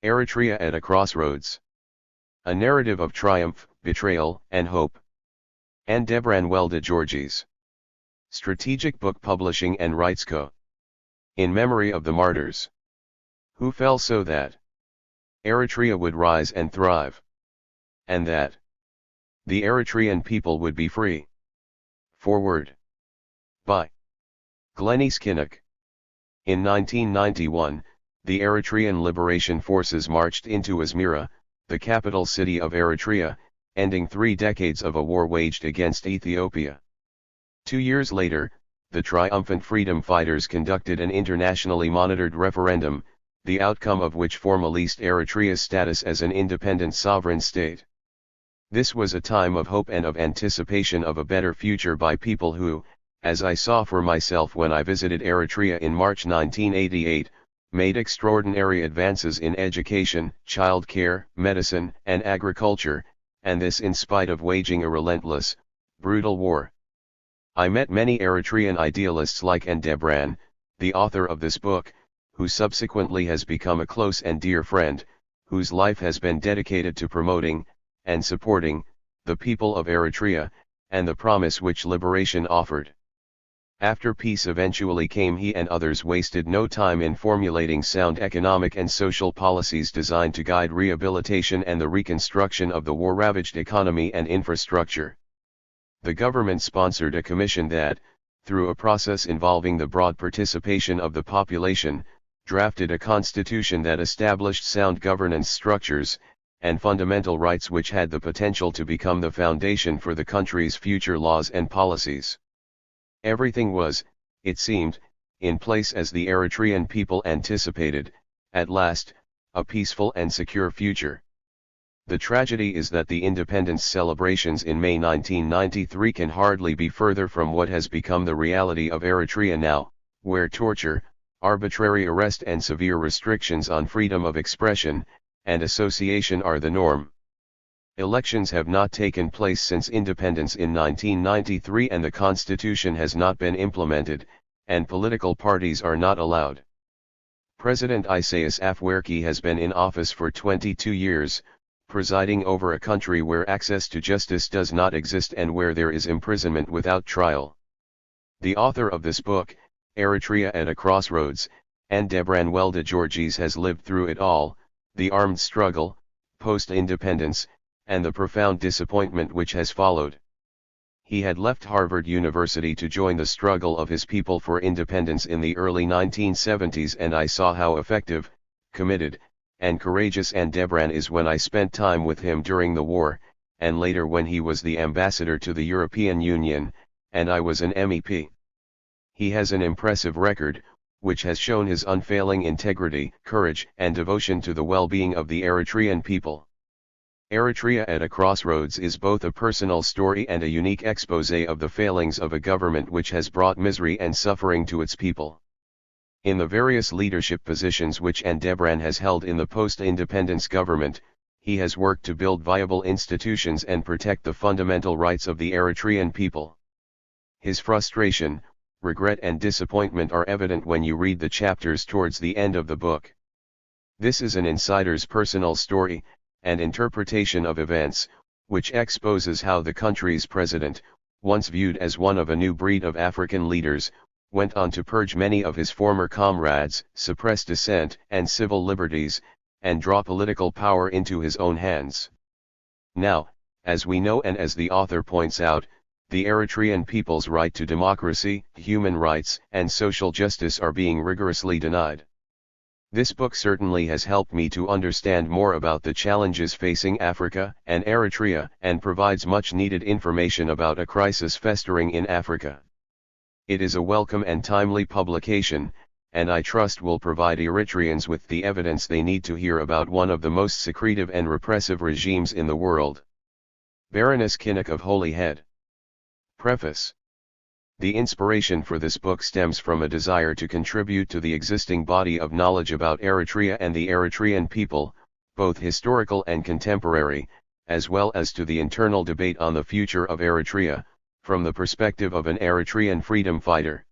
Eritrea at a Crossroads. A narrative of triumph, betrayal, and hope. And Debran Welda Georges. Strategic Book Publishing and Rights Co. In memory of the martyrs who fell so that Eritrea would rise and thrive, and that the Eritrean people would be free. Foreword. By Glenis Kinnock. In 1991, the Eritrean Liberation Forces marched into Asmara, the capital city of Eritrea, ending 3 decades of a war waged against Ethiopia. 2 years later, the triumphant freedom fighters conducted an internationally monitored referendum, the outcome of which formalized Eritrea's status as an independent sovereign state. This was a time of hope and of anticipation of a better future by people who, as I saw for myself when I visited Eritrea in March 1988, made extraordinary advances in education, child care, medicine, and agriculture, and this in spite of waging a relentless, brutal war. I met many Eritrean idealists like Debran, the author of this book, who subsequently has become a close and dear friend, whose life has been dedicated to promoting, and supporting, the people of Eritrea, and the promise which liberation offered. After peace eventually came, he and others wasted no time in formulating sound economic and social policies designed to guide rehabilitation and the reconstruction of the war-ravaged economy and infrastructure. The government sponsored a commission that, through a process involving the broad participation of the population, drafted a constitution that established sound governance structures, and fundamental rights which had the potential to become the foundation for the country's future laws and policies. Everything was, it seemed, in place as the Eritrean people anticipated, at last, a peaceful and secure future. The tragedy is that the independence celebrations in May 1993 can hardly be further from what has become the reality of Eritrea now, where torture, arbitrary arrest and severe restrictions on freedom of expression and association are the norm. Elections have not taken place since independence in 1993, and the constitution has not been implemented, and political parties are not allowed. President Isaias Afwerki has been in office for 22 years, presiding over a country where access to justice does not exist and where there is imprisonment without trial. The author of this book, Eritrea at a Crossroads, Debran Welda Georges, has lived through it all, the armed struggle, post-independence, and the profound disappointment which has followed. He had left Harvard University to join the struggle of his people for independence in the early 1970s, and I saw how effective, committed, and courageous Debran is when I spent time with him during the war, and later when he was the ambassador to the European Union, and I was an MEP. He has an impressive record, which has shown his unfailing integrity, courage, and devotion to the well-being of the Eritrean people. Eritrea at a Crossroads is both a personal story and a unique exposé of the failings of a government which has brought misery and suffering to its people. In the various leadership positions which Debran has held in the post-independence government, he has worked to build viable institutions and protect the fundamental rights of the Eritrean people. His frustration, regret and disappointment are evident when you read the chapters towards the end of the book. This is an insider's personal story, and interpretation of events, which exposes how the country's president, once viewed as one of a new breed of African leaders, went on to purge many of his former comrades, suppress dissent and civil liberties, and draw political power into his own hands. Now, as we know and as the author points out, the Eritrean people's right to democracy, human rights, and social justice are being rigorously denied. This book certainly has helped me to understand more about the challenges facing Africa and Eritrea, and provides much needed information about a crisis festering in Africa. It is a welcome and timely publication, and I trust will provide Eritreans with the evidence they need to hear about one of the most secretive and repressive regimes in the world. Baroness Kinnock of Holyhead. Preface. The inspiration for this book stems from a desire to contribute to the existing body of knowledge about Eritrea and the Eritrean people, both historical and contemporary, as well as to the internal debate on the future of Eritrea, from the perspective of an Eritrean freedom fighter.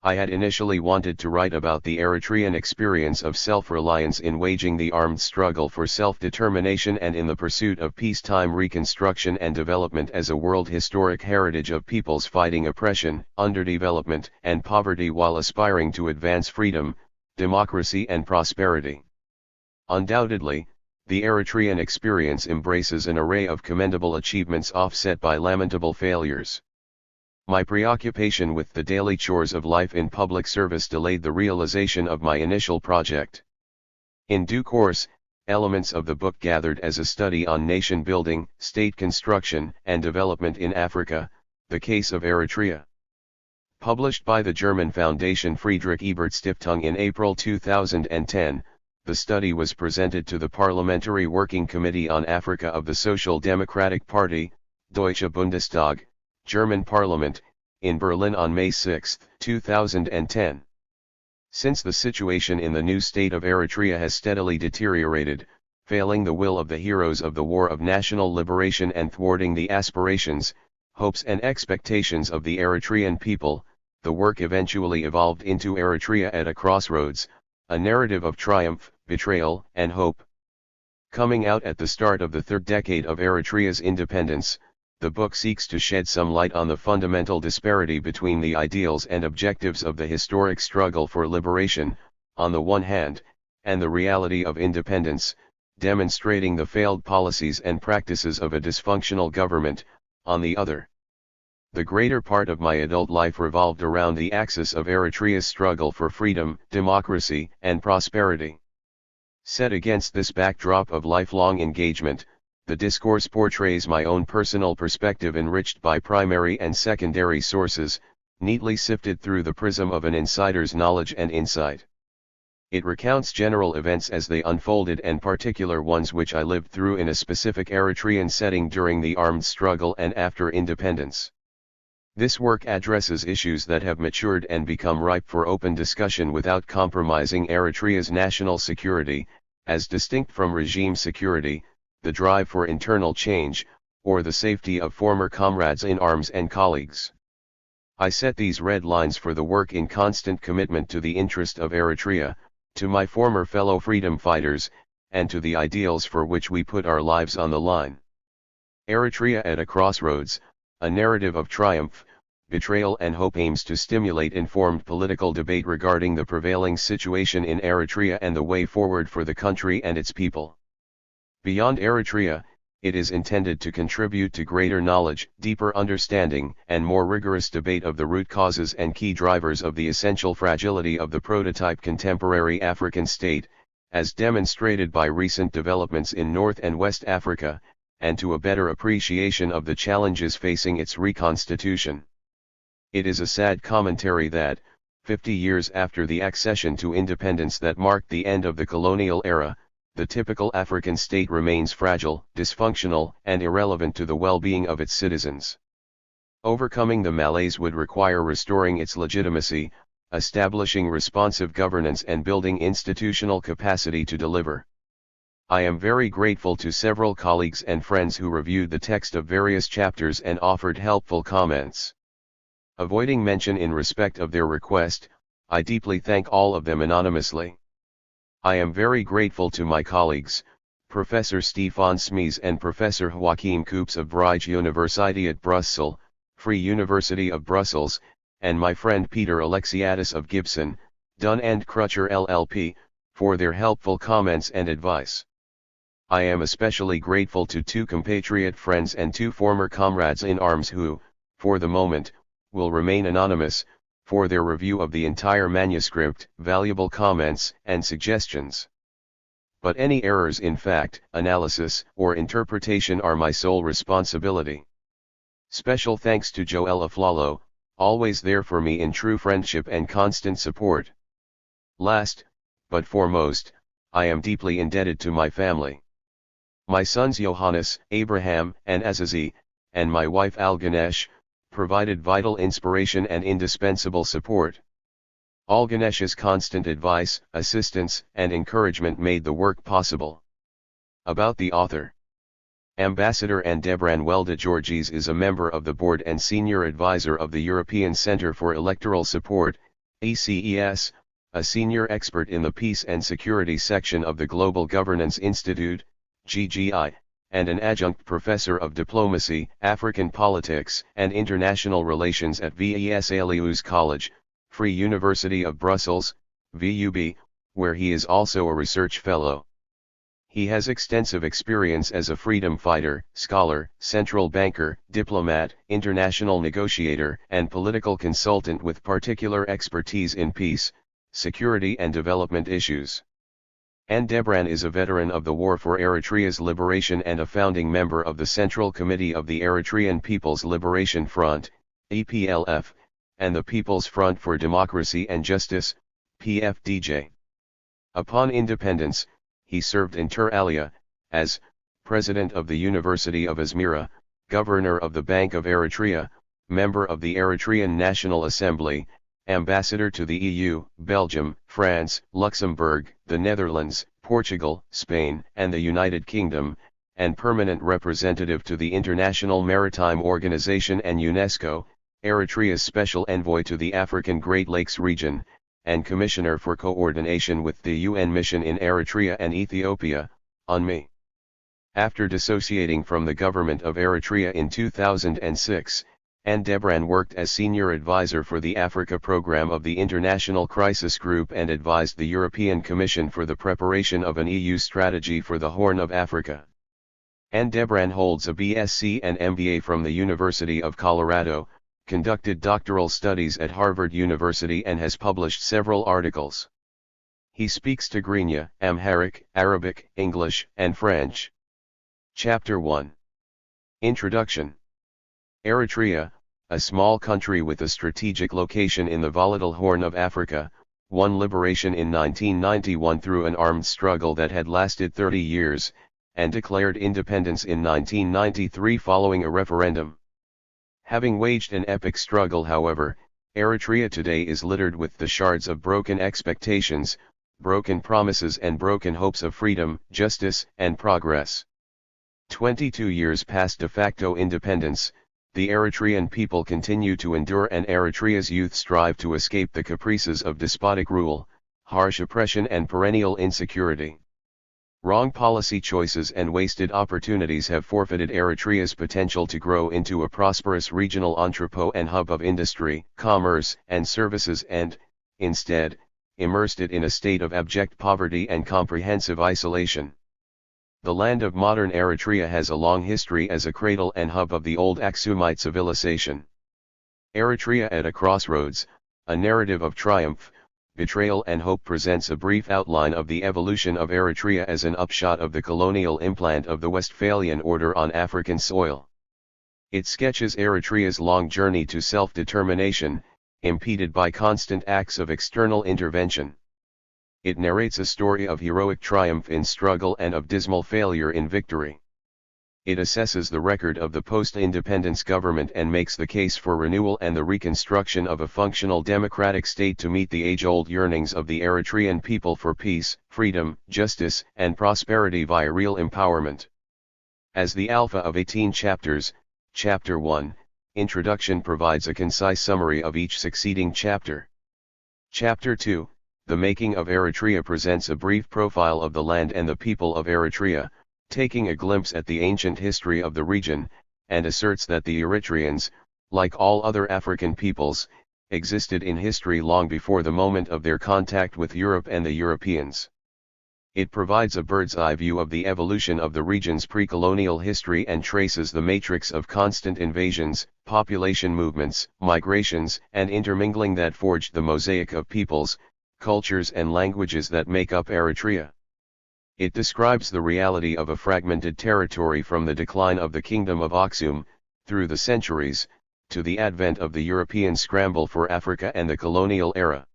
I had initially wanted to write about the Eritrean experience of self-reliance in waging the armed struggle for self-determination and in the pursuit of peacetime reconstruction and development as a world historic heritage of peoples fighting oppression, underdevelopment, and poverty while aspiring to advance freedom, democracy and prosperity. Undoubtedly, the Eritrean experience embraces an array of commendable achievements offset by lamentable failures. My preoccupation with the daily chores of life in public service delayed the realization of my initial project. In due course, elements of the book gathered as a study on nation building, state construction, and development in Africa, the case of Eritrea. Published by the German Foundation Friedrich Ebert Stiftung in April 2010, the study was presented to the Parliamentary Working Committee on Africa of the Social Democratic Party, Deutsche Bundestag, German Parliament, in Berlin on May 6, 2010. Since the situation in the new state of Eritrea has steadily deteriorated, failing the will of the heroes of the War of National Liberation and thwarting the aspirations, hopes and expectations of the Eritrean people, the work eventually evolved into Eritrea at a Crossroads, a narrative of triumph, betrayal, and hope. Coming out at the start of the third decade of Eritrea's independence, the book seeks to shed some light on the fundamental disparity between the ideals and objectives of the historic struggle for liberation, on the one hand, and the reality of independence, demonstrating the failed policies and practices of a dysfunctional government, on the other. The greater part of my adult life revolved around the axis of Eritrea's struggle for freedom, democracy, and prosperity. Set against this backdrop of lifelong engagement, the discourse portrays my own personal perspective enriched by primary and secondary sources, neatly sifted through the prism of an insider's knowledge and insight. It recounts general events as they unfolded and particular ones which I lived through in a specific Eritrean setting during the armed struggle and after independence. This work addresses issues that have matured and become ripe for open discussion without compromising Eritrea's national security, as distinct from regime security, the drive for internal change, or the safety of former comrades in arms and colleagues. I set these red lines for the work in constant commitment to the interest of Eritrea, to my former fellow freedom fighters, and to the ideals for which we put our lives on the line. Eritrea at a Crossroads, a narrative of triumph, betrayal and hope aims to stimulate informed political debate regarding the prevailing situation in Eritrea and the way forward for the country and its people. Beyond Eritrea, it is intended to contribute to greater knowledge, deeper understanding, and more rigorous debate of the root causes and key drivers of the essential fragility of the prototype contemporary African state, as demonstrated by recent developments in North and West Africa, and to a better appreciation of the challenges facing its reconstitution. It is a sad commentary that, 50 years after the accession to independence that marked the end of the colonial era, the typical African state remains fragile, dysfunctional, and irrelevant to the well-being of its citizens. Overcoming the malaise would require restoring its legitimacy, establishing responsive governance and building institutional capacity to deliver. I am very grateful to several colleagues and friends who reviewed the text of various chapters and offered helpful comments. Avoiding mention in respect of their request, I deeply thank all of them anonymously. I am very grateful to my colleagues, Professor Stefan Smees and Professor Joachim Koops of Vrije Universiteit Brussels, Free University of Brussels, and my friend Peter Alexiadis of Gibson, Dunn and Crutcher LLP, for their helpful comments and advice. I am especially grateful to two compatriot friends and two former comrades in arms who, for the moment, will remain anonymous, for their review of the entire manuscript, valuable comments, and suggestions. But any errors in fact, analysis, or interpretation are my sole responsibility. Special thanks to Joel Aflalo, always there for me in true friendship and constant support. Last, but foremost, I am deeply indebted to my family. My sons Johannes, Abraham, and Azizi, and my wife Alganesh, provided vital inspiration and indispensable support. Alganesh's constant advice, assistance, and encouragement made the work possible. About the author. Ambassador Andebran Welde Georges is a member of the board and senior advisor of the European Centre for Electoral Support, ACES, a senior expert in the Peace and Security section of the Global Governance Institute, GGI, and an adjunct professor of diplomacy, African politics, and international relations at Vesalius College, Free University of Brussels, VUB, where he is also a research fellow. He has extensive experience as a freedom fighter, scholar, central banker, diplomat, international negotiator, and political consultant with particular expertise in peace, security and development issues. Debran is a veteran of the War for Eritrea's liberation and a founding member of the Central Committee of the Eritrean People's Liberation Front, EPLF, and the People's Front for Democracy and Justice, PFDJ. Upon independence, he served inter alia, as President of the University of Asmara, Governor of the Bank of Eritrea, member of the Eritrean National Assembly, Ambassador to the EU, Belgium, France, Luxembourg, the Netherlands, Portugal, Spain, and the United Kingdom, and permanent representative to the International Maritime Organization and UNESCO, Eritrea's special envoy to the African Great Lakes region, and Commissioner for Coordination with the UN mission in Eritrea and Ethiopia, UNMI. After dissociating from the government of Eritrea in 2006, Debran worked as senior advisor for the Africa program of the International Crisis Group and advised the European Commission for the preparation of an EU strategy for the Horn of Africa. Debran holds a BSc and MBA from the University of Colorado, conducted doctoral studies at Harvard University and has published several articles. He speaks Tigrinya, Amharic, Arabic, English, and French. Chapter 1. Introduction. Eritrea, a small country with a strategic location in the volatile Horn of Africa, won liberation in 1991 through an armed struggle that had lasted 30 years, and declared independence in 1993 following a referendum. Having waged an epic struggle, however, Eritrea today is littered with the shards of broken expectations, broken promises and broken hopes of freedom, justice, and progress. 22 years past de facto independence, the Eritrean people continue to endure and Eritrea's youth strive to escape the caprices of despotic rule, harsh oppression and perennial insecurity. Wrong policy choices and wasted opportunities have forfeited Eritrea's potential to grow into a prosperous regional entrepot and hub of industry, commerce, and services and, instead, immersed it in a state of abject poverty and comprehensive isolation. The land of modern Eritrea has a long history as a cradle and hub of the old Aksumite civilization. Eritrea at a Crossroads, a narrative of triumph, betrayal and hope presents a brief outline of the evolution of Eritrea as an upshot of the colonial implant of the Westphalian order on African soil. It sketches Eritrea's long journey to self-determination, impeded by constant acts of external intervention. It narrates a story of heroic triumph in struggle and of dismal failure in victory. It assesses the record of the post-independence government and makes the case for renewal and the reconstruction of a functional democratic state to meet the age-old yearnings of the Eritrean people for peace, freedom, justice, and prosperity via real empowerment. As the alpha of 18 chapters, Chapter 1, Introduction provides a concise summary of each succeeding chapter. Chapter 2, The Making of Eritrea presents a brief profile of the land and the people of Eritrea, taking a glimpse at the ancient history of the region, and asserts that the Eritreans, like all other African peoples, existed in history long before the moment of their contact with Europe and the Europeans. It provides a bird's-eye view of the evolution of the region's pre-colonial history and traces the matrix of constant invasions, population movements, migrations, and intermingling that forged the mosaic of peoples, cultures and languages that make up Eritrea. It describes the reality of a fragmented territory from the decline of the Kingdom of Aksum, through the centuries, to the advent of the European scramble for Africa and the colonial era.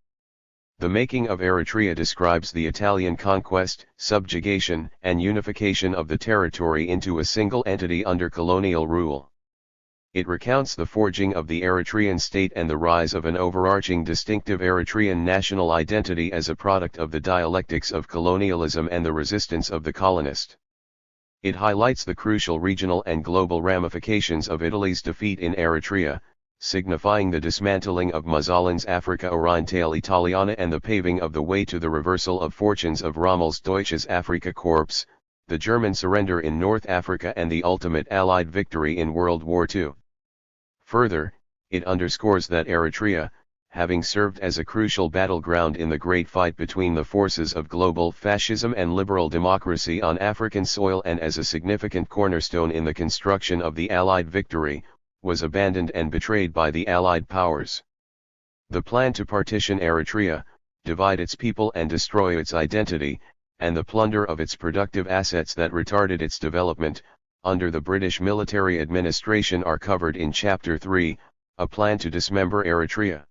The Making of Eritrea describes the Italian conquest, subjugation, and unification of the territory into a single entity under colonial rule. It recounts the forging of the Eritrean state and the rise of an overarching distinctive Eritrean national identity as a product of the dialectics of colonialism and the resistance of the colonist. It highlights the crucial regional and global ramifications of Italy's defeat in Eritrea, signifying the dismantling of Mazalin's Africa Orientale Italiana and the paving of the way to the reversal of fortunes of Rommel's Deutsches Afrika Korps, the German surrender in North Africa and the ultimate Allied victory in World War II. Further, it underscores that Eritrea, having served as a crucial battleground in the great fight between the forces of global fascism and liberal democracy on African soil and as a significant cornerstone in the construction of the Allied victory, was abandoned and betrayed by the Allied powers. The plan to partition Eritrea, divide its people and destroy its identity, and the plunder of its productive assets that retarded its development, under the British military administration are covered in Chapter 3, A Plan to Dismember Eritrea.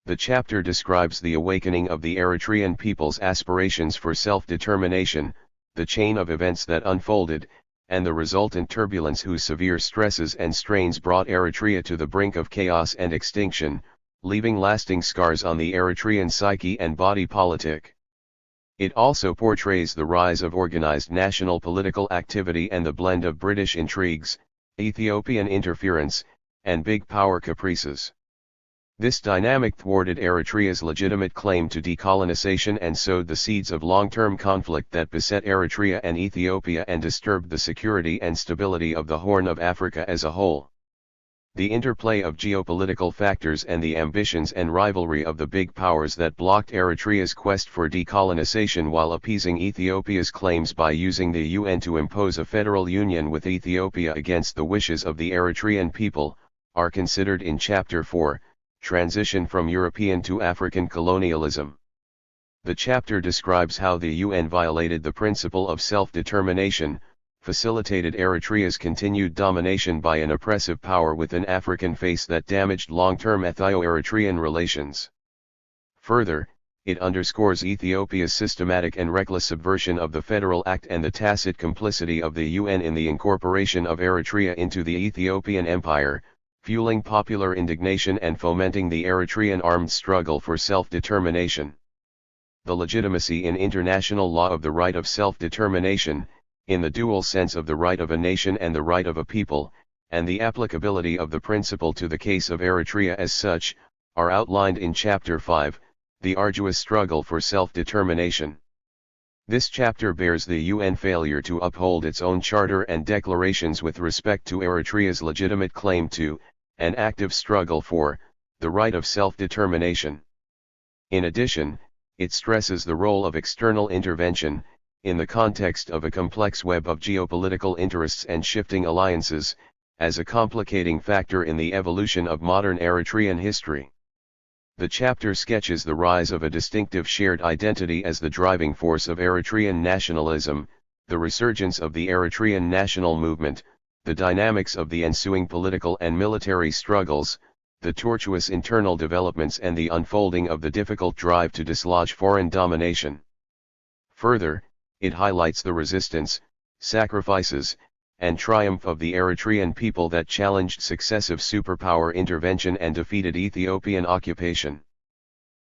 The chapter describes the awakening of the Eritrean people's aspirations for self-determination, the chain of events that unfolded, and the resultant turbulence whose severe stresses and strains brought Eritrea to the brink of chaos and extinction, leaving lasting scars on the Eritrean psyche and body politic. It also portrays the rise of organized national political activity and the blend of British intrigues, Ethiopian interference, and big power caprices. This dynamic thwarted Eritrea's legitimate claim to decolonization and sowed the seeds of long-term conflict that beset Eritrea and Ethiopia and disturbed the security and stability of the Horn of Africa as a whole. The interplay of geopolitical factors and the ambitions and rivalry of the big powers that blocked Eritrea's quest for decolonization while appeasing Ethiopia's claims by using the UN to impose a federal union with Ethiopia against the wishes of the Eritrean people, are considered in Chapter 4, Transition from European to African Colonialism. The chapter describes how the UN violated the principle of self-determination, facilitated Eritrea's continued domination by an oppressive power with an African face that damaged long-term Ethio-Eritrean relations. Further, it underscores Ethiopia's systematic and reckless subversion of the Federal Act and the tacit complicity of the UN in the incorporation of Eritrea into the Ethiopian Empire, fueling popular indignation and fomenting the Eritrean armed struggle for self-determination. The legitimacy in international law of the right of self-determination, in the dual sense of the right of a nation and the right of a people, and the applicability of the principle to the case of Eritrea as such, are outlined in Chapter 5, The Arduous Struggle for Self-Determination. This chapter bears the UN failure to uphold its own charter and declarations with respect to Eritrea's legitimate claim to, and active struggle for, the right of self-determination. In addition, it stresses the role of external intervention, in the context of a complex web of geopolitical interests and shifting alliances, as a complicating factor in the evolution of modern Eritrean history. The chapter sketches the rise of a distinctive shared identity as the driving force of Eritrean nationalism, the resurgence of the Eritrean national movement, the dynamics of the ensuing political and military struggles, the tortuous internal developments and the unfolding of the difficult drive to dislodge foreign domination. Further, it highlights the resistance, sacrifices, and triumph of the Eritrean people that challenged successive superpower intervention and defeated Ethiopian occupation.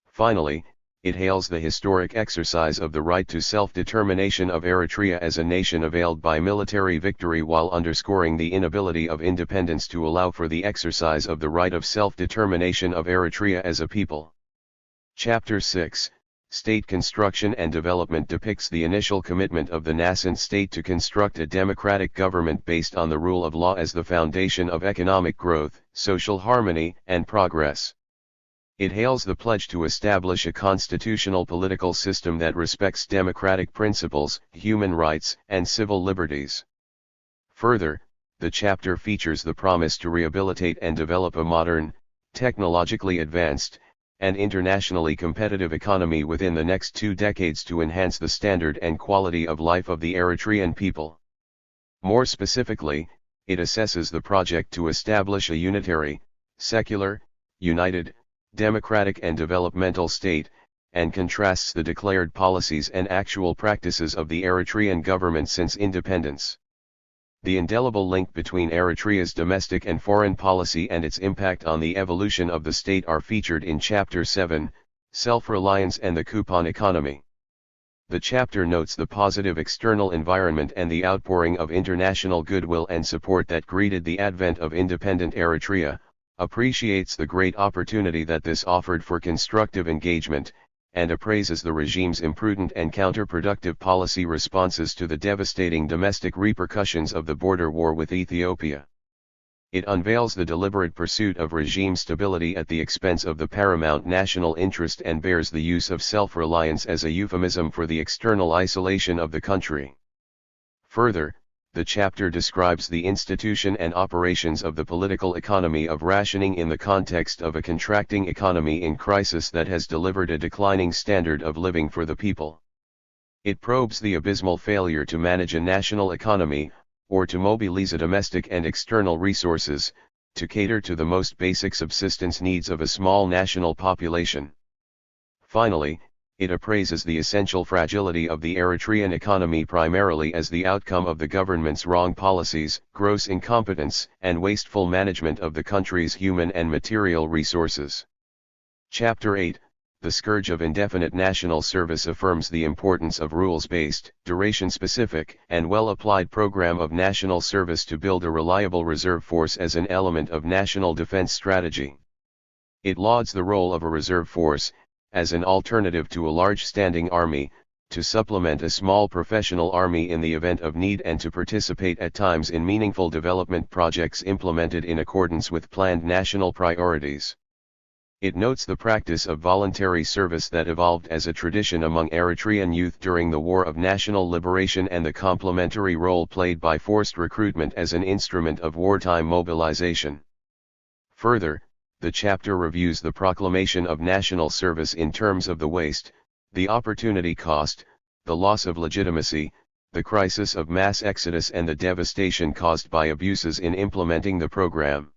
Finally, it hails the historic exercise of the right to self-determination of Eritrea as a nation availed by military victory while underscoring the inability of independence to allow for the exercise of the right of self-determination of Eritrea as a people. Chapter 6, State Construction and Development depicts the initial commitment of the nascent state to construct a democratic government based on the rule of law as the foundation of economic growth, social harmony, and progress. It hails the pledge to establish a constitutional political system that respects democratic principles, human rights, and civil liberties. Further, the chapter features the promise to rehabilitate and develop a modern, technologically advanced, and internationally competitive economy within the next 2 decades to enhance the standard and quality of life of the Eritrean people. More specifically, it assesses the project to establish a unitary, secular, united, democratic and developmental state, and contrasts the declared policies and actual practices of the Eritrean government since independence. The indelible link between Eritrea's domestic and foreign policy and its impact on the evolution of the state are featured in Chapter 7, Self-Reliance and the Coupon Economy. The chapter notes the positive external environment and the outpouring of international goodwill and support that greeted the advent of independent Eritrea, appreciates the great opportunity that this offered for constructive engagement, and appraises the regime's imprudent and counterproductive policy responses to the devastating domestic repercussions of the border war with Ethiopia. It unveils the deliberate pursuit of regime stability at the expense of the paramount national interest and bears the use of self-reliance as a euphemism for the external isolation of the country. Further, the chapter describes the institution and operations of the political economy of rationing in the context of a contracting economy in crisis that has delivered a declining standard of living for the people. It probes the abysmal failure to manage a national economy, or to mobilize domestic and external resources, to cater to the most basic subsistence needs of a small national population. Finally, it appraises the essential fragility of the Eritrean economy primarily as the outcome of the government's wrong policies, gross incompetence, and wasteful management of the country's human and material resources. Chapter 8, The Scourge of Indefinite National Service affirms the importance of rules-based, duration-specific, and well-applied program of national service to build a reliable reserve force as an element of national defense strategy. It lauds the role of a reserve force, as an alternative to a large standing army, to supplement a small professional army in the event of need and to participate at times in meaningful development projects implemented in accordance with planned national priorities. It notes the practice of voluntary service that evolved as a tradition among Eritrean youth during the War of National Liberation and the complementary role played by forced recruitment as an instrument of wartime mobilization. Further, the chapter reviews the proclamation of national service in terms of the waste, the opportunity cost, the loss of legitimacy, the crisis of mass exodus and the devastation caused by abuses in implementing the program.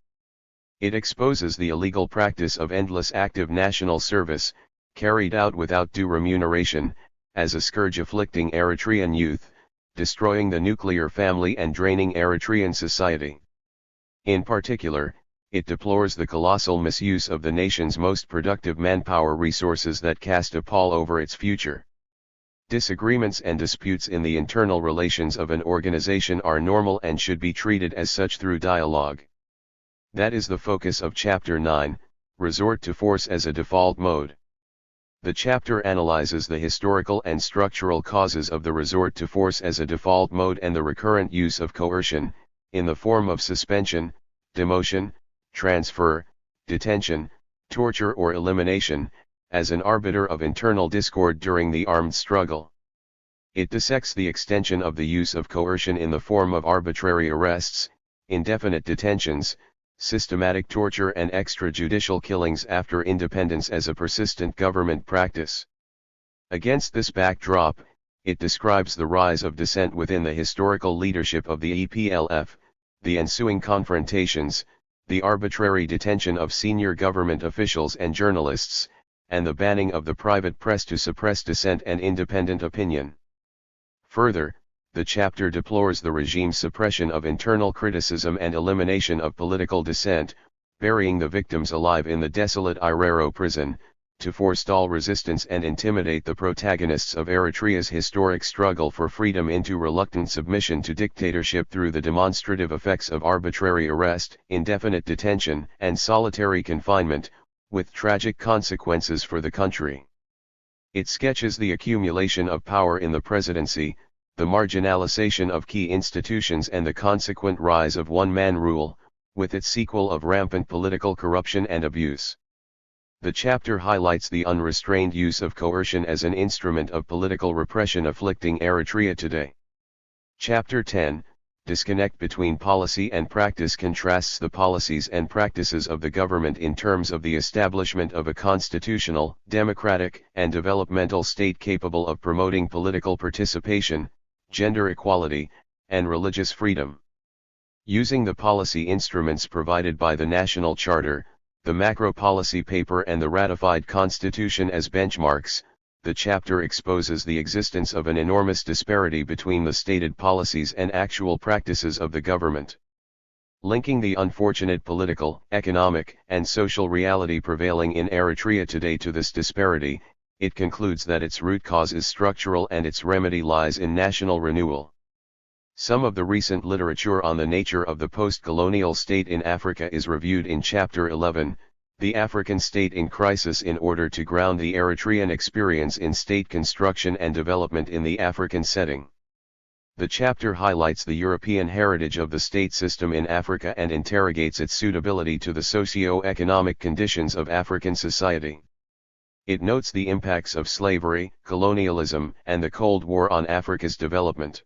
It exposes the illegal practice of endless active national service, carried out without due remuneration, as a scourge afflicting Eritrean youth, destroying the nuclear family and draining Eritrean society. In particular, it deplores the colossal misuse of the nation's most productive manpower resources that cast a pall over its future. Disagreements and disputes in the internal relations of an organization are normal and should be treated as such through dialogue. That is the focus of Chapter 9, Resort to Force as a Default Mode. The chapter analyzes the historical and structural causes of the resort to force as a default mode and the recurrent use of coercion, in the form of suspension, demotion, transfer, detention, torture or elimination, as an arbiter of internal discord during the armed struggle. It dissects the extension of the use of coercion in the form of arbitrary arrests, indefinite detentions, systematic torture and extrajudicial killings after independence as a persistent government practice. Against this backdrop, it describes the rise of dissent within the historical leadership of the EPLF, the ensuing confrontations, the arbitrary detention of senior government officials and journalists, and the banning of the private press to suppress dissent and independent opinion. Further, the chapter deplores the regime's suppression of internal criticism and elimination of political dissent, burying the victims alive in the desolate Irero prison, to forestall resistance and intimidate the protagonists of Eritrea's historic struggle for freedom into reluctant submission to dictatorship through the demonstrative effects of arbitrary arrest, indefinite detention, and solitary confinement, with tragic consequences for the country. It sketches the accumulation of power in the presidency, the marginalization of key institutions and the consequent rise of one-man rule, with its sequel of rampant political corruption and abuse. The chapter highlights the unrestrained use of coercion as an instrument of political repression afflicting Eritrea today. Chapter 10, Disconnect between policy and practice, contrasts the policies and practices of the government in terms of the establishment of a constitutional, democratic, and developmental state capable of promoting political participation, gender equality, and religious freedom. Using the policy instruments provided by the National Charter, the Macro Policy Paper and the ratified Constitution as benchmarks, the chapter exposes the existence of an enormous disparity between the stated policies and actual practices of the government. Linking the unfortunate political, economic, and social reality prevailing in Eritrea today to this disparity, it concludes that its root cause is structural and its remedy lies in national renewal. Some of the recent literature on the nature of the post-colonial state in Africa is reviewed in Chapter 11, The African State in Crisis, in order to ground the Eritrean experience in state construction and development in the African setting. The chapter highlights the European heritage of the state system in Africa and interrogates its suitability to the socio-economic conditions of African society. It notes the impacts of slavery, colonialism, and the Cold War on Africa's development.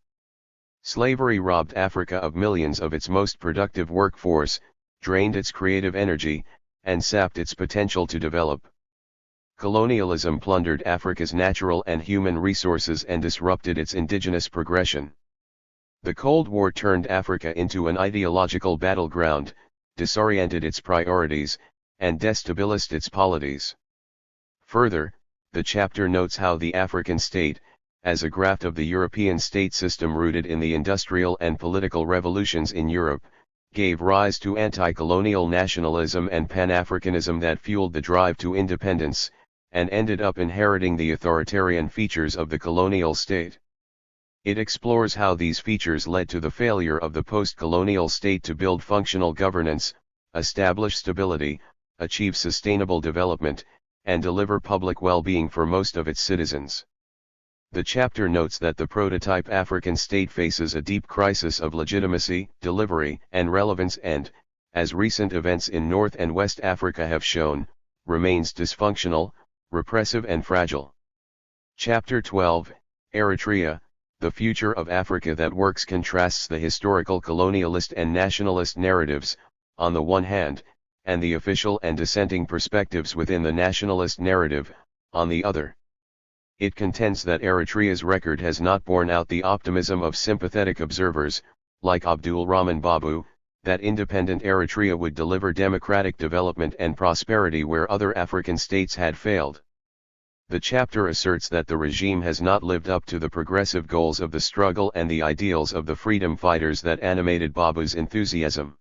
Slavery robbed Africa of millions of its most productive workforce, drained its creative energy, and sapped its potential to develop. Colonialism plundered Africa's natural and human resources and disrupted its indigenous progression. The Cold War turned Africa into an ideological battleground, disoriented its priorities, and destabilized its polities. Further, the chapter notes how the African state, as a graft of the European state system rooted in the industrial and political revolutions in Europe, gave rise to anti-colonial nationalism and Pan-Africanism that fueled the drive to independence, and ended up inheriting the authoritarian features of the colonial state. It explores how these features led to the failure of the post-colonial state to build functional governance, establish stability, achieve sustainable development, and deliver public well-being for most of its citizens. The chapter notes that the prototype African state faces a deep crisis of legitimacy, delivery, and relevance and, as recent events in North and West Africa have shown, remains dysfunctional, repressive and fragile. Chapter 12, Eritrea, The Future of Africa That Works, contrasts the historical colonialist and nationalist narratives, on the one hand, and the official and dissenting perspectives within the nationalist narrative, on the other. It contends that Eritrea's record has not borne out the optimism of sympathetic observers, like Abdul Rahman Babu, that independent Eritrea would deliver democratic development and prosperity where other African states had failed. The chapter asserts that the regime has not lived up to the progressive goals of the struggle and the ideals of the freedom fighters that animated Babu's enthusiasm.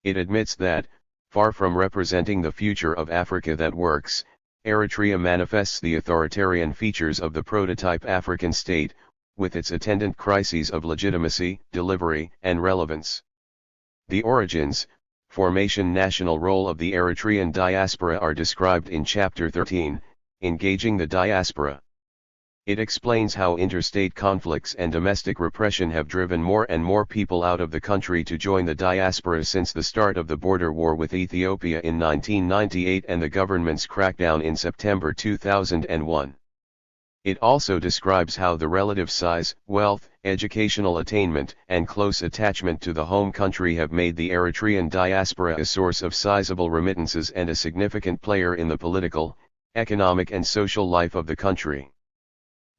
It admits that, far from representing the future of Africa that works, Eritrea manifests the authoritarian features of the prototype African state, with its attendant crises of legitimacy, delivery, and relevance. The origins, formation, national role of the Eritrean diaspora are described in Chapter 13, Engaging the Diaspora. It explains how interstate conflicts and domestic repression have driven more and more people out of the country to join the diaspora since the start of the border war with Ethiopia in 1998 and the government's crackdown in September 2001. It also describes how the relative size, wealth, educational attainment, and close attachment to the home country have made the Eritrean diaspora a source of sizable remittances and a significant player in the political, economic and social life of the country.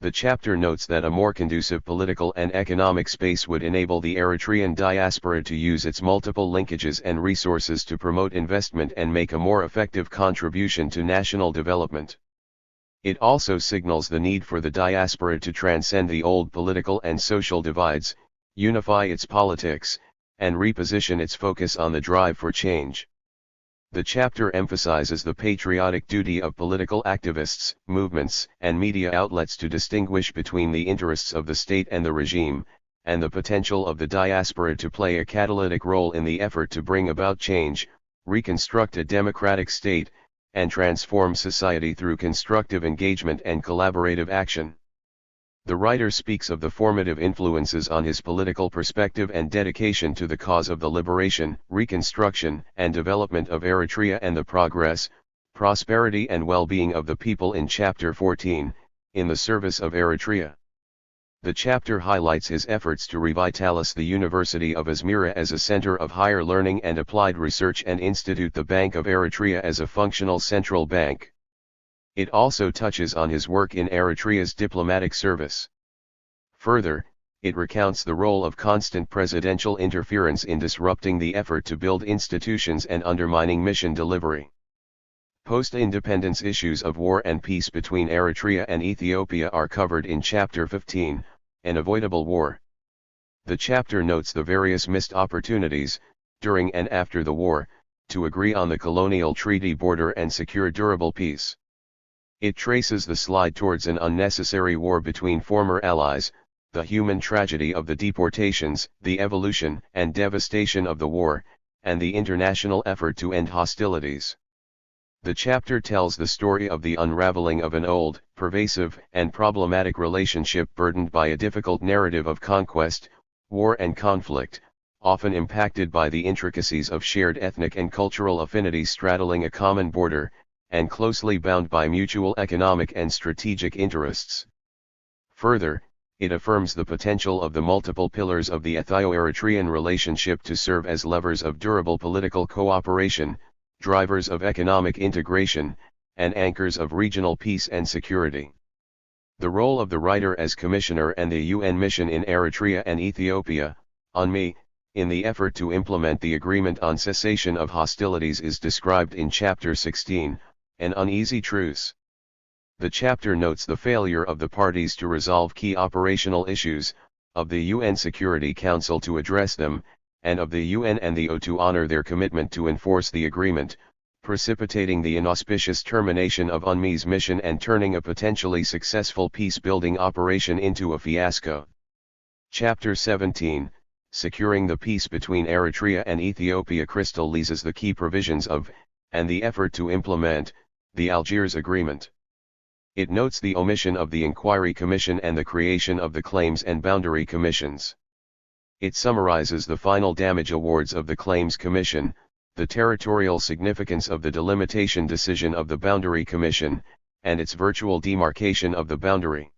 The chapter notes that a more conducive political and economic space would enable the Eritrean diaspora to use its multiple linkages and resources to promote investment and make a more effective contribution to national development. It also signals the need for the diaspora to transcend the old political and social divides, unify its politics, and reposition its focus on the drive for change. The chapter emphasizes the patriotic duty of political activists, movements, and media outlets to distinguish between the interests of the state and the regime, and the potential of the diaspora to play a catalytic role in the effort to bring about change, reconstruct a democratic state, and transform society through constructive engagement and collaborative action. The writer speaks of the formative influences on his political perspective and dedication to the cause of the liberation, reconstruction, and development of Eritrea and the progress, prosperity and well-being of the people in Chapter 14, In the Service of Eritrea. The chapter highlights his efforts to revitalize the University of Asmara as a center of higher learning and applied research and institute the Bank of Eritrea as a functional central bank. It also touches on his work in Eritrea's diplomatic service. Further, it recounts the role of constant presidential interference in disrupting the effort to build institutions and undermining mission delivery. Post-independence issues of war and peace between Eritrea and Ethiopia are covered in Chapter 15, An Avoidable War. The chapter notes the various missed opportunities, during and after the war, to agree on the colonial treaty border and secure durable peace. It traces the slide towards an unnecessary war between former allies, the human tragedy of the deportations, the evolution and devastation of the war, and the international effort to end hostilities. The chapter tells the story of the unraveling of an old, pervasive, and problematic relationship burdened by a difficult narrative of conquest, war and conflict, often impacted by the intricacies of shared ethnic and cultural affinities straddling a common border, and closely bound by mutual economic and strategic interests. Further, it affirms the potential of the multiple pillars of the Ethio-Eritrean relationship to serve as levers of durable political cooperation, drivers of economic integration, and anchors of regional peace and security. The role of the writer as commissioner and the UN mission in Eritrea and Ethiopia, UNMI, in the effort to implement the agreement on cessation of hostilities is described in Chapter 16, An Uneasy Truce. The chapter notes the failure of the parties to resolve key operational issues, of the UN Security Council to address them, and of the UN and the ONU to honor their commitment to enforce the agreement, precipitating the inauspicious termination of UNMI's mission and turning a potentially successful peace-building operation into a fiasco. Chapter 17, Securing the Peace Between Eritrea and Ethiopia crystallizes the key provisions of, and the effort to implement, the Algiers Agreement. It notes the omission of the Inquiry Commission and the creation of the Claims and Boundary Commissions. It summarizes the final damage awards of the Claims Commission, the territorial significance of the delimitation decision of the Boundary Commission, and its virtual demarcation of the boundary.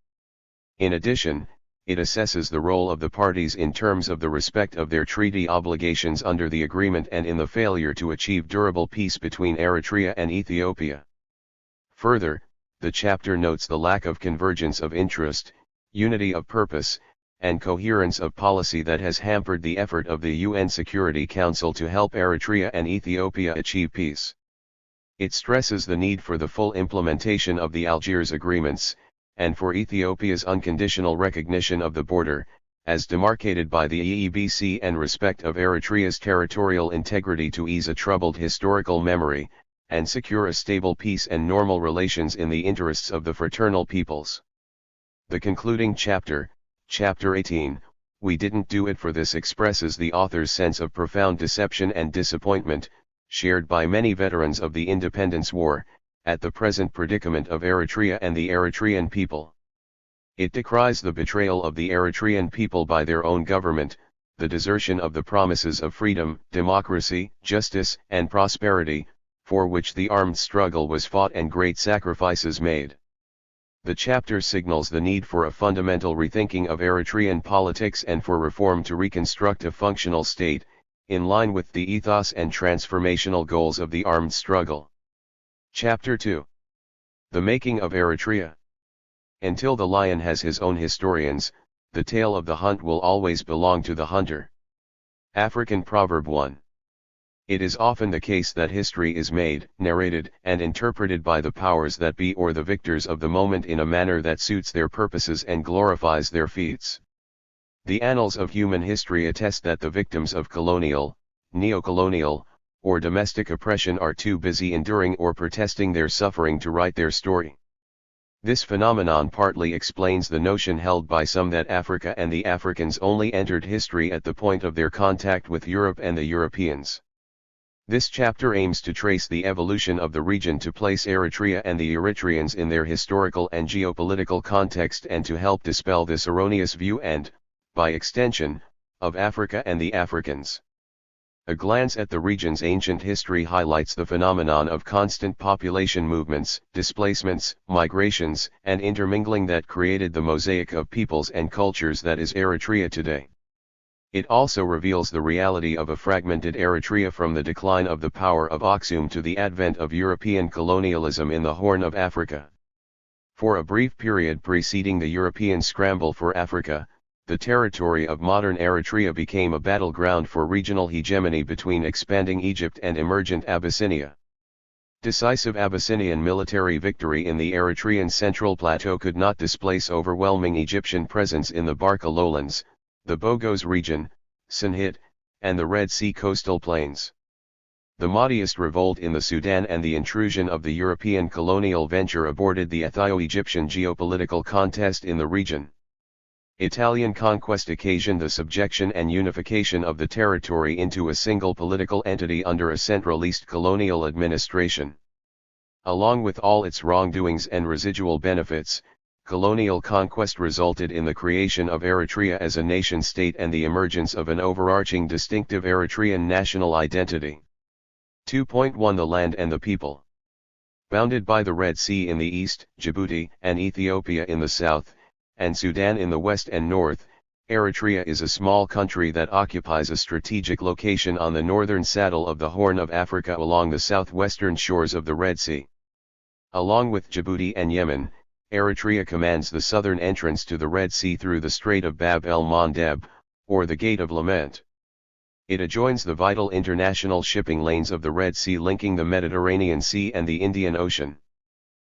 In addition, it assesses the role of the parties in terms of the respect of their treaty obligations under the agreement and in the failure to achieve durable peace between Eritrea and Ethiopia. Further, the chapter notes the lack of convergence of interest, unity of purpose, and coherence of policy that has hampered the effort of the UN Security Council to help Eritrea and Ethiopia achieve peace. It stresses the need for the full implementation of the Algiers agreements, and for Ethiopia's unconditional recognition of the border, as demarcated by the EEBC, and respect of Eritrea's territorial integrity to ease a troubled historical memory, and secure a stable peace and normal relations in the interests of the fraternal peoples. The concluding chapter, Chapter 18, We Didn't Do It For This, expresses the author's sense of profound deception and disappointment, shared by many veterans of the independence war, at the present predicament of Eritrea and the Eritrean people. It decries the betrayal of the Eritrean people by their own government, the desertion of the promises of freedom, democracy, justice, and prosperity, for which the armed struggle was fought and great sacrifices made. The chapter signals the need for a fundamental rethinking of Eritrean politics and for reform to reconstruct a functional state, in line with the ethos and transformational goals of the armed struggle. Chapter 2. The Making of Eritrea. Until the lion has his own historians, the tale of the hunt will always belong to the hunter. African Proverb 1. It is often the case that history is made, narrated, and interpreted by the powers that be or the victors of the moment in a manner that suits their purposes and glorifies their feats. The annals of human history attest that the victims of colonial, neocolonial, or domestic oppression are too busy enduring or protesting their suffering to write their story. This phenomenon partly explains the notion held by some that Africa and the Africans only entered history at the point of their contact with Europe and the Europeans. This chapter aims to trace the evolution of the region to place Eritrea and the Eritreans in their historical and geopolitical context and to help dispel this erroneous view and, by extension, of Africa and the Africans. A glance at the region's ancient history highlights the phenomenon of constant population movements, displacements, migrations, and intermingling that created the mosaic of peoples and cultures that is Eritrea today. It also reveals the reality of a fragmented Eritrea from the decline of the power of Aksum to the advent of European colonialism in the Horn of Africa. For a brief period preceding the European scramble for Africa, the territory of modern Eritrea became a battleground for regional hegemony between expanding Egypt and emergent Abyssinia. Decisive Abyssinian military victory in the Eritrean Central Plateau could not displace overwhelming Egyptian presence in the Barca lowlands, the Bogos region, Sinhit, and the Red Sea coastal plains. The Mahdist revolt in the Sudan and the intrusion of the European colonial venture aborted the Ethio-Egyptian geopolitical contest in the region. Italian conquest occasioned the subjection and unification of the territory into a single political entity under a centralist colonial administration. Along with all its wrongdoings and residual benefits, colonial conquest resulted in the creation of Eritrea as a nation-state and the emergence of an overarching distinctive Eritrean national identity. 2.1 The land and the people. Bounded by the Red Sea in the east, Djibouti and Ethiopia in the south, and Sudan in the west and north, Eritrea is a small country that occupies a strategic location on the northern saddle of the Horn of Africa along the southwestern shores of the Red Sea. Along with Djibouti and Yemen, Eritrea commands the southern entrance to the Red Sea through the Strait of Bab el-Mandeb, or the Gate of Lament. It adjoins the vital international shipping lanes of the Red Sea linking the Mediterranean Sea and the Indian Ocean.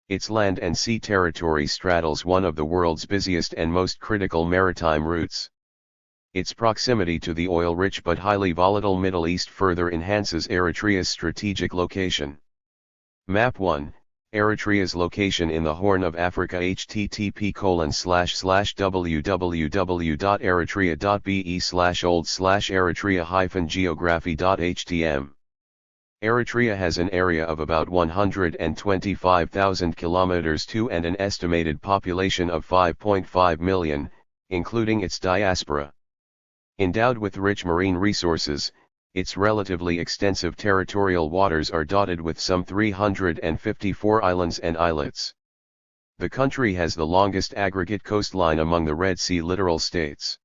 Its land and sea territory straddles one of the world's busiest and most critical maritime routes. Its proximity to the oil-rich but highly volatile Middle East further enhances Eritrea's strategic location. Map 1. Eritrea's location in the Horn of Africa. http://www.eritrea.be/old/eritrea-geography.htm. Eritrea has an area of about 125,000 kilometers (2) and an estimated population of 5.5 million, including its diaspora. Endowed with rich marine resources, its relatively extensive territorial waters are dotted with some 354 islands and islets. The country has the longest aggregate coastline among the Red Sea littoral states.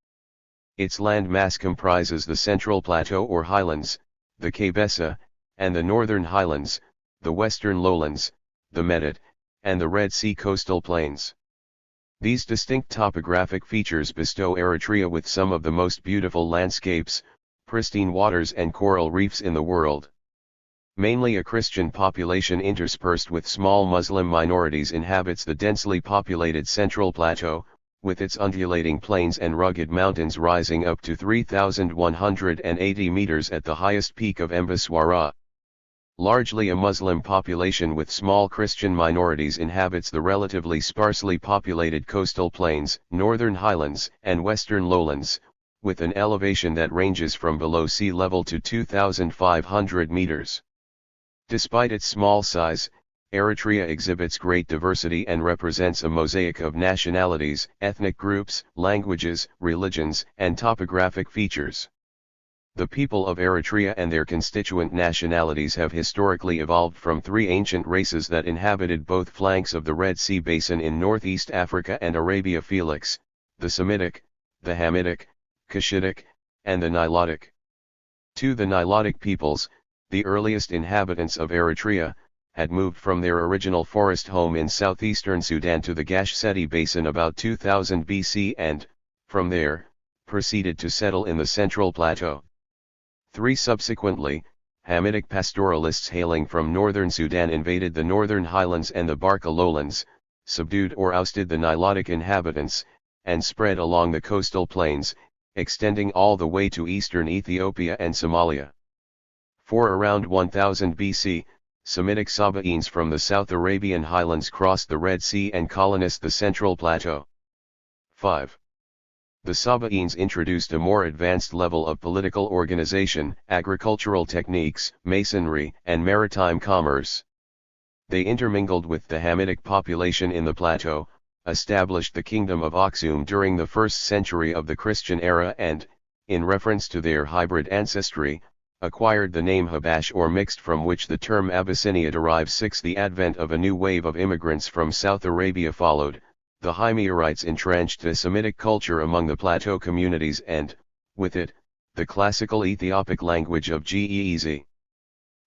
Its land mass comprises the Central Plateau or Highlands, the Kabesa, and the Northern Highlands, the Western Lowlands, the Medit, and the Red Sea coastal plains. These distinct topographic features bestow Eritrea with some of the most beautiful landscapes, pristine waters and coral reefs in the world. Mainly a Christian population interspersed with small Muslim minorities inhabits the densely populated Central Plateau, with its undulating plains and rugged mountains rising up to 3,180 meters at the highest peak of Embaswara. Largely a Muslim population with small Christian minorities inhabits the relatively sparsely populated coastal plains, northern highlands, and western lowlands, with an elevation that ranges from below sea level to 2,500 meters. Despite its small size, Eritrea exhibits great diversity and represents a mosaic of nationalities, ethnic groups, languages, religions, and topographic features. The people of Eritrea and their constituent nationalities have historically evolved from three ancient races that inhabited both flanks of the Red Sea basin in northeast Africa and Arabia Felix, the Semitic, the Hamitic, Cushitic, and the Nilotic. The Nilotic peoples, the earliest inhabitants of Eritrea, had moved from their original forest home in southeastern Sudan to the Gash Seti Basin about 2000 BC and, from there, proceeded to settle in the Central Plateau. Subsequently, Hamitic pastoralists hailing from northern Sudan invaded the northern highlands and the Barca lowlands, subdued or ousted the Nilotic inhabitants, and spread along the coastal plains, extending all the way to eastern Ethiopia and Somalia. Around 1000 BC, Semitic Sabaeans from the South Arabian highlands crossed the Red Sea and colonized the Central Plateau. 5. The Sabaeans introduced a more advanced level of political organization, agricultural techniques, masonry, and maritime commerce. They intermingled with the Hamitic population in the plateau, established the kingdom of Aksum during the 1st century of the Christian era and, in reference to their hybrid ancestry, acquired the name Habash or mixed, from which the term Abyssinia derives. 6. The advent of a new wave of immigrants from South Arabia followed. The Himyarites entrenched a Semitic culture among the plateau communities and, with it, the classical Ethiopic language of Ge'ez.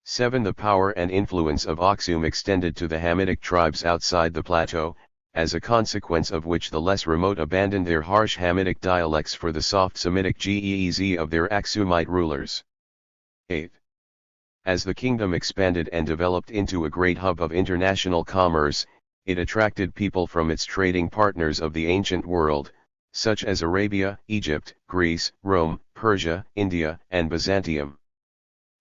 7. The power and influence of Aksum extended to the Hamitic tribes outside the plateau, as a consequence of which the less remote abandoned their harsh Hamitic dialects for the soft Semitic Ge'ez of their Aksumite rulers. 8. As the kingdom expanded and developed into a great hub of international commerce, it attracted people from its trading partners of the ancient world, such as Arabia, Egypt, Greece, Rome, Persia, India, and Byzantium.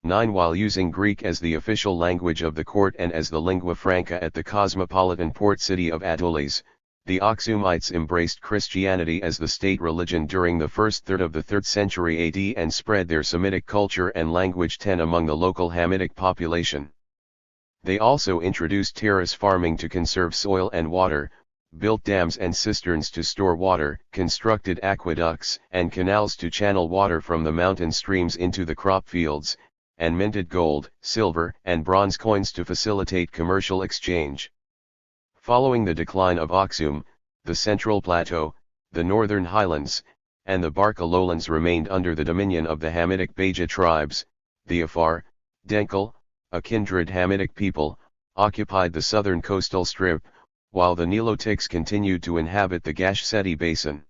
9. While using Greek as the official language of the court and as the lingua franca at the cosmopolitan port city of Adulis, The Aksumites embraced Christianity as the state religion during the first third of the 3rd century AD and spread their Semitic culture and language among the local Hamitic population. They also introduced terrace farming to conserve soil and water, built dams and cisterns to store water, constructed aqueducts and canals to channel water from the mountain streams into the crop fields, and minted gold, silver, and bronze coins to facilitate commercial exchange. Following the decline of Aksum, the Central Plateau, the Northern Highlands, and the Barca lowlands remained under the dominion of the Hamitic Beja tribes. The Afar, Denkel, a kindred Hamitic people, occupied the southern coastal strip, while the Nilotics continued to inhabit the Gash-Seti basin.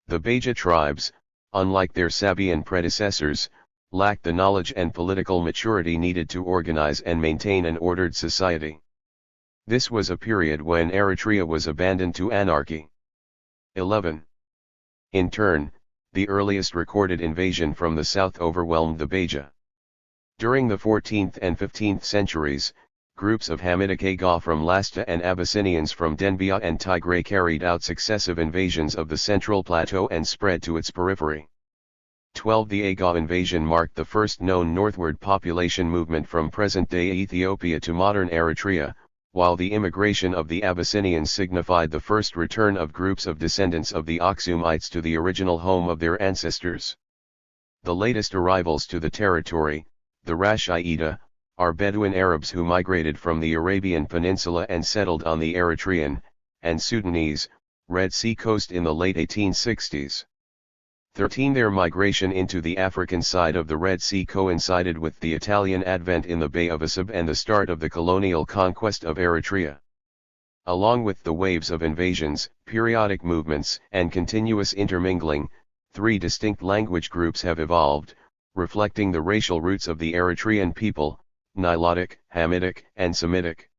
The Beja tribes, unlike their Sabian predecessors, lacked the knowledge and political maturity needed to organize and maintain an ordered society. This was a period when Eritrea was abandoned to anarchy. 11. In turn, the earliest recorded invasion from the south overwhelmed the Beja. During the 14th and 15th centuries, groups of Hamitic Aga from Lasta and Abyssinians from Denbia and Tigray carried out successive invasions of the Central Plateau and spread to its periphery. 12. The Aga invasion marked the first known northward population movement from present-day Ethiopia to modern Eritrea, while the immigration of the Abyssinians signified the first return of groups of descendants of the Aksumites to the original home of their ancestors. The latest arrivals to the territory, the Rashaida, are Bedouin Arabs who migrated from the Arabian Peninsula and settled on the Eritrean, and Sudanese, Red Sea coast in the late 1860s. 13. Their migration into the African side of the Red Sea coincided with the Italian advent in the Bay of Assab and the start of the colonial conquest of Eritrea. Along with the waves of invasions, periodic movements, and continuous intermingling, 3 distinct language groups have evolved, reflecting the racial roots of the Eritrean people: Nilotic, Hamitic, and Semitic.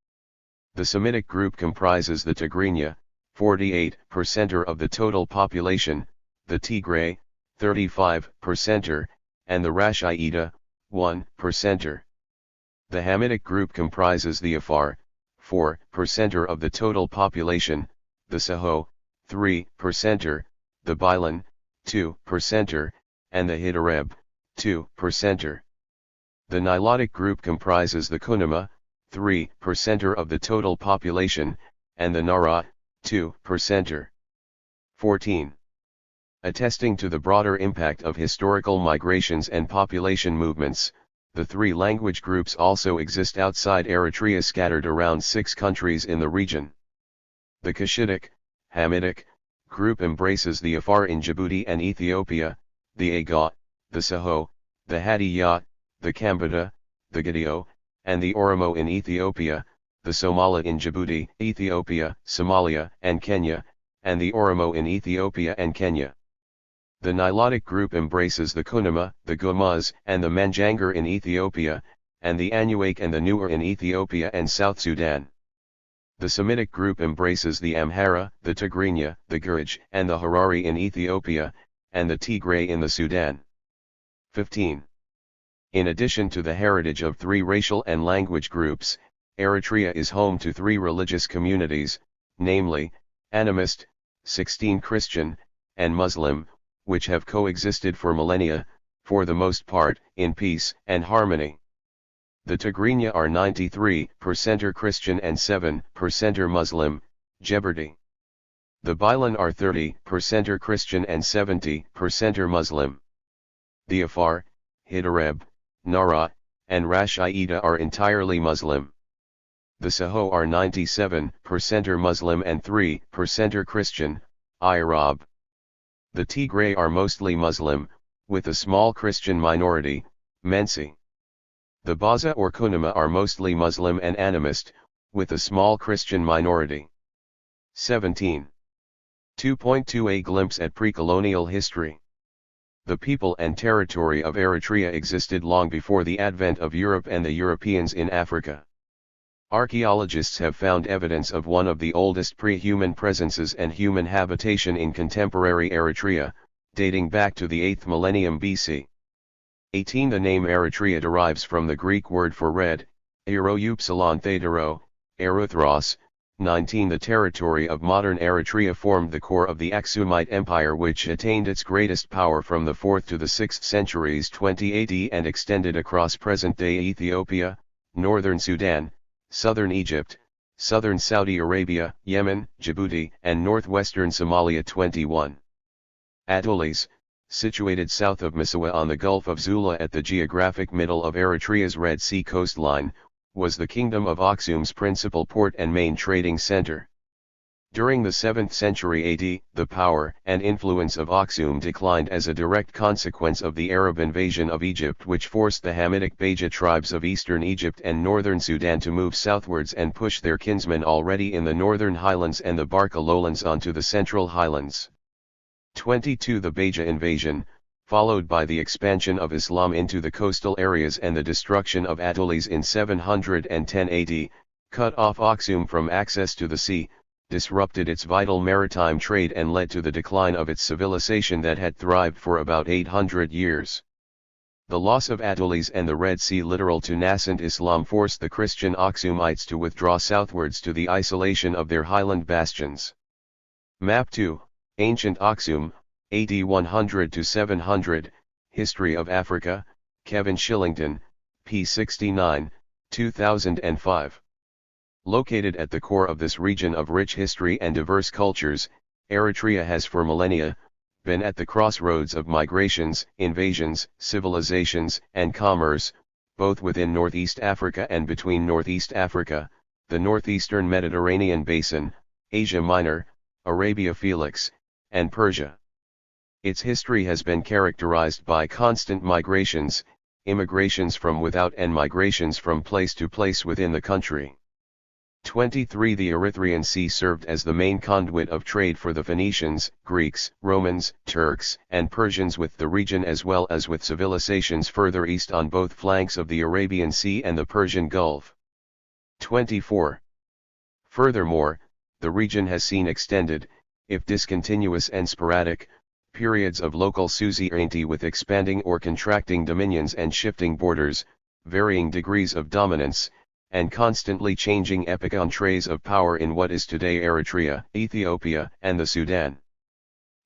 The Semitic group comprises the Tigrinya, 48% of the total population, the Tigray, 35%, and the Rashaida, 1%. The Hamitic group comprises the Afar, 4% of the total population, the Saho, 3%, the Bilan, 2%, and the Hidareb, 2%. The Nilotic group comprises the Kunama, 3% of the total population, and the Nara, 2%. 14. Attesting to the broader impact of historical migrations and population movements, the 3 language groups also exist outside Eritrea, scattered around 6 countries in the region. The Cushitic, Hamitic, group embraces the Afar in Djibouti and Ethiopia, the Aga, the Saho, the Hadiyya, the Kambada, the Gadio, and the Oromo in Ethiopia, the Somali in Djibouti, Ethiopia, Somalia, and Kenya, and the Oromo in Ethiopia and Kenya. The Nilotic group embraces the Kunama, the Gumuz, and the Manjanger in Ethiopia, and the Anuak and the Nuer in Ethiopia and South Sudan. The Semitic group embraces the Amhara, the Tigrinya, the Gurj, and the Harari in Ethiopia, and the Tigray in the Sudan. 15. In addition to the heritage of 3 racial and language groups, Eritrea is home to 3 religious communities, namely, Animist, 16 Christian, and Muslim, which have coexisted for millennia, for the most part, in peace and harmony. The Tigrinya are 93% Christian and 7% Muslim, Djibouti. The Bilan are 30% Christian and 70% Muslim. The Afar, Hidareb, Nara, and Rashaida are entirely Muslim. The Saho are 97% Muslim and 3% Christian, Irab. The Tigray are mostly Muslim, with a small Christian minority, Mensi. The Baza or Kunama are mostly Muslim and animist, with a small Christian minority. 17. 2.2 A glimpse at pre-colonial history. The people and territory of Eritrea existed long before the advent of Europe and the Europeans in Africa. Archaeologists have found evidence of one of the oldest pre-human presences and human habitation in contemporary Eritrea, dating back to the 8th millennium BC. 18. The name Eritrea derives from the Greek word for red, Eroupsilon Thedero, Erythros, 19 The territory of modern Eritrea formed the core of the Aksumite Empire, which attained its greatest power from the 4th to the 6th centuries 20 AD and extended across present-day Ethiopia, northern Sudan, southern Egypt, southern Saudi Arabia, Yemen, Djibouti, and northwestern Somalia. 21. Atolis, situated south of Massawa on the Gulf of Zula at the geographic middle of Eritrea's Red Sea coastline, was the Kingdom of Aksum's principal port and main trading center. During the 7th century AD, the power and influence of Aksum declined as a direct consequence of the Arab invasion of Egypt, which forced the Hamitic Beja tribes of eastern Egypt and northern Sudan to move southwards and push their kinsmen already in the northern highlands and the Barca lowlands onto the central highlands. 22 The Beja invasion, followed by the expansion of Islam into the coastal areas and the destruction of Atolis in 710 AD, cut off Aksum from access to the sea, disrupted its vital maritime trade and led to the decline of its civilization that had thrived for about 800 years. The loss of Atolis and the Red Sea littoral to nascent Islam forced the Christian Aksumites to withdraw southwards to the isolation of their highland bastions. Map 2, Ancient Aksum, AD 100 to 700, History of Africa, Kevin Shillington, p. 69, 2005. Located at the core of this region of rich history and diverse cultures, Eritrea has for millennia been at the crossroads of migrations, invasions, civilizations, and commerce, both within Northeast Africa and between Northeast Africa, the northeastern Mediterranean basin, Asia Minor, Arabia Felix, and Persia. Its history has been characterized by constant migrations, immigrations from without and migrations from place to place within the country. 23 The Erythraean Sea served as the main conduit of trade for the Phoenicians, Greeks, Romans, Turks, and Persians with the region as well as with civilizations further east on both flanks of the Arabian Sea and the Persian Gulf. 24. Furthermore, the region has seen extended, if discontinuous and sporadic, periods of local suzerainty with expanding or contracting dominions and shifting borders, varying degrees of dominance, and constantly changing epic entrees of power in what is today Eritrea, Ethiopia, and the Sudan.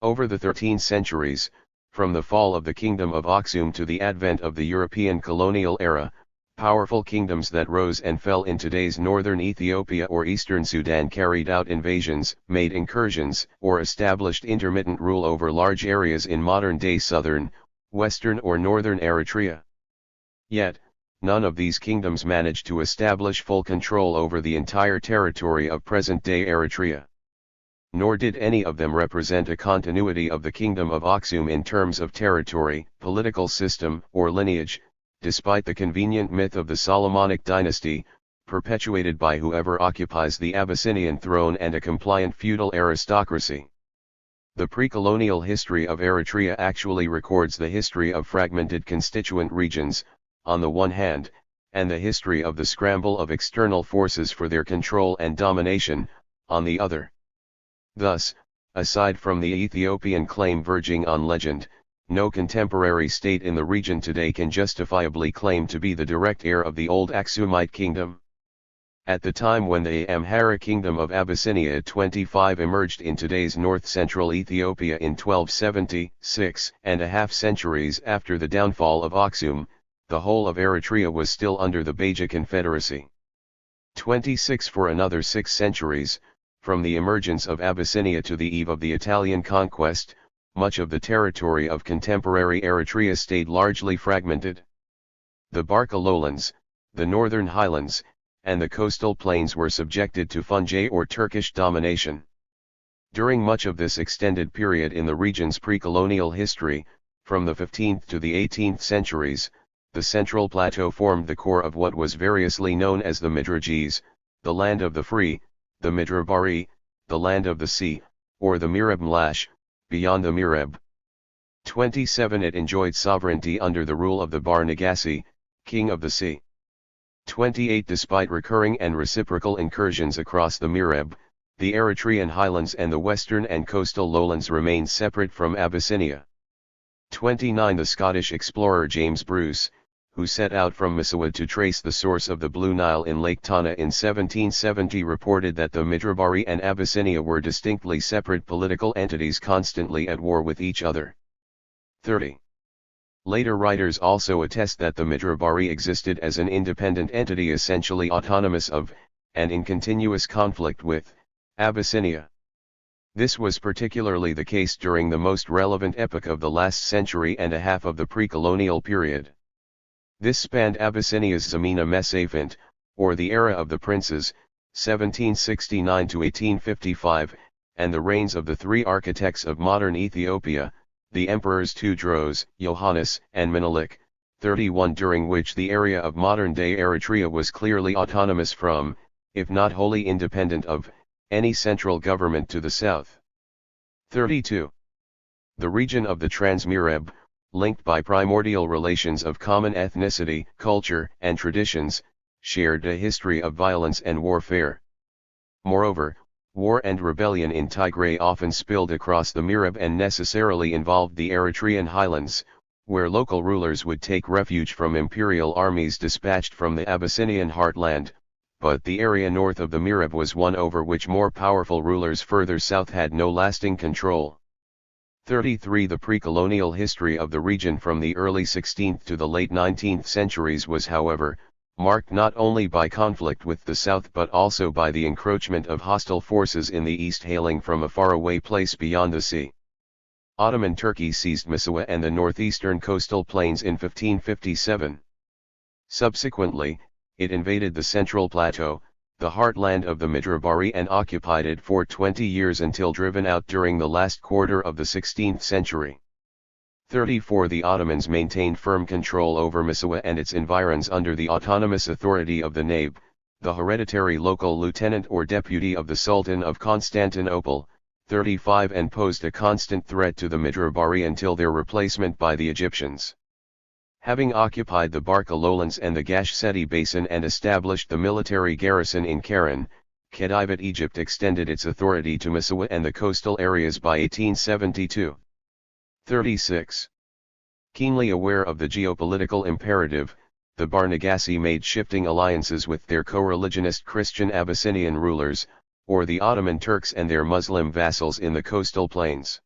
Over the 13 centuries, from the fall of the Kingdom of Aksum to the advent of the European colonial era, powerful kingdoms that rose and fell in today's northern Ethiopia or eastern Sudan carried out invasions, made incursions, or established intermittent rule over large areas in modern-day southern, western or northern Eritrea. Yet, none of these kingdoms managed to establish full control over the entire territory of present-day Eritrea. Nor did any of them represent a continuity of the Kingdom of Aksum in terms of territory, political system, or lineage, despite the convenient myth of the Solomonic dynasty, perpetuated by whoever occupies the Abyssinian throne and a compliant feudal aristocracy. The pre-colonial history of Eritrea actually records the history of fragmented constituent regions, on the one hand, and the history of the scramble of external forces for their control and domination, on the other. Thus, aside from the Ethiopian claim verging on legend, no contemporary state in the region today can justifiably claim to be the direct heir of the old Aksumite kingdom. At the time when the Amhara kingdom of Abyssinia 25 emerged in today's north-central Ethiopia in 1276, and a half centuries after the downfall of Aksum, the whole of Eritrea was still under the Beja Confederacy. 26 For another 6 centuries, from the emergence of Abyssinia to the eve of the Italian conquest, much of the territory of contemporary Eritrea stayed largely fragmented. The Barca lowlands, the northern highlands, and the coastal plains were subjected to Fungi or Turkish domination. During much of this extended period in the region's pre-colonial history, from the 15th to the 18th centuries, the Central Plateau formed the core of what was variously known as the Midragis, the land of the free, the Midrabari, the land of the sea, or the Mireb Mlash, beyond the Mireb. 27 It enjoyed sovereignty under the rule of the Bar Nagasi, king of the sea. 28 Despite recurring and reciprocal incursions across the Mireb, the Eritrean highlands and the western and coastal lowlands remained separate from Abyssinia. 29 The Scottish explorer James Bruce, who set out from Messawa to trace the source of the Blue Nile in Lake Tana in 1770, reported that the Midrabari and Abyssinia were distinctly separate political entities constantly at war with each other. 30. Later writers also attest that the Midrabari existed as an independent entity essentially autonomous of, and in continuous conflict with, Abyssinia. This was particularly the case during the most relevant epoch of the last century and a half of the pre-colonial period. This spanned Abyssinia's Zamina Mesafint, or the era of the princes, 1769 to 1855, and the reigns of the three architects of modern Ethiopia, the emperors Tewodros, Yohannes, and Menelik, 31, during which the area of modern-day Eritrea was clearly autonomous from, if not wholly independent of, any central government to the south. 32. The region of the Trans-Mireb, linked by primordial relations of common ethnicity, culture, and traditions, shared a history of violence and warfare. Moreover, war and rebellion in Tigray often spilled across the Mireb and necessarily involved the Eritrean highlands, where local rulers would take refuge from imperial armies dispatched from the Abyssinian heartland, but the area north of the Mireb was one over which more powerful rulers further south had no lasting control. 33. The pre-colonial history of the region from the early 16th to the late 19th centuries was, however, marked not only by conflict with the south but also by the encroachment of hostile forces in the east hailing from a faraway place beyond the sea. Ottoman Turkey seized Messawa and the northeastern coastal plains in 1557. Subsequently, it invaded the Central Plateau, the heartland of the Midrabari, and occupied it for 20 years until driven out during the last quarter of the 16th century. 34. The Ottomans maintained firm control over Messawa and its environs under the autonomous authority of the Naib, the hereditary local lieutenant or deputy of the Sultan of Constantinople, 35, and posed a constant threat to the Midrabari until their replacement by the Egyptians. Having occupied the Barka lowlands and the Gash Seti basin and established the military garrison in Keren, Khedive Egypt extended its authority to Messawa and the coastal areas by 1872. 36. Keenly aware of the geopolitical imperative, the Barnagasi made shifting alliances with their co-religionist Christian Abyssinian rulers, or the Ottoman Turks, and their Muslim vassals in the coastal plains.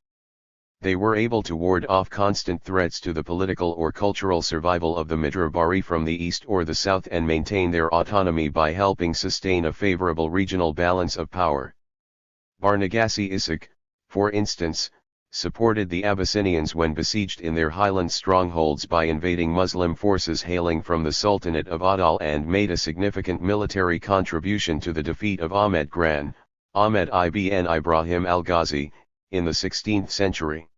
They were able to ward off constant threats to the political or cultural survival of the Midrabari from the east or the south and maintain their autonomy by helping sustain a favorable regional balance of power. Barnagasi Isaac, for instance, supported the Abyssinians when besieged in their highland strongholds by invading Muslim forces hailing from the Sultanate of Adal, and made a significant military contribution to the defeat of Ahmed Gran, Ahmed ibn Ibrahim al-Ghazi, in the 16th century.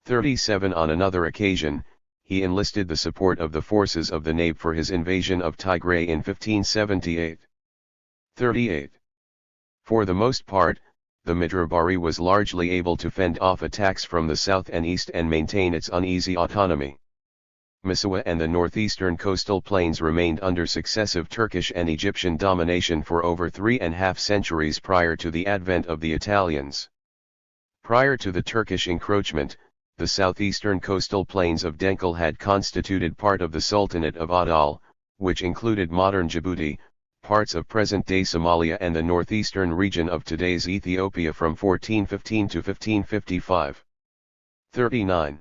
37. On another occasion, he enlisted the support of the forces of the Naib for his invasion of Tigray in 1578. 38. For the most part, the Midrabari was largely able to fend off attacks from the south and east and maintain its uneasy autonomy. Messawa and the northeastern coastal plains remained under successive Turkish and Egyptian domination for over 3.5 centuries prior to the advent of the Italians. Prior to the Turkish encroachment, the southeastern coastal plains of Denkel had constituted part of the Sultanate of Adal, which included modern Djibouti, parts of present-day Somalia, and the northeastern region of today's Ethiopia from 1415 to 1555. 39.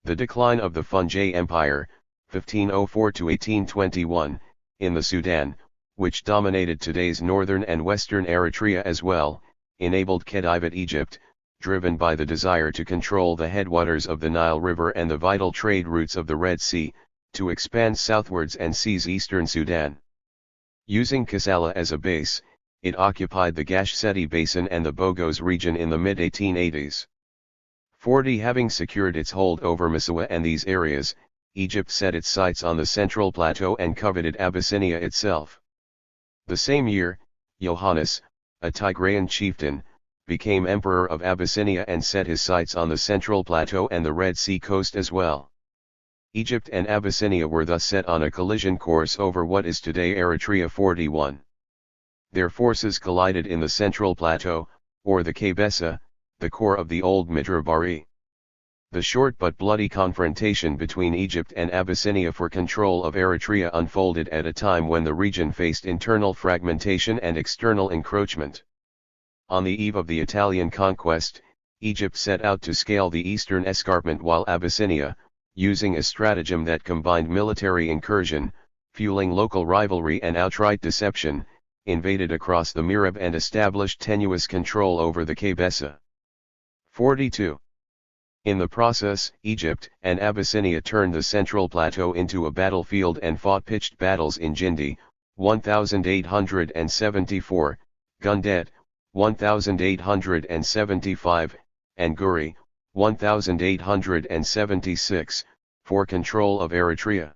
The decline of the Fungi Empire, 1504 to 1821, in the Sudan, which dominated today's northern and western Eritrea as well, enabled Khedive Egypt, driven by the desire to control the headwaters of the Nile River and the vital trade routes of the Red Sea, to expand southwards and seize eastern Sudan. Using Kassala as a base, it occupied the Gash Seti Basin and the Bogos region in the mid-1880s. 40. Having secured its hold over Messawa and these areas, Egypt set its sights on the Central Plateau and coveted Abyssinia itself. The same year, Yohannes, a Tigrayan chieftain, became emperor of Abyssinia and set his sights on the Central Plateau and the Red Sea coast as well. Egypt and Abyssinia were thus set on a collision course over what is today Eritrea. 41. Their forces collided in the Central Plateau, or the Kabesa, the core of the old Midrabari. The short but bloody confrontation between Egypt and Abyssinia for control of Eritrea unfolded at a time when the region faced internal fragmentation and external encroachment. On the eve of the Italian conquest, Egypt set out to scale the eastern escarpment while Abyssinia, using a stratagem that combined military incursion, fueling local rivalry and outright deception, invaded across the Mirab and established tenuous control over the Kabesa. 42. In the process, Egypt and Abyssinia turned the Central Plateau into a battlefield and fought pitched battles in Jindi, 1874, Gundet, 1875, and Guri, 1876, for control of Eritrea.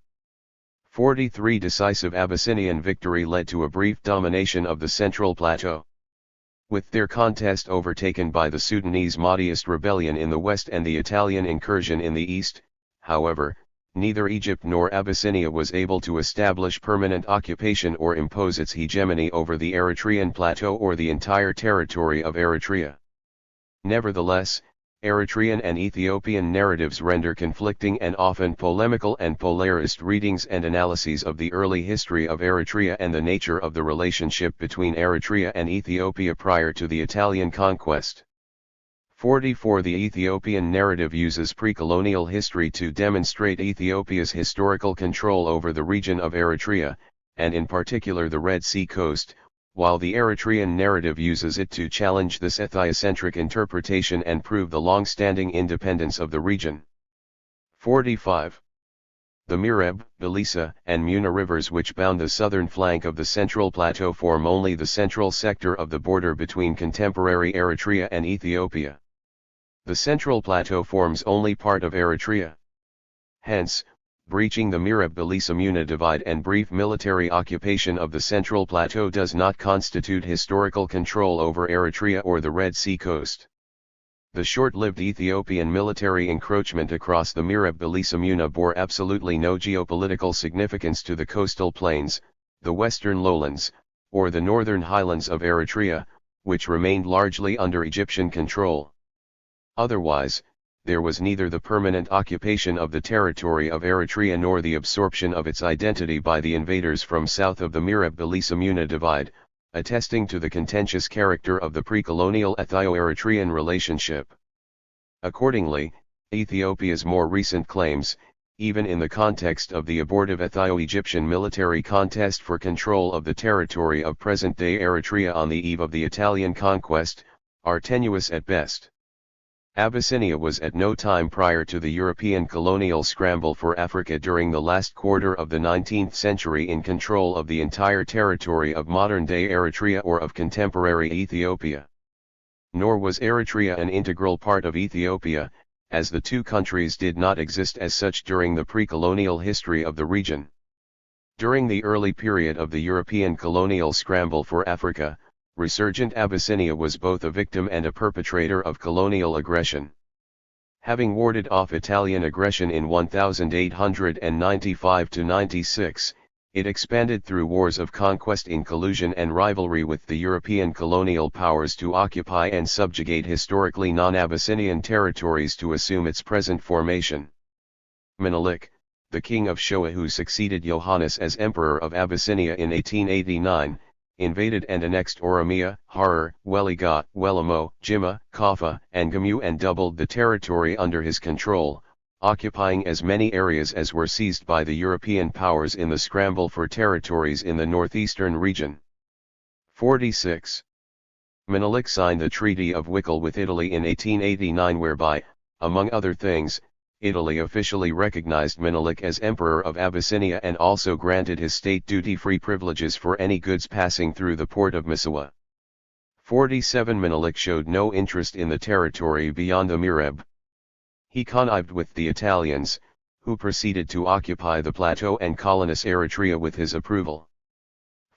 43. Decisive Abyssinian victory led to a brief domination of the Central Plateau. With their contest overtaken by the Sudanese Mahdiist rebellion in the west and the Italian incursion in the east, however, neither Egypt nor Abyssinia was able to establish permanent occupation or impose its hegemony over the Eritrean plateau or the entire territory of Eritrea. Nevertheless, Eritrean and Ethiopian narratives render conflicting and often polemical and polarist readings and analyses of the early history of Eritrea and the nature of the relationship between Eritrea and Ethiopia prior to the Italian conquest. 44. The Ethiopian narrative uses pre-colonial history to demonstrate Ethiopia's historical control over the region of Eritrea, and in particular the Red Sea coast, while the Eritrean narrative uses it to challenge this ethiocentric interpretation and prove the long-standing independence of the region. 45. The Mirab, Bilisa, and Muna rivers which bound the southern flank of the Central Plateau form only the central sector of the border between contemporary Eritrea and Ethiopia. The Central Plateau forms only part of Eritrea. Hence, breaching the Mirab-Bilisa-Muna divide and brief military occupation of the Central Plateau does not constitute historical control over Eritrea or the Red Sea coast. The short-lived Ethiopian military encroachment across the Mirab-Bilisa-Muna bore absolutely no geopolitical significance to the coastal plains, the western lowlands, or the northern highlands of Eritrea, which remained largely under Egyptian control. Otherwise, there was neither the permanent occupation of the territory of Eritrea nor the absorption of its identity by the invaders from south of the Mirab-Bilisa-Muna divide, attesting to the contentious character of the pre-colonial Ethio-Eritrean relationship. Accordingly, Ethiopia's more recent claims, even in the context of the abortive Ethio-Egyptian military contest for control of the territory of present-day Eritrea on the eve of the Italian conquest, are tenuous at best. Abyssinia was at no time prior to the European colonial scramble for Africa during the last quarter of the 19th century in control of the entire territory of modern-day Eritrea or of contemporary Ethiopia. Nor was Eritrea an integral part of Ethiopia, as the two countries did not exist as such during the pre-colonial history of the region. During the early period of the European colonial scramble for Africa, resurgent Abyssinia was both a victim and a perpetrator of colonial aggression. Having warded off Italian aggression in 1895–96, it expanded through wars of conquest in collusion and rivalry with the European colonial powers to occupy and subjugate historically non-Abyssinian territories to assume its present formation. Menelik, the king of Shoa who succeeded Yohannes as emperor of Abyssinia in 1889, invaded and annexed Oromia, Harar, Weliga, Welimo, Jimma, Kaffa, and Gamu and doubled the territory under his control, occupying as many areas as were seized by the European powers in the scramble for territories in the northeastern region. 46. Menelik signed the Treaty of Wickle with Italy in 1889 whereby, among other things, Italy officially recognized Menelik as Emperor of Abyssinia and also granted his state duty-free privileges for any goods passing through the port of Missawa. 47. Menelik showed no interest in the territory beyond the Mirab. He connived with the Italians, who proceeded to occupy the plateau and colonize Eritrea with his approval.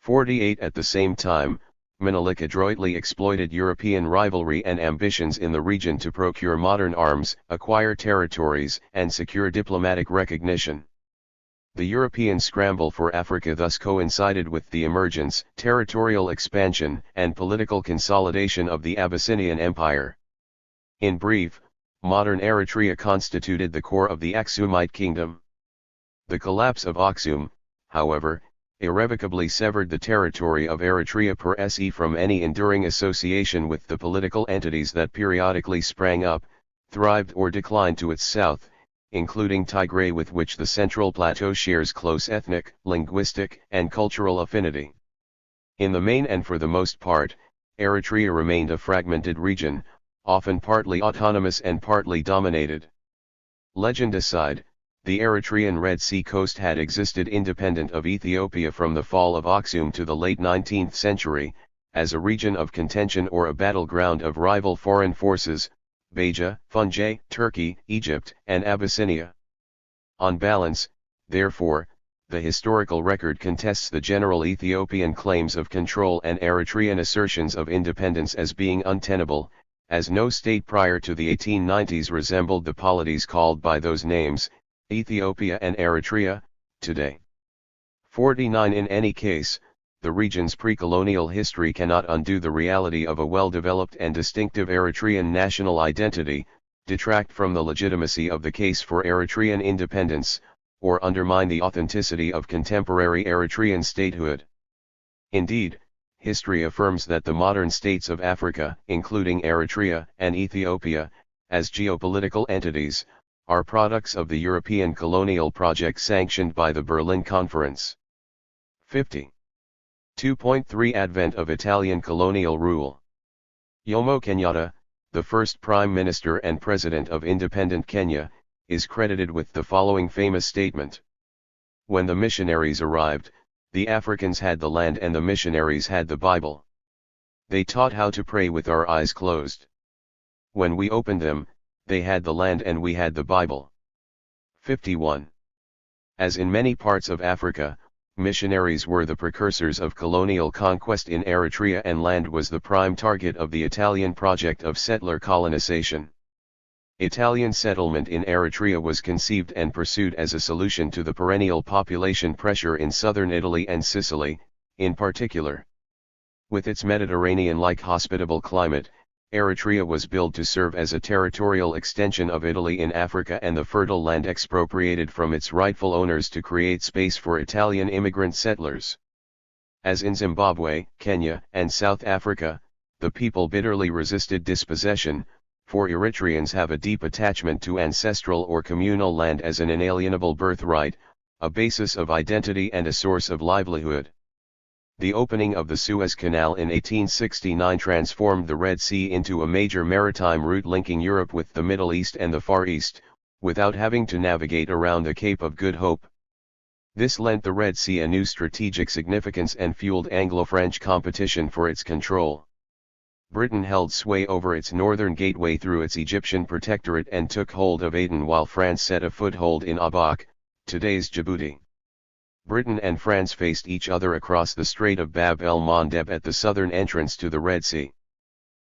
48. At the same time, Menelik adroitly exploited European rivalry and ambitions in the region to procure modern arms, acquire territories, and secure diplomatic recognition. The European scramble for Africa thus coincided with the emergence, territorial expansion, and political consolidation of the Abyssinian Empire. In brief, modern Eritrea constituted the core of the Aksumite kingdom. The collapse of Aksum, however, irrevocably severed the territory of Eritrea per se from any enduring association with the political entities that periodically sprang up, thrived or declined to its south, including Tigray, with which the Central Plateau shares close ethnic, linguistic, and cultural affinity. In the main and for the most part, Eritrea remained a fragmented region, often partly autonomous and partly dominated. Legend aside, the Eritrean Red Sea coast had existed independent of Ethiopia from the fall of Aksum to the late 19th century, as a region of contention or a battleground of rival foreign forces, Beja, Fungi, Turkey, Egypt, and Abyssinia. On balance, therefore, the historical record contests the general Ethiopian claims of control and Eritrean assertions of independence as being untenable, as no state prior to the 1890s resembled the polities called by those names, Ethiopia and Eritrea, today. 49 In any case, the region's pre-colonial history cannot undo the reality of a well-developed and distinctive Eritrean national identity, detract from the legitimacy of the case for Eritrean independence, or undermine the authenticity of contemporary Eritrean statehood. Indeed, history affirms that the modern states of Africa, including Eritrea and Ethiopia, as geopolitical entities, are products of the European colonial project sanctioned by the Berlin Conference. 50. 2.3 Advent of Italian colonial rule. Jomo Kenyatta, the first Prime Minister and President of independent Kenya, is credited with the following famous statement. When the missionaries arrived, the Africans had the land and the missionaries had the Bible. They taught how to pray with our eyes closed. When we opened them, they had the land and we had the Bible. 51. As in many parts of Africa, missionaries were the precursors of colonial conquest in Eritrea, and land was the prime target of the Italian project of settler colonization. Italian settlement in Eritrea was conceived and pursued as a solution to the perennial population pressure in southern Italy and Sicily, in particular. With its Mediterranean-like hospitable climate, Eritrea was built to serve as a territorial extension of Italy in Africa and the fertile land expropriated from its rightful owners to create space for Italian immigrant settlers. As in Zimbabwe, Kenya, and South Africa, the people bitterly resisted dispossession, for Eritreans have a deep attachment to ancestral or communal land as an inalienable birthright, a basis of identity and a source of livelihood. The opening of the Suez Canal in 1869 transformed the Red Sea into a major maritime route linking Europe with the Middle East and the Far East, without having to navigate around the Cape of Good Hope. This lent the Red Sea a new strategic significance and fueled Anglo-French competition for its control. Britain held sway over its northern gateway through its Egyptian protectorate and took hold of Aden, while France set a foothold in Abak, today's Djibouti. Britain and France faced each other across the Strait of Bab el-Mandeb at the southern entrance to the Red Sea.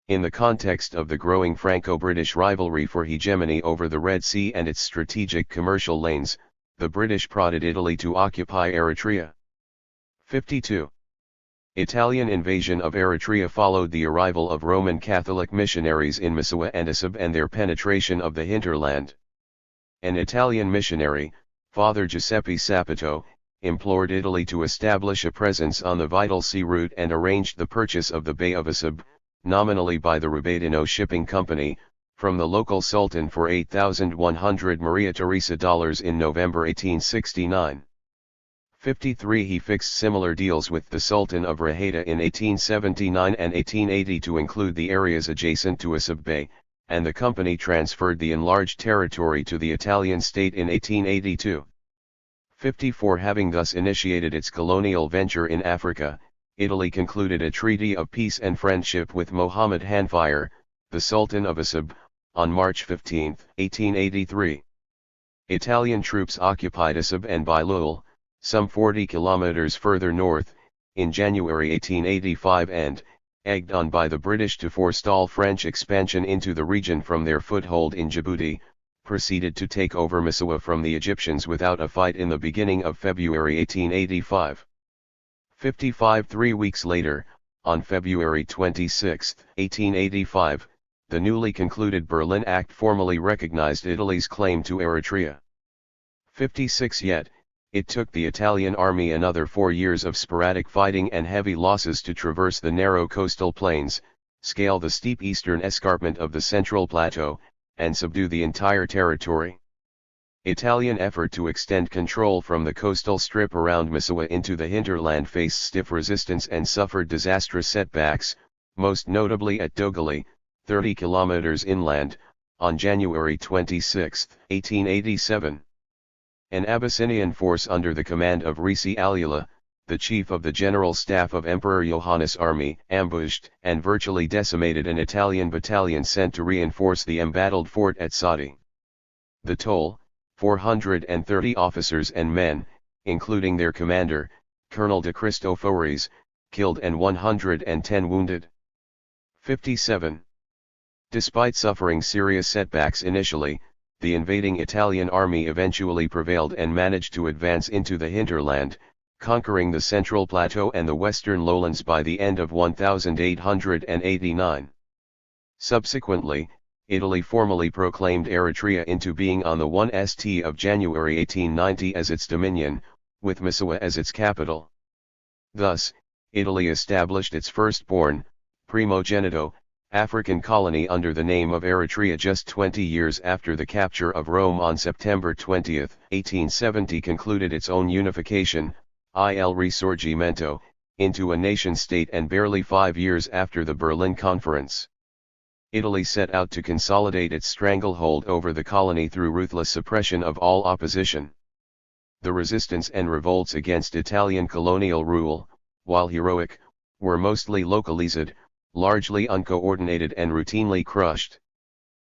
In the context of the growing Franco-British rivalry for hegemony over the Red Sea and its strategic commercial lanes, the British prodded Italy to occupy Eritrea. 52. Italian invasion of Eritrea followed the arrival of Roman Catholic missionaries in Misuwa and Asab and their penetration of the hinterland. An Italian missionary, Father Giuseppe Sapato, implored Italy to establish a presence on the vital sea route and arranged the purchase of the Bay of Asab, nominally by the Rubaidino Shipping Company, from the local sultan for 8,100 Maria Theresa dollars in November 1869. 53 He fixed similar deals with the Sultan of Rahata in 1879 and 1880 to include the areas adjacent to Asab Bay, and the company transferred the enlarged territory to the Italian state in 1882. 54 Having thus initiated its colonial venture in Africa, Italy concluded a treaty of peace and friendship with Mohammed Hanfire, the Sultan of Asab, on March 15, 1883. Italian troops occupied Asab and Bailul, some 40 kilometers further north, in January 1885 and, egged on by the British to forestall French expansion into the region from their foothold in Djibouti, proceeded to take over Misuwa from the Egyptians without a fight in the beginning of February 1885. 55 3 weeks later, on February 26, 1885, the newly concluded Berlin Act formally recognized Italy's claim to Eritrea. 56 Yet, it took the Italian army another 4 years of sporadic fighting and heavy losses to traverse the narrow coastal plains, scale the steep eastern escarpment of the Central Plateau, and subdue the entire territory. Italian effort to extend control from the coastal strip around Messawa into the hinterland faced stiff resistance and suffered disastrous setbacks, most notably at Dogali, 30 kilometers inland, on January 26, 1887. An Abyssinian force under the command of Risi Alula, the chief of the General Staff of Emperor Johannes' army, ambushed and virtually decimated an Italian battalion sent to reinforce the embattled fort at Sati. The toll, 430 officers and men, including their commander, Colonel de Cristoforis, killed and 110 wounded. 57. Despite suffering serious setbacks initially, the invading Italian army eventually prevailed and managed to advance into the hinterland, conquering the Central Plateau and the western lowlands by the end of 1889. Subsequently, Italy formally proclaimed Eritrea into being on the 1st of January 1890 as its dominion, with Messawa as its capital. Thus, Italy established its firstborn, primogenito, African colony under the name of Eritrea just 20 years after the capture of Rome on September 20, 1870 concluded its own unification, Il Risorgimento, into a nation-state and barely 5 years after the Berlin Conference. Italy set out to consolidate its stranglehold over the colony through ruthless suppression of all opposition. The resistance and revolts against Italian colonial rule, while heroic, were mostly localized, largely uncoordinated and routinely crushed.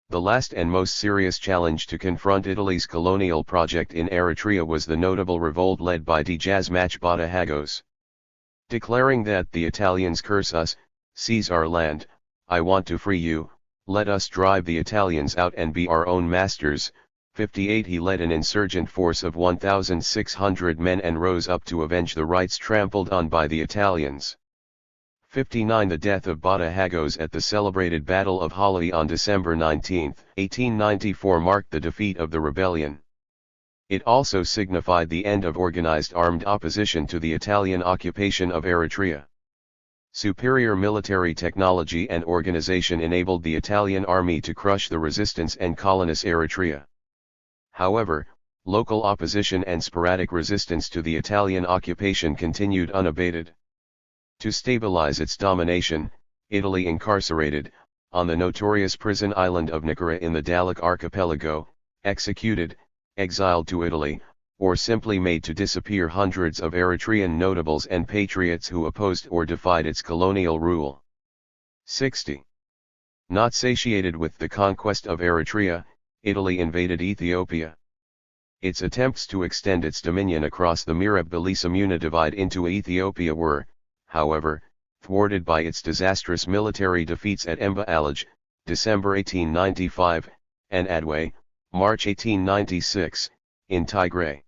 The last and most serious challenge to confront Italy's colonial project in Eritrea was the notable revolt led by Djazmach Bata Hagos. Declaring that the Italians curse us, seize our land, I want to free you, let us drive the Italians out and be our own masters. 58 He led an insurgent force of 1,600 men and rose up to avenge the rights trampled on by the Italians. 59 The death of Bata Hagos at the celebrated Battle of Halawa on December 19, 1894 marked the defeat of the rebellion. It also signified the end of organized armed opposition to the Italian occupation of Eritrea. Superior military technology and organization enabled the Italian army to crush the resistance and colonize Eritrea. However, local opposition and sporadic resistance to the Italian occupation continued unabated. To stabilize its domination, Italy incarcerated, on the notorious prison island of Nicara in the Dahlak archipelago, executed, exiled to Italy, or simply made to disappear hundreds of Eritrean notables and patriots who opposed or defied its colonial rule. 60. Not satiated with the conquest of Eritrea, Italy invaded Ethiopia. Its attempts to extend its dominion across the Mirab-Belisamuna divide into Ethiopia were, however, thwarted by its disastrous military defeats at Emba Alaj, December 1895, and Adwe, March 1896, in Tigray.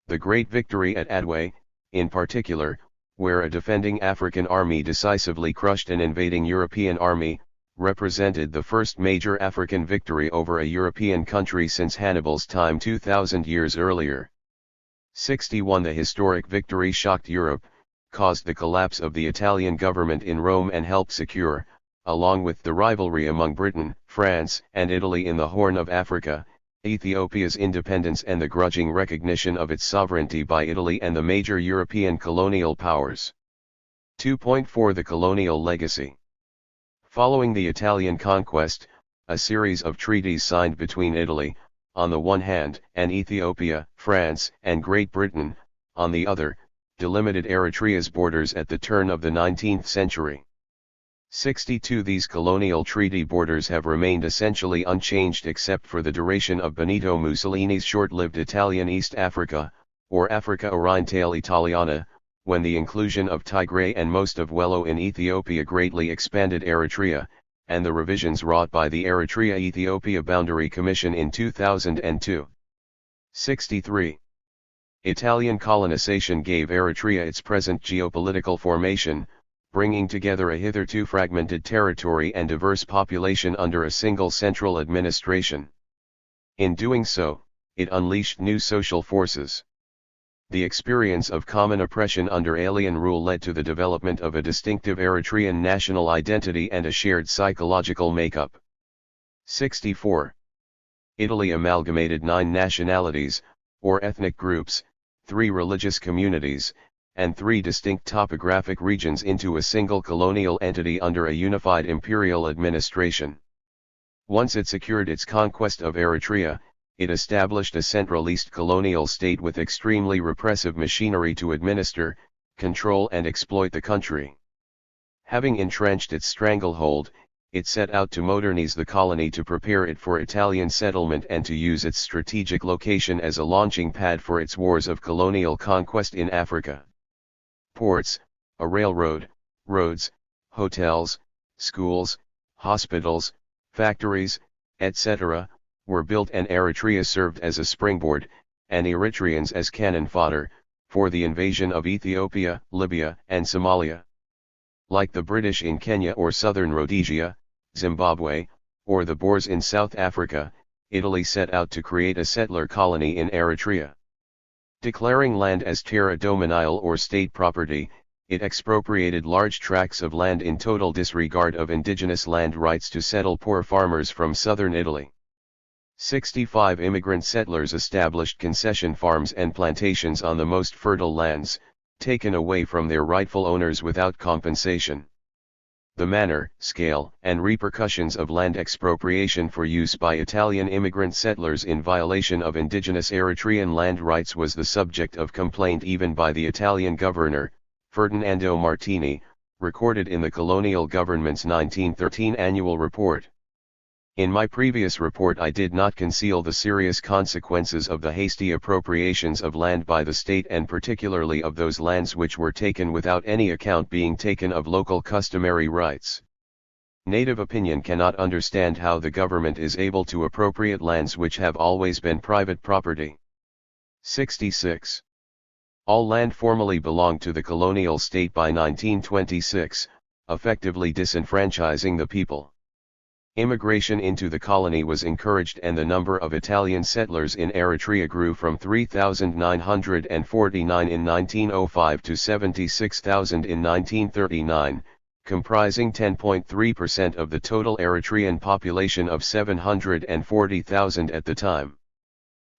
The great victory at Adwe, in particular, where a defending African army decisively crushed an invading European army, represented the first major African victory over a European country since Hannibal's time 2,000 years earlier. 61 The historic victory shocked Europe, caused the collapse of the Italian government in Rome and helped secure, along with the rivalry among Britain, France, and Italy in the Horn of Africa, Ethiopia's independence and the grudging recognition of its sovereignty by Italy and the major European colonial powers. 2.4 The colonial legacy. Following the Italian conquest, a series of treaties signed between Italy, on the one hand, and Ethiopia, France, and Great Britain, on the other, delimited Eritrea's borders at the turn of the 19th century. 62 These colonial treaty borders have remained essentially unchanged except for the duration of Benito Mussolini's short-lived Italian East Africa, or Africa Orientale Italiana, when the inclusion of Tigray and most of Wello in Ethiopia greatly expanded Eritrea, and the revisions wrought by the Eritrea-Ethiopia Boundary Commission in 2002. 63. Italian colonization gave Eritrea its present geopolitical formation, bringing together a hitherto fragmented territory and diverse population under a single central administration. In doing so, it unleashed new social forces. The experience of common oppression under alien rule led to the development of a distinctive Eritrean national identity and a shared psychological makeup. 64. Italy amalgamated 9 nationalities, or ethnic groups, 3 religious communities, and 3 distinct topographic regions into a single colonial entity under a unified imperial administration. Once it secured its conquest of Eritrea, it established a centralist colonial state with extremely repressive machinery to administer, control and exploit the country. Having entrenched its stranglehold, it set out to modernize the colony to prepare it for Italian settlement and to use its strategic location as a launching pad for its wars of colonial conquest in Africa. Ports, a railroad, roads, hotels, schools, hospitals, factories, etc., were built and Eritrea served as a springboard, and Eritreans as cannon fodder, for the invasion of Ethiopia, Libya and Somalia. Like the British in Kenya or southern Rhodesia, Zimbabwe, or the Boers in South Africa, Italy set out to create a settler colony in Eritrea. Declaring land as terra dominiale or state property, it expropriated large tracts of land in total disregard of indigenous land rights to settle poor farmers from southern Italy. 65 immigrant settlers established concession farms and plantations on the most fertile lands, taken away from their rightful owners without compensation. The manner, scale, and repercussions of land expropriation for use by Italian immigrant settlers in violation of indigenous Eritrean land rights was the subject of complaint even by the Italian governor, Ferdinando Martini, recorded in the colonial government's 1913 annual report. In my previous report I did not conceal the serious consequences of the hasty appropriations of land by the state and particularly of those lands which were taken without any account being taken of local customary rights. Native opinion cannot understand how the government is able to appropriate lands which have always been private property. 66. All land formally belonged to the colonial state by 1926, effectively disenfranchising the people. Immigration into the colony was encouraged and the number of Italian settlers in Eritrea grew from 3,949 in 1905 to 76,000 in 1939, comprising 10.3% of the total Eritrean population of 740,000 at the time.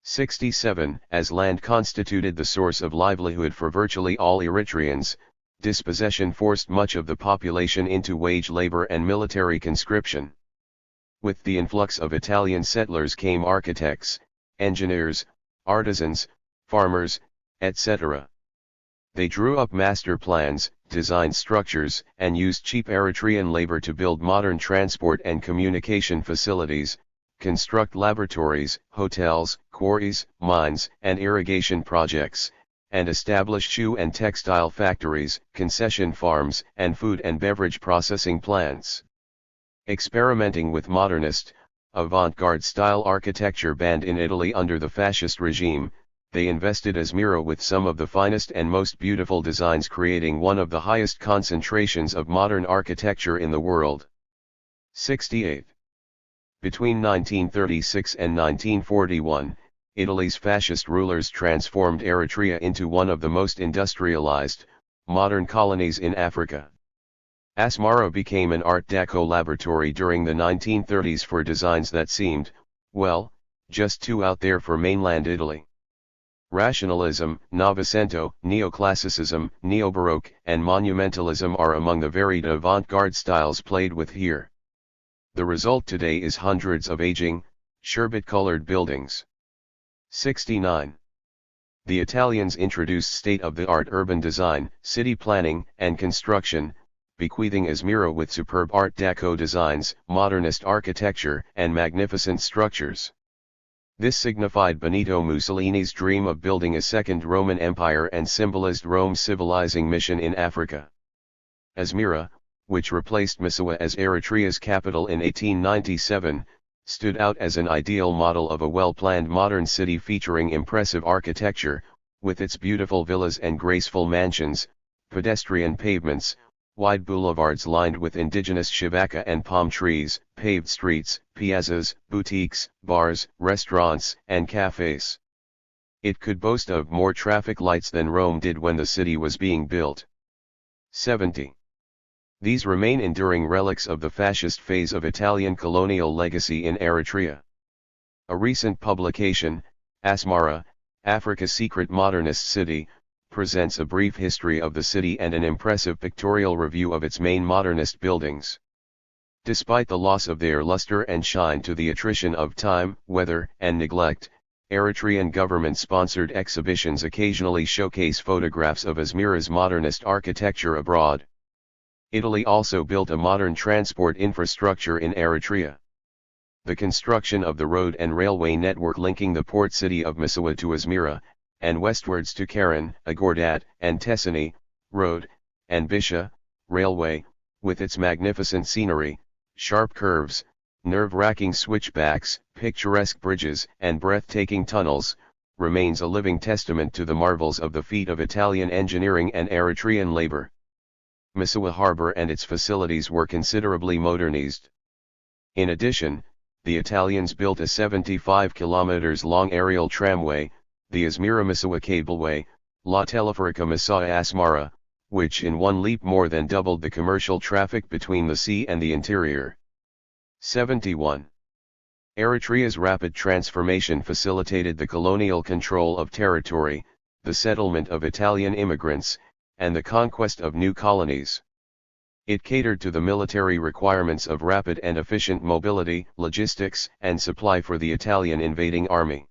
67. As land constituted the source of livelihood for virtually all Eritreans, dispossession forced much of the population into wage labor and military conscription. With the influx of Italian settlers came architects, engineers, artisans, farmers, etc. They drew up master plans, designed structures, and used cheap Eritrean labor to build modern transport and communication facilities, construct laboratories, hotels, quarries, mines, and irrigation projects, and establish shoe and textile factories, concession farms, and food and beverage processing plants. Experimenting with modernist, avant-garde style architecture banned in Italy under the fascist regime, they invested Izmir with some of the finest and most beautiful designs, creating one of the highest concentrations of modern architecture in the world. 68. Between 1936 and 1941, Italy's fascist rulers transformed Eritrea into one of the most industrialized, modern colonies in Africa. Asmara became an Art Deco laboratory during the 1930s for designs that seemed, well, just too out there for mainland Italy. Rationalism, Novecento, Neoclassicism, Neobaroque, and Monumentalism are among the varied avant-garde styles played with here. The result today is hundreds of aging, sherbet-colored buildings. 69. The Italians introduced state-of-the-art urban design, city planning, and construction, bequeathing Izmir with superb Art Deco designs, modernist architecture, and magnificent structures. This signified Benito Mussolini's dream of building a second Roman Empire and symbolized Rome's civilizing mission in Africa. Izmir, which replaced Massawa as Eritrea's capital in 1897, stood out as an ideal model of a well-planned modern city featuring impressive architecture, with its beautiful villas and graceful mansions, pedestrian pavements, wide boulevards lined with indigenous shivaka and palm trees, paved streets, piazzas, boutiques, bars, restaurants, and cafes. It could boast of more traffic lights than Rome did when the city was being built. 70. These remain enduring relics of the fascist phase of Italian colonial legacy in Eritrea. A recent publication, Asmara, Africa's Secret Modernist City, presents a brief history of the city and an impressive pictorial review of its main modernist buildings. Despite the loss of their luster and shine to the attrition of time, weather, and neglect, Eritrean government-sponsored exhibitions occasionally showcase photographs of Asmara's modernist architecture abroad. Italy also built a modern transport infrastructure in Eritrea. The construction of the road and railway network linking the port city of Massawa to Asmara, and westwards to Karen, Agordat, and Tessani, road, and Bisha, railway, with its magnificent scenery, sharp curves, nerve-wracking switchbacks, picturesque bridges, and breathtaking tunnels, remains a living testament to the marvels of the feat of Italian engineering and Eritrean labor. Massawa harbor and its facilities were considerably modernized. In addition, the Italians built a 75 kilometers long aerial tramway, the Asmara-Massawa Cableway, La Teleferica Massawa-Asmara, which in one leap more than doubled the commercial traffic between the sea and the interior. 71. Eritrea's rapid transformation facilitated the colonial control of territory, the settlement of Italian immigrants, and the conquest of new colonies. It catered to the military requirements of rapid and efficient mobility, logistics, and supply for the Italian invading army.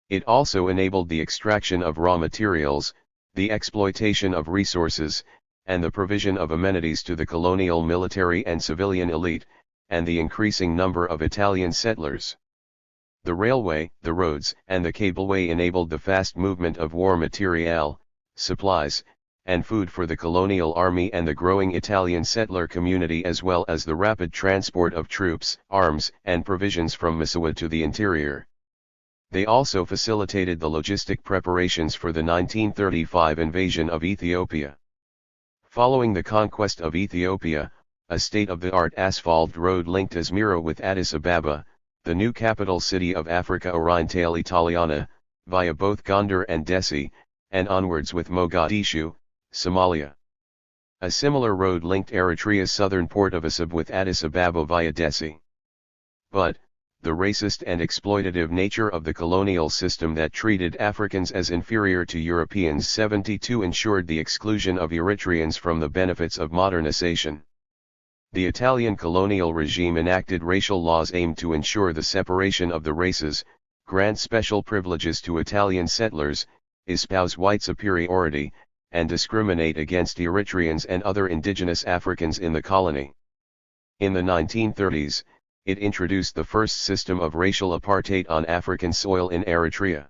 It also enabled the extraction of raw materials, the exploitation of resources, and the provision of amenities to the colonial military and civilian elite, and the increasing number of Italian settlers. The railway, the roads, and the cableway enabled the fast movement of war material, supplies, and food for the colonial army and the growing Italian settler community, as well as the rapid transport of troops, arms, and provisions from Massawa to the interior. They also facilitated the logistic preparations for the 1935 invasion of Ethiopia. Following the conquest of Ethiopia, a state-of-the-art asphalt road linked Asmara with Addis Ababa, the new capital city of Africa Orientale Italiana, via both Gondar and Dessie, and onwards with Mogadishu, Somalia. A similar road linked Eritrea's southern port of Asab with Addis Ababa via Dessie. But, the racist and exploitative nature of the colonial system that treated Africans as inferior to Europeans 72 ensured the exclusion of Eritreans from the benefits of modernization. The Italian colonial regime enacted racial laws aimed to ensure the separation of the races, grant special privileges to Italian settlers, espouse white superiority, and discriminate against Eritreans and other indigenous Africans in the colony. In the 1930s, it introduced the first system of racial apartheid on African soil in Eritrea.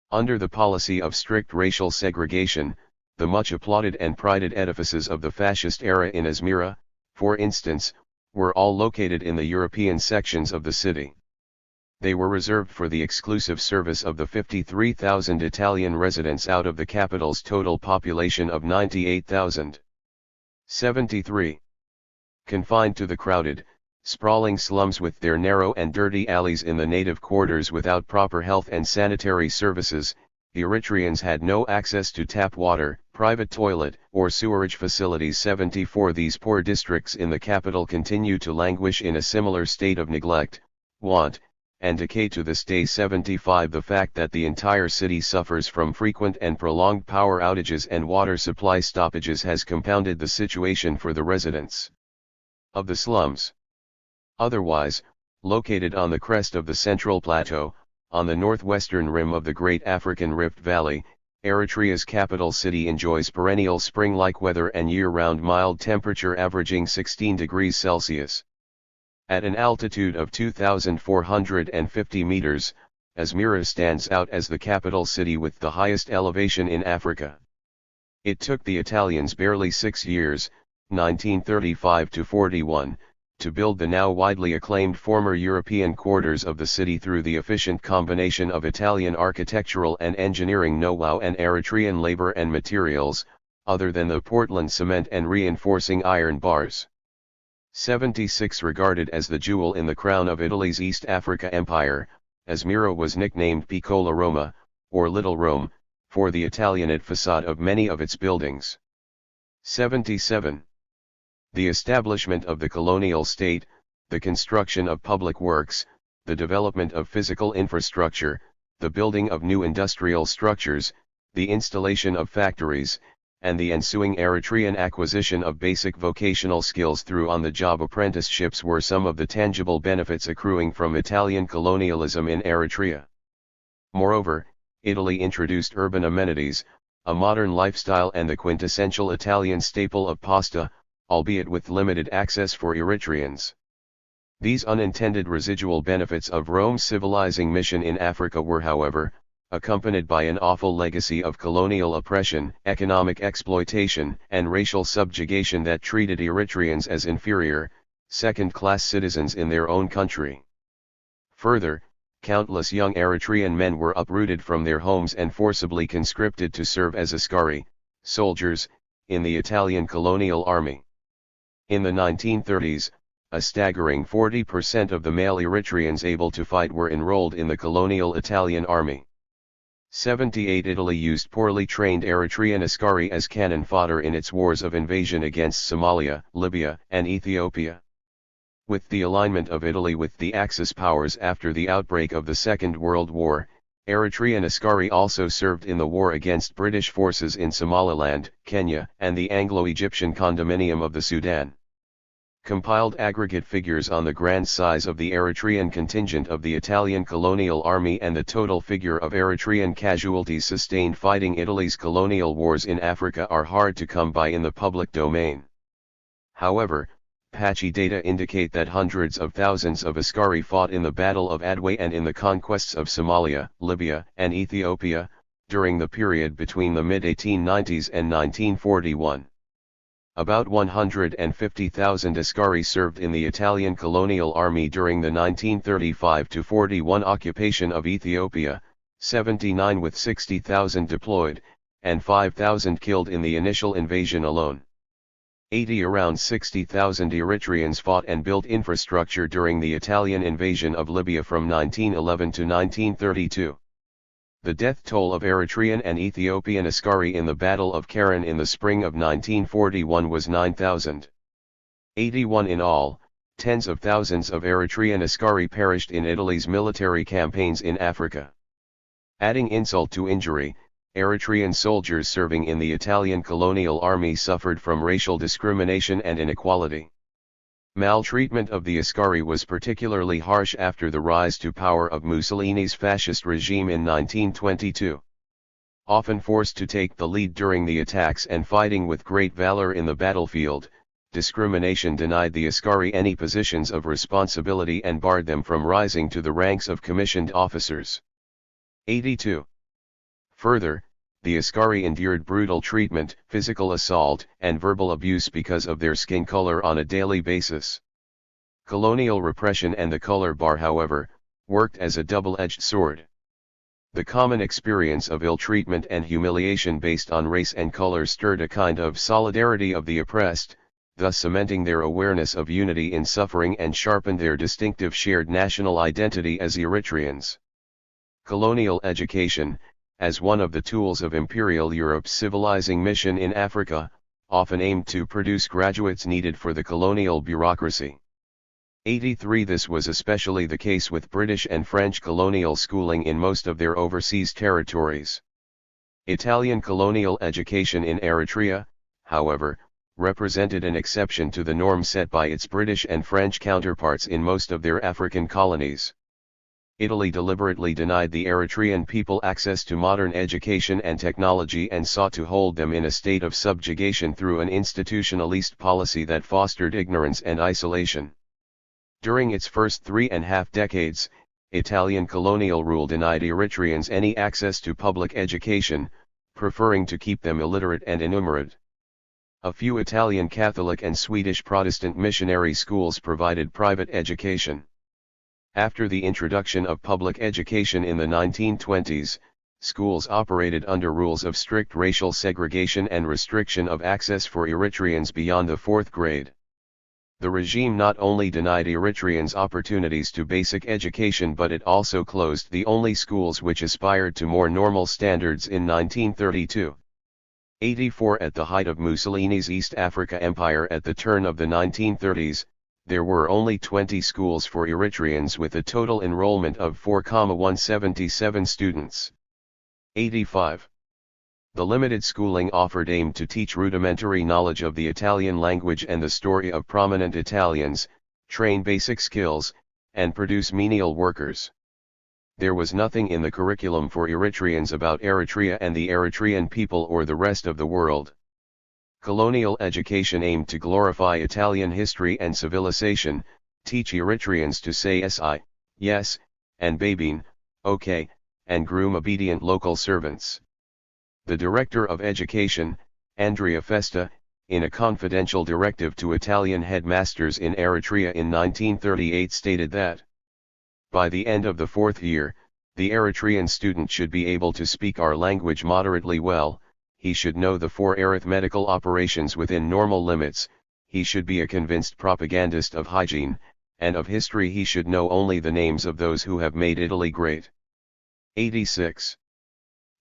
Under the policy of strict racial segregation, the much applauded and prided edifices of the fascist era in Asmara, for instance, were all located in the European sections of the city. They were reserved for the exclusive service of the 53,000 Italian residents out of the capital's total population of 98,000. 73. Confined to the crowded, sprawling slums with their narrow and dirty alleys in the native quarters without proper health and sanitary services, Eritreans had no access to tap water, private toilet, or sewerage facilities. 74. These poor districts in the capital continue to languish in a similar state of neglect, want, and decay to this day. 75. The fact that the entire city suffers from frequent and prolonged power outages and water supply stoppages has compounded the situation for the residents of the slums. Otherwise, located on the crest of the Central Plateau, on the northwestern rim of the Great African Rift Valley, Eritrea's capital city enjoys perennial spring-like weather and year-round mild temperature averaging 16 degrees Celsius. At an altitude of 2,450 meters, Asmara stands out as the capital city with the highest elevation in Africa. It took the Italians barely 6 years, 1935 to 41, to build the now widely acclaimed former European quarters of the city through the efficient combination of Italian architectural and engineering know-how and Eritrean labor and materials, other than the Portland cement and reinforcing iron bars. 76 regarded as the jewel in the crown of Italy's East Africa Empire, Asmira was nicknamed Piccola Roma, or Little Rome, for the Italianate facade of many of its buildings. 77. The establishment of the colonial state, the construction of public works, the development of physical infrastructure, the building of new industrial structures, the installation of factories, and the ensuing Eritrean acquisition of basic vocational skills through on-the-job apprenticeships were some of the tangible benefits accruing from Italian colonialism in Eritrea. Moreover, Italy introduced urban amenities, a modern lifestyle and the quintessential Italian staple of pasta, albeit with limited access for Eritreans. These unintended residual benefits of Rome's civilizing mission in Africa were, however, accompanied by an awful legacy of colonial oppression, economic exploitation, and racial subjugation that treated Eritreans as inferior, second-class citizens in their own country. Further, countless young Eritrean men were uprooted from their homes and forcibly conscripted to serve as askari, soldiers, in the Italian colonial army. In the 1930s, a staggering 40% of the male Eritreans able to fight were enrolled in the colonial Italian army. 78 Italy used poorly trained Eritrean askari as cannon fodder in its wars of invasion against Somalia, Libya, and Ethiopia. With the alignment of Italy with the Axis powers after the outbreak of the Second World War, Eritrean askari also served in the war against British forces in Somaliland, Kenya, and the Anglo-Egyptian condominium of the Sudan. Compiled aggregate figures on the grand size of the Eritrean contingent of the Italian colonial army and the total figure of Eritrean casualties sustained fighting Italy's colonial wars in Africa are hard to come by in the public domain. However, patchy data indicate that hundreds of thousands of askari fought in the Battle of Adwa and in the conquests of Somalia, Libya, and Ethiopia, during the period between the mid-1890s and 1941. About 150,000 askari served in the Italian colonial army during the 1935-41 occupation of Ethiopia, 79 with 60,000 deployed, and 5,000 killed in the initial invasion alone. Around 60,000 Eritreans fought and built infrastructure during the Italian invasion of Libya from 1911 to 1932. The death toll of Eritrean and Ethiopian askari in the Battle of Keren in the spring of 1941 was 9,000. 81 in all. Tens of thousands of Eritrean askari perished in Italy's military campaigns in Africa. Adding insult to injury, Eritrean soldiers serving in the Italian colonial army suffered from racial discrimination and inequality. Maltreatment of the askari was particularly harsh after the rise to power of Mussolini's fascist regime in 1922. Often forced to take the lead during the attacks and fighting with great valor in the battlefield, discrimination denied the askari any positions of responsibility and barred them from rising to the ranks of commissioned officers. 82. Further, the askari endured brutal treatment, physical assault, and verbal abuse because of their skin color on a daily basis. Colonial repression and the color bar, however, worked as a double-edged sword. The common experience of ill treatment and humiliation based on race and color stirred a kind of solidarity of the oppressed, thus cementing their awareness of unity in suffering and sharpened their distinctive shared national identity as Eritreans. Colonial education, as one of the tools of Imperial Europe's civilizing mission in Africa, often aimed to produce graduates needed for the colonial bureaucracy. 83 This was especially the case with British and French colonial schooling in most of their overseas territories. Italian colonial education in Eritrea, however, represented an exception to the norm set by its British and French counterparts in most of their African colonies. Italy deliberately denied the Eritrean people access to modern education and technology and sought to hold them in a state of subjugation through an institutionalist policy that fostered ignorance and isolation. During its first 3.5 decades, Italian colonial rule denied Eritreans any access to public education, preferring to keep them illiterate and innumerate. A few Italian Catholic and Swedish Protestant missionary schools provided private education. After the introduction of public education in the 1920s, Schools operated under rules of strict racial segregation and restriction of access for Eritreans beyond the 4th grade. The regime not only denied Eritreans opportunities to basic education, but it also closed the only schools which aspired to more normal standards in 1932. 84 At the height of Mussolini's East Africa Empire at the turn of the 1930s, there were only 20 schools for Eritreans with a total enrollment of 4,177 students. 85. The limited schooling offered aimed to teach rudimentary knowledge of the Italian language and the story of prominent Italians, train basic skills, and produce menial workers. There was nothing in the curriculum for Eritreans about Eritrea and the Eritrean people or the rest of the world. Colonial education aimed to glorify Italian history and civilization, teach Eritreans to say si, yes, and babine, okay, and groom obedient local servants. The Director of Education, Andrea Festa, in a confidential directive to Italian headmasters in Eritrea in 1938 stated that, by the end of the 4th year, the Eritrean student should be able to speak our language moderately well, he should know the 4 arithmetical operations within normal limits, he should be a convinced propagandist of hygiene, and of history he should know only the names of those who have made Italy great. 86.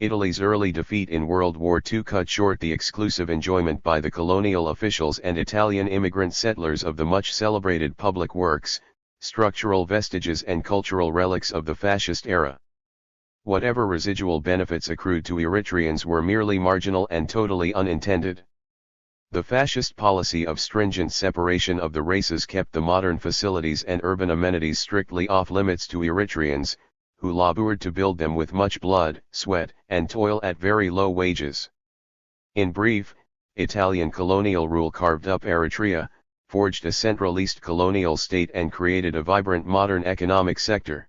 Italy's early defeat in World War II cut short the exclusive enjoyment by the colonial officials and Italian immigrant settlers of the much celebrated public works, structural vestiges and cultural relics of the fascist era. Whatever residual benefits accrued to Eritreans were merely marginal and totally unintended. The fascist policy of stringent separation of the races kept the modern facilities and urban amenities strictly off limits to Eritreans, who labored to build them with much blood, sweat, and toil at very low wages. In brief, Italian colonial rule carved up Eritrea, forged a centralist colonial state and created a vibrant modern economic sector.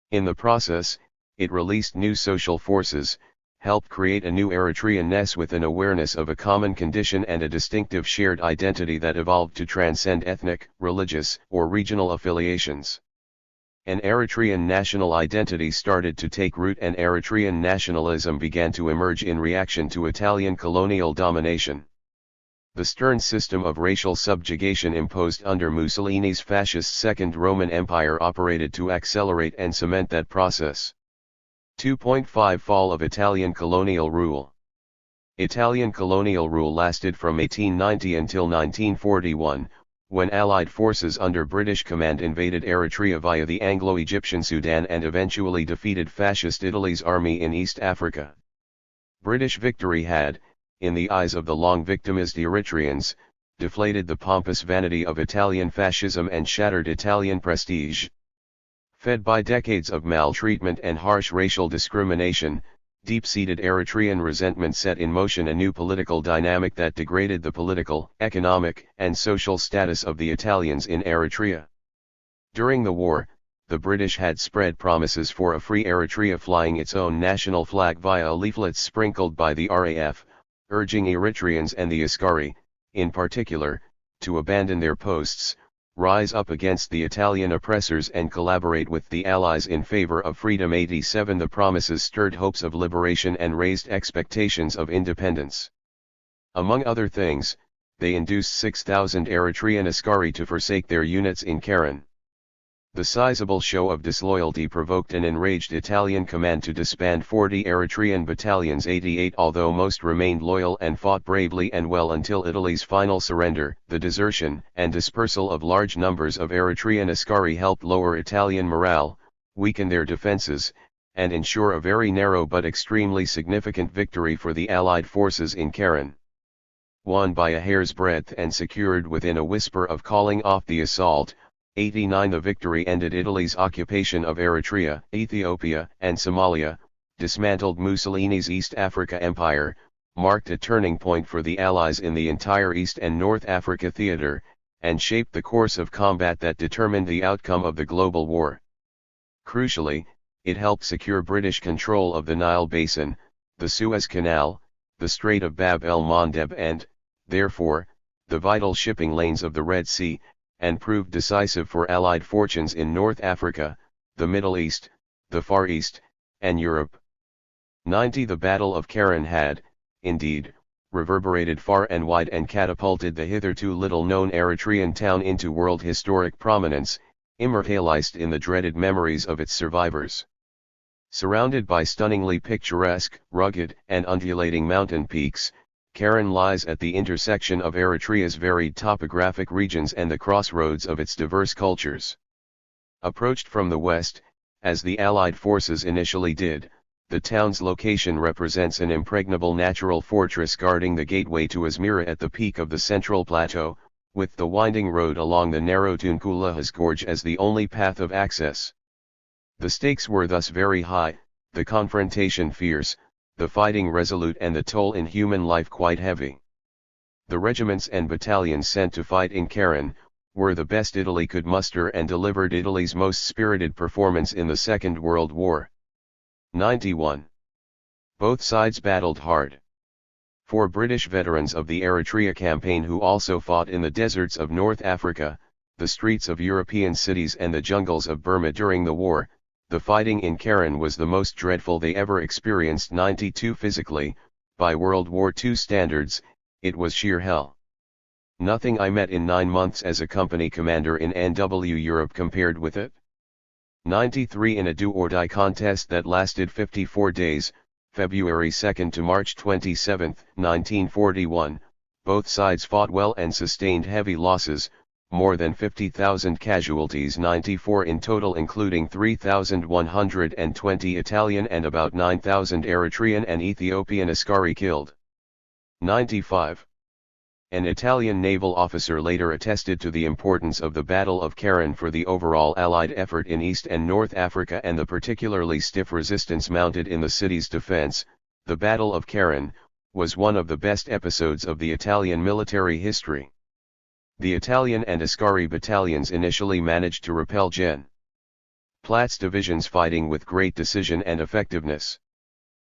In the process, it released new social forces, helped create a new Eritreanness with an awareness of a common condition and a distinctive shared identity that evolved to transcend ethnic, religious, or regional affiliations. An Eritrean national identity started to take root and Eritrean nationalism began to emerge in reaction to Italian colonial domination. The stern system of racial subjugation imposed under Mussolini's fascist Second Roman Empire operated to accelerate and cement that process. 2.5 Fall of Italian colonial rule. Italian colonial rule lasted from 1890 until 1941, when Allied forces under British command invaded Eritrea via the Anglo-Egyptian Sudan and eventually defeated fascist Italy's army in East Africa. British victory had, in the eyes of the long victimized Eritreans, deflated the pompous vanity of Italian fascism and shattered Italian prestige. Fed by decades of maltreatment and harsh racial discrimination, deep-seated Eritrean resentment set in motion a new political dynamic that degraded the political, economic, and social status of the Italians in Eritrea. During the war, the British had spread promises for a free Eritrea flying its own national flag via leaflets sprinkled by the RAF, urging Eritreans and the Askari, in particular, to abandon their posts, rise up against the Italian oppressors and collaborate with the Allies in favor of freedom. 87 The promises stirred hopes of liberation and raised expectations of independence. Among other things, they induced 6,000 Eritrean Askari to forsake their units in Keren. The sizable show of disloyalty provoked an enraged Italian command to disband 40 Eritrean battalions. 88 Although most remained loyal and fought bravely and well until Italy's final surrender, the desertion and dispersal of large numbers of Eritrean Askari helped lower Italian morale, weaken their defenses, and ensure a very narrow but extremely significant victory for the Allied forces in Keren. Won by a hair's breadth and secured within a whisper of calling off the assault. 89 The victory ended Italy's occupation of Eritrea, Ethiopia, and Somalia, dismantled Mussolini's East Africa Empire, marked a turning point for the Allies in the entire East and North Africa theater, and shaped the course of combat that determined the outcome of the global war. Crucially, it helped secure British control of the Nile Basin, the Suez Canal, the Strait of Bab el-Mandeb and, therefore, the vital shipping lanes of the Red Sea, and proved decisive for Allied fortunes in North Africa, the Middle East, the Far East, and Europe. 90. The Battle of Karen had, indeed, reverberated far and wide and catapulted the hitherto little-known Eritrean town into world historic prominence, immortalized in the dreaded memories of its survivors. Surrounded by stunningly picturesque, rugged, and undulating mountain peaks, Karen lies at the intersection of Eritrea's varied topographic regions and the crossroads of its diverse cultures. Approached from the west, as the Allied forces initially did, the town's location represents an impregnable natural fortress guarding the gateway to Asmara at the peak of the central plateau, with the winding road along the narrow Tunkulahas Gorge as the only path of access. The stakes were thus very high, the confrontation fierce, the fighting resolute and the toll in human life quite heavy. The regiments and battalions sent to fight in Karen were the best Italy could muster and delivered Italy's most spirited performance in the Second World War. 91. Both sides battled hard. 4 British veterans of the Eritrea campaign who also fought in the deserts of North Africa, the streets of European cities and the jungles of Burma during the war. The fighting in Karen was the most dreadful they ever experienced. 92. Physically, by World War II standards, it was sheer hell. Nothing I met in 9 months as a company commander in NW Europe compared with it. 93. In a do-or-die contest that lasted 54 days, February 2 to March 27, 1941, both sides fought well and sustained heavy losses, more than 50,000 casualties. 94. In total, including 3,120 Italian and about 9,000 Eritrean and Ethiopian askari killed. 95. An Italian naval officer later attested to the importance of the Battle of Karen for the overall Allied effort in East and North Africa and the particularly stiff resistance mounted in the city's defense. The Battle of Karen was one of the best episodes of the Italian military history. The Italian and askari battalions initially managed to repel Gen. Platt's divisions, fighting with great decision and effectiveness.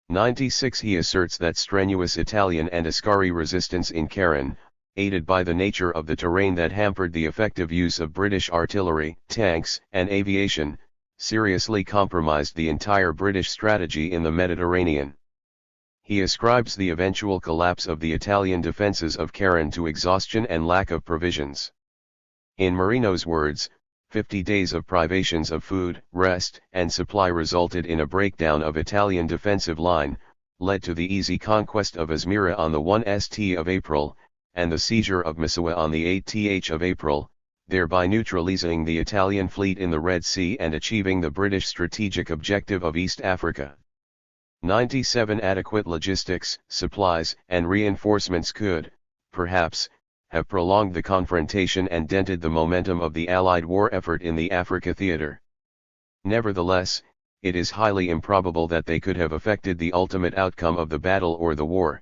96. He asserts that strenuous Italian and askari resistance in Karen, aided by the nature of the terrain that hampered the effective use of British artillery, tanks, and aviation, seriously compromised the entire British strategy in the Mediterranean. He ascribes the eventual collapse of the Italian defences of Karen to exhaustion and lack of provisions. In Marino's words, 50 days of privations of food, rest, and supply resulted in a breakdown of Italian defensive line, led to the easy conquest of Asmara on the 1st of April, and the seizure of Massawa on the 8th of April, thereby neutralizing the Italian fleet in the Red Sea and achieving the British strategic objective of East Africa. 97. Adequate logistics, supplies, and reinforcements could, perhaps, have prolonged the confrontation and dented the momentum of the Allied war effort in the Africa theater. Nevertheless, it is highly improbable that they could have affected the ultimate outcome of the battle or the war.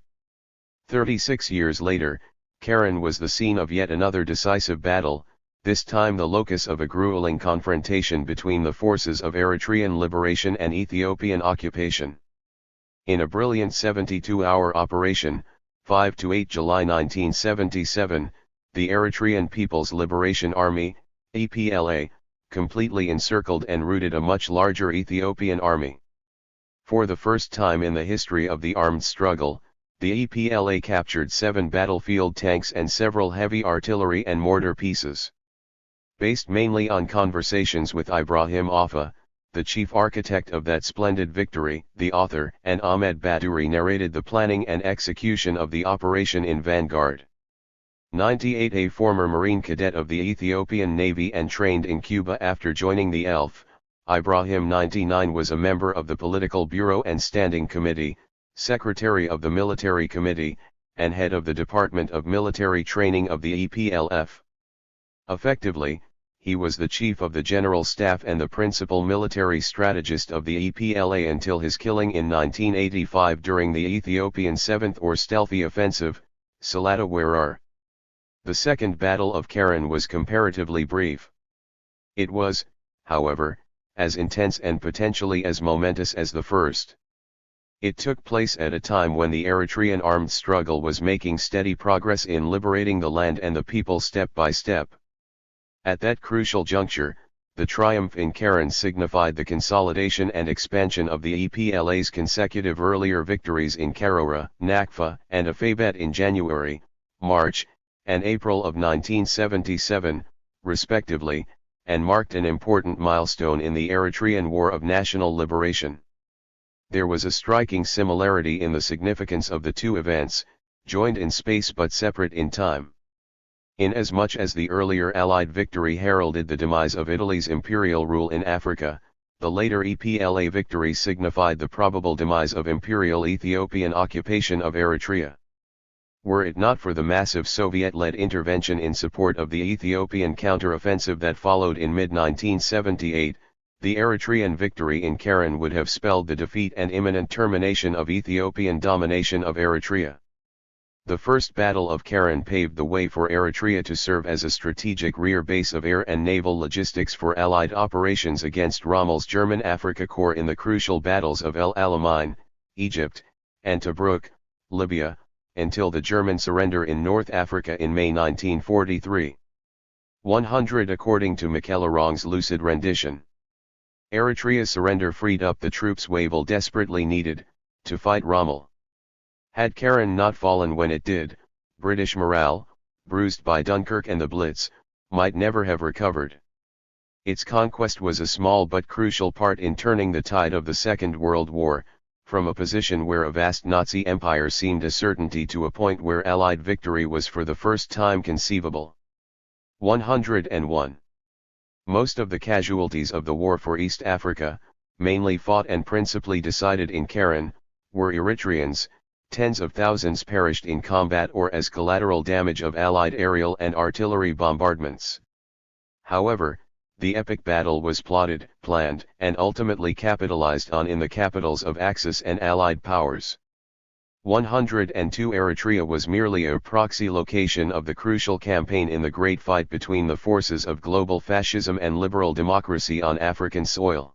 36 years later, Karen was the scene of yet another decisive battle, this time the locus of a grueling confrontation between the forces of Eritrean liberation and Ethiopian occupation. In a brilliant 72-hour operation, 5 to 8 July 1977, the Eritrean People's Liberation Army, EPLA, completely encircled and routed a much larger Ethiopian army. For the first time in the history of the armed struggle, the EPLA captured 7 battlefield tanks and several heavy artillery and mortar pieces. Based mainly on conversations with Ibrahim Offa, the chief architect of that splendid victory, the author, and Ahmed Badouri narrated the planning and execution of the operation in Vanguard. 98. A former Marine cadet of the Ethiopian Navy and trained in Cuba after joining the ELF, Ibrahim 99 was a member of the Political Bureau and Standing Committee, Secretary of the Military Committee, and head of the Department of Military Training of the EPLF. Effectively, he was the chief of the General Staff and the principal military strategist of the EPLA until his killing in 1985 during the Ethiopian 7th or Stealthy Offensive, Salata Werar. The Second Battle of Karen was comparatively brief. It was, however, as intense and potentially as momentous as the first. It took place at a time when the Eritrean armed struggle was making steady progress in liberating the land and the people step by step. At that crucial juncture, The triumph in Karen signified the consolidation and expansion of the EPLA's consecutive earlier victories in Karora, Nakfa, and Afabet in January, March, and April of 1977, respectively, and marked an important milestone in the Eritrean War of National Liberation. There was a striking similarity in the significance of the two events, joined in space but separate in time. Inasmuch as the earlier Allied victory heralded the demise of Italy's imperial rule in Africa, the later EPLA victory signified the probable demise of imperial Ethiopian occupation of Eritrea. Were it not for the massive Soviet-led intervention in support of the Ethiopian counter-offensive that followed in mid-1978, the Eritrean victory in Karen would have spelled the defeat and imminent termination of Ethiopian domination of Eritrea. The First Battle of Karen paved the way for Eritrea to serve as a strategic rear base of air and naval logistics for Allied operations against Rommel's German Afrika Korps in the crucial battles of El Alamein, Egypt, and Tobruk, Libya, until the German surrender in North Africa in May 1943. 100 According to Michel-Arong's lucid rendition, Eritrea's surrender freed up the troops Wavell desperately needed, to fight Rommel. Had Karen not fallen when it did, British morale, bruised by Dunkirk and the Blitz, might never have recovered. Its conquest was a small but crucial part in turning the tide of the Second World War, from a position where a vast Nazi empire seemed a certainty to a point where Allied victory was for the first time conceivable. 101. Most of the casualties of the war for East Africa, mainly fought and principally decided in Karen, were Eritreans. Tens of thousands perished in combat or as collateral damage of Allied aerial and artillery bombardments. However, the epic battle was plotted, planned, and ultimately capitalized on in the capitals of Axis and Allied powers. 102 Eritrea was merely a proxy location of the crucial campaign in the great fight between the forces of global fascism and liberal democracy on African soil.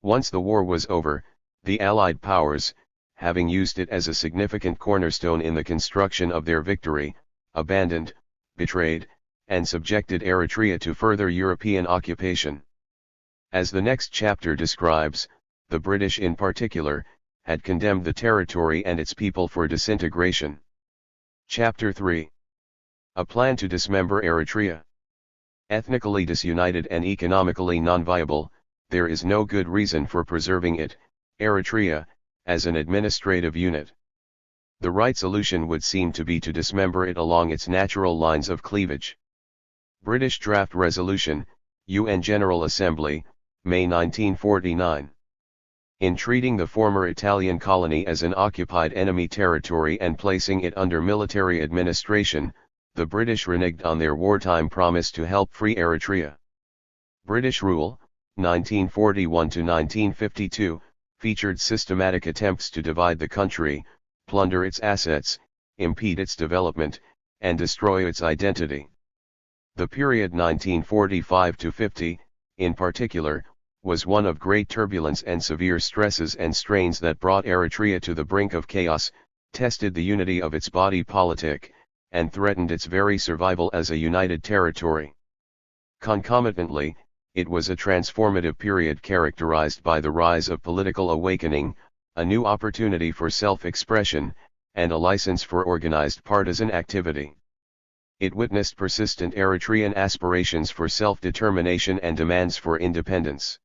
Once the war was over, the Allied powers, having used it as a significant cornerstone in the construction of their victory, abandoned, betrayed, and subjected Eritrea to further European occupation. As the next chapter describes, the British in particular, had condemned the territory and its people for disintegration. Chapter 3. A plan to dismember Eritrea. Ethnically disunited and economically non-viable, there is no good reason for preserving it, Eritrea, as an administrative unit. The right solution would seem to be to dismember it along its natural lines of cleavage. British Draft Resolution, UN General Assembly, May 1949. In treating the former Italian colony as an occupied enemy territory and placing it under military administration, the British reneged on their wartime promise to help free Eritrea. British rule, 1941 to 1952, featured systematic attempts to divide the country, plunder its assets, impede its development, and destroy its identity. The period 1945 to 50, in particular, was one of great turbulence and severe stresses and strains that brought Eritrea to the brink of chaos, tested the unity of its body politic, and threatened its very survival as a united territory. Concomitantly, it was a transformative period characterized by the rise of political awakening, a new opportunity for self-expression, and a license for organized partisan activity. It witnessed persistent Eritrean aspirations for self-determination and demands for independence.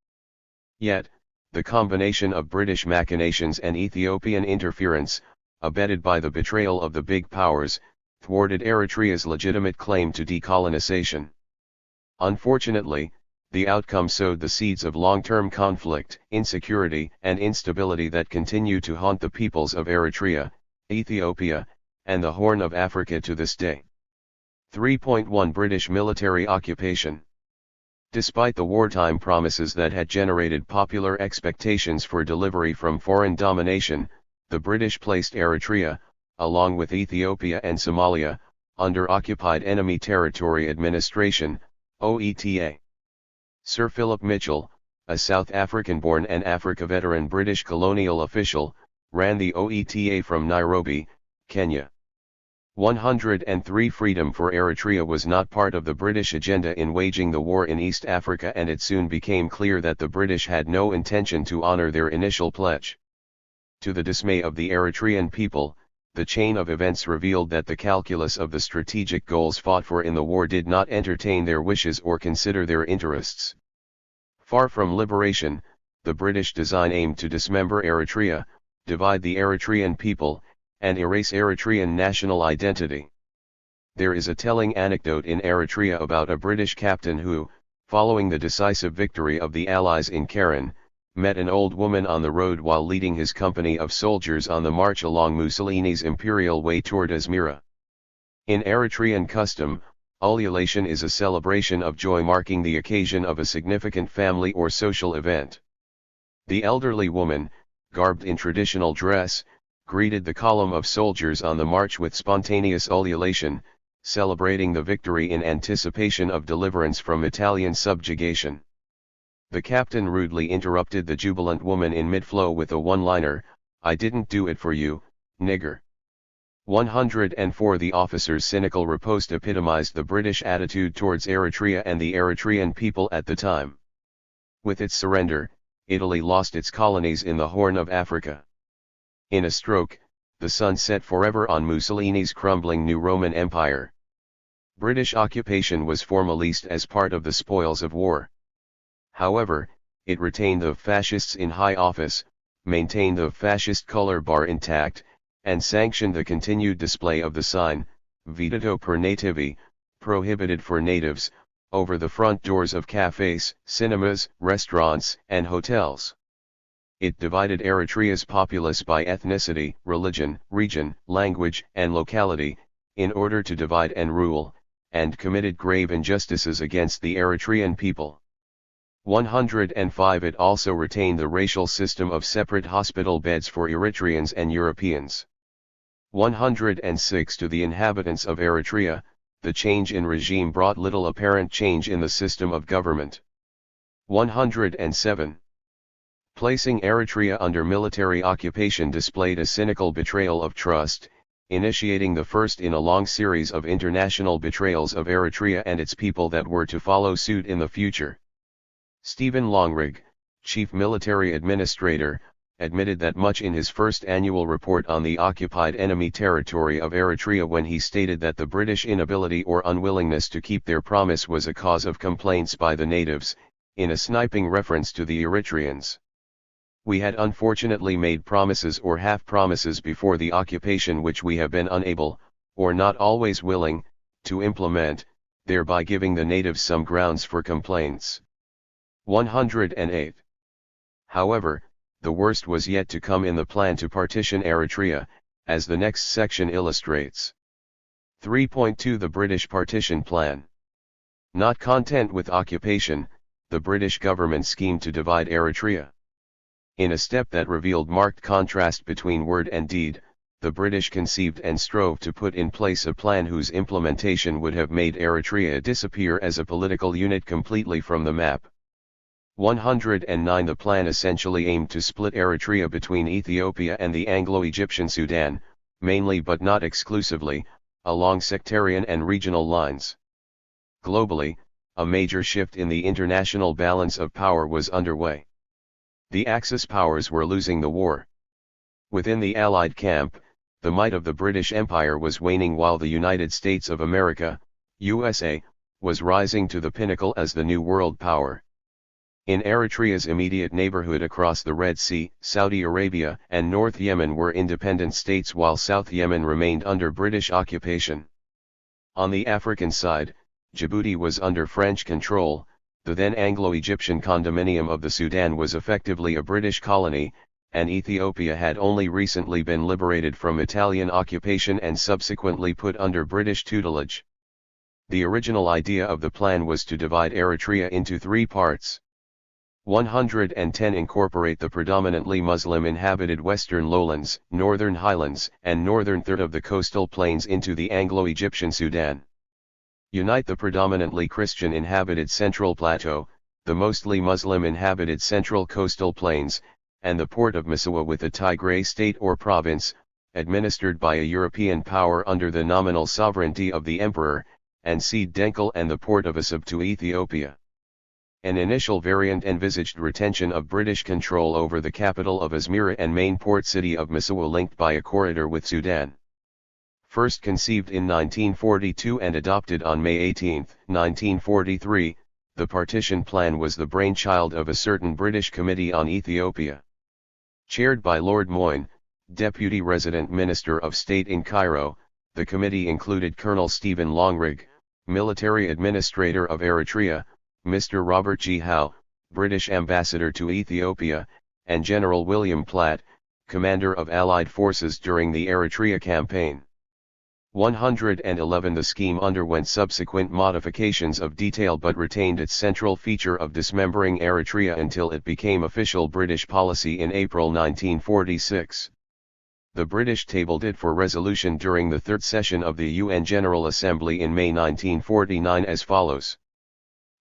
Yet, the combination of British machinations and Ethiopian interference, abetted by the betrayal of the big powers, thwarted Eritrea's legitimate claim to decolonization. Unfortunately, the outcome sowed the seeds of long-term conflict, insecurity, and instability that continue to haunt the peoples of Eritrea, Ethiopia, and the Horn of Africa to this day. 3.1 British military occupation. Despite the wartime promises that had generated popular expectations for delivery from foreign domination, the British placed Eritrea, along with Ethiopia and Somalia, under occupied enemy territory administration, OETA. Sir Philip Mitchell, a South African-born and Africa veteran British colonial official, ran the OETA from Nairobi, Kenya. 103 Freedom for Eritrea was not part of the British agenda in waging the war in East Africa, and it soon became clear that the British had no intention to honor their initial pledge. To the dismay of the Eritrean people, the chain of events revealed that the calculus of the strategic goals fought for in the war did not entertain their wishes or consider their interests. Far from liberation, the British design aimed to dismember Eritrea, divide the Eritrean people, and erase Eritrean national identity. There is a telling anecdote in Eritrea about a British captain who, following the decisive victory of the Allies in Keren, met an old woman on the road while leading his company of soldiers on the march along Mussolini's imperial way toward Asmara. In Eritrean custom, ululation is a celebration of joy marking the occasion of a significant family or social event. The elderly woman, garbed in traditional dress, greeted the column of soldiers on the march with spontaneous ululation, celebrating the victory in anticipation of deliverance from Italian subjugation. The captain rudely interrupted the jubilant woman in mid-flow with a one-liner, "I didn't do it for you, nigger." 104 The officer's cynical riposte epitomized the British attitude towards Eritrea and the Eritrean people at the time. With its surrender, Italy lost its colonies in the Horn of Africa. In a stroke, the sun set forever on Mussolini's crumbling new Roman Empire. British occupation was formalized as part of the spoils of war. However, it retained the fascists in high office, maintained the fascist color bar intact, and sanctioned the continued display of the sign, "Vietato per nativi," prohibited for natives, over the front doors of cafes, cinemas, restaurants, and hotels. It divided Eritrea's populace by ethnicity, religion, region, language, and locality, in order to divide and rule, and committed grave injustices against the Eritrean people. 105 It also retained the racial system of separate hospital beds for Eritreans and Europeans. 106 To the inhabitants of Eritrea, the change in regime brought little apparent change in the system of government. 107 Placing Eritrea under military occupation displayed a cynical betrayal of trust, initiating the first in a long series of international betrayals of Eritrea and its people that were to follow suit in the future. Stephen Longrig, chief military administrator, admitted that much in his first annual report on the occupied enemy territory of Eritrea when he stated that the British inability or unwillingness to keep their promise was a cause of complaints by the natives, in a sniping reference to the Eritreans. "We had unfortunately made promises or half-promises before the occupation which we have been unable, or not always willing, to implement, thereby giving the natives some grounds for complaints." 108. However, the worst was yet to come in the plan to partition Eritrea, as the next section illustrates. 3.2 The British Partition Plan. Not content with occupation, the British government schemed to divide Eritrea. In a step that revealed marked contrast between word and deed, the British conceived and strove to put in place a plan whose implementation would have made Eritrea disappear as a political unit completely from the map. 109 The plan essentially aimed to split Eritrea between Ethiopia and the Anglo-Egyptian Sudan, mainly but not exclusively, along sectarian and regional lines. Globally, a major shift in the international balance of power was underway. The Axis powers were losing the war. Within the Allied camp, the might of the British Empire was waning while the United States of America, USA, was rising to the pinnacle as the new world power. In Eritrea's immediate neighborhood across the Red Sea, Saudi Arabia and North Yemen were independent states while South Yemen remained under British occupation. On the African side, Djibouti was under French control. The then Anglo-Egyptian condominium of the Sudan was effectively a British colony, and Ethiopia had only recently been liberated from Italian occupation and subsequently put under British tutelage. The original idea of the plan was to divide Eritrea into three parts. 110 Incorporate the predominantly Muslim-inhabited western lowlands, northern highlands, and northern third of the coastal plains into the Anglo-Egyptian Sudan. Unite the predominantly Christian-inhabited Central Plateau, the mostly Muslim-inhabited Central Coastal Plains, and the port of Massawa with the Tigray state or province, administered by a European power under the nominal sovereignty of the emperor, and cede Denkel and the port of Assab to Ethiopia. An initial variant envisaged retention of British control over the capital of Asmara and main port city of Massawa linked by a corridor with Sudan. First conceived in 1942 and adopted on May 18, 1943, the partition plan was the brainchild of a certain British Committee on Ethiopia. Chaired by Lord Moyne, Deputy Resident Minister of State in Cairo, the committee included Colonel Stephen Longrig, Military Administrator of Eritrea, Mr. Robert G. Howe, British Ambassador to Ethiopia, and General William Platt, Commander of Allied Forces during the Eritrea Campaign. 111 The scheme underwent subsequent modifications of detail but retained its central feature of dismembering Eritrea until it became official British policy in April 1946. The British tabled it for resolution during the third session of the UN General Assembly in May 1949 as follows.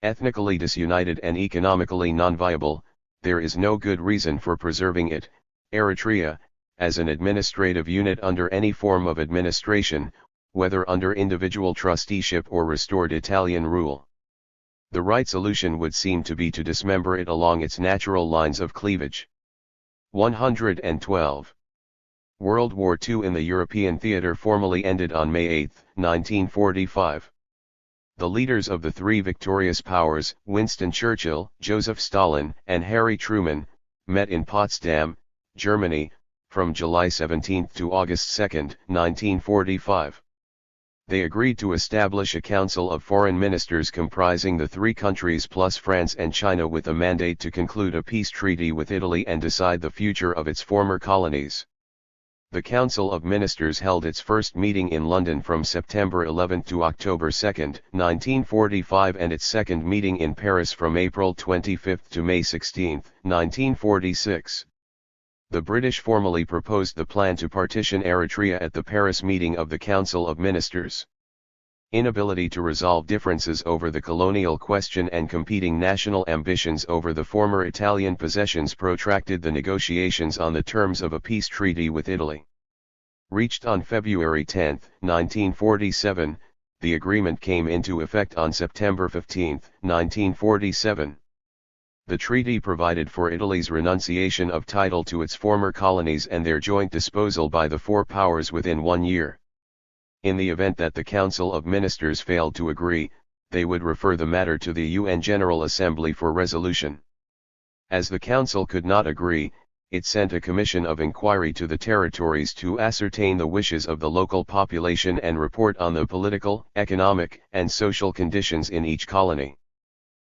Ethnically disunited and economically non-viable, there is no good reason for preserving it, Eritrea, as an administrative unit under any form of administration, whether under individual trusteeship or restored Italian rule. The right solution would seem to be to dismember it along its natural lines of cleavage. 112. World War II in the European theater formally ended on May 8, 1945. The leaders of the three victorious powers, Winston Churchill, Joseph Stalin, and Harry Truman, met in Potsdam, Germany, from July 17 to August 2, 1945. They agreed to establish a council of foreign ministers comprising the three countries plus France and China with a mandate to conclude a peace treaty with Italy and decide the future of its former colonies. The Council of Ministers held its first meeting in London from September 11 to October 2, 1945 and its second meeting in Paris from April 25 to May 16, 1946. The British formally proposed the plan to partition Eritrea at the Paris meeting of the Council of Ministers. Inability to resolve differences over the colonial question and competing national ambitions over the former Italian possessions protracted the negotiations on the terms of a peace treaty with Italy. Reached on February 10, 1947, the agreement came into effect on September 15, 1947. The treaty provided for Italy's renunciation of title to its former colonies and their joint disposal by the four powers within 1 year. In the event that the Council of Ministers failed to agree, they would refer the matter to the UN General Assembly for resolution. As the Council could not agree, it sent a commission of inquiry to the territories to ascertain the wishes of the local population and report on the political, economic, and social conditions in each colony.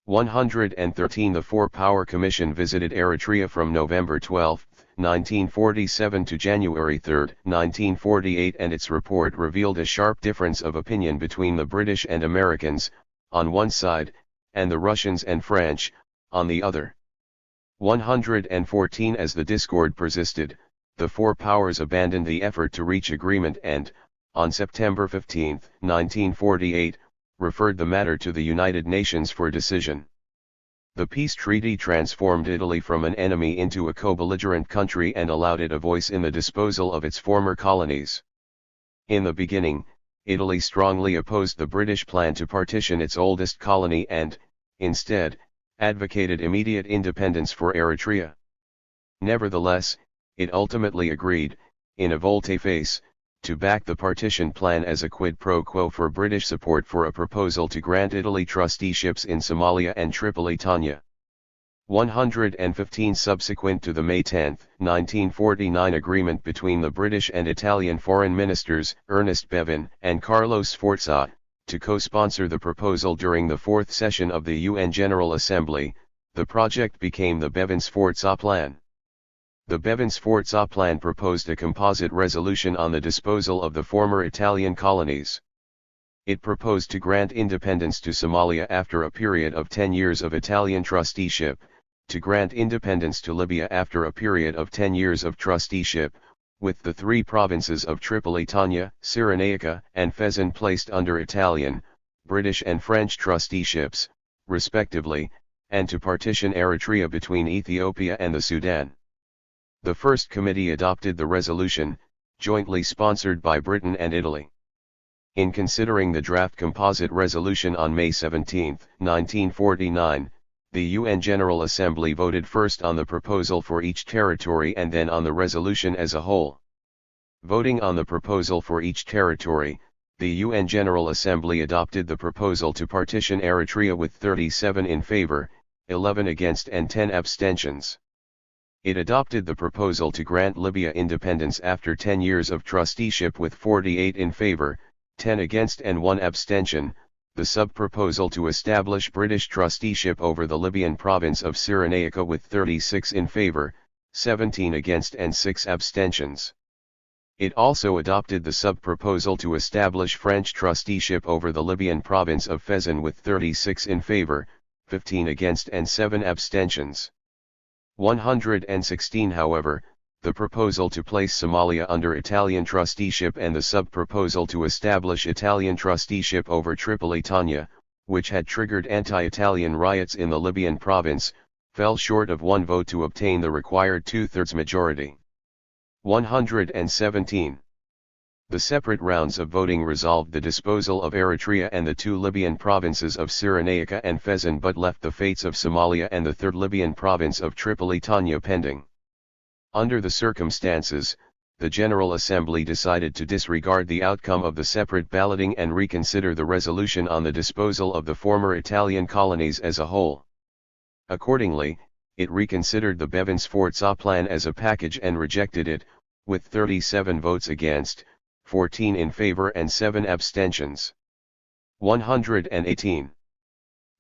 113 The Four-Power Commission visited Eritrea from November 12, 1947 to January 3, 1948 and its report revealed a sharp difference of opinion between the British and Americans, on one side, and the Russians and French, on the other. 114 As the discord persisted, the four powers abandoned the effort to reach agreement and, on September 15, 1948, referred the matter to the United Nations for decision. The peace treaty transformed Italy from an enemy into a co-belligerent country and allowed it a voice in the disposal of its former colonies. In the beginning, Italy strongly opposed the British plan to partition its oldest colony and, instead, advocated immediate independence for Eritrea. Nevertheless, it ultimately agreed, in a volte-face, to back the partition plan as a quid pro quo for British support for a proposal to grant Italy trusteeships in Somalia and Tripolitania. 115 Subsequent to the May 10, 1949 agreement between the British and Italian foreign ministers, Ernest Bevin and Carlo Sforza, to co-sponsor the proposal during the fourth session of the UN General Assembly, the project became the Bevin-Sforza Plan. The Bevin-Sforza Plan proposed a composite resolution on the disposal of the former Italian colonies. It proposed to grant independence to Somalia after a period of 10 years of Italian trusteeship, to grant independence to Libya after a period of 10 years of trusteeship, with the three provinces of Tripolitania, Cyrenaica, and Fezzan placed under Italian, British and French trusteeships, respectively, and to partition Eritrea between Ethiopia and the Sudan. The first committee adopted the resolution, jointly sponsored by Britain and Italy. In considering the draft composite resolution on May 17, 1949, the UN General Assembly voted first on the proposal for each territory and then on the resolution as a whole. Voting on the proposal for each territory, the UN General Assembly adopted the proposal to partition Eritrea with 37 in favor, 11 against and 10 abstentions. It adopted the proposal to grant Libya independence after 10 years of trusteeship with 48 in favor, 10 against and 1 abstention, the sub-proposal to establish British trusteeship over the Libyan province of Cyrenaica with 36 in favor, 17 against and 6 abstentions. It also adopted the sub-proposal to establish French trusteeship over the Libyan province of Fezzan with 36 in favor, 15 against and 7 abstentions. 116 However, the proposal to place Somalia under Italian trusteeship and the sub-proposal to establish Italian trusteeship over Tripolitania, which had triggered anti-Italian riots in the Libyan province, fell short of one vote to obtain the required two-thirds majority. 117. The separate rounds of voting resolved the disposal of Eritrea and the two Libyan provinces of Cyrenaica and Fezzan but left the fates of Somalia and the third Libyan province of Tripolitania pending. Under the circumstances, the General Assembly decided to disregard the outcome of the separate balloting and reconsider the resolution on the disposal of the former Italian colonies as a whole. Accordingly, it reconsidered the Bevins-Forza plan as a package and rejected it, with 37 votes against, 14 in favor and 7 abstentions. 118.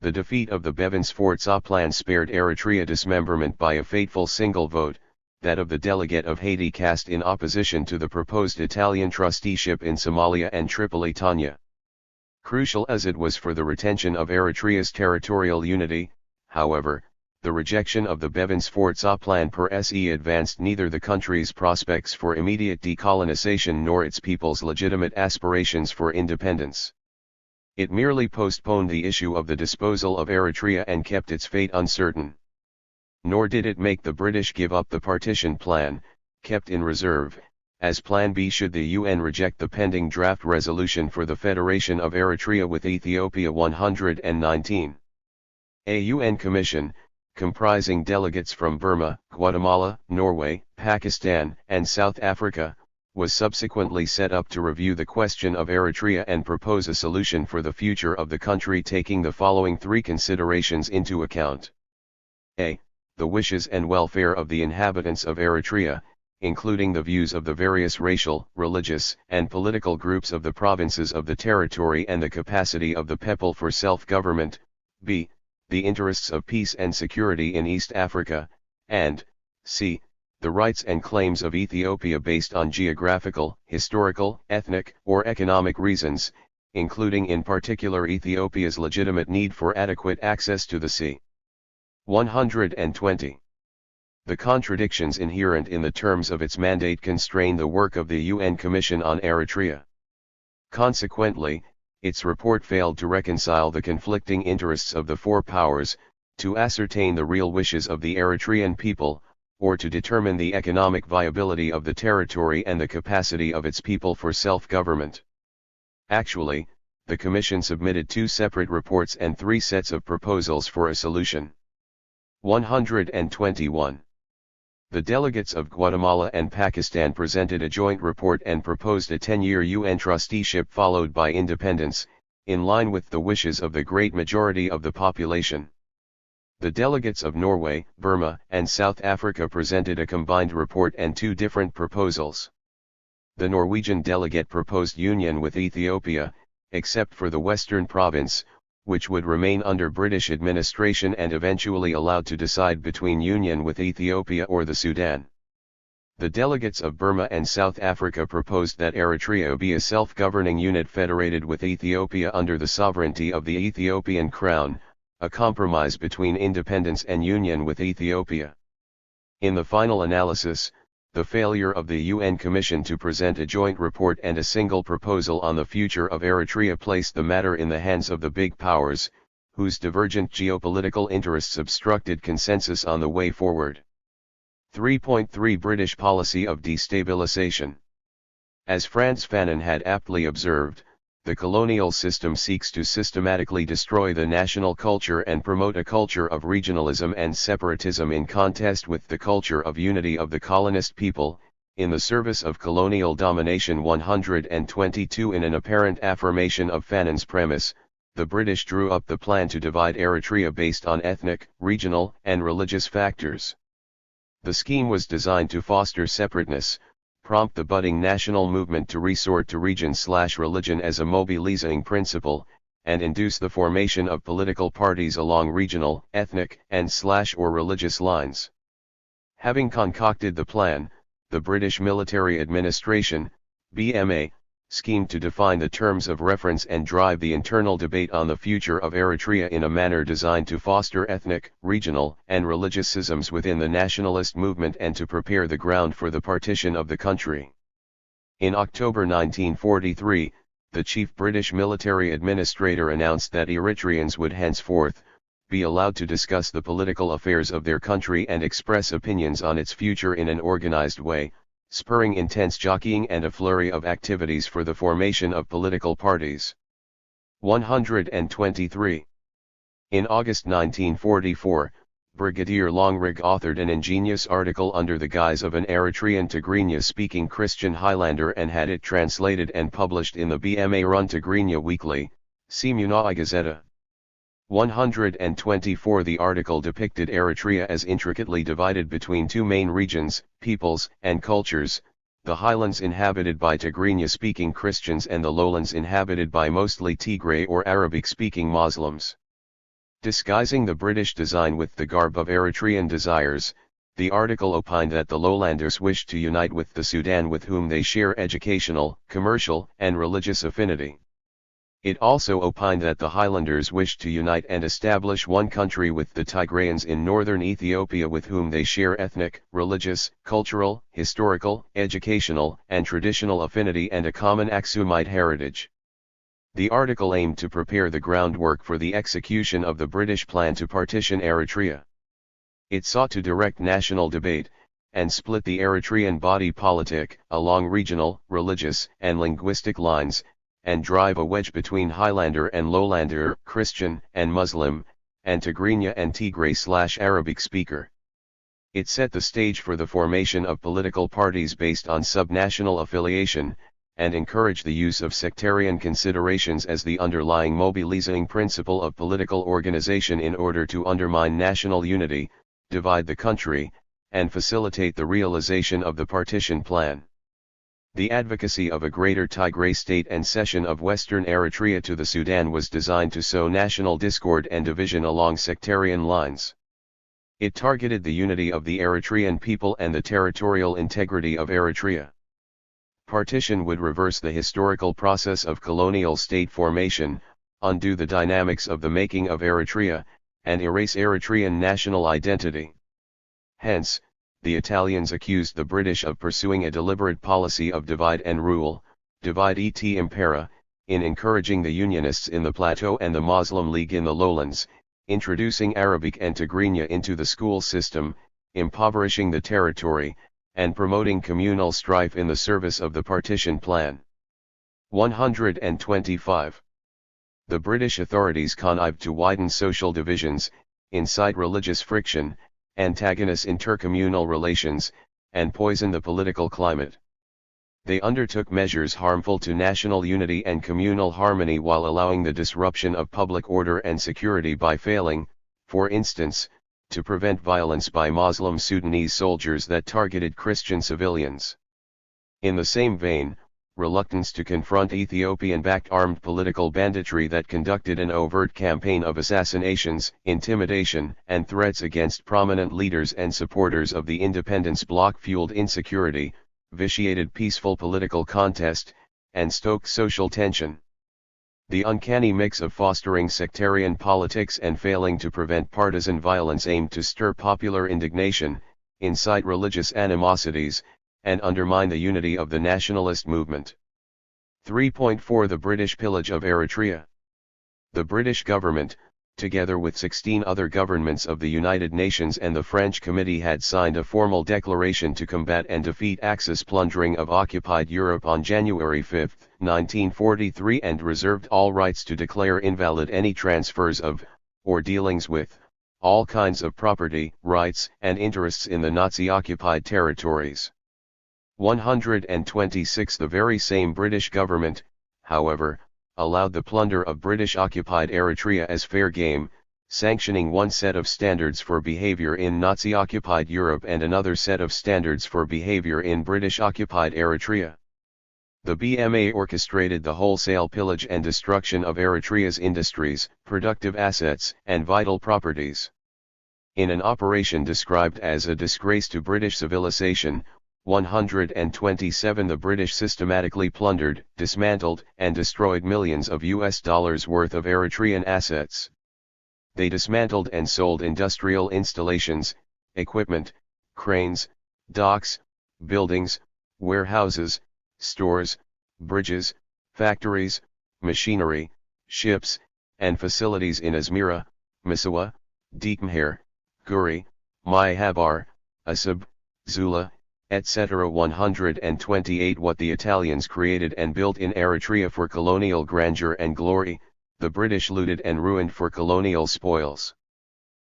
The defeat of the Bevins-Forza plan spared Eritrea dismemberment by a fateful single vote, that of the delegate of Haiti cast in opposition to the proposed Italian trusteeship in Somalia and Tripolitania. Crucial as it was for the retention of Eritrea's territorial unity, however, the rejection of the Bevins-Forza plan per se advanced neither the country's prospects for immediate decolonization nor its people's legitimate aspirations for independence. It merely postponed the issue of the disposal of Eritrea and kept its fate uncertain. Nor did it make the British give up the partition plan, kept in reserve, as Plan B should the UN reject the pending draft resolution for the Federation of Eritrea with Ethiopia. 119. A UN commission, comprising delegates from Burma, Guatemala, Norway, Pakistan, and South Africa, was subsequently set up to review the question of Eritrea and propose a solution for the future of the country taking the following three considerations into account. A. The wishes and welfare of the inhabitants of Eritrea, including the views of the various racial, religious, and political groups of the provinces of the territory and the capacity of the people for self-government. B. The interests of peace and security in East Africa, and C. The rights and claims of Ethiopia based on geographical, historical, ethnic, or economic reasons, including in particular Ethiopia's legitimate need for adequate access to the sea. 120. The contradictions inherent in the terms of its mandate constrain the work of the UN Commission on Eritrea. Consequently, its report failed to reconcile the conflicting interests of the four powers, to ascertain the real wishes of the Eritrean people, or to determine the economic viability of the territory and the capacity of its people for self-government. Actually, the Commission submitted two separate reports and three sets of proposals for a solution. 121. The delegates of Guatemala and Pakistan presented a joint report and proposed a 10-year UN trusteeship followed by independence, in line with the wishes of the great majority of the population. The delegates of Norway, Burma, and South Africa presented a combined report and two different proposals. The Norwegian delegate proposed union with Ethiopia, except for the western province, which would remain under British administration and eventually allowed to decide between union with Ethiopia or the Sudan. The delegates of Burma and South Africa proposed that Eritrea be a self-governing unit federated with Ethiopia under the sovereignty of the Ethiopian Crown, a compromise between independence and union with Ethiopia. In the final analysis, the failure of the UN Commission to present a joint report and a single proposal on the future of Eritrea placed the matter in the hands of the big powers, whose divergent geopolitical interests obstructed consensus on the way forward. 3.3 British policy of destabilization. As Frantz Fanon had aptly observed, the colonial system seeks to systematically destroy the national culture and promote a culture of regionalism and separatism in contest with the culture of unity of the colonist people, in the service of colonial domination. 122 In an apparent affirmation of Fanon's premise, the British drew up the plan to divide Eritrea based on ethnic, regional, and religious factors. The scheme was designed to foster separateness, prompt the budding national movement to resort to region/religion as a mobilizing principle, and induce the formation of political parties along regional, ethnic, and/or religious lines. Having concocted the plan, the British Military Administration, BMA, schemed to define the terms of reference and drive the internal debate on the future of Eritrea in a manner designed to foster ethnic, regional, and religious schisms within the nationalist movement and to prepare the ground for the partition of the country. In October 1943, the chief British military administrator announced that Eritreans would henceforth be allowed to discuss the political affairs of their country and express opinions on its future in an organized way, spurring intense jockeying and a flurry of activities for the formation of political parties. 123. In August 1944, Brigadier Longrig authored an ingenious article under the guise of an Eritrean Tigrinya-speaking Christian Highlander and had it translated and published in the BMA-run Tigrinya Weekly, Simunai Gazeta. 124 The article depicted Eritrea as intricately divided between two main regions, peoples, and cultures, the highlands inhabited by Tigrinya-speaking Christians and the lowlands inhabited by mostly Tigray or Arabic-speaking Muslims. Disguising the British design with the garb of Eritrean desires, the article opined that the lowlanders wished to unite with the Sudan with whom they share educational, commercial, and religious affinity. It also opined that the Highlanders wished to unite and establish one country with the Tigrayans in northern Ethiopia with whom they share ethnic, religious, cultural, historical, educational, and traditional affinity and a common Aksumite heritage. The article aimed to prepare the groundwork for the execution of the British plan to partition Eritrea. It sought to direct national debate, and split the Eritrean body politic along regional, religious, and linguistic lines, and drive a wedge between Highlander and Lowlander, Christian and Muslim, and Tigrinya and Tigray/Arabic speaker. It set the stage for the formation of political parties based on subnational affiliation, and encouraged the use of sectarian considerations as the underlying mobilizing principle of political organization in order to undermine national unity, divide the country, and facilitate the realization of the partition plan. The advocacy of a greater Tigray state and cession of western Eritrea to the Sudan was designed to sow national discord and division along sectarian lines. It targeted the unity of the Eritrean people and the territorial integrity of Eritrea. Partition would reverse the historical process of colonial state formation, undo the dynamics of the making of Eritrea, and erase Eritrean national identity. Hence, the Italians accused the British of pursuing a deliberate policy of divide and rule, divide et impera, in encouraging the Unionists in the Plateau and the Muslim League in the lowlands, introducing Arabic and Tigrinya into the school system, impoverishing the territory, and promoting communal strife in the service of the partition plan. 125. The British authorities connived to widen social divisions, incite religious friction, antagonize intercommunal relations, and poison the political climate. They undertook measures harmful to national unity and communal harmony while allowing the disruption of public order and security by failing, for instance, to prevent violence by Muslim Sudanese soldiers that targeted Christian civilians. In the same vein, reluctance to confront Ethiopian-backed armed political banditry that conducted an overt campaign of assassinations, intimidation, and threats against prominent leaders and supporters of the independence bloc fueled insecurity, vitiated peaceful political contest, and stoked social tension. The uncanny mix of fostering sectarian politics and failing to prevent partisan violence aimed to stir popular indignation, incite religious animosities, and undermine the unity of the nationalist movement. 3.4 The British pillage of Eritrea. The British government, together with 16 other governments of the United Nations and the French Committee, had signed a formal declaration to combat and defeat Axis plundering of occupied Europe on January 5, 1943, and reserved all rights to declare invalid any transfers of, or dealings with, all kinds of property, rights, and interests in the Nazi-occupied territories. 126. The very same British government, however, allowed the plunder of British-occupied Eritrea as fair game, sanctioning one set of standards for behavior in Nazi-occupied Europe and another set of standards for behavior in British-occupied Eritrea. The BMA orchestrated the wholesale pillage and destruction of Eritrea's industries, productive assets, and vital properties. In an operation described as a disgrace to British civilization, 127, the British systematically plundered, dismantled, and destroyed millions of US dollars worth of Eritrean assets. They dismantled and sold industrial installations, equipment, cranes, docks, buildings, warehouses, stores, bridges, factories, machinery, ships, and facilities in Asmara, Misawa, Deekmher, Guri, Mahabar, Asab, Zula, etc. 128. What the Italians created and built in Eritrea for colonial grandeur and glory, the British looted and ruined for colonial spoils.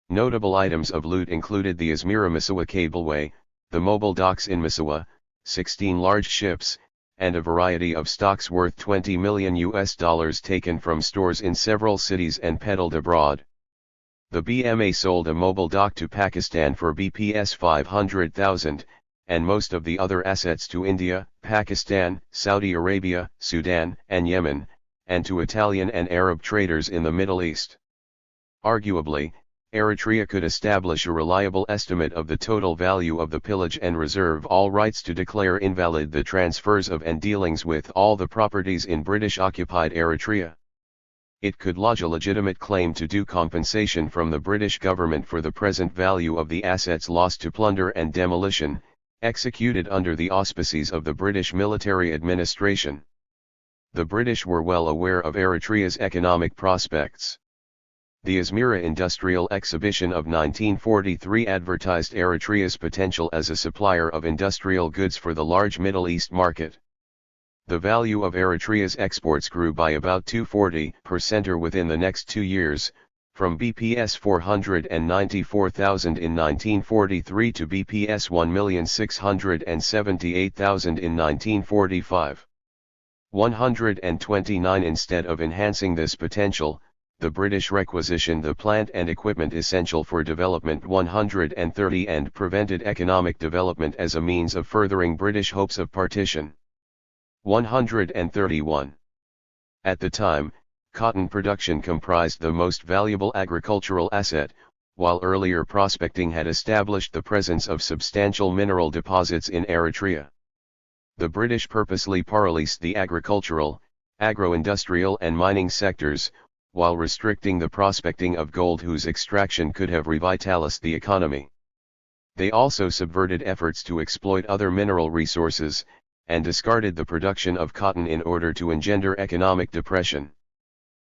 Notable items of loot included the Asmara-Misawa cableway, the mobile docks in Misawa, 16 large ships, and a variety of stocks worth 20 million US dollars taken from stores in several cities and peddled abroad. The BMA sold a mobile dock to Pakistan for BPS 500,000, and most of the other assets to India, Pakistan, Saudi Arabia, Sudan, and Yemen, and to Italian and Arab traders in the Middle East. Arguably, Eritrea could establish a reliable estimate of the total value of the pillage and reserve all rights to declare invalid the transfers of and dealings with all the properties in British-occupied Eritrea. It could lodge a legitimate claim to due compensation from the British government for the present value of the assets lost to plunder and demolition, executed under the auspices of the British military administration. The British were well aware of Eritrea's economic prospects. The Asmara Industrial Exhibition of 1943 advertised Eritrea's potential as a supplier of industrial goods for the large Middle East market. The value of Eritrea's exports grew by about 240% within the next 2 years, from BPS 494,000 in 1943 to BPS 1,678,000 in 1945. 129. Instead of enhancing this potential, the British requisitioned the plant and equipment essential for development 130 and prevented economic development as a means of furthering British hopes of partition. 131. At the time, cotton production comprised the most valuable agricultural asset, while earlier prospecting had established the presence of substantial mineral deposits in Eritrea. The British purposely paralyzed the agricultural, agro-industrial and mining sectors, while restricting the prospecting of gold whose extraction could have revitalized the economy. They also subverted efforts to exploit other mineral resources, and discarded the production of cotton in order to engender economic depression.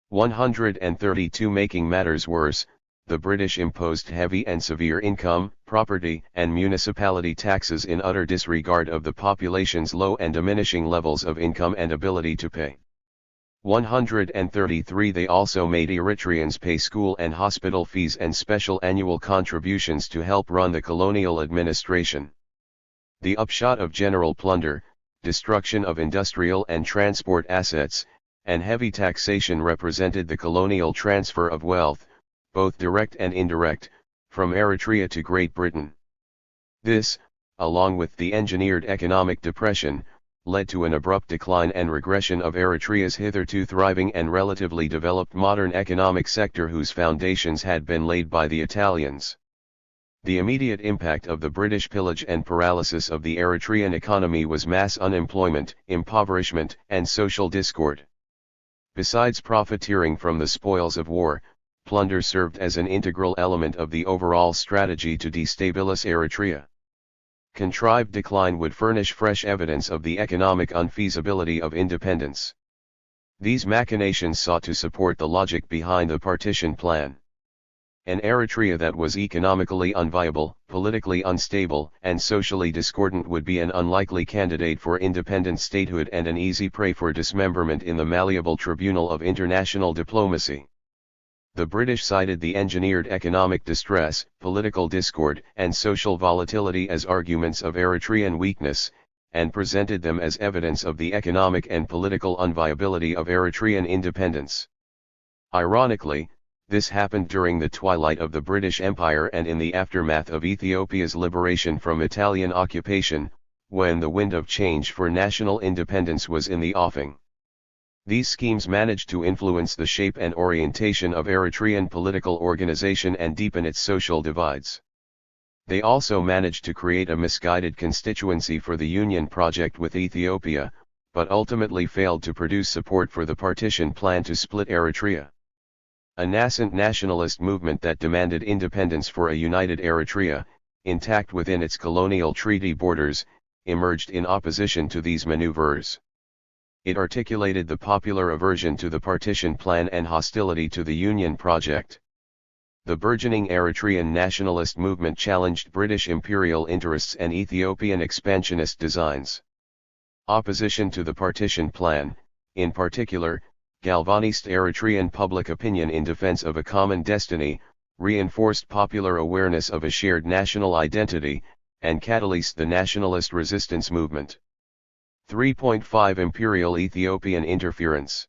132. Making matters worse, the British imposed heavy and severe income, property, and municipality taxes in utter disregard of the population's low and diminishing levels of income and ability to pay. 133. They also made Eritreans pay school and hospital fees and special annual contributions to help run the colonial administration. The upshot of general plunder, destruction of industrial and transport assets, and heavy taxation represented the colonial transfer of wealth, both direct and indirect, from Eritrea to Great Britain. This, along with the engineered economic depression, led to an abrupt decline and regression of Eritrea's hitherto thriving and relatively developed modern economic sector whose foundations had been laid by the Italians. The immediate impact of the British pillage and paralysis of the Eritrean economy was mass unemployment, impoverishment, and social discord. Besides profiteering from the spoils of war, plunder served as an integral element of the overall strategy to destabilize Eritrea. Contrived decline would furnish fresh evidence of the economic unfeasibility of independence. These machinations sought to support the logic behind the partition plan. An Eritrea that was economically unviable, politically unstable, and socially discordant would be an unlikely candidate for independent statehood and an easy prey for dismemberment in the malleable tribunal of international diplomacy. The British cited the engineered economic distress, political discord, and social volatility as arguments of Eritrean weakness, and presented them as evidence of the economic and political unviability of Eritrean independence. Ironically, this happened during the twilight of the British Empire and in the aftermath of Ethiopia's liberation from Italian occupation, when the wind of change for national independence was in the offing. These schemes managed to influence the shape and orientation of Eritrean political organization and deepen its social divides. They also managed to create a misguided constituency for the union project with Ethiopia, but ultimately failed to produce support for the partition plan to split Eritrea. A nascent nationalist movement that demanded independence for a united Eritrea, intact within its colonial treaty borders, emerged in opposition to these maneuvers. It articulated the popular aversion to the partition plan and hostility to the union project. The burgeoning Eritrean nationalist movement challenged British imperial interests and Ethiopian expansionist designs. Opposition to the partition plan, in particular, galvanized Eritrean public opinion in defense of a common destiny, reinforced popular awareness of a shared national identity, and catalyzed the nationalist resistance movement. 3.5 Imperial Ethiopian interference.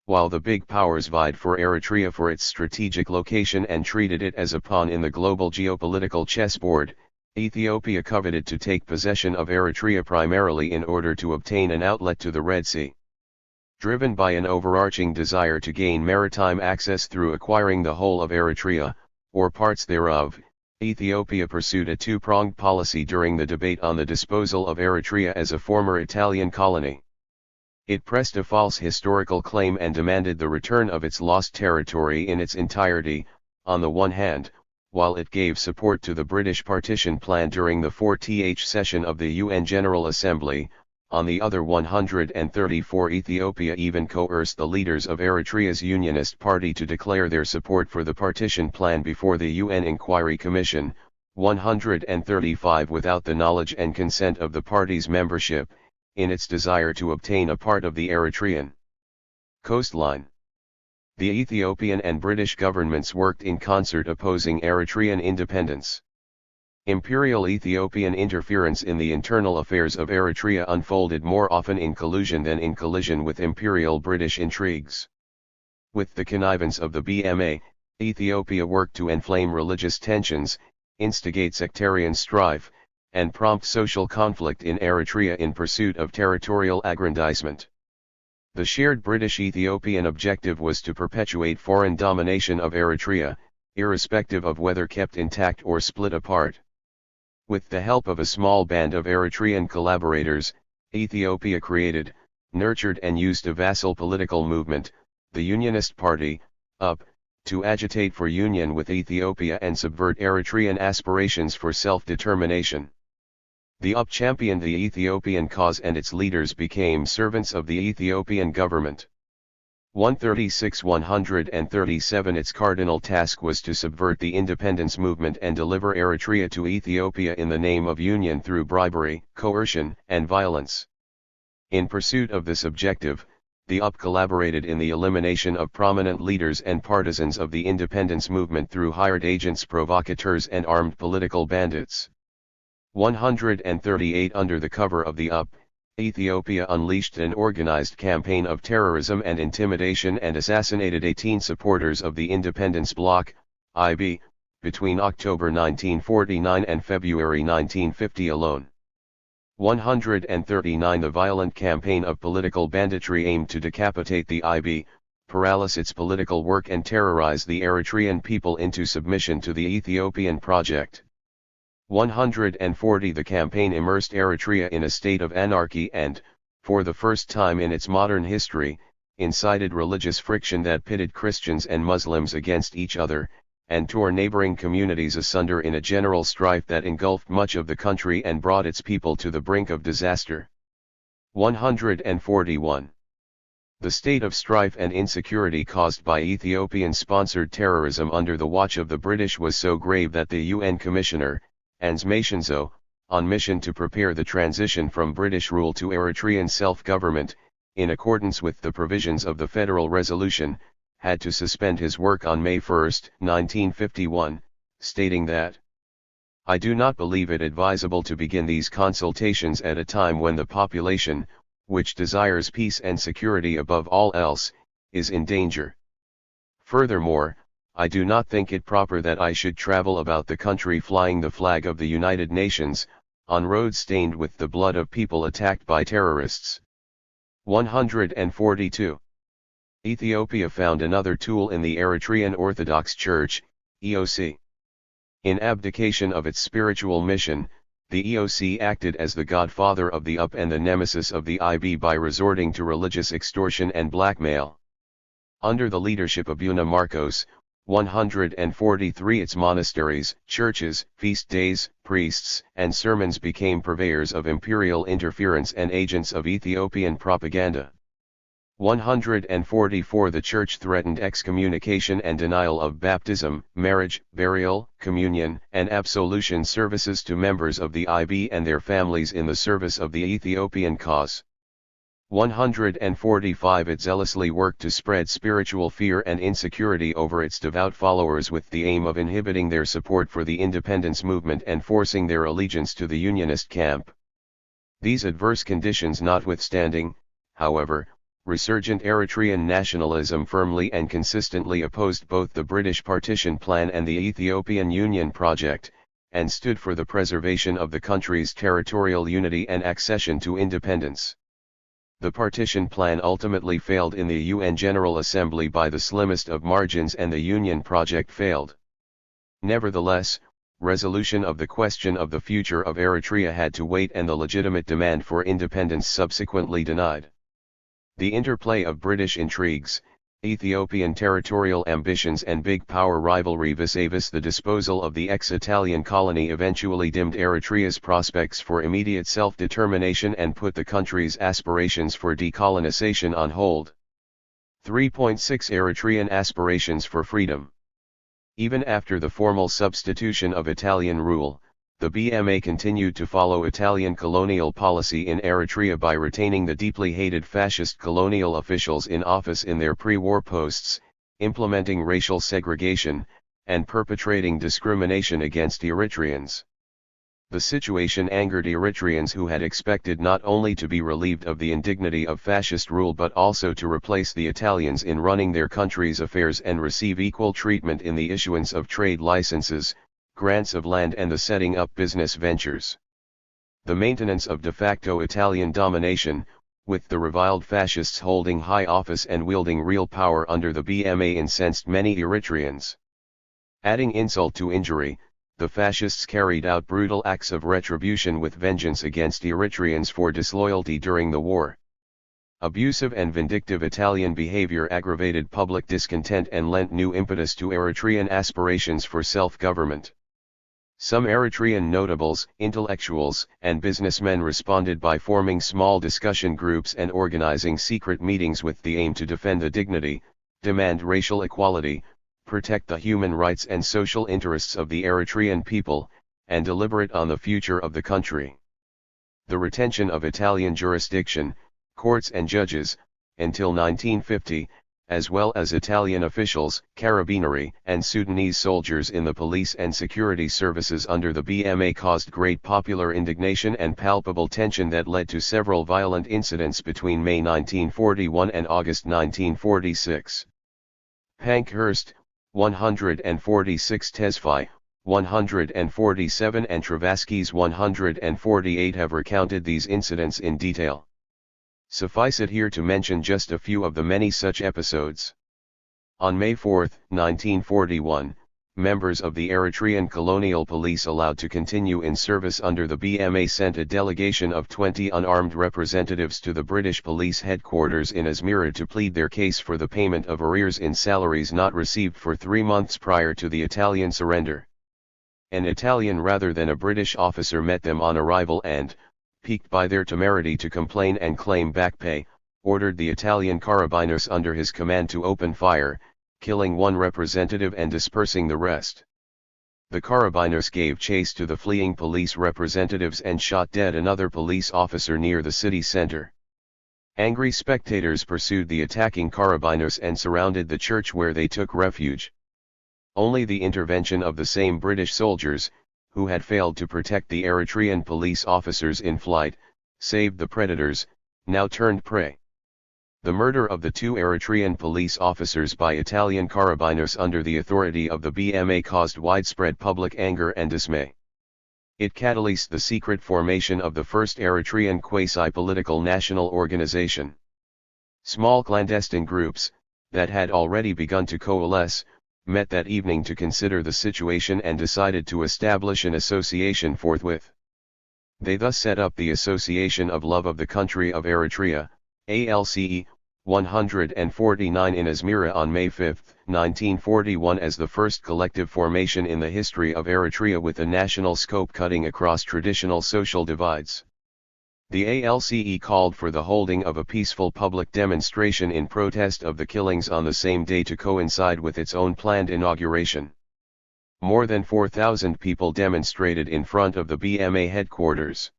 While the big powers vied for Eritrea for its strategic location and treated it as a pawn in the global geopolitical chessboard, Ethiopia coveted to take possession of Eritrea primarily in order to obtain an outlet to the Red Sea. Driven by an overarching desire to gain maritime access through acquiring the whole of Eritrea, or parts thereof, Ethiopia pursued a two-pronged policy during the debate on the disposal of Eritrea as a former Italian colony. It pressed a false historical claim and demanded the return of its lost territory in its entirety, on the one hand, while it gave support to the British partition plan during the 4th session of the UN General Assembly. On the other 134, Ethiopia even coerced the leaders of Eritrea's Unionist Party to declare their support for the partition plan before the UN Inquiry Commission. 135 without the knowledge and consent of the party's membership, in its desire to obtain a part of the Eritrean coastline. The Ethiopian and British governments worked in concert opposing Eritrean independence. Imperial Ethiopian interference in the internal affairs of Eritrea unfolded more often in collusion than in collision with Imperial British intrigues. With the connivance of the BMA, Ethiopia worked to inflame religious tensions, instigate sectarian strife, and prompt social conflict in Eritrea in pursuit of territorial aggrandizement. The shared British-Ethiopian objective was to perpetuate foreign domination of Eritrea, irrespective of whether kept intact or split apart. With the help of a small band of Eritrean collaborators, Ethiopia created, nurtured and used a vassal political movement, the Unionist Party, UP, to agitate for union with Ethiopia and subvert Eritrean aspirations for self-determination. The UP championed the Ethiopian cause and its leaders became servants of the Ethiopian government. 136-137 Its cardinal task was to subvert the independence movement and deliver Eritrea to Ethiopia in the name of union through bribery, coercion, and violence. In pursuit of this objective, the UP collaborated in the elimination of prominent leaders and partisans of the independence movement through hired agents, provocateurs and armed political bandits. 138 Under the cover of the UP, Ethiopia unleashed an organized campaign of terrorism and intimidation and assassinated 18 supporters of the independence bloc, IB, between October 1949 and February 1950 alone. 139 The violent campaign of political banditry aimed to decapitate the IB, paralyze its political work and terrorize the Eritrean people into submission to the Ethiopian project. 140 The campaign immersed Eritrea in a state of anarchy and, for the first time in its modern history, incited religious friction that pitted Christians and Muslims against each other, and tore neighboring communities asunder in a general strife that engulfed much of the country and brought its people to the brink of disaster. 141 The state of strife and insecurity caused by Ethiopian-sponsored terrorism under the watch of the British was so grave that the UN Commissioner, Ans Mashinzo, on mission to prepare the transition from British rule to Eritrean self-government, in accordance with the provisions of the Federal Resolution, had to suspend his work on May 1, 1951, stating that, "I do not believe it advisable to begin these consultations at a time when the population, which desires peace and security above all else, is in danger. Furthermore, I do not think it proper that I should travel about the country flying the flag of the United Nations, on roads stained with the blood of people attacked by terrorists." 142. Ethiopia found another tool in the Eritrean Orthodox Church, EOC. In abdication of its spiritual mission, the EOC acted as the godfather of the UP and the nemesis of the IB by resorting to religious extortion and blackmail. Under the leadership of Buna Marcos, 143 its monasteries, churches, feast days, priests, and sermons became purveyors of imperial interference and agents of Ethiopian propaganda. 144 The Church threatened excommunication and denial of baptism, marriage, burial, communion, and absolution services to members of the IB and their families in the service of the Ethiopian cause. 145 It zealously worked to spread spiritual fear and insecurity over its devout followers with the aim of inhibiting their support for the independence movement and forcing their allegiance to the Unionist camp. These adverse conditions notwithstanding, however, resurgent Eritrean nationalism firmly and consistently opposed both the British partition plan and the Ethiopian Union project, and stood for the preservation of the country's territorial unity and accession to independence. The partition plan ultimately failed in the UN General Assembly by the slimmest of margins, and the Union project failed. Nevertheless, resolution of the question of the future of Eritrea had to wait, and the legitimate demand for independence subsequently denied. The interplay of British intrigues, Ethiopian territorial ambitions and big power rivalry vis-a-vis the disposal of the ex-Italian colony eventually dimmed Eritrea's prospects for immediate self-determination and put the country's aspirations for decolonization on hold. 3.6 Eritrean aspirations for freedom. Even after the formal substitution of Italian rule, the BMA continued to follow Italian colonial policy in Eritrea by retaining the deeply hated fascist colonial officials in office in their pre-war posts, implementing racial segregation, and perpetrating discrimination against Eritreans. The situation angered Eritreans, who had expected not only to be relieved of the indignity of fascist rule but also to replace the Italians in running their country's affairs and receive equal treatment in the issuance of trade licenses, grants of land, and the setting up business ventures. The maintenance of de facto Italian domination, with the reviled fascists holding high office and wielding real power under the BMA, incensed many Eritreans. Adding insult to injury, the fascists carried out brutal acts of retribution with vengeance against Eritreans for disloyalty during the war. Abusive and vindictive Italian behavior aggravated public discontent and lent new impetus to Eritrean aspirations for self-government. Some Eritrean notables, intellectuals, and businessmen responded by forming small discussion groups and organizing secret meetings with the aim to defend the dignity, demand racial equality, protect the human rights and social interests of the Eritrean people, and deliberate on the future of the country. The retention of Italian jurisdiction, courts and judges, until 1950, as well as Italian officials, carabinieri, and Sudanese soldiers in the police and security services under the BMA caused great popular indignation and palpable tension that led to several violent incidents between May 1941 and August 1946. Pankhurst, 146, Tesfaye, 147, and Travaskis 148 have recounted these incidents in detail. Suffice it here to mention just a few of the many such episodes. On May 4, 1941, members of the Eritrean colonial police allowed to continue in service under the BMA sent a delegation of 20 unarmed representatives to the British police headquarters in Asmara to plead their case for the payment of arrears in salaries not received for 3 months prior to the Italian surrender. An Italian rather than a British officer met them on arrival and, piqued by their temerity to complain and claim back pay, ordered the Italian carabiniers under his command to open fire, killing one representative and dispersing the rest. The carabiniers gave chase to the fleeing police representatives and shot dead another police officer near the city center. Angry spectators pursued the attacking carabiniers and surrounded the church where they took refuge. Only the intervention of the same British soldiers, who had failed to protect the Eritrean police officers in flight, saved the predators, now turned prey. The murder of the two Eritrean police officers by Italian carabiniers under the authority of the BMA caused widespread public anger and dismay. It catalyzed the secret formation of the first Eritrean quasi-political national organization. Small clandestine groups, that had already begun to coalesce, met that evening to consider the situation and decided to establish an association forthwith. They thus set up the Association of Love of the Country of Eritrea, ALCE, 149 in Asmara on May 5, 1941 as the first collective formation in the history of Eritrea with a national scope cutting across traditional social divides. The ALCE called for the holding of a peaceful public demonstration in protest of the killings on the same day to coincide with its own planned inauguration. More than 4,000 people demonstrated in front of the BMA headquarters.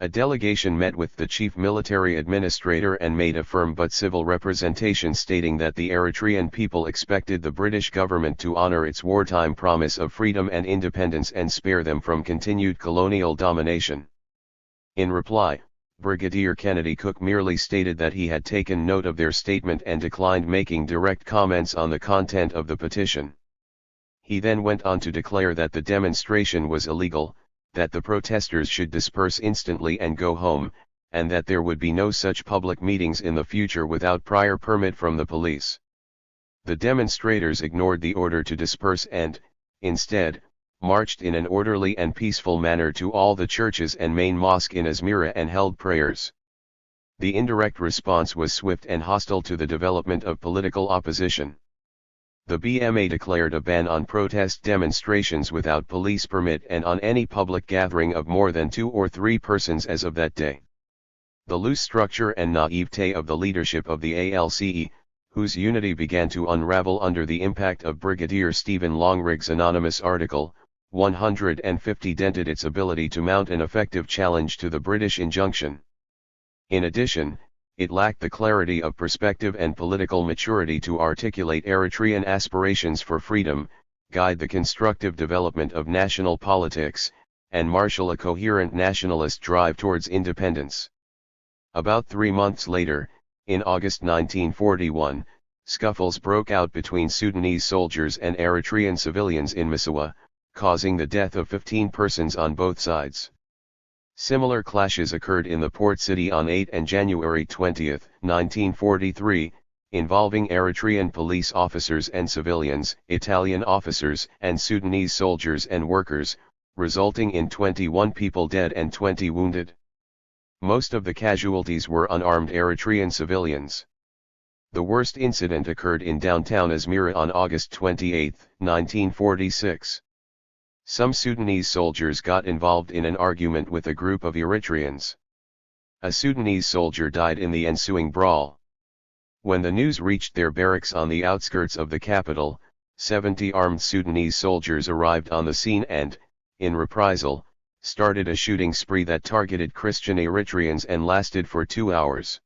A delegation met with the chief military administrator and made a firm but civil representation stating that the Eritrean people expected the British government to honor its wartime promise of freedom and independence and spare them from continued colonial domination. In reply, Brigadier Kennedy Cook merely stated that he had taken note of their statement and declined making direct comments on the content of the petition. He then went on to declare that the demonstration was illegal, that the protesters should disperse instantly and go home, and that there would be no such public meetings in the future without prior permit from the police. The demonstrators ignored the order to disperse and, instead, marched in an orderly and peaceful manner to all the churches and main mosque in Asmara and held prayers. The indirect response was swift and hostile to the development of political opposition. The BMA declared a ban on protest demonstrations without police permit and on any public gathering of more than 2 or 3 persons as of that day. The loose structure and naivete of the leadership of the ALCE, whose unity began to unravel under the impact of Brigadier Stephen Longrig's anonymous article, 150 dented its ability to mount an effective challenge to the British injunction. In addition, it lacked the clarity of perspective and political maturity to articulate Eritrean aspirations for freedom, guide the constructive development of national politics, and marshal a coherent nationalist drive towards independence. About 3 months later, in August 1941, scuffles broke out between Sudanese soldiers and Eritrean civilians in Massawa, causing the death of 15 persons on both sides. Similar clashes occurred in the port city on 8 and January 20, 1943, involving Eritrean police officers and civilians, Italian officers and Sudanese soldiers and workers, resulting in 21 people dead and 20 wounded. Most of the casualties were unarmed Eritrean civilians. The worst incident occurred in downtown Asmara on August 28, 1946. Some Sudanese soldiers got involved in an argument with a group of Eritreans. A Sudanese soldier died in the ensuing brawl. When the news reached their barracks on the outskirts of the capital, 70 armed Sudanese soldiers arrived on the scene and, in reprisal, started a shooting spree that targeted Christian Eritreans and lasted for 2 hours.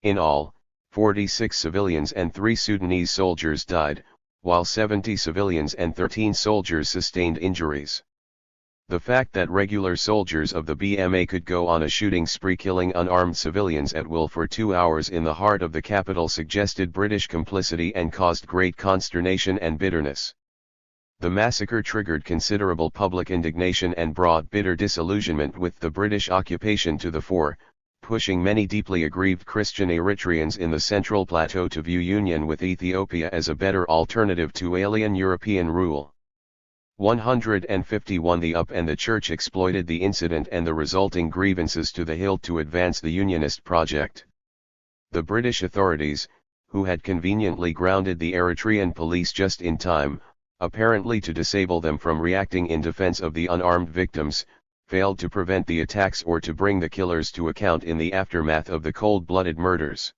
In all, 46 civilians and 3 Sudanese soldiers died, while 70 civilians and 13 soldiers sustained injuries. The fact that regular soldiers of the BMA could go on a shooting spree killing unarmed civilians at will for 2 hours in the heart of the capital suggested British complicity and caused great consternation and bitterness. The massacre triggered considerable public indignation and brought bitter disillusionment with the British occupation to the fore, pushing many deeply aggrieved Christian Eritreans in the Central Plateau to view union with Ethiopia as a better alternative to alien European rule. 151 The UP and the Church exploited the incident and the resulting grievances to the hilt to advance the Unionist project. The British authorities, who had conveniently grounded the Eritrean police just in time, apparently to disable them from reacting in defense of the unarmed victims, failed to prevent the attacks or to bring the killers to account in the aftermath of the cold-blooded murders.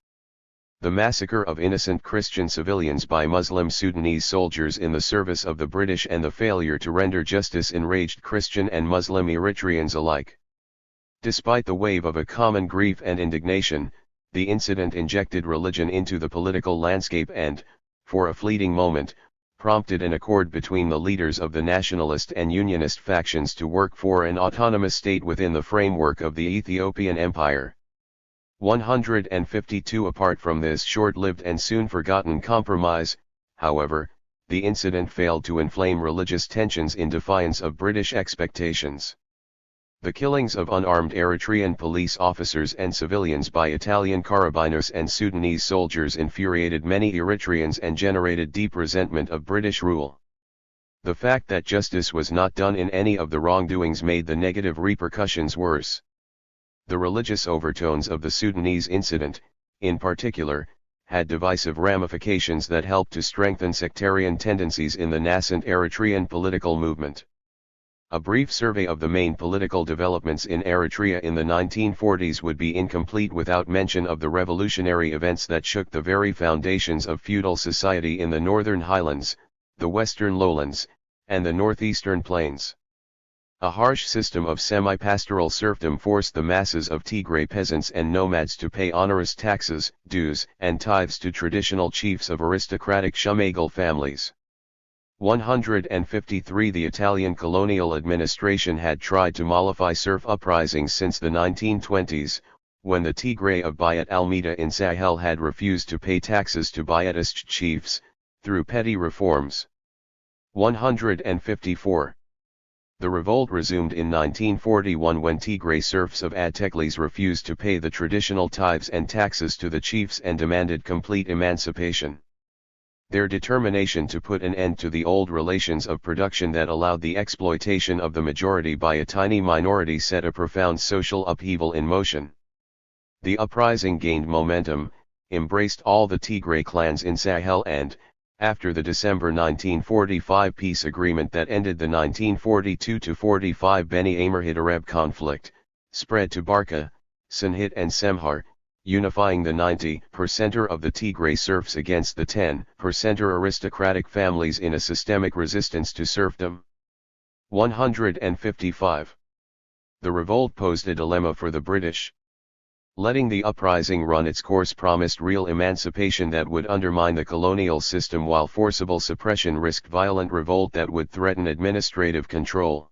The massacre of innocent Christian civilians by Muslim Sudanese soldiers in the service of the British and the failure to render justice enraged Christian and Muslim Eritreans alike. Despite the wave of a common grief and indignation, the incident injected religion into the political landscape and, for a fleeting moment, prompted an accord between the leaders of the nationalist and unionist factions to work for an autonomous state within the framework of the Ethiopian Empire. 152 Apart from this short-lived and soon forgotten compromise, however, the incident failed to inflame religious tensions in defiance of British expectations. The killings of unarmed Eritrean police officers and civilians by Italian carabineros and Sudanese soldiers infuriated many Eritreans and generated deep resentment of British rule. The fact that justice was not done in any of the wrongdoings made the negative repercussions worse. The religious overtones of the Sudanese incident, in particular, had divisive ramifications that helped to strengthen sectarian tendencies in the nascent Eritrean political movement. A brief survey of the main political developments in Eritrea in the 1940s would be incomplete without mention of the revolutionary events that shook the very foundations of feudal society in the northern highlands, the western lowlands, and the northeastern plains. A harsh system of semi-pastoral serfdom forced the masses of Tigray peasants and nomads to pay onerous taxes, dues, and tithes to traditional chiefs of aristocratic Shumagal families. 153 The Italian colonial administration had tried to mollify serf uprisings since the 1920s, when the Tigray of Bayat Almeida in Sahel had refused to pay taxes to Bayatist chiefs, through petty reforms. 154. The revolt resumed in 1941 when Tigray serfs of Adtekles refused to pay the traditional tithes and taxes to the chiefs and demanded complete emancipation. Their determination to put an end to the old relations of production that allowed the exploitation of the majority by a tiny minority set a profound social upheaval in motion. The uprising gained momentum, embraced all the Tigray clans in Sahel and, after the December 1945 peace agreement that ended the 1942-45 Beni Amer-Hidareb conflict, spread to Barka, Sinhit and Semhar, unifying the 90% of the Tigray serfs against the 10% aristocratic families in a systemic resistance to serfdom. 155. The revolt posed a dilemma for the British. Letting the uprising run its course promised real emancipation that would undermine the colonial system, while forcible suppression risked violent revolt that would threaten administrative control.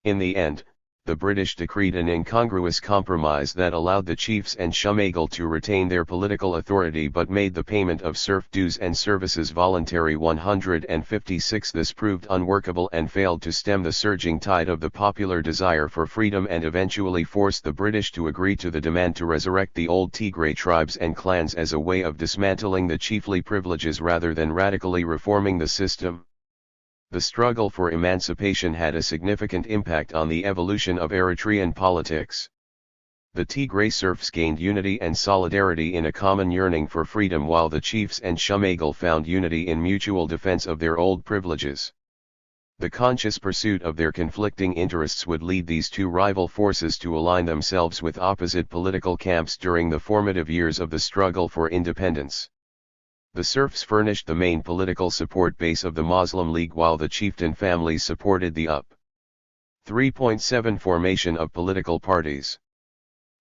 In the end, the British decreed an incongruous compromise that allowed the chiefs and Shumagal to retain their political authority but made the payment of serf dues and services voluntary. 156 This proved unworkable and failed to stem the surging tide of the popular desire for freedom and eventually forced the British to agree to the demand to resurrect the old Tigray tribes and clans as a way of dismantling the chiefly privileges rather than radically reforming the system. The struggle for emancipation had a significant impact on the evolution of Eritrean politics. The Tigray serfs gained unity and solidarity in a common yearning for freedom, while the chiefs and Shumagal found unity in mutual defense of their old privileges. The conscious pursuit of their conflicting interests would lead these two rival forces to align themselves with opposite political camps during the formative years of the struggle for independence. The serfs furnished the main political support base of the Muslim League, while the chieftain families supported the UP. 3.7 Formation of political parties.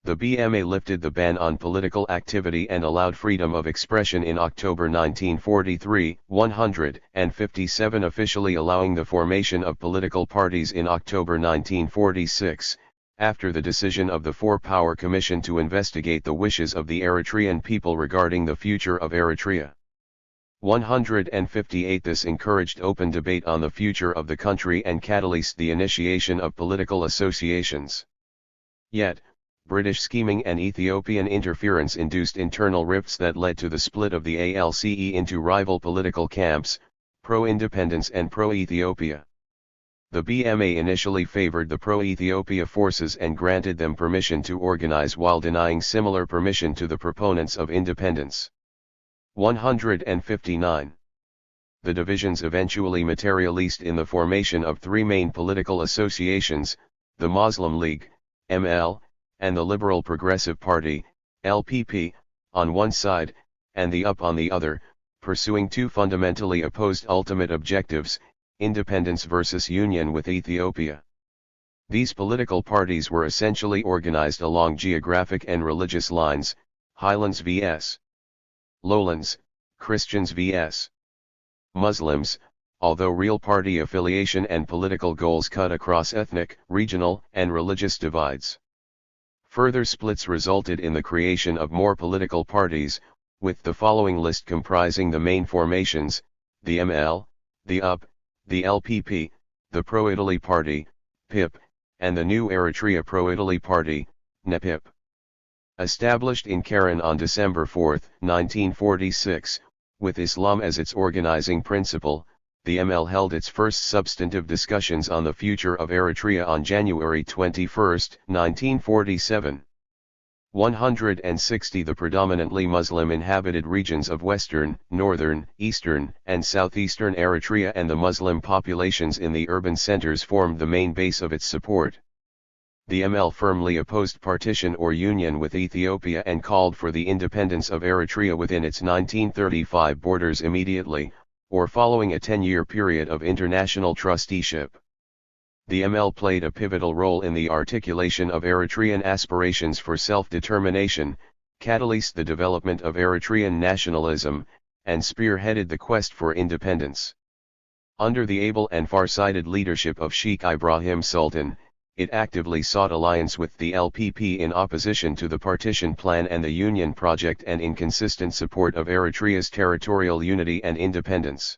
The BMA lifted the ban on political activity and allowed freedom of expression in October 1943, 157 officially allowing the formation of political parties in October 1946, after the decision of the Four-Power Commission to investigate the wishes of the Eritrean people regarding the future of Eritrea. 158 This encouraged open debate on the future of the country and catalyzed the initiation of political associations. Yet, British scheming and Ethiopian interference induced internal rifts that led to the split of the ALCE into rival political camps, pro-independence and pro-Ethiopia. The BMA initially favored the pro-Ethiopia forces and granted them permission to organize while denying similar permission to the proponents of independence. 159. The divisions eventually materialized in the formation of three main political associations, the Muslim League, ML, and the Liberal Progressive Party, LPP, on one side, and the UP on the other, pursuing two fundamentally opposed ultimate objectives, independence versus union with Ethiopia. These political parties were essentially organized along geographic and religious lines, Highlands vs. Lowlands, Christians vs. Muslims, although real party affiliation and political goals cut across ethnic, regional, and religious divides. Further splits resulted in the creation of more political parties, with the following list comprising the main formations: the ML, the UP, the LPP, the Pro-Italy Party, PIP, and the new Eritrea Pro-Italy Party, NEPIP. Established in Karen on December 4, 1946, with Islam as its organizing principle, the ML held its first substantive discussions on the future of Eritrea on January 21, 1947. 160 The predominantly Muslim-inhabited regions of western, northern, eastern, and southeastern Eritrea and the Muslim populations in the urban centers formed the main base of its support. The ML firmly opposed partition or union with Ethiopia and called for the independence of Eritrea within its 1935 borders immediately, or following a 10-year period of international trusteeship. The ML played a pivotal role in the articulation of Eritrean aspirations for self-determination, catalyzed the development of Eritrean nationalism, and spearheaded the quest for independence. Under the able and far-sighted leadership of Sheikh Ibrahim Sultan, it actively sought alliance with the LPP in opposition to the partition plan and the Union project and in consistent support of Eritrea's territorial unity and independence.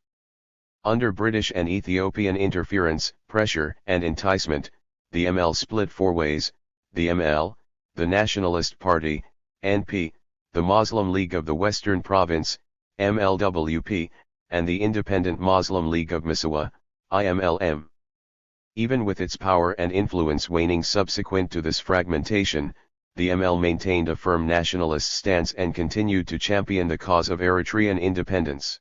Under British and Ethiopian interference, pressure, and enticement, the ML split four ways: the ML, the Nationalist Party, NP, the Muslim League of the Western Province, MLWP, and the Independent Muslim League of Misawa, IMLM. Even with its power and influence waning subsequent to this fragmentation, the ML maintained a firm nationalist stance and continued to champion the cause of Eritrean independence.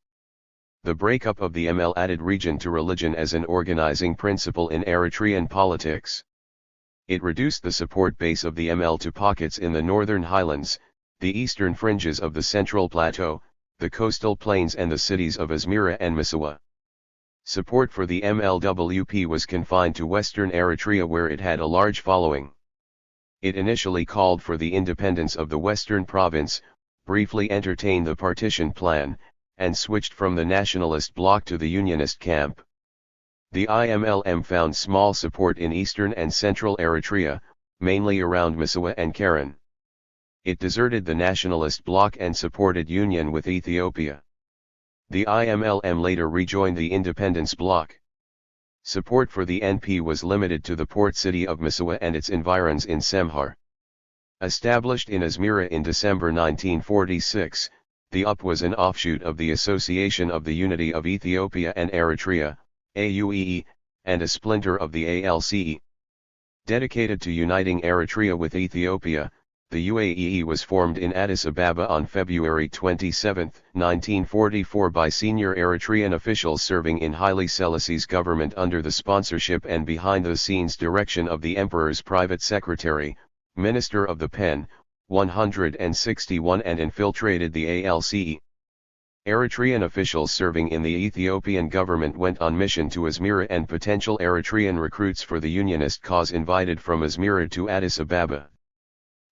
The breakup of the ML added region to religion as an organizing principle in Eritrean politics. It reduced the support base of the ML to pockets in the northern highlands, the eastern fringes of the central plateau, the coastal plains and the cities of Asmara and Misawa. Support for the MLWP was confined to western Eritrea where it had a large following. It initially called for the independence of the western province, briefly entertained the partition plan, and switched from the nationalist bloc to the unionist camp. The IMLM found small support in eastern and central Eritrea, mainly around Misawa and Karen. It deserted the nationalist bloc and supported union with Ethiopia. The IMLM later rejoined the independence bloc. Support for the NP was limited to the port city of Misawa and its environs in Semhar. Established in Asmara in December 1946, the UP was an offshoot of the Association of the Unity of Ethiopia and Eritrea, AUEE, and a splinter of the ALCE. Dedicated to uniting Eritrea with Ethiopia, the UAEE was formed in Addis Ababa on February 27, 1944 by senior Eritrean officials serving in Haile Selassie's government under the sponsorship and behind-the-scenes direction of the Emperor's private secretary, Minister of the Pen, 161 and infiltrated the ALCE. Eritrean officials serving in the Ethiopian government went on mission to Asmara and potential Eritrean recruits for the unionist cause invited from Asmara to Addis Ababa.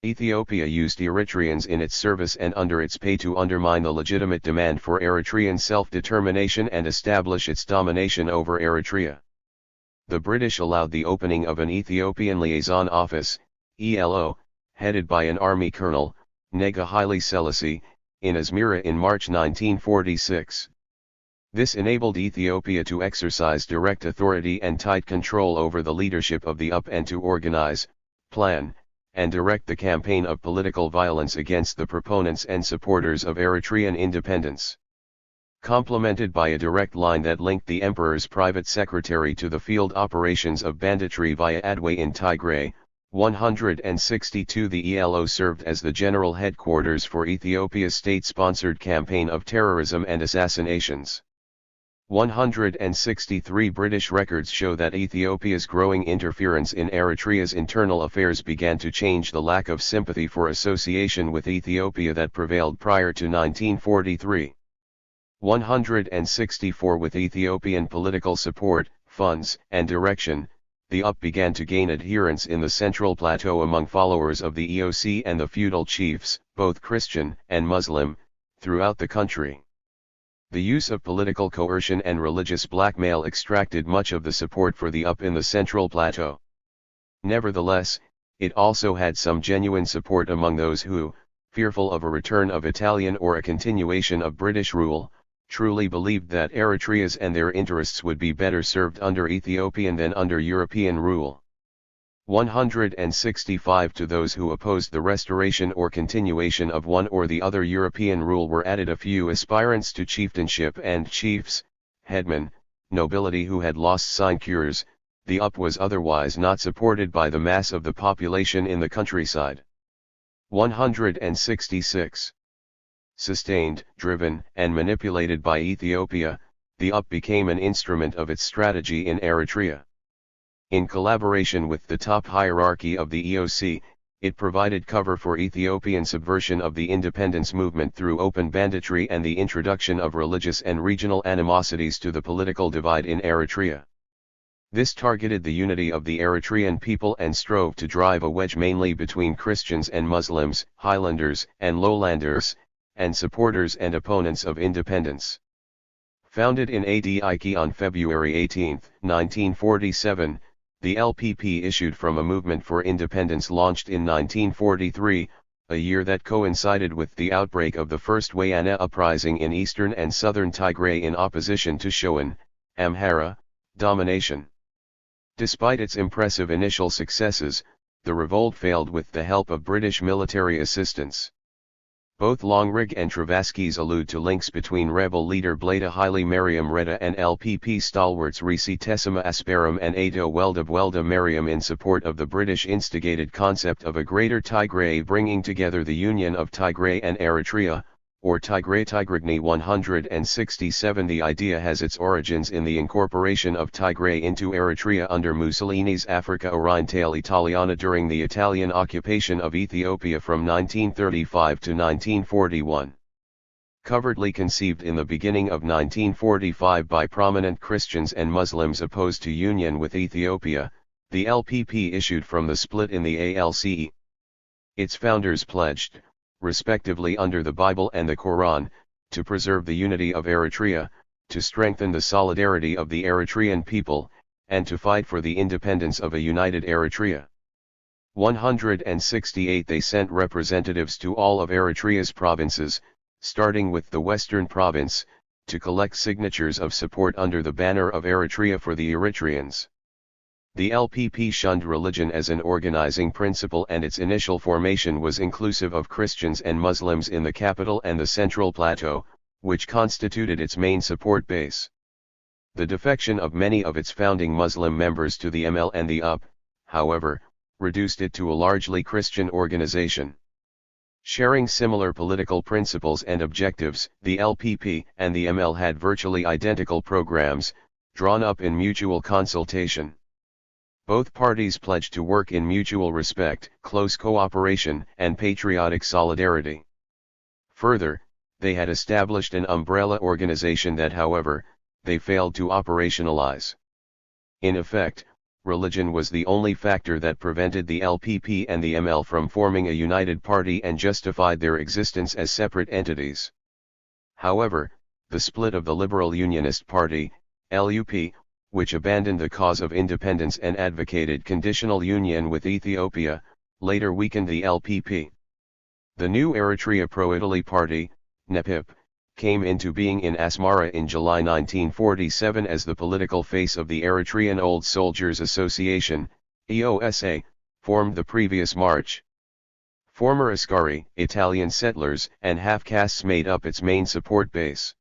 Ethiopia used Eritreans in its service and under its pay to undermine the legitimate demand for Eritrean self-determination and establish its domination over Eritrea. The British allowed the opening of an Ethiopian Liaison Office, ELO, headed by an army colonel, Nega Haile Selassie, in Asmara in March 1946. This enabled Ethiopia to exercise direct authority and tight control over the leadership of the UP and to organize, plan, and direct the campaign of political violence against the proponents and supporters of Eritrean independence. Complemented by a direct line that linked the Emperor's private secretary to the field operations of banditry via Adway in Tigray, 162 The ELO served as the general headquarters for Ethiopia's state-sponsored campaign of terrorism and assassinations. 163 British records show that Ethiopia's growing interference in Eritrea's internal affairs began to change the lack of sympathy for association with Ethiopia that prevailed prior to 1943. 164 With Ethiopian political support, funds, and direction, the UP began to gain adherents in the Central Plateau among followers of the EOC and the feudal chiefs, both Christian and Muslim, throughout the country. The use of political coercion and religious blackmail extracted much of the support for the UP in the Central Plateau. Nevertheless, it also had some genuine support among those who, fearful of a return of Italian or a continuation of British rule, truly believed that Eritrea's and their interests would be better served under Ethiopian than under European rule. 165 To those who opposed the restoration or continuation of one or the other European rule were added a few aspirants to chieftainship and chiefs, headmen, nobility who had lost sinecures. The UP was otherwise not supported by the mass of the population in the countryside. 166. Sustained, driven, and manipulated by Ethiopia, the UP became an instrument of its strategy in Eritrea. In collaboration with the top hierarchy of the EOC, it provided cover for Ethiopian subversion of the independence movement through open banditry and the introduction of religious and regional animosities to the political divide in Eritrea. This targeted the unity of the Eritrean people and strove to drive a wedge mainly between Christians and Muslims, Highlanders and Lowlanders, and supporters and opponents of independence. Founded in Adik on February 18, 1947, the LPP issued from a movement for independence launched in 1943, a year that coincided with the outbreak of the First Wayana uprising in eastern and southern Tigray in opposition to Shoan, Amhara, domination. Despite its impressive initial successes, the revolt failed with the help of British military assistance. Both Longrig and Travaskis allude to links between rebel leader Bleda Haile Mariam Reda and LPP stalwarts Risi Tessima Asperum and Ato Welda Mariam in support of the British-instigated concept of a Greater Tigray bringing together the union of Tigray and Eritrea, or Tigray-Tigrigny. 167 The idea has its origins in the incorporation of Tigray into Eritrea under Mussolini's Africa Orientale Italiana during the Italian occupation of Ethiopia from 1935 to 1941. Covertly conceived in the beginning of 1945 by prominent Christians and Muslims opposed to union with Ethiopia, the LPP issued from the split in the ALCE. Its founders pledged, respectively under the Bible and the Quran, to preserve the unity of Eritrea, to strengthen the solidarity of the Eritrean people, and to fight for the independence of a united Eritrea. 168 They sent representatives to all of Eritrea's provinces, starting with the Western Province, to collect signatures of support under the banner of Eritrea for the Eritreans. The LPP shunned religion as an organizing principle and its initial formation was inclusive of Christians and Muslims in the capital and the Central Plateau, which constituted its main support base. The defection of many of its founding Muslim members to the ML and the UP, however, reduced it to a largely Christian organization. Sharing similar political principles and objectives, the LPP and the ML had virtually identical programs, drawn up in mutual consultation. Both parties pledged to work in mutual respect, close cooperation, and patriotic solidarity. Further, they had established an umbrella organization that, however, they failed to operationalize. In effect, religion was the only factor that prevented the LPP and the ML from forming a united party and justified their existence as separate entities. However, the split of the Liberal Unionist Party, LUP, which abandoned the cause of independence and advocated conditional union with Ethiopia, later weakened the LPP. The new Eritrea Pro-Italy Party, NEPIP, came into being in Asmara in July 1947 as the political face of the Eritrean Old Soldiers Association, EOSA, formed the previous March. Former Ascari, Italian settlers, and half-castes made up its main support base.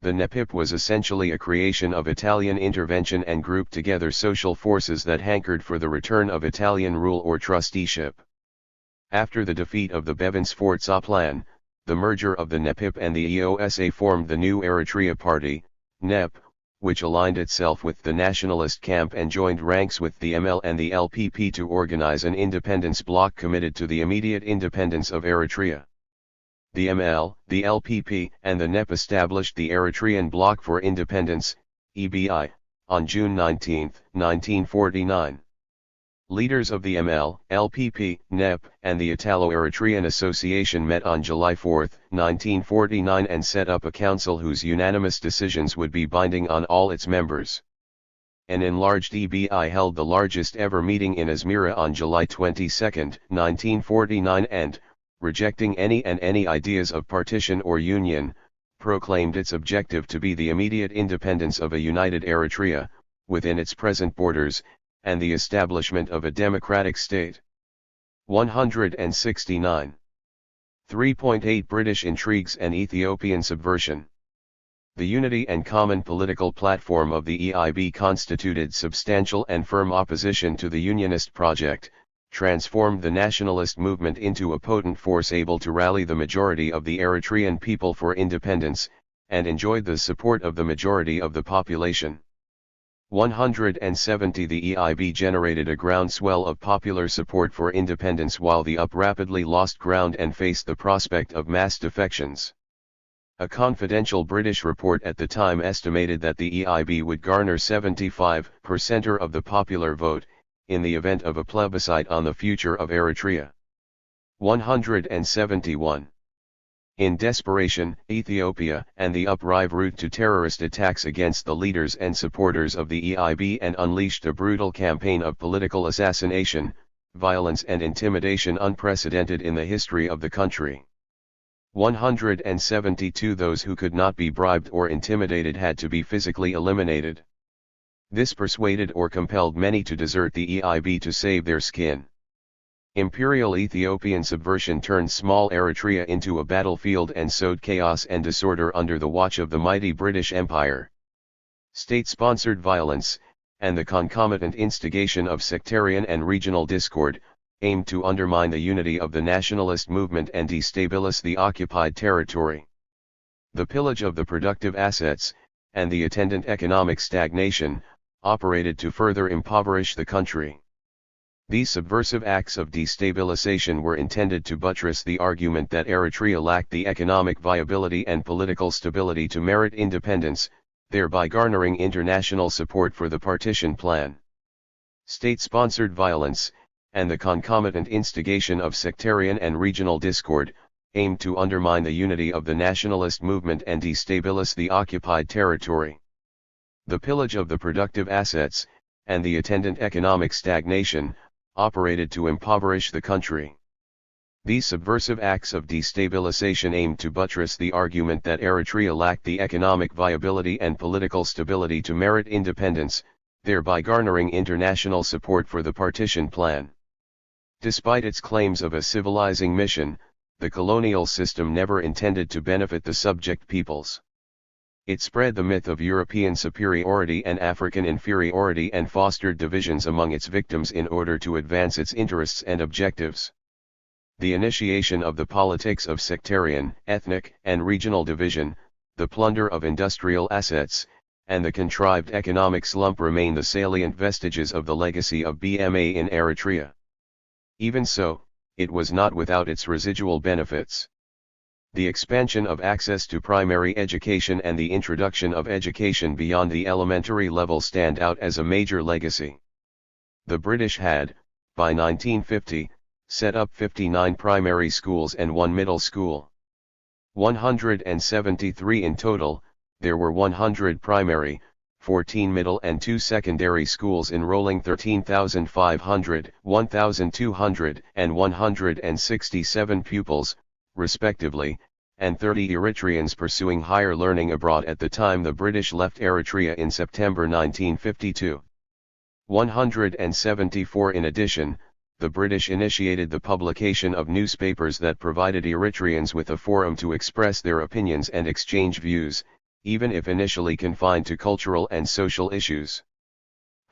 The NEPIP was essentially a creation of Italian intervention and grouped together social forces that hankered for the return of Italian rule or trusteeship. After the defeat of the Bevins-Forza plan, the merger of the NEPIP and the EOSA formed the new Eritrea Party, NEP, which aligned itself with the nationalist camp and joined ranks with the ML and the LPP to organize an independence bloc committed to the immediate independence of Eritrea. The ML, the LPP, and the NEP established the Eritrean Bloc for Independence, EBI, on June 19, 1949. Leaders of the ML, LPP, NEP, and the Italo-Eritrean Association met on July 4, 1949 and set up a council whose unanimous decisions would be binding on all its members. An enlarged EBI held the largest ever meeting in Asmara on July 22, 1949 and, rejecting any ideas of partition or union, proclaimed its objective to be the immediate independence of a united Eritrea, within its present borders, and the establishment of a democratic state. 169. 3.8 British intrigues and Ethiopian subversion. The unity and common political platform of the EIB constituted substantial and firm opposition to the unionist project, transformed the nationalist movement into a potent force able to rally the majority of the Eritrean people for independence, and enjoyed the support of the majority of the population. 170 The EIB generated a groundswell of popular support for independence while the UP rapidly lost ground and faced the prospect of mass defections. A confidential British report at the time estimated that the EIB would garner 75% of the popular vote, in the event of a plebiscite on the future of Eritrea. 171. In desperation, Ethiopia and the UP rive route to terrorist attacks against the leaders and supporters of the EIB and unleashed a brutal campaign of political assassination, violence and intimidation unprecedented in the history of the country. 172 Those who could not be bribed or intimidated had to be physically eliminated. This persuaded or compelled many to desert the EIB to save their skin. Imperial Ethiopian subversion turned small Eritrea into a battlefield and sowed chaos and disorder under the watch of the mighty British Empire. State-sponsored violence, and the concomitant instigation of sectarian and regional discord, aimed to undermine the unity of the nationalist movement and destabilize the occupied territory. The pillage of the productive assets, and the attendant economic stagnation, operated to further impoverish the country. These subversive acts of destabilization were intended to buttress the argument that Eritrea lacked the economic viability and political stability to merit independence, thereby garnering international support for the partition plan. State-sponsored violence, and the concomitant instigation of sectarian and regional discord, aimed to undermine the unity of the nationalist movement and destabilize the occupied territory. The pillage of the productive assets, and the attendant economic stagnation, operated to impoverish the country. These subversive acts of destabilization aimed to buttress the argument that Eritrea lacked the economic viability and political stability to merit independence, thereby garnering international support for the partition plan. Despite its claims of a civilizing mission, the colonial system never intended to benefit the subject peoples. It spread the myth of European superiority and African inferiority and fostered divisions among its victims in order to advance its interests and objectives. The initiation of the politics of sectarian, ethnic, and regional division, the plunder of industrial assets, and the contrived economic slump remain the salient vestiges of the legacy of BMA in Eritrea. Even so, it was not without its residual benefits. The expansion of access to primary education and the introduction of education beyond the elementary level stand out as a major legacy. The British had, by 1950, set up 59 primary schools and 1 middle school. 173 in total, there were 100 primary, 14 middle and 2 secondary schools enrolling 13,500, 1,200 and 167 pupils, respectively, and 30 Eritreans pursuing higher learning abroad at the time the British left Eritrea in September 1952. 174 In addition, the British initiated the publication of newspapers that provided Eritreans with a forum to express their opinions and exchange views, even if initially confined to cultural and social issues.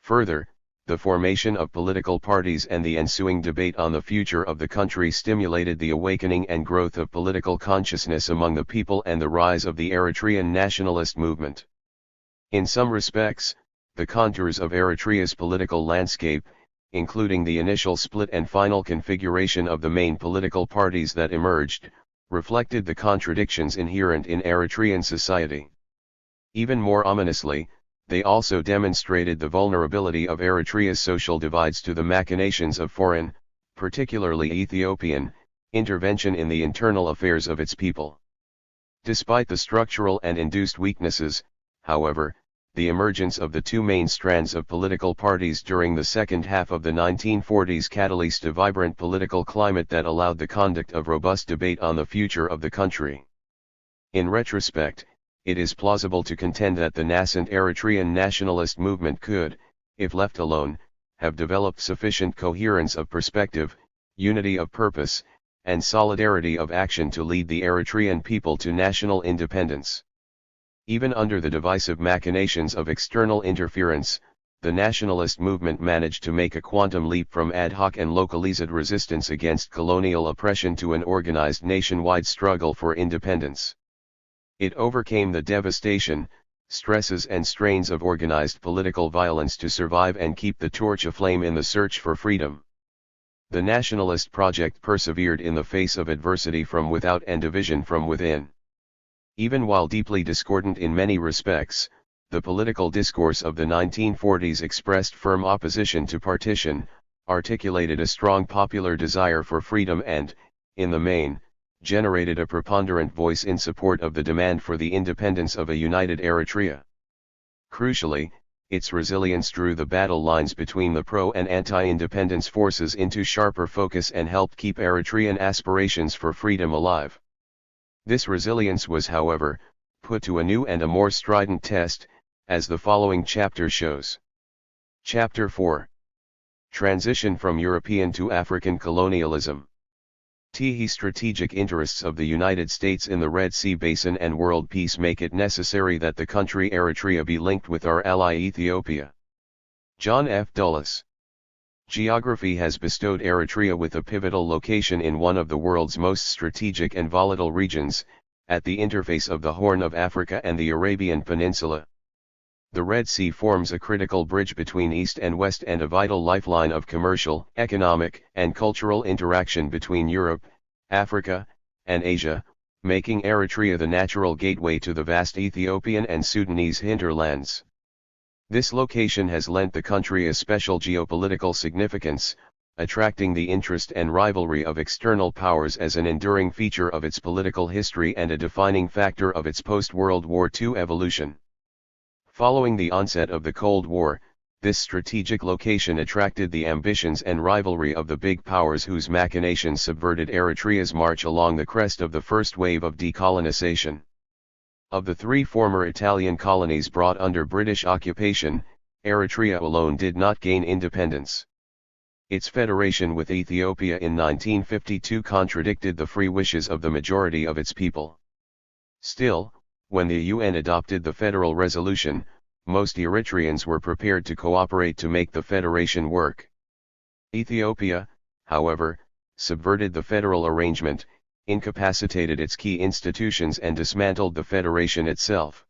Further, the formation of political parties and the ensuing debate on the future of the country stimulated the awakening and growth of political consciousness among the people and the rise of the Eritrean nationalist movement. In some respects, the contours of Eritrea's political landscape, including the initial split and final configuration of the main political parties that emerged, reflected the contradictions inherent in Eritrean society. Even more ominously, they also demonstrated the vulnerability of Eritrea's social divides to the machinations of foreign, particularly Ethiopian, intervention in the internal affairs of its people. Despite the structural and induced weaknesses, however, the emergence of the two main strands of political parties during the second half of the 1940s catalyzed a vibrant political climate that allowed the conduct of robust debate on the future of the country. In retrospect, it is plausible to contend that the nascent Eritrean nationalist movement could, if left alone, have developed sufficient coherence of perspective, unity of purpose, and solidarity of action to lead the Eritrean people to national independence. Even under the divisive machinations of external interference, the nationalist movement managed to make a quantum leap from ad hoc and localized resistance against colonial oppression to an organized nationwide struggle for independence. It overcame the devastation, stresses and strains of organized political violence to survive and keep the torch aflame in the search for freedom. The nationalist project persevered in the face of adversity from without and division from within. Even while deeply discordant in many respects, the political discourse of the 1940s expressed firm opposition to partition, articulated a strong popular desire for freedom and, in the main, generated a preponderant voice in support of the demand for the independence of a united Eritrea. Crucially, its resilience drew the battle lines between the pro- and anti-independence forces into sharper focus and helped keep Eritrean aspirations for freedom alive. This resilience was, however, put to a new and a more strident test, as the following chapter shows. Chapter 4. Transition from European to African Colonialism. The strategic interests of the United States in the Red Sea Basin and world peace make it necessary that the country Eritrea be linked with our ally Ethiopia. John F. Dulles. Geography has bestowed Eritrea with a pivotal location in one of the world's most strategic and volatile regions, at the interface of the Horn of Africa and the Arabian Peninsula. The Red Sea forms a critical bridge between East and West and a vital lifeline of commercial, economic, and cultural interaction between Europe, Africa, and Asia, making Eritrea the natural gateway to the vast Ethiopian and Sudanese hinterlands. This location has lent the country a special geopolitical significance, attracting the interest and rivalry of external powers as an enduring feature of its political history and a defining factor of its post-World War II evolution. Following the onset of the Cold War, this strategic location attracted the ambitions and rivalry of the big powers whose machinations subverted Eritrea's march along the crest of the first wave of decolonization. Of the three former Italian colonies brought under British occupation, Eritrea alone did not gain independence. Its federation with Ethiopia in 1952 contradicted the free wishes of the majority of its people. Still, when the UN adopted the federal resolution, most Eritreans were prepared to cooperate to make the federation work. Ethiopia, however, subverted the federal arrangement, incapacitated its key institutions and dismantled the federation itself.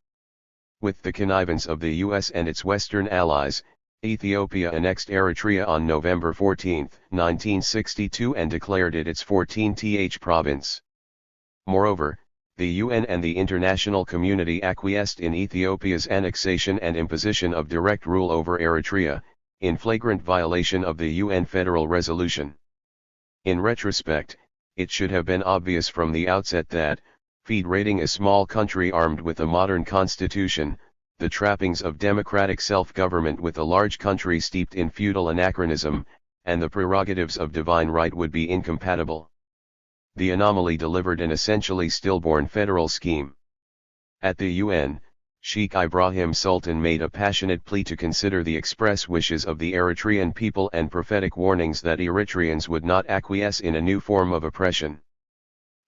With the connivance of the US and its Western allies, Ethiopia annexed Eritrea on November 14, 1962 and declared it its 14th province. Moreover, the UN and the international community acquiesced in Ethiopia's annexation and imposition of direct rule over Eritrea, in flagrant violation of the UN federal resolution. In retrospect, it should have been obvious from the outset that, federating a small country armed with a modern constitution, the trappings of democratic self-government with a large country steeped in feudal anachronism, and the prerogatives of divine right would be incompatible. The anomaly delivered an essentially stillborn federal scheme. At the UN, Sheikh Ibrahim Sultan made a passionate plea to consider the express wishes of the Eritrean people and prophetic warnings that Eritreans would not acquiesce in a new form of oppression.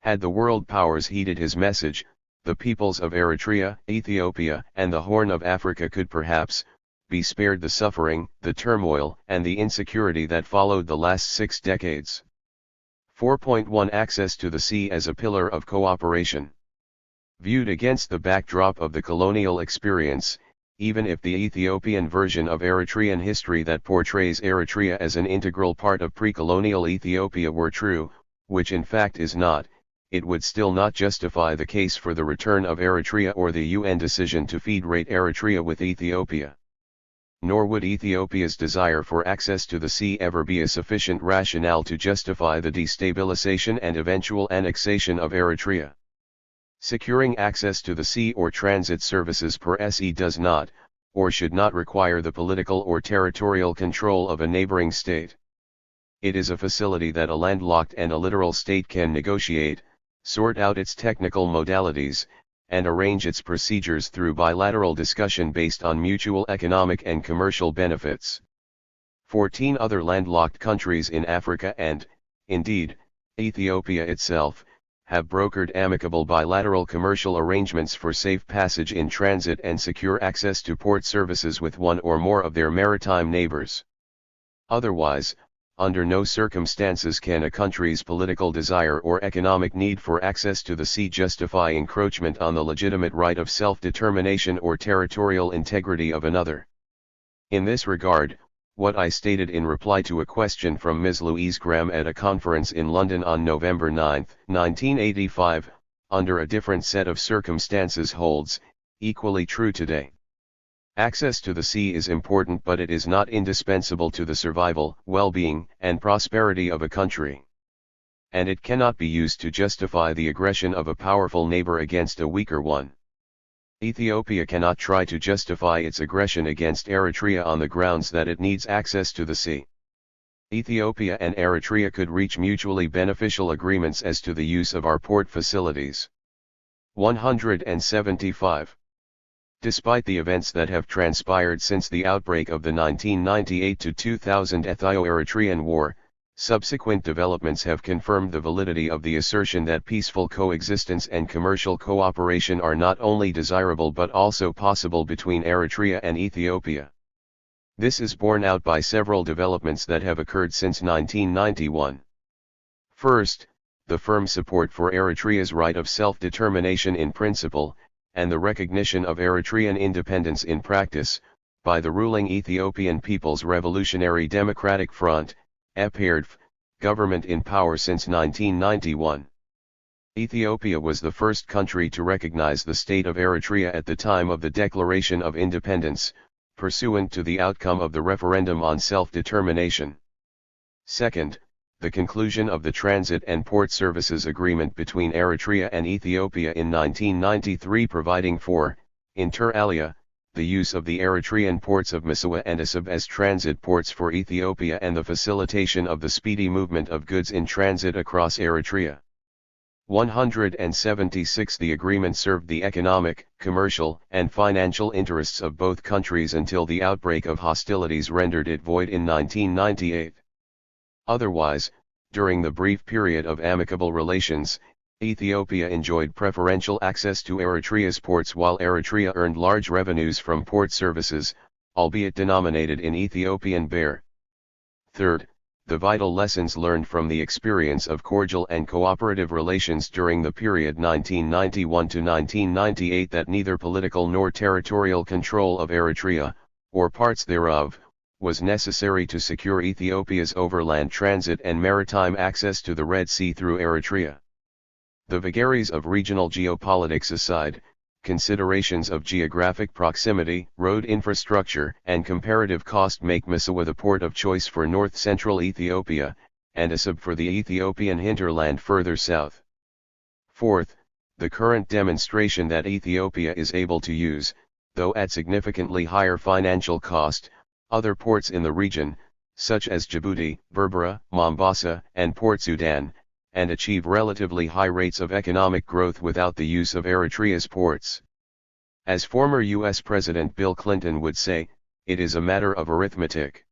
Had the world powers heeded his message, the peoples of Eritrea, Ethiopia, and the Horn of Africa could perhaps be spared the suffering, the turmoil, and the insecurity that followed the last 6 decades. 4.1 Access to the sea as a pillar of cooperation. Viewed against the backdrop of the colonial experience, even if the Ethiopian version of Eritrean history that portrays Eritrea as an integral part of pre-colonial Ethiopia were true, which in fact is not, it would still not justify the case for the return of Eritrea or the UN decision to federate Eritrea with Ethiopia. Nor would Ethiopia's desire for access to the sea ever be a sufficient rationale to justify the destabilization and eventual annexation of Eritrea. Securing access to the sea or transit services per se does not, or should not require the political or territorial control of a neighboring state. It is a facility that a landlocked and a littoral state can negotiate, sort out its technical modalities, and arrange its procedures through bilateral discussion based on mutual economic and commercial benefits. 14 other landlocked countries in Africa and, indeed, Ethiopia itself, have brokered amicable bilateral commercial arrangements for safe passage in transit and secure access to port services with one or more of their maritime neighbors. Otherwise, under no circumstances can a country's political desire or economic need for access to the sea justify encroachment on the legitimate right of self-determination or territorial integrity of another. In this regard, what I stated in reply to a question from Ms. Louise Graham at a conference in London on November 9, 1985, under a different set of circumstances holds, equally true today. Access to the sea is important, but it is not indispensable to the survival, well-being, and prosperity of a country. And it cannot be used to justify the aggression of a powerful neighbor against a weaker one. Ethiopia cannot try to justify its aggression against Eritrea on the grounds that it needs access to the sea. Ethiopia and Eritrea could reach mutually beneficial agreements as to the use of our port facilities. 175. Despite the events that have transpired since the outbreak of the 1998-2000 Ethio-Eritrean War, subsequent developments have confirmed the validity of the assertion that peaceful coexistence and commercial cooperation are not only desirable but also possible between Eritrea and Ethiopia. This is borne out by several developments that have occurred since 1991. First, the firm support for Eritrea's right of self-determination in principle, and the recognition of Eritrean independence in practice, by the ruling Ethiopian People's Revolutionary Democratic Front, EPRDF, government in power since 1991. Ethiopia was the first country to recognize the state of Eritrea at the time of the Declaration of Independence, pursuant to the outcome of the referendum on self-determination. Second, the conclusion of the Transit and Port Services Agreement between Eritrea and Ethiopia in 1993 providing for, inter alia, the use of the Eritrean ports of Massawa and Asab as transit ports for Ethiopia and the facilitation of the speedy movement of goods in transit across Eritrea. 176 The agreement served the economic, commercial, and financial interests of both countries until the outbreak of hostilities rendered it void in 1998. Otherwise, during the brief period of amicable relations, Ethiopia enjoyed preferential access to Eritrea's ports while Eritrea earned large revenues from port services, albeit denominated in Ethiopian birr. Third, the vital lessons learned from the experience of cordial and cooperative relations during the period 1991 to 1998 that neither political nor territorial control of Eritrea, or parts thereof, was necessary to secure Ethiopia's overland transit and maritime access to the Red Sea through Eritrea. The vagaries of regional geopolitics aside, considerations of geographic proximity, road infrastructure, and comparative cost make Massawa the port of choice for north-central Ethiopia, and Asab for the Ethiopian hinterland further south. Fourth, the current demonstration that Ethiopia is able to use, though at significantly higher financial cost, other ports in the region, such as Djibouti, Berbera, Mombasa, and Port Sudan, and achieve relatively high rates of economic growth without the use of Eritrea's ports. As former U.S. President Bill Clinton would say, it is a matter of arithmetic.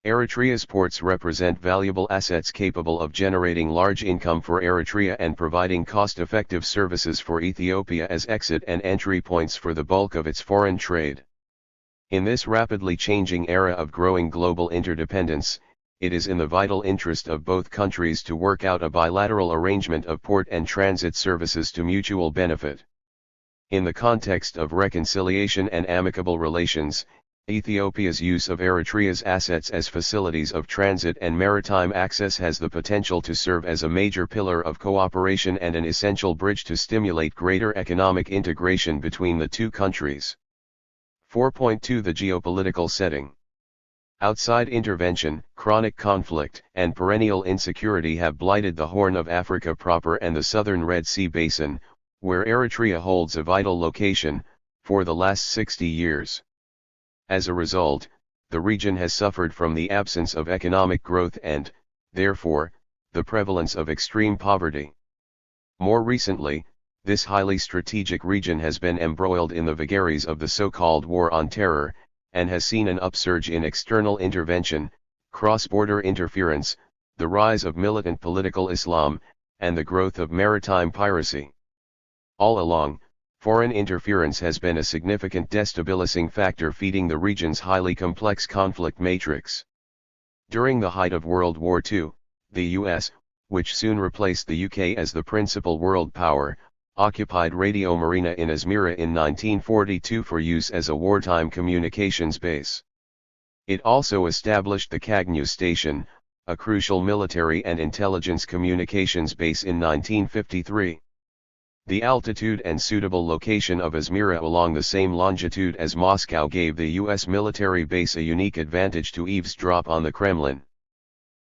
Eritrea's ports represent valuable assets capable of generating large income for Eritrea and providing cost-effective services for Ethiopia as exit and entry points for the bulk of its foreign trade. In this rapidly changing era of growing global interdependence, it is in the vital interest of both countries to work out a bilateral arrangement of port and transit services to mutual benefit. In the context of reconciliation and amicable relations, Ethiopia's use of Eritrea's assets as facilities of transit and maritime access has the potential to serve as a major pillar of cooperation and an essential bridge to stimulate greater economic integration between the two countries. 4.2 The geopolitical setting. Outside intervention, chronic conflict, and perennial insecurity have blighted the Horn of Africa proper and the southern Red Sea basin, where Eritrea holds a vital location, for the last 60 years. As a result, the region has suffered from the absence of economic growth and, therefore, the prevalence of extreme poverty. More recently, this highly strategic region has been embroiled in the vagaries of the so-called War on Terror, and has seen an upsurge in external intervention, cross-border interference, the rise of militant political Islam, and the growth of maritime piracy. All along, foreign interference has been a significant destabilizing factor feeding the region's highly complex conflict matrix. During the height of World War II, the US, which soon replaced the UK as the principal world power, occupied Radio Marina in Asmara in 1942 for use as a wartime communications base. It also established the Kagnew Station, a crucial military and intelligence communications base in 1953. The altitude and suitable location of Asmara along the same longitude as Moscow gave the U.S. military base a unique advantage to eavesdrop on the Kremlin.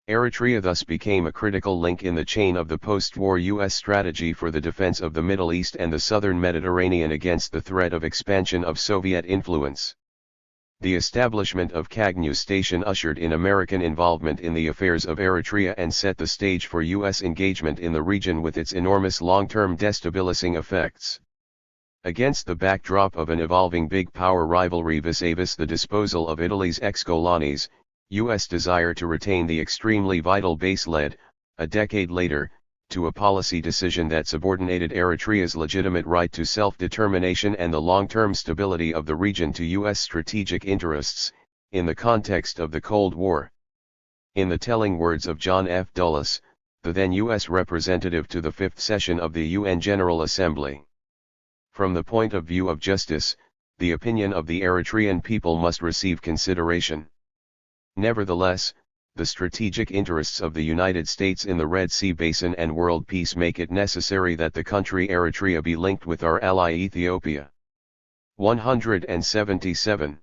Eritrea thus became a critical link in the chain of the post-war U.S. strategy for the defense of the Middle East and the southern Mediterranean against the threat of expansion of Soviet influence. The establishment of Kagnew Station ushered in American involvement in the affairs of Eritrea and set the stage for U.S. engagement in the region with its enormous long-term destabilizing effects. Against the backdrop of an evolving big power rivalry vis-a-vis the disposal of Italy's ex-colonies, U.S. desire to retain the extremely vital base led, a decade later, to a policy decision that subordinated Eritrea's legitimate right to self-determination and the long-term stability of the region to U.S. strategic interests, in the context of the Cold War. In the telling words of John F. Dulles, the then U.S. representative to the Fifth Session of the UN General Assembly. From the point of view of justice, the opinion of the Eritrean people must receive consideration. Nevertheless, the strategic interests of the United States in the Red Sea Basin and world peace make it necessary that the country Eritrea be linked with our ally Ethiopia. 177.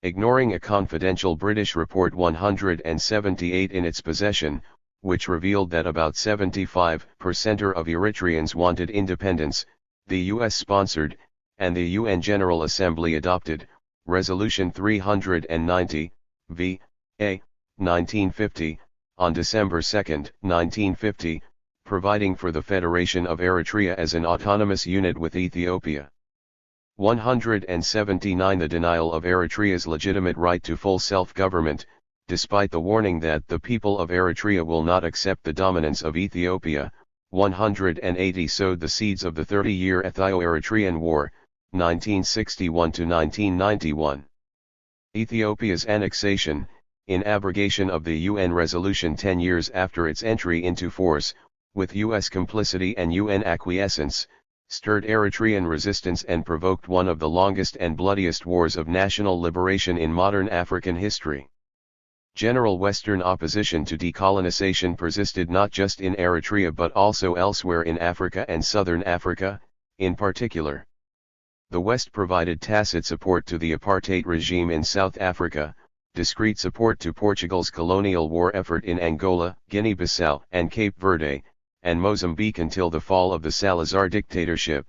Ignoring a confidential British report 178 in its possession, which revealed that about 75% of Eritreans wanted independence, the US-sponsored, and the UN General Assembly adopted, Resolution 390, v.a. 1950, on December 2, 1950, providing for the Federation of Eritrea as an autonomous unit with Ethiopia. 179 The denial of Eritrea's legitimate right to full self-government, despite the warning that the people of Eritrea will not accept the dominance of Ethiopia. 180 Sowed the seeds of the 30-year Ethio-Eritrean War, 1961–1991. Ethiopia's annexation, in abrogation of the UN resolution 10 years after its entry into force, with US complicity and UN acquiescence, stirred Eritrean resistance and provoked one of the longest and bloodiest wars of national liberation in modern African history. General Western opposition to decolonization persisted not just in Eritrea but also elsewhere in Africa and Southern Africa, in particular. The West provided tacit support to the apartheid regime in South Africa, discreet support to Portugal's colonial war effort in Angola, Guinea-Bissau, and Cape Verde, and Mozambique until the fall of the Salazar dictatorship,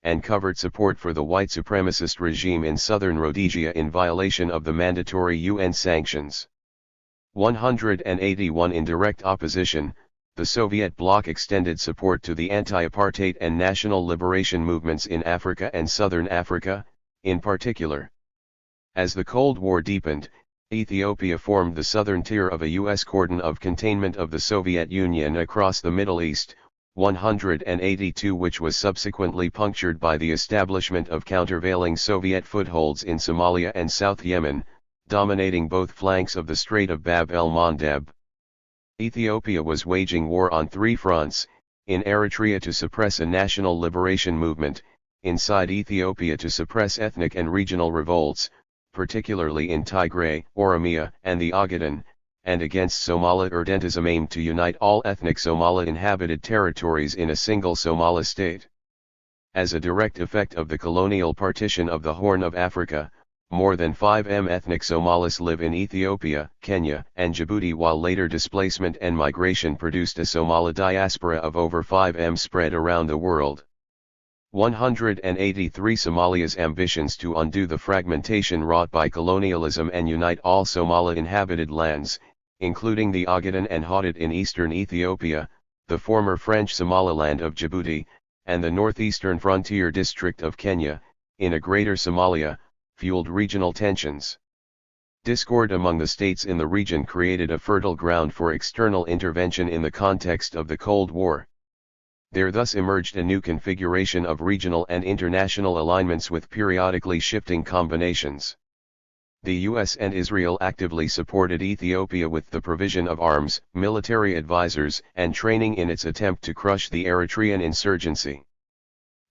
and covert support for the white supremacist regime in southern Rhodesia in violation of the mandatory UN sanctions. 181 In direct opposition, the Soviet bloc extended support to the anti-apartheid and national liberation movements in Africa and Southern Africa, in particular. As the Cold War deepened, Ethiopia formed the southern tier of a U.S. cordon of containment of the Soviet Union across the Middle East, 182 which was subsequently punctured by the establishment of countervailing Soviet footholds in Somalia and South Yemen, dominating both flanks of the Strait of Bab el-Mandeb. Ethiopia was waging war on three fronts, in Eritrea to suppress a national liberation movement, inside Ethiopia to suppress ethnic and regional revolts, particularly in Tigray, Oromia, and the Ogaden, and against Somali irredentism aimed to unite all ethnic Somali-inhabited territories in a single Somali state. As a direct effect of the colonial partition of the Horn of Africa, more than 5 million ethnic Somalis live in Ethiopia, Kenya, and Djibouti, while later displacement and migration produced a Somali diaspora of over 5 million spread around the world. 183 Somalia's ambitions to undo the fragmentation wrought by colonialism and unite all Somali-inhabited lands, including the Ogaden and Hadid in eastern Ethiopia, the former French Somaliland of Djibouti, and the northeastern frontier district of Kenya, in a greater Somalia, fueled regional tensions. Discord among the states in the region created a fertile ground for external intervention in the context of the Cold War. There thus emerged a new configuration of regional and international alignments with periodically shifting combinations. The US and Israel actively supported Ethiopia with the provision of arms, military advisors, and training in its attempt to crush the Eritrean insurgency.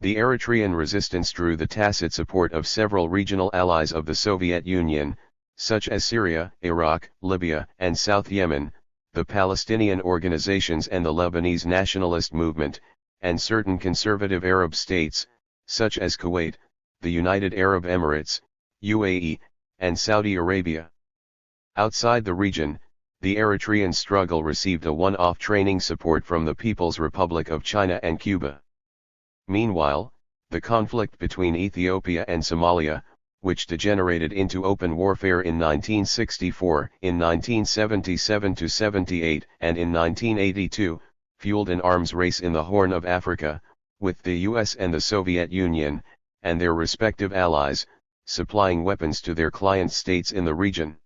The Eritrean resistance drew the tacit support of several regional allies of the Soviet Union, such as Syria, Iraq, Libya, and South Yemen, the Palestinian organizations and the Lebanese nationalist movement, and certain conservative Arab states, such as Kuwait, the United Arab Emirates, UAE, and Saudi Arabia. Outside the region, the Eritrean struggle received a one-off training support from the People's Republic of China and Cuba. Meanwhile, the conflict between Ethiopia and Somalia, which degenerated into open warfare in 1964, in 1977–78, and in 1982, fueled an arms race in the Horn of Africa, with the US and the Soviet Union, and their respective allies, supplying weapons to their client states in the region.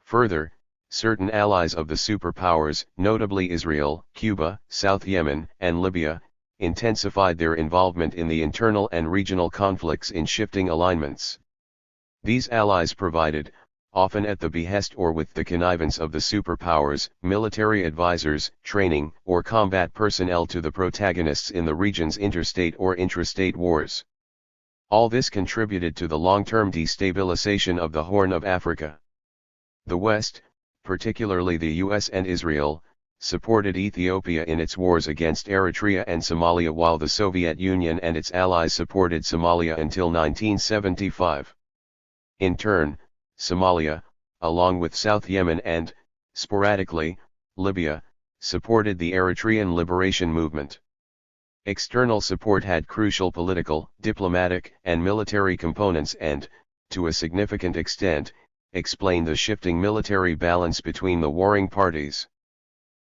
Further, certain allies of the superpowers, notably Israel, Cuba, South Yemen, and Libya, intensified their involvement in the internal and regional conflicts in shifting alignments. These allies provided, often at the behest or with the connivance of the superpowers, military advisors, training, or combat personnel to the protagonists in the region's interstate or intrastate wars. All this contributed to the long-term destabilization of the Horn of Africa. The West, particularly the US and Israel, supported Ethiopia in its wars against Eritrea and Somalia, while the Soviet Union and its allies supported Somalia until 1975. In turn, Somalia, along with South Yemen and, sporadically, Libya, supported the Eritrean liberation movement. External support had crucial political, diplomatic, and military components and, to a significant extent, explained the shifting military balance between the warring parties.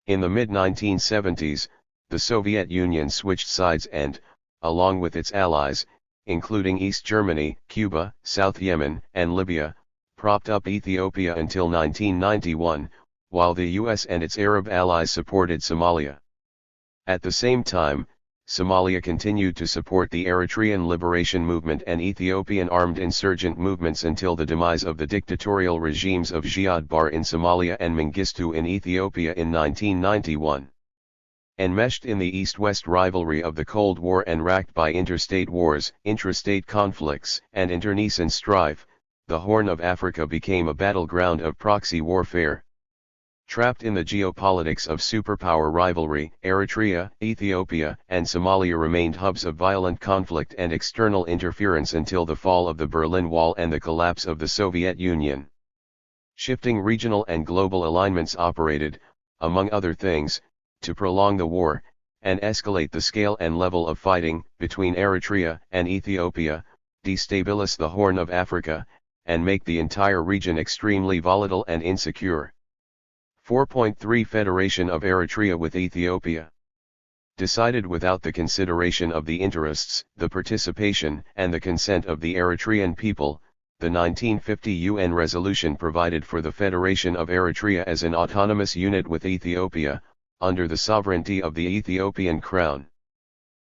In the mid-1970s, the Soviet Union switched sides and, along with its allies, including East Germany, Cuba, South Yemen, and Libya, propped up Ethiopia until 1991, while the US and its Arab allies supported Somalia. At the same time, Somalia continued to support the Eritrean liberation movement and Ethiopian armed insurgent movements until the demise of the dictatorial regimes of Ziad Barre in Somalia and Mengistu in Ethiopia in 1991. Enmeshed in the East-West rivalry of the Cold War and racked by interstate wars, intrastate conflicts, and internecine strife, the Horn of Africa became a battleground of proxy warfare. Trapped in the geopolitics of superpower rivalry, Eritrea, Ethiopia, and Somalia remained hubs of violent conflict and external interference until the fall of the Berlin Wall and the collapse of the Soviet Union. Shifting regional and global alignments operated, among other things, to prolong the war, and escalate the scale and level of fighting between Eritrea and Ethiopia, destabilize the Horn of Africa, and make the entire region extremely volatile and insecure. 4.3 Federation of Eritrea with Ethiopia. Decided without the consideration of the interests, the participation, and the consent of the Eritrean people, the 1950 UN resolution provided for the Federation of Eritrea as an autonomous unit with Ethiopia, under the sovereignty of the Ethiopian Crown.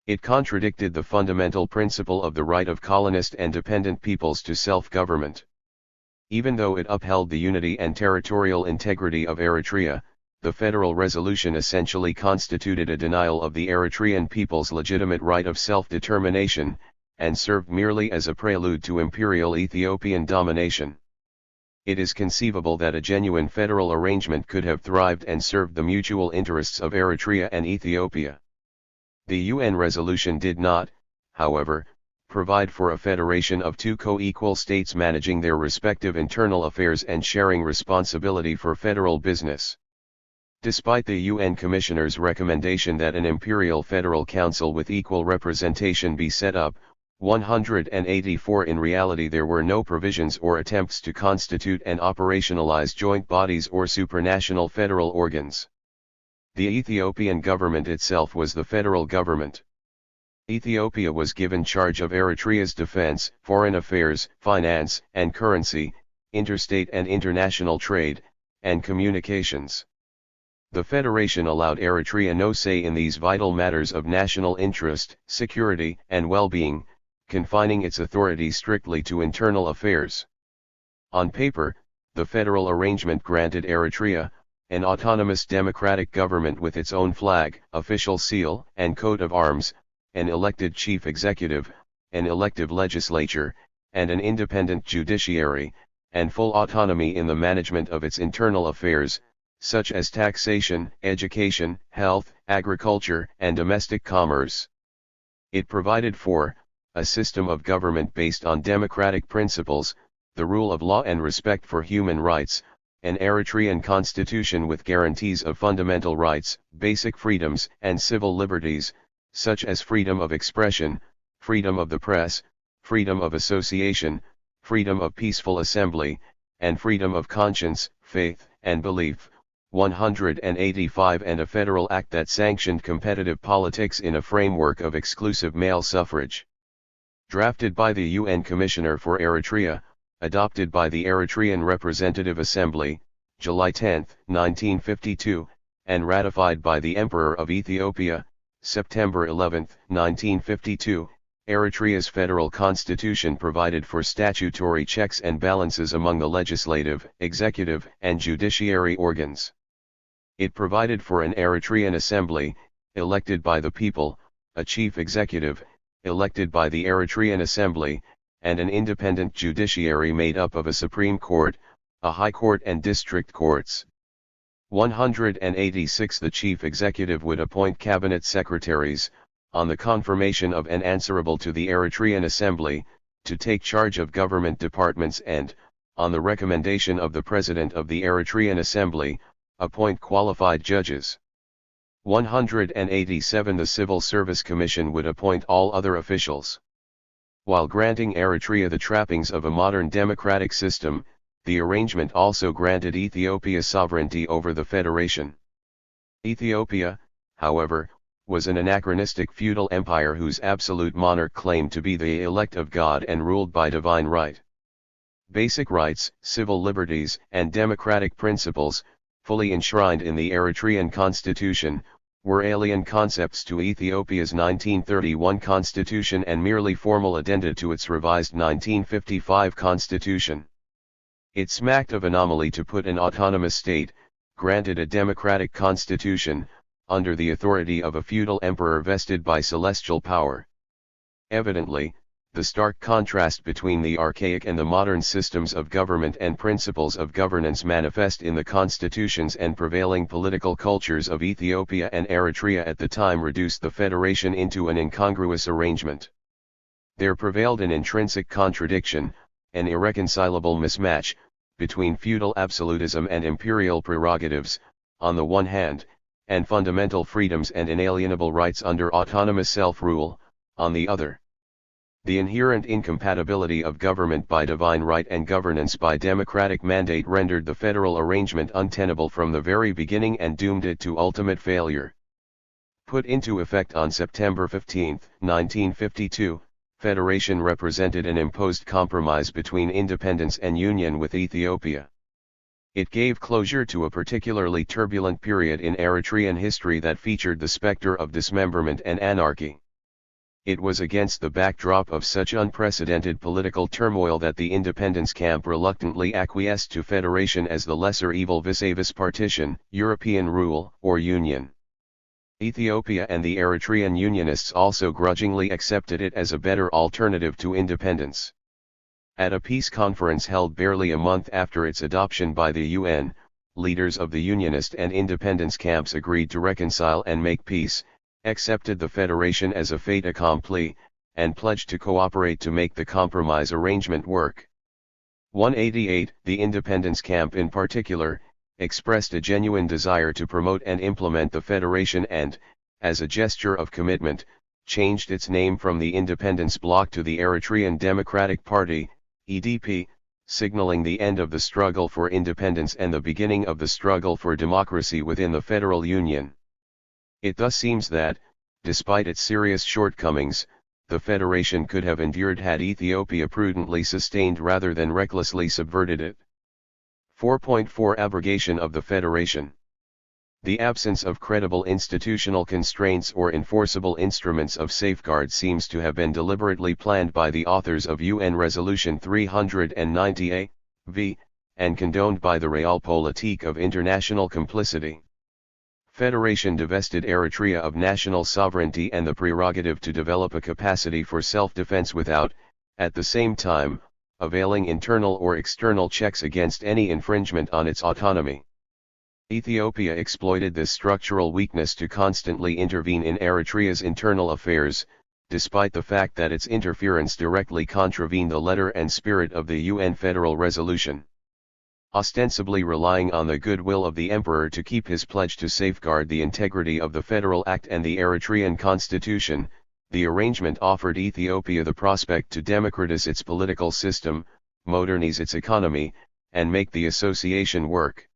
It contradicted the fundamental principle of the right of colonist and dependent peoples to self-government. Even though it upheld the unity and territorial integrity of Eritrea, the federal resolution essentially constituted a denial of the Eritrean people's legitimate right of self-determination, and served merely as a prelude to imperial Ethiopian domination. It is conceivable that a genuine federal arrangement could have thrived and served the mutual interests of Eritrea and Ethiopia. The UN resolution did not, however, provide for a federation of two co-equal states managing their respective internal affairs and sharing responsibility for federal business. Despite the UN Commissioner's recommendation that an imperial federal council with equal representation be set up, 184 in reality there were no provisions or attempts to constitute and operationalize joint bodies or supranational federal organs. The Ethiopian government itself was the federal government. Ethiopia was given charge of Eritrea's defense, foreign affairs, finance and currency, interstate and international trade, and communications. The federation allowed Eritrea no say in these vital matters of national interest, security, and well-being, confining its authority strictly to internal affairs. On paper, the federal arrangement granted Eritrea, an autonomous democratic government with its own flag, official seal, and coat of arms, an elected chief executive, an elective legislature, and an independent judiciary, and full autonomy in the management of its internal affairs, such as taxation, education, health, agriculture, and domestic commerce. It provided for a system of government based on democratic principles, the rule of law and respect for human rights, an Eritrean constitution with guarantees of fundamental rights, basic freedoms, and civil liberties, such as freedom of expression, freedom of the press, freedom of association, freedom of peaceful assembly, and freedom of conscience, faith, and belief. 185 and a federal act that sanctioned competitive politics in a framework of exclusive male suffrage. Drafted by the UN Commissioner for Eritrea, adopted by the Eritrean Representative Assembly, July 10, 1952, and ratified by the Emperor of Ethiopia, September 11, 1952, Eritrea's federal constitution provided for statutory checks and balances among the legislative, executive, and judiciary organs. It provided for an Eritrean assembly, elected by the people, a chief executive, elected by the Eritrean Assembly, and an independent judiciary made up of a Supreme Court, a High Court and district courts. 186 The chief executive would appoint cabinet secretaries, on the confirmation of and answerable to the Eritrean Assembly, to take charge of government departments and, on the recommendation of the President of the Eritrean Assembly, appoint qualified judges. 187 The Civil Service Commission would appoint all other officials. While granting Eritrea the trappings of a modern democratic system, the arrangement also granted Ethiopia sovereignty over the federation. Ethiopia, however, was an anachronistic feudal empire whose absolute monarch claimed to be the elect of God and ruled by divine right. Basic rights, civil liberties, and democratic principles, fully enshrined in the Eritrean constitution, were alien concepts to Ethiopia's 1931 constitution and merely formal addenda to its revised 1955 constitution. It smacked of anomaly to put an autonomous state, granted a democratic constitution, under the authority of a feudal emperor vested by celestial power. Evidently, the stark contrast between the archaic and the modern systems of government and principles of governance manifest in the constitutions and prevailing political cultures of Ethiopia and Eritrea at the time reduced the federation into an incongruous arrangement. There prevailed an intrinsic contradiction, an irreconcilable mismatch, between feudal absolutism and imperial prerogatives, on the one hand, and fundamental freedoms and inalienable rights under autonomous self-rule, on the other. The inherent incompatibility of government by divine right and governance by democratic mandate rendered the federal arrangement untenable from the very beginning and doomed it to ultimate failure. Put into effect on September 15, 1952, federation represented an imposed compromise between independence and union with Ethiopia. It gave closure to a particularly turbulent period in Eritrean history that featured the specter of dismemberment and anarchy. It was against the backdrop of such unprecedented political turmoil that the independence camp reluctantly acquiesced to federation as the lesser evil vis-a-vis partition, European rule, or union. Ethiopia and the Eritrean Unionists also grudgingly accepted it as a better alternative to independence. At a peace conference held barely a month after its adoption by the UN, leaders of the Unionist and independence camps agreed to reconcile and make peace, accepted the federation as a fait accompli, and pledged to cooperate to make the compromise arrangement work. 188. The independence camp in particular, expressed a genuine desire to promote and implement the federation and, as a gesture of commitment, changed its name from the Independence Bloc to the Eritrean Democratic Party, EDP, signaling the end of the struggle for independence and the beginning of the struggle for democracy within the Federal Union. It thus seems that, despite its serious shortcomings, the federation could have endured had Ethiopia prudently sustained rather than recklessly subverted it. 4.4 Abrogation of the Federation. The absence of credible institutional constraints or enforceable instruments of safeguard seems to have been deliberately planned by the authors of UN Resolution 390 v, and condoned by the realpolitik of international complicity. Federation divested Eritrea of national sovereignty and the prerogative to develop a capacity for self-defense without, at the same time, availing internal or external checks against any infringement on its autonomy. Ethiopia exploited this structural weakness to constantly intervene in Eritrea's internal affairs, despite the fact that its interference directly contravened the letter and spirit of the UN Federal Resolution. Ostensibly relying on the goodwill of the emperor to keep his pledge to safeguard the integrity of the Federal Act and the Eritrean Constitution, the arrangement offered Ethiopia the prospect to democratize its political system, modernize its economy, and make the association work.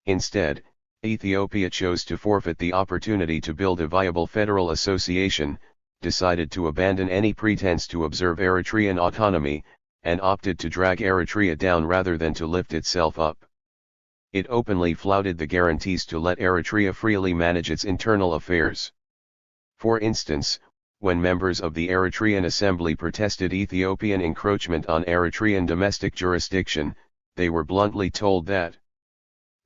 Instead, Ethiopia chose to forfeit the opportunity to build a viable federal association, decided to abandon any pretense to observe Eritrean autonomy, and opted to drag Eritrea down rather than to lift itself up. It openly flouted the guarantees to let Eritrea freely manage its internal affairs. For instance, when members of the Eritrean Assembly protested Ethiopian encroachment on Eritrean domestic jurisdiction, they were bluntly told that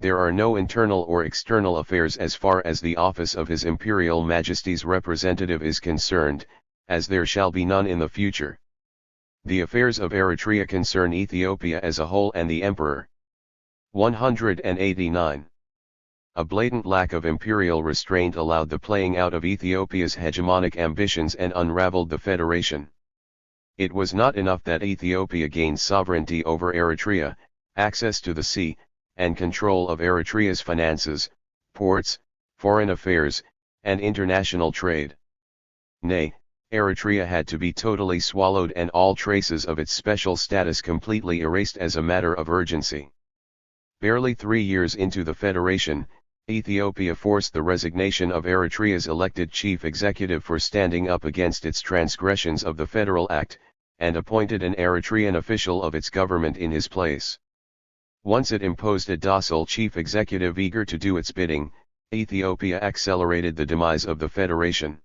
there are no internal or external affairs as far as the office of His Imperial Majesty's representative is concerned, as there shall be none in the future. The affairs of Eritrea concern Ethiopia as a whole and the Emperor. 189. A blatant lack of imperial restraint allowed the playing out of Ethiopia's hegemonic ambitions and unraveled the federation. It was not enough that Ethiopia gained sovereignty over Eritrea, access to the sea, and control of Eritrea's finances, ports, foreign affairs, and international trade. Nay, Eritrea had to be totally swallowed and all traces of its special status completely erased as a matter of urgency. Barely 3 years into the federation, Ethiopia forced the resignation of Eritrea's elected chief executive for standing up against its transgressions of the Federal Act, and appointed an Eritrean official of its government in his place. Once it imposed a docile chief executive eager to do its bidding, Ethiopia accelerated the demise of the federation.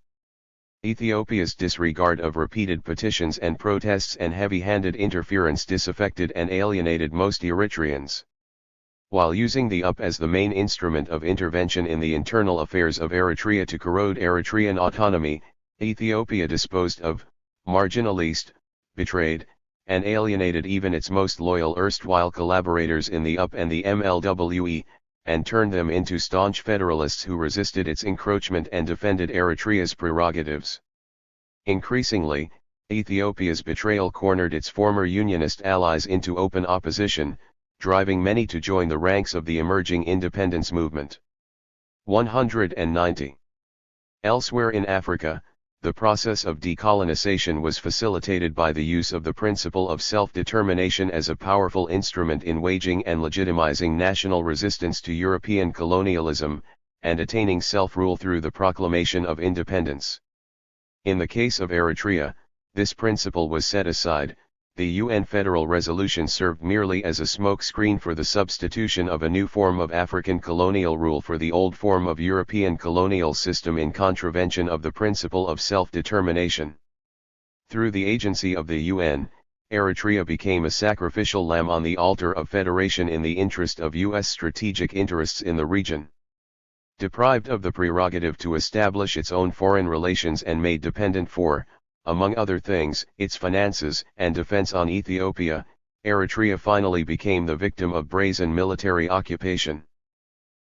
Ethiopia's disregard of repeated petitions and protests and heavy-handed interference disaffected and alienated most Eritreans. While using the UP as the main instrument of intervention in the internal affairs of Eritrea to corrode Eritrean autonomy, Ethiopia disposed of, marginalized, betrayed, and alienated even its most loyal erstwhile collaborators in the UP and the MLWE, and turned them into staunch federalists who resisted its encroachment and defended Eritrea's prerogatives. Increasingly, Ethiopia's betrayal cornered its former unionist allies into open opposition, driving many to join the ranks of the emerging independence movement. 190. Elsewhere in Africa, the process of decolonization was facilitated by the use of the principle of self-determination as a powerful instrument in waging and legitimizing national resistance to European colonialism, and attaining self-rule through the proclamation of independence. In the case of Eritrea, this principle was set aside. The UN Federal Resolution served merely as a smokescreen for the substitution of a new form of African colonial rule for the old form of European colonial system in contravention of the principle of self-determination. Through the agency of the UN, Eritrea became a sacrificial lamb on the altar of federation in the interest of U.S. strategic interests in the region. Deprived of the prerogative to establish its own foreign relations and made dependent for, among other things, its finances and defense on Ethiopia, Eritrea finally became the victim of brazen military occupation.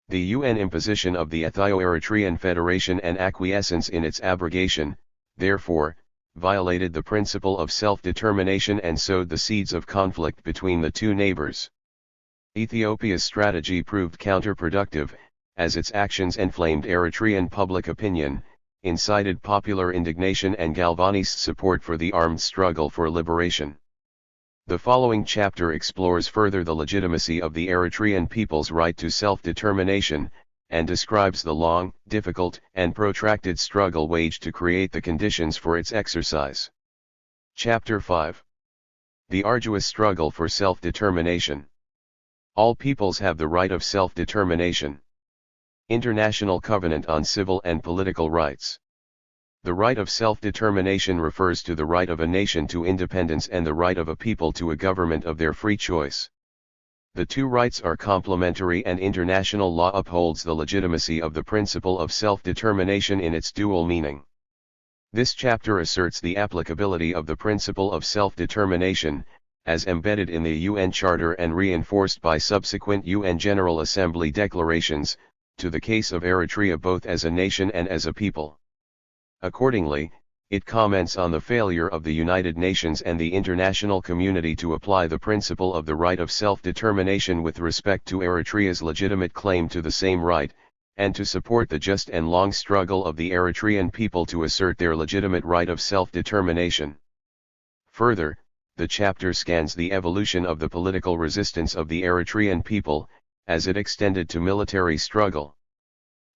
The UN imposition of the Ethio-Eritrean Federation and acquiescence in its abrogation, therefore, violated the principle of self-determination and sowed the seeds of conflict between the two neighbors. Ethiopia's strategy proved counterproductive, as its actions inflamed Eritrean public opinion, incited popular indignation and galvanized support for the armed struggle for liberation. The following chapter explores further the legitimacy of the Eritrean people's right to self-determination, and describes the long, difficult, and protracted struggle waged to create the conditions for its exercise. Chapter 5. The arduous struggle for self-determination. All peoples have the right of self-determination. International Covenant on Civil and Political Rights. The right of self-determination refers to the right of a nation to independence and the right of a people to a government of their free choice. The two rights are complementary, and international law upholds the legitimacy of the principle of self-determination in its dual meaning. This chapter asserts the applicability of the principle of self-determination, as embedded in the UN Charter and reinforced by subsequent UN General Assembly declarations, to the case of Eritrea both as a nation and as a people. Accordingly, it comments on the failure of the United Nations and the international community to apply the principle of the right of self-determination with respect to Eritrea's legitimate claim to the same right, and to support the just and long struggle of the Eritrean people to assert their legitimate right of self-determination. Further, the chapter scans the evolution of the political resistance of the Eritrean people, as it extended to military struggle.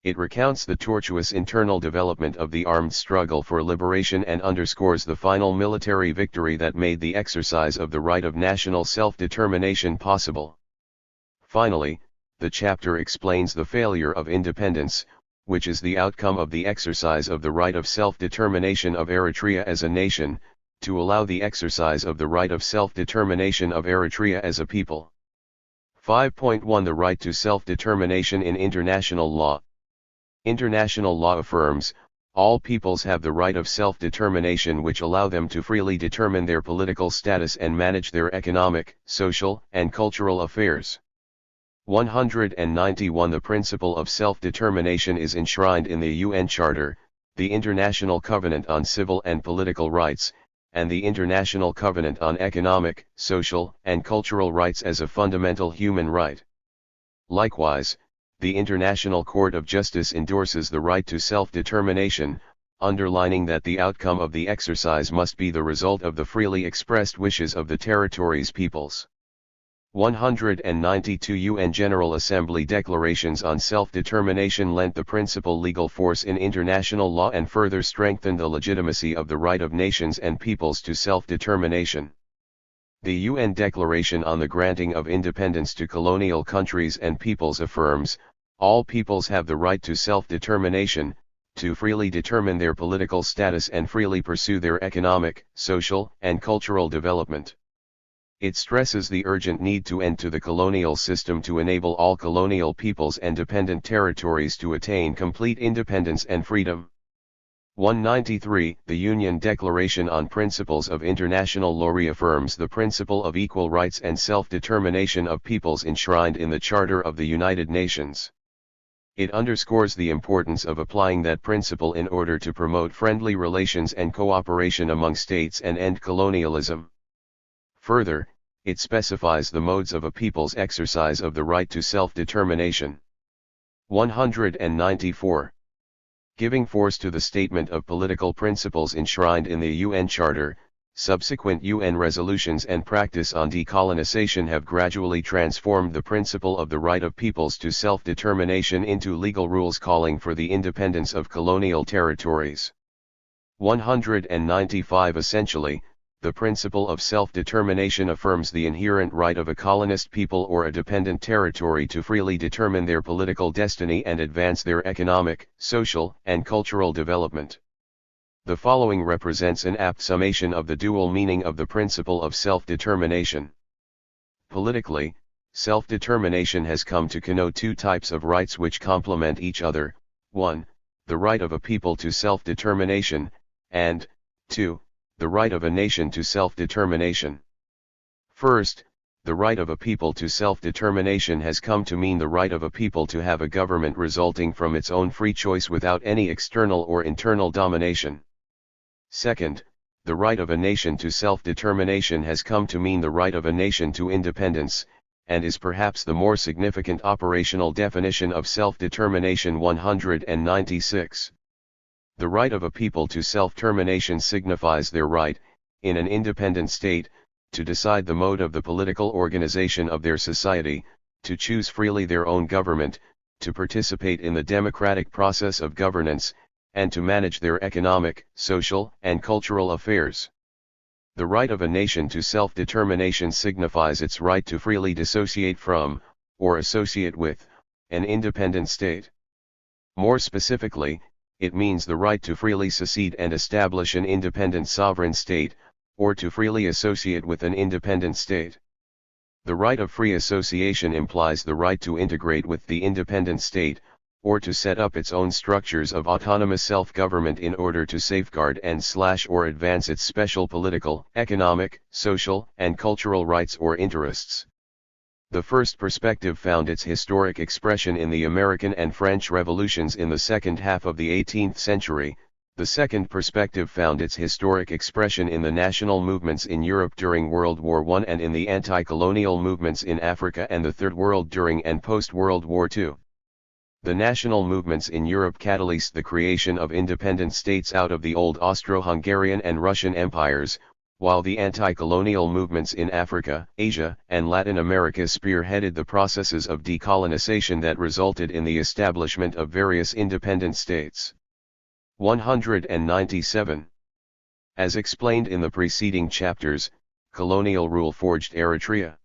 It recounts the tortuous internal development of the armed struggle for liberation and underscores the final military victory that made the exercise of the right of national self-determination possible. Finally, the chapter explains the failure of independence, which is the outcome of the exercise of the right of self-determination of Eritrea as a nation, to allow the exercise of the right of self-determination of Eritrea as a people. 5.1 The right to self-determination in international law. International law affirms, all peoples have the right of self-determination which allow them to freely determine their political status and manage their economic, social, and cultural affairs. 191 The principle of self-determination is enshrined in the UN Charter, the International Covenant on Civil and Political Rights, and the International Covenant on Economic, Social, and Cultural Rights as a fundamental human right. Likewise, the International Court of Justice endorses the right to self-determination, underlining that the outcome of the exercise must be the result of the freely expressed wishes of the territory's peoples. 192 UN General Assembly declarations on self-determination lent the principle legal force in international law and further strengthened the legitimacy of the right of nations and peoples to self-determination. The UN Declaration on the Granting of Independence to Colonial Countries and Peoples affirms, all peoples have the right to self-determination, to freely determine their political status and freely pursue their economic, social, and cultural development. It stresses the urgent need to end to the colonial system to enable all colonial peoples and dependent territories to attain complete independence and freedom. 193 The UN Declaration on Principles of International Law reaffirms the principle of equal rights and self-determination of peoples enshrined in the Charter of the United Nations. It underscores the importance of applying that principle in order to promote friendly relations and cooperation among states and end colonialism. Further, it specifies the modes of a people's exercise of the right to self-determination. 194. Giving force to the statement of political principles enshrined in the UN Charter, subsequent UN resolutions and practice on decolonization have gradually transformed the principle of the right of peoples to self-determination into legal rules calling for the independence of colonial territories. 195 Essentially, the principle of self-determination affirms the inherent right of a colonist people or a dependent territory to freely determine their political destiny and advance their economic, social, and cultural development. The following represents an apt summation of the dual meaning of the principle of self-determination. Politically, Self-determination has come to connote two types of rights which complement each other: 1. The right of a people to self-determination, and 2. The right of a nation to self-determination. First, the right of a people to self-determination has come to mean the right of a people to have a government resulting from its own free choice without any external or internal domination. Second, the right of a nation to self-determination has come to mean the right of a nation to independence, and is perhaps the more significant operational definition of self-determination. 196. The right of a people to self-determination signifies their right, in an independent state, to decide the mode of the political organization of their society, to choose freely their own government, to participate in the democratic process of governance, and to manage their economic, social, and cultural affairs. The right of a nation to self-determination signifies its right to freely dissociate from, or associate with, an independent state. More specifically, it means the right to freely secede and establish an independent sovereign state, or to freely associate with an independent state. The right of free association implies the right to integrate with the independent state, or to set up its own structures of autonomous self-government in order to safeguard and/or advance its special political, economic, social, and cultural rights or interests. The first perspective found its historic expression in the American and French revolutions in the second half of the 18th century. The second perspective found its historic expression in the national movements in Europe during World War I and in the anti-colonial movements in Africa and the Third World during and post-World War II. The national movements in Europe catalyzed the creation of independent states out of the old Austro-Hungarian and Russian empires, while the anti-colonial movements in Africa, Asia, and Latin America spearheaded the processes of decolonization that resulted in the establishment of various independent states. 197. As explained in the preceding chapters, colonial rule forged Eritrea.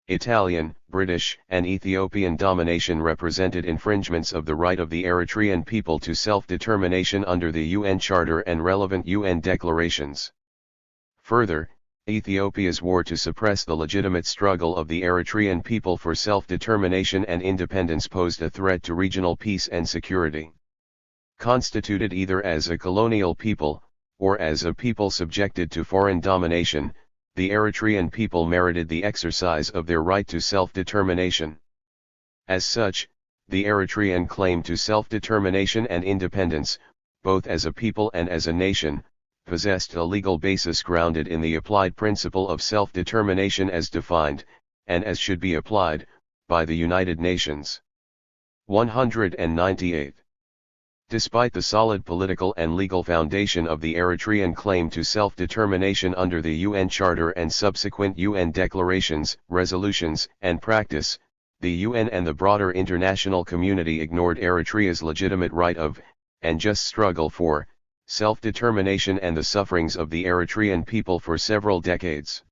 Italian, British, and Ethiopian domination represented infringements of the right of the Eritrean people to self-determination under the UN Charter and relevant UN declarations. Further, Ethiopia's war to suppress the legitimate struggle of the Eritrean people for self-determination and independence posed a threat to regional peace and security. Constituted either as a colonial people, or as a people subjected to foreign domination, the Eritrean people merited the exercise of their right to self-determination. As such, the Eritrean claim to self-determination and independence, both as a people and as a nation, possessed a legal basis grounded in the applied principle of self-determination as defined, and as should be applied, by the United Nations. 198. Despite the solid political and legal foundation of the Eritrean claim to self-determination under the UN Charter and subsequent UN declarations, resolutions, and practice, the UN and the broader international community ignored Eritrea's legitimate right of, and just struggle for, self-determination and the sufferings of the Eritrean people for several decades.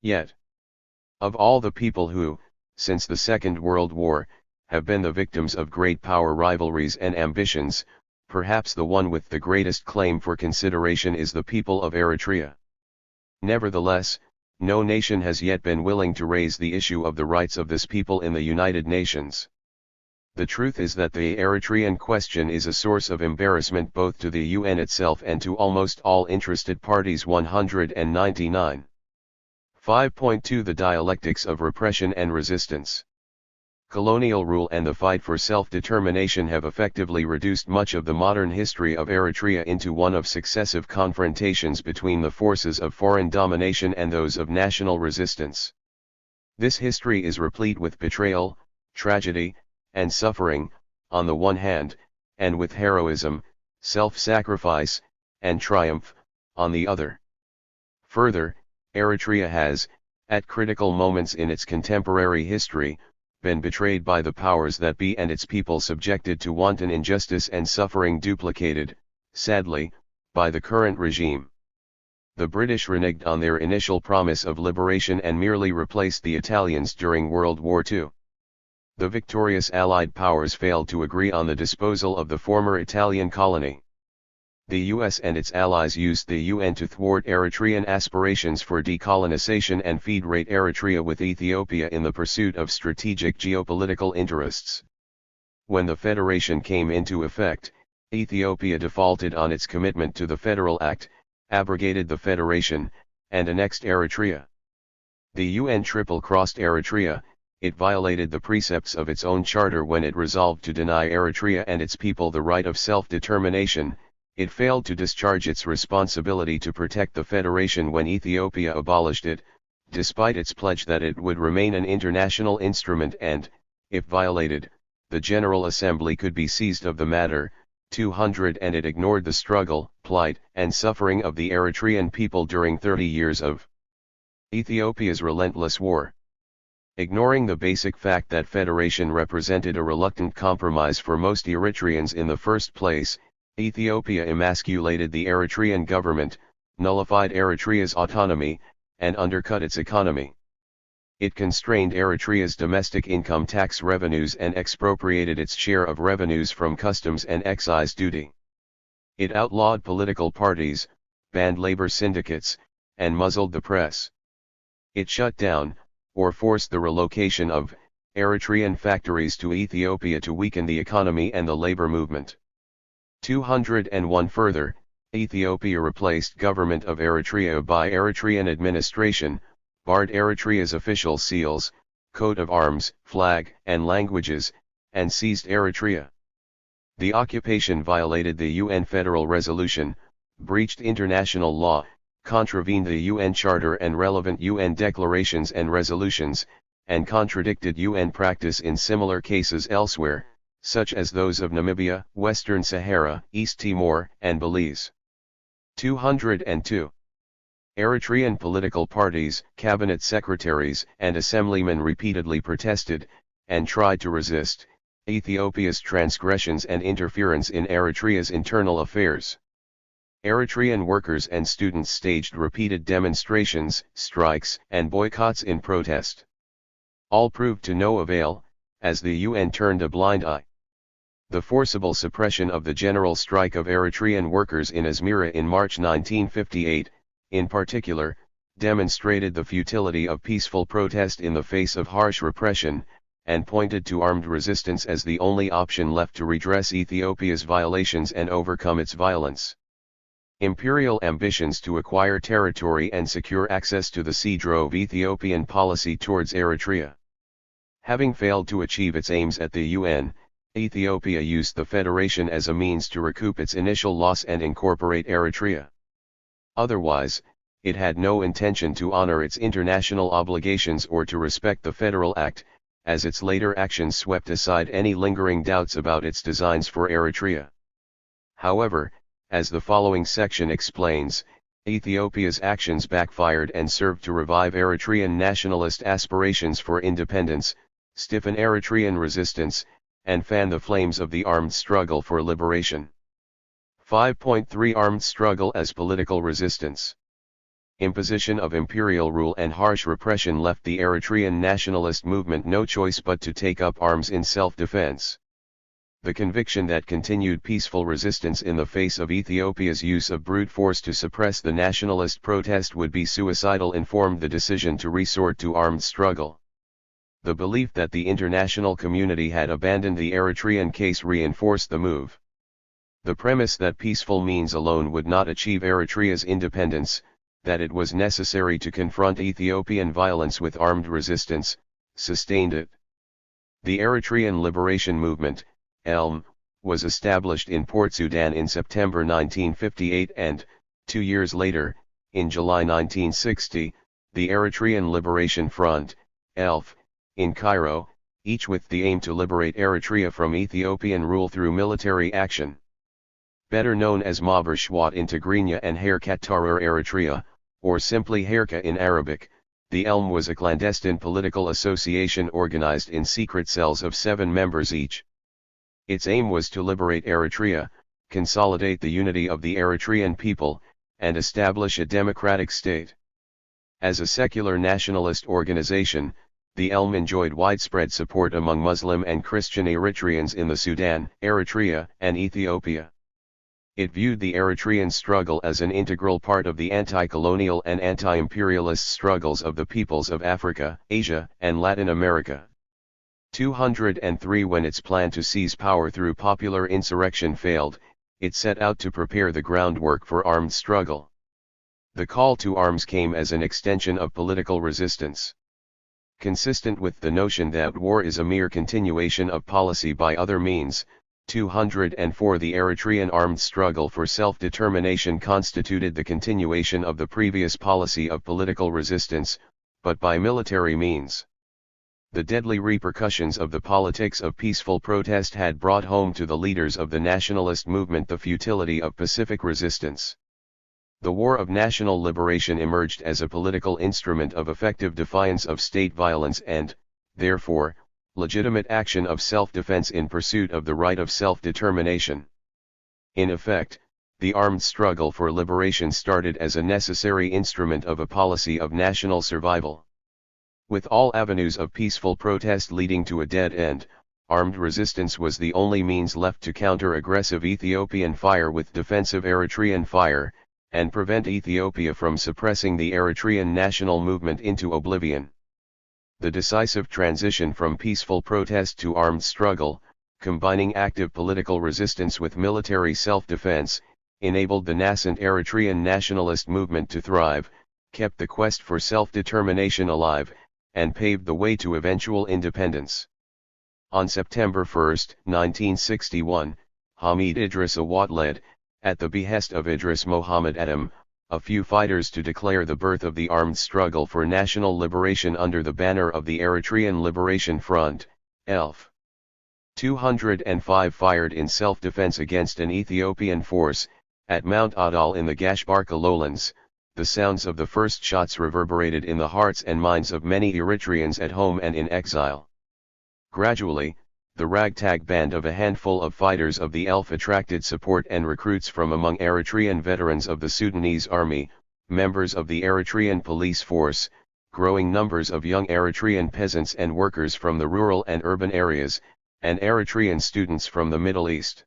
Yet, of all the people who, since the Second World War, have been the victims of great power rivalries and ambitions, perhaps the one with the greatest claim for consideration is the people of Eritrea. Nevertheless, no nation has yet been willing to raise the issue of the rights of this people in the United Nations. The truth is that the Eritrean question is a source of embarrassment both to the UN itself and to almost all interested parties. 199. 5.2 The dialectics of repression and resistance. Colonial rule and the fight for self-determination have effectively reduced much of the modern history of Eritrea into one of successive confrontations between the forces of foreign domination and those of national resistance. This history is replete with betrayal, tragedy, and suffering, on the one hand, and with heroism, self-sacrifice, and triumph, on the other. Further, Eritrea has, at critical moments in its contemporary history, been betrayed by the powers that be and its people subjected to wanton injustice and suffering duplicated, sadly, by the current regime. The British reneged on their initial promise of liberation and merely replaced the Italians during World War II. The victorious Allied powers failed to agree on the disposal of the former Italian colony. The US and its allies used the UN to thwart Eritrean aspirations for decolonization and federate Eritrea with Ethiopia in the pursuit of strategic geopolitical interests. When the federation came into effect, Ethiopia defaulted on its commitment to the Federal Act, abrogated the federation, and annexed Eritrea. The UN triple-crossed Eritrea. It violated the precepts of its own charter when it resolved to deny Eritrea and its people the right of self-determination. It failed to discharge its responsibility to protect the federation when Ethiopia abolished it, despite its pledge that it would remain an international instrument and, if violated, the General Assembly could be seized of the matter. 200 And it ignored the struggle, plight, and suffering of the Eritrean people during 30 years of Ethiopia's relentless war. Ignoring the basic fact that federation represented a reluctant compromise for most Eritreans in the first place, Ethiopia emasculated the Eritrean government, nullified Eritrea's autonomy, and undercut its economy. It constrained Eritrea's domestic income tax revenues and expropriated its share of revenues from customs and excise duty. It outlawed political parties, banned labor syndicates, and muzzled the press. It shut down, or forced the relocation of, Eritrean factories to Ethiopia to weaken the economy and the labor movement. 201 Further, Ethiopia replaced government of Eritrea by Eritrean administration, barred Eritrea's official seals, coat of arms, flag, and languages, and seized Eritrea. The occupation violated the UN Federal Resolution, breached international law, contravened the UN Charter and relevant UN declarations and resolutions, and contradicted UN practice in similar cases elsewhere, such as those of Namibia, Western Sahara, East Timor, and Belize. 202. Eritrean political parties, cabinet secretaries, and assemblymen repeatedly protested, and tried to resist, Ethiopia's transgressions and interference in Eritrea's internal affairs. Eritrean workers and students staged repeated demonstrations, strikes, and boycotts in protest. All proved to no avail, as the UN turned a blind eye. The forcible suppression of the general strike of Eritrean workers in Asmara in March 1958, in particular, demonstrated the futility of peaceful protest in the face of harsh repression, and pointed to armed resistance as the only option left to redress Ethiopia's violations and overcome its violence. Imperial ambitions to acquire territory and secure access to the sea drove Ethiopian policy towards Eritrea. Having failed to achieve its aims at the UN, Ethiopia used the federation as a means to recoup its initial loss and incorporate Eritrea. Otherwise, it had no intention to honor its international obligations or to respect the Federal Act, as its later actions swept aside any lingering doubts about its designs for Eritrea. However, as the following section explains, Ethiopia's actions backfired and served to revive Eritrean nationalist aspirations for independence, stiffen Eritrean resistance, and fan the flames of the armed struggle for liberation. 5.3 Armed struggle as political resistance. Imposition of imperial rule and harsh repression left the Eritrean nationalist movement no choice but to take up arms in self-defense. The conviction that continued peaceful resistance in the face of Ethiopia's use of brute force to suppress the nationalist protest would be suicidal informed the decision to resort to armed struggle. The belief that the international community had abandoned the Eritrean case reinforced the move. The premise that peaceful means alone would not achieve Eritrea's independence, that it was necessary to confront Ethiopian violence with armed resistance, sustained it. The Eritrean Liberation Movement, ELM, was established in Port Sudan in September 1958 and, 2 years later, in July 1960, the Eritrean Liberation Front, ELF, in Cairo, each with the aim to liberate Eritrea from Ethiopian rule through military action. Better known as Mabarshwat in Tigrinya and Harekat Tahrir Eritrea, or simply Harka in Arabic, the ELM was a clandestine political association organized in secret cells of 7 members each. Its aim was to liberate Eritrea, consolidate the unity of the Eritrean people, and establish a democratic state. As a secular nationalist organization, the ELM enjoyed widespread support among Muslim and Christian Eritreans in the Sudan, Eritrea, and Ethiopia. It viewed the Eritrean struggle as an integral part of the anti-colonial and anti-imperialist struggles of the peoples of Africa, Asia, and Latin America. 203 When its plan to seize power through popular insurrection failed, it set out to prepare the groundwork for armed struggle. The call to arms came as an extension of political resistance. Consistent with the notion that war is a mere continuation of policy by other means, 204 The Eritrean armed struggle for self-determination constituted the continuation of the previous policy of political resistance, but by military means. The deadly repercussions of the politics of peaceful protest had brought home to the leaders of the nationalist movement the futility of pacific resistance. The War of National Liberation emerged as a political instrument of effective defiance of state violence and, therefore, legitimate action of self-defense in pursuit of the right of self-determination. In effect, the armed struggle for liberation started as a necessary instrument of a policy of national survival. With all avenues of peaceful protest leading to a dead end, armed resistance was the only means left to counter aggressive Ethiopian fire with defensive Eritrean fire, and prevent Ethiopia from suppressing the Eritrean national movement into oblivion. The decisive transition from peaceful protest to armed struggle, combining active political resistance with military self-defense, enabled the nascent Eritrean nationalist movement to thrive, kept the quest for self-determination alive, and paved the way to eventual independence. On September 1, 1961, Hamid Idris Awad led, at the behest of Idris Mohammed Adam, a few fighters to declare the birth of the armed struggle for national liberation under the banner of the Eritrean Liberation Front, ELF. 205 fired in self-defense against an Ethiopian force, at Mount Adal in the Gashbarka lowlands. The sounds of the first shots reverberated in the hearts and minds of many Eritreans at home and in exile. Gradually, the ragtag band of a handful of fighters of the ELF attracted support and recruits from among Eritrean veterans of the Sudanese army, members of the Eritrean police force, growing numbers of young Eritrean peasants and workers from the rural and urban areas, and Eritrean students from the Middle East.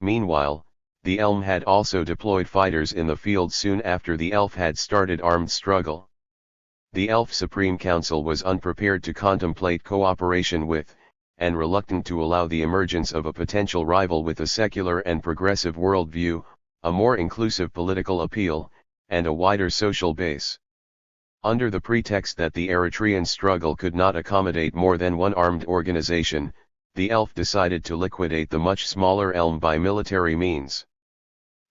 Meanwhile, the ELM had also deployed fighters in the field soon after the ELF had started armed struggle. The ELF Supreme Council was unprepared to contemplate cooperation with, and reluctant to allow the emergence of a potential rival with a secular and progressive worldview, a more inclusive political appeal, and a wider social base. Under the pretext that the Eritrean struggle could not accommodate more than one armed organization, the ELF decided to liquidate the much smaller ELM by military means.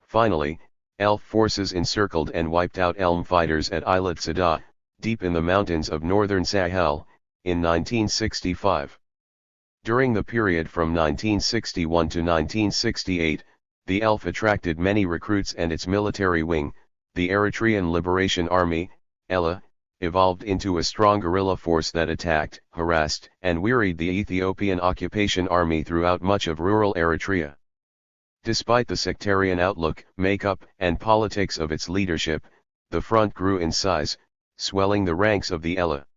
Finally, ELF forces encircled and wiped out ELM fighters at Eilat Sadah, deep in the mountains of northern Sahel, in 1965. During the period from 1961 to 1968, the ELF attracted many recruits and its military wing, the Eritrean Liberation Army, ELA, evolved into a strong guerrilla force that attacked, harassed, and wearied the Ethiopian occupation army throughout much of rural Eritrea. Despite the sectarian outlook, makeup, and politics of its leadership, the front grew in size, swelling the ranks of the ELA.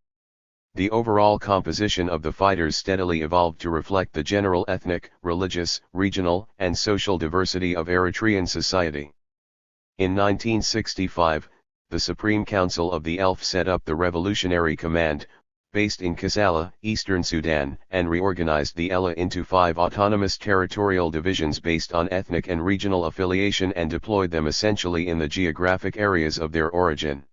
The overall composition of the fighters steadily evolved to reflect the general ethnic, religious, regional, and social diversity of Eritrean society. In 1965, the Supreme Council of the ELF set up the Revolutionary Command, based in Kassala, eastern Sudan, and reorganized the ELA into 5 autonomous territorial divisions based on ethnic and regional affiliation and deployed them essentially in the geographic areas of their origin.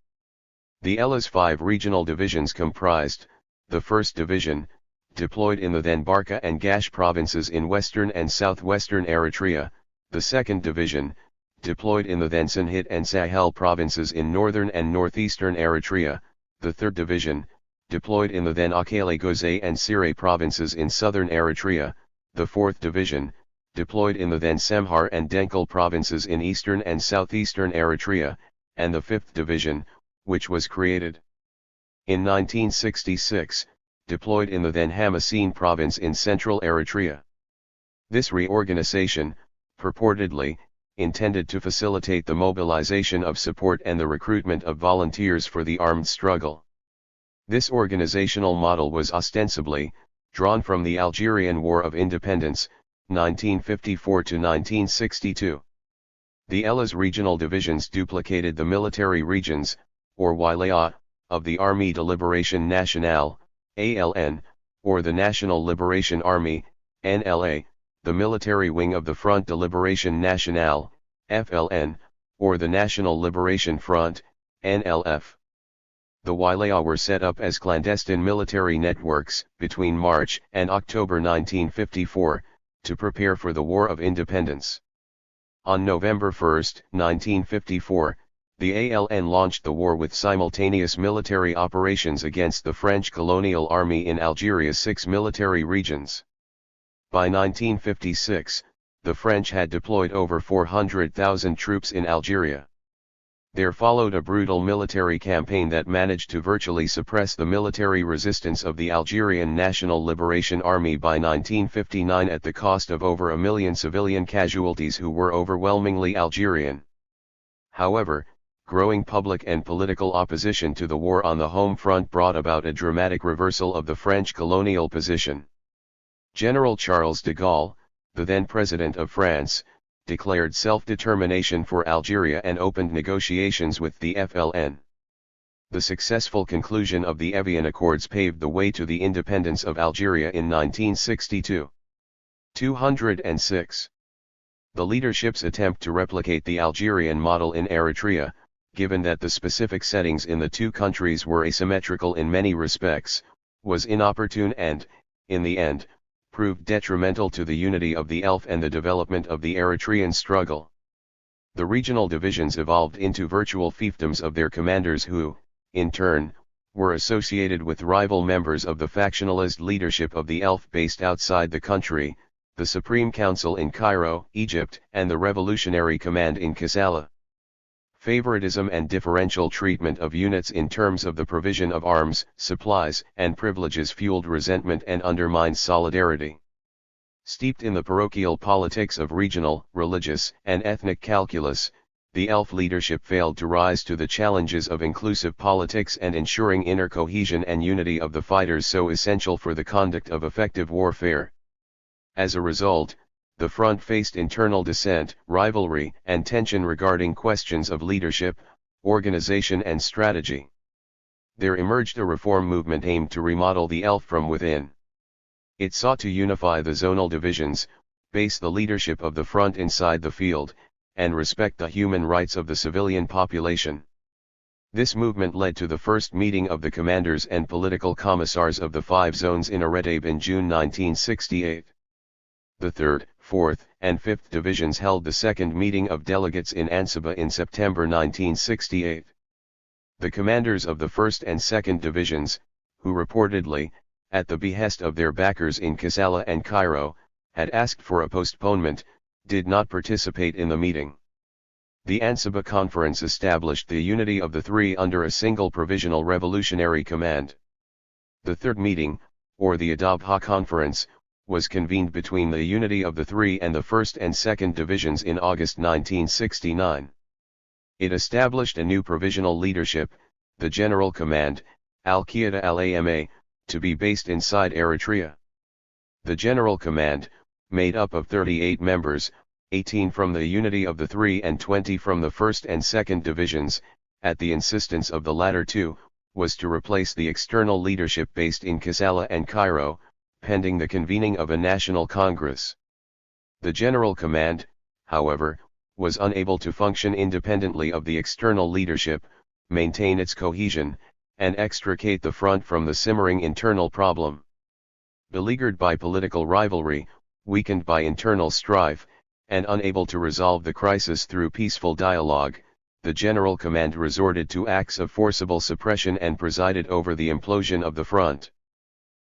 The ELA's 5 regional divisions comprised, the 1st Division, deployed in the then Barka and Gash provinces in western and southwestern Eritrea, the 2nd Division, deployed in the then Sinhit and Sahel provinces in northern and northeastern Eritrea, the 3rd Division, deployed in the then Akele Goze and Sire provinces in southern Eritrea, the 4th Division, deployed in the then Semhar and Denkel provinces in eastern and southeastern Eritrea, and the 5th Division, which was created in 1966, deployed in the then Hamaseen province in central Eritrea. This reorganization, purportedly, intended to facilitate the mobilization of support and the recruitment of volunteers for the armed struggle. This organizational model was ostensibly drawn from the Algerian War of Independence, 1954 to 1962. The ELA's regional divisions duplicated the military regions, or wilaya, of the Armée de Libération Nationale, ALN, or the National Liberation Army, NLA, the military wing of the Front de Libération Nationale, FLN, or the National Liberation Front, NLF. The wilaya were set up as clandestine military networks between March and October 1954, to prepare for the War of Independence. On November 1, 1954, the ALN launched the war with simultaneous military operations against the French colonial army in Algeria's 6 military regions. By 1956, the French had deployed over 400,000 troops in Algeria. There followed a brutal military campaign that managed to virtually suppress the military resistance of the Algerian National Liberation Army by 1959 at the cost of over 1 million civilian casualties who were overwhelmingly Algerian. However, growing public and political opposition to the war on the home front brought about a dramatic reversal of the French colonial position. General Charles de Gaulle, the then President of France, declared self-determination for Algeria and opened negotiations with the FLN. The successful conclusion of the Evian Accords paved the way to the independence of Algeria in 1962. 206. The leadership's attempt to replicate the Algerian model in Eritrea, given that the specific settings in the two countries were asymmetrical in many respects, was inopportune and, in the end, proved detrimental to the unity of the ELF and the development of the Eritrean struggle. The regional divisions evolved into virtual fiefdoms of their commanders who, in turn, were associated with rival members of the factionalist leadership of the ELF based outside the country, the Supreme Council in Cairo, Egypt, and the Revolutionary Command in Kassala. Favoritism and differential treatment of units in terms of the provision of arms, supplies, and privileges fueled resentment and undermined solidarity. Steeped in the parochial politics of regional, religious, and ethnic calculus, the ELF leadership failed to rise to the challenges of inclusive politics and ensuring inner cohesion and unity of the fighters so essential for the conduct of effective warfare. As a result, the front faced internal dissent, rivalry, and tension regarding questions of leadership, organization and strategy. There emerged a reform movement aimed to remodel the ELF from within. It sought to unify the zonal divisions, base the leadership of the front inside the field, and respect the human rights of the civilian population. This movement led to the first meeting of the commanders and political commissars of the 5 zones in Eritrea in June 1968. The 3rd, 4th, and 5th Divisions held the second meeting of delegates in Ansaba in September 1968. The commanders of the 1st and 2nd Divisions, who reportedly, at the behest of their backers in Kassala and Cairo, had asked for a postponement, did not participate in the meeting. The Ansaba Conference established the unity of the 3 under a single provisional revolutionary command. The 3rd meeting, or the Adabha Conference, was convened between the unity of the 3 and the 1st and 2nd Divisions in August 1969. It established a new provisional leadership, the General Command, Al-Qaeda al-Ama, to be based inside Eritrea. The General Command, made up of 38 members, 18 from the unity of the 3 and 20 from the 1st and 2nd Divisions, at the insistence of the latter two, was to replace the external leadership based in Kassala and Cairo, pending the convening of a national congress. The General Command, however, was unable to function independently of the external leadership, maintain its cohesion, and extricate the front from the simmering internal problem. Beleaguered by political rivalry, weakened by internal strife, and unable to resolve the crisis through peaceful dialogue, the General Command resorted to acts of forcible suppression and presided over the implosion of the front.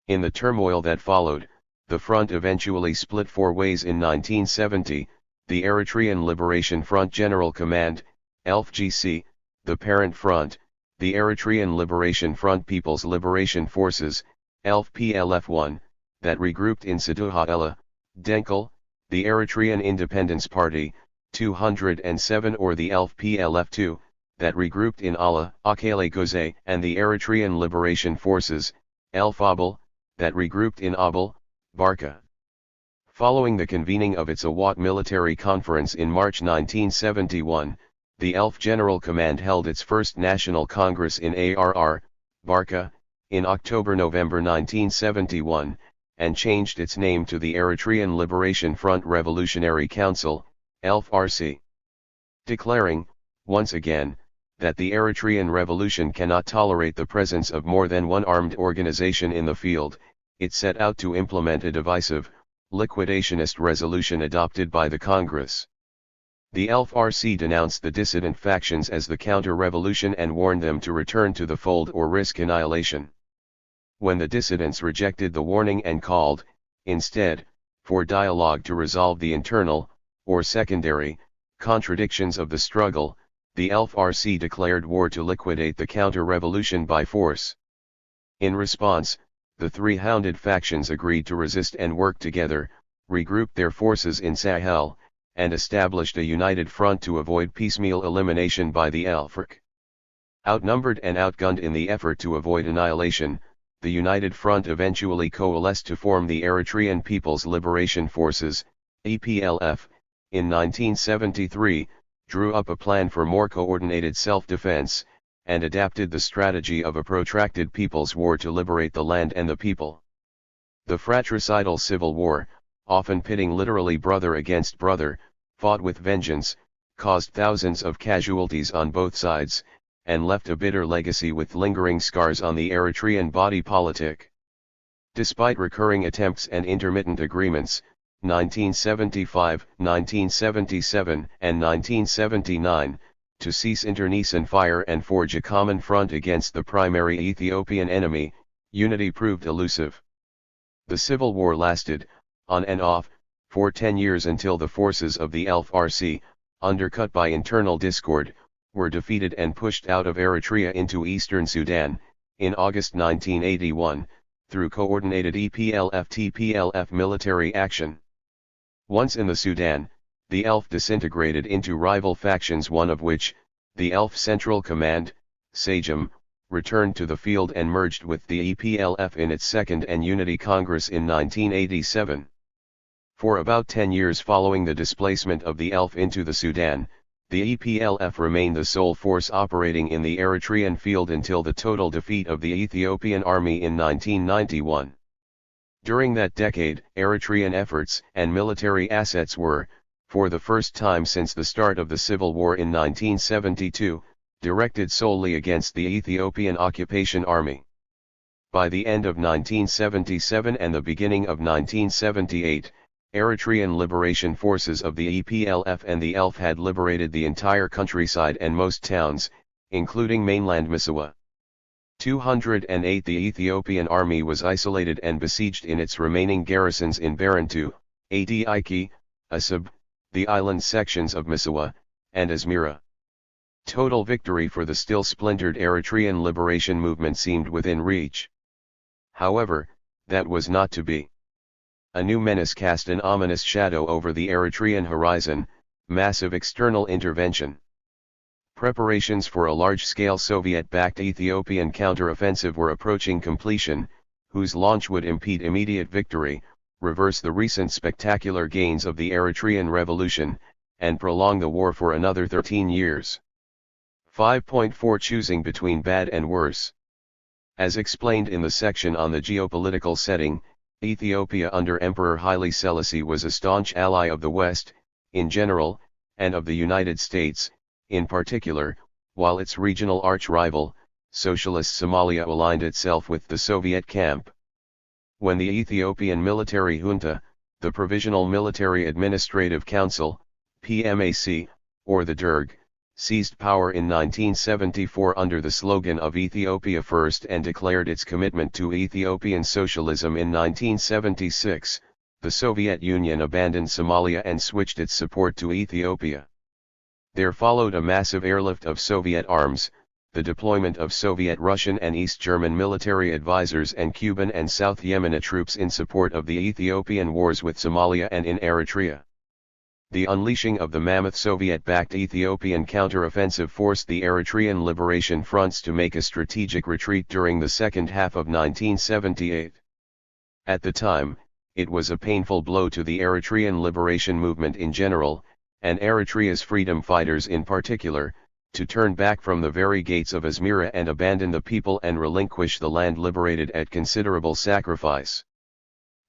In the turmoil that followed, the front eventually split 4 ways in 1970, the Eritrean Liberation Front General Command, ELF-GC, the Parent Front, the Eritrean Liberation Front People's Liberation Forces, ELF-PLF-1, that regrouped in Saduha Ella, Denkel, the Eritrean Independence Party, 207 or the ELF-PLF-2, that regrouped in Ala, Akele Goze, and the Eritrean Liberation Forces, ELF-ABEL, that regrouped in Abel, Barca. Following the convening of its Awat military conference in March 1971, the ELF General Command held its first national congress in Arr, Barca, in October-November 1971, and changed its name to the Eritrean Liberation Front Revolutionary Council, ELF-RC. Declaring, once again, that the Eritrean Revolution cannot tolerate the presence of more than one armed organization in the field, it set out to implement a divisive, liquidationist resolution adopted by the Congress. The ELF-RC denounced the dissident factions as the counter-revolution and warned them to return to the fold or risk annihilation. When the dissidents rejected the warning and called, instead, for dialogue to resolve the internal, or secondary, contradictions of the struggle, the ELF-RC declared war to liquidate the counter-revolution by force. In response, the three hounded factions agreed to resist and work together, regrouped their forces in Sahel, and established a united front to avoid piecemeal elimination by the ELF-RC. Outnumbered and outgunned in the effort to avoid annihilation, the United Front eventually coalesced to form the Eritrean People's Liberation Forces, EPLF, in 1973, drew up a plan for more coordinated self-defense, and adapted the strategy of a protracted people's war to liberate the land and the people. The fratricidal civil war, often pitting literally brother against brother, fought with vengeance, caused thousands of casualties on both sides, and left a bitter legacy with lingering scars on the Eritrean body politic. Despite recurring attempts and intermittent agreements, 1975, 1977, and 1979, to cease internecine fire and forge a common front against the primary Ethiopian enemy, unity proved elusive. The civil war lasted, on and off, for 10 years until the forces of the ELF-RC, undercut by internal discord, were defeated and pushed out of Eritrea into eastern Sudan, in August 1981, through coordinated EPLF-TPLF military action. Once in the Sudan, the ELF disintegrated into rival factions, one of which, the ELF Central Command, SAGEM, returned to the field and merged with the EPLF in its Second and Unity Congress in 1987. For about 10 years following the displacement of the ELF into the Sudan, the EPLF remained the sole force operating in the Eritrean field until the total defeat of the Ethiopian army in 1991. During that decade, Eritrean efforts and military assets were, for the first time since the start of the civil war in 1972, directed solely against the Ethiopian occupation army. By the end of 1977 and the beginning of 1978, Eritrean liberation forces of the EPLF and the ELF had liberated the entire countryside and most towns, including mainland Misawa. 208 The Ethiopian army was isolated and besieged in its remaining garrisons in Barentu, Adiki, Asab, the island sections of Misawa, and Asmira. Total victory for the still splintered Eritrean liberation movement seemed within reach. However, that was not to be. A new menace cast an ominous shadow over the Eritrean horizon: massive external intervention. Preparations for a large-scale Soviet-backed Ethiopian counter-offensive were approaching completion, whose launch would impede immediate victory, reverse the recent spectacular gains of the Eritrean Revolution, and prolong the war for another 13 years. 5.4 Choosing between bad and worse. As explained in the section on the geopolitical setting, Ethiopia under Emperor Haile Selassie was a staunch ally of the West, in general, and of the United States, in particular, while its regional arch-rival, Socialist Somalia, aligned itself with the Soviet camp. When the Ethiopian military junta, the Provisional Military Administrative Council, PMAC, or the DERG, seized power in 1974 under the slogan of Ethiopia First and declared its commitment to Ethiopian socialism in 1976, the Soviet Union abandoned Somalia and switched its support to Ethiopia. There followed a massive airlift of Soviet arms, the deployment of Soviet, Russian and East German military advisors and Cuban and South Yemeni troops in support of the Ethiopian wars with Somalia and in Eritrea. The unleashing of the mammoth Soviet-backed Ethiopian counter-offensive forced the Eritrean liberation fronts to make a strategic retreat during the second half of 1978. At the time, it was a painful blow to the Eritrean liberation movement in general, and Eritrea's freedom fighters in particular, to turn back from the very gates of Asmara and abandon the people and relinquish the land liberated at considerable sacrifice.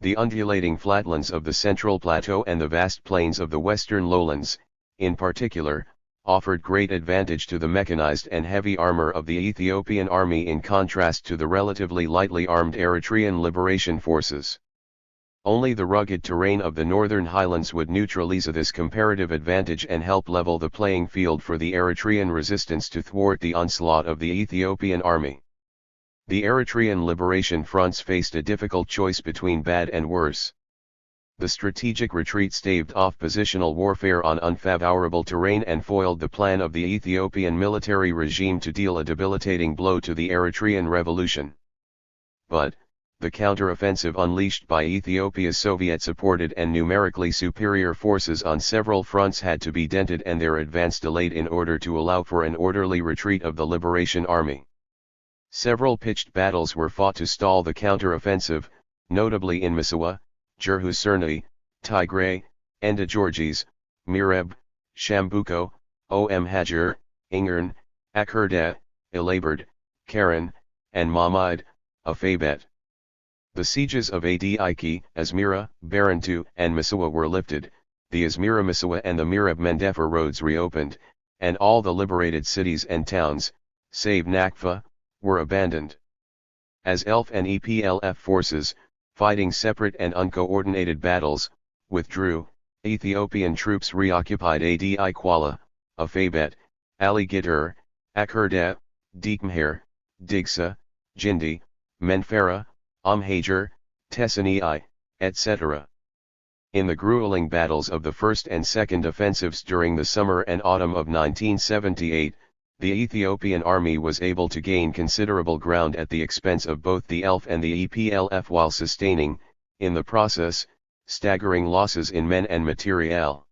The undulating flatlands of the Central Plateau and the vast plains of the Western Lowlands, in particular, offered great advantage to the mechanized and heavy armor of the Ethiopian army in contrast to the relatively lightly armed Eritrean liberation forces. Only the rugged terrain of the northern highlands would neutralize this comparative advantage and help level the playing field for the Eritrean resistance to thwart the onslaught of the Ethiopian army. The Eritrean liberation fronts faced a difficult choice between bad and worse. The strategic retreat staved off positional warfare on unfavorable terrain and foiled the plan of the Ethiopian military regime to deal a debilitating blow to the Eritrean revolution. But, the counteroffensive unleashed by Ethiopia's Soviet-supported and numerically superior forces on several fronts had to be dented and their advance delayed in order to allow for an orderly retreat of the Liberation Army. Several pitched battles were fought to stall the counteroffensive, notably in Misawa, Gerhusarni, Tigray, Enda Georges, Mireb, Shambuko, Om Hajar, Ingern, Akurda, Elabard, Karen, and Mahmud, Afabet. The sieges of Adiki, Asmara, Barentu, and Misawa were lifted, the Asmara-Misawa and the Mireb-Mendefor roads reopened, and all the liberated cities and towns, save Nakfa, were abandoned. As ELF and EPLF forces, fighting separate and uncoordinated battles, withdrew, Ethiopian troops reoccupied Adi Kuala, Afabet, Ali Gitter, Akurda, Dekmher, Digsa, Jindi, Menfera, Hajar, Tessani, etc. In the grueling battles of the first and second offensives during the summer and autumn of 1978, the Ethiopian army was able to gain considerable ground at the expense of both the ELF and the EPLF while sustaining, in the process, staggering losses in men and materiel.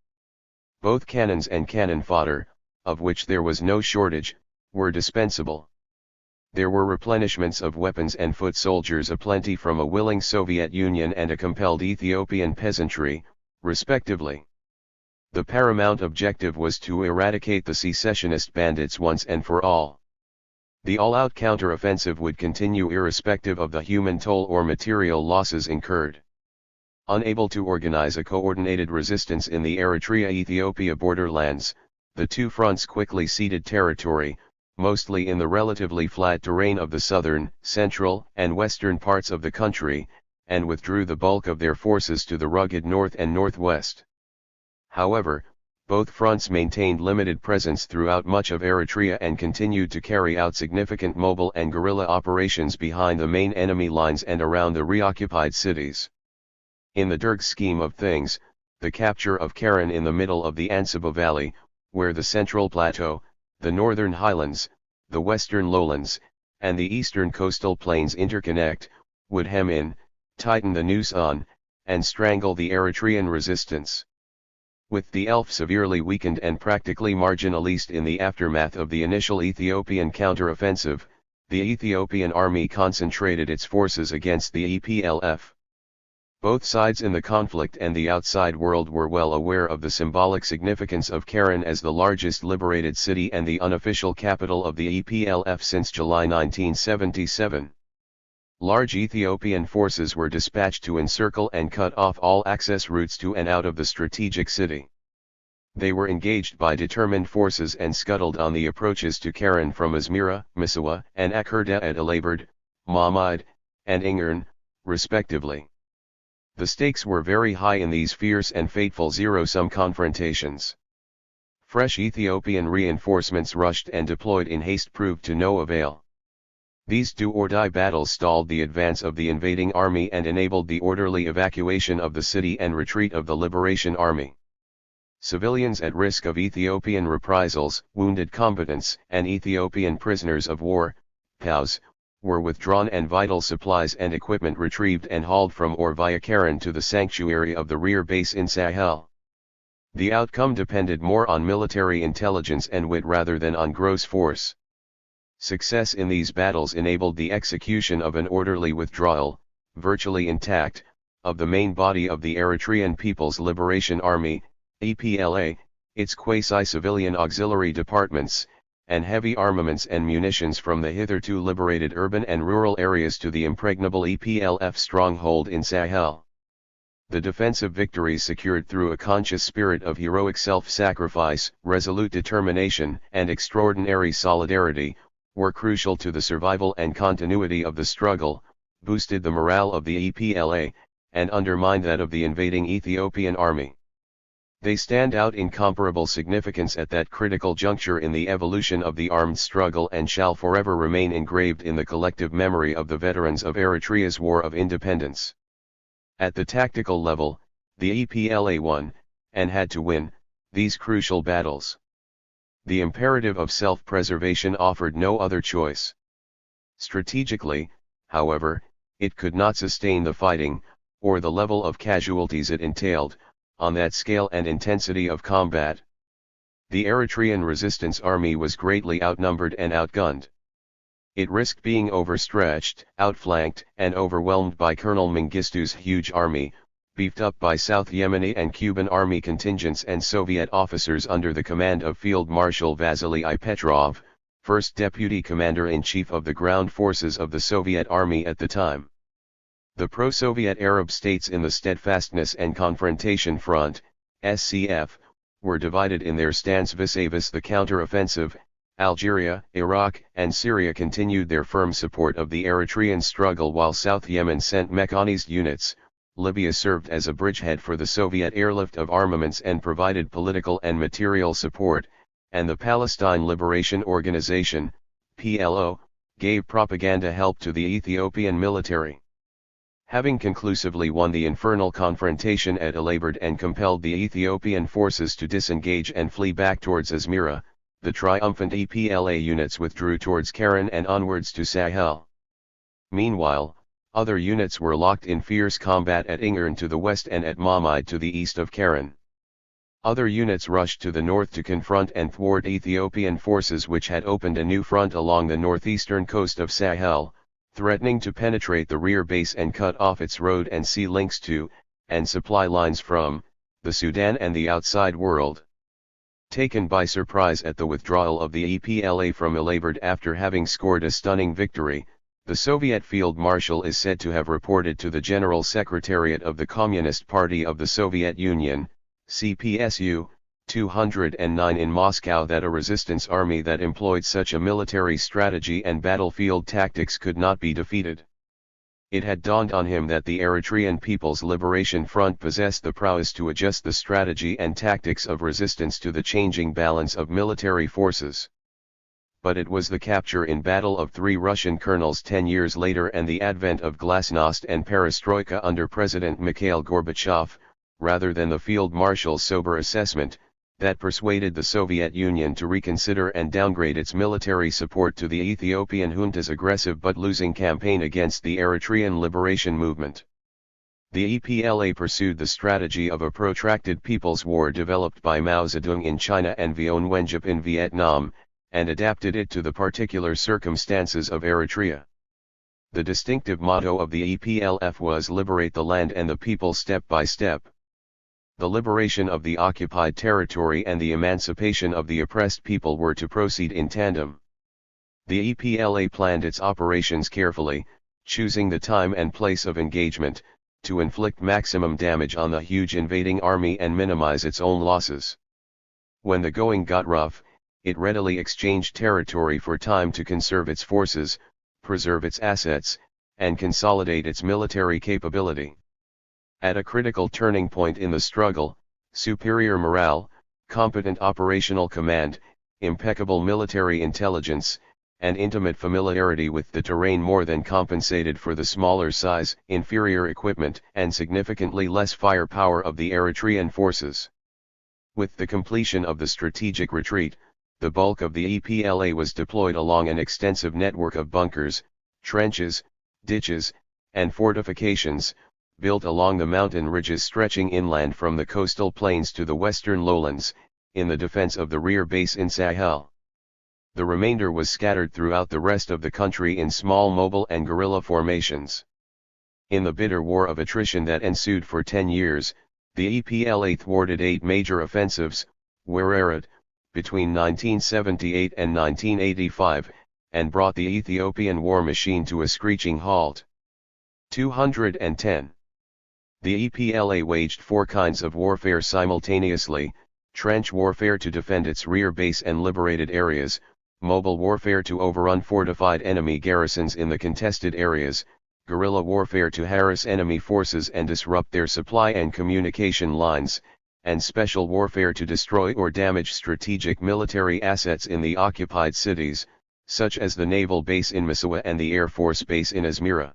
Both cannons and cannon fodder, of which there was no shortage, were dispensable. There were replenishments of weapons and foot soldiers aplenty from a willing Soviet Union and a compelled Ethiopian peasantry, respectively. The paramount objective was to eradicate the secessionist bandits once and for all. The all-out counteroffensive would continue irrespective of the human toll or material losses incurred. Unable to organize a coordinated resistance in the Eritrea-Ethiopia borderlands, the two fronts quickly ceded territory, mostly in the relatively flat terrain of the southern, central, and western parts of the country, and withdrew the bulk of their forces to the rugged north and northwest. However, both fronts maintained limited presence throughout much of Eritrea and continued to carry out significant mobile and guerrilla operations behind the main enemy lines and around the reoccupied cities. In the Derg scheme of things, the capture of Karen in the middle of the Ansaba Valley, where the Central Plateau, the Northern Highlands, the Western Lowlands, and the Eastern Coastal Plains interconnect, would hem in, tighten the noose on, and strangle the Eritrean resistance. With the ELF severely weakened and practically marginalized in the aftermath of the initial Ethiopian counteroffensive, the Ethiopian army concentrated its forces against the EPLF. Both sides in the conflict and the outside world were well aware of the symbolic significance of Karen as the largest liberated city and the unofficial capital of the EPLF since July 1977. Large Ethiopian forces were dispatched to encircle and cut off all access routes to and out of the strategic city. They were engaged by determined forces and scuttled on the approaches to Karen from Asmara, Misawa, and Akurda at Elabard, Mahmud, and Ingern, respectively. The stakes were very high in these fierce and fateful zero-sum confrontations. Fresh Ethiopian reinforcements rushed and deployed in haste proved to no avail. These do-or-die battles stalled the advance of the invading army and enabled the orderly evacuation of the city and retreat of the Liberation Army. Civilians at risk of Ethiopian reprisals, wounded combatants, and Ethiopian prisoners of war, POWs, were withdrawn and vital supplies and equipment retrieved and hauled from or via Karen to the sanctuary of the rear base in Sahel. The outcome depended more on military intelligence and wit rather than on gross force. Success in these battles enabled the execution of an orderly withdrawal, virtually intact, of the main body of the Eritrean People's Liberation Army, EPLA, its quasi-civilian auxiliary departments, and heavy armaments and munitions from the hitherto liberated urban and rural areas to the impregnable EPLF stronghold in Sahel. The defensive victories secured through a conscious spirit of heroic self-sacrifice, resolute determination, and extraordinary solidarity, were crucial to the survival and continuity of the struggle, boosted the morale of the EPLA, and undermined that of the invading Ethiopian army. They stand out in comparable significance at that critical juncture in the evolution of the armed struggle and shall forever remain engraved in the collective memory of the veterans of Eritrea's War of Independence. At the tactical level, the EPLA won, and had to win, these crucial battles. The imperative of self-preservation offered no other choice. Strategically, however, it could not sustain the fighting, or the level of casualties it entailed, on that scale and intensity of combat. The Eritrean resistance army was greatly outnumbered and outgunned. It risked being overstretched, outflanked, and overwhelmed by Colonel Mengistu's huge army, beefed up by South Yemeni and Cuban army contingents and Soviet officers under the command of Field Marshal Vasily I. Petrov, first Deputy Commander-in-Chief of the ground forces of the Soviet Army at the time. The pro-Soviet Arab states in the Steadfastness and Confrontation Front, SCF, were divided in their stance vis-a-vis the counter-offensive. Algeria, Iraq, and Syria continued their firm support of the Eritrean struggle while South Yemen sent mechanized units. Libya served as a bridgehead for the Soviet airlift of armaments and provided political and material support, and the Palestine Liberation Organization, PLO, gave propaganda help to the Ethiopian military. Having conclusively won the infernal confrontation at Elabard and compelled the Ethiopian forces to disengage and flee back towards Asmara, the triumphant EPLA units withdrew towards Keren and onwards to Sahel. Meanwhile, other units were locked in fierce combat at Ingern to the west and at Mahmide to the east of Keren. Other units rushed to the north to confront and thwart Ethiopian forces which had opened a new front along the northeastern coast of Sahel, threatening to penetrate the rear base and cut off its road and sea links to, and supply lines from, the Sudan and the outside world. Taken by surprise at the withdrawal of the EPLA from Elabard after having scored a stunning victory, the Soviet Field Marshal is said to have reported to the General Secretariat of the Communist Party of the Soviet Union, CPSU, 209 in Moscow that a resistance army that employed such a military strategy and battlefield tactics could not be defeated. It had dawned on him that the Eritrean People's Liberation Front possessed the prowess to adjust the strategy and tactics of resistance to the changing balance of military forces. But it was the capture in battle of 3 Russian colonels 10 years later and the advent of glasnost and perestroika under President Mikhail Gorbachev, rather than the Field Marshal's sober assessment, that persuaded the Soviet Union to reconsider and downgrade its military support to the Ethiopian junta's aggressive but losing campaign against the Eritrean liberation movement. The EPLA pursued the strategy of a protracted people's war developed by Mao Zedong in China and Viet Nguyen in Vietnam, and adapted it to the particular circumstances of Eritrea. The distinctive motto of the EPLF was "Liberate the land and the people step by step." The liberation of the occupied territory and the emancipation of the oppressed people were to proceed in tandem. The EPLA planned its operations carefully, choosing the time and place of engagement, to inflict maximum damage on the huge invading army and minimize its own losses. When the going got rough, it readily exchanged territory for time to conserve its forces, preserve its assets, and consolidate its military capability. At a critical turning point in the struggle, superior morale, competent operational command, impeccable military intelligence, and intimate familiarity with the terrain more than compensated for the smaller size, inferior equipment, and significantly less firepower of the Eritrean forces. With the completion of the strategic retreat, the bulk of the EPLA was deployed along an extensive network of bunkers, trenches, ditches, and fortifications, built along the mountain ridges stretching inland from the coastal plains to the western lowlands, in the defense of the rear base in Sahel. The remainder was scattered throughout the rest of the country in small mobile and guerrilla formations. In the bitter war of attrition that ensued for 10 years, the EPLA thwarted 8 major offensives, between 1978 and 1985, and brought the Ethiopian war machine to a screeching halt. 210. The EPLA waged 4 kinds of warfare simultaneously: trench warfare to defend its rear base and liberated areas, mobile warfare to overrun fortified enemy garrisons in the contested areas, guerrilla warfare to harass enemy forces and disrupt their supply and communication lines, and special warfare to destroy or damage strategic military assets in the occupied cities, such as the naval base in Massawa and the Air Force base in Asmara.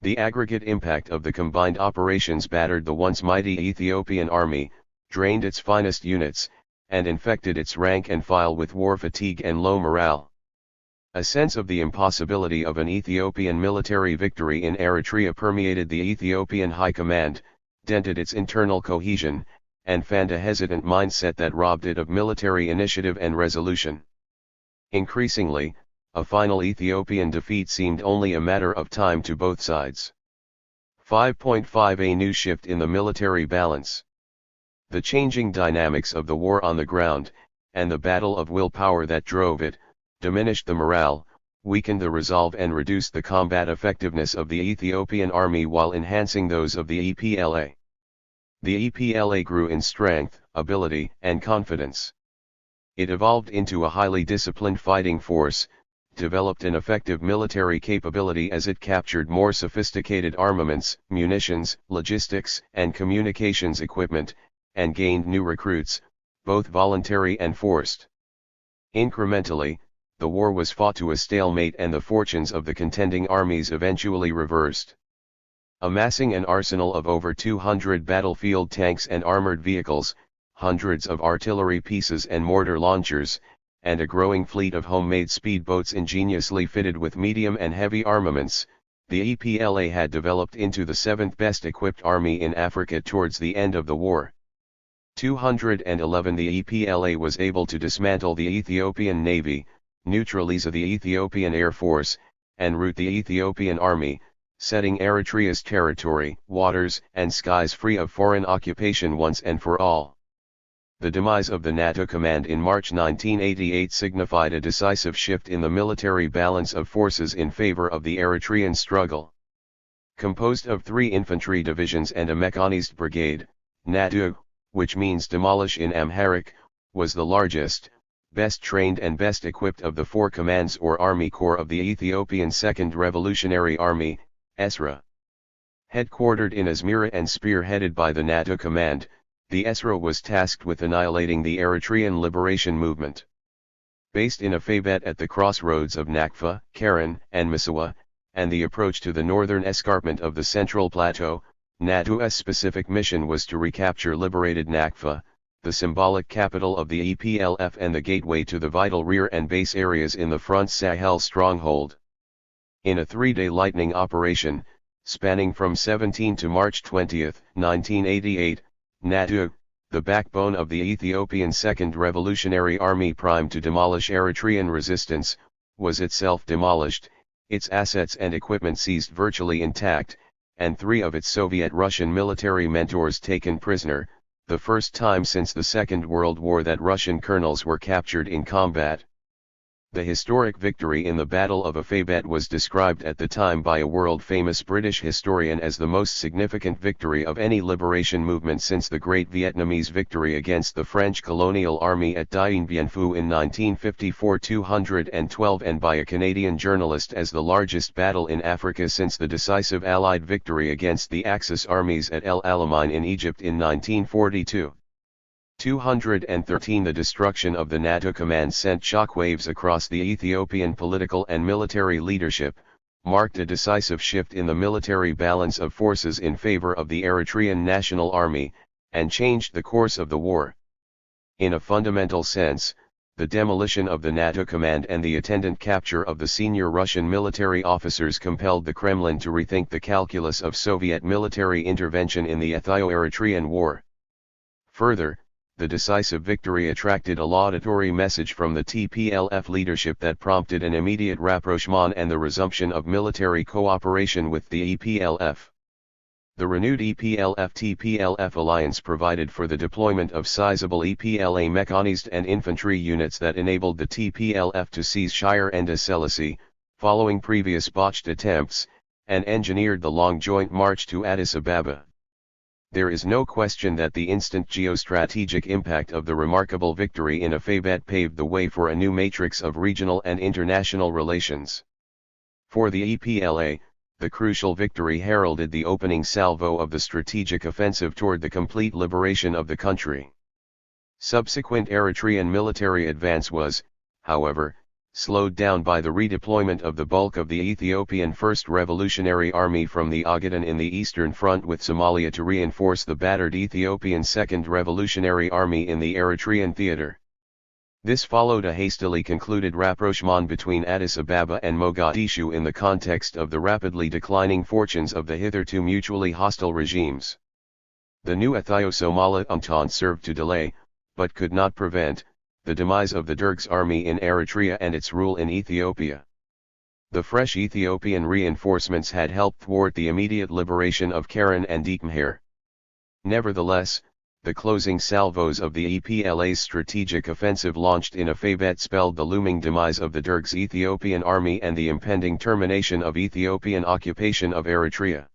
The aggregate impact of the combined operations battered the once mighty Ethiopian army, drained its finest units, and infected its rank and file with war fatigue and low morale. A sense of the impossibility of an Ethiopian military victory in Eritrea permeated the Ethiopian High Command, dented its internal cohesion, and fanned a hesitant mindset that robbed it of military initiative and resolution. Increasingly, a final Ethiopian defeat seemed only a matter of time to both sides. 5.5 A new shift in the military balance. The changing dynamics of the war on the ground, and the battle of willpower that drove it, diminished the morale, weakened the resolve and reduced the combat effectiveness of the Ethiopian army while enhancing those of the EPLA. The EPLA grew in strength, ability, and confidence. It evolved into a highly disciplined fighting force, developed an effective military capability as it captured more sophisticated armaments, munitions, logistics, and communications equipment, and gained new recruits, both voluntary and forced. Incrementally, the war was fought to a stalemate and the fortunes of the contending armies eventually reversed. Amassing an arsenal of over 200 battlefield tanks and armored vehicles, hundreds of artillery pieces and mortar launchers, and a growing fleet of homemade speedboats ingeniously fitted with medium and heavy armaments, the EPLA had developed into the 7th best equipped army in Africa towards the end of the war. 211 The EPLA was able to dismantle the Ethiopian Navy, neutralize the Ethiopian Air Force, and rout the Ethiopian Army, setting Eritrea's territory, waters, and skies free of foreign occupation once and for all. The demise of the NATO command in March 1988 signified a decisive shift in the military balance of forces in favor of the Eritrean struggle. Composed of 3 infantry divisions and a mechanized brigade, NATO, which means demolish in Amharic, was the largest, best trained and best equipped of the 4 commands or army corps of the Ethiopian Second Revolutionary Army, ESRA. Headquartered in Asmara and spearheaded by the NATO command, the ESRA was tasked with annihilating the Eritrean liberation movement. Based in a Fabet at the crossroads of Nakfa, Karen, and Massawa, and the approach to the northern escarpment of the Central Plateau, NATO's specific mission was to recapture liberated Nakfa, the symbolic capital of the EPLF and the gateway to the vital rear and base areas in the Front Sahel stronghold. In a 3-day lightning operation, spanning from 17 to March 20, 1988, NATO, the backbone of the Ethiopian Second Revolutionary Army primed to demolish Eritrean resistance, was itself demolished, its assets and equipment seized virtually intact, and 3 of its Soviet-Russian military mentors taken prisoner, the first time since the Second World War that Russian colonels were captured in combat. The historic victory in the Battle of Afabet was described at the time by a world-famous British historian as the most significant victory of any liberation movement since the Great Vietnamese victory against the French colonial army at Dien Bien Phu in 1954-212 and by a Canadian journalist as the largest battle in Africa since the decisive Allied victory against the Axis armies at El Alamein in Egypt in 1942. 213 The destruction of the NATO command sent shockwaves across the Ethiopian political and military leadership, marked a decisive shift in the military balance of forces in favor of the Eritrean National Army, and changed the course of the war. In a fundamental sense, the demolition of the NATO command and the attendant capture of the senior Russian military officers compelled the Kremlin to rethink the calculus of Soviet military intervention in the Ethio-Eritrean War. Further, the decisive victory attracted a laudatory message from the TPLF leadership that prompted an immediate rapprochement and the resumption of military cooperation with the EPLF. The renewed EPLF-TPLF alliance provided for the deployment of sizable EPLA mechanized and infantry units that enabled the TPLF to seize Shire and Selassie, following previous botched attempts, and engineered the long joint march to Addis Ababa. There is no question that the instant geostrategic impact of the remarkable victory in Afabet paved the way for a new matrix of regional and international relations. For the EPLA, the crucial victory heralded the opening salvo of the strategic offensive toward the complete liberation of the country. Subsequent Eritrean military advance was, however, slowed down by the redeployment of the bulk of the Ethiopian First Revolutionary Army from the Ogaden in the Eastern Front with Somalia to reinforce the battered Ethiopian Second Revolutionary Army in the Eritrean theater. This followed a hastily concluded rapprochement between Addis Ababa and Mogadishu in the context of the rapidly declining fortunes of the hitherto mutually hostile regimes. The new Ethio-Somali Entente served to delay, but could not prevent, the demise of the Derg's army in Eritrea and its rule in Ethiopia. The fresh Ethiopian reinforcements had helped thwart the immediate liberation of Keren and Diekmehr. Nevertheless, the closing salvos of the EPLA's strategic offensive launched in Afabet spelled the looming demise of the Derg's Ethiopian army and the impending termination of Ethiopian occupation of Eritrea.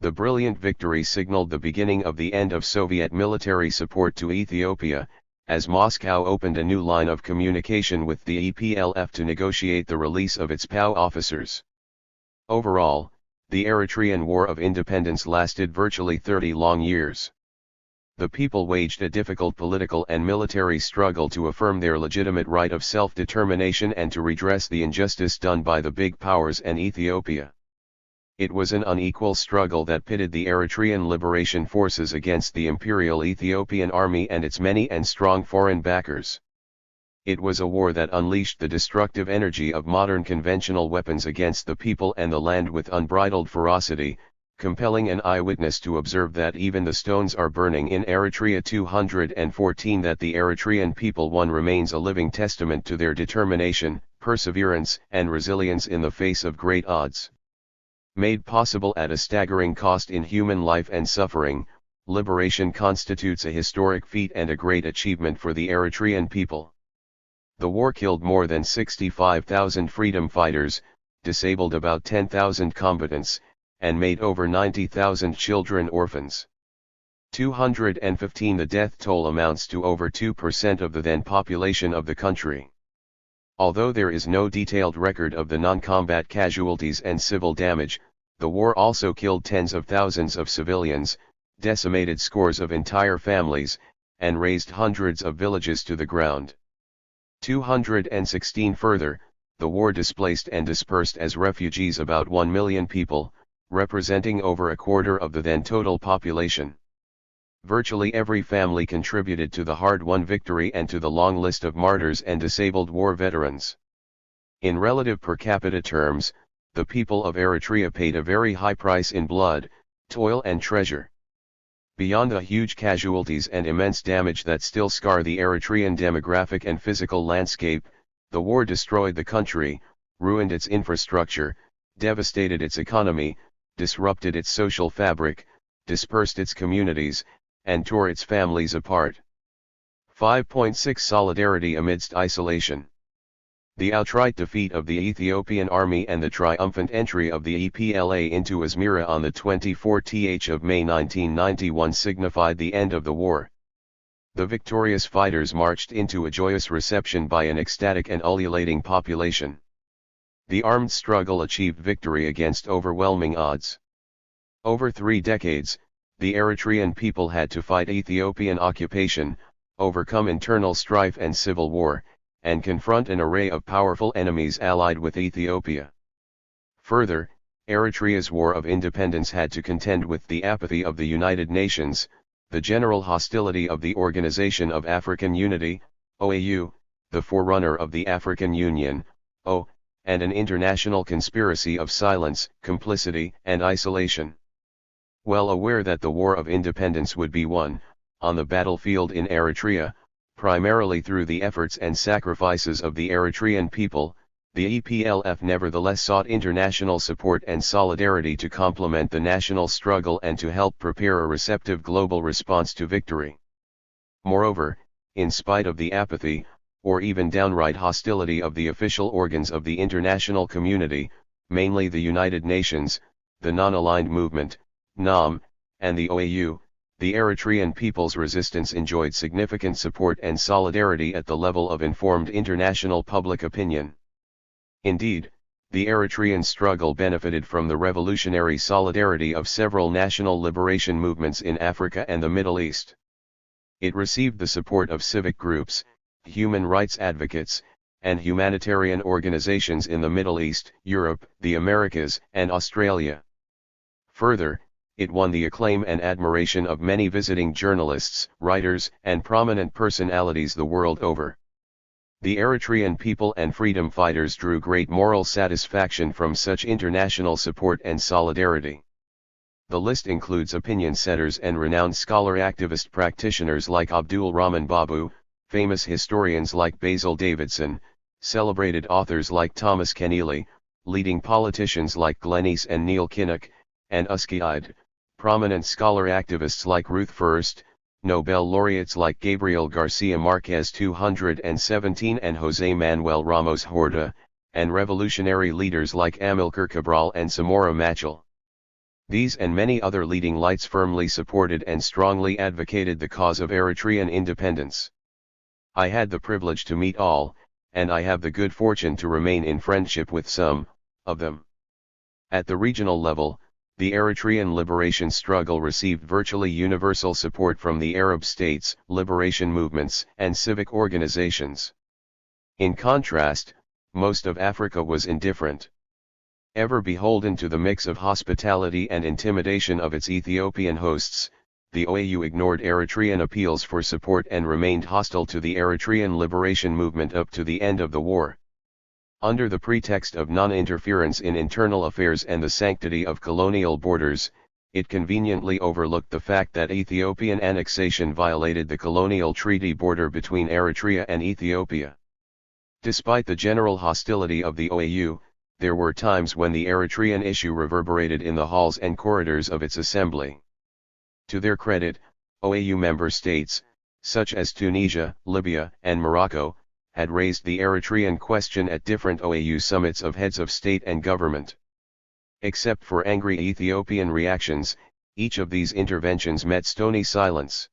The brilliant victory signaled the beginning of the end of Soviet military support to Ethiopia, as Moscow opened a new line of communication with the EPLF to negotiate the release of its POW officers. Overall, the Eritrean War of Independence lasted virtually 30 long years. The people waged a difficult political and military struggle to affirm their legitimate right of self-determination and to redress the injustice done by the big powers and Ethiopia. It was an unequal struggle that pitted the Eritrean liberation forces against the Imperial Ethiopian Army and its many and strong foreign backers. It was a war that unleashed the destructive energy of modern conventional weapons against the people and the land with unbridled ferocity, compelling an eyewitness to observe that even the stones are burning in Eritrea. 214 That the Eritrean people won remains a living testament to their determination, perseverance, and resilience in the face of great odds. Made possible at a staggering cost in human life and suffering, liberation constitutes a historic feat and a great achievement for the Eritrean people. The war killed more than 65,000 freedom fighters, disabled about 10,000 combatants, and made over 90,000 children orphans. 215 The death toll amounts to over 2% of the then population of the country. Although there is no detailed record of the non-combat casualties and civil damage, the war also killed tens of thousands of civilians, decimated scores of entire families, and razed hundreds of villages to the ground. 216 Further, the war displaced and dispersed as refugees about 1 million people, representing over a quarter of the then total population. Virtually every family contributed to the hard-won victory and to the long list of martyrs and disabled war veterans. In relative per capita terms, the people of Eritrea paid a very high price in blood, toil and treasure. Beyond the huge casualties and immense damage that still scar the Eritrean demographic and physical landscape, the war destroyed the country, ruined its infrastructure, devastated its economy, disrupted its social fabric, dispersed its communities, and tore its families apart. 5.6 Solidarity amidst isolation. The outright defeat of the Ethiopian army and the triumphant entry of the EPLA into Asmara on the 24th of May 1991 signified the end of the war. The victorious fighters marched into a joyous reception by an ecstatic and ululating population. The armed struggle achieved victory against overwhelming odds. Over 3 decades, the Eritrean people had to fight Ethiopian occupation, overcome internal strife and civil war, and confront an array of powerful enemies allied with Ethiopia. Further, Eritrea's war of independence had to contend with the apathy of the United Nations, the general hostility of the Organization of African Unity, OAU, the forerunner of the African Union, O, and an international conspiracy of silence, complicity, and isolation. Well aware that the war of independence would be won, on the battlefield in Eritrea, primarily through the efforts and sacrifices of the Eritrean people, the EPLF nevertheless sought international support and solidarity to complement the national struggle and to help prepare a receptive global response to victory. Moreover, in spite of the apathy, or even downright hostility of the official organs of the international community, mainly the United Nations, the Non-Aligned Movement, NAM, and the OAU, the Eritrean people's resistance enjoyed significant support and solidarity at the level of informed international public opinion. Indeed, the Eritrean struggle benefited from the revolutionary solidarity of several national liberation movements in Africa and the Middle East. It received the support of civic groups, human rights advocates, and humanitarian organizations in the Middle East, Europe, the Americas, and Australia. Further, it won the acclaim and admiration of many visiting journalists, writers, and prominent personalities the world over. The Eritrean people and freedom fighters drew great moral satisfaction from such international support and solidarity. The list includes opinion setters and renowned scholar-activist practitioners like Abdul Rahman Babu, famous historians like Basil Davidson, celebrated authors like Thomas Keneally, leading politicians like Glenis and Neil Kinnock, and Uskiide, prominent scholar-activists like Ruth First, Nobel laureates like Gabriel Garcia Marquez 217 and José Manuel Ramos Horta, and revolutionary leaders like Amilcar Cabral and Samora Machel. These and many other leading lights firmly supported and strongly advocated the cause of Eritrean independence. I had the privilege to meet all, and I have the good fortune to remain in friendship with some of them. At the regional level, the Eritrean liberation struggle received virtually universal support from the Arab states, liberation movements, and civic organizations. In contrast, most of Africa was indifferent. Ever beholden to the mix of hospitality and intimidation of its Ethiopian hosts, the OAU ignored Eritrean appeals for support and remained hostile to the Eritrean liberation movement up to the end of the war. Under the pretext of non-interference in internal affairs and the sanctity of colonial borders, it conveniently overlooked the fact that Ethiopian annexation violated the colonial treaty border between Eritrea and Ethiopia. Despite the general hostility of the OAU, there were times when the Eritrean issue reverberated in the halls and corridors of its assembly. To their credit, OAU member states, such as Tunisia, Libya, and Morocco, had raised the Eritrean question at different OAU summits of heads of state and government. Except for angry Ethiopian reactions, each of these interventions met stony silence.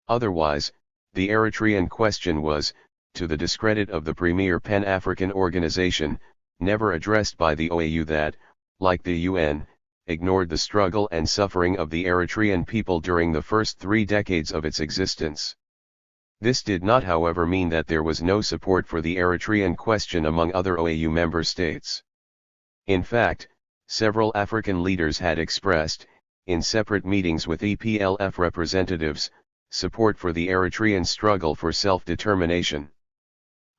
Otherwise, the Eritrean question was, to the discredit of the premier Pan-African organization, never addressed by the OAU that, like the UN, ignored the struggle and suffering of the Eritrean people during the first 3 decades of its existence. This did not however mean that there was no support for the Eritrean question among other OAU member states. In fact, several African leaders had expressed, in separate meetings with EPLF representatives, support for the Eritrean struggle for self-determination.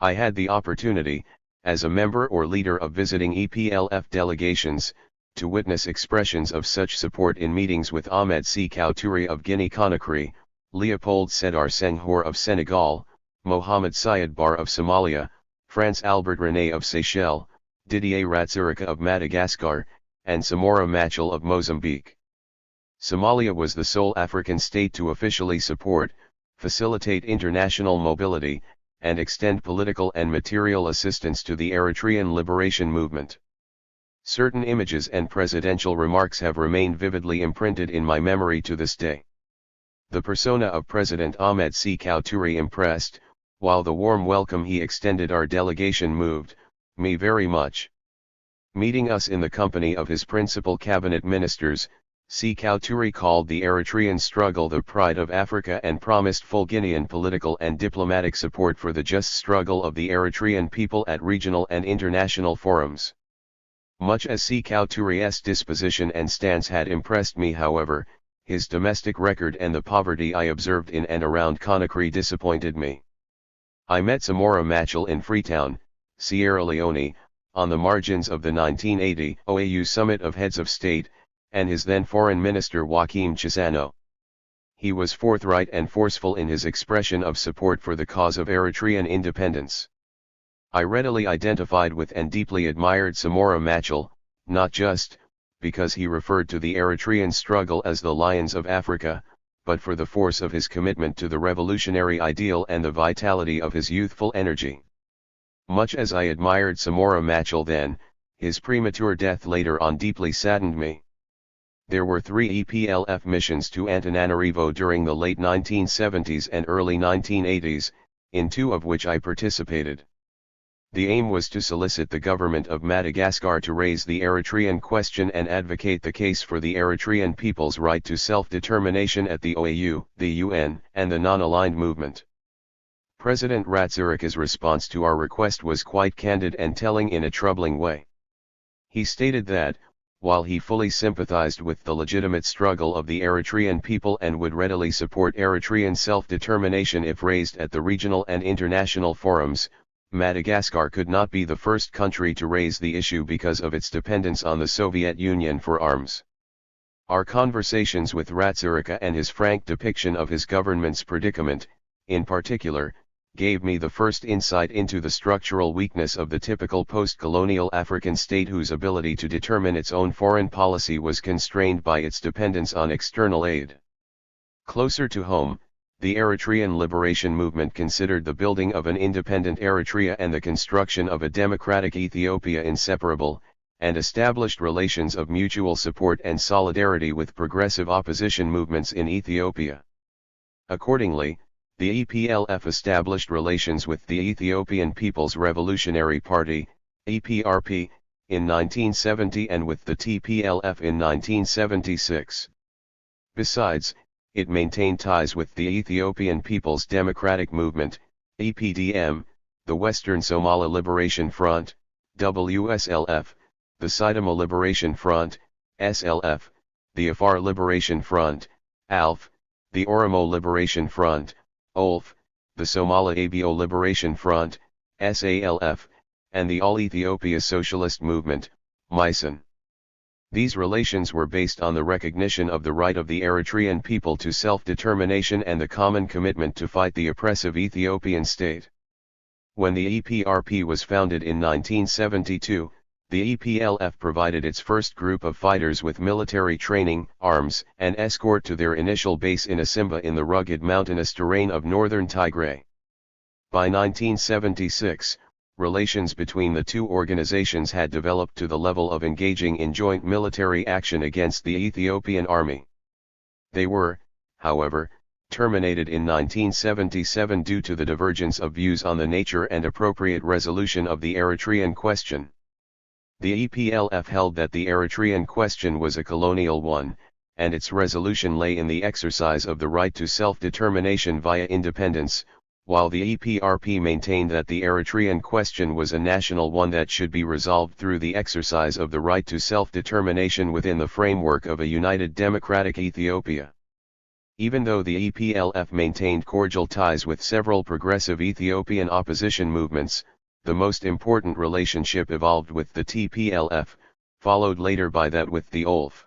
I had the opportunity, as a member or leader of visiting EPLF delegations, to witness expressions of such support in meetings with Ahmed Sékou Touré of Guinea-Conakry, Leopold Sédar Senghor of Senegal, Mohamed Syed Bar of Somalia, Frans Albert René of Seychelles, Didier Ratsirika of Madagascar, and Samora Machel of Mozambique. Somalia was the sole African state to officially support, facilitate international mobility, and extend political and material assistance to the Eritrean liberation movement. Certain images and presidential remarks have remained vividly imprinted in my memory to this day. The persona of President Ahmed Sékou Touré impressed, while the warm welcome he extended our delegation moved me very much. Meeting us in the company of his principal cabinet ministers, Sékou Touré called the Eritrean struggle the pride of Africa and promised full Guinean political and diplomatic support for the just struggle of the Eritrean people at regional and international forums. Much as Sékou Touré's disposition and stance had impressed me, however, his domestic record and the poverty I observed in and around Conakry disappointed me. I met Samora Machel in Freetown, Sierra Leone, on the margins of the 1980 OAU Summit of Heads of State, and his then Foreign Minister Joaquim Chissano. he was forthright and forceful in his expression of support for the cause of Eritrean independence. I readily identified with and deeply admired Samora Machel, not just because he referred to the Eritrean struggle as the Lions of Africa, but for the force of his commitment to the revolutionary ideal and the vitality of his youthful energy. Much as I admired Samora Machel then, his premature death later on deeply saddened me. There were 3 EPLF missions to Antananarivo during the late 1970s and early 1980s, in 2 of which I participated. The aim was to solicit the government of Madagascar to raise the Eritrean question and advocate the case for the Eritrean people's right to self-determination at the OAU, the UN, and the non-aligned movement. President Ratsirika's response to our request was quite candid and telling in a troubling way. He stated that, while he fully sympathized with the legitimate struggle of the Eritrean people and would readily support Eritrean self-determination if raised at the regional and international forums, Madagascar could not be the first country to raise the issue because of its dependence on the Soviet Union for arms. Our conversations with Ratsirika and his frank depiction of his government's predicament, in particular, gave me the first insight into the structural weakness of the typical post-colonial African state whose ability to determine its own foreign policy was constrained by its dependence on external aid. Closer to home, the Eritrean liberation movement considered the building of an independent Eritrea and the construction of a democratic Ethiopia inseparable, and established relations of mutual support and solidarity with progressive opposition movements in Ethiopia. Accordingly, the EPLF established relations with the Ethiopian People's Revolutionary Party, EPRP, in 1970 and with the TPLF in 1976. Besides, it maintained ties with the Ethiopian People's Democratic Movement, EPDM, the Western Somali Liberation Front, WSLF, the Sidama Liberation Front, SLF, the Afar Liberation Front, ALF, the Oromo Liberation Front, OLF, the Somali Abo Liberation Front, SALF, and the All Ethiopia Socialist Movement, MISON. These relations were based on the recognition of the right of the Eritrean people to self-determination and the common commitment to fight the oppressive Ethiopian state. When the EPRP was founded in 1972, the EPLF provided its first group of fighters with military training, arms, and escort to their initial base in Asimba in the rugged mountainous terrain of northern Tigray. By 1976, relations between the 2 organizations had developed to the level of engaging in joint military action against the Ethiopian army. They were, however, terminated in 1977 due to the divergence of views on the nature and appropriate resolution of the Eritrean question. The EPLF held that the Eritrean question was a colonial one, and its resolution lay in the exercise of the right to self-determination via independence, while the EPRP maintained that the Eritrean question was a national one that should be resolved through the exercise of the right to self-determination within the framework of a united democratic Ethiopia. Even though the EPLF maintained cordial ties with several progressive Ethiopian opposition movements, the most important relationship evolved with the TPLF, followed later by that with the OLF.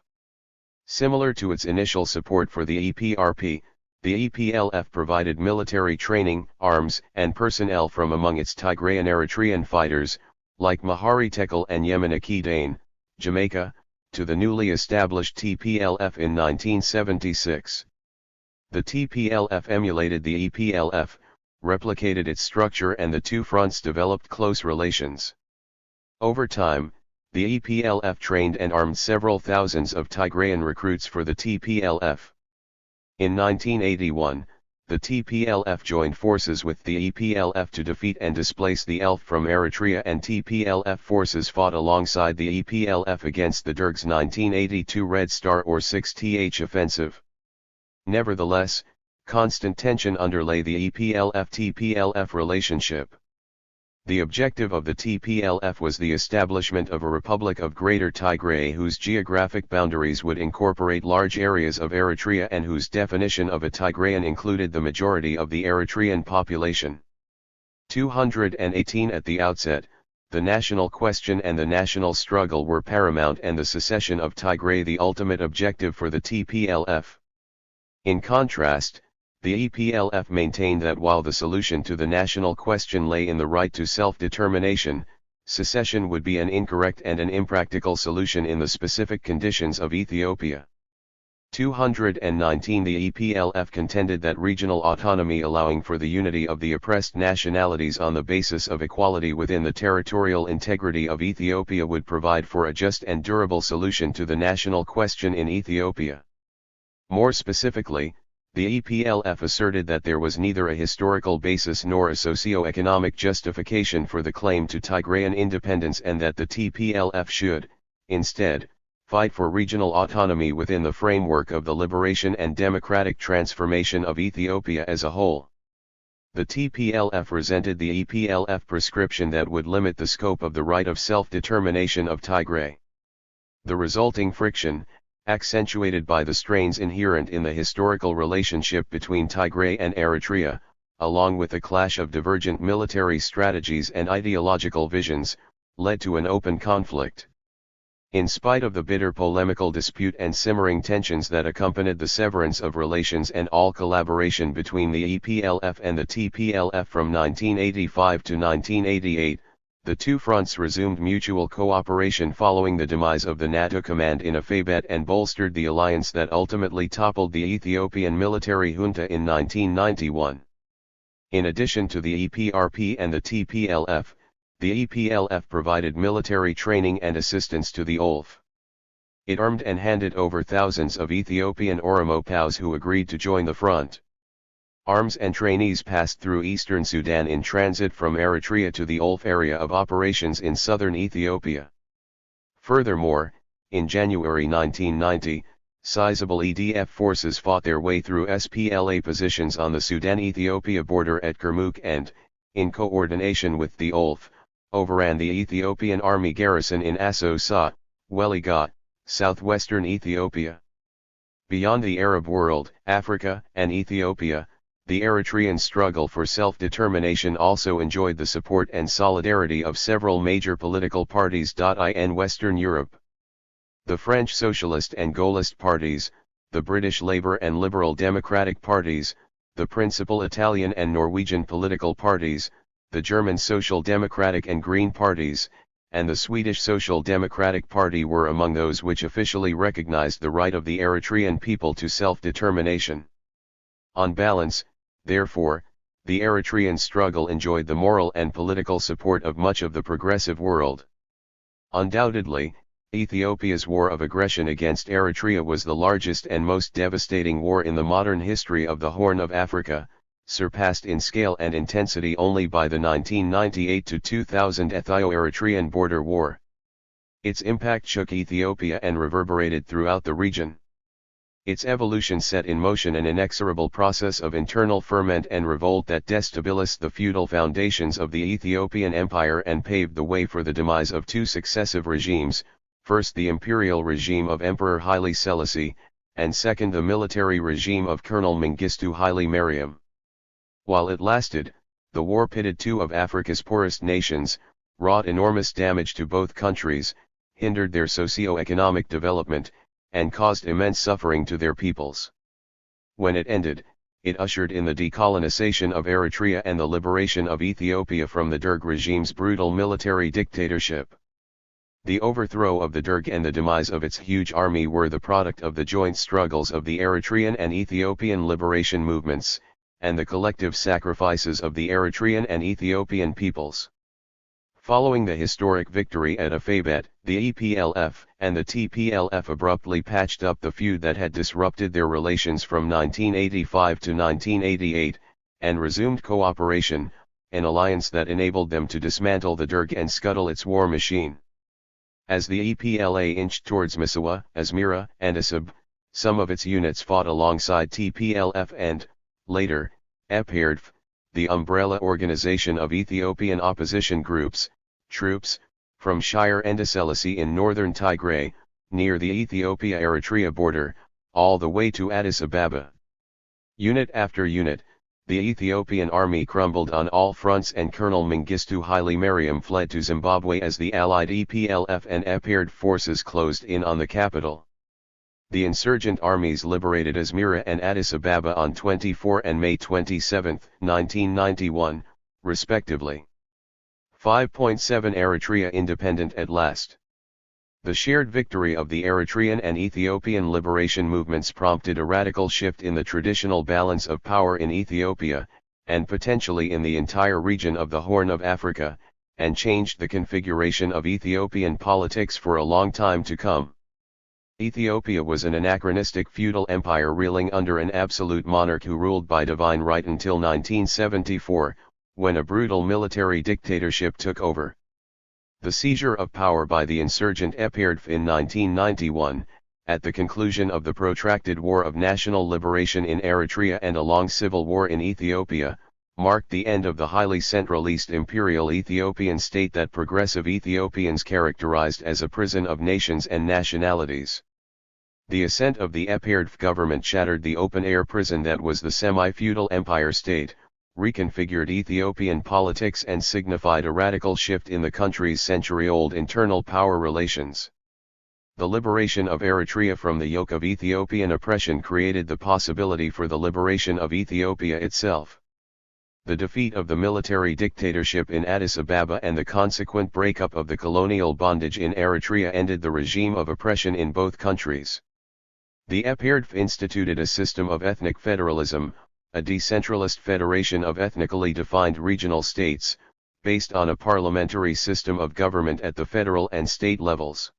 Similar to its initial support for the EPRP, the EPLF provided military training, arms, and personnel from among its Tigrayan Eritrean fighters, like Mahari Tekel and Yemeni Kidane, Jamaica, to the newly established TPLF in 1976. The TPLF emulated the EPLF, replicated its structure, and the 2 fronts developed close relations. Over time, the EPLF trained and armed several thousands of Tigrayan recruits for the TPLF. In 1981, the TPLF joined forces with the EPLF to defeat and displace the ELF from Eritrea, and TPLF forces fought alongside the EPLF against the Derg's 1982 Red Star or 6th offensive. Nevertheless, constant tension underlay the EPLF-TPLF relationship. The objective of the TPLF was the establishment of a Republic of Greater Tigray whose geographic boundaries would incorporate large areas of Eritrea and whose definition of a Tigrayan included the majority of the Eritrean population. 218 At the outset, the national question and the national struggle were paramount, and the secession of Tigray the ultimate objective for the TPLF. In contrast, the EPLF maintained that while the solution to the national question lay in the right to self-determination, secession would be an incorrect and an impractical solution in the specific conditions of Ethiopia. 219 The EPLF contended that regional autonomy allowing for the unity of the oppressed nationalities on the basis of equality within the territorial integrity of Ethiopia would provide for a just and durable solution to the national question in Ethiopia. More specifically, the EPLF asserted that there was neither a historical basis nor a socio-economic justification for the claim to Tigrayan independence and that the TPLF should, instead, fight for regional autonomy within the framework of the liberation and democratic transformation of Ethiopia as a whole. The TPLF resented the EPLF prescription that would limit the scope of the right of self-determination of Tigray. The resulting friction, accentuated by the strains inherent in the historical relationship between Tigray and Eritrea, along with a clash of divergent military strategies and ideological visions, led to an open conflict. In spite of the bitter polemical dispute and simmering tensions that accompanied the severance of relations and all collaboration between the EPLF and the TPLF from 1985 to 1988, the two fronts resumed mutual cooperation following the demise of the NATO command in Afabet and bolstered the alliance that ultimately toppled the Ethiopian military junta in 1991. In addition to the EPRP and the TPLF, the EPLF provided military training and assistance to the OLF. It armed and handed over thousands of Ethiopian Oromo POWs who agreed to join the front. Arms and trainees passed through eastern Sudan in transit from Eritrea to the OLF area of operations in southern Ethiopia. Furthermore, in January 1990, sizable EDF forces fought their way through SPLA positions on the Sudan-Ethiopia border at Kurmuk and, in coordination with the OLF, overran the Ethiopian army garrison in Assosa, Weligot, southwestern Ethiopia. Beyond the Arab world, Africa, and Ethiopia, the Eritrean struggle for self-determination also enjoyed the support and solidarity of several major political parties in Western Europe. The French Socialist and Gaullist parties, the British Labour and Liberal Democratic parties, the principal Italian and Norwegian political parties, the German Social Democratic and Green parties, and the Swedish Social Democratic Party were among those which officially recognized the right of the Eritrean people to self-determination. On balance, therefore, the Eritrean struggle enjoyed the moral and political support of much of the progressive world. Undoubtedly, Ethiopia's war of aggression against Eritrea was the largest and most devastating war in the modern history of the Horn of Africa, surpassed in scale and intensity only by the 1998-2000 Ethio-Eritrean border war. Its impact shook Ethiopia and reverberated throughout the region. Its evolution set in motion an inexorable process of internal ferment and revolt that destabilized the feudal foundations of the Ethiopian Empire and paved the way for the demise of two successive regimes, first the imperial regime of Emperor Haile Selassie, and second the military regime of Colonel Mengistu Haile Mariam. While it lasted, the war pitted two of Africa's poorest nations, wrought enormous damage to both countries, hindered their socio-economic development, and caused immense suffering to their peoples. When it ended, it ushered in the decolonization of Eritrea and the liberation of Ethiopia from the Derg regime's brutal military dictatorship. The overthrow of the Derg and the demise of its huge army were the product of the joint struggles of the Eritrean and Ethiopian liberation movements, and the collective sacrifices of the Eritrean and Ethiopian peoples. Following the historic victory at Afabet, the EPLF and the TPLF abruptly patched up the feud that had disrupted their relations from 1985 to 1988, and resumed cooperation, an alliance that enabled them to dismantle the Derg and scuttle its war machine. As the EPLA inched towards Massawa, Asmara, and Asab, some of its units fought alongside TPLF and, later, EPRDF, the umbrella organization of Ethiopian opposition groups, troops, from Shire and Selassie in northern Tigray, near the Ethiopia-Eritrea border, all the way to Addis Ababa. Unit after unit, the Ethiopian army crumbled on all fronts and Colonel Mengistu Haile Mariam fled to Zimbabwe as the allied EPLF and EPRDF forces closed in on the capital. The insurgent armies liberated Asmara and Addis Ababa on 24 and May 27, 1991, respectively. 5.7 Eritrea independent at last. The shared victory of the Eritrean and Ethiopian liberation movements prompted a radical shift in the traditional balance of power in Ethiopia, and potentially in the entire region of the Horn of Africa, and changed the configuration of Ethiopian politics for a long time to come. Ethiopia was an anachronistic feudal empire reeling under an absolute monarch who ruled by divine right until 1974, when a brutal military dictatorship took over. The seizure of power by the insurgent THIRD-WORLDISM in 1991, at the conclusion of the protracted War of National Liberation in Eritrea and a long civil war in Ethiopia, marked the end of the highly centralist imperial Ethiopian state that progressive Ethiopians characterized as a prison of nations and nationalities. The ascent of the THIRD government shattered the open-air prison that was the semi-feudal empire state, reconfigured Ethiopian politics and signified a radical shift in the country's century-old internal power relations. The liberation of Eritrea from the yoke of Ethiopian oppression created the possibility for the liberation of Ethiopia itself. The defeat of the military dictatorship in Addis Ababa and the consequent breakup of the colonial bondage in Eritrea ended the regime of oppression in both countries. The THIRD instituted a system of ethnic federalism, a decentralist federation of ethnically defined regional states, based on a parliamentary system of government at the federal and state levels.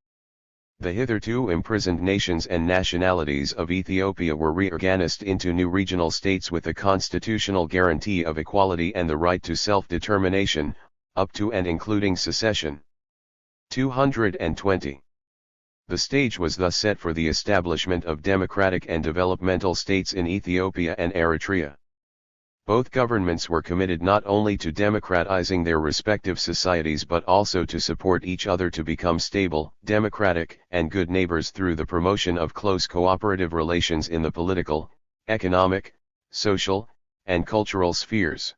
The hitherto imprisoned nations and nationalities of Ethiopia were reorganized into new regional states with a constitutional guarantee of equality and the right to self-determination, up to and including secession. 220. The stage was thus set for the establishment of democratic and developmental states in Ethiopia and Eritrea. Both governments were committed not only to democratizing their respective societies but also to support each other to become stable, democratic, and good neighbors through the promotion of close cooperative relations in the political, economic, social, and cultural spheres.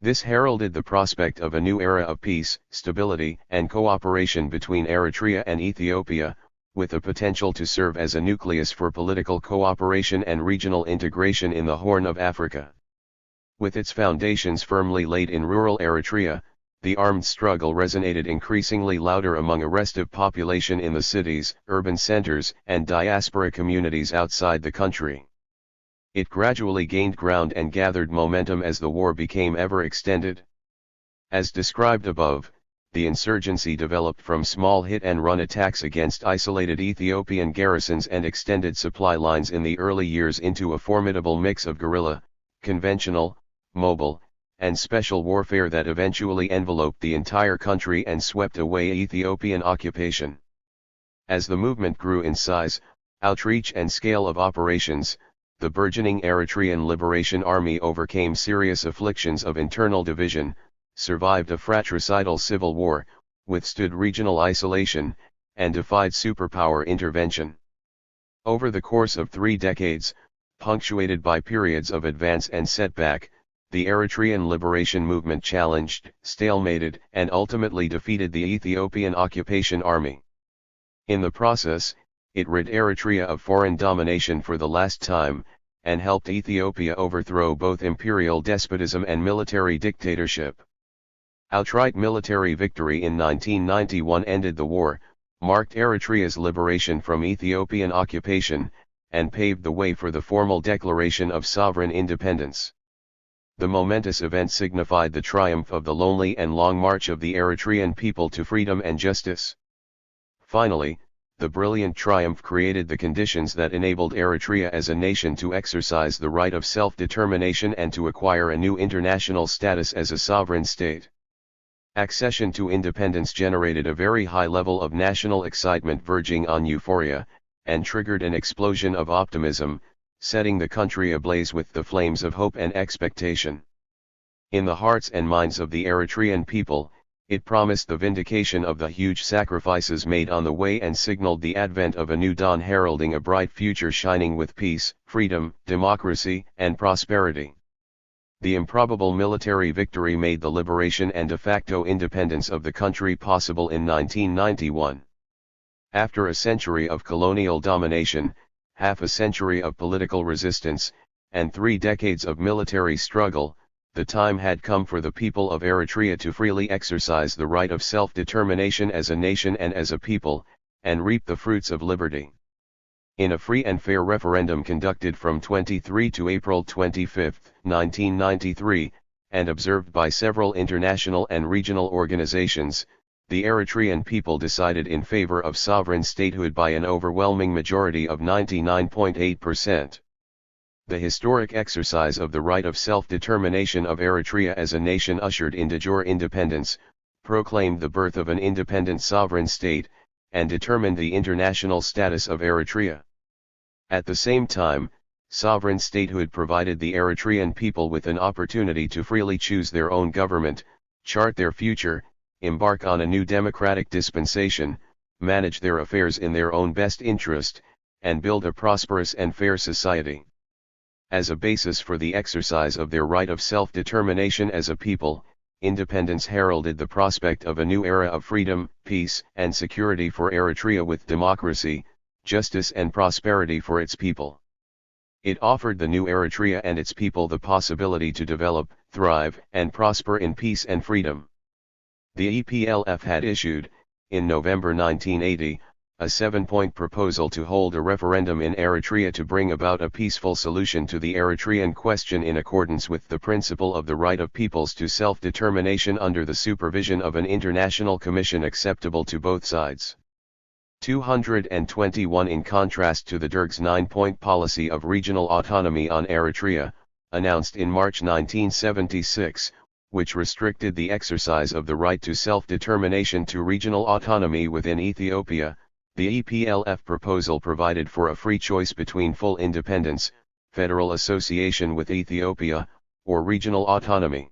This heralded the prospect of a new era of peace, stability, and cooperation between Eritrea and Ethiopia, with the potential to serve as a nucleus for political cooperation and regional integration in the Horn of Africa. With its foundations firmly laid in rural Eritrea, the armed struggle resonated increasingly louder among a restive population in the cities, urban centers, and diaspora communities outside the country. It gradually gained ground and gathered momentum as the war became ever extended. As described above, the insurgency developed from small hit-and-run attacks against isolated Ethiopian garrisons and extended supply lines in the early years into a formidable mix of guerrilla, conventional, mobile, and special warfare that eventually enveloped the entire country and swept away Ethiopian occupation. As the movement grew in size, outreach and scale of operations, the burgeoning Eritrean Liberation Army overcame serious afflictions of internal division, survived a fratricidal civil war, withstood regional isolation, and defied superpower intervention. Over the course of 3 decades, punctuated by periods of advance and setback, the Eritrean liberation movement challenged, stalemated, and ultimately defeated the Ethiopian occupation army. In the process, it rid Eritrea of foreign domination for the last time, and helped Ethiopia overthrow both imperial despotism and military dictatorship. Outright military victory in 1991 ended the war, marked Eritrea's liberation from Ethiopian occupation, and paved the way for the formal declaration of sovereign independence. The momentous event signified the triumph of the lonely and long march of the Eritrean people to freedom and justice. Finally, the brilliant triumph created the conditions that enabled Eritrea as a nation to exercise the right of self-determination and to acquire a new international status as a sovereign state. Accession to independence generated a very high level of national excitement verging on euphoria, and triggered an explosion of optimism, setting the country ablaze with the flames of hope and expectation. In the hearts and minds of the Eritrean people, it promised the vindication of the huge sacrifices made on the way and signaled the advent of a new dawn heralding a bright future shining with peace, freedom, democracy, and prosperity. The improbable military victory made the liberation and de facto independence of the country possible in 1991. After a century of colonial domination, half a century of political resistance, and 3 decades of military struggle, the time had come for the people of Eritrea to freely exercise the right of self-determination as a nation and as a people, and reap the fruits of liberty. In a free and fair referendum conducted from 23 to April 25, 1993, and observed by several international and regional organizations, the Eritrean people decided in favor of sovereign statehood by an overwhelming majority of 99.8%. The historic exercise of the right of self-determination of Eritrea as a nation ushered in de jure independence, proclaimed the birth of an independent sovereign state, and determined the international status of Eritrea. At the same time, sovereign statehood provided the Eritrean people with an opportunity to freely choose their own government, chart their future, embark on a new democratic dispensation, manage their affairs in their own best interest, and build a prosperous and fair society. As a basis for the exercise of their right of self-determination as a people, independence heralded the prospect of a new era of freedom, peace, and security for Eritrea with democracy, justice and prosperity for its people. It offered the new Eritrea and its people the possibility to develop, thrive, and prosper in peace and freedom. The EPLF had issued, in November 1980, a 7-point proposal to hold a referendum in Eritrea to bring about a peaceful solution to the Eritrean question in accordance with the principle of the right of peoples to self-determination under the supervision of an international commission acceptable to both sides. 221 In contrast to the Derg's 9-point policy of regional autonomy on Eritrea, announced in March 1976, which restricted the exercise of the right to self-determination to regional autonomy within Ethiopia, the EPLF proposal provided for a free choice between full independence, federal association with Ethiopia, or regional autonomy.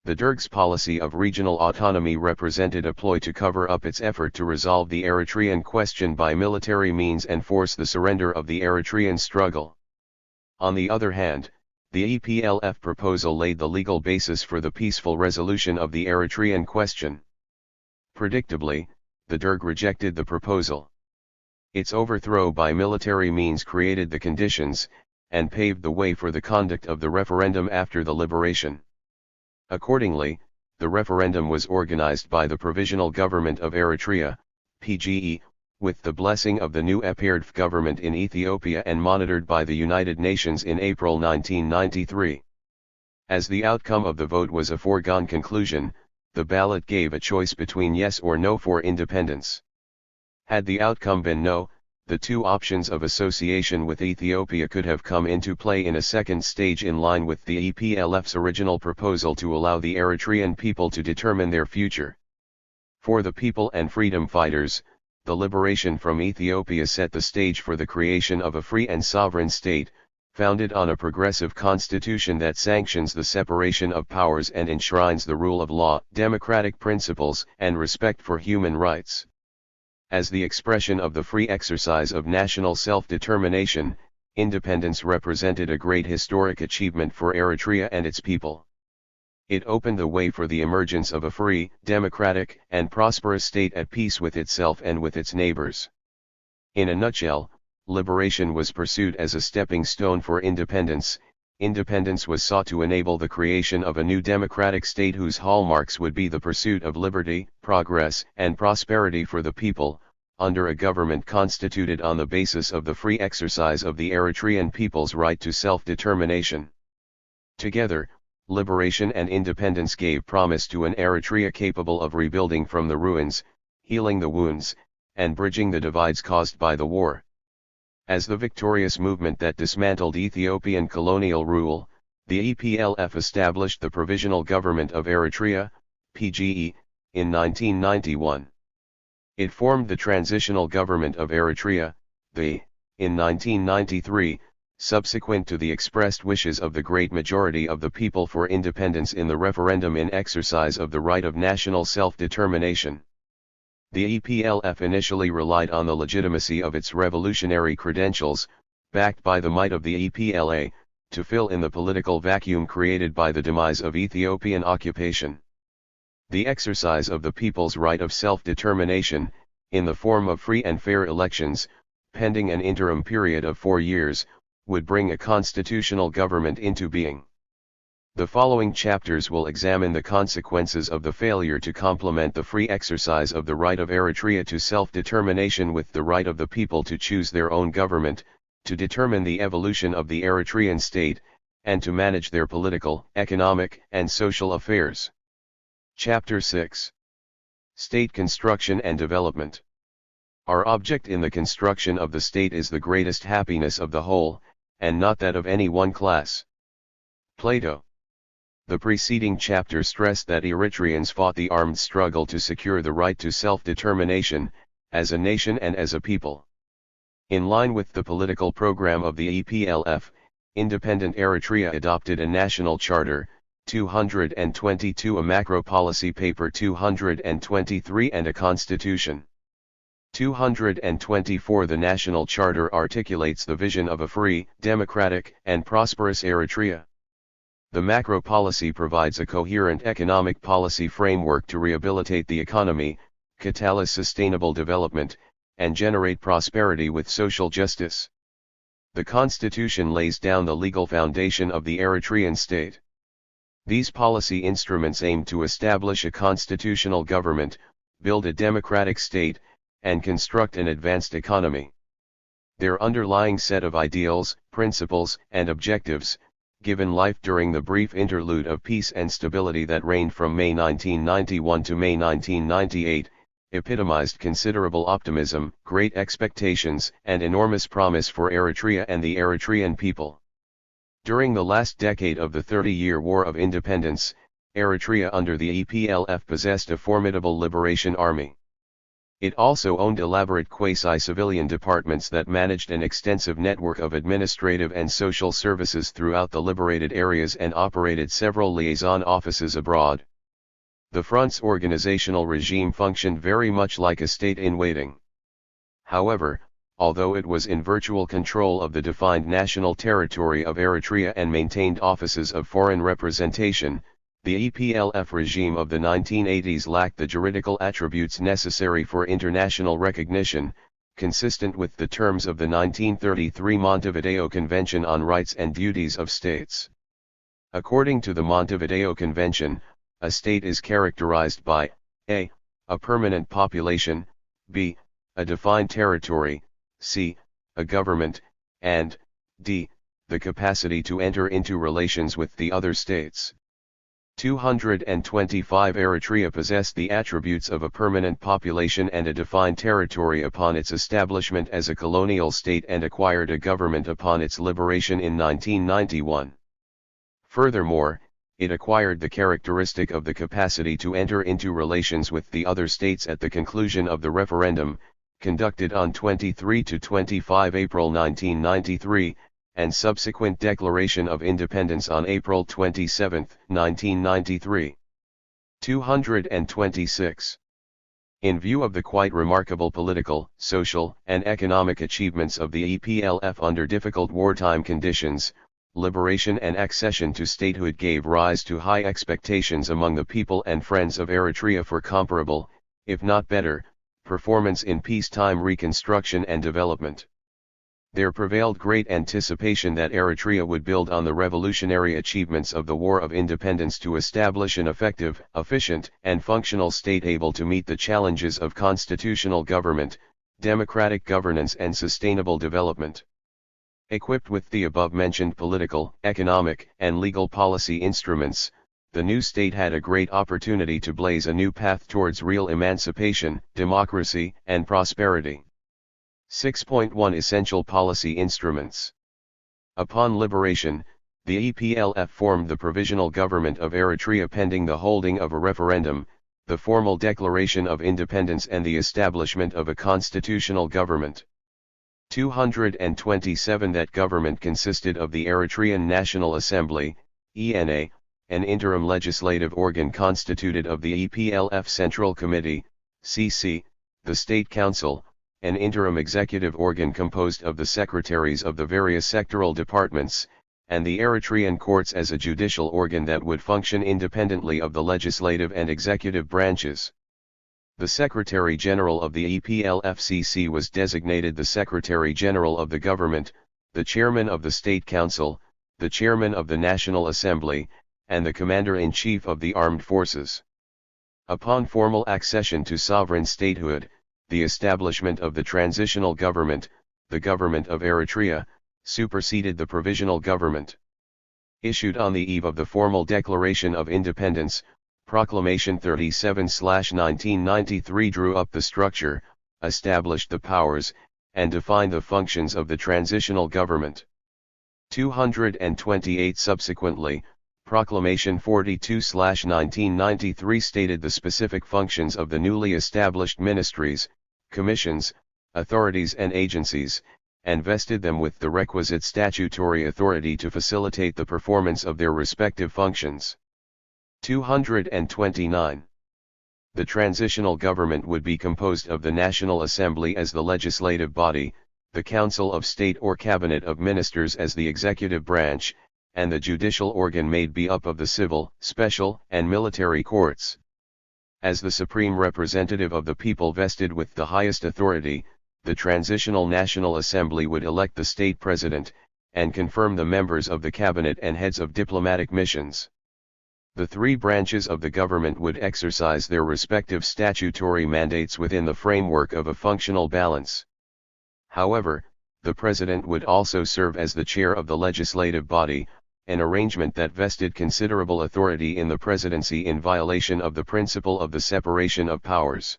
The Derg's policy of regional autonomy represented a ploy to cover up its effort to resolve the Eritrean question by military means and force the surrender of the Eritrean struggle. On the other hand, the EPLF proposal laid the legal basis for the peaceful resolution of the Eritrean question. Predictably, the Derg rejected the proposal. Its overthrow by military means created the conditions, and paved the way for the conduct of the referendum after the liberation. Accordingly, the referendum was organized by the Provisional Government of Eritrea, PGE, with the blessing of the new THIRD government in Ethiopia and monitored by the United Nations in April 1993. As the outcome of the vote was a foregone conclusion, the ballot gave a choice between yes or no for independence. Had the outcome been no, the 2 options of association with Ethiopia could have come into play in a second stage in line with the EPLF's original proposal to allow the Eritrean people to determine their future. For the people and freedom fighters, the liberation from Ethiopia set the stage for the creation of a free and sovereign state, founded on a progressive constitution that sanctions the separation of powers and enshrines the rule of law, democratic principles, and respect for human rights. As the expression of the free exercise of national self-determination, independence represented a great historic achievement for Eritrea and its people. It opened the way for the emergence of a free, democratic, and prosperous state at peace with itself and with its neighbors. In a nutshell, liberation was pursued as a stepping stone for independence. Independence was sought to enable the creation of a new democratic state whose hallmarks would be the pursuit of liberty, progress, and prosperity for the people, under a government constituted on the basis of the free exercise of the Eritrean people's right to self-determination. Together, liberation and independence gave promise to an Eritrea capable of rebuilding from the ruins, healing the wounds, and bridging the divides caused by the war. As the victorious movement that dismantled Ethiopian colonial rule, the EPLF established the Provisional Government of Eritrea, PGE, in 1991. It formed the Transitional Government of Eritrea, in 1993, subsequent to the expressed wishes of the great majority of the people for independence in the referendum in exercise of the right of national self-determination. The EPLF initially relied on the legitimacy of its revolutionary credentials, backed by the might of the EPLA, to fill in the political vacuum created by the demise of Ethiopian occupation. The exercise of the people's right of self-determination, in the form of free and fair elections, pending an interim period of 4 years, would bring a constitutional government into being. The following chapters will examine the consequences of the failure to complement the free exercise of the right of Eritrea to self-determination with the right of the people to choose their own government, to determine the evolution of the Eritrean state, and to manage their political, economic, and social affairs. Chapter 6. State Construction and Development. Our object in the construction of the state is the greatest happiness of the whole, and not that of any one class. Plato. The preceding chapter stressed that Eritreans fought the armed struggle to secure the right to self-determination, as a nation and as a people. In line with the political program of the EPLF, independent Eritrea adopted a national charter, 222, a macro policy paper 223, and a constitution. 224. The national charter articulates the vision of a free, democratic, and prosperous Eritrea. The macro policy provides a coherent economic policy framework to rehabilitate the economy, catalyze sustainable development, and generate prosperity with social justice. The constitution lays down the legal foundation of the Eritrean state. These policy instruments aim to establish a constitutional government, build a democratic state, and construct an advanced economy. Their underlying set of ideals, principles, and objectives, given life during the brief interlude of peace and stability that reigned from May 1991 to May 1998, epitomized considerable optimism, great expectations, and enormous promise for Eritrea and the Eritrean people. During the last decade of the 30-year War of Independence, Eritrea under the EPLF possessed a formidable liberation army. It also owned elaborate quasi-civilian departments that managed an extensive network of administrative and social services throughout the liberated areas and operated several liaison offices abroad. The front's organizational regime functioned very much like a state in waiting. However, although it was in virtual control of the defined national territory of Eritrea and maintained offices of foreign representation, the EPLF regime of the 1980s lacked the juridical attributes necessary for international recognition, consistent with the terms of the 1933 Montevideo Convention on Rights and Duties of States. According to the Montevideo Convention, a state is characterized by a permanent population, b. a defined territory, c. a government, and d. the capacity to enter into relations with the other states. 225. Eritrea possessed the attributes of a permanent population and a defined territory upon its establishment as a colonial state and acquired a government upon its liberation in 1991. Furthermore, it acquired the characteristic of the capacity to enter into relations with the other states at the conclusion of the referendum, conducted on 23 to 25 April 1993, and subsequent declaration of independence on April 27, 1993. 226. In view of the quite remarkable political, social, and economic achievements of the EPLF under difficult wartime conditions, liberation and accession to statehood gave rise to high expectations among the people and friends of Eritrea for comparable, if not better, performance in peacetime reconstruction and development. There prevailed great anticipation that Eritrea would build on the revolutionary achievements of the War of Independence to establish an effective, efficient, and functional state able to meet the challenges of constitutional government, democratic governance and sustainable development. Equipped with the above-mentioned political, economic, and legal policy instruments, the new state had a great opportunity to blaze a new path towards real emancipation, democracy, and prosperity. 6.1 Essential Policy Instruments. Upon liberation, the EPLF formed the Provisional Government of Eritrea pending the holding of a referendum, the formal declaration of independence and the establishment of a constitutional government. 227 That government consisted of the Eritrean National Assembly, ENA, an interim legislative organ constituted of the EPLF Central Committee, CC, the State Council, an interim executive organ composed of the secretaries of the various sectoral departments, and the Eritrean courts as a judicial organ that would function independently of the legislative and executive branches. The Secretary-General of the EPLFCC was designated the Secretary-General of the Government, the Chairman of the State Council, the Chairman of the National Assembly, and the Commander-in-Chief of the Armed Forces. Upon formal accession to sovereign statehood, the establishment of the transitional government, the government of Eritrea, superseded the provisional government. Issued on the eve of the formal declaration of independence, Proclamation 37/1993 drew up the structure, established the powers, and defined the functions of the transitional government. 228 subsequently, Proclamation 42/1993 stated the specific functions of the newly established ministries, commissions, authorities and agencies, and vested them with the requisite statutory authority to facilitate the performance of their respective functions. 229. The transitional government would be composed of the National Assembly as the legislative body, the Council of State or Cabinet of Ministers as the executive branch, and the judicial organ made up of the civil, special, and military courts. As the supreme representative of the people vested with the highest authority, the Transitional National Assembly would elect the state president, and confirm the members of the cabinet and heads of diplomatic missions. The three branches of the government would exercise their respective statutory mandates within the framework of a functional balance. However, the president would also serve as the chair of the legislative body, an arrangement that vested considerable authority in the presidency in violation of the principle of the separation of powers.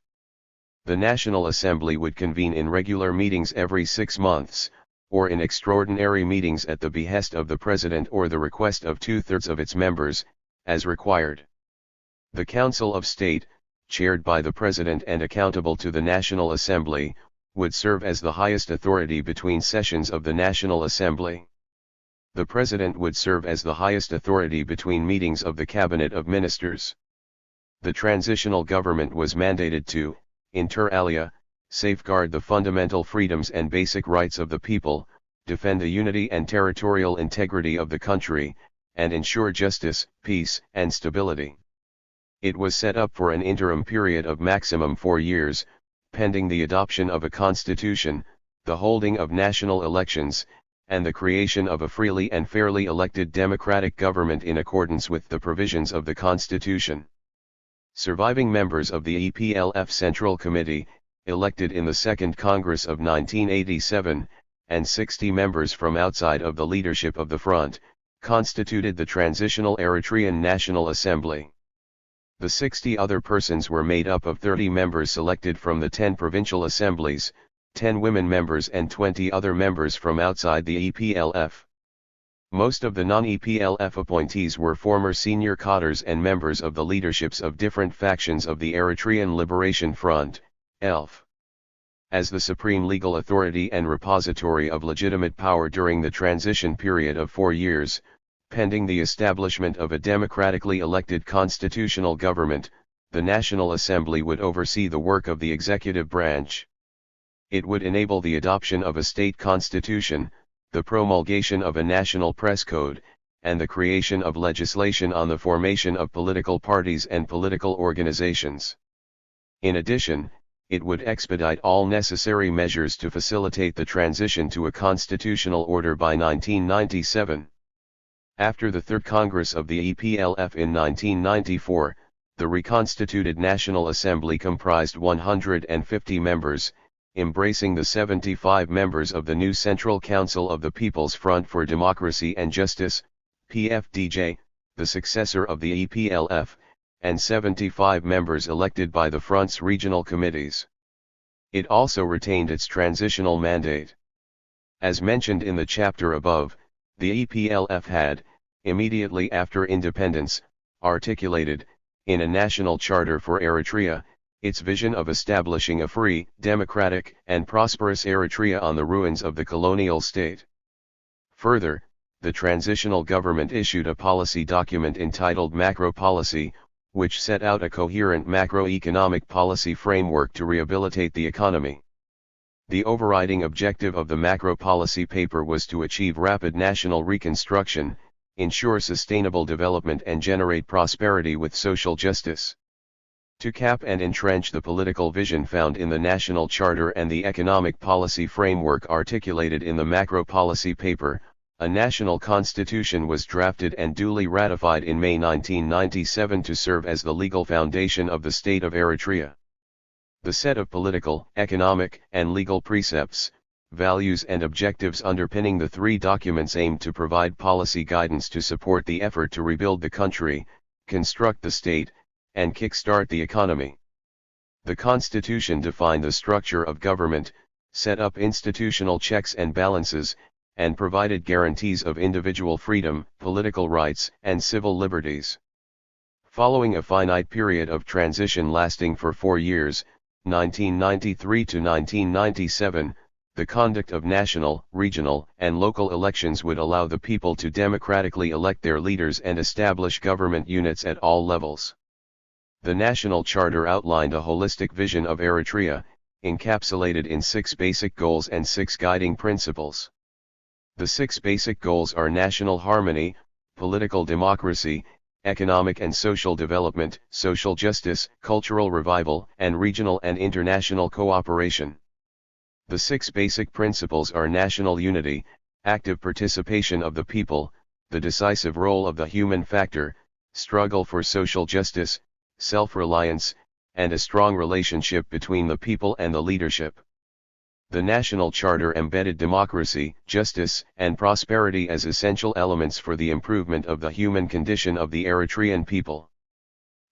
The National Assembly would convene in regular meetings every 6 months, or in extraordinary meetings at the behest of the president or the request of 2/3 of its members, as required. The Council of State, chaired by the President and accountable to the National Assembly, would serve as the highest authority between sessions of the National Assembly. The President would serve as the highest authority between meetings of the Cabinet of Ministers. The transitional government was mandated to, inter alia, safeguard the fundamental freedoms and basic rights of the people, defend the unity and territorial integrity of the country, and ensure justice, peace, and stability. It was set up for an interim period of maximum 4 years, pending the adoption of a constitution, the holding of national elections, and the creation of a freely and fairly elected democratic government in accordance with the provisions of the Constitution. Surviving members of the EPLF Central Committee, elected in the Second Congress of 1987, and 60 members from outside of the leadership of the Front, constituted the Transitional Eritrean National Assembly. The 60 other persons were made up of 30 members selected from the 10 provincial assemblies, 10 women members and 20 other members from outside the EPLF. Most of the non-EPLF appointees were former senior cadres and members of the leaderships of different factions of the Eritrean Liberation Front, ELF. As the supreme legal authority and repository of legitimate power during the transition period of 4 years, pending the establishment of a democratically elected constitutional government, the National Assembly would oversee the work of the executive branch. It would enable the adoption of a state constitution, the promulgation of a national press code, and the creation of legislation on the formation of political parties and political organizations. In addition, it would expedite all necessary measures to facilitate the transition to a constitutional order by 1997. After the Third Congress of the EPLF in 1994, the reconstituted National Assembly comprised 150 members, embracing the 75 members of the new Central Council of the People's Front for Democracy and Justice, PFDJ, the successor of the EPLF, and 75 members elected by the Front's regional committees. It also retained its transitional mandate. As mentioned in the chapter above, the EPLF had, immediately after independence, articulated, in a national charter for Eritrea, its vision of establishing a free, democratic, and prosperous Eritrea on the ruins of the colonial state. Further, the transitional government issued a policy document entitled Macro Policy, which set out a coherent macroeconomic policy framework to rehabilitate the economy. The overriding objective of the macro policy paper was to achieve rapid national reconstruction, ensure sustainable development and generate prosperity with social justice. To cap and entrench the political vision found in the National Charter and the economic policy framework articulated in the Macro Policy Paper, a national constitution was drafted and duly ratified in May 1997 to serve as the legal foundation of the state of Eritrea. The set of political, economic, and legal precepts, values and objectives underpinning the three documents aim to provide policy guidance to support the effort to rebuild the country, construct the state, and kickstart the economy. The Constitution defined the structure of government, set up institutional checks and balances, and provided guarantees of individual freedom, political rights, and civil liberties. Following a finite period of transition lasting for 4 years, 1993 to 1997, the conduct of national, regional, and local elections would allow the people to democratically elect their leaders and establish government units at all levels. The National Charter outlined a holistic vision of Eritrea, encapsulated in 6 basic goals and 6 guiding principles. The 6 basic goals are national harmony, political democracy, economic and social development, social justice, cultural revival, and regional and international cooperation. The 6 basic principles are national unity, active participation of the people, the decisive role of the human factor, struggle for social justice, self-reliance, and a strong relationship between the people and the leadership. The National Charter embedded democracy, justice, and prosperity as essential elements for the improvement of the human condition of the Eritrean people.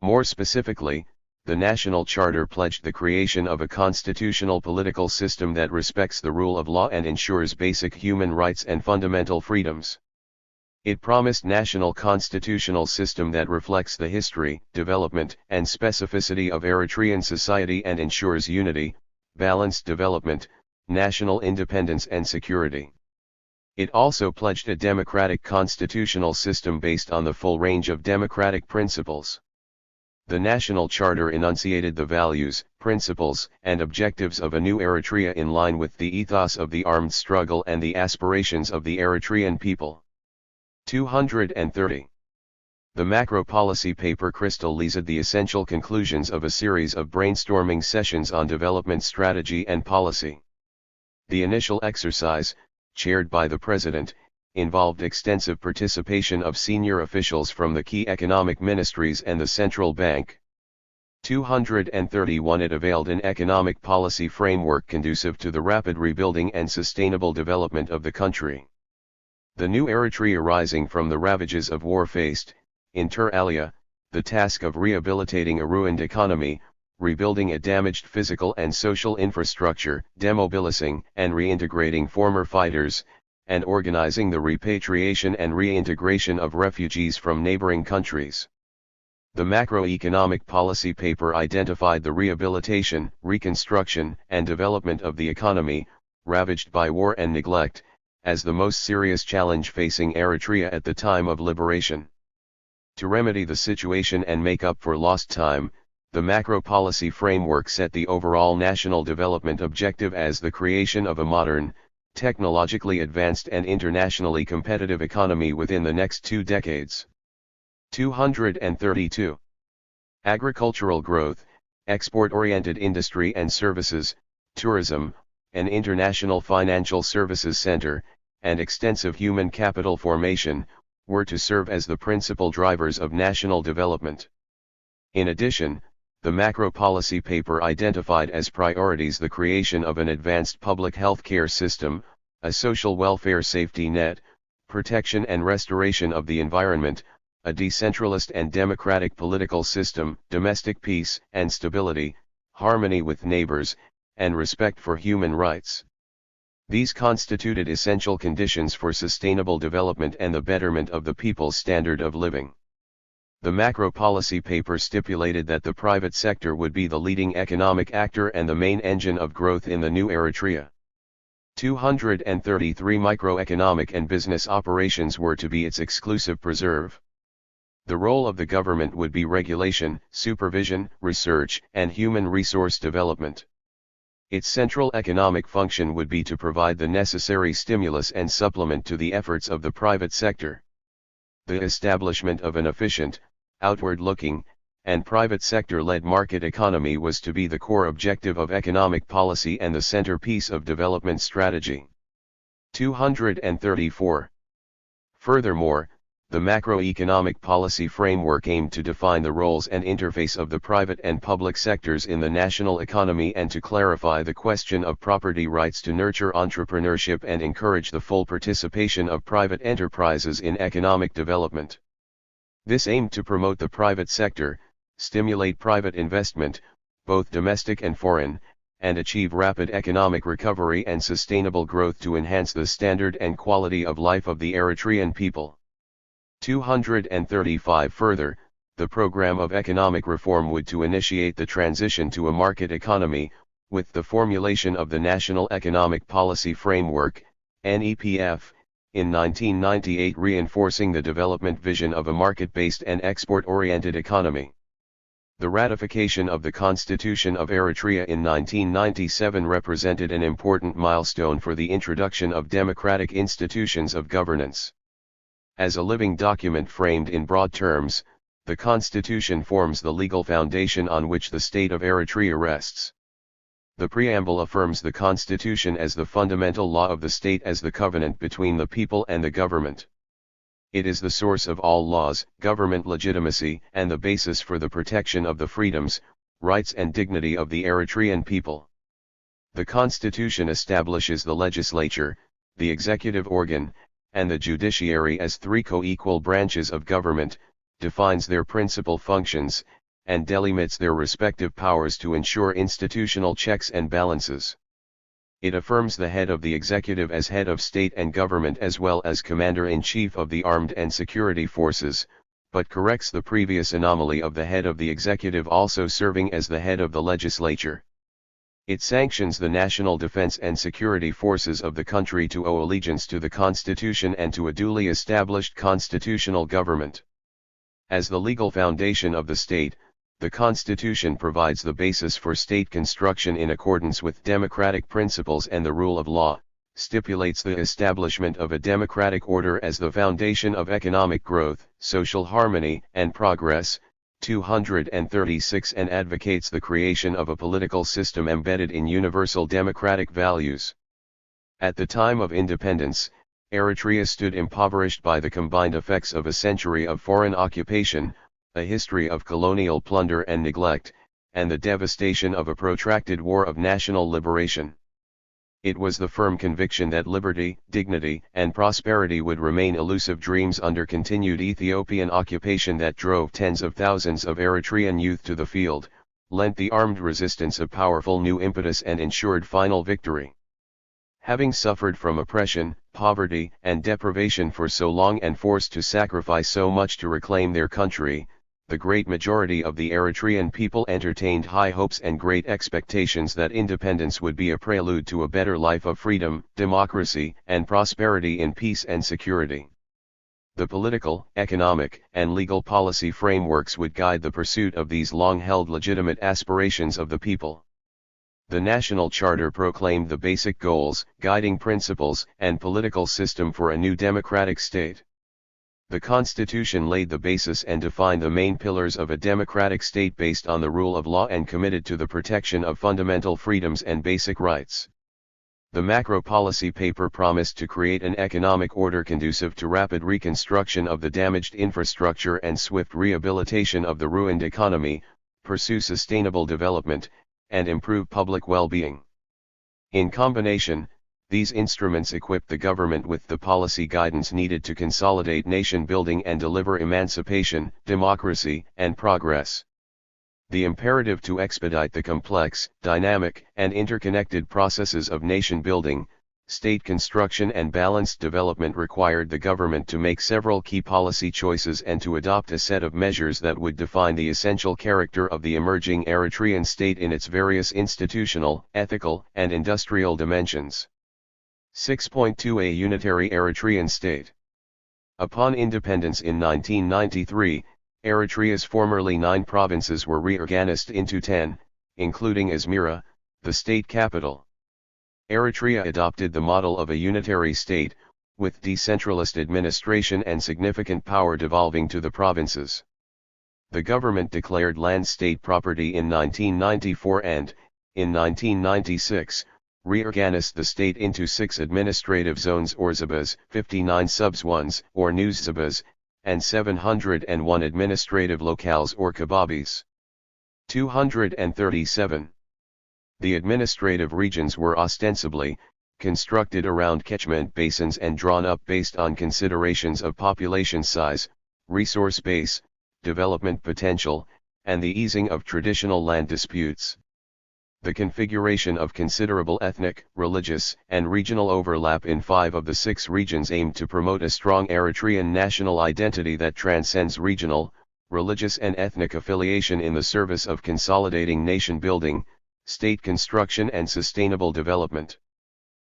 More specifically, the National Charter pledged the creation of a constitutional political system that respects the rule of law and ensures basic human rights and fundamental freedoms. It promised national constitutional system that reflects the history, development, and specificity of Eritrean society and ensures unity, balanced development, national independence and security. It also pledged a democratic constitutional system based on the full range of democratic principles. The National Charter enunciated the values, principles, and objectives of a new Eritrea in line with the ethos of the armed struggle and the aspirations of the Eritrean people. 230. The Macro Policy Paper crystallized the essential conclusions of a series of brainstorming sessions on development strategy and policy. The initial exercise, chaired by the President, involved extensive participation of senior officials from the key economic ministries and the central bank. 231. It availed an economic policy framework conducive to the rapid rebuilding and sustainable development of the country. The new Eritrea rising from the ravages of war faced, inter alia, the task of rehabilitating a ruined economy, rebuilding a damaged physical and social infrastructure, demobilizing and reintegrating former fighters, and organizing the repatriation and reintegration of refugees from neighboring countries. The macroeconomic policy paper identified the rehabilitation, reconstruction, and development of the economy, ravaged by war and neglect, as the most serious challenge facing Eritrea at the time of liberation. To remedy the situation and make up for lost time, the macro policy framework set the overall national development objective as the creation of a modern, technologically advanced and internationally competitive economy within the next 2 decades. 232. Agricultural growth, export-oriented industry and services, tourism, an international financial services center, and extensive human capital formation, were to serve as the principal drivers of national development. In addition, the macro policy paper identified as priorities the creation of an advanced public health care system, a social welfare safety net, protection and restoration of the environment, a decentralized and democratic political system, domestic peace and stability, harmony with neighbors, and respect for human rights. These constituted essential conditions for sustainable development and the betterment of the people's standard of living. The macro policy paper stipulated that the private sector would be the leading economic actor and the main engine of growth in the new Eritrea. 233. Microeconomic and business operations were to be its exclusive preserve. The role of the government would be regulation, supervision, research, and human resource development. Its central economic function would be to provide the necessary stimulus and supplement to the efforts of the private sector. The establishment of an efficient, outward-looking, and private sector-led market economy was to be the core objective of economic policy and the centerpiece of development strategy. 234. Furthermore, the macroeconomic policy framework aimed to define the roles and interface of the private and public sectors in the national economy and to clarify the question of property rights to nurture entrepreneurship and encourage the full participation of private enterprises in economic development. This aimed to promote the private sector, stimulate private investment, both domestic and foreign, and achieve rapid economic recovery and sustainable growth to enhance the standard and quality of life of the Eritrean people. 235 Further, the program of economic reform would to initiate the transition to a market economy, with the formulation of the National Economic Policy Framework, NEPF, in 1998 reinforcing the development vision of a market-based and export-oriented economy. The ratification of the Constitution of Eritrea in 1997 represented an important milestone for the introduction of democratic institutions of governance. As a living document framed in broad terms, the Constitution forms the legal foundation on which the state of Eritrea rests. The preamble affirms the Constitution as the fundamental law of the state as the covenant between the people and the government. It is the source of all laws, government legitimacy, and the basis for the protection of the freedoms, rights and dignity of the Eritrean people. The Constitution establishes the legislature, the executive organ, and the judiciary as three co-equal branches of government, defines their principal functions, and delimits their respective powers to ensure institutional checks and balances. It affirms the head of the executive as head of state and government as well as commander-in-chief of the armed and security forces, but corrects the previous anomaly of the head of the executive also serving as the head of the legislature. It sanctions the national defense and security forces of the country to owe allegiance to the Constitution and to a duly established constitutional government. As the legal foundation of the state, the Constitution provides the basis for state construction in accordance with democratic principles and the rule of law, stipulates the establishment of a democratic order as the foundation of economic growth, social harmony, and progress, 236 and advocates the creation of a political system embedded in universal democratic values. At the time of independence, Eritrea stood impoverished by the combined effects of a century of foreign occupation, a history of colonial plunder and neglect, and the devastation of a protracted war of national liberation. It was the firm conviction that liberty, dignity, and prosperity would remain elusive dreams under continued Ethiopian occupation that drove tens of thousands of Eritrean youth to the field, lent the armed resistance a powerful new impetus and ensured final victory. Having suffered from oppression, poverty, and deprivation for so long and forced to sacrifice so much to reclaim their country, the great majority of the Eritrean people entertained high hopes and great expectations that independence would be a prelude to a better life of freedom, democracy, and prosperity in peace and security. The political, economic, and legal policy frameworks would guide the pursuit of these long-held legitimate aspirations of the people. The National Charter proclaimed the basic goals, guiding principles, and political system for a new democratic state. The Constitution laid the basis and defined the main pillars of a democratic state based on the rule of law and committed to the protection of fundamental freedoms and basic rights. The macro policy paper promised to create an economic order conducive to rapid reconstruction of the damaged infrastructure and swift rehabilitation of the ruined economy, pursue sustainable development, and improve public well-being. In combination, these instruments equip the government with the policy guidance needed to consolidate nation building and deliver emancipation, democracy, and progress. The imperative to expedite the complex, dynamic, and interconnected processes of nation building, state construction and balanced development required the government to make several key policy choices and to adopt a set of measures that would define the essential character of the emerging Eritrean state in its various institutional, ethical, and industrial dimensions. 6.2 A unitary Eritrean state. Upon independence in 1993, Eritrea's formerly 9 provinces were reorganized into 10, including Asmara, the state capital. Eritrea adopted the model of a unitary state, with decentralized administration and significant power devolving to the provinces. The government declared land state property in 1994 and, in 1996, reorganized the state into 6 administrative zones or zabas, 59 subzones or news zabas, and 701 administrative locales or kababis. 237. The administrative regions were ostensibly constructed around catchment basins and drawn up based on considerations of population size, resource base, development potential, and the easing of traditional land disputes. The configuration of considerable ethnic, religious, and regional overlap in 5 of the 6 regions aimed to promote a strong Eritrean national identity that transcends regional, religious and ethnic affiliation in the service of consolidating nation building, state construction and sustainable development.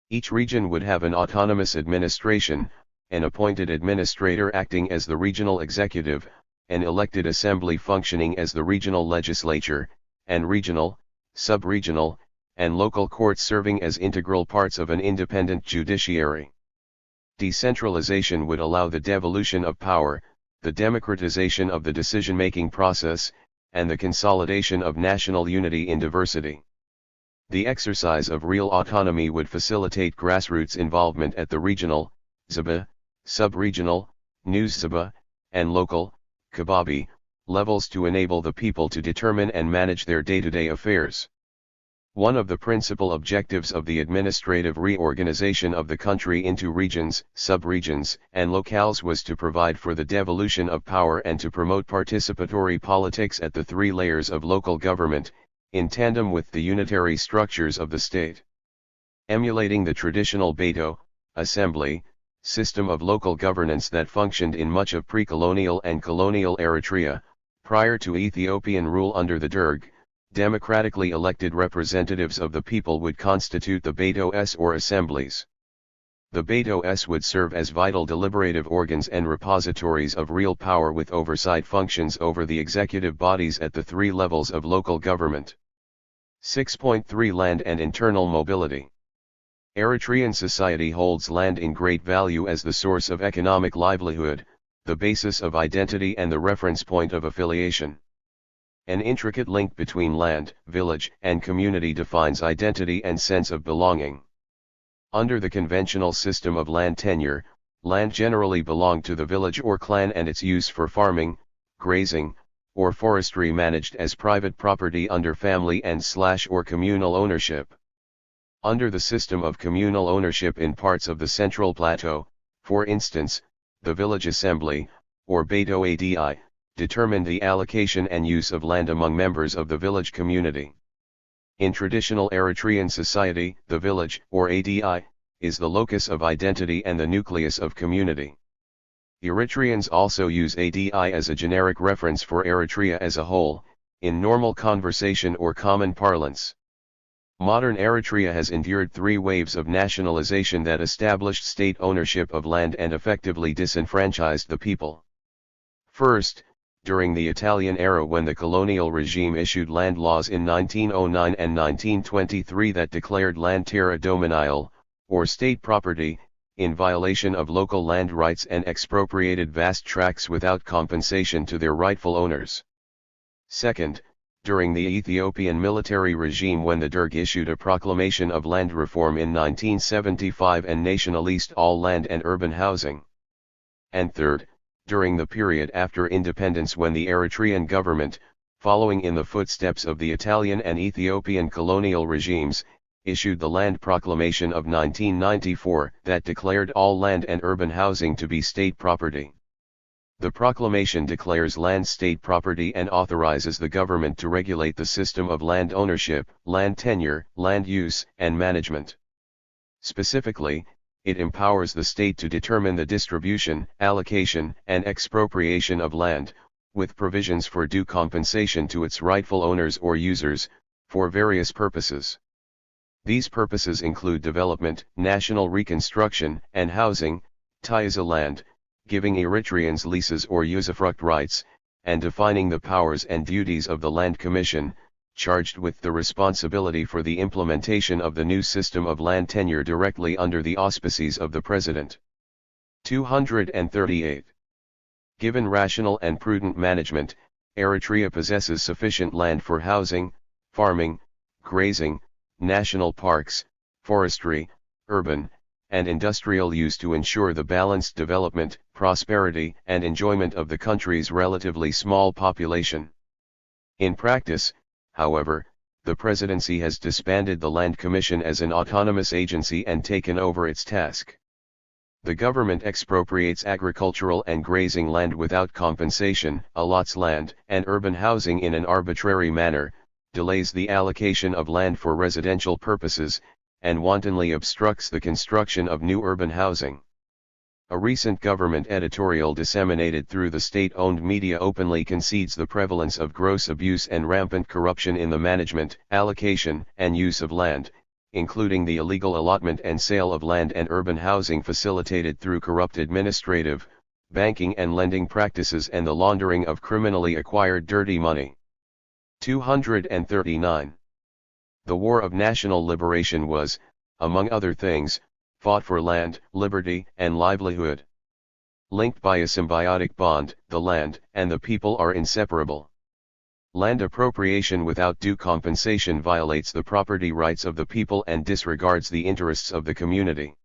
Each region would have an autonomous administration, an appointed administrator acting as the regional executive, an elected assembly functioning as the regional legislature, and regional, sub-regional, and local courts serving as integral parts of an independent judiciary. Decentralization would allow the devolution of power, the democratization of the decision-making process, and the consolidation of national unity in diversity. The exercise of real autonomy would facilitate grassroots involvement at the regional, zaba, sub-regional, news zaba, and local, kababi, levels to enable the people to determine and manage their day-to-day affairs. One of the principal objectives of the administrative reorganization of the country into regions, sub-regions, and locales was to provide for the devolution of power and to promote participatory politics at the 3 layers of local government, in tandem with the unitary structures of the state. Emulating the traditional Beto, assembly, system of local governance that functioned in much of pre-colonial and colonial Eritrea, prior to Ethiopian rule under the Derg, democratically elected representatives of the people would constitute the Betos or assemblies. The Betos would serve as vital deliberative organs and repositories of real power with oversight functions over the executive bodies at the 3 levels of local government. 6.3 Land and internal mobility. Eritrean society holds land in great value as the source of economic livelihood, the basis of identity and the reference point of affiliation. An intricate link between land, village, and community defines identity and sense of belonging. Under the conventional system of land tenure, land generally belonged to the village or clan and its use for farming, grazing, or forestry managed as private property under family and/or communal ownership. Under the system of communal ownership in parts of the Central Plateau, for instance, the village assembly, or Beto Adi, determined the allocation and use of land among members of the village community. In traditional Eritrean society, the village, or Adi, is the locus of identity and the nucleus of community. Eritreans also use Adi as a generic reference for Eritrea as a whole, in normal conversation or common parlance. Modern Eritrea has endured 3 waves of nationalization that established state ownership of land and effectively disenfranchised the people. First, during the Italian era when the colonial regime issued land laws in 1909 and 1923 that declared land terra dominiale, or state property, in violation of local land rights and expropriated vast tracts without compensation to their rightful owners. Second, during the Ethiopian military regime when the Derg issued a proclamation of land reform in 1975 and nationalized all land and urban housing. And third, during the period after independence when the Eritrean government, following in the footsteps of the Italian and Ethiopian colonial regimes, issued the Land Proclamation of 1994 that declared all land and urban housing to be state property. The proclamation declares land state property and authorizes the government to regulate the system of land ownership, land tenure, land use, and management. Specifically, it empowers the state to determine the distribution, allocation, and expropriation of land, with provisions for due compensation to its rightful owners or users, for various purposes. These purposes include development, national reconstruction, and housing, Taiza land, giving Eritreans leases or usufruct rights, and defining the powers and duties of the Land Commission, charged with the responsibility for the implementation of the new system of land tenure directly under the auspices of the President. 238. Given rational and prudent management, Eritrea possesses sufficient land for housing, farming, grazing, national parks, forestry, urban, and industrial use to ensure the balanced development, prosperity, and enjoyment of the country's relatively small population. In practice, however, the presidency has disbanded the Land Commission as an autonomous agency and taken over its task. The government expropriates agricultural and grazing land without compensation, allots land and urban housing in an arbitrary manner, delays the allocation of land for residential purposes, and wantonly obstructs the construction of new urban housing. A recent government editorial disseminated through the state-owned media openly concedes the prevalence of gross abuse and rampant corruption in the management, allocation, and use of land, including the illegal allotment and sale of land and urban housing facilitated through corrupt administrative, banking and lending practices and the laundering of criminally acquired dirty money. 239. The War of National Liberation was, among other things, fought for land, liberty, and livelihood. Linked by a symbiotic bond, the land and the people are inseparable. Land appropriation without due compensation violates the property rights of the people and disregards the interests of the community.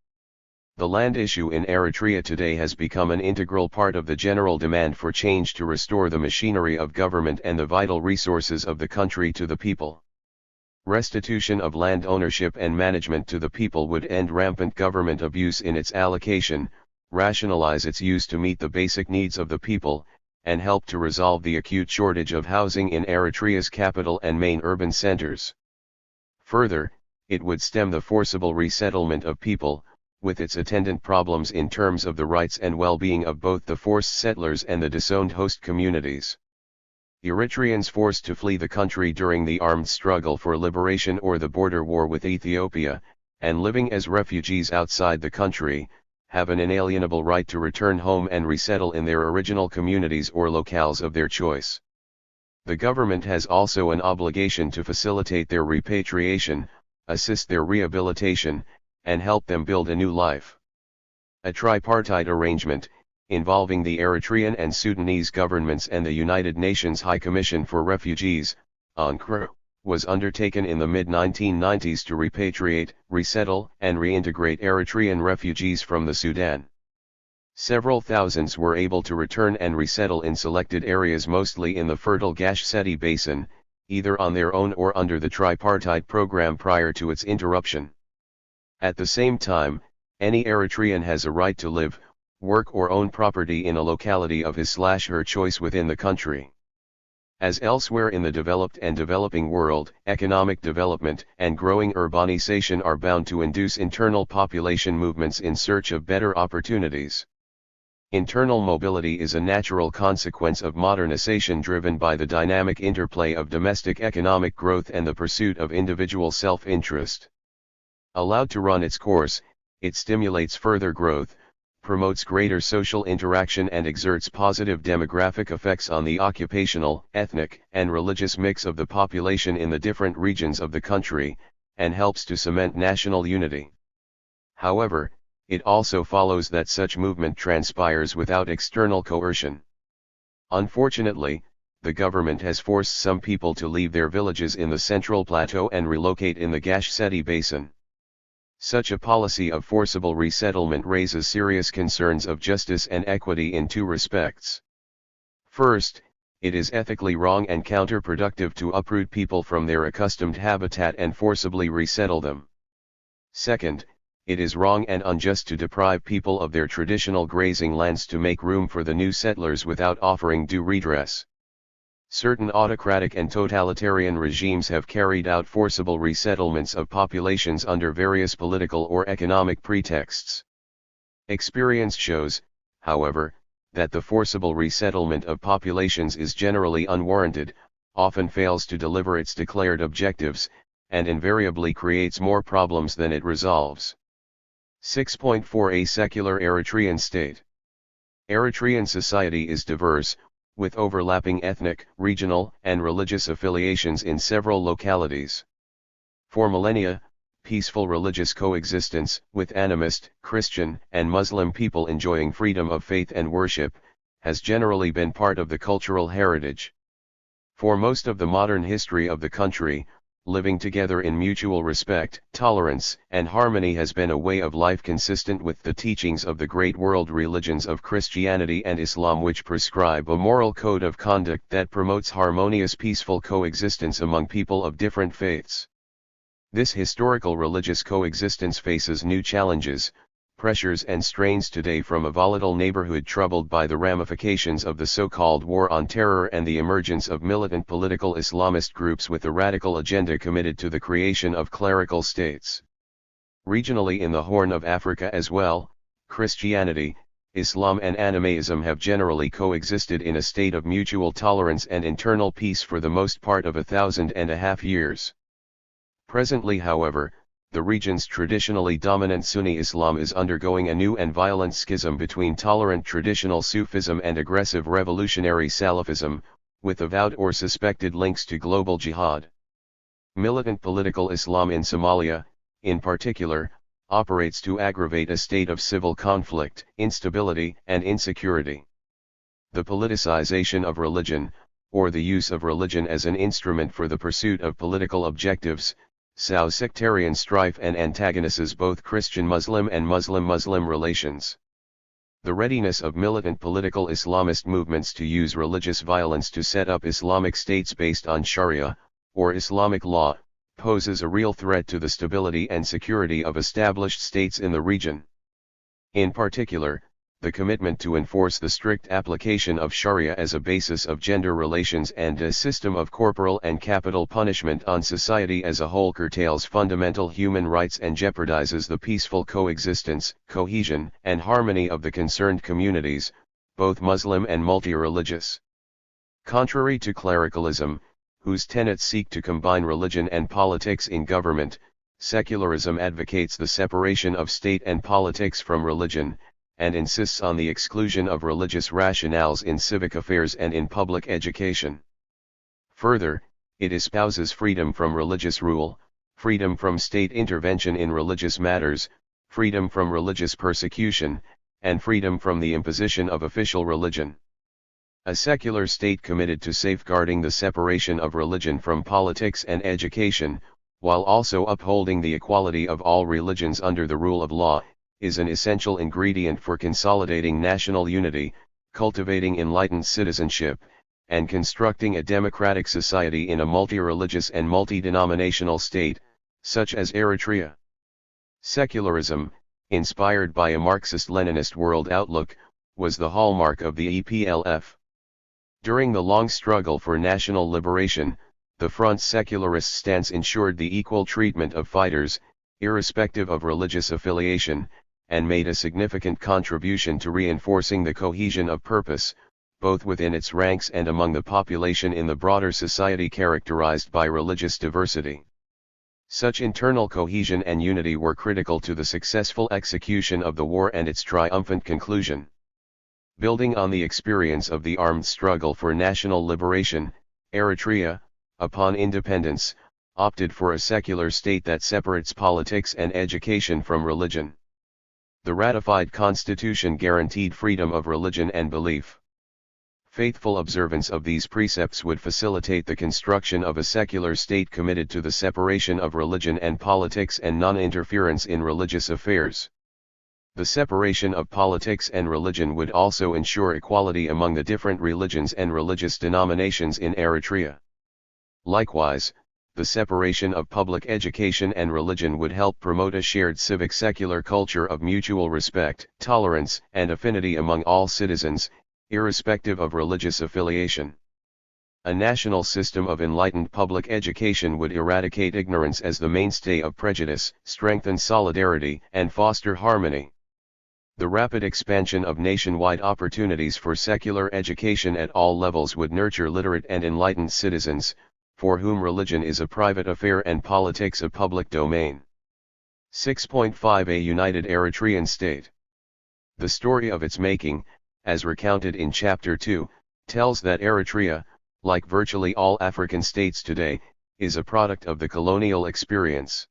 The land issue in Eritrea today has become an integral part of the general demand for change to restore the machinery of government and the vital resources of the country to the people. Restitution of land ownership and management to the people would end rampant government abuse in its allocation, rationalize its use to meet the basic needs of the people, and help to resolve the acute shortage of housing in Eritrea's capital and main urban centers. Further, it would stem the forcible resettlement of people, with its attendant problems in terms of the rights and well-being of both the forced settlers and the disowned host communities. Eritreans forced to flee the country during the armed struggle for liberation or the border war with Ethiopia, and living as refugees outside the country, have an inalienable right to return home and resettle in their original communities or locales of their choice. The government has also an obligation to facilitate their repatriation, assist their rehabilitation, and help them build a new life. A tripartite arrangement, involving the Eritrean and Sudanese governments and the United Nations High Commission for Refugees, UNCRA, was undertaken in the mid-1990s to repatriate, resettle, and reintegrate Eritrean refugees from the Sudan. Several thousands were able to return and resettle in selected areas, mostly in the fertile Gash-Seti Basin, either on their own or under the tripartite program prior to its interruption. At the same time, any Eritrean has a right to live, work or own property in a locality of his/her choice within the country. As elsewhere in the developed and developing world, economic development and growing urbanization are bound to induce internal population movements in search of better opportunities. Internal mobility is a natural consequence of modernization driven by the dynamic interplay of domestic economic growth and the pursuit of individual self-interest. Allowed to run its course, it stimulates further growth, promotes greater social interaction and exerts positive demographic effects on the occupational, ethnic, and religious mix of the population in the different regions of the country, and helps to cement national unity. However, it also follows that such movement transpires without external coercion. Unfortunately, the government has forced some people to leave their villages in the Central Plateau and relocate in the Gash-Seti Basin. Such a policy of forcible resettlement raises serious concerns of justice and equity in two respects. First, it is ethically wrong and counterproductive to uproot people from their accustomed habitat and forcibly resettle them. Second, it is wrong and unjust to deprive people of their traditional grazing lands to make room for the new settlers without offering due redress. Certain autocratic and totalitarian regimes have carried out forcible resettlements of populations under various political or economic pretexts. Experience shows, however, that the forcible resettlement of populations is generally unwarranted, often fails to deliver its declared objectives, and invariably creates more problems than it resolves. 6.4 A secular Eritrean state. Eritrean society is diverse, with overlapping ethnic, regional, and religious affiliations in several localities. For millennia, peaceful religious coexistence, with animist, Christian, and Muslim people enjoying freedom of faith and worship, has generally been part of the cultural heritage. For most of the modern history of the country, living together in mutual respect, tolerance, and harmony has been a way of life consistent with the teachings of the great world religions of Christianity and Islam, which prescribe a moral code of conduct that promotes harmonious, peaceful coexistence among people of different faiths. This historical religious coexistence faces new challenges, pressures and strains today from a volatile neighborhood troubled by the ramifications of the so-called war on terror and the emergence of militant political Islamist groups with a radical agenda committed to the creation of clerical states. Regionally in the Horn of Africa as well, Christianity, Islam and Animism have generally coexisted in a state of mutual tolerance and internal peace for the most part of 1,500 years. Presently, however, the region's traditionally dominant Sunni Islam is undergoing a new and violent schism between tolerant traditional Sufism and aggressive revolutionary Salafism, with avowed or suspected links to global jihad. Militant political Islam in Somalia, in particular, operates to aggravate a state of civil conflict, instability, and insecurity. The politicization of religion, or the use of religion as an instrument for the pursuit of political objectives, sows sectarian strife and antagonizes both Christian-Muslim and Muslim-Muslim relations. The readiness of militant political Islamist movements to use religious violence to set up Islamic states based on Sharia, or Islamic law, poses a real threat to the stability and security of established states in the region. In particular, the commitment to enforce the strict application of Sharia as a basis of gender relations and a system of corporal and capital punishment on society as a whole curtails fundamental human rights and jeopardizes the peaceful coexistence, cohesion, and harmony of the concerned communities, both Muslim and multi-religious. Contrary to clericalism, whose tenets seek to combine religion and politics in government, secularism advocates the separation of state and politics from religion, and insists on the exclusion of religious rationales in civic affairs and in public education. Further, it espouses freedom from religious rule, freedom from state intervention in religious matters, freedom from religious persecution, and freedom from the imposition of official religion. A secular state committed to safeguarding the separation of religion from politics and education, while also upholding the equality of all religions under the rule of law, is an essential ingredient for consolidating national unity, cultivating enlightened citizenship, and constructing a democratic society in a multi-religious and multi-denominational state, such as Eritrea. Secularism, inspired by a Marxist-Leninist world outlook, was the hallmark of the EPLF. During the long struggle for national liberation, the Front's secularist stance ensured the equal treatment of fighters, irrespective of religious affiliation, and made a significant contribution to reinforcing the cohesion of purpose, both within its ranks and among the population in the broader society characterized by religious diversity. Such internal cohesion and unity were critical to the successful execution of the war and its triumphant conclusion. Building on the experience of the armed struggle for national liberation, Eritrea, upon independence, opted for a secular state that separates politics and education from religion. The ratified constitution guaranteed freedom of religion and belief. Faithful observance of these precepts would facilitate the construction of a secular state committed to the separation of religion and politics and non-interference in religious affairs. The separation of politics and religion would also ensure equality among the different religions and religious denominations in Eritrea. Likewise, the separation of public education and religion would help promote a shared civic secular culture of mutual respect, tolerance, and affinity among all citizens, irrespective of religious affiliation. A national system of enlightened public education would eradicate ignorance as the mainstay of prejudice, strengthen solidarity, and foster harmony. The rapid expansion of nationwide opportunities for secular education at all levels would nurture literate and enlightened citizens, for whom religion is a private affair and politics a public domain. 6.5 A united Eritrean state. The story of its making, as recounted in Chapter 2, tells that Eritrea, like virtually all African states today, is a product of the colonial experience.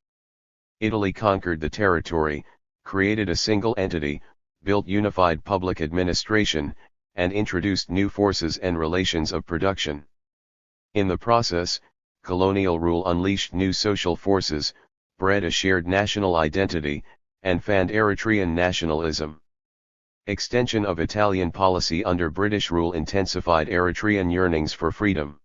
Italy conquered the territory, created a single entity, built unified public administration, and introduced new forces and relations of production. In the process, colonial rule unleashed new social forces, bred a shared national identity, and fanned Eritrean nationalism. Extension of Italian policy under British rule intensified Eritrean yearnings for freedom.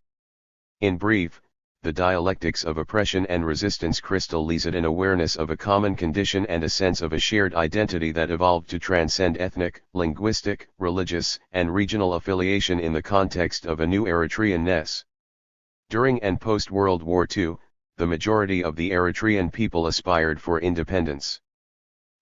In brief, the dialectics of oppression and resistance crystallized an awareness of a common condition and a sense of a shared identity that evolved to transcend ethnic, linguistic, religious, and regional affiliation in the context of a new Eritrean-ness. During and post-World War II, the majority of the Eritrean people aspired for independence.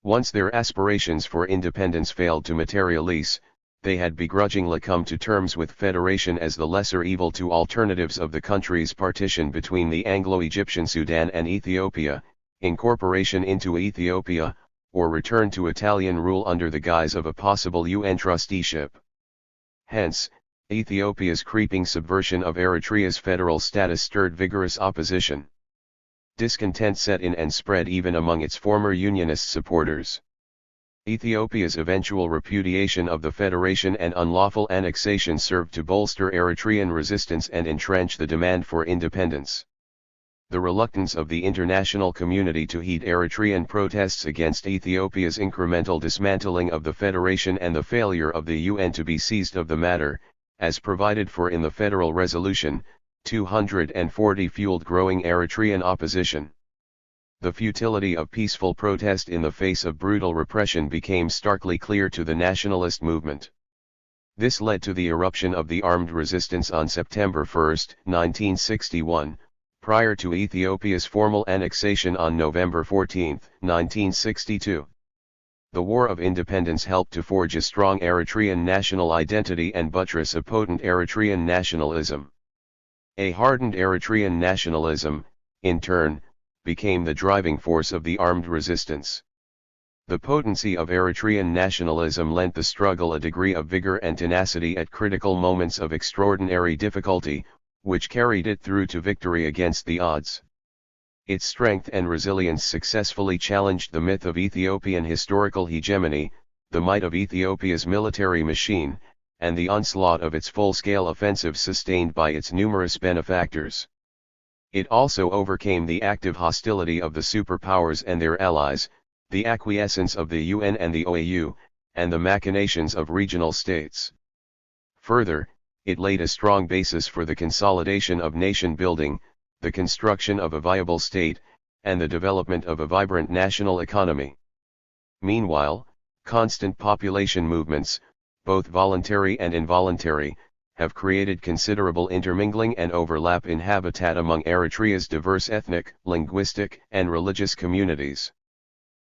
Once their aspirations for independence failed to materialize, they had begrudgingly come to terms with federation as the lesser evil to alternatives of the country's partition between the Anglo-Egyptian Sudan and Ethiopia, incorporation into Ethiopia, or return to Italian rule under the guise of a possible UN trusteeship. Hence, Ethiopia's creeping subversion of Eritrea's federal status stirred vigorous opposition. Discontent set in and spread even among its former unionist supporters. Ethiopia's eventual repudiation of the federation and unlawful annexation served to bolster Eritrean resistance and entrench the demand for independence. The reluctance of the international community to heed Eritrean protests against Ethiopia's incremental dismantling of the federation and the failure of the UN to be seized of the matter, as provided for in the Federal Resolution, 240 fueled growing Eritrean opposition. The futility of peaceful protest in the face of brutal repression became starkly clear to the nationalist movement. This led to the eruption of the armed resistance on September 1, 1961, prior to Ethiopia's formal annexation on November 14, 1962. The War of Independence helped to forge a strong Eritrean national identity and buttress a potent Eritrean nationalism. A hardened Eritrean nationalism, in turn, became the driving force of the armed resistance. The potency of Eritrean nationalism lent the struggle a degree of vigor and tenacity at critical moments of extraordinary difficulty, which carried it through to victory against the odds. Its strength and resilience successfully challenged the myth of Ethiopian historical hegemony, the might of Ethiopia's military machine, and the onslaught of its full-scale offensive sustained by its numerous benefactors. It also overcame the active hostility of the superpowers and their allies, the acquiescence of the UN and the OAU, and the machinations of regional states. Further, it laid a strong basis for the consolidation of nation building, the construction of a viable state, and the development of a vibrant national economy. Meanwhile, constant population movements, both voluntary and involuntary, have created considerable intermingling and overlap in habitat among Eritrea's diverse ethnic, linguistic, and religious communities.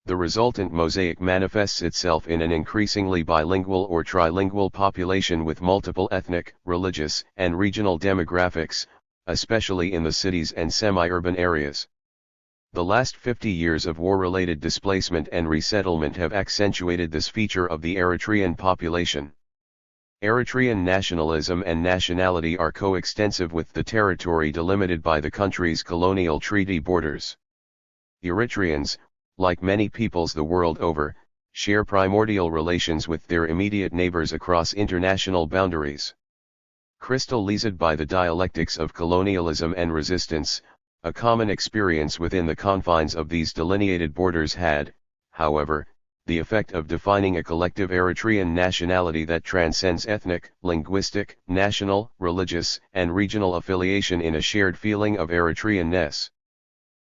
The resultant mosaic manifests itself in an increasingly bilingual or trilingual population with multiple ethnic, religious, and regional demographics, especially in the cities and semi-urban areas. The last 50 years of war-related displacement and resettlement have accentuated this feature of the Eritrean population. Eritrean nationalism and nationality are coextensive with the territory delimited by the country's colonial treaty borders. Eritreans, like many peoples the world over, share primordial relations with their immediate neighbors across international boundaries. Crystallized by the dialectics of colonialism and resistance, a common experience within the confines of these delineated borders had, however, the effect of defining a collective Eritrean nationality that transcends ethnic, linguistic, national, religious, and regional affiliation in a shared feeling of Eritrean-ness.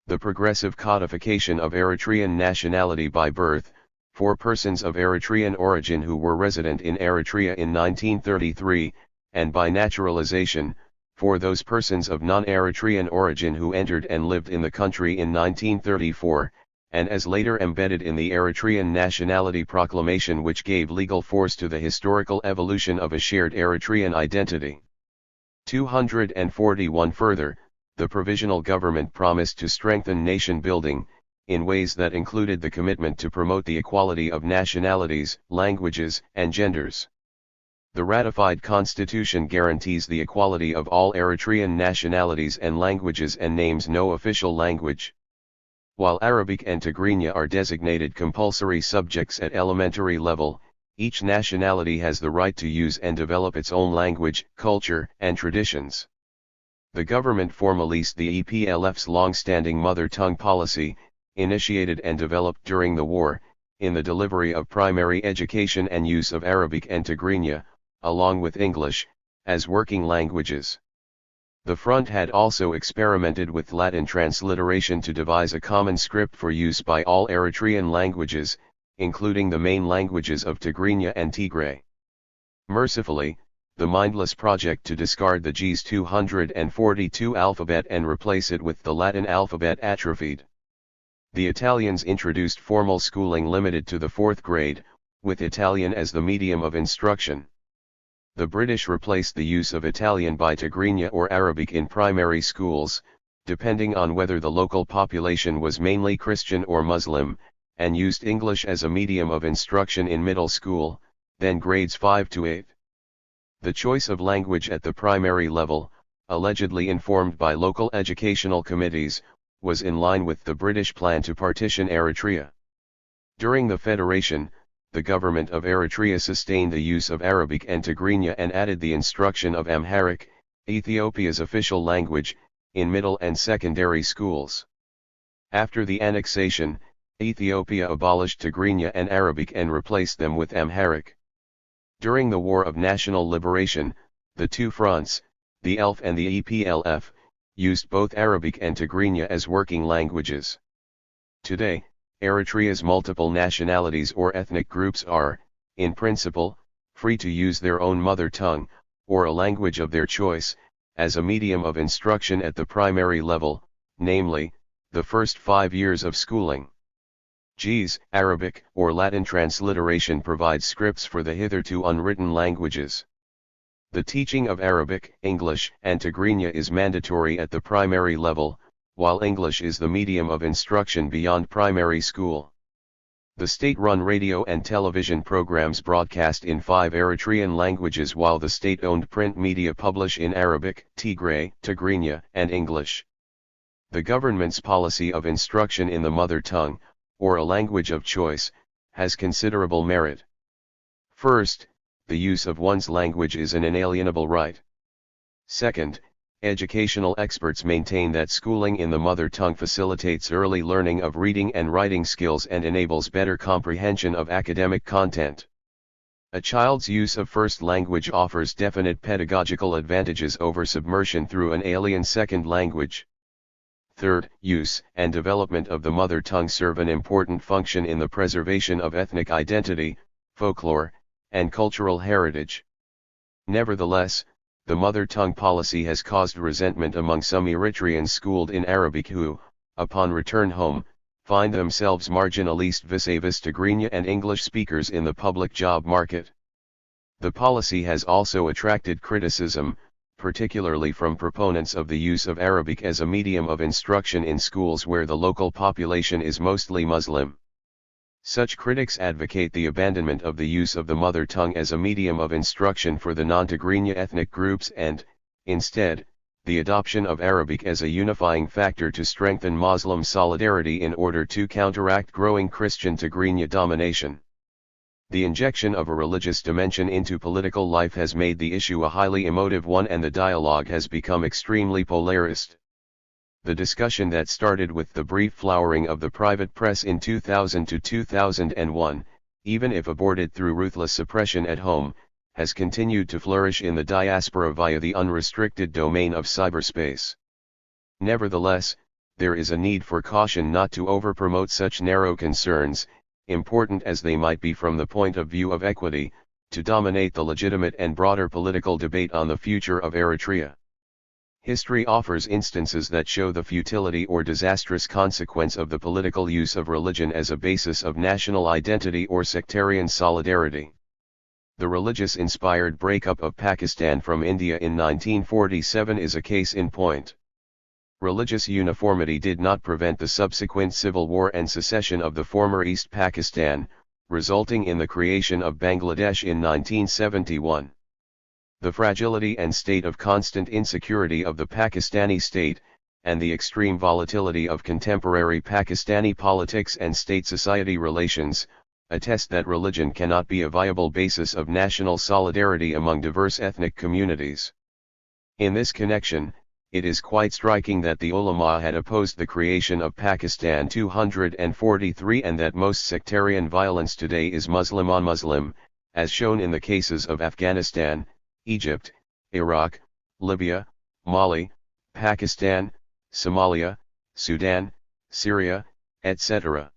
The progressive codification of Eritrean nationality by birth, for persons of Eritrean origin who were resident in Eritrea in 1933, and by naturalization, for those persons of non-Eritrean origin who entered and lived in the country in 1934, and as later embedded in the Eritrean Nationality Proclamation, which gave legal force to the historical evolution of a shared Eritrean identity. 241 Further, the provisional government promised to strengthen nation building, in ways that included the commitment to promote the equality of nationalities, languages, and genders. The ratified constitution guarantees the equality of all Eritrean nationalities and languages and names no official language. While Arabic and Tigrinya are designated compulsory subjects at elementary level, each nationality has the right to use and develop its own language, culture, and traditions. The government formalized the EPLF's long-standing mother tongue policy, initiated and developed during the war, in the delivery of primary education and use of Arabic and Tigrinya, along with English, as working languages. The front had also experimented with Latin transliteration to devise a common script for use by all Eritrean languages, including the main languages of Tigrinya and Tigray. Mercifully, the mindless project to discard the GES 242 alphabet and replace it with the Latin alphabet atrophied. The Italians introduced formal schooling limited to the 4th grade, with Italian as the medium of instruction. The British replaced the use of Italian by Tigrinya or Arabic in primary schools, depending on whether the local population was mainly Christian or Muslim, and used English as a medium of instruction in middle school, then grades 5 to 8. The choice of language at the primary level, allegedly informed by local educational committees, was in line with the British plan to partition Eritrea. During the Federation, the government of Eritrea sustained the use of Arabic and Tigrinya and added the instruction of Amharic, Ethiopia's official language, in middle and secondary schools. After the annexation, Ethiopia abolished Tigrinya and Arabic and replaced them with Amharic. During the War of National Liberation, the two fronts, the ELF and the EPLF, used both Arabic and Tigrinya as working languages. Today, Eritrea's multiple nationalities or ethnic groups are, in principle, free to use their own mother tongue, or a language of their choice, as a medium of instruction at the primary level, namely, the first 5 years of schooling. GES, Arabic or Latin transliteration provides scripts for the hitherto unwritten languages. The teaching of Arabic, English, and Tigrinya is mandatory at the primary level, while English is the medium of instruction beyond primary school. The state-run radio and television programs broadcast in 5 Eritrean languages while the state-owned print media publish in Arabic, Tigray, Tigrinya, and English. The government's policy of instruction in the mother tongue, or a language of choice, has considerable merit. First, the use of one's language is an inalienable right. Second, educational experts maintain that schooling in the mother tongue facilitates early learning of reading and writing skills and enables better comprehension of academic content. A child's use of first language offers definite pedagogical advantages over submersion through an alien second language. Third, use and development of the mother tongue serve an important function in the preservation of ethnic identity, folklore, and cultural heritage. Nevertheless, the mother tongue policy has caused resentment among some Eritreans schooled in Arabic who, upon return home, find themselves marginalized vis-a-vis Tigrinya and English speakers in the public job market. The policy has also attracted criticism, particularly from proponents of the use of Arabic as a medium of instruction in schools where the local population is mostly Muslim. Such critics advocate the abandonment of the use of the mother tongue as a medium of instruction for the non-Tigrinya ethnic groups and, instead, the adoption of Arabic as a unifying factor to strengthen Muslim solidarity in order to counteract growing Christian Tigrinya domination. The injection of a religious dimension into political life has made the issue a highly emotive one and the dialogue has become extremely polarized. The discussion that started with the brief flowering of the private press in 2000 to 2001, even if aborted through ruthless suppression at home, has continued to flourish in the diaspora via the unrestricted domain of cyberspace. Nevertheless, there is a need for caution not to overpromote such narrow concerns, important as they might be from the point of view of equity, to dominate the legitimate and broader political debate on the future of Eritrea. History offers instances that show the futility or disastrous consequence of the political use of religion as a basis of national identity or sectarian solidarity. The religious-inspired breakup of Pakistan from India in 1947 is a case in point. Religious uniformity did not prevent the subsequent civil war and secession of the former East Pakistan, resulting in the creation of Bangladesh in 1971. The fragility and state of constant insecurity of the Pakistani state, and the extreme volatility of contemporary Pakistani politics and state-society relations, attest that religion cannot be a viable basis of national solidarity among diverse ethnic communities. In this connection, it is quite striking that the ulama had opposed the creation of Pakistan 243 and that most sectarian violence today is Muslim on Muslim, as shown in the cases of Afghanistan, Egypt, Iraq, Libya, Mali, Pakistan, Somalia, Sudan, Syria, etc.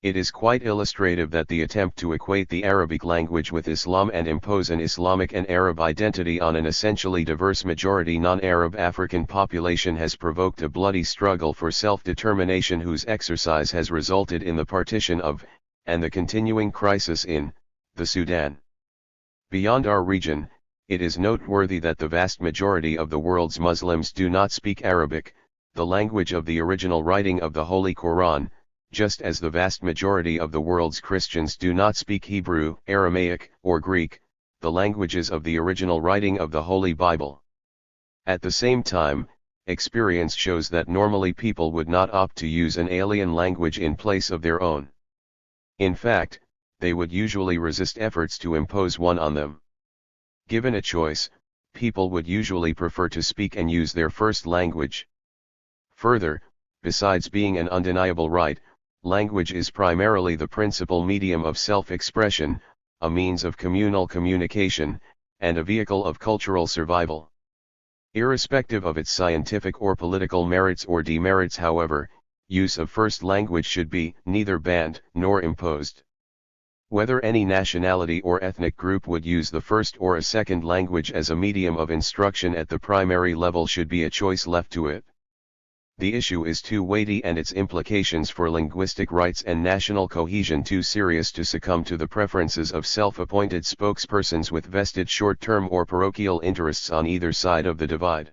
It is quite illustrative that the attempt to equate the Arabic language with Islam and impose an Islamic and Arab identity on an essentially diverse majority non-Arab African population has provoked a bloody struggle for self-determination whose exercise has resulted in the partition of, and the continuing crisis in, the Sudan. Beyond our region, it is noteworthy that the vast majority of the world's Muslims do not speak Arabic, the language of the original writing of the Holy Quran, just as the vast majority of the world's Christians do not speak Hebrew, Aramaic, or Greek, the languages of the original writing of the Holy Bible. At the same time, experience shows that normally people would not opt to use an alien language in place of their own. In fact, they would usually resist efforts to impose one on them. Given a choice, people would usually prefer to speak and use their first language. Further, besides being an undeniable right, language is primarily the principal medium of self-expression, a means of communal communication, and a vehicle of cultural survival. Irrespective of its scientific or political merits or demerits, however, use of first language should be neither banned nor imposed. Whether any nationality or ethnic group would use the first or a second language as a medium of instruction at the primary level should be a choice left to it. The issue is too weighty and its implications for linguistic rights and national cohesion too serious to succumb to the preferences of self-appointed spokespersons with vested short-term or parochial interests on either side of the divide.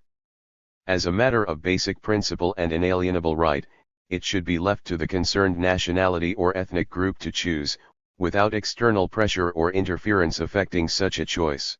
As a matter of basic principle and inalienable right, it should be left to the concerned nationality or ethnic group to choose, without external pressure or interference affecting such a choice.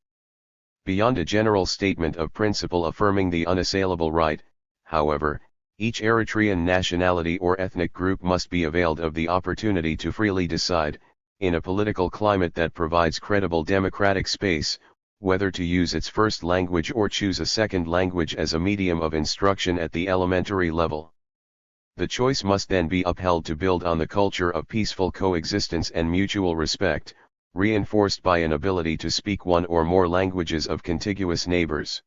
Beyond a general statement of principle affirming the unassailable right, however, each Eritrean nationality or ethnic group must be availed of the opportunity to freely decide, in a political climate that provides credible democratic space, whether to use its first language or choose a second language as a medium of instruction at the elementary level. The choice must then be upheld to build on the culture of peaceful coexistence and mutual respect, reinforced by an ability to speak one or more languages of contiguous neighbors.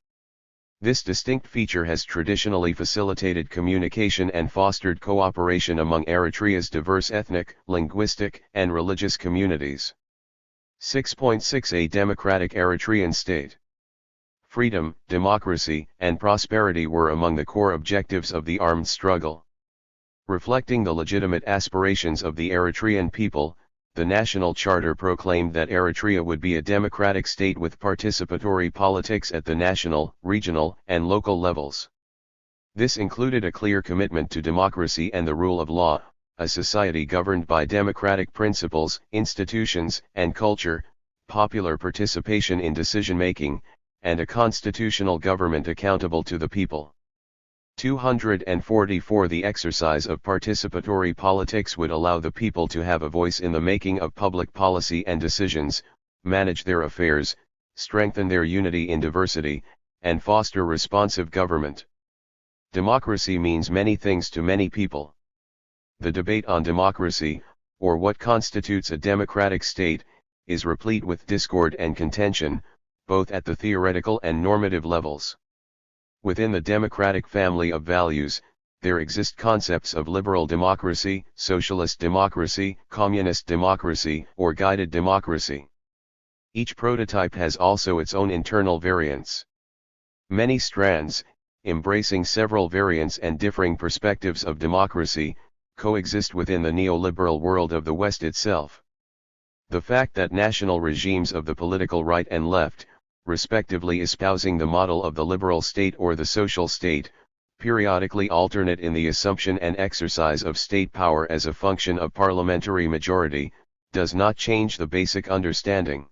This distinct feature has traditionally facilitated communication and fostered cooperation among Eritrea's diverse ethnic, linguistic, and religious communities. 6.6 A democratic Eritrean state. Freedom, democracy, and prosperity were among the core objectives of the armed struggle. Reflecting the legitimate aspirations of the Eritrean people, the National Charter proclaimed that Eritrea would be a democratic state with participatory politics at the national, regional, and local levels. This included a clear commitment to democracy and the rule of law, a society governed by democratic principles, institutions, and culture, popular participation in decision-making, and a constitutional government accountable to the people. 244 The exercise of participatory politics would allow the people to have a voice in the making of public policy and decisions, manage their affairs, strengthen their unity in diversity, and foster responsive government. Democracy means many things to many people. The debate on democracy, or what constitutes a democratic state, is replete with discord and contention, both at the theoretical and normative levels. Within the democratic family of values, there exist concepts of liberal democracy, socialist democracy, communist democracy, or guided democracy. Each prototype has also its own internal variants. Many strands, embracing several variants and differing perspectives of democracy, coexist within the neoliberal world of the West itself. The fact that national regimes of the political right and left, respectively espousing the model of the liberal state or the social state, periodically alternate in the assumption and exercise of state power as a function of parliamentary majority, does not change the basic understanding.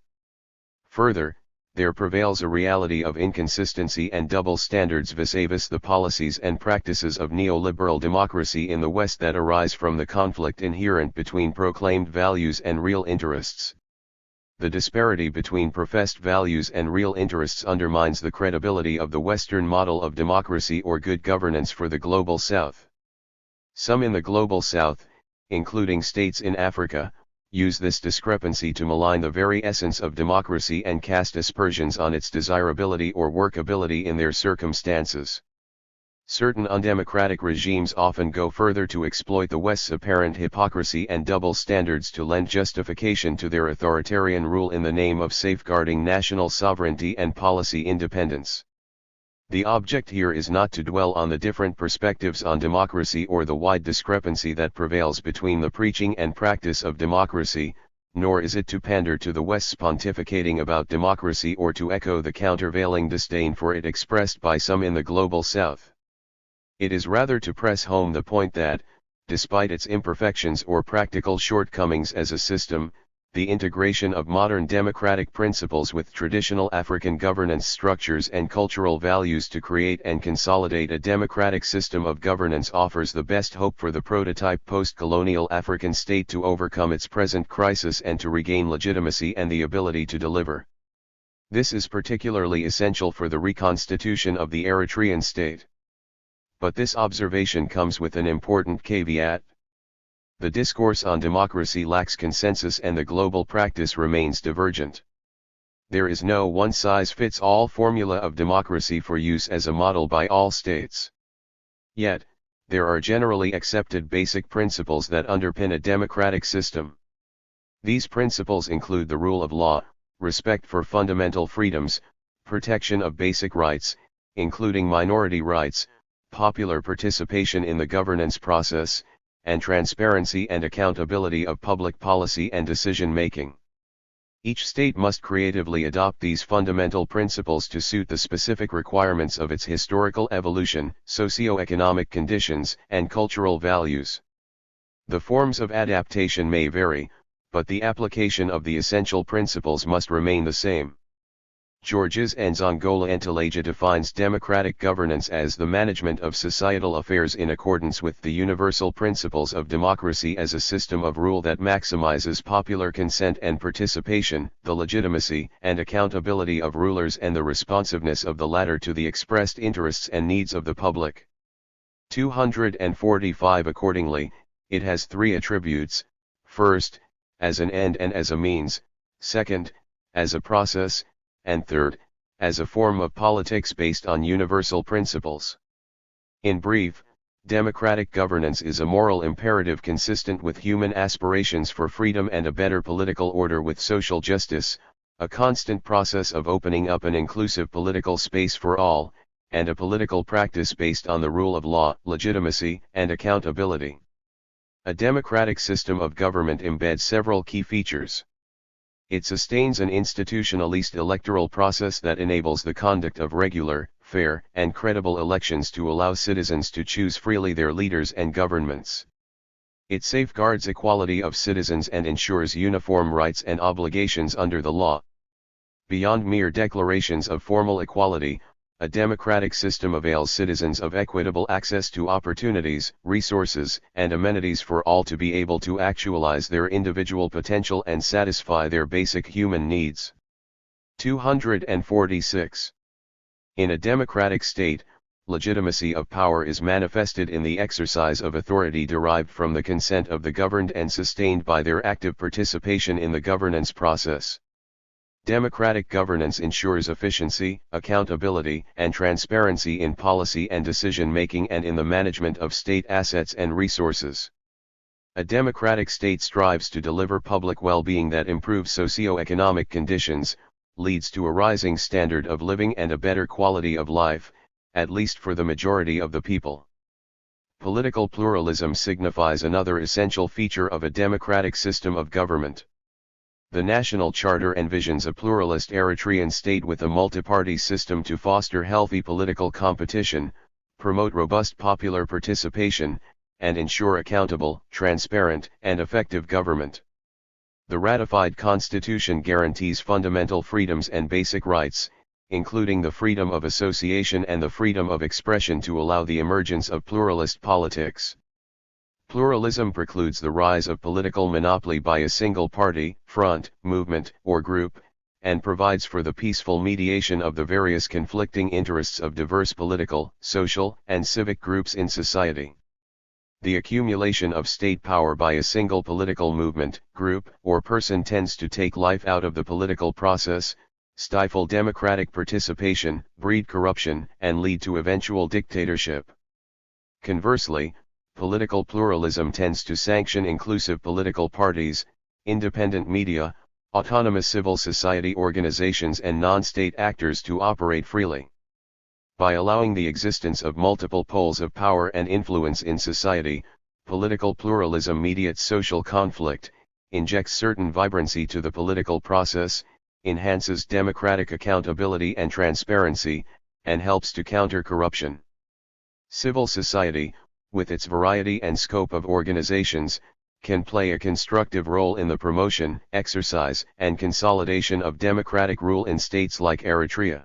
Further, there prevails a reality of inconsistency and double standards vis-a-vis the policies and practices of neoliberal democracy in the West that arise from the conflict inherent between proclaimed values and real interests. the disparity between professed values and real interests undermines the credibility of the Western model of democracy or good governance for the Global South. Some in the Global South, including states in Africa, use this discrepancy to malign the very essence of democracy and cast aspersions on its desirability or workability in their circumstances. Certain undemocratic regimes often go further to exploit the West's apparent hypocrisy and double standards to lend justification to their authoritarian rule in the name of safeguarding national sovereignty and policy independence. The object here is not to dwell on the different perspectives on democracy or the wide discrepancy that prevails between the preaching and practice of democracy, nor is it to pander to the West's pontificating about democracy or to echo the countervailing disdain for it expressed by some in the Global South. It is rather to press home the point that, despite its imperfections or practical shortcomings as a system, the integration of modern democratic principles with traditional African governance structures and cultural values to create and consolidate a democratic system of governance offers the best hope for the prototype post-colonial African state to overcome its present crisis and to regain legitimacy and the ability to deliver. This is particularly essential for the reconstitution of the Eritrean state. But this observation comes with an important caveat. The discourse on democracy lacks consensus and the global practice remains divergent. There is no one-size-fits-all formula of democracy for use as a model by all states. Yet, there are generally accepted basic principles that underpin a democratic system. These principles include the rule of law, respect for fundamental freedoms, protection of basic rights, including minority rights, popular participation in the governance process, and transparency and accountability of public policy and decision-making. Each state must creatively adopt these fundamental principles to suit the specific requirements of its historical evolution, socio-economic conditions, and cultural values. The forms of adaptation may vary, but the application of the essential principles must remain the same. Georges Nzongola Nteleja defines democratic governance as the management of societal affairs in accordance with the universal principles of democracy as a system of rule that maximizes popular consent and participation, the legitimacy and accountability of rulers and the responsiveness of the latter to the expressed interests and needs of the public. 245 Accordingly, it has three attributes: first, as an end and as a means; second, as a process; and third, as a form of politics based on universal principles. In brief, democratic governance is a moral imperative consistent with human aspirations for freedom and a better political order with social justice, a constant process of opening up an inclusive political space for all, and a political practice based on the rule of law, legitimacy, and accountability. A democratic system of government embeds several key features. It sustains an institutionalist electoral process that enables the conduct of regular, fair, and credible elections to allow citizens to choose freely their leaders and governments. It safeguards equality of citizens and ensures uniform rights and obligations under the law. Beyond mere declarations of formal equality, a democratic system avails citizens of equitable access to opportunities, resources, and amenities for all to be able to actualize their individual potential and satisfy their basic human needs. 246. In a democratic state, legitimacy of power is manifested in the exercise of authority derived from the consent of the governed and sustained by their active participation in the governance process. Democratic governance ensures efficiency, accountability, and transparency in policy and decision-making and in the management of state assets and resources. A democratic state strives to deliver public well-being that improves socio-economic conditions, leads to a rising standard of living and a better quality of life, at least for the majority of the people. Political pluralism signifies another essential feature of a democratic system of government. The National Charter envisions a pluralist Eritrean state with a multi-party system to foster healthy political competition, promote robust popular participation, and ensure accountable, transparent, and effective government. The ratified constitution guarantees fundamental freedoms and basic rights, including the freedom of association and the freedom of expression to allow the emergence of pluralist politics. Pluralism precludes the rise of political monopoly by a single party, front, movement, or group, and provides for the peaceful mediation of the various conflicting interests of diverse political, social, and civic groups in society. The accumulation of state power by a single political movement, group, or person tends to take life out of the political process, stifle democratic participation, breed corruption, and lead to eventual dictatorship. Conversely, political pluralism tends to sanction inclusive political parties, independent media, autonomous civil society organizations and non-state actors to operate freely. By allowing the existence of multiple poles of power and influence in society, political pluralism mediates social conflict, injects certain vibrancy to the political process, enhances democratic accountability and transparency, and helps to counter corruption. Civil society, with its variety and scope of organizations, can play a constructive role in the promotion, exercise, and consolidation of democratic rule in states like Eritrea.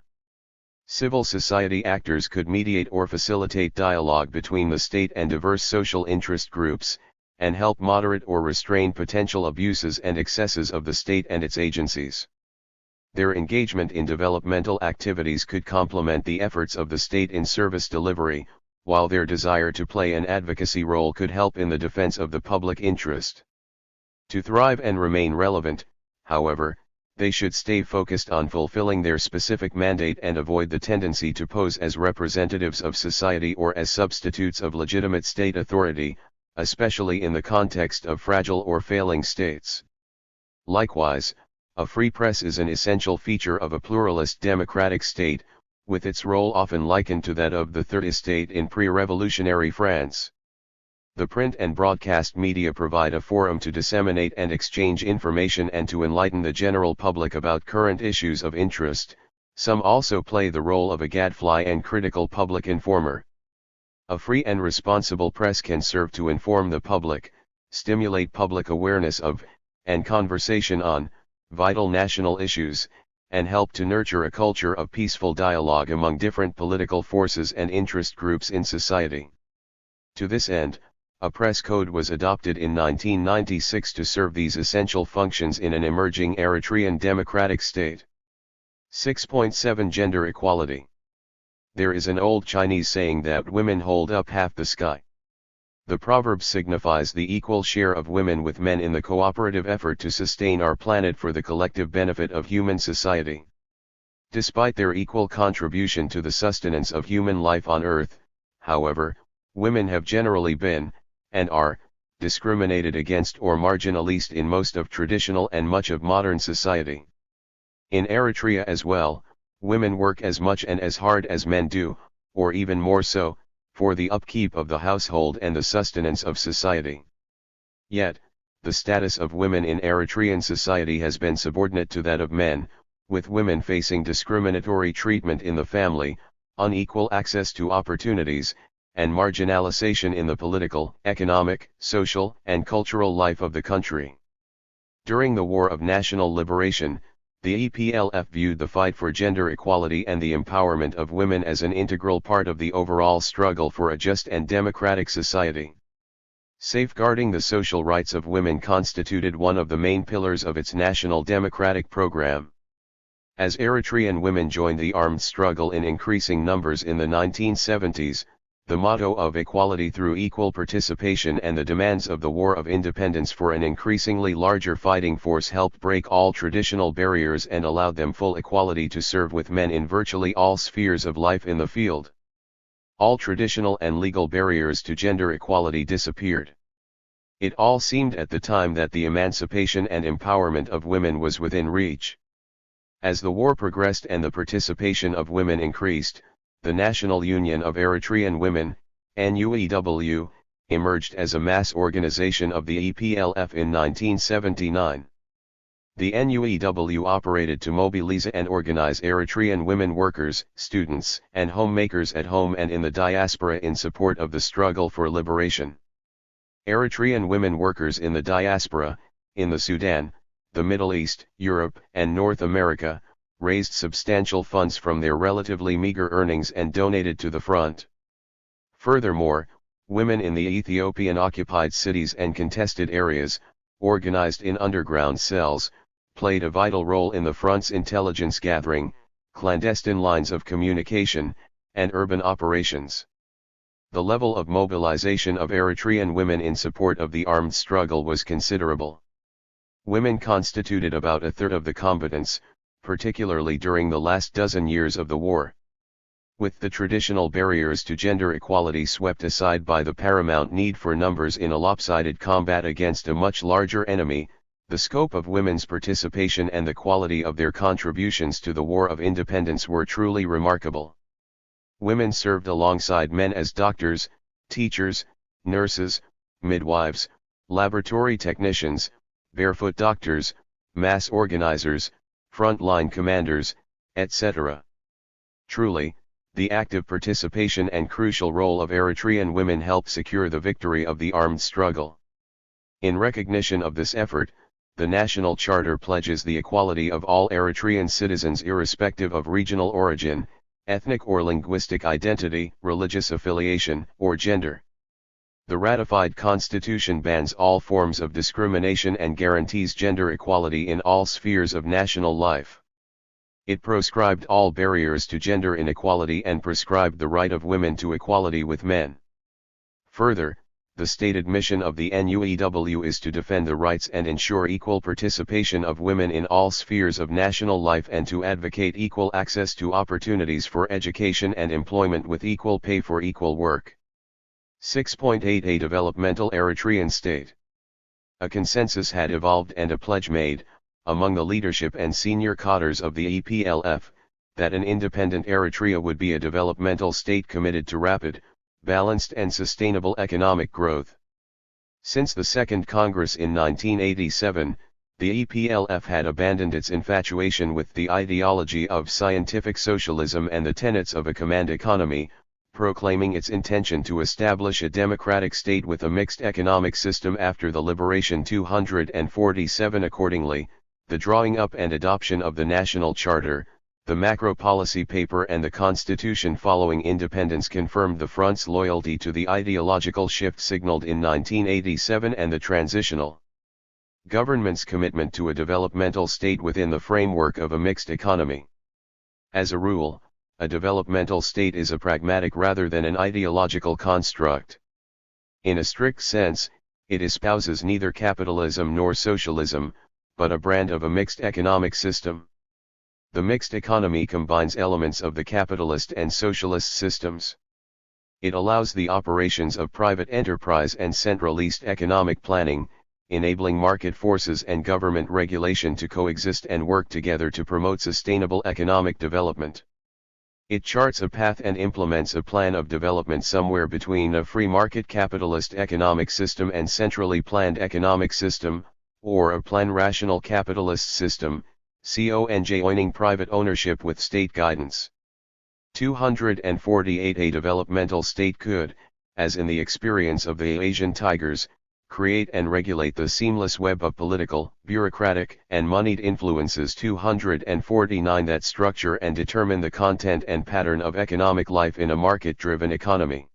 Civil society actors could mediate or facilitate dialogue between the state and diverse social interest groups, and help moderate or restrain potential abuses and excesses of the state and its agencies. Their engagement in developmental activities could complement the efforts of the state in service delivery, while their desire to play an advocacy role could help in the defense of the public interest. To thrive and remain relevant, however, they should stay focused on fulfilling their specific mandate and avoid the tendency to pose as representatives of society or as substitutes of legitimate state authority, especially in the context of fragile or failing states. Likewise, a free press is an essential feature of a pluralist democratic state, with its role often likened to that of the Third Estate in pre-revolutionary France. The print and broadcast media provide a forum to disseminate and exchange information and to enlighten the general public about current issues of interest. Some also play the role of a gadfly and critical public informer. A free and responsible press can serve to inform the public, stimulate public awareness of, and conversation on, vital national issues, and help to nurture a culture of peaceful dialogue among different political forces and interest groups in society. To this end, a press code was adopted in 1996 to serve these essential functions in an emerging Eritrean democratic state. 6.7 Gender Equality. There is an old Chinese saying that women hold up half the sky. The proverb signifies the equal share of women with men in the cooperative effort to sustain our planet for the collective benefit of human society. Despite their equal contribution to the sustenance of human life on Earth, however, women have generally been, and are, discriminated against or marginalized in most of traditional and much of modern society. In Eritrea as well, women work as much and as hard as men do, or even more so, for the upkeep of the household and the sustenance of society. Yet, the status of women in Eritrean society has been subordinate to that of men, with women facing discriminatory treatment in the family, unequal access to opportunities, and marginalization in the political, economic, social, and cultural life of the country. During the War of National Liberation, the EPLF viewed the fight for gender equality and the empowerment of women as an integral part of the overall struggle for a just and democratic society. Safeguarding the social rights of women constituted one of the main pillars of its national democratic program. As Eritrean women joined the armed struggle in increasing numbers in the 1970s, the motto of equality through equal participation and the demands of the War of Independence for an increasingly larger fighting force helped break all traditional barriers and allowed them full equality to serve with men in virtually all spheres of life in the field. All traditional and legal barriers to gender equality disappeared. It all seemed at the time that the emancipation and empowerment of women was within reach. As the war progressed and the participation of women increased, the National Union of Eritrean Women, NUEW, emerged as a mass organization of the EPLF in 1979. The NUEW operated to mobilize and organize Eritrean women workers, students, and homemakers at home and in the diaspora in support of the struggle for liberation. Eritrean women workers in the diaspora, in the Sudan, the Middle East, Europe, and North America, raised substantial funds from their relatively meager earnings and donated to the front. Furthermore, Women in the Ethiopian-occupied cities and contested areas, organized in underground cells, played a vital role in the front's intelligence gathering, clandestine lines of communication, and urban operations. The level of mobilization of Eritrean women in support of the armed struggle was considerable. Women constituted about a third of the combatants, particularly during the last dozen years of the war. With the traditional barriers to gender equality swept aside by the paramount need for numbers in a lopsided combat against a much larger enemy, the scope of women's participation and the quality of their contributions to the War of Independence were truly remarkable. Women served alongside men as doctors, teachers, nurses, midwives, laboratory technicians, barefoot doctors, mass organizers, frontline commanders, etc. Truly, the active participation and crucial role of Eritrean women helped secure the victory of the armed struggle. In recognition of this effort, the National Charter pledges the equality of all Eritrean citizens irrespective of regional origin, ethnic or linguistic identity, religious affiliation, or gender. The ratified constitution bans all forms of discrimination and guarantees gender equality in all spheres of national life. It proscribed all barriers to gender inequality and prescribed the right of women to equality with men. Further, the stated mission of the NUEW is to defend the rights and ensure equal participation of women in all spheres of national life and to advocate equal access to opportunities for education and employment with equal pay for equal work. 6.8 A developmental Eritrean state. A consensus had evolved and a pledge made, among the leadership and senior cadres of the EPLF, that an independent Eritrea would be a developmental state committed to rapid, balanced and sustainable economic growth. Since the Second Congress in 1987, the EPLF had abandoned its infatuation with the ideology of scientific socialism and the tenets of a command economy, proclaiming its intention to establish a democratic state with a mixed economic system after the Liberation 247. Accordingly, the drawing up and adoption of the National Charter, the macro policy paper and the Constitution following independence confirmed the front's loyalty to the ideological shift signaled in 1987 and the transitional government's commitment to a developmental state within the framework of a mixed economy. As a rule, a developmental state is a pragmatic rather than an ideological construct. In a strict sense, it espouses neither capitalism nor socialism, but a brand of a mixed economic system. The mixed economy combines elements of the capitalist and socialist systems. It allows the operations of private enterprise and centralized economic planning, enabling market forces and government regulation to coexist and work together to promote sustainable economic development. It charts a path and implements a plan of development somewhere between a free market capitalist economic system and centrally planned economic system, or a plan-rational capitalist system, conjoining private ownership with state guidance. 248 A developmental state could, as in the experience of the Asian tigers, create and regulate the seamless web of political, bureaucratic, and moneyed influences. 249 That structure and determine the content and pattern of economic life in a market-driven economy.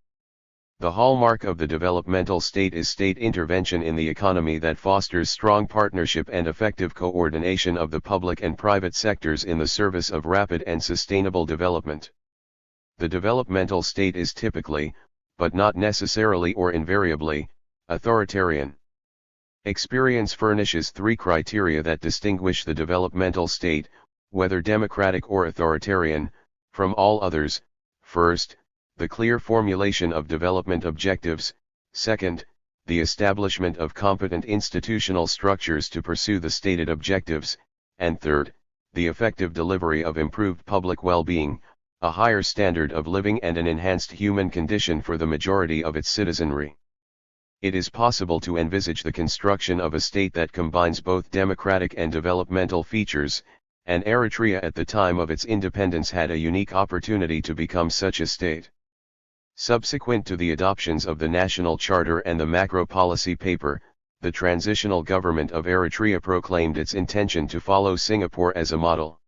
The hallmark of the developmental state is state intervention in the economy that fosters strong partnership and effective coordination of the public and private sectors in the service of rapid and sustainable development. The developmental state is typically, but not necessarily or invariably, authoritarian. Experience furnishes three criteria that distinguish the developmental state, whether democratic or authoritarian, from all others. First, the clear formulation of development objectives. Second, the establishment of competent institutional structures to pursue the stated objectives. And third, the effective delivery of improved public well-being, a higher standard of living and an enhanced human condition for the majority of its citizenry. It is possible to envisage the construction of a state that combines both democratic and developmental features, and Eritrea at the time of its independence had a unique opportunity to become such a state. Subsequent to the adoptions of the National Charter and the Macro Policy Paper, the transitional government of Eritrea proclaimed its intention to follow Singapore as a model.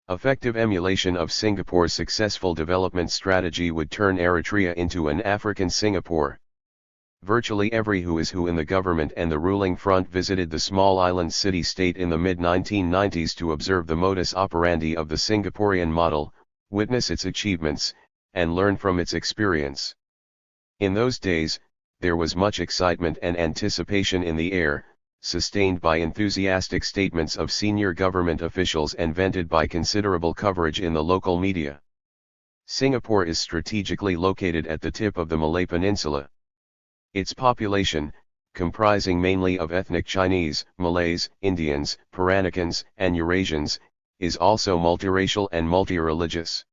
Effective emulation of Singapore's successful development strategy would turn Eritrea into an African Singapore. Virtually every who is who in the government and the ruling front visited the small island city-state in the mid-1990s to observe the modus operandi of the Singaporean model, witness its achievements, and learn from its experience. In those days, there was much excitement and anticipation in the air, sustained by enthusiastic statements of senior government officials and vented by considerable coverage in the local media. Singapore is strategically located at the tip of the Malay Peninsula. Its population, comprising mainly of ethnic Chinese, Malays, Indians, Peranicans, and Eurasians, is also multiracial and multi-religious.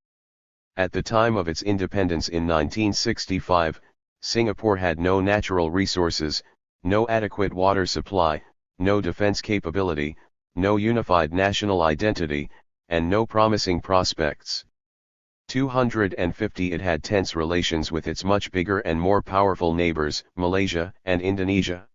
At the time of its independence in 1965, Singapore had no natural resources, no adequate water supply, no defense capability, no unified national identity, and no promising prospects. 250 It had tense relations with its much bigger and more powerful neighbors, Malaysia and Indonesia.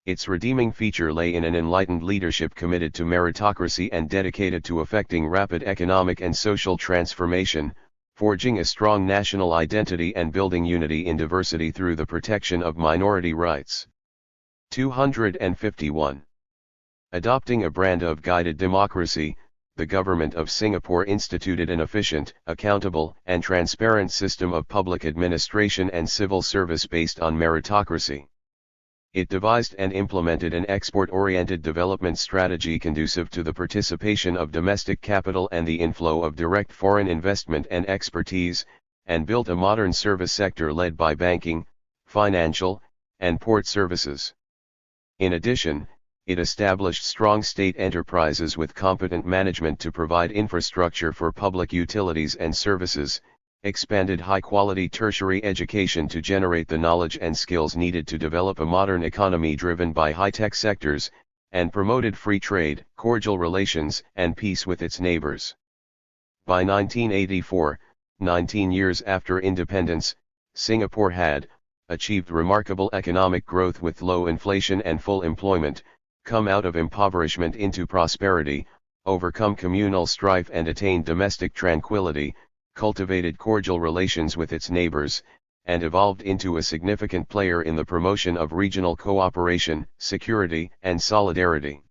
Its redeeming feature lay in an enlightened leadership committed to meritocracy and dedicated to effecting rapid economic and social transformation, forging a strong national identity and building unity in diversity through the protection of minority rights. 251. Adopting a brand of guided democracy, the government of Singapore instituted an efficient, accountable, and transparent system of public administration and civil service based on meritocracy. It devised and implemented an export-oriented development strategy conducive to the participation of domestic capital and the inflow of direct foreign investment and expertise, and built a modern service sector led by banking, financial, and port services. In addition, it established strong state enterprises with competent management to provide infrastructure for public utilities and services, expanded high-quality tertiary education to generate the knowledge and skills needed to develop a modern economy driven by high-tech sectors, and promoted free trade, cordial relations, and peace with its neighbors. By 1984, 19 years after independence, Singapore had achieved remarkable economic growth with low inflation and full employment, come out of impoverishment into prosperity, overcome communal strife and attained domestic tranquility, cultivated cordial relations with its neighbors, and evolved into a significant player in the promotion of regional cooperation, security, and solidarity.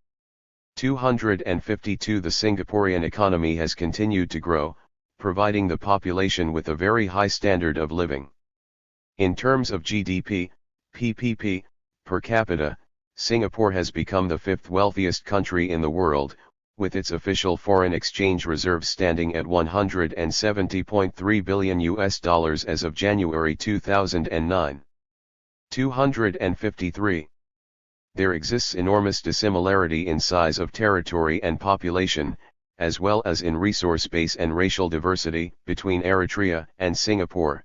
252 The Singaporean economy has continued to grow, providing the population with a very high standard of living. In terms of GDP, PPP, per capita, Singapore has become the fifth wealthiest country in the world, with its official foreign exchange reserve standing at $170.3 billion as of January 2009. 253. There exists enormous dissimilarity in size of territory and population, as well as in resource base and racial diversity, between Eritrea and Singapore.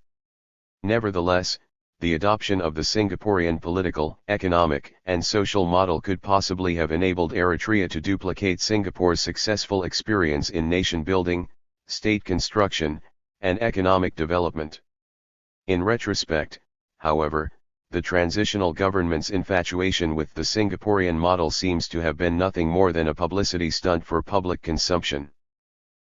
Nevertheless, the adoption of the Singaporean political, economic, and social model could possibly have enabled Eritrea to duplicate Singapore's successful experience in nation building, state construction, and economic development. In retrospect, however, the transitional government's infatuation with the Singaporean model seems to have been nothing more than a publicity stunt for public consumption.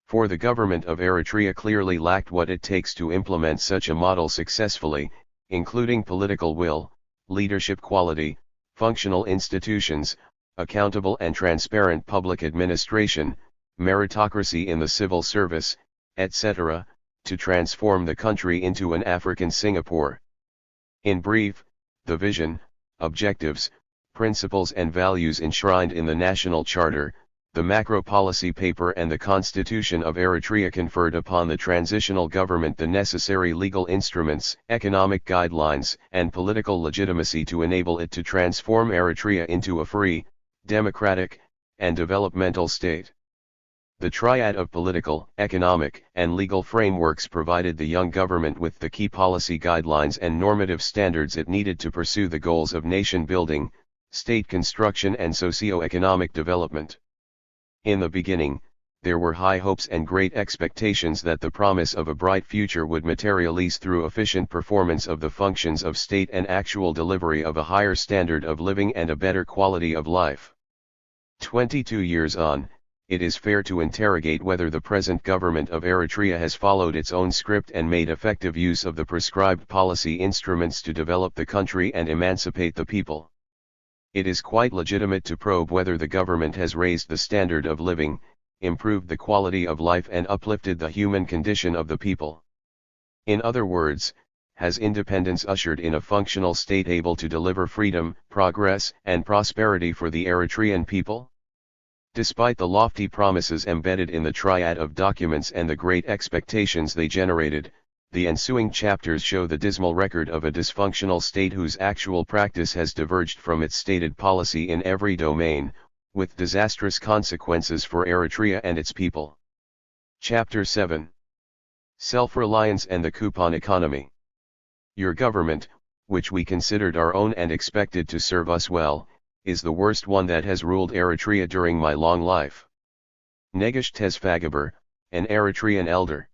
For the government of Eritrea clearly lacked what it takes to implement such a model successfully, including political will, leadership quality, functional institutions, accountable and transparent public administration, meritocracy in the civil service, etc., to transform the country into an African Singapore. In brief, the vision, objectives, principles and values enshrined in the National Charter, the macro policy paper and the Constitution of Eritrea conferred upon the transitional government the necessary legal instruments, economic guidelines, and political legitimacy to enable it to transform Eritrea into a free, democratic, and developmental state. The triad of political, economic, and legal frameworks provided the young government with the key policy guidelines and normative standards it needed to pursue the goals of nation building, state construction and socio-economic development. In the beginning, there were high hopes and great expectations that the promise of a bright future would materialize through efficient performance of the functions of state and actual delivery of a higher standard of living and a better quality of life. 22 years on, it is fair to interrogate whether the present government of Eritrea has followed its own script and made effective use of the prescribed policy instruments to develop the country and emancipate the people. It is quite legitimate to probe whether the government has raised the standard of living, improved the quality of life and uplifted the human condition of the people. In other words, has independence ushered in a functional state able to deliver freedom, progress, and prosperity for the Eritrean people? Despite the lofty promises embedded in the triad of documents and the great expectations they generated, the ensuing chapters show the dismal record of a dysfunctional state whose actual practice has diverged from its stated policy in every domain, with disastrous consequences for Eritrea and its people. Chapter 7. Self-Reliance and the Coupon Economy. Your government, which we considered our own and expected to serve us well, is the worst one that has ruled Eritrea during my long life. Negish Tesfagaber, an Eritrean elder.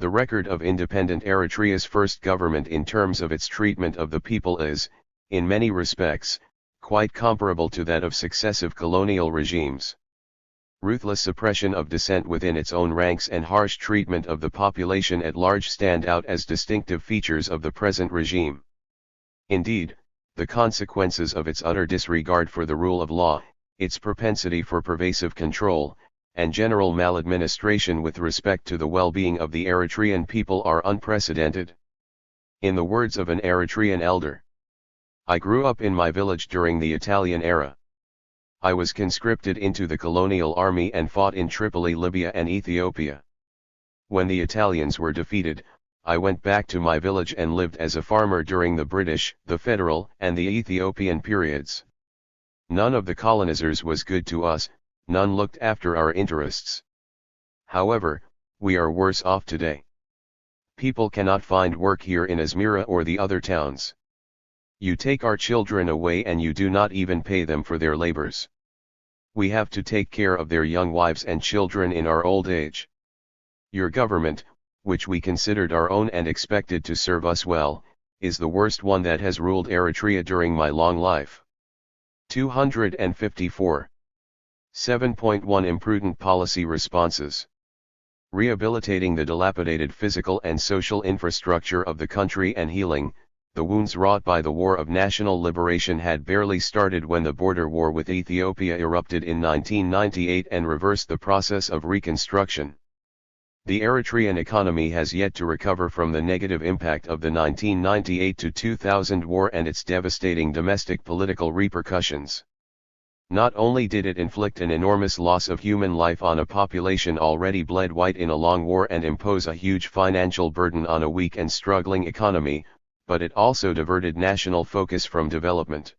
The record of independent Eritrea's first government in terms of its treatment of the people is, in many respects, quite comparable to that of successive colonial regimes. Ruthless suppression of dissent within its own ranks and harsh treatment of the population at large stand out as distinctive features of the present regime. Indeed, the consequences of its utter disregard for the rule of law, its propensity for pervasive control, and general maladministration with respect to the well-being of the Eritrean people are unprecedented. In the words of an Eritrean elder, I grew up in my village during the Italian era. I was conscripted into the colonial army and fought in Tripoli, Libya and Ethiopia. When the Italians were defeated, I went back to my village and lived as a farmer during the British, the Federal, and the Ethiopian periods. None of the colonizers was good to us, none looked after our interests. However, we are worse off today. People cannot find work here in Asmara or the other towns. You take our children away and you do not even pay them for their labors. We have to take care of their young wives and children in our old age. Your government, which we considered our own and expected to serve us well, is the worst one that has ruled Eritrea during my long life. 254. 7.1 Imprudent Policy Responses. Rehabilitating the dilapidated physical and social infrastructure of the country and healing the wounds wrought by the War of National Liberation had barely started when the border war with Ethiopia erupted in 1998 and reversed the process of reconstruction. The Eritrean economy has yet to recover from the negative impact of the 1998-2000 war and its devastating domestic political repercussions. Not only did it inflict an enormous loss of human life on a population already bled white in a long war and impose a huge financial burden on a weak and struggling economy, but it also diverted national focus from development.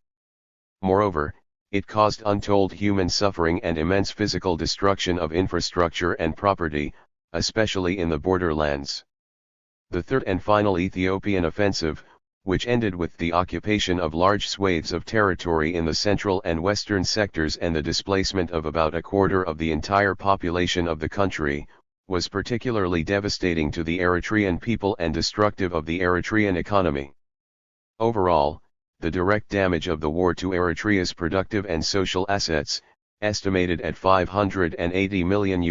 Moreover, it caused untold human suffering and immense physical destruction of infrastructure and property, especially in the borderlands. The third and final Ethiopian offensive, which ended with the occupation of large swathes of territory in the central and western sectors and the displacement of about a quarter of the entire population of the country, was particularly devastating to the Eritrean people and destructive of the Eritrean economy. Overall, the direct damage of the war to Eritrea's productive and social assets, estimated at $580 million,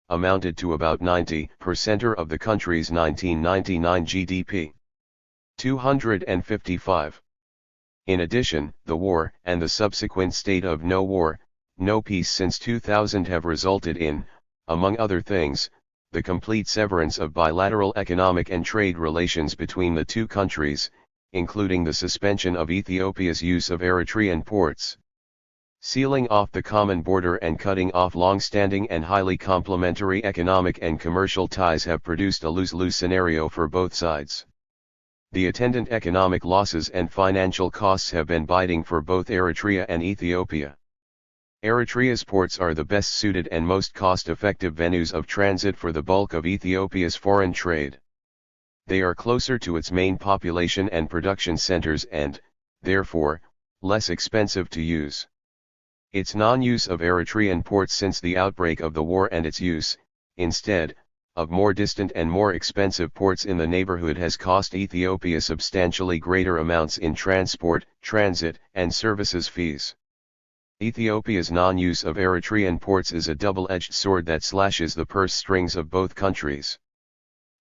amounted to about 90% of the country's 1999 GDP. 255. In addition, the war and the subsequent state of no war, no peace since 2000 have resulted in, among other things, the complete severance of bilateral economic and trade relations between the two countries, including the suspension of Ethiopia's use of Eritrean ports. Sealing off the common border and cutting off long-standing and highly complementary economic and commercial ties have produced a lose-lose scenario for both sides. The attendant economic losses and financial costs have been biting for both Eritrea and Ethiopia. Eritrea's ports are the best suited and most cost-effective venues of transit for the bulk of Ethiopia's foreign trade. They are closer to its main population and production centers and, therefore, less expensive to use. Its non-use of Eritrean ports since the outbreak of the war and its use, instead, of more distant and more expensive ports in the neighborhood has cost Ethiopia substantially greater amounts in transport, transit, and services fees. Ethiopia's non-use of Eritrean ports is a double-edged sword that slashes the purse strings of both countries.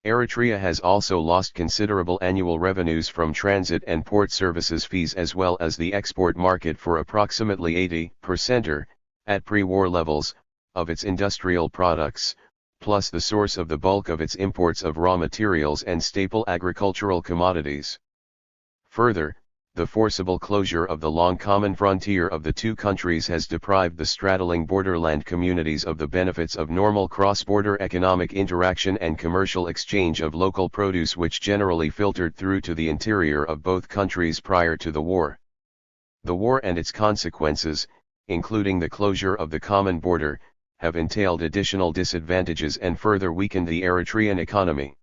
Eritrea has also lost considerable annual revenues from transit and port services fees, as well as the export market for approximately 80%, at pre-war levels, of its industrial products, plus the source of the bulk of its imports of raw materials and staple agricultural commodities. Further, the forcible closure of the long common frontier of the two countries has deprived the straddling borderland communities of the benefits of normal cross-border economic interaction and commercial exchange of local produce, which generally filtered through to the interior of both countries prior to the war. The war and its consequences, including the closure of the common border, have entailed additional disadvantages and further weakened the Eritrean economy.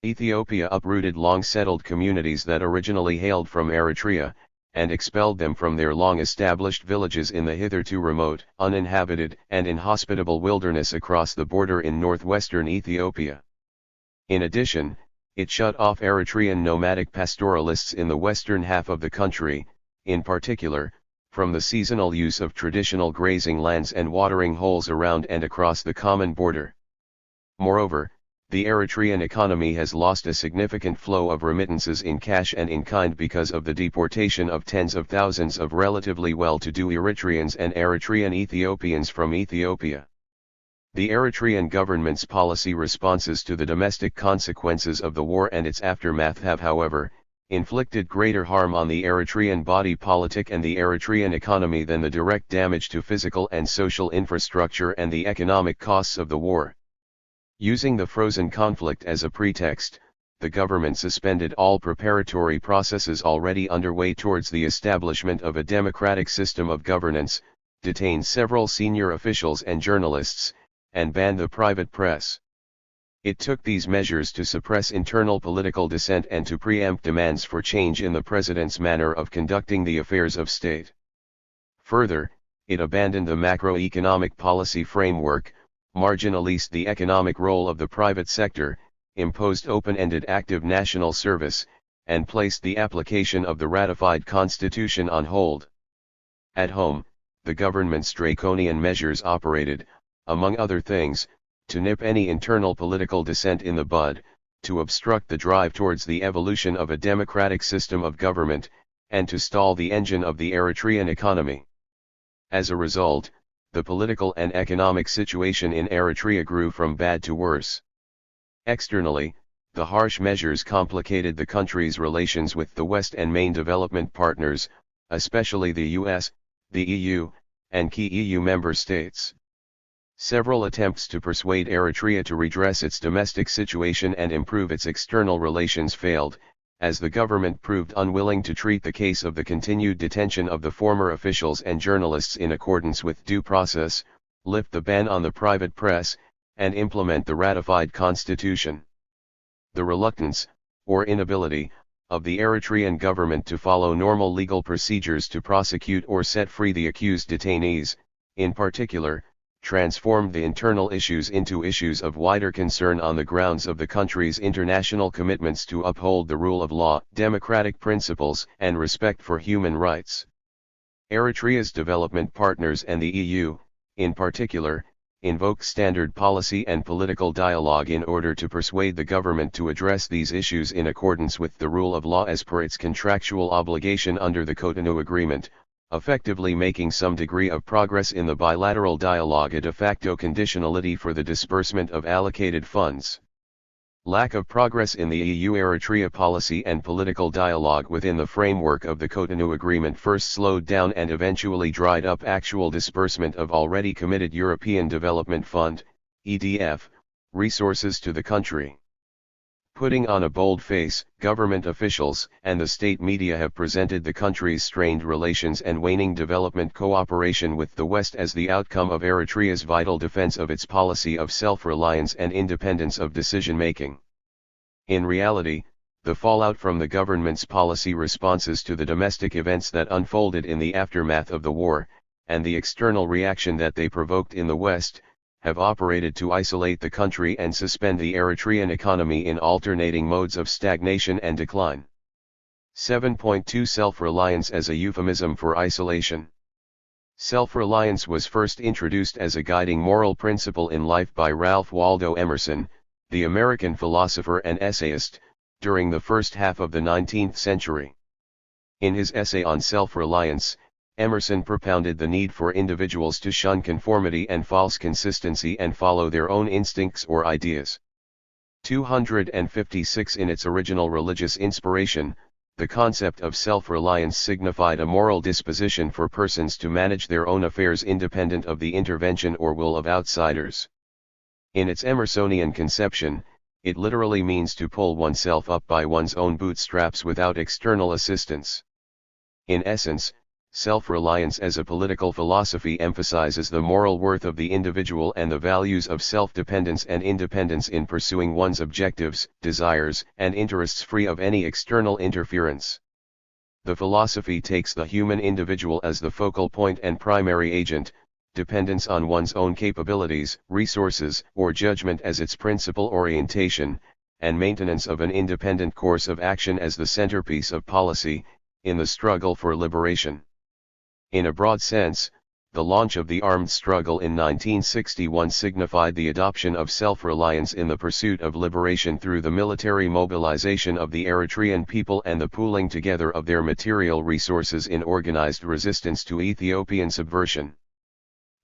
Ethiopia uprooted long-settled communities that originally hailed from Eritrea, and expelled them from their long-established villages in the hitherto remote, uninhabited, and inhospitable wilderness across the border in northwestern Ethiopia. In addition, it shut off Eritrean nomadic pastoralists in the western half of the country, in particular, from the seasonal use of traditional grazing lands and watering holes around and across the common border. Moreover, the Eritrean economy has lost a significant flow of remittances in cash and in kind because of the deportation of tens of thousands of relatively well-to-do Eritreans and Eritrean Ethiopians from Ethiopia. The Eritrean government's policy responses to the domestic consequences of the war and its aftermath have, however, inflicted greater harm on the Eritrean body politic and the Eritrean economy than the direct damage to physical and social infrastructure and the economic costs of the war. Using the frozen conflict as a pretext, the government suspended all preparatory processes already underway towards the establishment of a democratic system of governance, detained several senior officials and journalists, and banned the private press. It took these measures to suppress internal political dissent and to preempt demands for change in the president's manner of conducting the affairs of state. Further, it abandoned the macroeconomic policy framework, marginalized the economic role of the private sector, imposed open-ended active national service, and placed the application of the ratified constitution on hold. At home, the government's draconian measures operated, among other things, to nip any internal political dissent in the bud, to obstruct the drive towards the evolution of a democratic system of government, and to stall the engine of the Eritrean economy. As a result, the political and economic situation in Eritrea grew from bad to worse. Externally, the harsh measures complicated the country's relations with the West and main development partners, especially the US, the EU, and key EU member states. Several attempts to persuade Eritrea to redress its domestic situation and improve its external relations failed, as the government proved unwilling to treat the case of the continued detention of the former officials and journalists in accordance with due process, lift the ban on the private press, and implement the ratified constitution. The reluctance, or inability, of the Eritrean government to follow normal legal procedures to prosecute or set free the accused detainees, in particular, transformed the internal issues into issues of wider concern on the grounds of the country's international commitments to uphold the rule of law, democratic principles, and respect for human rights. Eritrea's development partners and the EU, in particular, invoke standard policy and political dialogue in order to persuade the government to address these issues in accordance with the rule of law as per its contractual obligation under the Cotonou Agreement, effectively making some degree of progress in the bilateral dialogue a de facto conditionality for the disbursement of allocated funds. Lack of progress in the EU-Eritrea policy and political dialogue within the framework of the Cotonou Agreement first slowed down and eventually dried up actual disbursement of already committed European Development Fund, EDF, resources to the country. Putting on a bold face, government officials and the state media have presented the country's strained relations and waning development cooperation with the West as the outcome of Eritrea's vital defense of its policy of self-reliance and independence of decision-making. In reality, the fallout from the government's policy responses to the domestic events that unfolded in the aftermath of the war, and the external reaction that they provoked in the West, have operated to isolate the country and suspend the Eritrean economy in alternating modes of stagnation and decline. 7.2 Self-reliance as a euphemism for isolation. Self-reliance was first introduced as a guiding moral principle in life by Ralph Waldo Emerson, the American philosopher and essayist, during the first half of the 19th century. In his essay on self-reliance, Emerson propounded the need for individuals to shun conformity and false consistency and follow their own instincts or ideas. 256 In its original religious inspiration, the concept of self-reliance signified a moral disposition for persons to manage their own affairs independent of the intervention or will of outsiders. In its Emersonian conception, it literally means to pull oneself up by one's own bootstraps without external assistance. In essence, self-reliance as a political philosophy emphasizes the moral worth of the individual and the values of self-dependence and independence in pursuing one's objectives, desires, and interests free of any external interference. The philosophy takes the human individual as the focal point and primary agent, dependence on one's own capabilities, resources, or judgment as its principal orientation, and maintenance of an independent course of action as the centerpiece of policy, in the struggle for liberation. In a broad sense, the launch of the armed struggle in 1961 signified the adoption of self-reliance in the pursuit of liberation through the military mobilization of the Eritrean people and the pooling together of their material resources in organized resistance to Ethiopian subversion.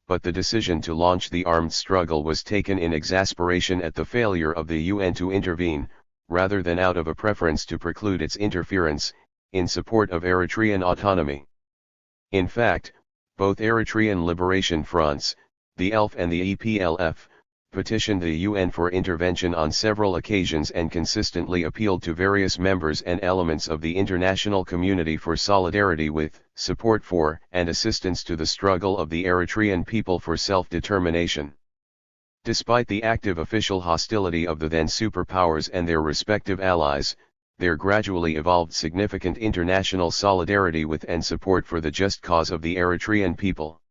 But the decision to launch the armed struggle was taken in exasperation at the failure of the UN to intervene, rather than out of a preference to preclude its interference, in support of Eritrean autonomy. In fact, both Eritrean liberation fronts, the ELF and the EPLF, petitioned the UN for intervention on several occasions and consistently appealed to various members and elements of the international community for solidarity with, support for, and assistance to the struggle of the Eritrean people for self-determination. Despite the active official hostility of the then superpowers and their respective allies, there gradually evolved significant international solidarity with and support for the just cause of the Eritrean people.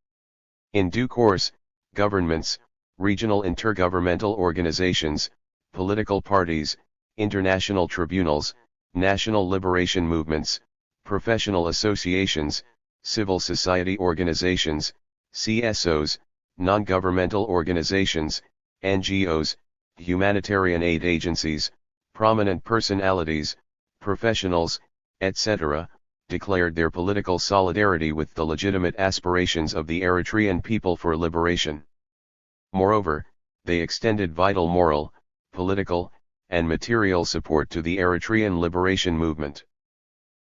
In due course, governments, regional intergovernmental organizations, political parties, international tribunals, national liberation movements, professional associations, civil society organizations, CSOs, non-governmental organizations, NGOs, humanitarian aid agencies, prominent personalities, professionals, etc., declared their political solidarity with the legitimate aspirations of the Eritrean people for liberation. Moreover, they extended vital moral, political, and material support to the Eritrean liberation movement.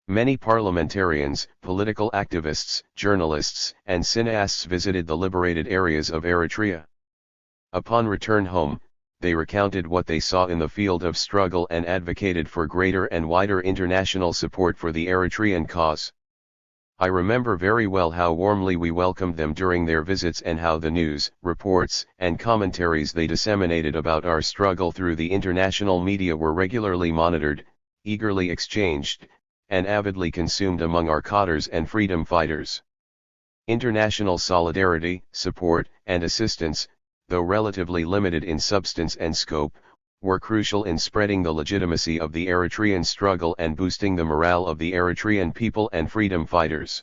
Many parliamentarians, political activists, journalists, and cineasts visited the liberated areas of Eritrea. Upon return home, they recounted what they saw in the field of struggle and advocated for greater and wider international support for the Eritrean cause. I remember very well how warmly we welcomed them during their visits and how the news, reports, and commentaries they disseminated about our struggle through the international media were regularly monitored, eagerly exchanged, and avidly consumed among our cadres and freedom fighters. International solidarity, support, and assistance, though relatively limited in substance and scope, were crucial in spreading the legitimacy of the Eritrean struggle and boosting the morale of the Eritrean people and freedom fighters.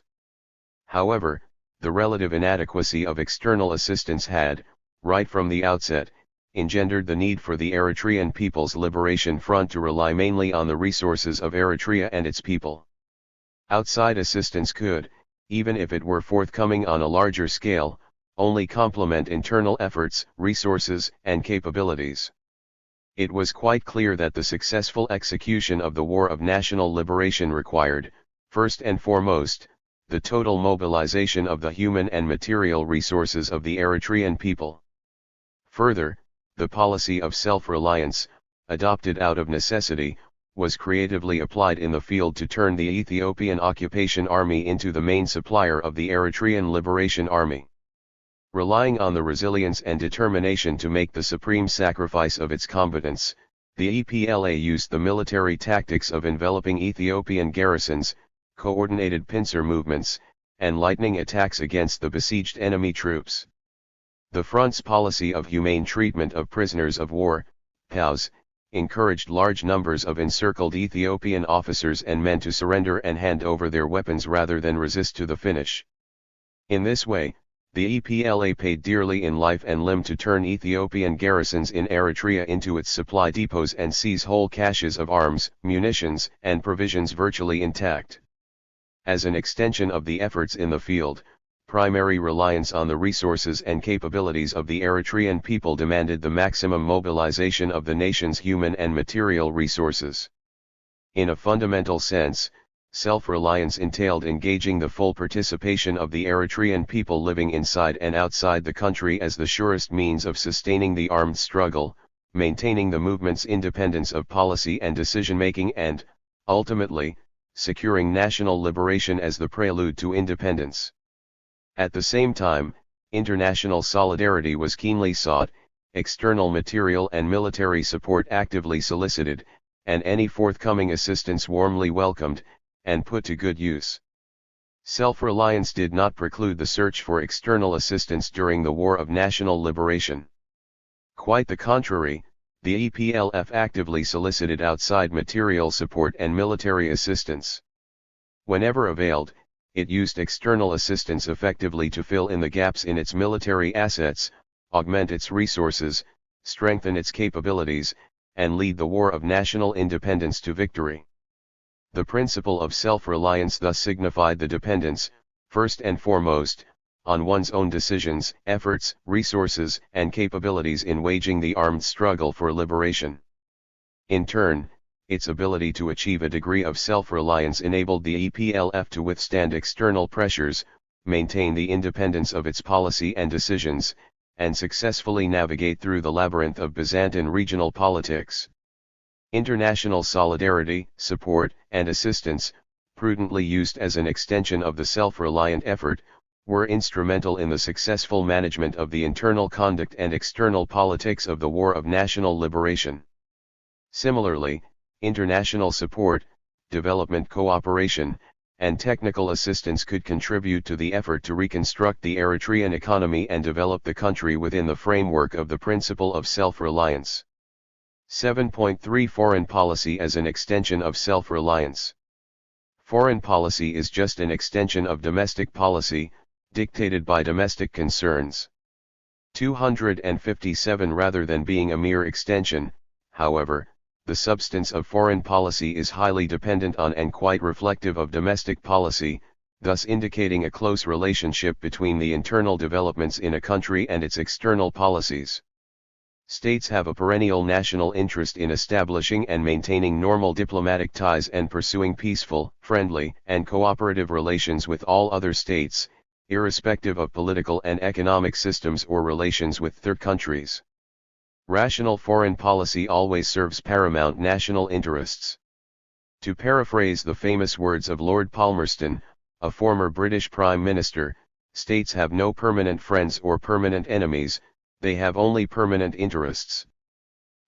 However, the relative inadequacy of external assistance had, right from the outset, engendered the need for the Eritrean People's Liberation Front to rely mainly on the resources of Eritrea and its people. Outside assistance could, even if it were forthcoming on a larger scale, only complement internal efforts, resources, and capabilities. It was quite clear that the successful execution of the War of National Liberation required, first and foremost, the total mobilization of the human and material resources of the Eritrean people. Further, the policy of self-reliance, adopted out of necessity, was creatively applied in the field to turn the Ethiopian occupation army into the main supplier of the Eritrean Liberation Army. Relying on the resilience and determination to make the supreme sacrifice of its combatants, the EPLA used the military tactics of enveloping Ethiopian garrisons, coordinated pincer movements, and lightning attacks against the besieged enemy troops. The front's policy of humane treatment of prisoners of war, POWs, encouraged large numbers of encircled Ethiopian officers and men to surrender and hand over their weapons rather than resist to the finish. In this way, the EPLA paid dearly in life and limb to turn Ethiopian garrisons in Eritrea into its supply depots and seize whole caches of arms, munitions, and provisions virtually intact. As an extension of the efforts in the field, primary reliance on the resources and capabilities of the Eritrean people demanded the maximum mobilization of the nation's human and material resources. In a fundamental sense, self-reliance entailed engaging the full participation of the Eritrean people living inside and outside the country as the surest means of sustaining the armed struggle, maintaining the movement's independence of policy and decision-making and, ultimately, securing national liberation as the prelude to independence. At the same time, international solidarity was keenly sought, external material and military support actively solicited, and any forthcoming assistance warmly welcomed, and put to good use. Self-reliance did not preclude the search for external assistance during the War of National Liberation. Quite the contrary, the EPLF actively solicited outside material support and military assistance. Whenever availed, it used external assistance effectively to fill in the gaps in its military assets, augment its resources, strengthen its capabilities, and lead the War of National Independence to victory. The principle of self-reliance thus signified the dependence, first and foremost, on one's own decisions, efforts, resources, and capabilities in waging the armed struggle for liberation. In turn, its ability to achieve a degree of self-reliance enabled the EPLF to withstand external pressures, maintain the independence of its policy and decisions, and successfully navigate through the labyrinth of Byzantine regional politics. International solidarity, support, and assistance, prudently used as an extension of the self-reliant effort, were instrumental in the successful management of the internal conduct and external politics of the War of National Liberation. Similarly, international support, development cooperation, and technical assistance could contribute to the effort to reconstruct the Eritrean economy and develop the country within the framework of the principle of self-reliance. 7.3 Foreign policy as an extension of self-reliance. Foreign policy is just an extension of domestic policy, dictated by domestic concerns. 257 Rather than being a mere extension, however, the substance of foreign policy is highly dependent on and quite reflective of domestic policy, thus indicating a close relationship between the internal developments in a country and its external policies. States have a perennial national interest in establishing and maintaining normal diplomatic ties and pursuing peaceful, friendly, and cooperative relations with all other states, irrespective of political and economic systems or relations with third countries. Rational foreign policy always serves paramount national interests. To paraphrase the famous words of Lord Palmerston, a former British Prime Minister, states have no permanent friends or permanent enemies, they have only permanent interests.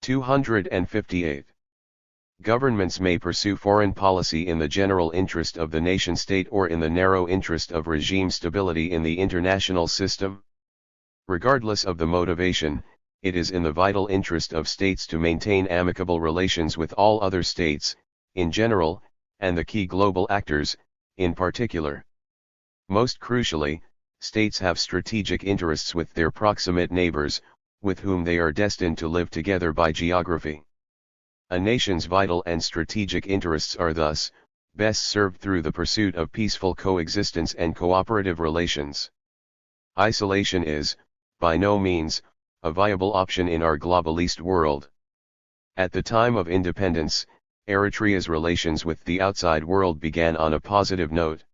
258. Governments may pursue foreign policy in the general interest of the nation-state or in the narrow interest of regime stability in the international system. Regardless of the motivation, it is in the vital interest of states to maintain amicable relations with all other states, in general, and the key global actors, in particular. Most crucially, states have strategic interests with their proximate neighbors, with whom they are destined to live together by geography. A nation's vital and strategic interests are thus, best served through the pursuit of peaceful coexistence and cooperative relations. Isolation is, by no means, a viable option in our globalist world. At the time of independence, Eritrea's relations with the outside world began on a positive note.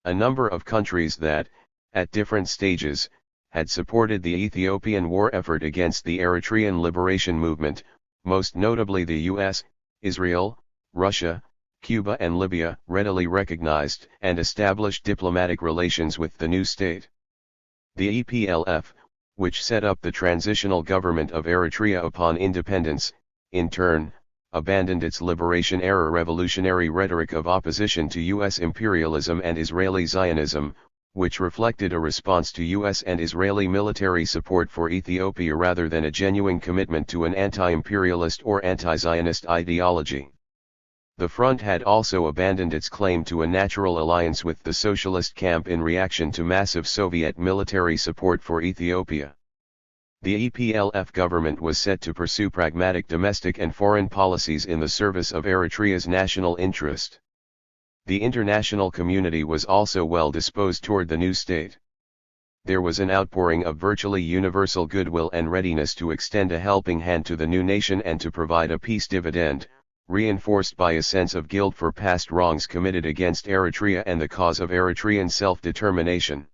A number of countries that, at different stages, had supported the Ethiopian war effort against the Eritrean liberation movement, most notably the US, Israel, Russia, Cuba and Libya, readily recognized and established diplomatic relations with the new state. The EPLF, which set up the transitional government of Eritrea upon independence, in turn, abandoned its liberation-era revolutionary rhetoric of opposition to U.S. imperialism and Israeli Zionism, which reflected a response to U.S. and Israeli military support for Ethiopia rather than a genuine commitment to an anti-imperialist or anti-Zionist ideology. The front had also abandoned its claim to a natural alliance with the socialist camp in reaction to massive Soviet military support for Ethiopia. The EPLF government was set to pursue pragmatic domestic and foreign policies in the service of Eritrea's national interest. The international community was also well disposed toward the new state. There was an outpouring of virtually universal goodwill and readiness to extend a helping hand to the new nation and to provide a peace dividend, reinforced by a sense of guilt for past wrongs committed against Eritrea and the cause of Eritrean self-determination.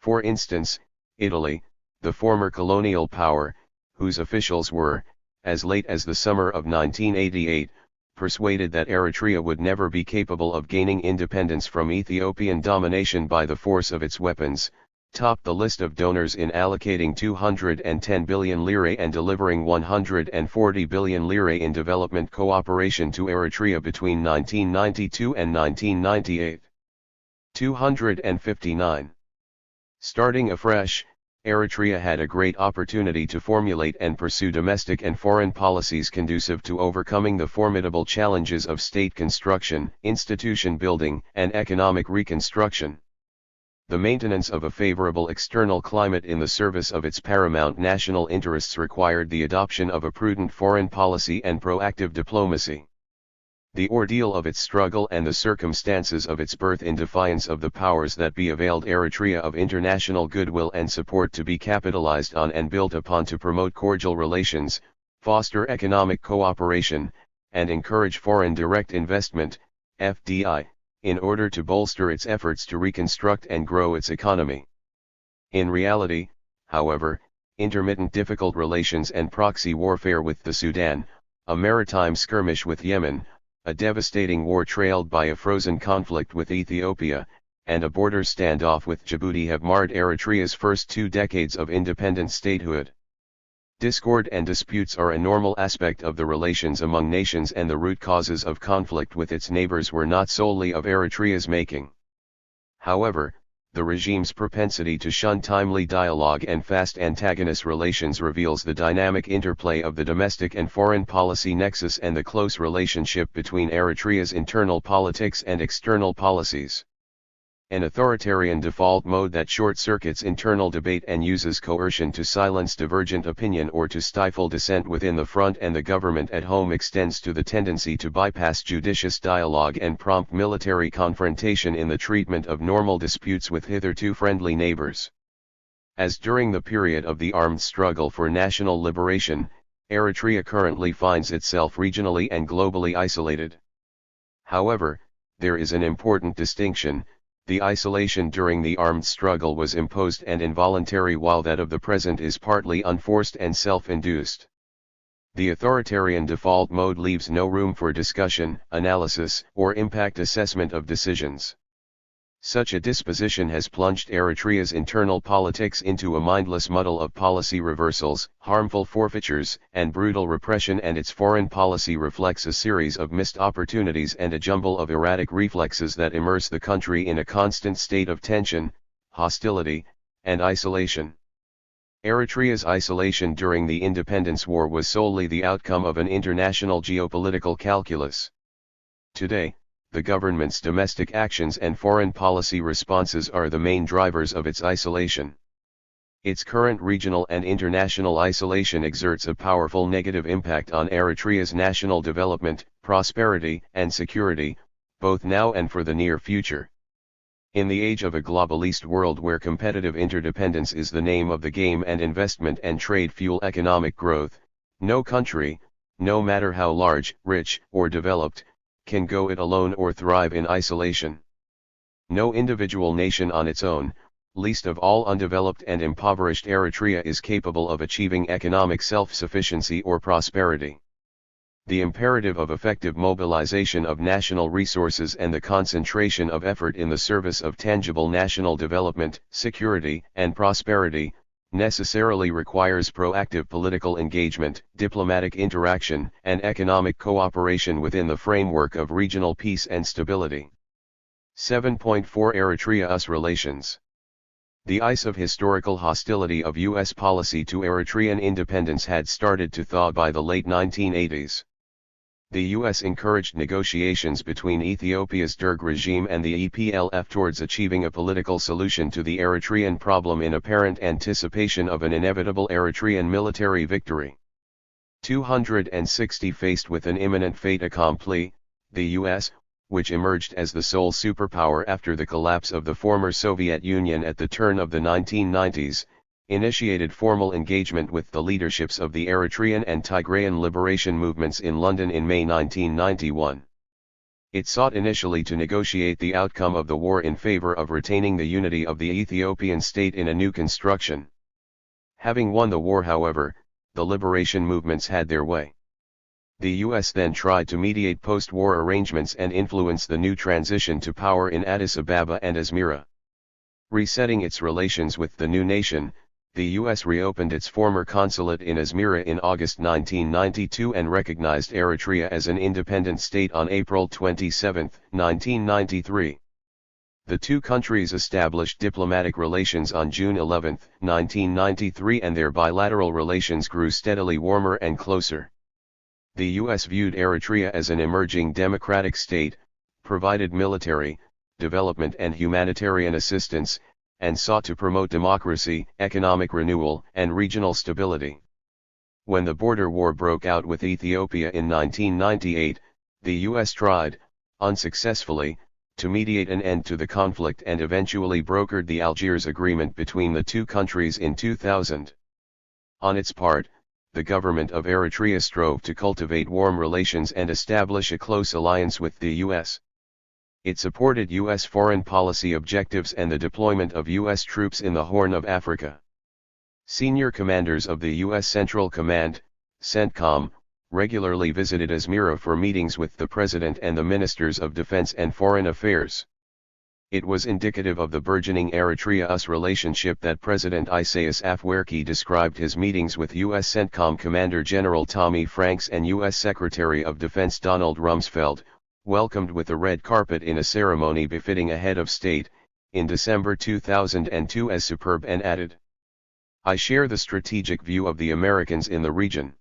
For instance, Italy, the former colonial power, whose officials were, as late as the summer of 1988, persuaded that Eritrea would never be capable of gaining independence from Ethiopian domination by the force of its weapons, topped the list of donors in allocating 210 billion lire and delivering 140 billion lire in development cooperation to Eritrea between 1992 and 1998. 259. Starting afresh, Eritrea had a great opportunity to formulate and pursue domestic and foreign policies conducive to overcoming the formidable challenges of state construction, institution building, and economic reconstruction. The maintenance of a favorable external climate in the service of its paramount national interests required the adoption of a prudent foreign policy and proactive diplomacy. The ordeal of its struggle and the circumstances of its birth in defiance of the powers that be availed Eritrea of international goodwill and support to be capitalized on and built upon to promote cordial relations, foster economic cooperation, and encourage foreign direct investment, FDI, in order to bolster its efforts to reconstruct and grow its economy. In reality, however, intermittent difficult relations and proxy warfare with the Sudan, a maritime skirmish with Yemen, a devastating war trailed by a frozen conflict with Ethiopia, and a border standoff with Djibouti have marred Eritrea's first 2 decades of independent statehood. Discord and disputes are a normal aspect of the relations among nations, and the root causes of conflict with its neighbors were not solely of Eritrea's making. However, the regime's propensity to shun timely dialogue and fast antagonist relations reveals the dynamic interplay of the domestic and foreign policy nexus and the close relationship between Eritrea's internal politics and external policies. An authoritarian default mode that short-circuits internal debate and uses coercion to silence divergent opinion or to stifle dissent within the front and the government at home extends to the tendency to bypass judicious dialogue and prompt military confrontation in the treatment of normal disputes with hitherto friendly neighbors. As during the period of the armed struggle for national liberation, Eritrea currently finds itself regionally and globally isolated. However, there is an important distinction. The isolation during the armed struggle was imposed and involuntary, while that of the present is partly unforced and self-induced. The authoritarian default mode leaves no room for discussion, analysis, or impact assessment of decisions. Such a disposition has plunged Eritrea's internal politics into a mindless muddle of policy reversals, harmful forfeitures, and brutal repression, and its foreign policy reflects a series of missed opportunities and a jumble of erratic reflexes that immerse the country in a constant state of tension, hostility, and isolation. Eritrea's isolation during the independence war was solely the outcome of an international geopolitical calculus. Today, the government's domestic actions and foreign policy responses are the main drivers of its isolation. Its current regional and international isolation exerts a powerful negative impact on Eritrea's national development, prosperity, and security, both now and for the near future. In the age of a globalist world where competitive interdependence is the name of the game and investment and trade fuel economic growth, no country, no matter how large, rich, or developed, can go it alone or thrive in isolation. No individual nation on its own, least of all undeveloped and impoverished Eritrea, is capable of achieving economic self-sufficiency or prosperity. The imperative of effective mobilization of national resources and the concentration of effort in the service of tangible national development, security, and prosperity, necessarily requires proactive political engagement, diplomatic interaction, and economic cooperation within the framework of regional peace and stability. 7.4 Eritrea-US relations. The ice of historical hostility of U.S. policy to Eritrean independence had started to thaw by the late 1980s. The US encouraged negotiations between Ethiopia's Derg regime and the EPLF towards achieving a political solution to the Eritrean problem in apparent anticipation of an inevitable Eritrean military victory. 260 Faced with an imminent fait accompli, the US, which emerged as the sole superpower after the collapse of the former Soviet Union at the turn of the 1990s, initiated formal engagement with the leaderships of the Eritrean and Tigrayan liberation movements in London in May 1991. It sought initially to negotiate the outcome of the war in favor of retaining the unity of the Ethiopian state in a new construction. Having won the war, however, the liberation movements had their way. The US then tried to mediate post-war arrangements and influence the new transition to power in Addis Ababa and Asmara. Resetting its relations with the new nation, the US reopened its former consulate in Asmara in August 1992 and recognized Eritrea as an independent state on April 27, 1993. The two countries established diplomatic relations on June 11, 1993, and their bilateral relations grew steadily warmer and closer. The US viewed Eritrea as an emerging democratic state, provided military, development and humanitarian assistance, and sought to promote democracy, economic renewal, and regional stability. When the border war broke out with Ethiopia in 1998, the US tried, unsuccessfully, to mediate an end to the conflict and eventually brokered the Algiers Agreement between the two countries in 2000. On its part, the government of Eritrea strove to cultivate warm relations and establish a close alliance with the US. It supported US foreign policy objectives and the deployment of US troops in the Horn of Africa. Senior commanders of the US Central Command, CENTCOM, regularly visited Asmara for meetings with the President and the Ministers of Defense and Foreign Affairs. It was indicative of the burgeoning Eritrea-US relationship that President Isaias Afwerki described his meetings with US CENTCOM Commander General Tommy Franks and US Secretary of Defense Donald Rumsfeld, welcomed with a red carpet in a ceremony befitting a head of state, in December 2002 as superb, and added, "I share the strategic view of the Americans in the region.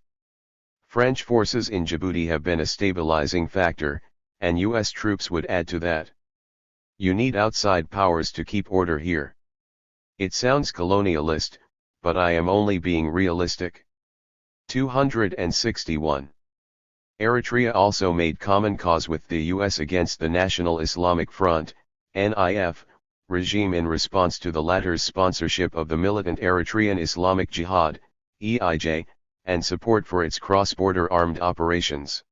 French forces in Djibouti have been a stabilizing factor, and US troops would add to that. You need outside powers to keep order here." It sounds colonialist, but I am only being realistic. 261. Eritrea also made common cause with the US against the National Islamic Front, NIF, regime in response to the latter's sponsorship of the militant Eritrean Islamic Jihad, EIJ, and support for its cross-border armed operations.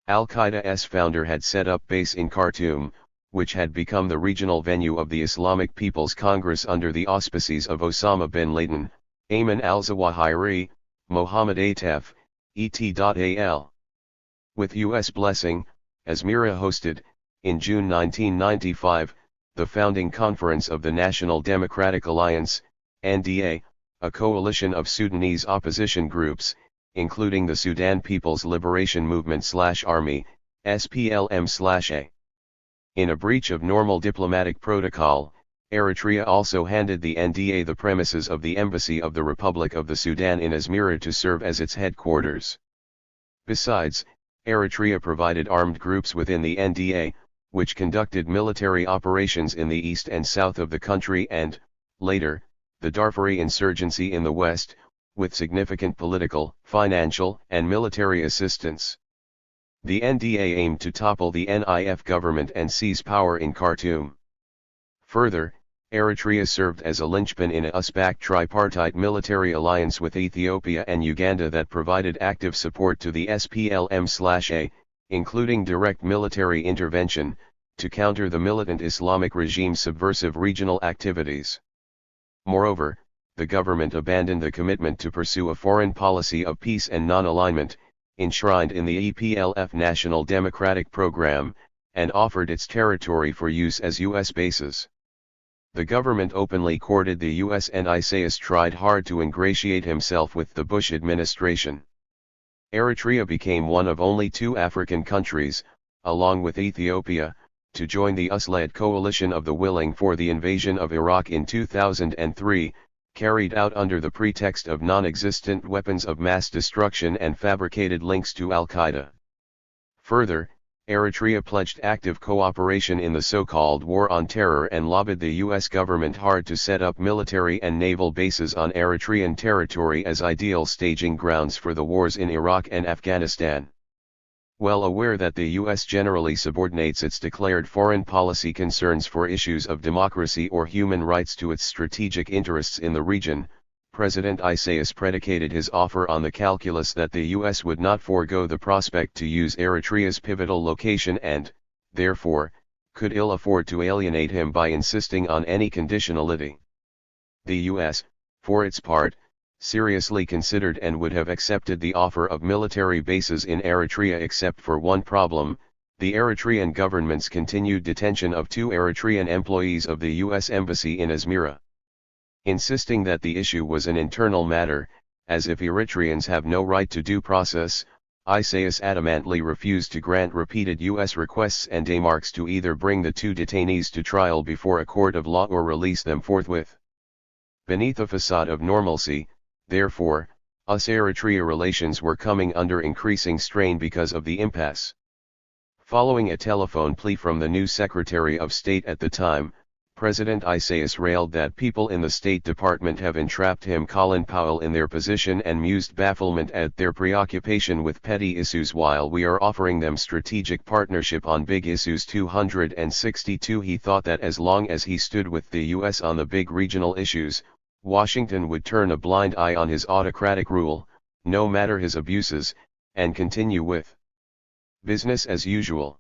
Al-Qaeda's founder had set up base in Khartoum, which had become the regional venue of the Islamic People's Congress under the auspices of Osama bin Laden, Ayman al-Zawahiri, Mohammed Atef, et.al. With US blessing, Asmara hosted, in June 1995, the founding conference of the National Democratic Alliance, NDA, a coalition of Sudanese opposition groups, including the Sudan People's Liberation Movement/Army, SPLM/A. In a breach of normal diplomatic protocol, Eritrea also handed the NDA the premises of the Embassy of the Republic of the Sudan in Asmara to serve as its headquarters. Besides, Eritrea provided armed groups within the NDA, which conducted military operations in the east and south of the country and, later, the Darfuri insurgency in the west, with significant political, financial, and military assistance. The NDA aimed to topple the NIF government and seize power in Khartoum. Further, Eritrea served as a linchpin in a US-backed tripartite military alliance with Ethiopia and Uganda that provided active support to the SPLM/A, including direct military intervention, to counter the militant Islamic regime's subversive regional activities. Moreover, the government abandoned the commitment to pursue a foreign policy of peace and non-alignment, enshrined in the EPLF National Democratic Program, and offered its territory for use as US bases. The government openly courted the US and Isaias tried hard to ingratiate himself with the Bush administration. Eritrea became one of only two African countries, along with Ethiopia, to join the US-led coalition of the willing for the invasion of Iraq in 2003, carried out under the pretext of non-existent weapons of mass destruction and fabricated links to Al-Qaeda. Further, Eritrea pledged active cooperation in the so-called War on Terror and lobbied the US government hard to set up military and naval bases on Eritrean territory as ideal staging grounds for the wars in Iraq and Afghanistan. Well aware that the US generally subordinates its declared foreign policy concerns for issues of democracy or human rights to its strategic interests in the region, President Isaias predicated his offer on the calculus that the US would not forego the prospect to use Eritrea's pivotal location and, therefore, could ill afford to alienate him by insisting on any conditionality. The US, for its part, seriously considered and would have accepted the offer of military bases in Eritrea except for one problem: the Eritrean government's continued detention of 2 Eritrean employees of the US Embassy in Asmara. Insisting that the issue was an internal matter, as if Eritreans have no right to due process, Isaias adamantly refused to grant repeated US requests and demarques to either bring the 2 detainees to trial before a court of law or release them forthwith. Beneath a facade of normalcy, therefore, US-Eritrea relations were coming under increasing strain because of the impasse. Following a telephone plea from the new Secretary of State at the time, President Isaias railed that people in the State Department have entrapped him, Colin Powell, in their position and mused bafflement at their preoccupation with petty issues while we are offering them strategic partnership on big issues. 262 He thought that as long as he stood with the US on the big regional issues, Washington would turn a blind eye on his autocratic rule, no matter his abuses, and continue with business as usual.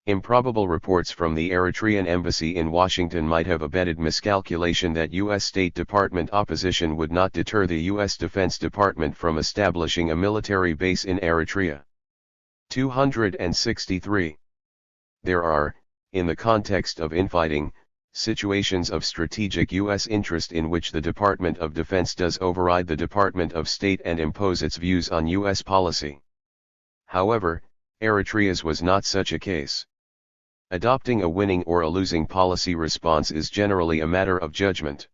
Improbable reports from the Eritrean embassy in Washington might have abetted miscalculation that U.S. State Department opposition would not deter the U.S. Defense Department from establishing a military base in Eritrea. 263. There are, in the context of infighting, situations of strategic U.S. interest in which the Department of Defense does override the Department of State and impose its views on U.S. policy. However, Eritrea's was not such a case. Adopting a winning or a losing policy response is generally a matter of judgment.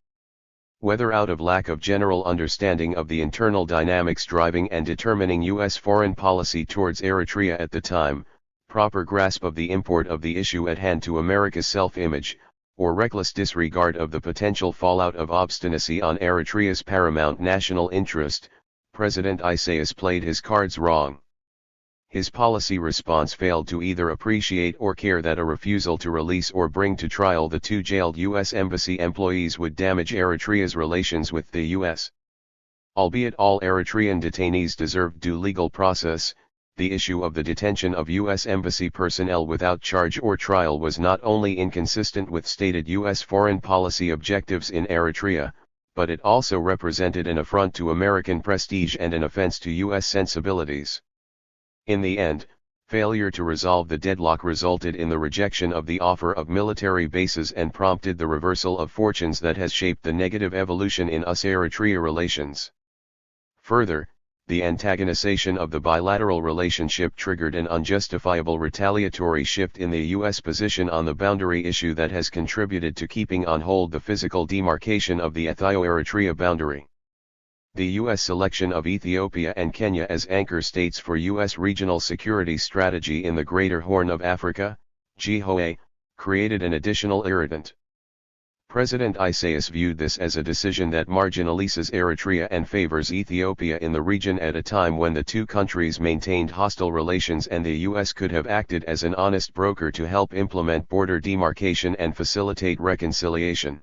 Whether out of lack of general understanding of the internal dynamics driving and determining U.S. foreign policy towards Eritrea at the time, proper grasp of the import of the issue at hand to America's self-image, or reckless disregard of the potential fallout of obstinacy on Eritrea's paramount national interest, President Isaias played his cards wrong. His policy response failed to either appreciate or care that a refusal to release or bring to trial the 2 jailed U.S. Embassy employees would damage Eritrea's relations with the U.S. Albeit all Eritrean detainees deserved due legal process, the issue of the detention of U.S. Embassy personnel without charge or trial was not only inconsistent with stated U.S. foreign policy objectives in Eritrea, but it also represented an affront to American prestige and an offense to U.S. sensibilities. In the end, failure to resolve the deadlock resulted in the rejection of the offer of military bases and prompted the reversal of fortunes that has shaped the negative evolution in US-Eritrea relations. Further, the antagonization of the bilateral relationship triggered an unjustifiable retaliatory shift in the U.S. position on the boundary issue that has contributed to keeping on hold the physical demarcation of the Ethiopia-Eritrea boundary. The U.S. selection of Ethiopia and Kenya as anchor states for U.S. regional security strategy in the Greater Horn of Africa, GHOA, created an additional irritant. President Isaias viewed this as a decision that marginalizes Eritrea and favors Ethiopia in the region at a time when the 2 countries maintained hostile relations and the U.S. could have acted as an honest broker to help implement border demarcation and facilitate reconciliation.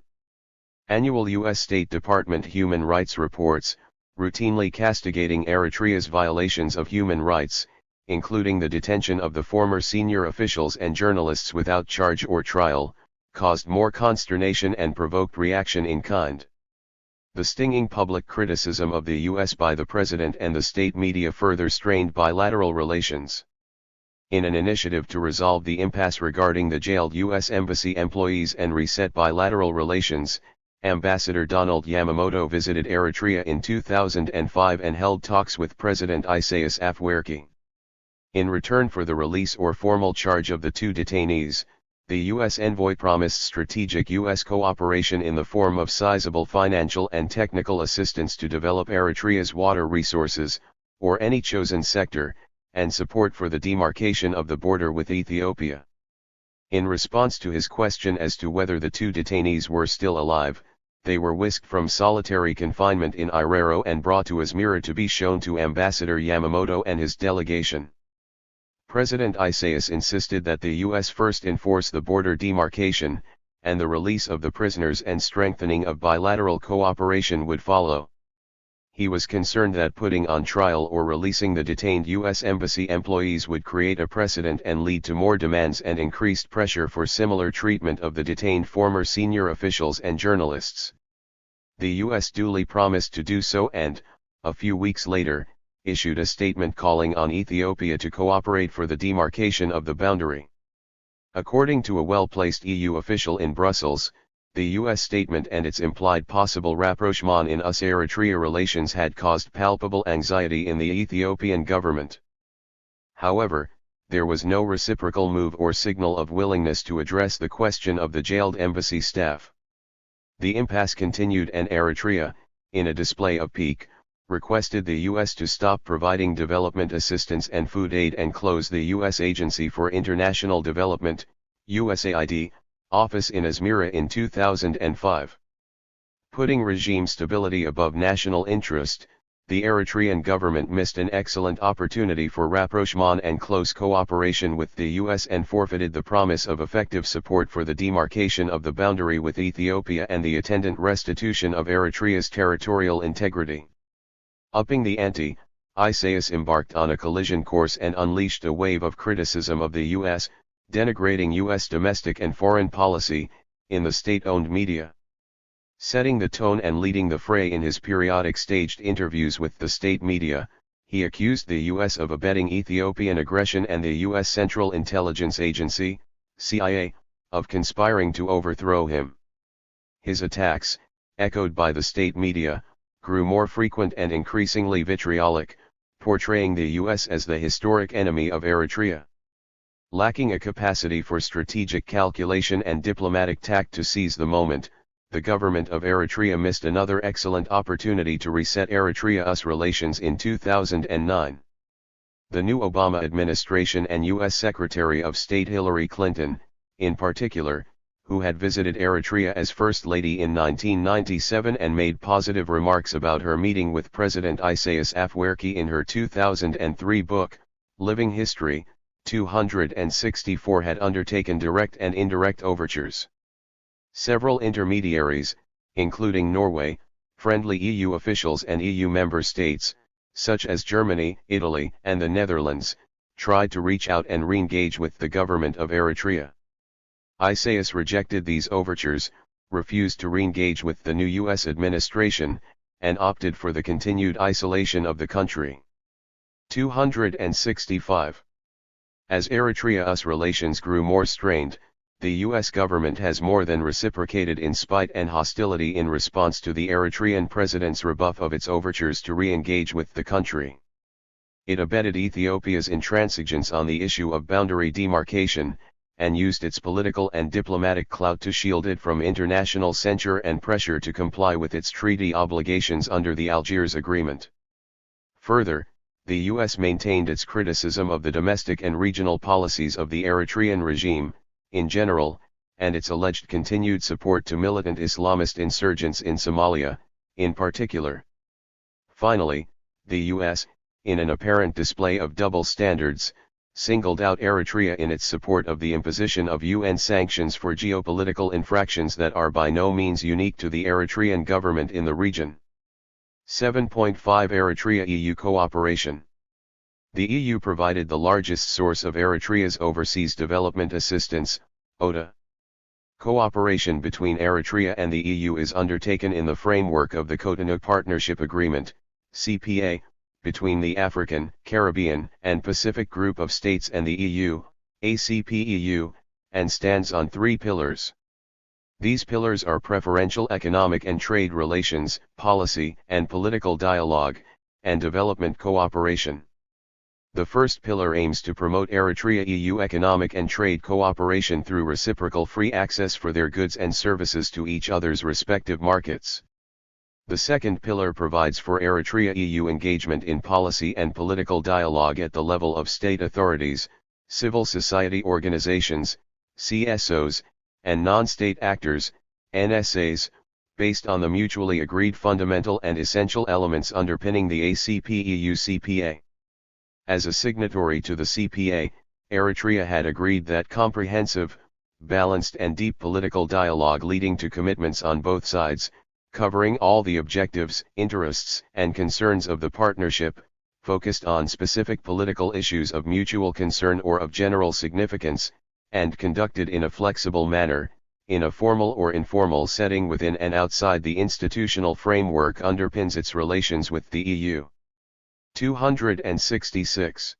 Annual U.S. State Department human rights reports, routinely castigating Eritrea's violations of human rights, including the detention of the former senior officials and journalists without charge or trial, caused more consternation and provoked reaction in kind. The stinging public criticism of the U.S. by the president and the state media further strained bilateral relations. In an initiative to resolve the impasse regarding the jailed U.S. Embassy employees and reset bilateral relations, Ambassador Donald Yamamoto visited Eritrea in 2005 and held talks with President Isaias Afwerki. In return for the release or formal charge of the 2 detainees, the U.S. envoy promised strategic U.S. cooperation in the form of sizable financial and technical assistance to develop Eritrea's water resources, or any chosen sector, and support for the demarcation of the border with Ethiopia. In response to his question as to whether the two detainees were still alive, they were whisked from solitary confinement in Eritrea and brought to Asmara to be shown to Ambassador Yamamoto and his delegation. President Isaias insisted that the U.S. first enforce the border demarcation, and the release of the prisoners and strengthening of bilateral cooperation would follow. He was concerned that putting on trial or releasing the detained U.S. Embassy employees would create a precedent and lead to more demands and increased pressure for similar treatment of the detained former senior officials and journalists. The U.S. duly promised to do so and, a few weeks later, issued a statement calling on Ethiopia to cooperate for the demarcation of the boundary. According to a well-placed EU official in Brussels, the U.S. statement and its implied possible rapprochement in US-Eritrea relations had caused palpable anxiety in the Ethiopian government. However, there was no reciprocal move or signal of willingness to address the question of the jailed embassy staff. The impasse continued and Eritrea, in a display of pique, requested the U.S. to stop providing development assistance and food aid and close the U.S. Agency for International Development, USAID, office in Asmara in 2005. Putting regime stability above national interest, the Eritrean government missed an excellent opportunity for rapprochement and close cooperation with the U.S. and forfeited the promise of effective support for the demarcation of the boundary with Ethiopia and the attendant restitution of Eritrea's territorial integrity. Upping the ante, Isaias embarked on a collision course and unleashed a wave of criticism of the U.S., denigrating U.S. domestic and foreign policy, in the state-owned media. Setting the tone and leading the fray in his periodic staged interviews with the state media, he accused the U.S. of abetting Ethiopian aggression and the U.S. Central Intelligence Agency, CIA, of conspiring to overthrow him. His attacks, echoed by the state media, grew more frequent and increasingly vitriolic, portraying the U.S. as the historic enemy of Eritrea. Lacking a capacity for strategic calculation and diplomatic tact to seize the moment, the government of Eritrea missed another excellent opportunity to reset Eritrea-US relations in 2009. The new Obama administration and U.S. Secretary of State Hillary Clinton, in particular, who had visited Eritrea as First Lady in 1997 and made positive remarks about her meeting with President Isaias Afwerki in her 2003 book, Living History, 264 had undertaken direct and indirect overtures. Several intermediaries, including Norway, friendly EU officials and EU member states, such as Germany, Italy, and the Netherlands, tried to reach out and re-engage with the government of Eritrea. Isaias rejected these overtures, refused to re-engage with the new U.S. administration, and opted for the continued isolation of the country. 265. As Eritrea-US relations grew more strained, the U.S. government has more than reciprocated in spite and hostility in response to the Eritrean president's rebuff of its overtures to re-engage with the country. It abetted Ethiopia's intransigence on the issue of boundary demarcation, and used its political and diplomatic clout to shield it from international censure and pressure to comply with its treaty obligations under the Algiers Agreement. Further, the U.S. maintained its criticism of the domestic and regional policies of the Eritrean regime, in general, and its alleged continued support to militant Islamist insurgents in Somalia, in particular. Finally, the U.S., in an apparent display of double standards, singled out Eritrea in its support of the imposition of UN sanctions for geopolitical infractions that are by no means unique to the Eritrean government in the region. 7.5 Eritrea-EU cooperation. The EU provided the largest source of Eritrea's overseas development assistance, ODA. Cooperation between Eritrea and the EU is undertaken in the framework of the Cotonou Partnership Agreement, CPA, between the African, Caribbean, and Pacific Group of States and the EU, ACP-EU, and stands on three pillars. These pillars are preferential economic and trade relations, policy and political dialogue, and development cooperation. The first pillar aims to promote Eritrea-EU economic and trade cooperation through reciprocal free access for their goods and services to each other's respective markets. The second pillar provides for Eritrea-EU engagement in policy and political dialogue at the level of state authorities, civil society organizations, CSOs, and non-state actors, NSAs, based on the mutually agreed fundamental and essential elements underpinning the ACP-EU CPA. As a signatory to the CPA, Eritrea had agreed that comprehensive, balanced and deep political dialogue leading to commitments on both sides, covering all the objectives, interests, and concerns of the partnership, focused on specific political issues of mutual concern or of general significance, and conducted in a flexible manner, in a formal or informal setting within and outside the institutional framework underpins its relations with the EU. 266.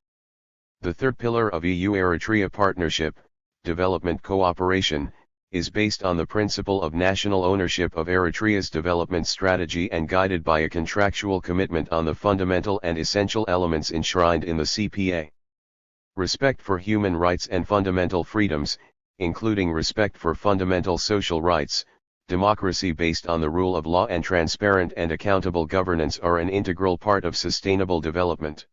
The third pillar of EU-Eritrea partnership, development cooperation, is based on the principle of national ownership of Eritrea's development strategy and guided by a contractual commitment on the fundamental and essential elements enshrined in the CPA. Respect for human rights and fundamental freedoms, including respect for fundamental social rights, democracy based on the rule of law and transparent and accountable governance are an integral part of sustainable development.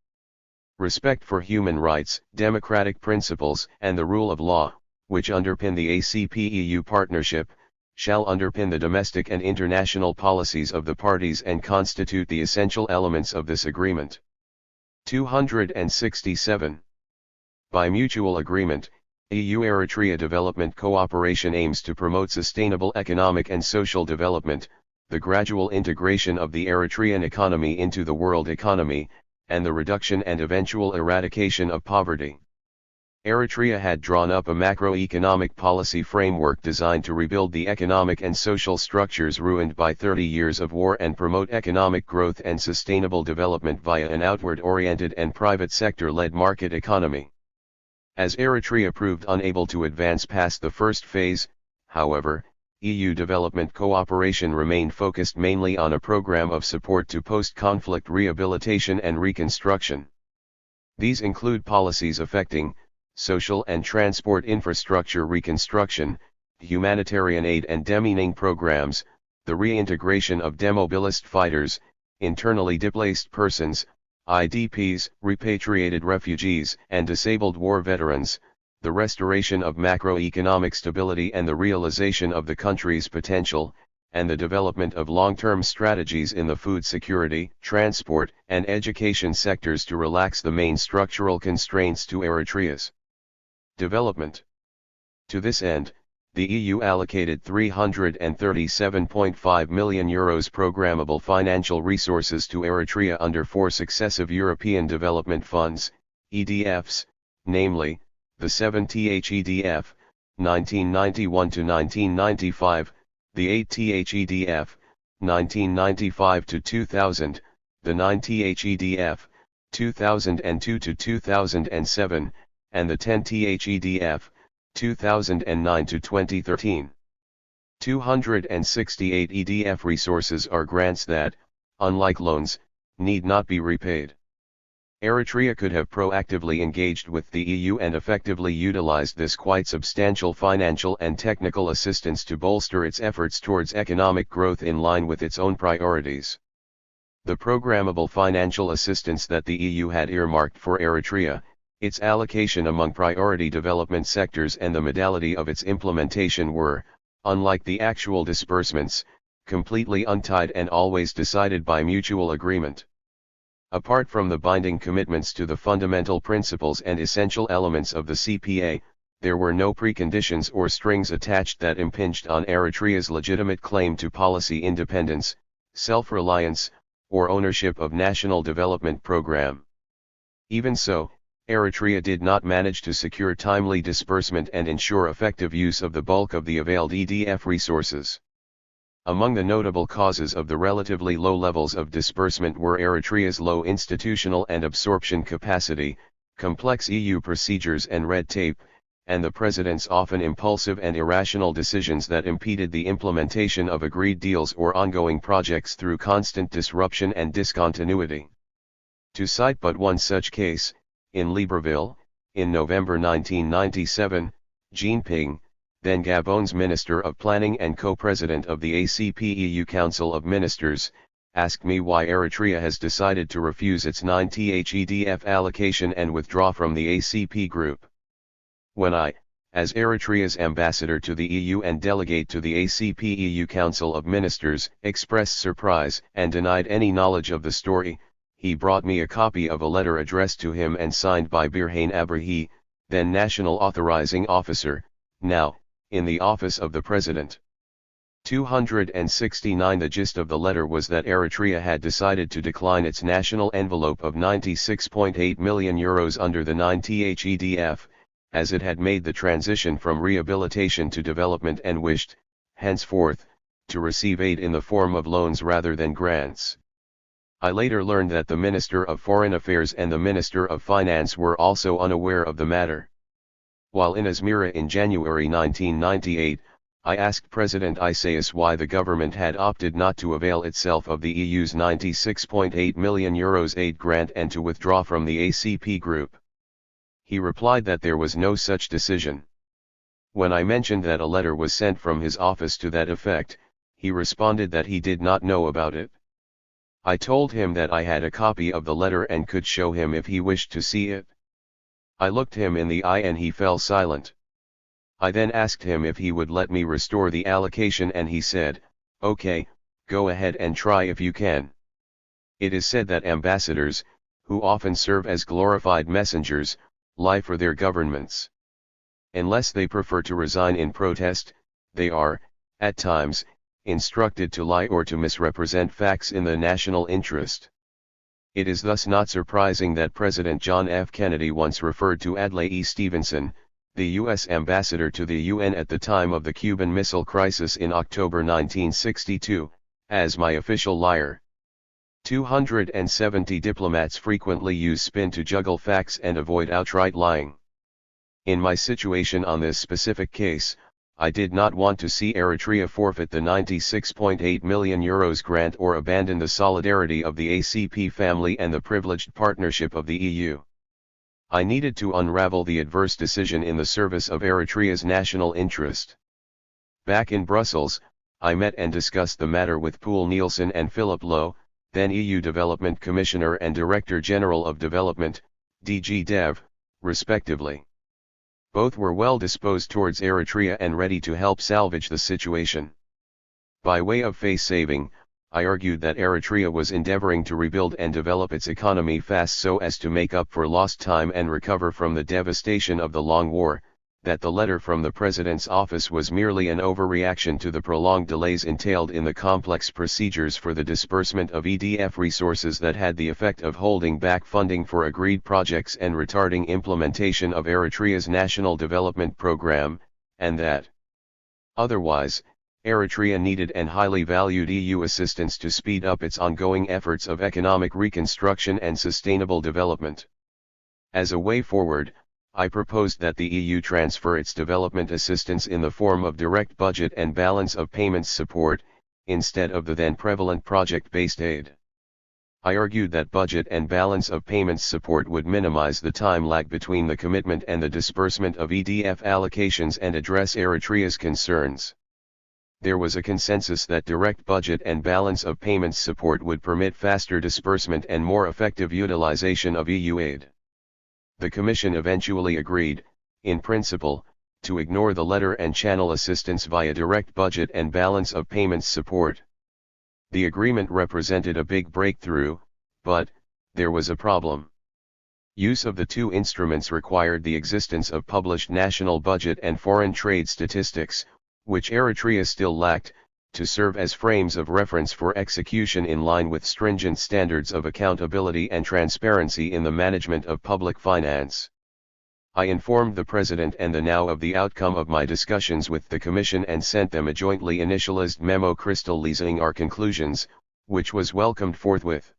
Respect for human rights, democratic principles, and the rule of law, which underpin the ACP-EU partnership, shall underpin the domestic and international policies of the parties and constitute the essential elements of this agreement. 267. By mutual agreement, EU-Eritrea development cooperation aims to promote sustainable economic and social development, the gradual integration of the Eritrean economy into the world economy, and the reduction and eventual eradication of poverty. Eritrea had drawn up a macroeconomic policy framework designed to rebuild the economic and social structures ruined by 30 years of war and promote economic growth and sustainable development via an outward-oriented and private sector-led market economy. As Eritrea proved unable to advance past the first phase, however, EU development cooperation remained focused mainly on a program of support to post-conflict rehabilitation and reconstruction. These include policies affecting social and transport infrastructure reconstruction, humanitarian aid and demining programs, the reintegration of demobilized fighters, internally displaced persons, IDPs, repatriated refugees and disabled war veterans, the restoration of macroeconomic stability and the realization of the country's potential, and the development of long-term strategies in the food security, transport, and education sectors to relax the main structural constraints to Eritrea's development. To this end, the EU allocated €337.5 million programmable financial resources to Eritrea under 4 successive European Development Funds, EDFs, namely, the 7 THEDF, 1991–1995, the 8 THEDF, 1995–2000, the 9 THEDF, 2002–2007, and the 10 THEDF, 2009–2013. 268 EDF resources are grants that, unlike loans, need not be repaid. Eritrea could have proactively engaged with the EU and effectively utilized this quite substantial financial and technical assistance to bolster its efforts towards economic growth in line with its own priorities. The programmable financial assistance that the EU had earmarked for Eritrea, its allocation among priority development sectors and the modality of its implementation were, unlike the actual disbursements, completely untied and always decided by mutual agreement. Apart from the binding commitments to the fundamental principles and essential elements of the CPA, there were no preconditions or strings attached that impinged on Eritrea's legitimate claim to policy independence, self-reliance, or ownership of national development program. Even so, Eritrea did not manage to secure timely disbursement and ensure effective use of the bulk of the availed EDF resources. Among the notable causes of the relatively low levels of disbursement were Eritrea's low institutional and absorption capacity, complex EU procedures and red tape, and the President's often impulsive and irrational decisions that impeded the implementation of agreed deals or ongoing projects through constant disruption and discontinuity. To cite but one such case, in Libreville, in November 1997, Jean Ping, then Gabon's Minister of Planning and co-president of the ACP-EU Council of Ministers, asked me why Eritrea has decided to refuse its 9th allocation and withdraw from the ACP group. When I, as Eritrea's ambassador to the EU and delegate to the ACP EU Council of Ministers, expressed surprise and denied any knowledge of the story, he brought me a copy of a letter addressed to him and signed by Birhane Abrahi, then National Authorizing Officer, now, in the office of the President. 269 The gist of the letter was that Eritrea had decided to decline its national envelope of €96.8 million under the 9th, as it had made the transition from rehabilitation to development and wished, henceforth, to receive aid in the form of loans rather than grants. I later learned that the Minister of Foreign Affairs and the Minister of Finance were also unaware of the matter. While in Asmara in January 1998, I asked President Isaias why the government had opted not to avail itself of the EU's €96.8 million aid grant and to withdraw from the ACP group. He replied that there was no such decision. When I mentioned that a letter was sent from his office to that effect, he responded that he did not know about it. I told him that I had a copy of the letter and could show him if he wished to see it. I looked him in the eye and he fell silent. I then asked him if he would let me restore the allocation and he said, "Okay, go ahead and try if you can." It is said that ambassadors, who often serve as glorified messengers, lie for their governments. Unless they prefer to resign in protest, they are, at times, instructed to lie or to misrepresent facts in the national interest. It is thus not surprising that President John F. Kennedy once referred to Adlai E. Stevenson, the U.S. ambassador to the UN at the time of the Cuban Missile Crisis in October 1962, as my official liar. 270 Diplomats frequently use spin to juggle facts and avoid outright lying. In my situation on this specific case, I did not want to see Eritrea forfeit the €96.8 million grant or abandon the solidarity of the ACP family and the privileged partnership of the EU. I needed to unravel the adverse decision in the service of Eritrea's national interest. Back in Brussels, I met and discussed the matter with Poul Nielsen and Philip Lowe, then EU Development Commissioner and Director General of Development, DG Dev, respectively. Both were well disposed towards Eritrea and ready to help salvage the situation. By way of face-saving, I argued that Eritrea was endeavoring to rebuild and develop its economy fast so as to make up for lost time and recover from the devastation of the long war, that the letter from the President's office was merely an overreaction to the prolonged delays entailed in the complex procedures for the disbursement of EDF resources that had the effect of holding back funding for agreed projects and retarding implementation of Eritrea's national development program, and that, otherwise, Eritrea needed and highly valued EU assistance to speed up its ongoing efforts of economic reconstruction and sustainable development. As a way forward, I proposed that the EU transfer its development assistance in the form of direct budget and balance of payments support, instead of the then prevalent project-based aid. I argued that budget and balance of payments support would minimize the time lag between the commitment and the disbursement of EDF allocations and address Eritrea's concerns. There was a consensus that direct budget and balance of payments support would permit faster disbursement and more effective utilization of EU aid. The Commission eventually agreed, in principle, to ignore the letter and channel assistance via direct budget and balance of payments support. The agreement represented a big breakthrough, but there was a problem. Use of the two instruments required the existence of published national budget and foreign trade statistics, which Eritrea still lacked, to serve as frames of reference for execution in line with stringent standards of accountability and transparency in the management of public finance. I informed the President and the now of the outcome of my discussions with the Commission and sent them a jointly initialized memo crystallizing our conclusions, which was welcomed forthwith.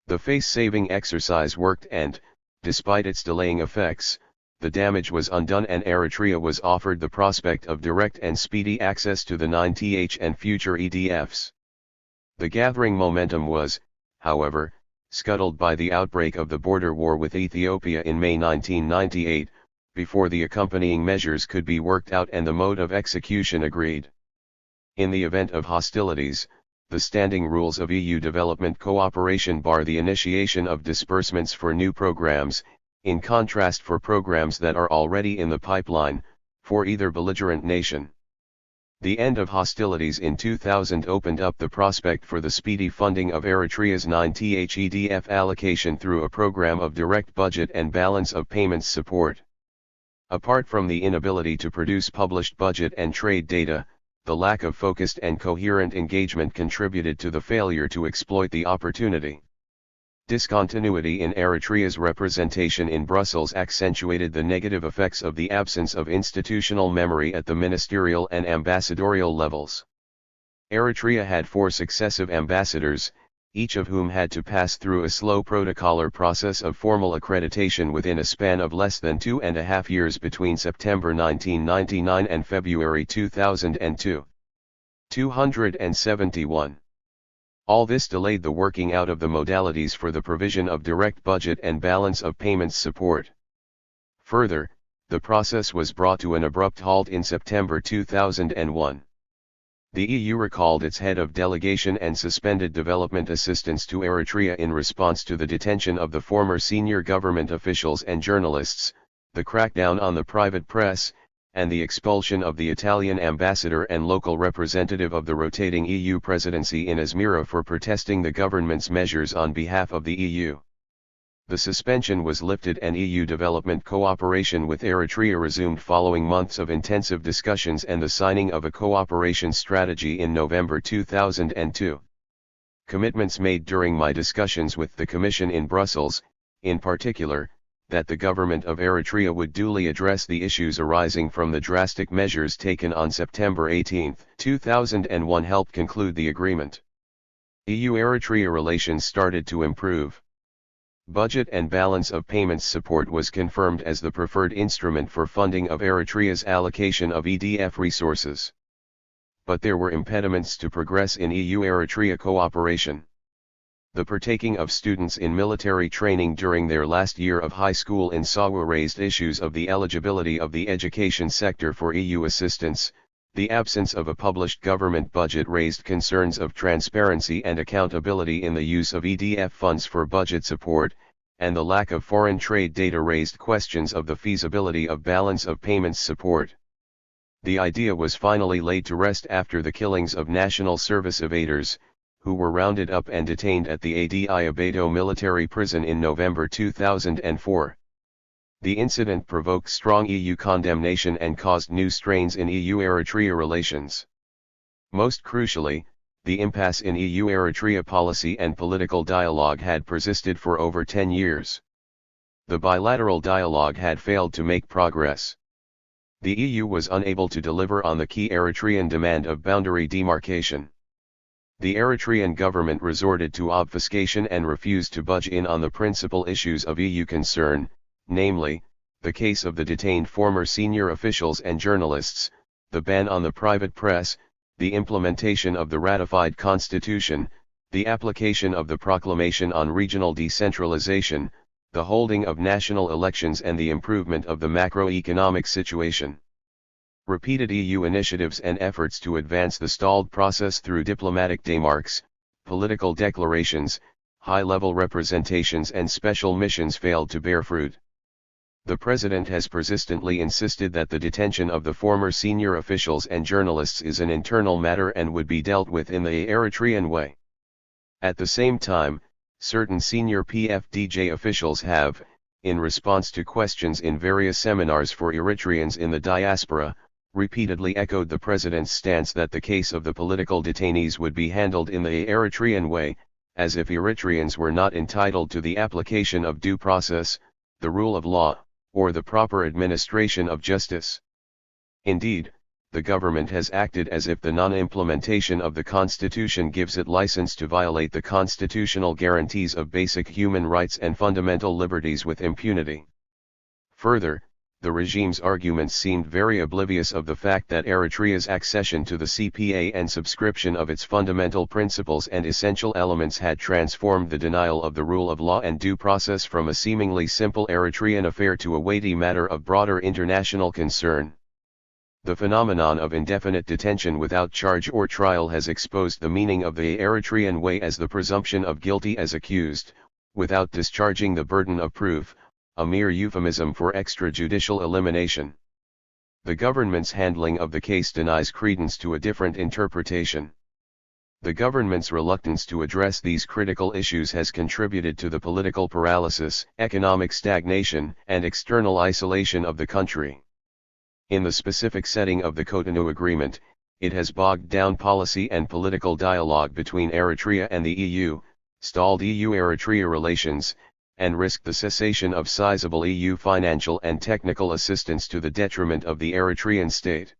The face-saving exercise worked and, despite its delaying effects, the damage was undone and Eritrea was offered the prospect of direct and speedy access to the 9th and future EDFs. The gathering momentum was, however, scuttled by the outbreak of the border war with Ethiopia in May 1998, before the accompanying measures could be worked out and the mode of execution agreed. In the event of hostilities, the standing rules of EU development cooperation bar the initiation of disbursements for new programs, in contrast for programs that are already in the pipeline, for either belligerent nation. The end of hostilities in 2000 opened up the prospect for the speedy funding of Eritrea's 9 THEDF allocation through a program of direct budget and balance of payments support. Apart from the inability to produce published budget and trade data, the lack of focused and coherent engagement contributed to the failure to exploit the opportunity. Discontinuity in Eritrea's representation in Brussels accentuated the negative effects of the absence of institutional memory at the ministerial and ambassadorial levels. Eritrea had 4 successive ambassadors, each of whom had to pass through a slow protocolar process of formal accreditation within a span of less than 2.5 years between September 1999 and February 2002. 271. All this delayed the working out of the modalities for the provision of direct budget and balance of payments support. Further, the process was brought to an abrupt halt in September 2001. The EU recalled its head of delegation and suspended development assistance to Eritrea in response to the detention of the former senior government officials and journalists, the crackdown on the private press, and the expulsion of the Italian ambassador and local representative of the rotating EU presidency in Izmir for protesting the government's measures on behalf of the EU. The suspension was lifted and EU development cooperation with Eritrea resumed following months of intensive discussions and the signing of a cooperation strategy in November 2002. Commitments made during my discussions with the Commission in Brussels, in particular, that the government of Eritrea would duly address the issues arising from the drastic measures taken on September 18, 2001 helped conclude the agreement. EU-Eritrea relations started to improve. Budget and balance of payments support was confirmed as the preferred instrument for funding of Eritrea's allocation of EDF resources. But there were impediments to progress in EU-Eritrea cooperation. The partaking of students in military training during their last year of high school in Sawa raised issues of the eligibility of the education sector for EU assistance. The absence of a published government budget raised concerns of transparency and accountability in the use of EDF funds for budget support, and the lack of foreign trade data raised questions of the feasibility of balance of payments support. The idea was finally laid to rest after the killings of national service evaders, who were rounded up and detained at the Adi Abedo military prison in November 2004. The incident provoked strong EU condemnation and caused new strains in EU-Eritrea relations. Most crucially, the impasse in EU-Eritrea policy and political dialogue had persisted for over 10 years. The bilateral dialogue had failed to make progress. The EU was unable to deliver on the key Eritrean demand of boundary demarcation. The Eritrean government resorted to obfuscation and refused to budge in on the principal issues of EU concern, namely, the case of the detained former senior officials and journalists, the ban on the private press, the implementation of the ratified constitution, the application of the proclamation on regional decentralization, the holding of national elections and the improvement of the macroeconomic situation. Repeated EU initiatives and efforts to advance the stalled process through diplomatic démarches, political declarations, high-level representations and special missions failed to bear fruit. The President has persistently insisted that the detention of the former senior officials and journalists is an internal matter and would be dealt with in the Eritrean way. At the same time, certain senior PFDJ officials have, in response to questions in various seminars for Eritreans in the diaspora, repeatedly echoed the President's stance that the case of the political detainees would be handled in the Eritrean way, as if Eritreans were not entitled to the application of due process, the rule of law, or the proper administration of justice. Indeed, the government has acted as if the non-implementation of the Constitution gives it license to violate the constitutional guarantees of basic human rights and fundamental liberties with impunity. Further, the regime's arguments seemed very oblivious of the fact that Eritrea's accession to the CPA and subscription of its fundamental principles and essential elements had transformed the denial of the rule of law and due process from a seemingly simple Eritrean affair to a weighty matter of broader international concern. The phenomenon of indefinite detention without charge or trial has exposed the meaning of the Eritrean way as the presumption of guilty as accused, without discharging the burden of proof, a mere euphemism for extrajudicial elimination. The government's handling of the case denies credence to a different interpretation. The government's reluctance to address these critical issues has contributed to the political paralysis, economic stagnation, and external isolation of the country. In the specific setting of the Cotonou Agreement, it has bogged down policy and political dialogue between Eritrea and the EU, stalled EU-Eritrea relations, and risked the cessation of sizable EU financial and technical assistance to the detriment of the Eritrean state.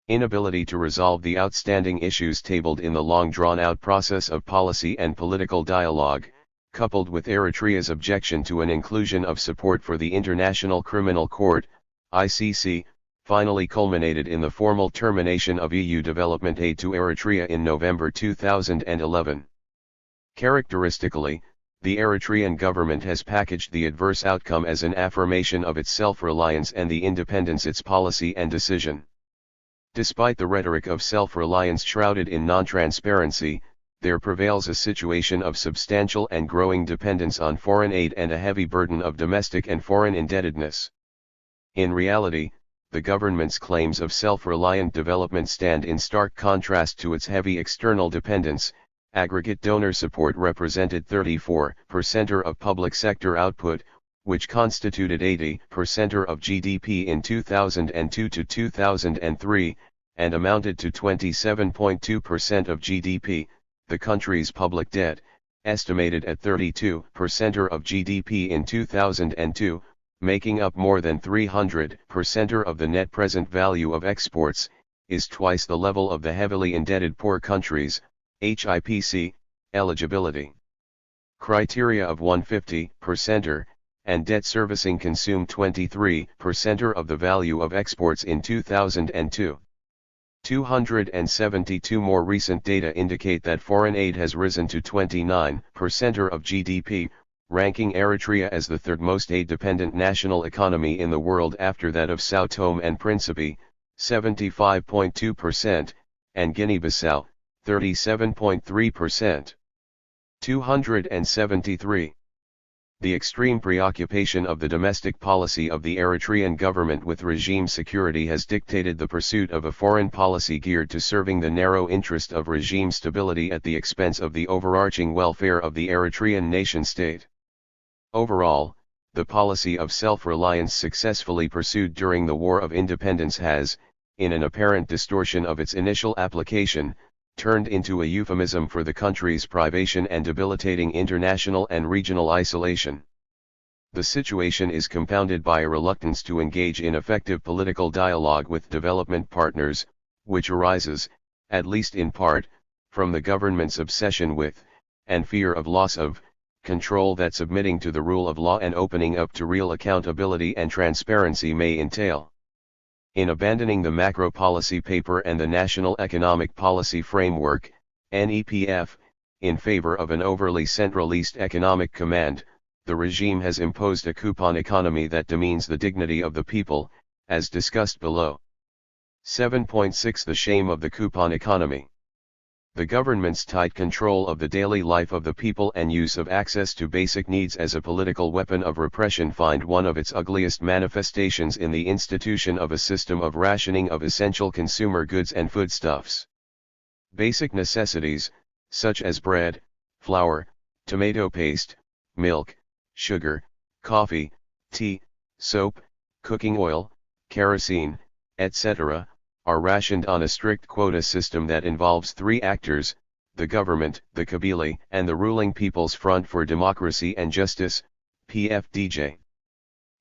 Inability to resolve the outstanding issues tabled in the long drawn-out process of policy and political dialogue, coupled with Eritrea's objection to an inclusion of support for the International Criminal Court, ICC, finally culminated in the formal termination of EU development aid to Eritrea in November 2011. Characteristically, the Eritrean government has packaged the adverse outcome as an affirmation of its self-reliance and the independence its policy and decision. Despite the rhetoric of self-reliance shrouded in non-transparency, there prevails a situation of substantial and growing dependence on foreign aid and a heavy burden of domestic and foreign indebtedness. In reality, the government's claims of self-reliant development stand in stark contrast to its heavy external dependence. Aggregate donor support represented 34% of public sector output, which constituted 80% of GDP in 2002 to 2003, and amounted to 27.2% of GDP. The country's public debt, estimated at 32% of GDP in 2002, making up more than 300% of the net present value of exports, is twice the level of the heavily indebted poor countries. HIPC, eligibility criteria of 150% and debt servicing consume 23% of the value of exports in 2002. 272 more recent data indicate that foreign aid has risen to 29% of GDP, ranking Eritrea as the third most aid-dependent national economy in the world after that of São Tomé and Príncipe, 75.2%, and Guinea-Bissau, 37.3%. 273. The extreme preoccupation of the domestic policy of the Eritrean government with regime security has dictated the pursuit of a foreign policy geared to serving the narrow interest of regime stability at the expense of the overarching welfare of the Eritrean nation-state. Overall, the policy of self-reliance successfully pursued during the War of Independence has, in an apparent distortion of its initial application, turned into a euphemism for the country's privation and debilitating international and regional isolation. The situation is compounded by a reluctance to engage in effective political dialogue with development partners, which arises, at least in part, from the government's obsession with, and fear of loss of, control that submitting to the rule of law and opening up to real accountability and transparency may entail. In abandoning the macro policy paper and the National Economic Policy Framework, NEPF, in favor of an overly centralist economic command, the regime has imposed a coupon economy that demeans the dignity of the people, as discussed below. 7.6 The shame of the coupon economy. The government's tight control of the daily life of the people and use of access to basic needs as a political weapon of repression find one of its ugliest manifestations in the institution of a system of rationing of essential consumer goods and foodstuffs. Basic necessities, such as bread, flour, tomato paste, milk, sugar, coffee, tea, soap, cooking oil, kerosene, etc., are rationed on a strict quota system that involves three actors, the government, the Kabyle, and the ruling People's Front for Democracy and Justice, PFDJ.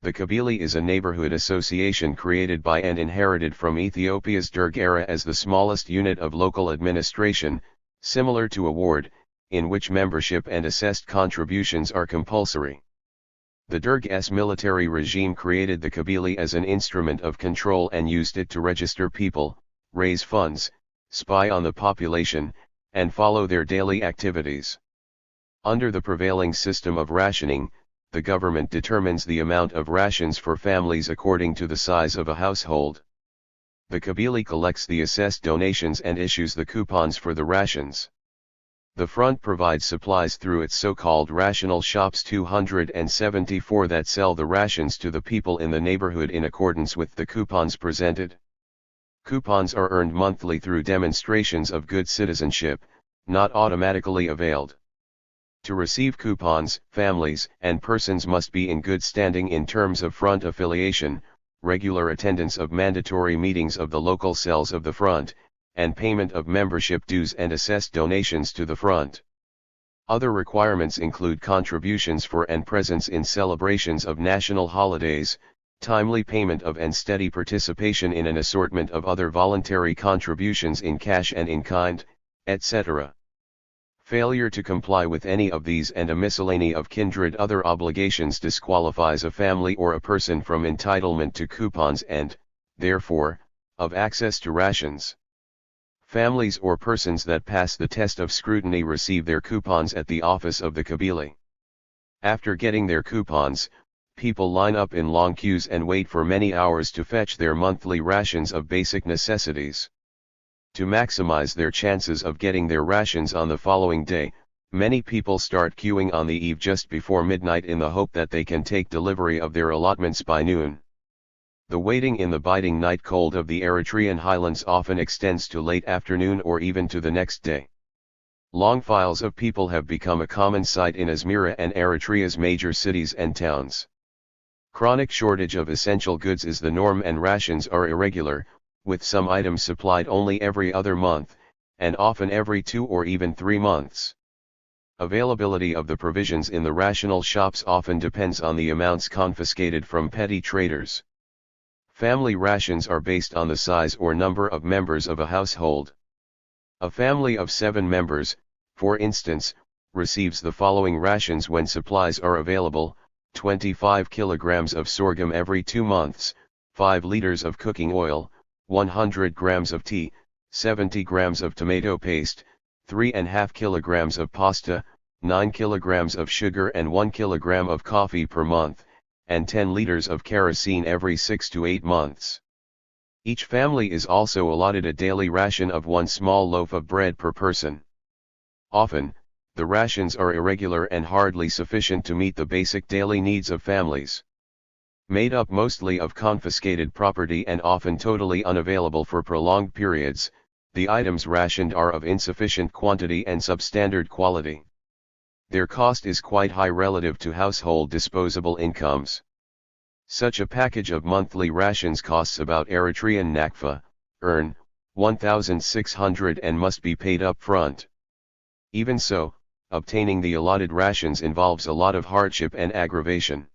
The Kabyle is a neighborhood association created by and inherited from Ethiopia's Derg era as the smallest unit of local administration, similar to a ward, in which membership and assessed contributions are compulsory. The Derg's military regime created the Kabyle as an instrument of control and used it to register people, raise funds, spy on the population, and follow their daily activities. Under the prevailing system of rationing, the government determines the amount of rations for families according to the size of a household. The Kabyle collects the assessed donations and issues the coupons for the rations. The front provides supplies through its so-called rational shops 274 that sell the rations to the people in the neighborhood in accordance with the coupons presented. Coupons are earned monthly through demonstrations of good citizenship, not automatically availed. To receive coupons, families and persons must be in good standing in terms of front affiliation, regular attendance of mandatory meetings of the local cells of the front, and payment of membership dues and assessed donations to the front. Other requirements include contributions for and presence in celebrations of national holidays, timely payment of and steady participation in an assortment of other voluntary contributions in cash and in kind, etc. Failure to comply with any of these and a miscellany of kindred other obligations disqualifies a family or a person from entitlement to coupons and, therefore, of access to rations. Families or persons that pass the test of scrutiny receive their coupons at the office of the Kabyle. After getting their coupons, people line up in long queues and wait for many hours to fetch their monthly rations of basic necessities. To maximize their chances of getting their rations on the following day, many people start queuing on the eve just before midnight in the hope that they can take delivery of their allotments by noon. The waiting in the biting night cold of the Eritrean highlands often extends to late afternoon or even to the next day. Long files of people have become a common sight in Asmara and Eritrea's major cities and towns. Chronic shortage of essential goods is the norm and rations are irregular, with some items supplied only every other month, and often every 2 or even 3 months. Availability of the provisions in the rational shops often depends on the amounts confiscated from petty traders. Family rations are based on the size or number of members of a household. A family of 7 members, for instance, receives the following rations when supplies are available: 25 kilograms of sorghum every 2 months, 5 liters of cooking oil, 100 grams of tea, 70 grams of tomato paste, 3.5 kilograms of pasta, 9 kilograms of sugar and 1 kilogram of coffee per month, and 10 liters of kerosene every 6 to 8 months. Each family is also allotted a daily ration of 1 small loaf of bread per person. Often, the rations are irregular and hardly sufficient to meet the basic daily needs of families. Made up mostly of confiscated property and often totally unavailable for prolonged periods, the items rationed are of insufficient quantity and substandard quality. Their cost is quite high relative to household disposable incomes. Such a package of monthly rations costs about Eritrean nakfa, earn, 1,600 and must be paid up front. Even so, obtaining the allotted rations involves a lot of hardship and aggravation.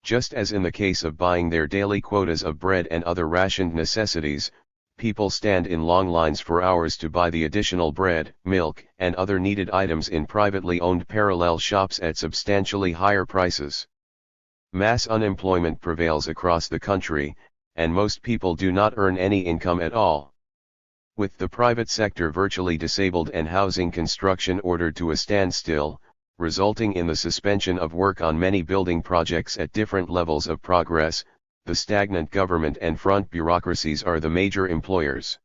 Just as in the case of buying their daily quotas of bread and other rationed necessities, people stand in long lines for hours to buy the additional bread, milk, and other needed items in privately owned parallel shops at substantially higher prices. Mass unemployment prevails across the country, and most people do not earn any income at all. With the private sector virtually disabled and housing construction ordered to a standstill, resulting in the suspension of work on many building projects at different levels of progress, the stagnant government and front bureaucracies are the major employers.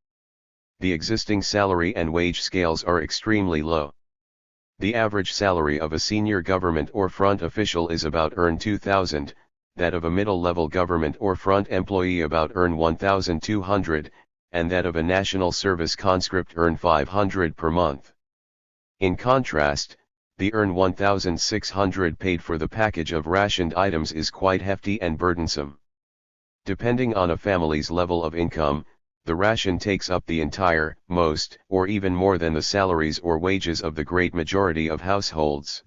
The existing salary and wage scales are extremely low. The average salary of a senior government or front official is about earn 2,000, that of a middle-level government or front employee about earn 1,200, and that of a national service conscript earn 500 per month. In contrast, the earn 1,600 paid for the package of rationed items is quite hefty and burdensome. Depending on a family's level of income, the ration takes up the entire, most, or even more than the salaries or wages of the great majority of households.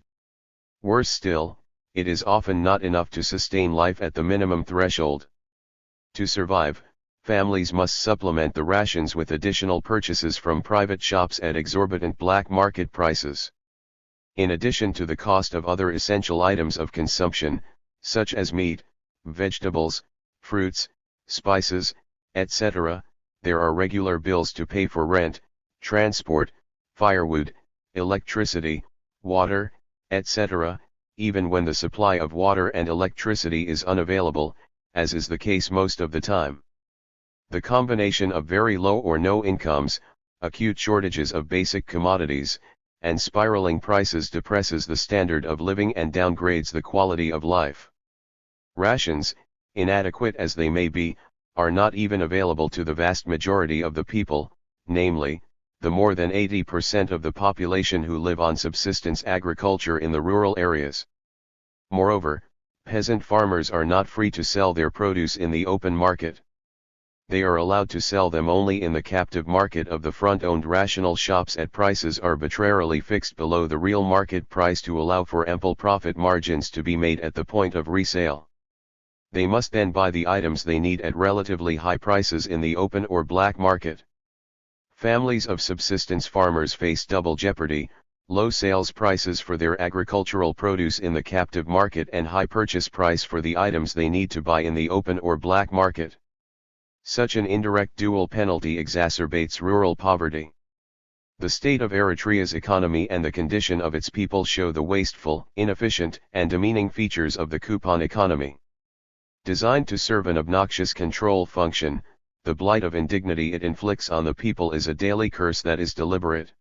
Worse still, it is often not enough to sustain life at the minimum threshold. To survive, families must supplement the rations with additional purchases from private shops at exorbitant black market prices. In addition to the cost of other essential items of consumption, such as meat, vegetables, fruits, spices, etc., there are regular bills to pay for rent, transport, firewood, electricity, water, etc., even when the supply of water and electricity is unavailable, as is the case most of the time. The combination of very low or no incomes, acute shortages of basic commodities, and spiraling prices depresses the standard of living and downgrades the quality of life. Rations, inadequate as they may be, are not even available to the vast majority of the people, namely, the more than 80% of the population who live on subsistence agriculture in the rural areas. Moreover, peasant farmers are not free to sell their produce in the open market. They are allowed to sell them only in the captive market of the front-owned rational shops at prices arbitrarily fixed below the real market price to allow for ample profit margins to be made at the point of resale. They must then buy the items they need at relatively high prices in the open or black market. Families of subsistence farmers face double jeopardy: low sales prices for their agricultural produce in the captive market and high purchase price for the items they need to buy in the open or black market. Such an indirect dual penalty exacerbates rural poverty. The state of Eritrea's economy and the condition of its people show the wasteful, inefficient, and demeaning features of the coupon economy. Designed to serve an obnoxious control function, the blight of indignity it inflicts on the people is a daily curse that is deliberate.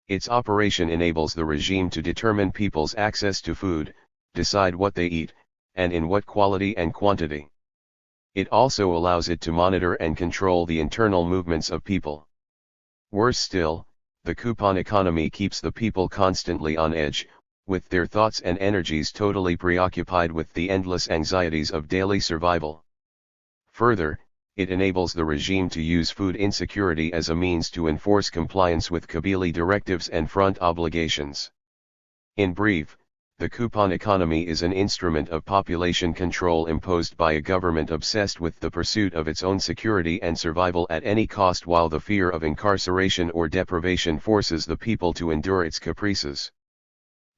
Its operation enables the regime to determine people's access to food, decide what they eat, and in what quality and quantity. It also allows it to monitor and control the internal movements of people. Worse still, the coupon economy keeps the people constantly on edge, with their thoughts and energies totally preoccupied with the endless anxieties of daily survival. Further, it enables the regime to use food insecurity as a means to enforce compliance with Kabyle directives and front obligations. In brief, the coupon economy is an instrument of population control imposed by a government obsessed with the pursuit of its own security and survival at any cost, while the fear of incarceration or deprivation forces the people to endure its caprices.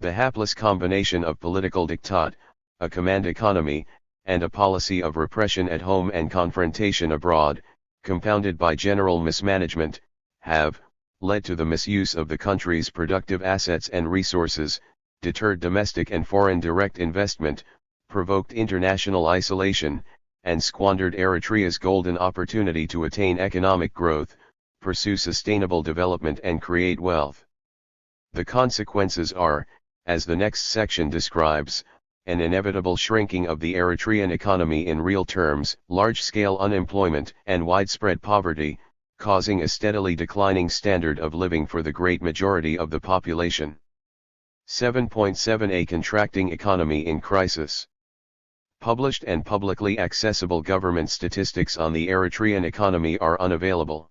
The hapless combination of political diktat, a command economy, and a policy of repression at home and confrontation abroad, compounded by general mismanagement, have led to the misuse of the country's productive assets and resources, deterred domestic and foreign direct investment, provoked international isolation, and squandered Eritrea's golden opportunity to attain economic growth, pursue sustainable development and create wealth. The consequences are, as the next section describes, an inevitable shrinking of the Eritrean economy in real terms, large-scale unemployment and widespread poverty, causing a steadily declining standard of living for the great majority of the population. 7.7 A contracting economy in crisis. Published and publicly accessible government statistics on the Eritrean economy are unavailable.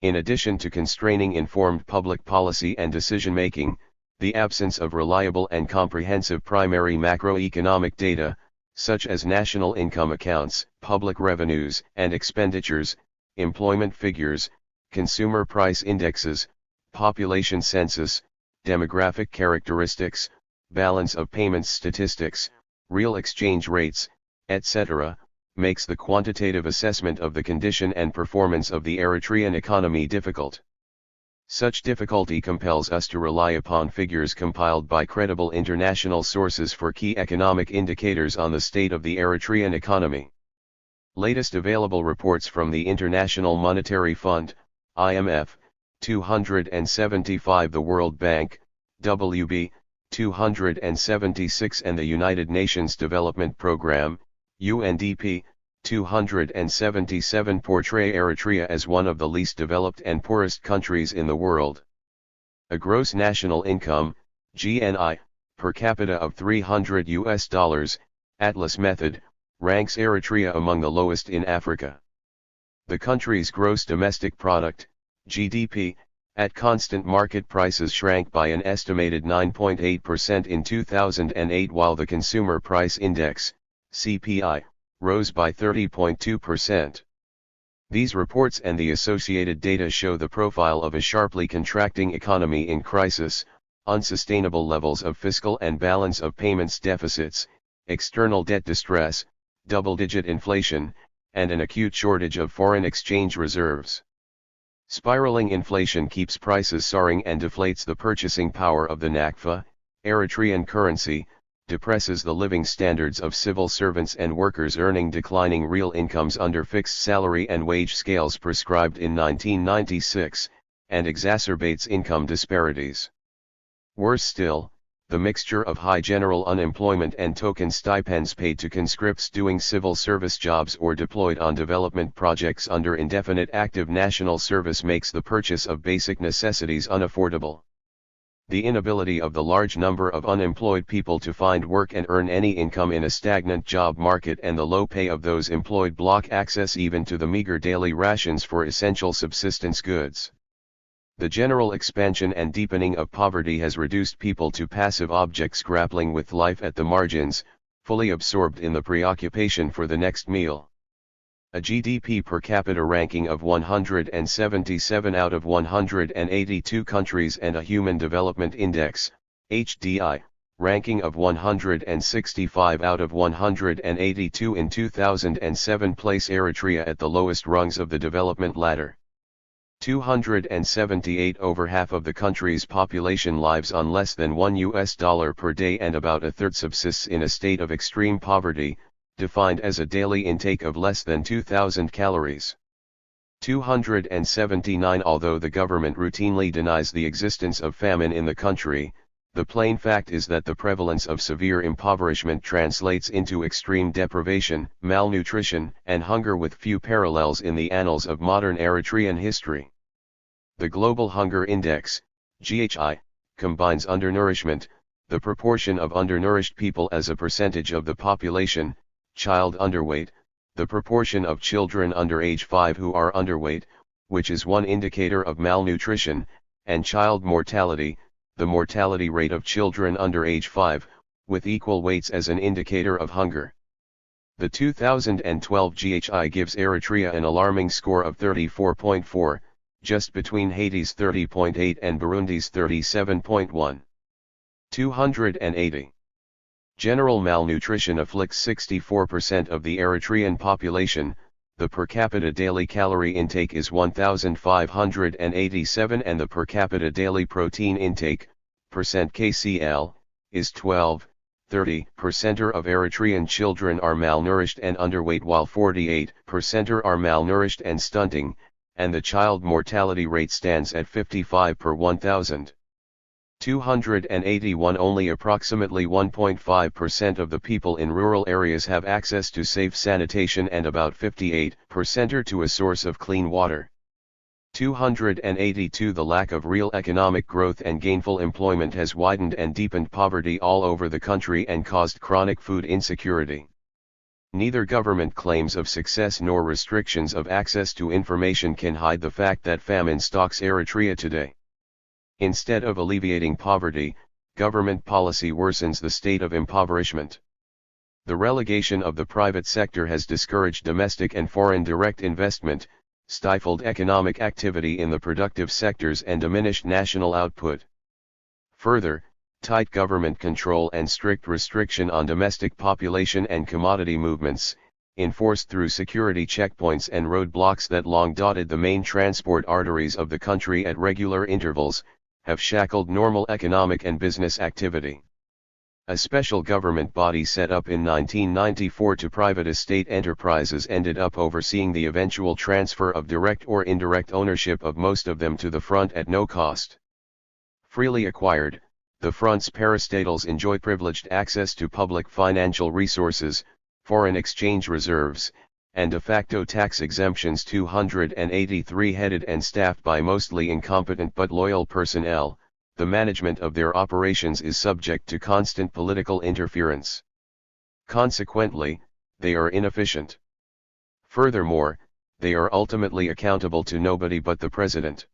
In addition to constraining informed public policy and decision-making, the absence of reliable and comprehensive primary macroeconomic data, such as national income accounts, public revenues and expenditures, employment figures, consumer price indexes, population census, demographic characteristics, balance of payments statistics, real exchange rates, etc., makes the quantitative assessment of the condition and performance of the Eritrean economy difficult. Such difficulty compels us to rely upon figures compiled by credible international sources for key economic indicators on the state of the Eritrean economy. Latest available reports from the International Monetary Fund, IMF, 275, the World Bank, WB, 276, and the United Nations Development Programme, UNDP, 277 portray Eritrea as one of the least developed and poorest countries in the world. A gross national income, GNI, per capita of $300, Atlas Method, ranks Eritrea among the lowest in Africa. The country's gross domestic product, GDP, at constant market prices shrank by an estimated 9.8% in 2008, while the Consumer Price Index, CPI, rose by 30.2%. These reports and the associated data show the profile of a sharply contracting economy in crisis, unsustainable levels of fiscal and balance of payments deficits, external debt distress, double-digit inflation, and an acute shortage of foreign exchange reserves. Spiraling inflation keeps prices soaring and deflates the purchasing power of the Nakfa, Eritrean currency, depresses the living standards of civil servants and workers earning declining real incomes under fixed salary and wage scales prescribed in 1996, and exacerbates income disparities. Worse still, the mixture of high general unemployment and token stipends paid to conscripts doing civil service jobs or deployed on development projects under indefinite active national service makes the purchase of basic necessities unaffordable. The inability of the large number of unemployed people to find work and earn any income in a stagnant job market and the low pay of those employed block access even to the meager daily rations for essential subsistence goods. The general expansion and deepening of poverty has reduced people to passive objects grappling with life at the margins, fully absorbed in the preoccupation for the next meal. A GDP per capita ranking of 177 out of 182 countries and a Human Development Index, HDI, ranking of 165 out of 182 in 2007 place Eritrea at the lowest rungs of the development ladder. 278 over half of the country's population lives on less than $1 per day and about a third subsists in a state of extreme poverty, defined as a daily intake of less than 2,000 calories. 279 Although the government routinely denies the existence of famine in the country, the plain fact is that the prevalence of severe impoverishment translates into extreme deprivation, malnutrition, and hunger with few parallels in the annals of modern Eritrean history. The Global Hunger Index, GHI, combines undernourishment, the proportion of undernourished people as a percentage of the population, child underweight, the proportion of children under age 5 who are underweight, which is one indicator of malnutrition, and child mortality, the mortality rate of children under age 5, with equal weights as an indicator of hunger. The 2012 GHI gives Eritrea an alarming score of 34.4, just between Haiti's 30.8 and Burundi's 37.1. 280. General malnutrition afflicts 64% of the Eritrean population. The per capita daily calorie intake is 1,587 and the per capita daily protein intake, %KCL, is 12.30% of Eritrean children are malnourished and underweight while 48% are malnourished and stunting, and the child mortality rate stands at 55 per 1,000. 281 Only approximately 1.5% of the people in rural areas have access to safe sanitation and about 58% are to a source of clean water. 282 The lack of real economic growth and gainful employment has widened and deepened poverty all over the country and caused chronic food insecurity. Neither government claims of success nor restrictions of access to information can hide the fact that famine stalks Eritrea today. Instead of alleviating poverty, government policy worsens the state of impoverishment. The relegation of the private sector has discouraged domestic and foreign direct investment, stifled economic activity in the productive sectors and diminished national output. Further, tight government control and strict restriction on domestic population and commodity movements, enforced through security checkpoints and roadblocks that long dotted the main transport arteries of the country at regular intervals, have shackled normal economic and business activity. A special government body set up in 1994 to private estate enterprises ended up overseeing the eventual transfer of direct or indirect ownership of most of them to the front at no cost. Freely acquired, the front's parastatals enjoy privileged access to public financial resources, foreign exchange reserves, and de facto tax exemptions. 283 Headed and staffed by mostly incompetent but loyal personnel, the management of their operations is subject to constant political interference. Consequently, they are inefficient. Furthermore, they are ultimately accountable to nobody but the president.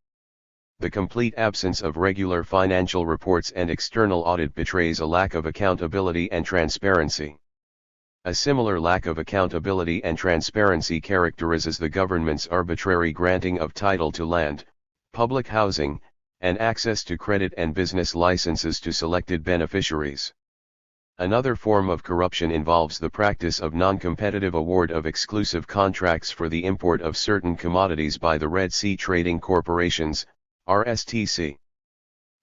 The complete absence of regular financial reports and external audit betrays a lack of accountability and transparency. A similar lack of accountability and transparency characterizes the government's arbitrary granting of title to land, public housing, and access to credit and business licenses to selected beneficiaries. Another form of corruption involves the practice of non-competitive award of exclusive contracts for the import of certain commodities by the Red Sea Trading Corporations, RSTC.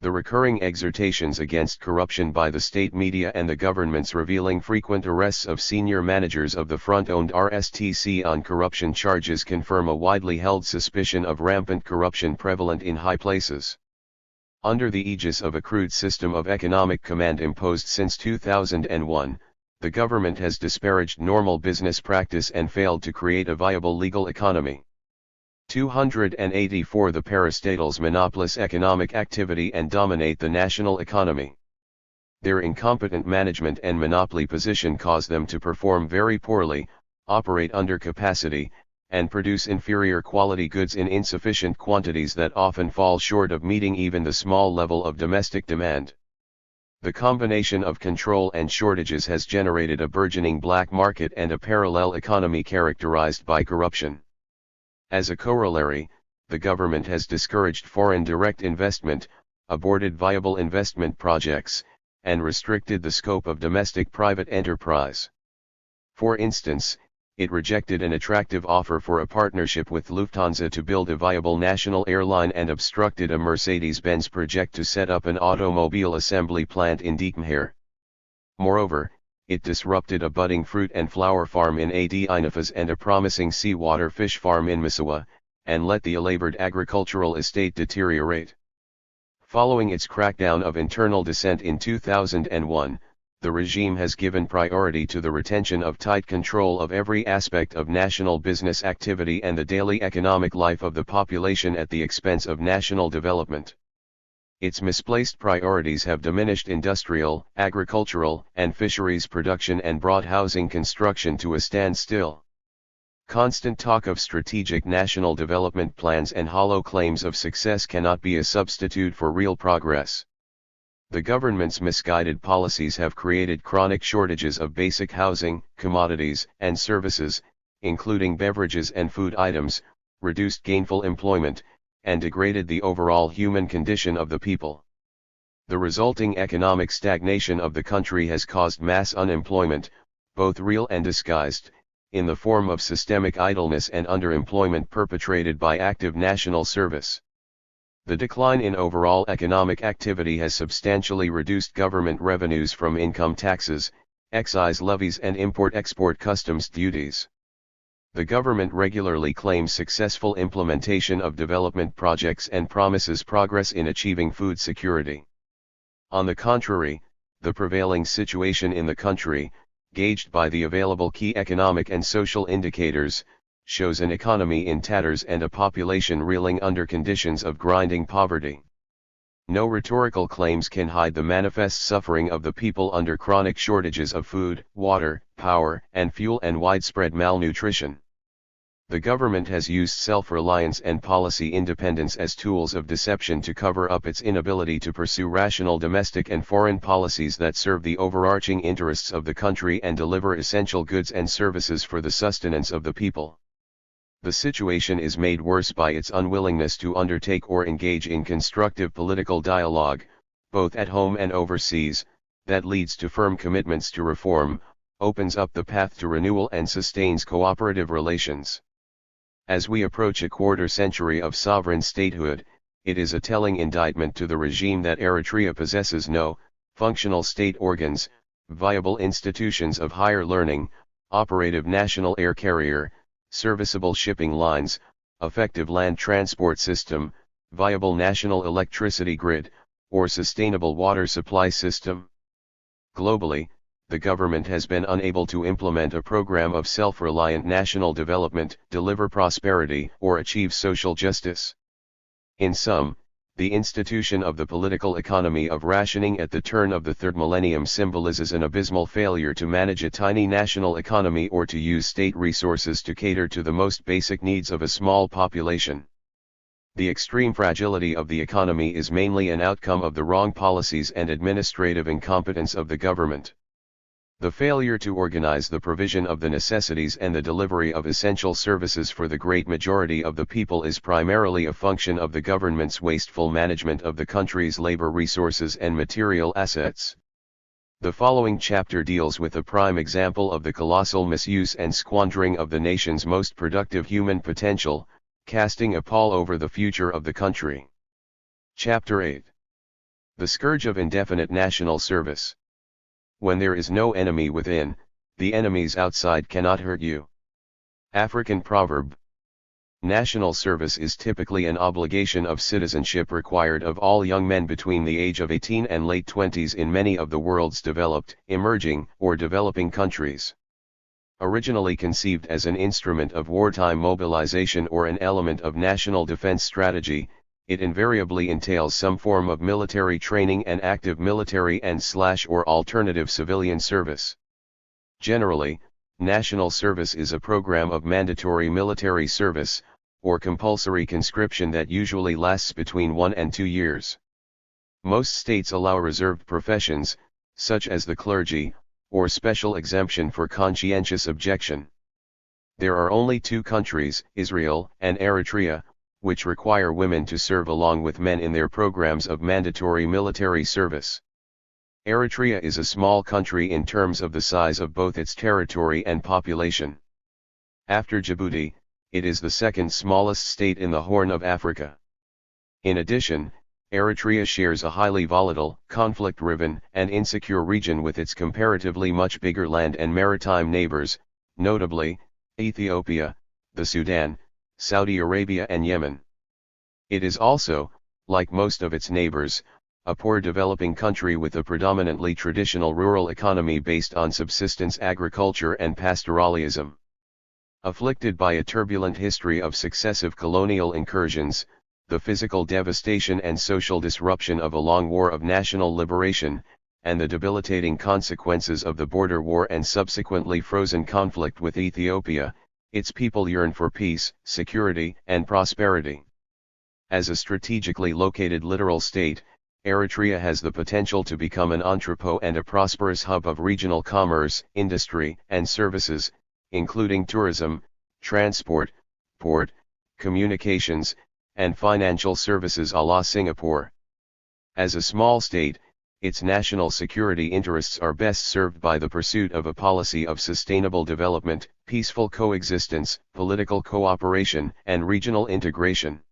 The recurring exhortations against corruption by the state media and the governments revealing frequent arrests of senior managers of the front-owned RSTC on corruption charges confirm a widely held suspicion of rampant corruption prevalent in high places. Under the aegis of a crude system of economic command imposed since 2001, the government has disparaged normal business practice and failed to create a viable legal economy. 284 The parastatals monopolize economic activity and dominate the national economy. Their incompetent management and monopoly position cause them to perform very poorly, operate under capacity, and produce inferior quality goods in insufficient quantities that often fall short of meeting even the small level of domestic demand. The combination of control and shortages has generated a burgeoning black market and a parallel economy characterized by corruption. As a corollary, the government has discouraged foreign direct investment, aborted viable investment projects, and restricted the scope of domestic private enterprise. For instance, it rejected an attractive offer for a partnership with Lufthansa to build a viable national airline and obstructed a Mercedes-Benz project to set up an automobile assembly plant in Diekmheer. Moreover, it disrupted a budding fruit and flower farm in Ad Inafas and a promising seawater fish farm in Massawa, and let the elabored agricultural estate deteriorate. Following its crackdown of internal dissent in 2001, the regime has given priority to the retention of tight control of every aspect of national business activity and the daily economic life of the population at the expense of national development. Its misplaced priorities have diminished industrial, agricultural, and fisheries production and brought housing construction to a standstill. Constant talk of strategic national development plans and hollow claims of success cannot be a substitute for real progress. The government's misguided policies have created chronic shortages of basic housing, commodities, and services, including beverages and food items, reduced gainful employment, and degraded the overall human condition of the people. The resulting economic stagnation of the country has caused mass unemployment, both real and disguised, in the form of systemic idleness and underemployment perpetrated by active national service. The decline in overall economic activity has substantially reduced government revenues from income taxes, excise levies and import-export customs duties. The government regularly claims successful implementation of development projects and promises progress in achieving food security. On the contrary, the prevailing situation in the country, gauged by the available key economic and social indicators, shows an economy in tatters and a population reeling under conditions of grinding poverty. No rhetorical claims can hide the manifest suffering of the people under chronic shortages of food, water, power, and fuel and widespread malnutrition. The government has used self-reliance and policy independence as tools of deception to cover up its inability to pursue rational domestic and foreign policies that serve the overarching interests of the country and deliver essential goods and services for the sustenance of the people. The situation is made worse by its unwillingness to undertake or engage in constructive political dialogue, both at home and overseas, that leads to firm commitments to reform, opens up the path to renewal and sustains cooperative relations. As we approach a quarter century of sovereign statehood, it is a telling indictment to the regime that Eritrea possesses no functional state organs, viable institutions of higher learning, operative national air carrier, serviceable shipping lines, effective land transport system, viable national electricity grid, or sustainable water supply system. Globally, the government has been unable to implement a program of self-reliant national development, deliver prosperity, or achieve social justice. In sum, the institution of the political economy of rationing at the turn of the third millennium symbolizes an abysmal failure to manage a tiny national economy or to use state resources to cater to the most basic needs of a small population. The extreme fragility of the economy is mainly an outcome of the wrong policies and administrative incompetence of the government. The failure to organize the provision of the necessities and the delivery of essential services for the great majority of the people is primarily a function of the government's wasteful management of the country's labor resources and material assets. The following chapter deals with a prime example of the colossal misuse and squandering of the nation's most productive human potential, casting a pall over the future of the country. Chapter 8. The scourge of indefinite national service. When there is no enemy within, the enemies outside cannot hurt you. African proverb. National service is typically an obligation of citizenship required of all young men between the age of 18 and late 20s in many of the world's developed, emerging, or developing countries. Originally conceived as an instrument of wartime mobilization or an element of national defense strategy, it invariably entails some form of military training and active military and/or alternative civilian service. Generally, national service is a program of mandatory military service, or compulsory conscription that usually lasts between 1 and 2 years. Most states allow reserved professions, such as the clergy, or special exemption for conscientious objection. There are only 2 countries, Israel and Eritrea, which require women to serve along with men in their programs of mandatory military service. Eritrea is a small country in terms of the size of both its territory and population. After Djibouti, it is the second smallest state in the Horn of Africa. In addition, Eritrea shares a highly volatile, conflict-riven, and insecure region with its comparatively much bigger land and maritime neighbors, notably, Ethiopia, the Sudan, Saudi Arabia and Yemen. It is also, like most of its neighbors, a poor developing country with a predominantly traditional rural economy based on subsistence agriculture and pastoralism. Afflicted by a turbulent history of successive colonial incursions, the physical devastation and social disruption of a long war of national liberation, and the debilitating consequences of the border war and subsequently frozen conflict with Ethiopia, its people yearn for peace, security, and prosperity. As a strategically located littoral state, Eritrea has the potential to become an entrepot and a prosperous hub of regional commerce, industry, and services, including tourism, transport, port, communications, and financial services à la Singapore. As a small state, its national security interests are best served by the pursuit of a policy of sustainable development, peaceful coexistence, political cooperation, and regional integration.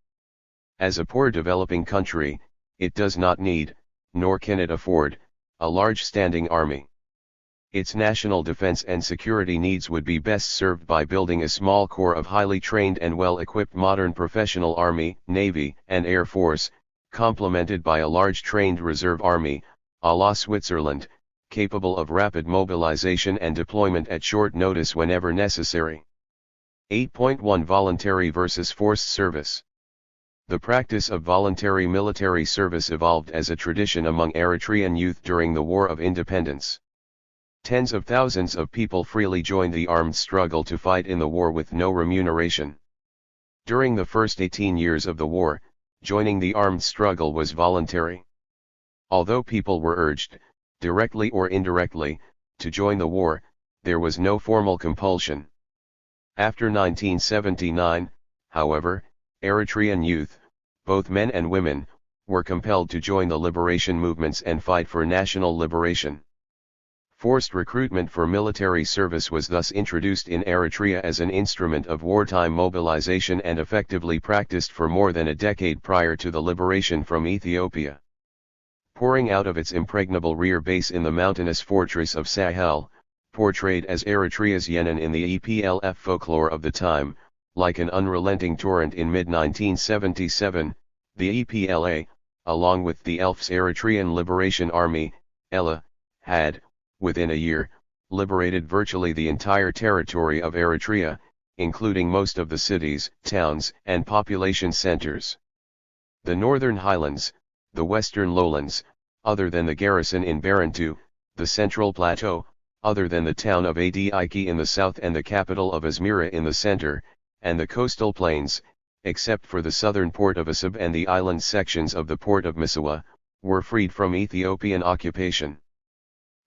As a poor developing country, it does not need, nor can it afford, a large standing army. Its national defense and security needs would be best served by building a small corps of highly trained and well-equipped modern professional army, navy, and air force, complemented by a large trained reserve army, à la Switzerland, capable of rapid mobilization and deployment at short notice whenever necessary. 8.1 Voluntary versus forced service. The practice of voluntary military service evolved as a tradition among Eritrean youth during the War of Independence. Tens of thousands of people freely joined the armed struggle to fight in the war with no remuneration. During the first 18 years of the war, joining the armed struggle was voluntary. Although people were urged, directly or indirectly, to join the war, there was no formal compulsion. After 1979, however, Eritrean youth, both men and women, were compelled to join the liberation movements and fight for national liberation. Forced recruitment for military service was thus introduced in Eritrea as an instrument of wartime mobilization and effectively practiced for more than a decade prior to the liberation from Ethiopia. Pouring out of its impregnable rear base in the mountainous fortress of Sahel, portrayed as Eritrea's Yemen in the EPLF folklore of the time, like an unrelenting torrent in mid-1977, the EPLA, along with the ELF's Eritrean Liberation Army, ELA, had, within a year, liberated virtually the entire territory of Eritrea, including most of the cities, towns, and population centers. The northern highlands, the western lowlands, other than the garrison in Barentu, the central plateau, other than the town of Adi-Iki in the south and the capital of Asmara in the center, and the coastal plains, except for the southern port of Asab and the island sections of the port of Massawa, were freed from Ethiopian occupation.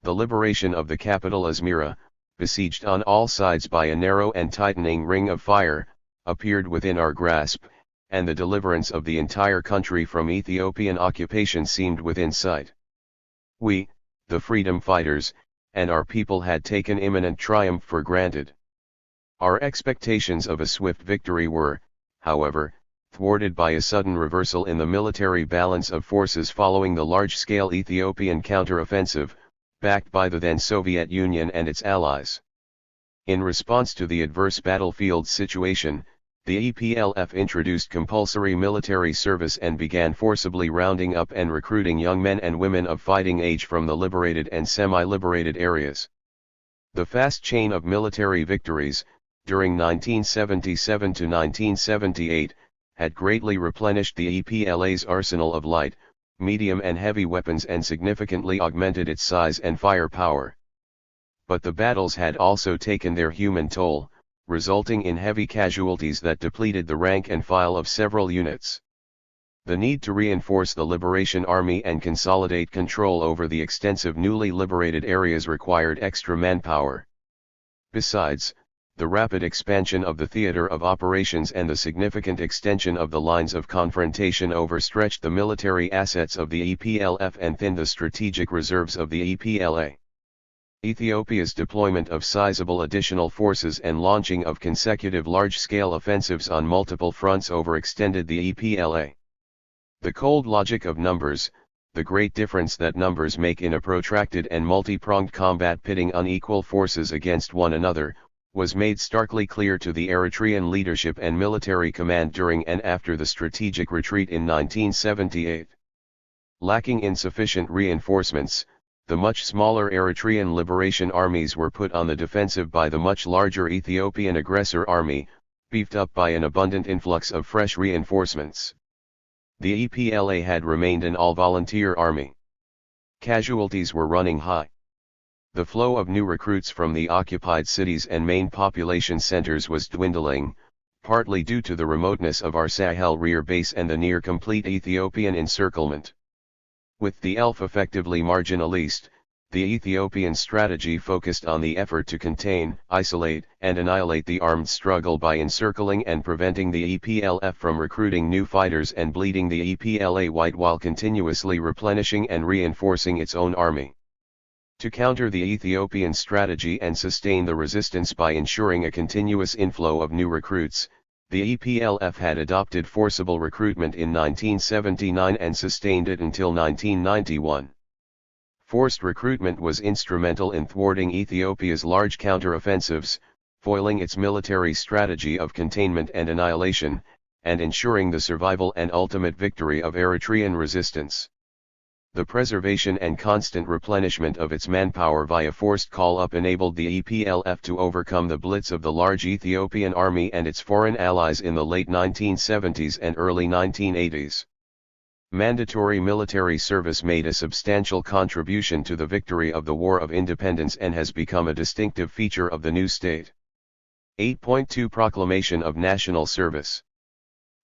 The liberation of the capital Asmara, besieged on all sides by a narrow and tightening ring of fire, appeared within our grasp, and the deliverance of the entire country from Ethiopian occupation seemed within sight. We, the freedom fighters, and our people had taken imminent triumph for granted. Our expectations of a swift victory were, however, thwarted by a sudden reversal in the military balance of forces following the large-scale Ethiopian counter-offensive, backed by the then Soviet Union and its allies. In response to the adverse battlefield situation, the EPLF introduced compulsory military service and began forcibly rounding up and recruiting young men and women of fighting age from the liberated and semi-liberated areas. The fast chain of military victories, during 1977 to 1978, had greatly replenished the EPLA's arsenal of light, medium and heavy weapons and significantly augmented its size and firepower. But the battles had also taken their human toll, resulting in heavy casualties that depleted the rank and file of several units. The need to reinforce the Liberation Army and consolidate control over the extensive newly liberated areas required extra manpower. Besides, the rapid expansion of the theater of operations and the significant extension of the lines of confrontation overstretched the military assets of the EPLF and thinned the strategic reserves of the EPLA. Ethiopia's deployment of sizable additional forces and launching of consecutive large-scale offensives on multiple fronts overextended the EPLA. The cold logic of numbers, the great difference that numbers make in a protracted and multi-pronged combat pitting unequal forces against one another, was made starkly clear to the Eritrean leadership and military command during and after the strategic retreat in 1978. Lacking insufficient reinforcements, the much smaller Eritrean liberation armies were put on the defensive by the much larger Ethiopian aggressor army, beefed up by an abundant influx of fresh reinforcements. The EPLA had remained an all-volunteer army. Casualties were running high. The flow of new recruits from the occupied cities and main population centers was dwindling, partly due to the remoteness of our Sahel rear base and the near-complete Ethiopian encirclement. With the ELF effectively marginalized, the Ethiopian strategy focused on the effort to contain, isolate, and annihilate the armed struggle by encircling and preventing the EPLF from recruiting new fighters and bleeding the EPLA white while continuously replenishing and reinforcing its own army. To counter the Ethiopian strategy and sustain the resistance by ensuring a continuous inflow of new recruits, the EPLF had adopted forcible recruitment in 1979 and sustained it until 1991. Forced recruitment was instrumental in thwarting Ethiopia's large counter-offensives, foiling its military strategy of containment and annihilation, and ensuring the survival and ultimate victory of Eritrean resistance. The preservation and constant replenishment of its manpower via forced call-up enabled the EPLF to overcome the blitz of the large Ethiopian army and its foreign allies in the late 1970s and early 1980s. Mandatory military service made a substantial contribution to the victory of the War of Independence and has become a distinctive feature of the new state. 8.2 Proclamation of National Service.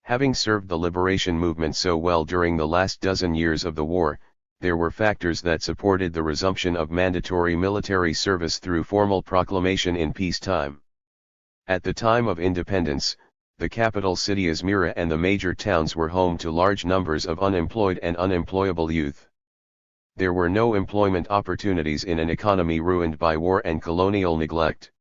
Having served the liberation movement so well during the last dozen years of the war, there were factors that supported the resumption of mandatory military service through formal proclamation in peacetime. At the time of independence, the capital city Asmara and the major towns were home to large numbers of unemployed and unemployable youth. There were no employment opportunities in an economy ruined by war and colonial neglect.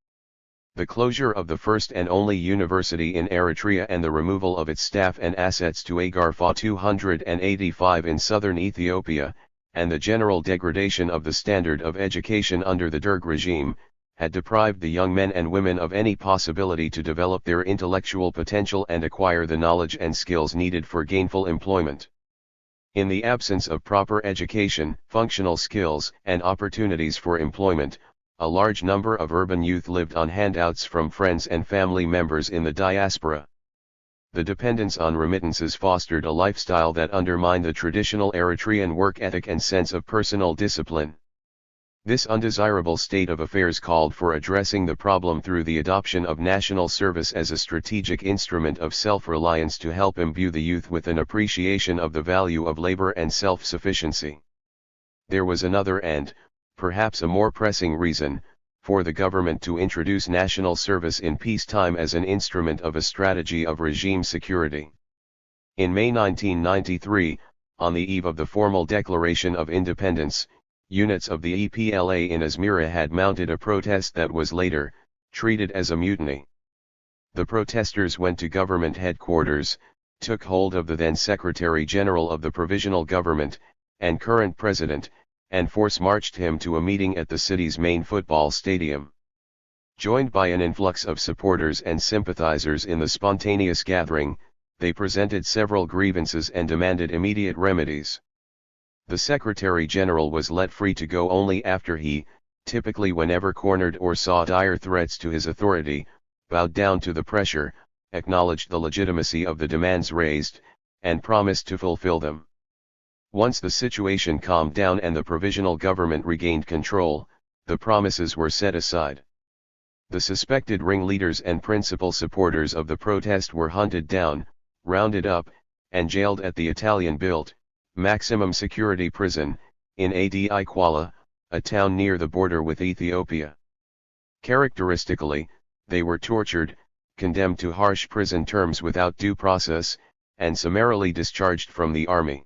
The closure of the first and only university in Eritrea and the removal of its staff and assets to Agarfa 285 in southern Ethiopia, and the general degradation of the standard of education under the Derg regime, had deprived the young men and women of any possibility to develop their intellectual potential and acquire the knowledge and skills needed for gainful employment. In the absence of proper education, functional skills, and opportunities for employment, a large number of urban youth lived on handouts from friends and family members in the diaspora. The dependence on remittances fostered a lifestyle that undermined the traditional Eritrean work ethic and sense of personal discipline. This undesirable state of affairs called for addressing the problem through the adoption of national service as a strategic instrument of self-reliance to help imbue the youth with an appreciation of the value of labor and self-sufficiency. There was another and, perhaps a more pressing reason, for the government to introduce national service in peacetime as an instrument of a strategy of regime security. In May 1993, on the eve of the formal declaration of independence, units of the EPLA in Asmara had mounted a protest that was later treated as a mutiny. The protesters went to government headquarters, took hold of the then Secretary General of the Provisional Government, and current President, and force-marched him to a meeting at the city's main football stadium. Joined by an influx of supporters and sympathizers in the spontaneous gathering, they presented several grievances and demanded immediate remedies. The Secretary General was let free to go only after he, typically whenever cornered or saw dire threats to his authority, bowed down to the pressure, acknowledged the legitimacy of the demands raised, and promised to fulfill them. Once the situation calmed down and the provisional government regained control, the promises were set aside. The suspected ringleaders and principal supporters of the protest were hunted down, rounded up, and jailed at the Italian-built, maximum security prison, in Adi Kuala, a town near the border with Ethiopia. Characteristically, they were tortured, condemned to harsh prison terms without due process, and summarily discharged from the army.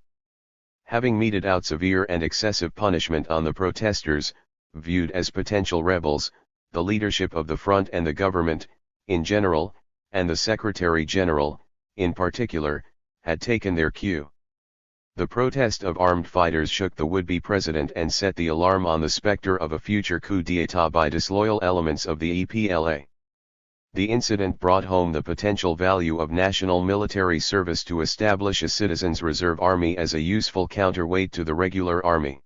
Having meted out severe and excessive punishment on the protesters, viewed as potential rebels, the leadership of the front and the government, in general, and the Secretary General, in particular, had taken their cue. The protest of armed fighters shook the would-be president and set the alarm on the specter of a future coup d'état by disloyal elements of the EPLA. The incident brought home the potential value of national military service to establish a citizens' reserve army as a useful counterweight to the regular army.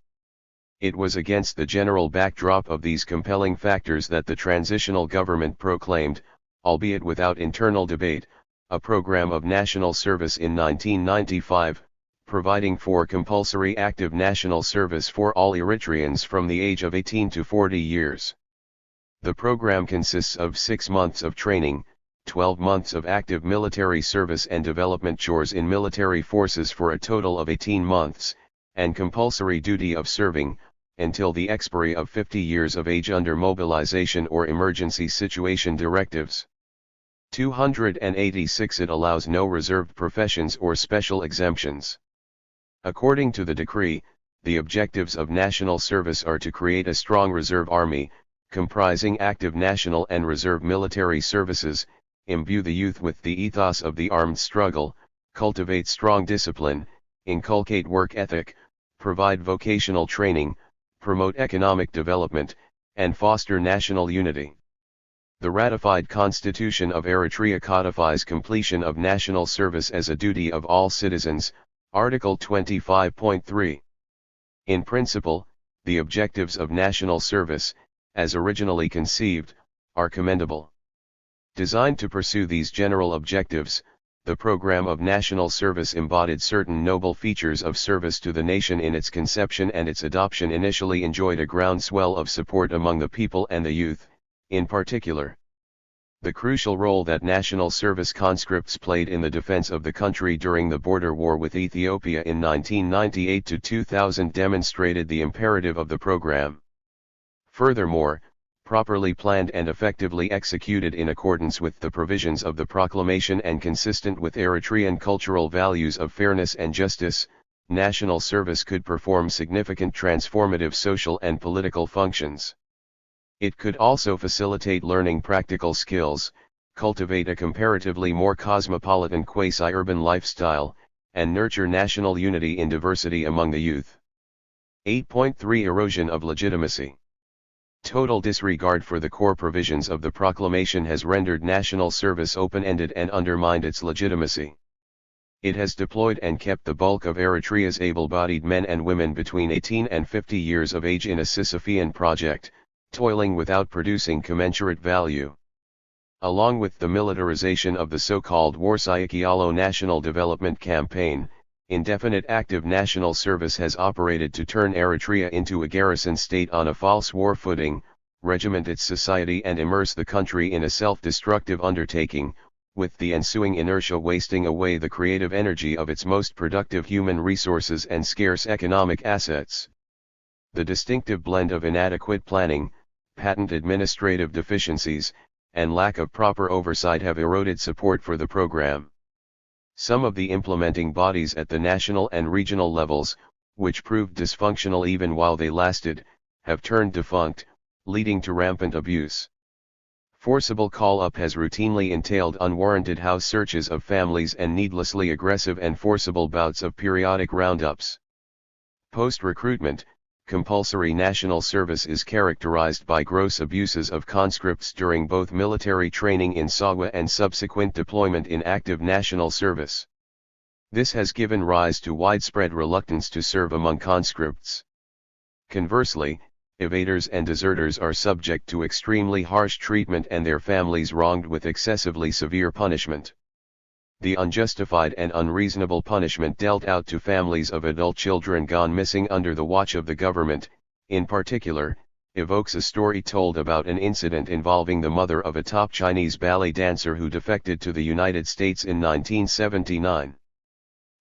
It was against the general backdrop of these compelling factors that the transitional government proclaimed, albeit without internal debate, a program of national service in 1995, providing for compulsory active national service for all Eritreans from the age of 18 to 40 years. The program consists of 6 months of training, 12 months of active military service and development chores in military forces for a total of 18 months, and compulsory duty of serving, until the expiry of 50 years of age under mobilization or emergency situation directives. 286. It allows no reserved professions or special exemptions. According to the decree, the objectives of national service are to create a strong reserve army, comprising active national and reserve military services, imbue the youth with the ethos of the armed struggle, cultivate strong discipline, inculcate work ethic, provide vocational training, promote economic development, and foster national unity. The ratified Constitution of Eritrea codifies completion of national service as a duty of all citizens, Article 25.3. In principle, the objectives of national service, as originally conceived, are commendable. Designed to pursue these general objectives, the program of national service embodied certain noble features of service to the nation in its conception, and its adoption initially enjoyed a groundswell of support among the people and the youth, in particular. The crucial role that national service conscripts played in the defense of the country during the border war with Ethiopia in 1998 to 2000 demonstrated the imperative of the program. Furthermore, properly planned and effectively executed in accordance with the provisions of the proclamation and consistent with Eritrean cultural values of fairness and justice, national service could perform significant transformative social and political functions. It could also facilitate learning practical skills, cultivate a comparatively more cosmopolitan quasi-urban lifestyle, and nurture national unity in diversity among the youth. 8.3 Erosion of legitimacy. Total disregard for the core provisions of the proclamation has rendered national service open-ended and undermined its legitimacy. It has deployed and kept the bulk of Eritrea's able-bodied men and women between 18 and 50 years of age in a Sisyphean project, toiling without producing commensurate value. Along with the militarization of the so-called Warsayakialo National Development Campaign, indefinite active national service has operated to turn Eritrea into a garrison state on a false war footing, regiment its society and immerse the country in a self-destructive undertaking, with the ensuing inertia wasting away the creative energy of its most productive human resources and scarce economic assets. The distinctive blend of inadequate planning, patent administrative deficiencies, and lack of proper oversight have eroded support for the program. Some of the implementing bodies at the national and regional levels, which proved dysfunctional even while they lasted, have turned defunct, leading to rampant abuse. Forcible call-up has routinely entailed unwarranted house searches of families and needlessly aggressive and forcible bouts of periodic roundups. Post-recruitment, compulsory national service is characterized by gross abuses of conscripts during both military training in SAWA and subsequent deployment in active national service. This has given rise to widespread reluctance to serve among conscripts. Conversely, evaders and deserters are subject to extremely harsh treatment and their families wronged with excessively severe punishment. The unjustified and unreasonable punishment dealt out to families of adult children gone missing under the watch of the government, in particular, evokes a story told about an incident involving the mother of a top Chinese ballet dancer who defected to the United States in 1979.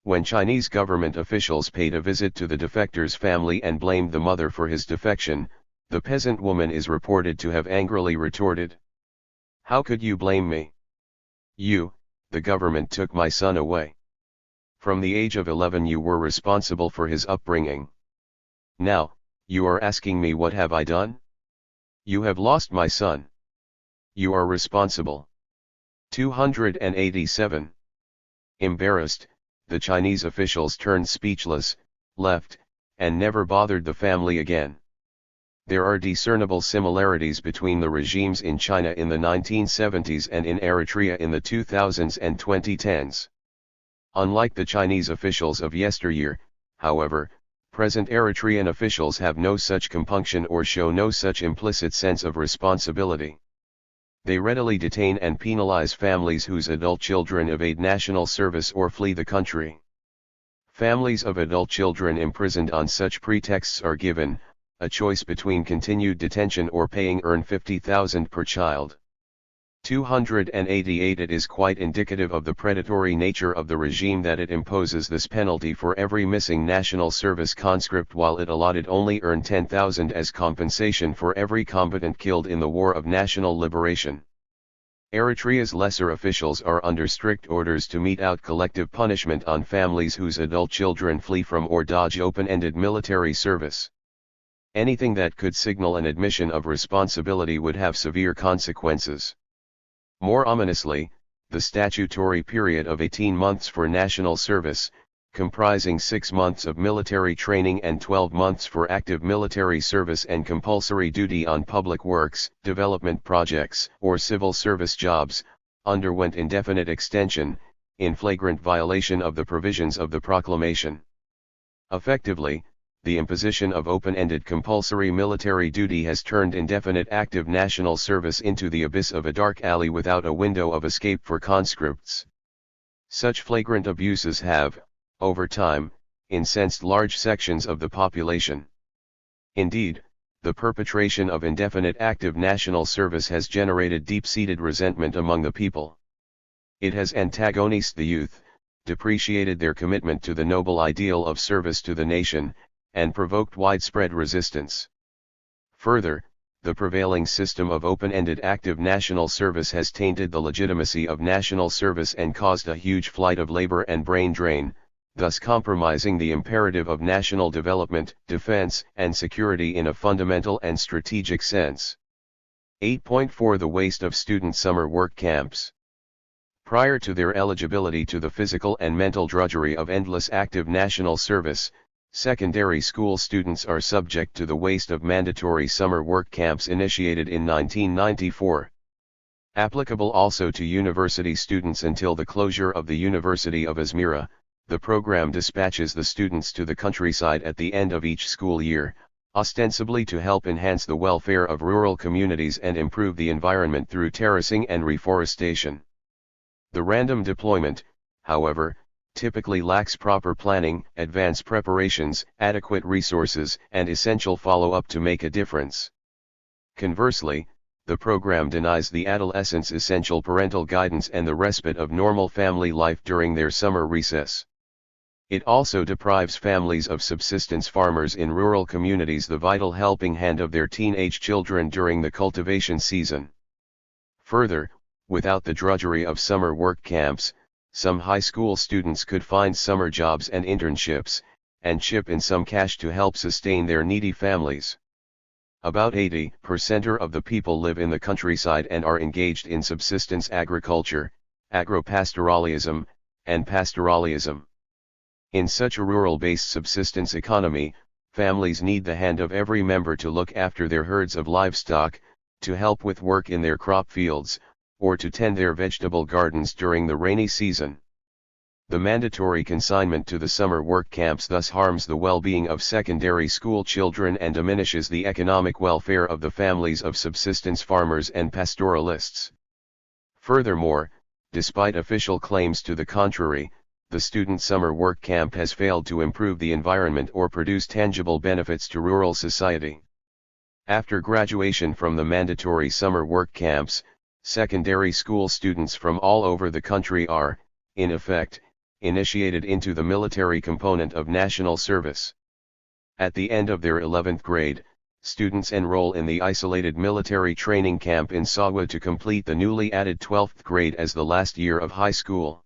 When Chinese government officials paid a visit to the defector's family and blamed the mother for his defection, the peasant woman is reported to have angrily retorted, "How could you blame me? The government took my son away. From the age of 11 you were responsible for his upbringing. Now, you are asking me what have I done? You have lost my son. You are responsible." 287. Embarrassed, the Chinese officials turned speechless, left, and never bothered the family again. There are discernible similarities between the regimes in China in the 1970s and in Eritrea in the 2000s and 2010s. Unlike the Chinese officials of yesteryear, however, present Eritrean officials have no such compunction or show no such implicit sense of responsibility. They readily detain and penalize families whose adult children evade national service or flee the country. Families of adult children imprisoned on such pretexts are given a choice between continued detention or paying earn 50,000 per child. 288. It is quite indicative of the predatory nature of the regime that it imposes this penalty for every missing national service conscript while it allotted only earn 10,000 as compensation for every combatant killed in the War of National Liberation. Eritrea's lesser officials are under strict orders to mete out collective punishment on families whose adult children flee from or dodge open-ended military service. Anything that could signal an admission of responsibility would have severe consequences. More ominously, the statutory period of 18 months for national service, comprising 6 months of military training and 12 months for active military service and compulsory duty on public works, development projects, or civil service jobs, underwent indefinite extension, in flagrant violation of the provisions of the proclamation. Effectively, the imposition of open-ended compulsory military duty has turned indefinite active national service into the abyss of a dark alley without a window of escape for conscripts. Such flagrant abuses have, over time, incensed large sections of the population. Indeed, the perpetration of indefinite active national service has generated deep-seated resentment among the people. It has antagonized the youth, depreciated their commitment to the noble ideal of service to the nation, and provoked widespread resistance. Further, the prevailing system of open-ended active national service has tainted the legitimacy of national service and caused a huge flight of labor and brain drain, thus compromising the imperative of national development, defense, and security in a fundamental and strategic sense. 8.4 The waste of student summer work camps. Prior to their eligibility to the physical and mental drudgery of endless active national service, secondary school students are subject to the waste of mandatory summer work camps initiated in 1994. Applicable also to university students until the closure of the University of Izmir, the program dispatches the students to the countryside at the end of each school year, ostensibly to help enhance the welfare of rural communities and improve the environment through terracing and reforestation. The random deployment, however, typically lacks proper planning, advance preparations, adequate resources, and essential follow-up to make a difference. Conversely, the program denies the adolescents essential parental guidance and the respite of normal family life during their summer recess. It also deprives families of subsistence farmers in rural communities the vital helping hand of their teenage children during the cultivation season. Further, without the drudgery of summer work camps, some high school students could find summer jobs and internships, and chip in some cash to help sustain their needy families. About 80% of the people live in the countryside and are engaged in subsistence agriculture, agropastoralism, and pastoralism. In such a rural-based subsistence economy, families need the hand of every member to look after their herds of livestock, to help with work in their crop fields, or to tend their vegetable gardens during the rainy season. The mandatory consignment to the summer work camps thus harms the well-being of secondary school children and diminishes the economic welfare of the families of subsistence farmers and pastoralists. Furthermore, despite official claims to the contrary, the student summer work camp has failed to improve the environment or produce tangible benefits to rural society. After graduation from the mandatory summer work camps, secondary school students from all over the country are, in effect, initiated into the military component of national service. At the end of their 11th grade, students enroll in the isolated military training camp in Sagwa to complete the newly added 12th grade as the last year of high school.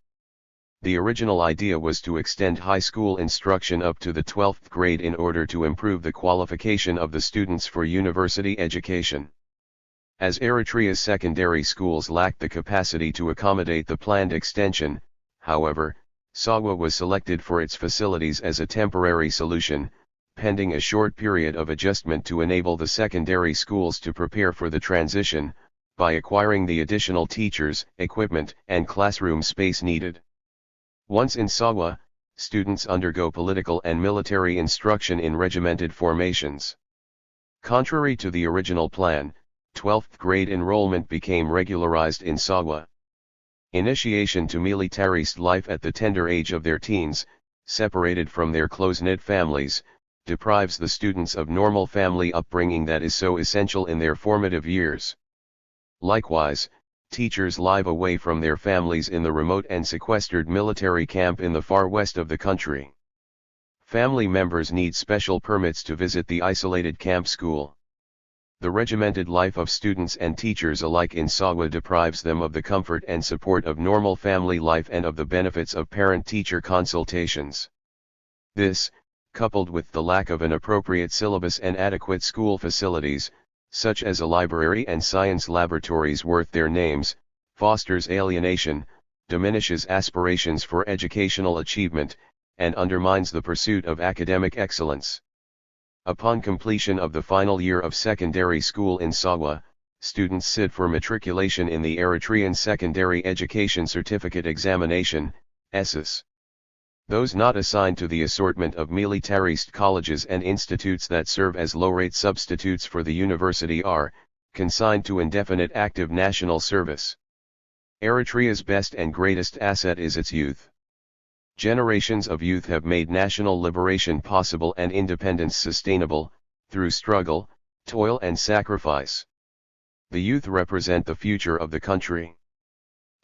The original idea was to extend high school instruction up to the 12th grade in order to improve the qualification of the students for university education. As Eritrea's secondary schools lacked the capacity to accommodate the planned extension, however, Sagwa was selected for its facilities as a temporary solution, pending a short period of adjustment to enable the secondary schools to prepare for the transition, by acquiring the additional teachers, equipment, and classroom space needed. Once in Sagwa, students undergo political and military instruction in regimented formations. Contrary to the original plan, 12th grade enrollment became regularized in Sagwa. Initiation to militarist life at the tender age of their teens, separated from their close-knit families, deprives the students of normal family upbringing that is so essential in their formative years. Likewise, teachers live away from their families in the remote and sequestered military camp in the far west of the country. Family members need special permits to visit the isolated camp school. The regimented life of students and teachers alike in Sagwa deprives them of the comfort and support of normal family life and of the benefits of parent-teacher consultations. This, coupled with the lack of an appropriate syllabus and adequate school facilities, such as a library and science laboratories worth their names, fosters alienation, diminishes aspirations for educational achievement, and undermines the pursuit of academic excellence. Upon completion of the final year of secondary school in Sagwa, students sit for matriculation in the Eritrean Secondary Education Certificate Examination, ESSES. Those not assigned to the assortment of militarist colleges and institutes that serve as low-rate substitutes for the university are consigned to indefinite active national service. Eritrea's best and greatest asset is its youth. Generations of youth have made national liberation possible and independence sustainable, through struggle, toil and sacrifice. The youth represent the future of the country.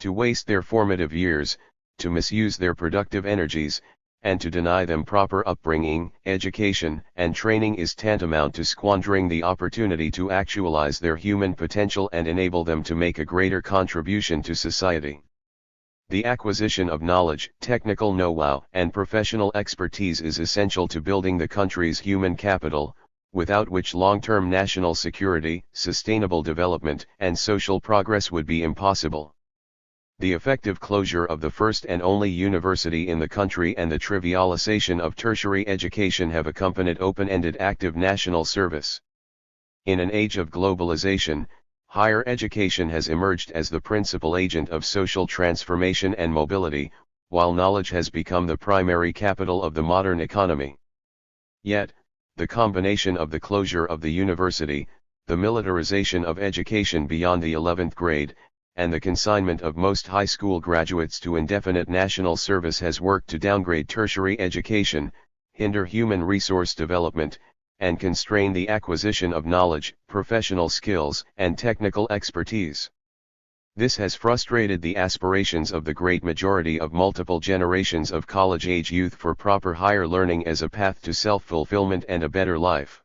To waste their formative years, to misuse their productive energies, and to deny them proper upbringing, education, and training is tantamount to squandering the opportunity to actualize their human potential and enable them to make a greater contribution to society. The acquisition of knowledge, technical know-how, and professional expertise is essential to building the country's human capital, without which long-term national security, sustainable development, and social progress would be impossible. The effective closure of the first and only university in the country and the trivialization of tertiary education have accompanied open-ended active national service. In an age of globalization, higher education has emerged as the principal agent of social transformation and mobility, while knowledge has become the primary capital of the modern economy. Yet, the combination of the closure of the university, the militarization of education beyond the 11th grade, and the consignment of most high school graduates to indefinite national service has worked to downgrade tertiary education, hinder human resource development, and constrain the acquisition of knowledge, professional skills, and technical expertise. This has frustrated the aspirations of the great majority of multiple generations of college-age youth for proper higher learning as a path to self-fulfillment and a better life.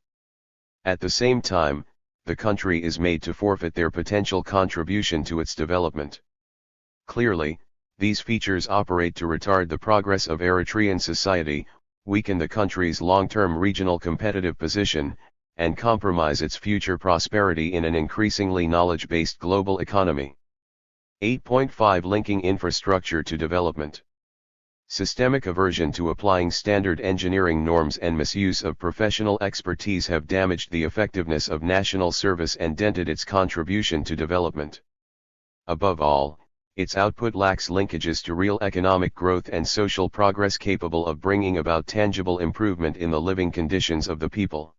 At the same time, the country is made to forfeit their potential contribution to its development. Clearly, these features operate to retard the progress of Eritrean society, weaken the country's long-term regional competitive position, and compromise its future prosperity in an increasingly knowledge-based global economy. 8.5 Linking infrastructure to development. Systemic aversion to applying standard engineering norms and misuse of professional expertise have damaged the effectiveness of national service and dented its contribution to development. Above all, its output lacks linkages to real economic growth and social progress capable of bringing about tangible improvement in the living conditions of the people.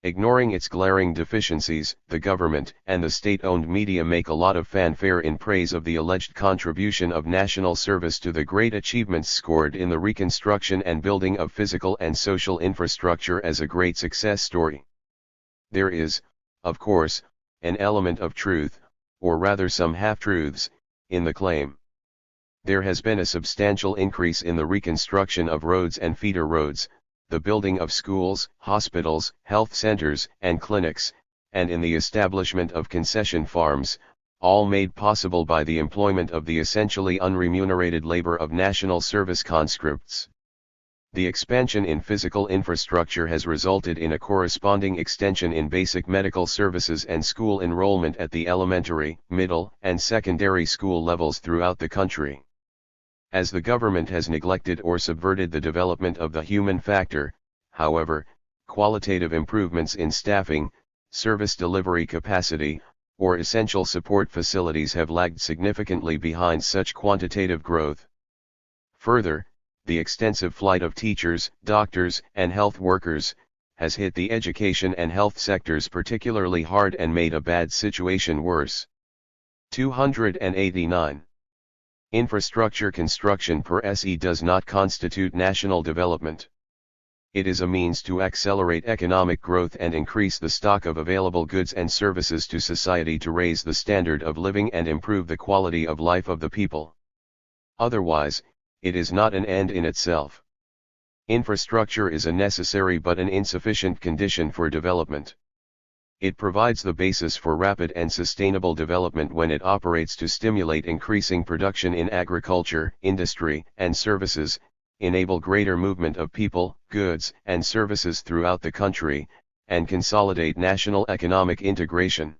Ignoring its glaring deficiencies, the government and the state-owned media make a lot of fanfare in praise of the alleged contribution of national service to the great achievements scored in the reconstruction and building of physical and social infrastructure as a great success story. There is, of course, an element of truth, or rather some half-truths, in the claim. There has been a substantial increase in the reconstruction of roads and feeder roads, the building of schools, hospitals, health centers, and clinics, and in the establishment of concession farms, all made possible by the employment of the essentially unremunerated labor of national service conscripts. The expansion in physical infrastructure has resulted in a corresponding extension in basic medical services and school enrollment at the elementary, middle, and secondary school levels throughout the country. As the government has neglected or subverted the development of the human factor, however, qualitative improvements in staffing, service delivery capacity, or essential support facilities have lagged significantly behind such quantitative growth. Further, the extensive flight of teachers, doctors, and health workers has hit the education and health sectors particularly hard and made a bad situation worse. 289. Infrastructure construction per se does not constitute national development. It is a means to accelerate economic growth and increase the stock of available goods and services to society to raise the standard of living and improve the quality of life of the people. Otherwise, it is not an end in itself. Infrastructure is a necessary but an insufficient condition for development. It provides the basis for rapid and sustainable development when it operates to stimulate increasing production in agriculture, industry, and services, enable greater movement of people, goods, and services throughout the country, and consolidate national economic integration.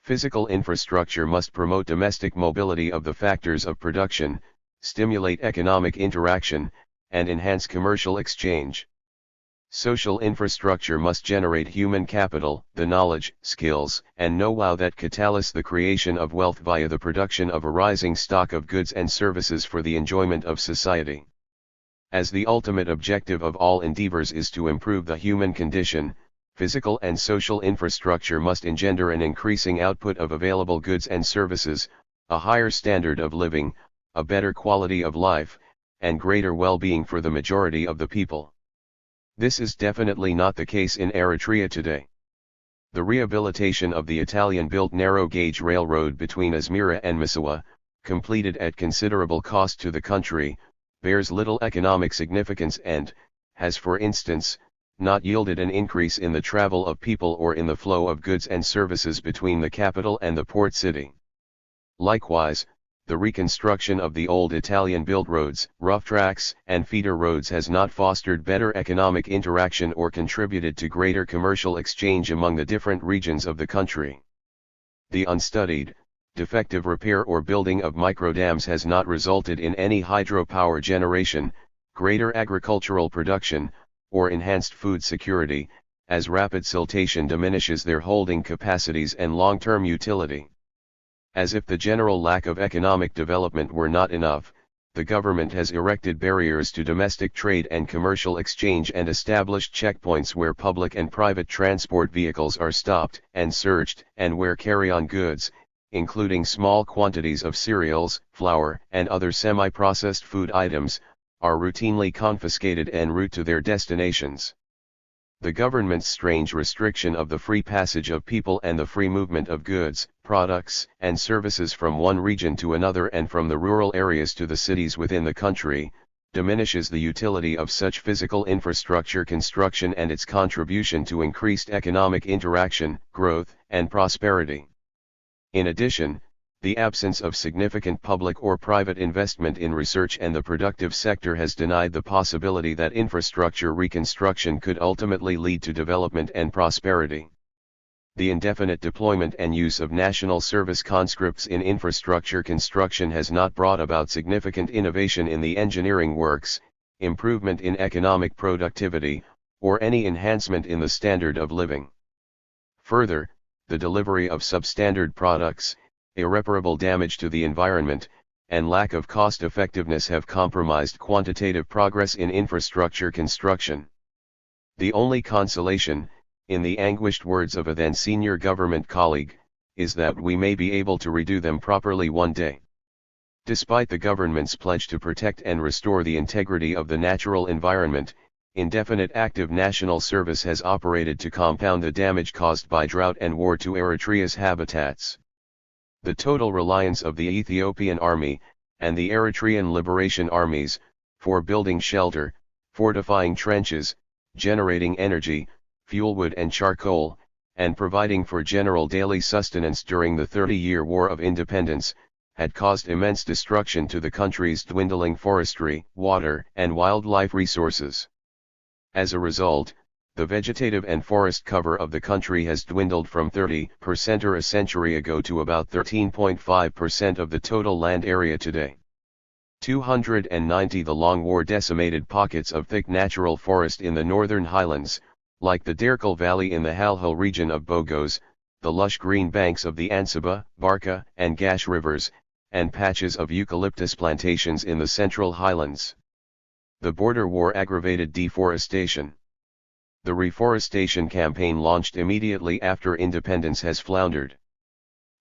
Physical infrastructure must promote domestic mobility of the factors of production, stimulate economic interaction, and enhance commercial exchange. Social infrastructure must generate human capital, the knowledge, skills, and know-how that catalyze the creation of wealth via the production of a rising stock of goods and services for the enjoyment of society. As the ultimate objective of all endeavors is to improve the human condition, physical and social infrastructure must engender an increasing output of available goods and services, a higher standard of living, a better quality of life, and greater well-being for the majority of the people. This is definitely not the case in Eritrea today. The rehabilitation of the Italian-built narrow-gauge railroad between Asmara and Massawa, completed at considerable cost to the country, bears little economic significance and, has for instance, not yielded an increase in the travel of people or in the flow of goods and services between the capital and the port city. Likewise, the reconstruction of the old Italian-built roads, rough tracks, and feeder roads has not fostered better economic interaction or contributed to greater commercial exchange among the different regions of the country. The unstudied, defective repair or building of microdams has not resulted in any hydropower generation, greater agricultural production, or enhanced food security, as rapid siltation diminishes their holding capacities and long-term utility. As if the general lack of economic development were not enough, the government has erected barriers to domestic trade and commercial exchange and established checkpoints where public and private transport vehicles are stopped and searched, and where carry-on goods, including small quantities of cereals, flour, and other semi-processed food items, are routinely confiscated en route to their destinations. The government's strange restriction of the free passage of people and the free movement of goods, products, and services from one region to another and from the rural areas to the cities within the country, diminishes the utility of such physical infrastructure construction and its contribution to increased economic interaction, growth, and prosperity. In addition, The absence of significant public or private investment in research and the productive sector has denied the possibility that infrastructure reconstruction could ultimately lead to development and prosperity. The indefinite deployment and use of national service conscripts in infrastructure construction has not brought about significant innovation in the engineering works, improvement in economic productivity, or any enhancement in the standard of living. Further, the delivery of substandard products, irreparable damage to the environment, and lack of cost-effectiveness have compromised quantitative progress in infrastructure construction. The only consolation, in the anguished words of a then senior government colleague, is that we may be able to redo them properly one day. Despite the government's pledge to protect and restore the integrity of the natural environment, indefinite active national service has operated to compound the damage caused by drought and war to Eritrea's habitats. The total reliance of the Ethiopian Army, and the Eritrean Liberation Armies, for building shelter, fortifying trenches, generating energy, fuelwood and charcoal, and providing for general daily sustenance during the 30-year War of Independence, had caused immense destruction to the country's dwindling forestry, water, and wildlife resources. As a result, the vegetative and forest cover of the country has dwindled from 30% a century ago to about 13.5% of the total land area today. 290 The long war decimated pockets of thick natural forest in the northern highlands, like the Derkal Valley in the Halho region of Bogos, the lush green banks of the Ansaba, Barka, and Gash rivers, and patches of eucalyptus plantations in the central highlands. The border war aggravated deforestation. The reforestation campaign launched immediately after independence has floundered.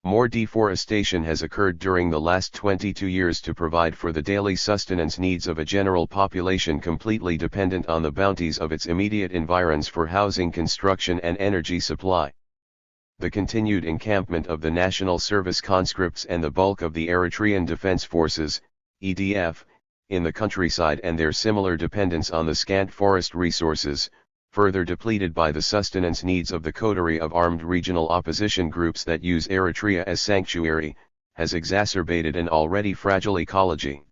More deforestation has occurred during the last 22 years to provide for the daily sustenance needs of a general population completely dependent on the bounties of its immediate environs for housing, construction, and energy supply. The continued encampment of the National Service conscripts and the bulk of the Eritrean Defense Forces, EDF, in the countryside and their similar dependence on the scant forest resources, further depleted by the sustenance needs of the coterie of armed regional opposition groups that use Eritrea as sanctuary, has exacerbated an already fragile ecology.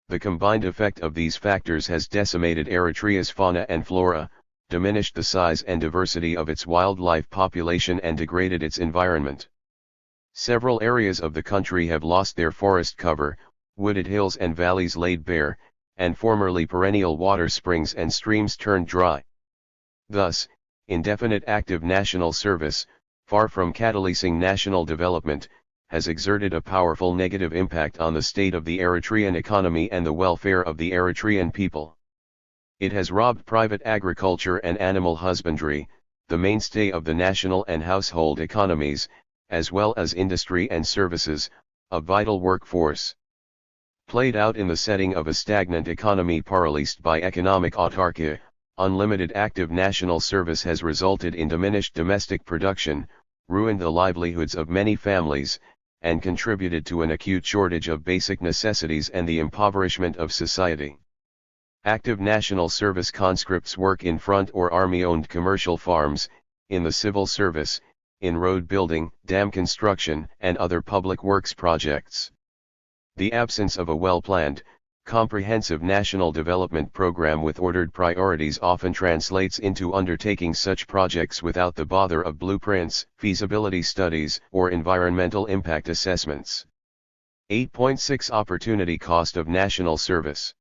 The combined effect of these factors has decimated Eritrea's fauna and flora, diminished the size and diversity of its wildlife population, and degraded its environment. Several areas of the country have lost their forest cover, wooded hills and valleys laid bare, and formerly perennial water springs and streams turned dry. Thus, indefinite active national service, far from catalyzing national development, has exerted a powerful negative impact on the state of the Eritrean economy and the welfare of the Eritrean people. It has robbed private agriculture and animal husbandry, the mainstay of the national and household economies, as well as industry and services, a vital workforce. Played out in the setting of a stagnant economy paralyzed by economic autarky, unlimited active national service has resulted in diminished domestic production, ruined the livelihoods of many families, and contributed to an acute shortage of basic necessities and the impoverishment of society. Active national service conscripts work in front or army-owned commercial farms, in the civil service, in road building, dam construction, and other public works projects. The absence of a well-planned, comprehensive national development program with ordered priorities often translates into undertaking such projects without the bother of blueprints, feasibility studies, or environmental impact assessments. 8.6 Opportunity cost of national service.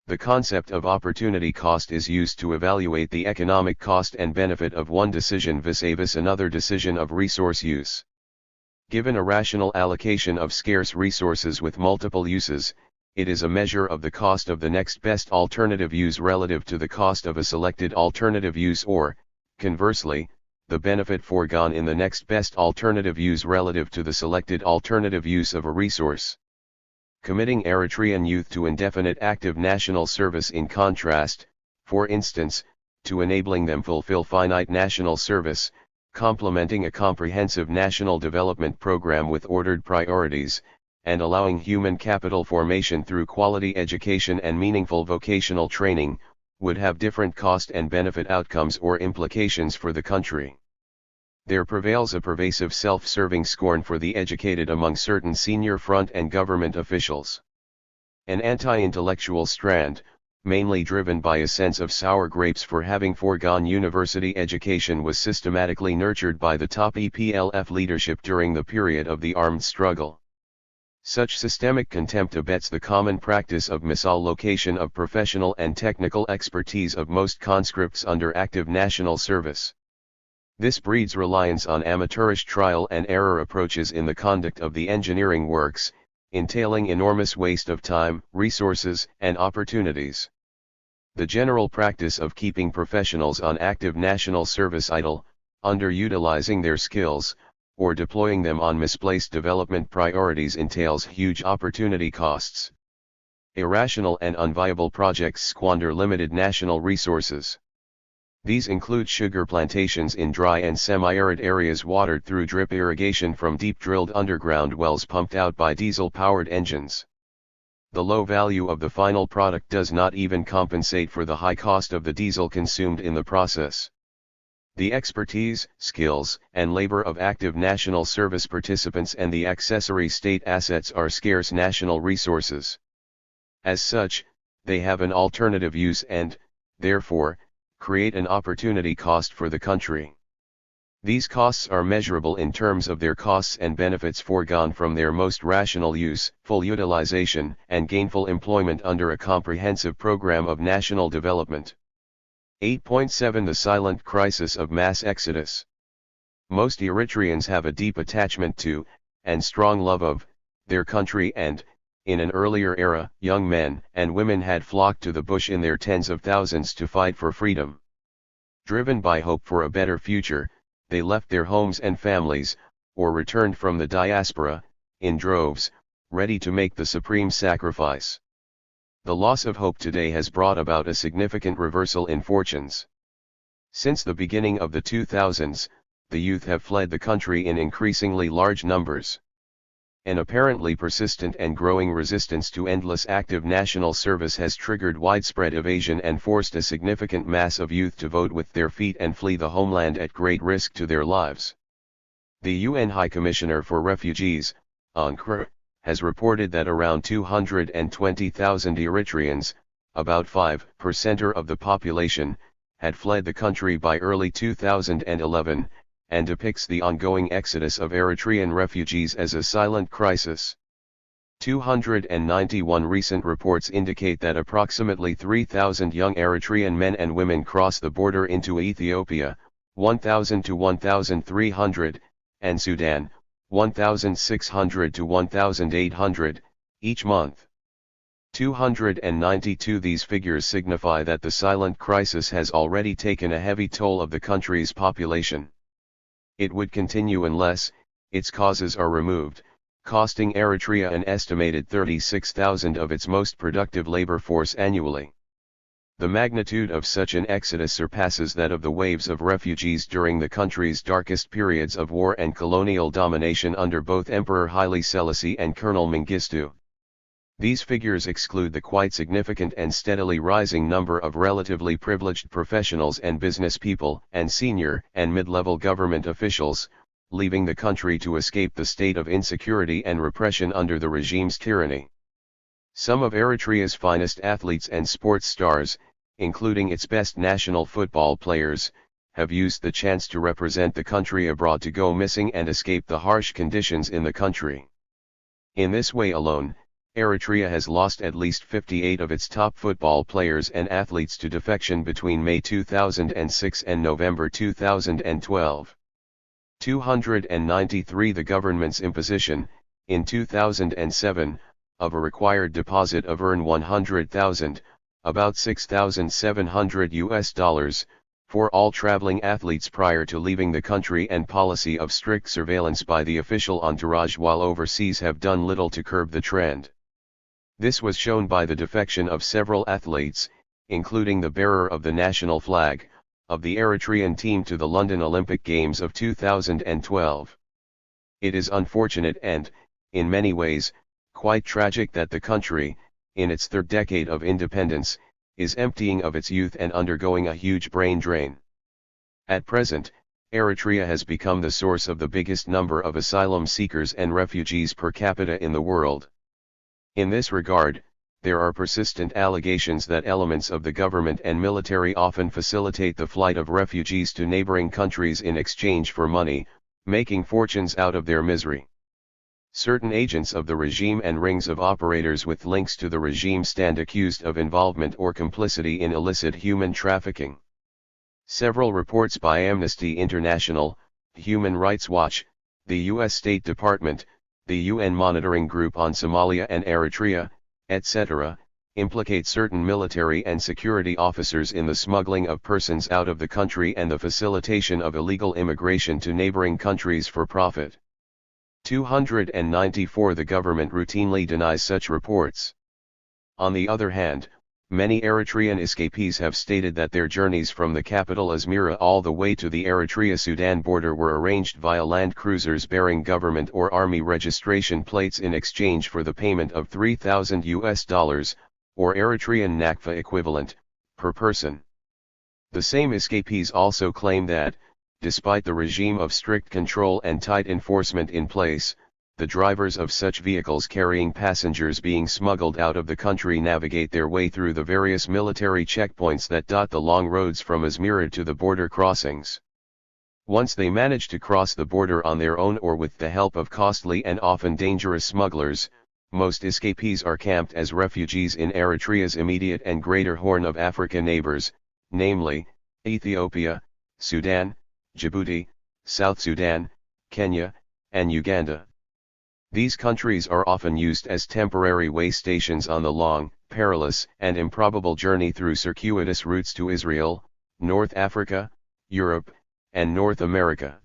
The concept of opportunity cost is used to evaluate the economic cost and benefit of one decision vis-a-vis another decision of resource use. Given a rational allocation of scarce resources with multiple uses, it is a measure of the cost of the next best alternative use relative to the cost of a selected alternative use, or, conversely, the benefit foregone in the next best alternative use relative to the selected alternative use of a resource. Committing Eritrean youth to indefinite active national service in contrast, for instance, to enabling them fulfill finite national service, complementing a comprehensive national development program with ordered priorities, and allowing human capital formation through quality education and meaningful vocational training, would have different cost and benefit outcomes or implications for the country. There prevails a pervasive self-serving scorn for the educated among certain senior front and government officials. An anti-intellectual strand, mainly driven by a sense of sour grapes for having foregone university education, was systematically nurtured by the top EPLF leadership during the period of the armed struggle. Such systemic contempt abets the common practice of misallocation of professional and technical expertise of most conscripts under active national service. This breeds reliance on amateurish trial and error approaches in the conduct of the engineering works, entailing enormous waste of time, resources, and opportunities. The general practice of keeping professionals on active national service idle, underutilizing their skills, or deploying them on misplaced development priorities entails huge opportunity costs. Irrational and unviable projects squander limited national resources. These include sugar plantations in dry and semi-arid areas watered through drip irrigation from deep-drilled underground wells pumped out by diesel-powered engines. The low value of the final product does not even compensate for the high cost of the diesel consumed in the process. The expertise, skills, and labor of active national service participants and the accessory state assets are scarce national resources. As such, they have an alternative use and, therefore, create an opportunity cost for the country. These costs are measurable in terms of their costs and benefits foregone from their most rational use, full utilization, and gainful employment under a comprehensive program of national development. 8.7 The silent crisis of mass exodus. Most Eritreans have a deep attachment to, and strong love of, their country and, in an earlier era, young men and women had flocked to the bush in their tens of thousands to fight for freedom. Driven by hope for a better future, they left their homes and families, or returned from the diaspora, in droves, ready to make the supreme sacrifice. The loss of hope today has brought about a significant reversal in fortunes. Since the beginning of the 2000s, the youth have fled the country in increasingly large numbers. An apparently persistent and growing resistance to endless active national service has triggered widespread evasion and forced a significant mass of youth to vote with their feet and flee the homeland at great risk to their lives. The UN High Commissioner for Refugees, UNHCR, has reported that around 220,000 Eritreans, about 5% of the population, had fled the country by early 2011, and depicts the ongoing exodus of Eritrean refugees as a silent crisis. 291 recent reports indicate that approximately 3,000 young Eritrean men and women cross the border into Ethiopia, 1,000 to 1,300, and Sudan, 1,600 to 1,800, each month. 292 These figures signify that the silent crisis has already taken a heavy toll of the country's population. It would continue unless its causes are removed, costing Eritrea an estimated 36,000 of its most productive labor force annually. The magnitude of such an exodus surpasses that of the waves of refugees during the country's darkest periods of war and colonial domination under both Emperor Haile Selassie and Colonel Mengistu. These figures exclude the quite significant and steadily rising number of relatively privileged professionals and business people and senior and mid-level government officials, leaving the country to escape the state of insecurity and repression under the regime's tyranny. Some of Eritrea's finest athletes and sports stars, including its best national football players, have used the chance to represent the country abroad to go missing and escape the harsh conditions in the country. In this way alone, Eritrea has lost at least 58 of its top football players and athletes to defection between May 2006 and November 2012. 293 The government's imposition, in 2007, of a required deposit of earn 100,000, about $6,700 for all traveling athletes prior to leaving the country and policy of strict surveillance by the official entourage while overseas have done little to curb the trend. This was shown by the defection of several athletes, including the bearer of the national flag, of the Eritrean team to the London Olympic Games of 2012. It is unfortunate and, in many ways, quite tragic that the country, in its third decade of independence, is emptying of its youth and undergoing a huge brain drain. At present, Eritrea has become the source of the biggest number of asylum seekers and refugees per capita in the world. In this regard, there are persistent allegations that elements of the government and military often facilitate the flight of refugees to neighboring countries in exchange for money, making fortunes out of their misery. Certain agents of the regime and rings of operators with links to the regime stand accused of involvement or complicity in illicit human trafficking. Several reports by Amnesty International, Human Rights Watch, the U.S. State Department, the UN Monitoring Group on Somalia and Eritrea, etc., implicate certain military and security officers in the smuggling of persons out of the country and the facilitation of illegal immigration to neighboring countries for profit. 294 The government routinely denies such reports. On the other hand, many Eritrean escapees have stated that their journeys from the capital Asmara all the way to the Eritrea-Sudan border were arranged via land cruisers bearing government or army registration plates in exchange for the payment of $3,000, or Eritrean Nakfa equivalent, per person. The same escapees also claim that, despite the regime of strict control and tight enforcement in place, the drivers of such vehicles carrying passengers being smuggled out of the country navigate their way through the various military checkpoints that dot the long roads from Asmara to the border crossings. Once they manage to cross the border on their own or with the help of costly and often dangerous smugglers, most escapees are camped as refugees in Eritrea's immediate and Greater Horn of Africa neighbors, namely, Ethiopia, Sudan, Djibouti, South Sudan, Kenya, and Uganda. These countries are often used as temporary way stations on the long, perilous, and improbable journey through circuitous routes to Israel, North Africa, Europe, and North America.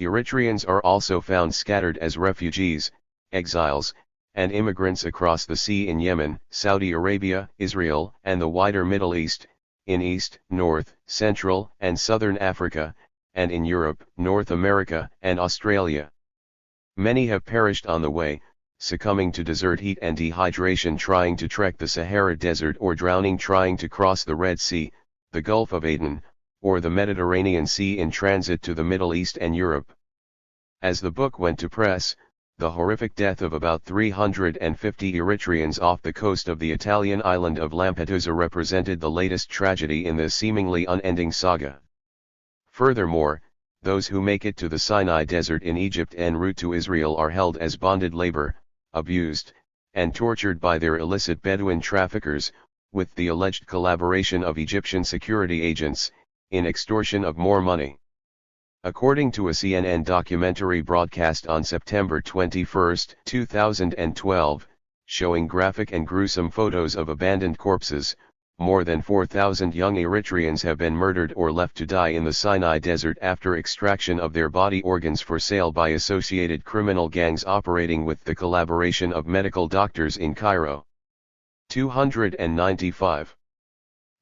Eritreans are also found scattered as refugees, exiles, and immigrants across the sea in Yemen, Saudi Arabia, Israel, and the wider Middle East, in East, North, Central, and Southern Africa, and in Europe, North America, and Australia. Many have perished on the way, succumbing to desert heat and dehydration trying to trek the Sahara Desert or drowning trying to cross the Red Sea, the Gulf of Aden, or the Mediterranean Sea in transit to the Middle East and Europe. As the book went to press, the horrific death of about 350 Eritreans off the coast of the Italian island of Lampedusa represented the latest tragedy in this seemingly unending saga. Furthermore, those who make it to the Sinai Desert in Egypt en route to Israel are held as bonded labor, abused, and tortured by their illicit Bedouin traffickers, with the alleged collaboration of Egyptian security agents, in extortion of more money. According to a CNN documentary broadcast on September 21, 2012, showing graphic and gruesome photos of abandoned corpses, more than 4,000 young Eritreans have been murdered or left to die in the Sinai Desert after extraction of their body organs for sale by associated criminal gangs operating with the collaboration of medical doctors in Cairo. 295.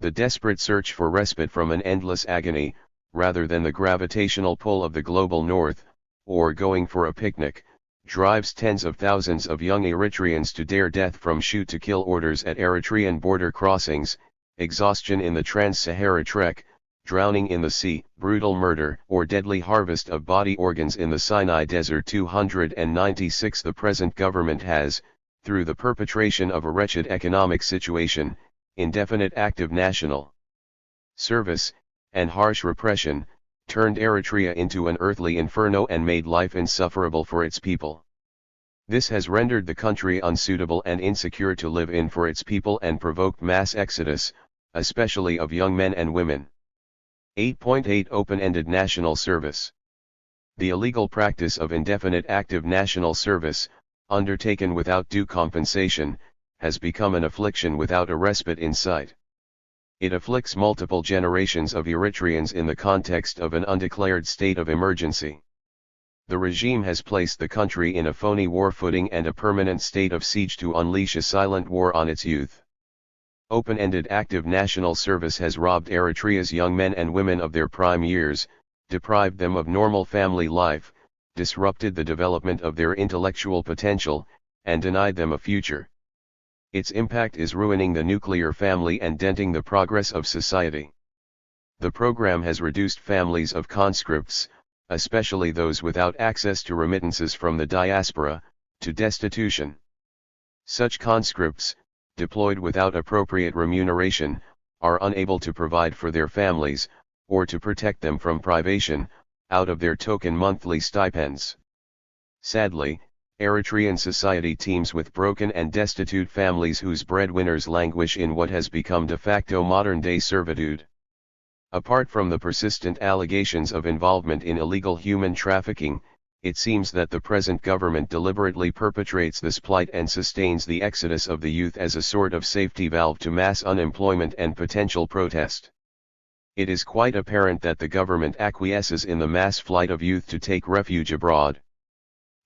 The desperate search for respite from an endless agony, rather than the gravitational pull of the global north, or going for a picnic, drives tens of thousands of young Eritreans to dare death from shoot-to-kill orders at Eritrean border crossings, exhaustion in the Trans-Sahara Trek, drowning in the sea, brutal murder or deadly harvest of body organs in the Sinai Desert. 296 The present government has, through the perpetration of a wretched economic situation, indefinite active national service, and harsh repression, turned Eritrea into an earthly inferno and made life insufferable for its people. This has rendered the country unsuitable and insecure to live in for its people and provoked mass exodus, especially of young men and women. 8.8 Open-ended national service. The illegal practice of indefinite active national service, undertaken without due compensation, has become an affliction without a respite in sight. It afflicts multiple generations of Eritreans in the context of an undeclared state of emergency. The regime has placed the country in a phony war footing and a permanent state of siege to unleash a silent war on its youth. Open-ended active national service has robbed Eritrea's young men and women of their prime years, deprived them of normal family life, disrupted the development of their intellectual potential, and denied them a future. Its impact is ruining the nuclear family and denting the progress of society. The program has reduced families of conscripts, especially those without access to remittances from the diaspora, to destitution. Such conscripts, deployed without appropriate remuneration, are unable to provide for their families, or to protect them from privation, out of their token monthly stipends. Sadly, Eritrean society teems with broken and destitute families whose breadwinners languish in what has become de facto modern-day servitude. Apart from the persistent allegations of involvement in illegal human trafficking, it seems that the present government deliberately perpetrates this plight and sustains the exodus of the youth as a sort of safety valve to mass unemployment and potential protest. It is quite apparent that the government acquiesces in the mass flight of youth to take refuge abroad.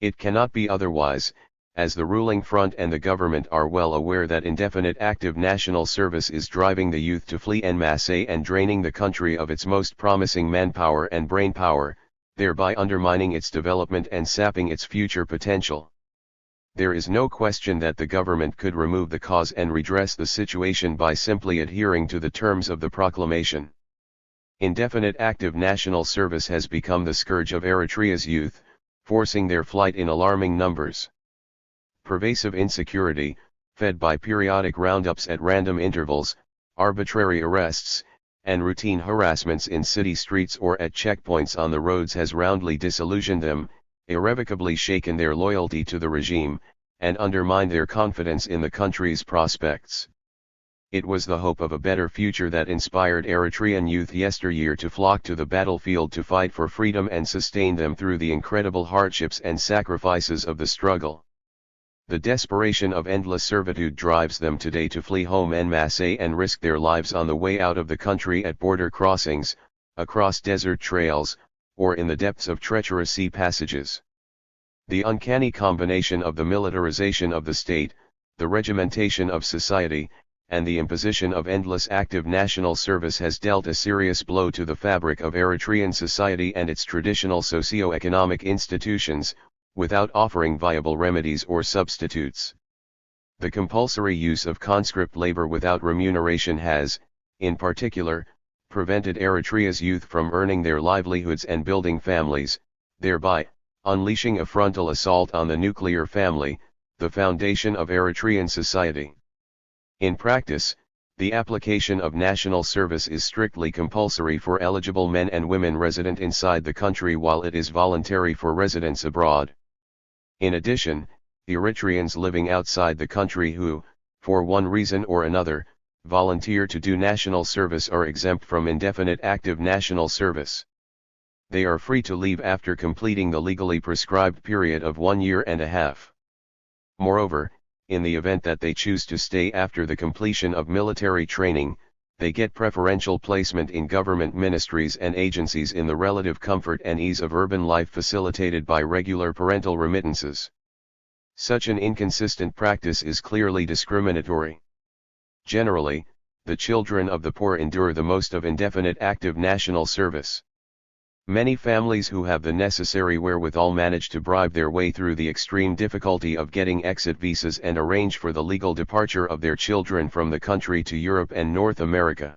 It cannot be otherwise, as the ruling front and the government are well aware that indefinite active national service is driving the youth to flee en masse and draining the country of its most promising manpower and brainpower, thereby undermining its development and sapping its future potential. There is no question that the government could remove the cause and redress the situation by simply adhering to the terms of the proclamation. Indefinite active national service has become the scourge of Eritrea's youth, forcing their flight in alarming numbers. Pervasive insecurity, fed by periodic roundups at random intervals, arbitrary arrests, and routine harassments in city streets or at checkpoints on the roads has roundly disillusioned them, irrevocably shaken their loyalty to the regime, and undermined their confidence in the country's prospects. It was the hope of a better future that inspired Eritrean youth yesteryear to flock to the battlefield to fight for freedom and sustain them through the incredible hardships and sacrifices of the struggle. The desperation of endless servitude drives them today to flee home en masse and risk their lives on the way out of the country at border crossings, across desert trails, or in the depths of treacherous sea passages. The uncanny combination of the militarization of the state, the regimentation of society, and the imposition of endless active national service has dealt a serious blow to the fabric of Eritrean society and its traditional socio-economic institutions, without offering viable remedies or substitutes. The compulsory use of conscript labor without remuneration has, in particular, prevented Eritrea's youth from earning their livelihoods and building families, thereby unleashing a frontal assault on the nuclear family, the foundation of Eritrean society. In practice, the application of national service is strictly compulsory for eligible men and women resident inside the country, while it is voluntary for residents abroad. In addition, Eritreans living outside the country who, for one reason or another, volunteer to do national service are exempt from indefinite active national service. They are free to leave after completing the legally prescribed period of 1 year and a half. Moreover, in the event that they choose to stay after the completion of military training, they get preferential placement in government ministries and agencies in the relative comfort and ease of urban life facilitated by regular parental remittances. Such an inconsistent practice is clearly discriminatory. Generally, the children of the poor endure the most of indefinite active national service. Many families who have the necessary wherewithal manage to bribe their way through the extreme difficulty of getting exit visas and arrange for the legal departure of their children from the country to Europe and North America.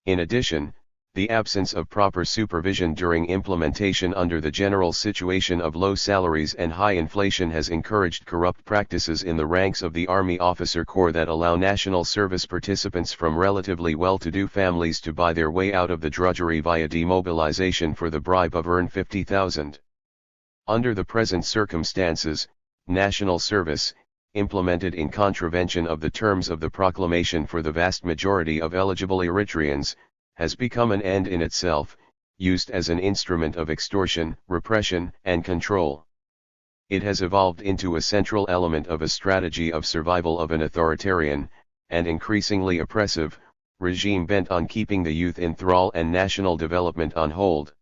In addition, the absence of proper supervision during implementation under the general situation of low salaries and high inflation has encouraged corrupt practices in the ranks of the Army Officer Corps that allow national service participants from relatively well-to-do families to buy their way out of the drudgery via demobilization for the bribe of earn 50,000. Under the present circumstances, national service, implemented in contravention of the terms of the proclamation for the vast majority of eligible Eritreans, has become an end in itself, used as an instrument of extortion, repression, and control. It has evolved into a central element of a strategy of survival of an authoritarian, and increasingly oppressive, regime bent on keeping the youth in thrall and national development on hold.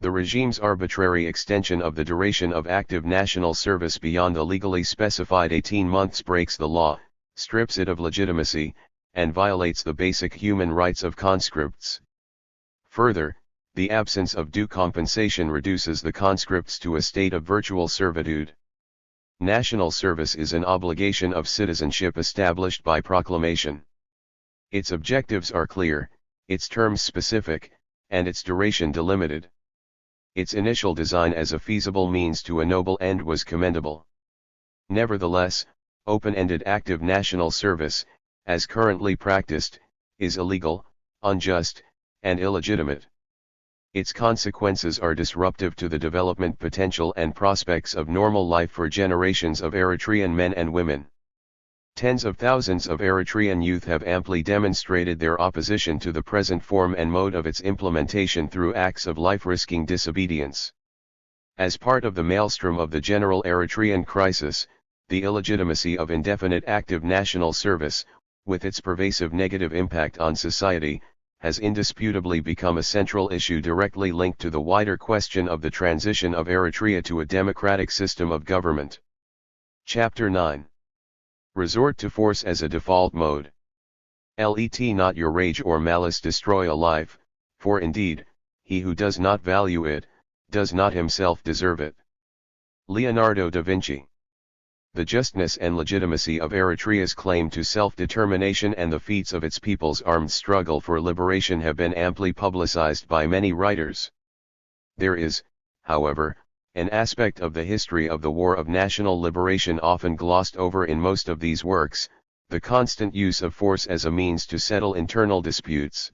The regime's arbitrary extension of the duration of active national service beyond the legally specified 18 months breaks the law, strips it of legitimacy, and violates the basic human rights of conscripts. Further, the absence of due compensation reduces the conscripts to a state of virtual servitude. National service is an obligation of citizenship established by proclamation. Its objectives are clear: its terms specific, and its duration delimited. Its initial design as a feasible means to a noble end was commendable. Nevertheless, open-ended active national service, as currently practiced, is illegal, unjust, and illegitimate. Its consequences are disruptive to the development potential and prospects of normal life for generations of Eritrean men and women. Tens of thousands of Eritrean youth have amply demonstrated their opposition to the present form and mode of its implementation through acts of life-risking disobedience. As part of the maelstrom of the general Eritrean crisis, the illegitimacy of indefinite active national service, with its pervasive negative impact on society, has indisputably become a central issue directly linked to the wider question of the transition of Eritrea to a democratic system of government. Chapter 9. Resort to force as a default mode. Let not your rage or malice destroy a life, for indeed, he who does not value it, does not himself deserve it. Leonardo da Vinci. The justness and legitimacy of Eritrea's claim to self-determination and the feats of its people's armed struggle for liberation have been amply publicized by many writers. There is, however, an aspect of the history of the War of National Liberation often glossed over in most of these works, the constant use of force as a means to settle internal disputes.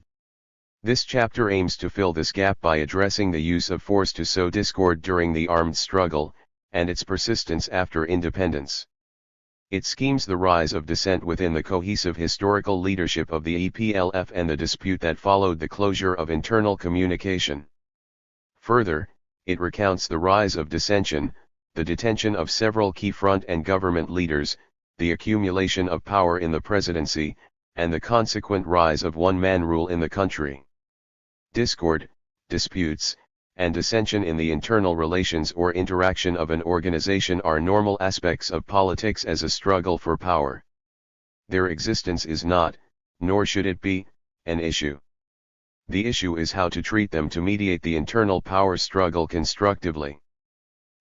This chapter aims to fill this gap by addressing the use of force to sow discord during the armed struggle, and its persistence after independence. It schemes the rise of dissent within the cohesive historical leadership of the EPLF and the dispute that followed the closure of internal communication. Further, it recounts the rise of dissension, the detention of several key front and government leaders, the accumulation of power in the presidency, and the consequent rise of one-man rule in the country. Discord, disputes, and dissension in the internal relations or interaction of an organization are normal aspects of politics as a struggle for power. Their existence is not, nor should it be, an issue. The issue is how to treat them to mediate the internal power struggle constructively.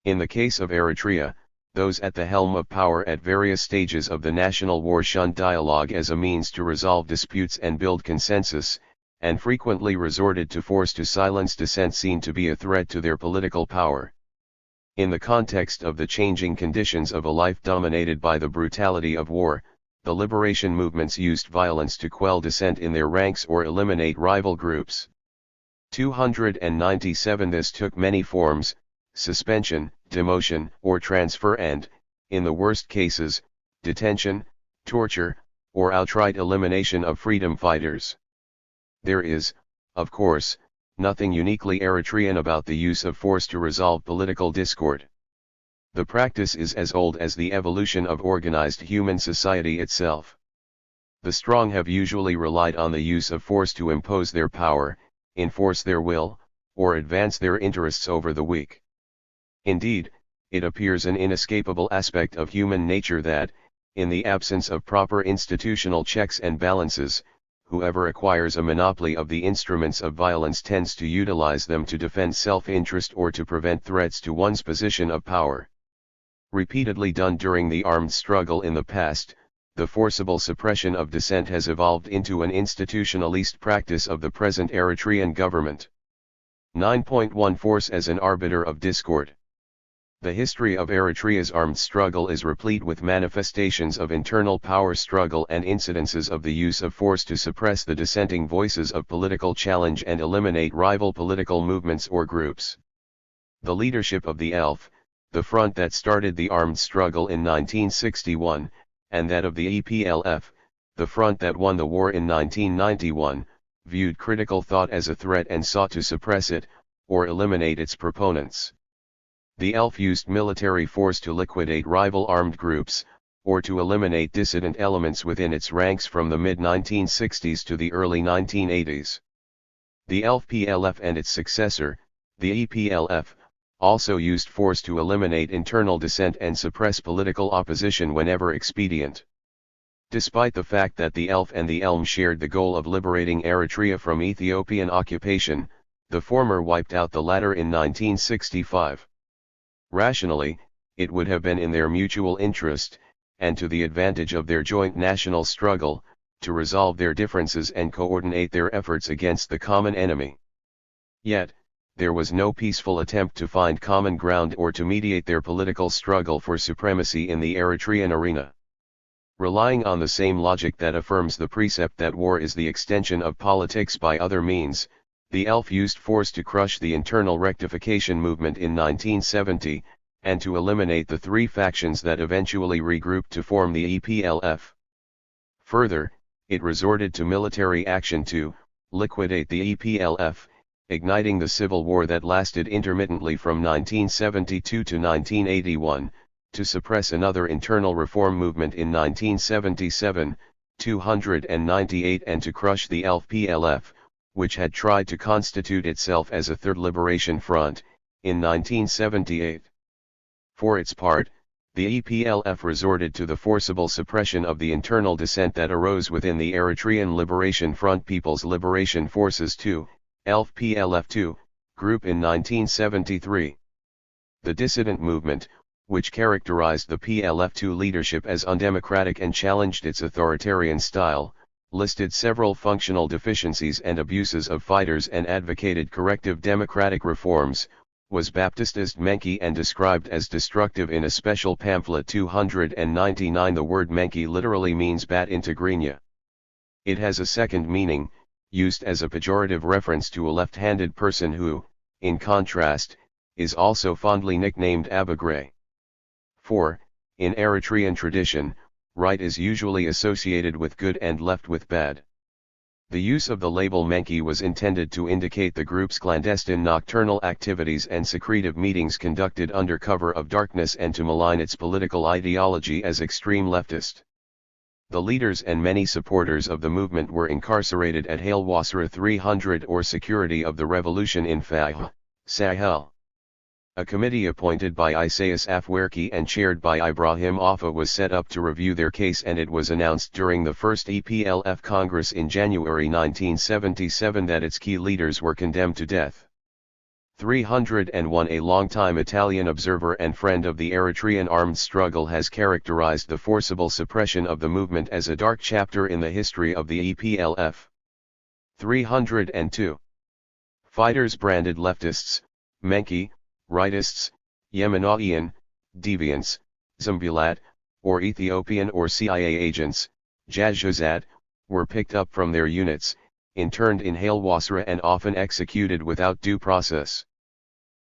In the case of Eritrea, those at the helm of power at various stages of the national war shunned dialogue as a means to resolve disputes and build consensus, and frequently resorted to force to silence dissent seen to be a threat to their political power. In the context of the changing conditions of a life dominated by the brutality of war, the liberation movements used violence to quell dissent in their ranks or eliminate rival groups. 297 This took many forms: suspension, demotion, or transfer and, in the worst cases, detention, torture, or outright elimination of freedom fighters. There is, of course, nothing uniquely Eritrean about the use of force to resolve political discord. The practice is as old as the evolution of organized human society itself. The strong have usually relied on the use of force to impose their power, enforce their will, or advance their interests over the weak. Indeed, it appears an inescapable aspect of human nature that, in the absence of proper institutional checks and balances, whoever acquires a monopoly of the instruments of violence tends to utilize them to defend self-interest or to prevent threats to one's position of power. Repeatedly done during the armed struggle in the past, the forcible suppression of dissent has evolved into an institutionalist practice of the present Eritrean government. 9.1 Force as an arbiter of discord. The history of Eritrea's armed struggle is replete with manifestations of internal power struggle and incidences of the use of force to suppress the dissenting voices of political challenge and eliminate rival political movements or groups. The leadership of the ELF, the front that started the armed struggle in 1961, and that of the EPLF, the front that won the war in 1991, viewed critical thought as a threat and sought to suppress it, or eliminate its proponents. The ELF used military force to liquidate rival armed groups, or to eliminate dissident elements within its ranks from the mid-1960s to the early 1980s. The ELF-PLF and its successor, the EPLF, also used force to eliminate internal dissent and suppress political opposition whenever expedient. Despite the fact that the ELF and the ELM shared the goal of liberating Eritrea from Ethiopian occupation, the former wiped out the latter in 1965. Rationally, it would have been in their mutual interest, and to the advantage of their joint national struggle, to resolve their differences and coordinate their efforts against the common enemy. Yet, there was no peaceful attempt to find common ground or to mediate their political struggle for supremacy in the Eritrean arena. Relying on the same logic that affirms the precept that war is the extension of politics by other means, the ELF used force to crush the internal rectification movement in 1970, and to eliminate the three factions that eventually regrouped to form the EPLF. Further, it resorted to military action to liquidate the EPLF, igniting the civil war that lasted intermittently from 1972 to 1981, to suppress another internal reform movement in 1977, 298 and to crush the ELF-PLF, which had tried to constitute itself as a Third Liberation Front, in 1978. For its part, the EPLF resorted to the forcible suppression of the internal dissent that arose within the Eritrean Liberation Front People's Liberation Forces II, ELF-PLF-II, group in 1973. The dissident movement, which characterized the PLF-II leadership as undemocratic and challenged its authoritarian style, listed several functional deficiencies and abuses of fighters and advocated corrective democratic reforms, was Baptistist Menki and described as destructive in a special pamphlet 299. The word Menki literally means bat in Tigrinya. It has a second meaning, used as a pejorative reference to a left-handed person who, in contrast, is also fondly nicknamed Abagray. 4. In Eritrean tradition, right is usually associated with good and left with bad. The use of the label Menki was intended to indicate the group's clandestine nocturnal activities and secretive meetings conducted under cover of darkness and to malign its political ideology as extreme leftist. The leaders and many supporters of the movement were incarcerated at Haile Wasra 300 or Security of the Revolution in Fayha, Sahel. A committee appointed by Isaias Afwerki and chaired by Ibrahim Offa was set up to review their case, and it was announced during the first EPLF Congress in January 1977 that its key leaders were condemned to death. 301. A longtime Italian observer and friend of the Eritrean armed struggle has characterized the forcible suppression of the movement as a dark chapter in the history of the EPLF. 302. Fighters branded leftists, Menki, rightists, Yemenian, deviants, Zambulat, or Ethiopian or CIA agents, Jajuzat, were picked up from their units, interned in Haile Wasra and often executed without due process.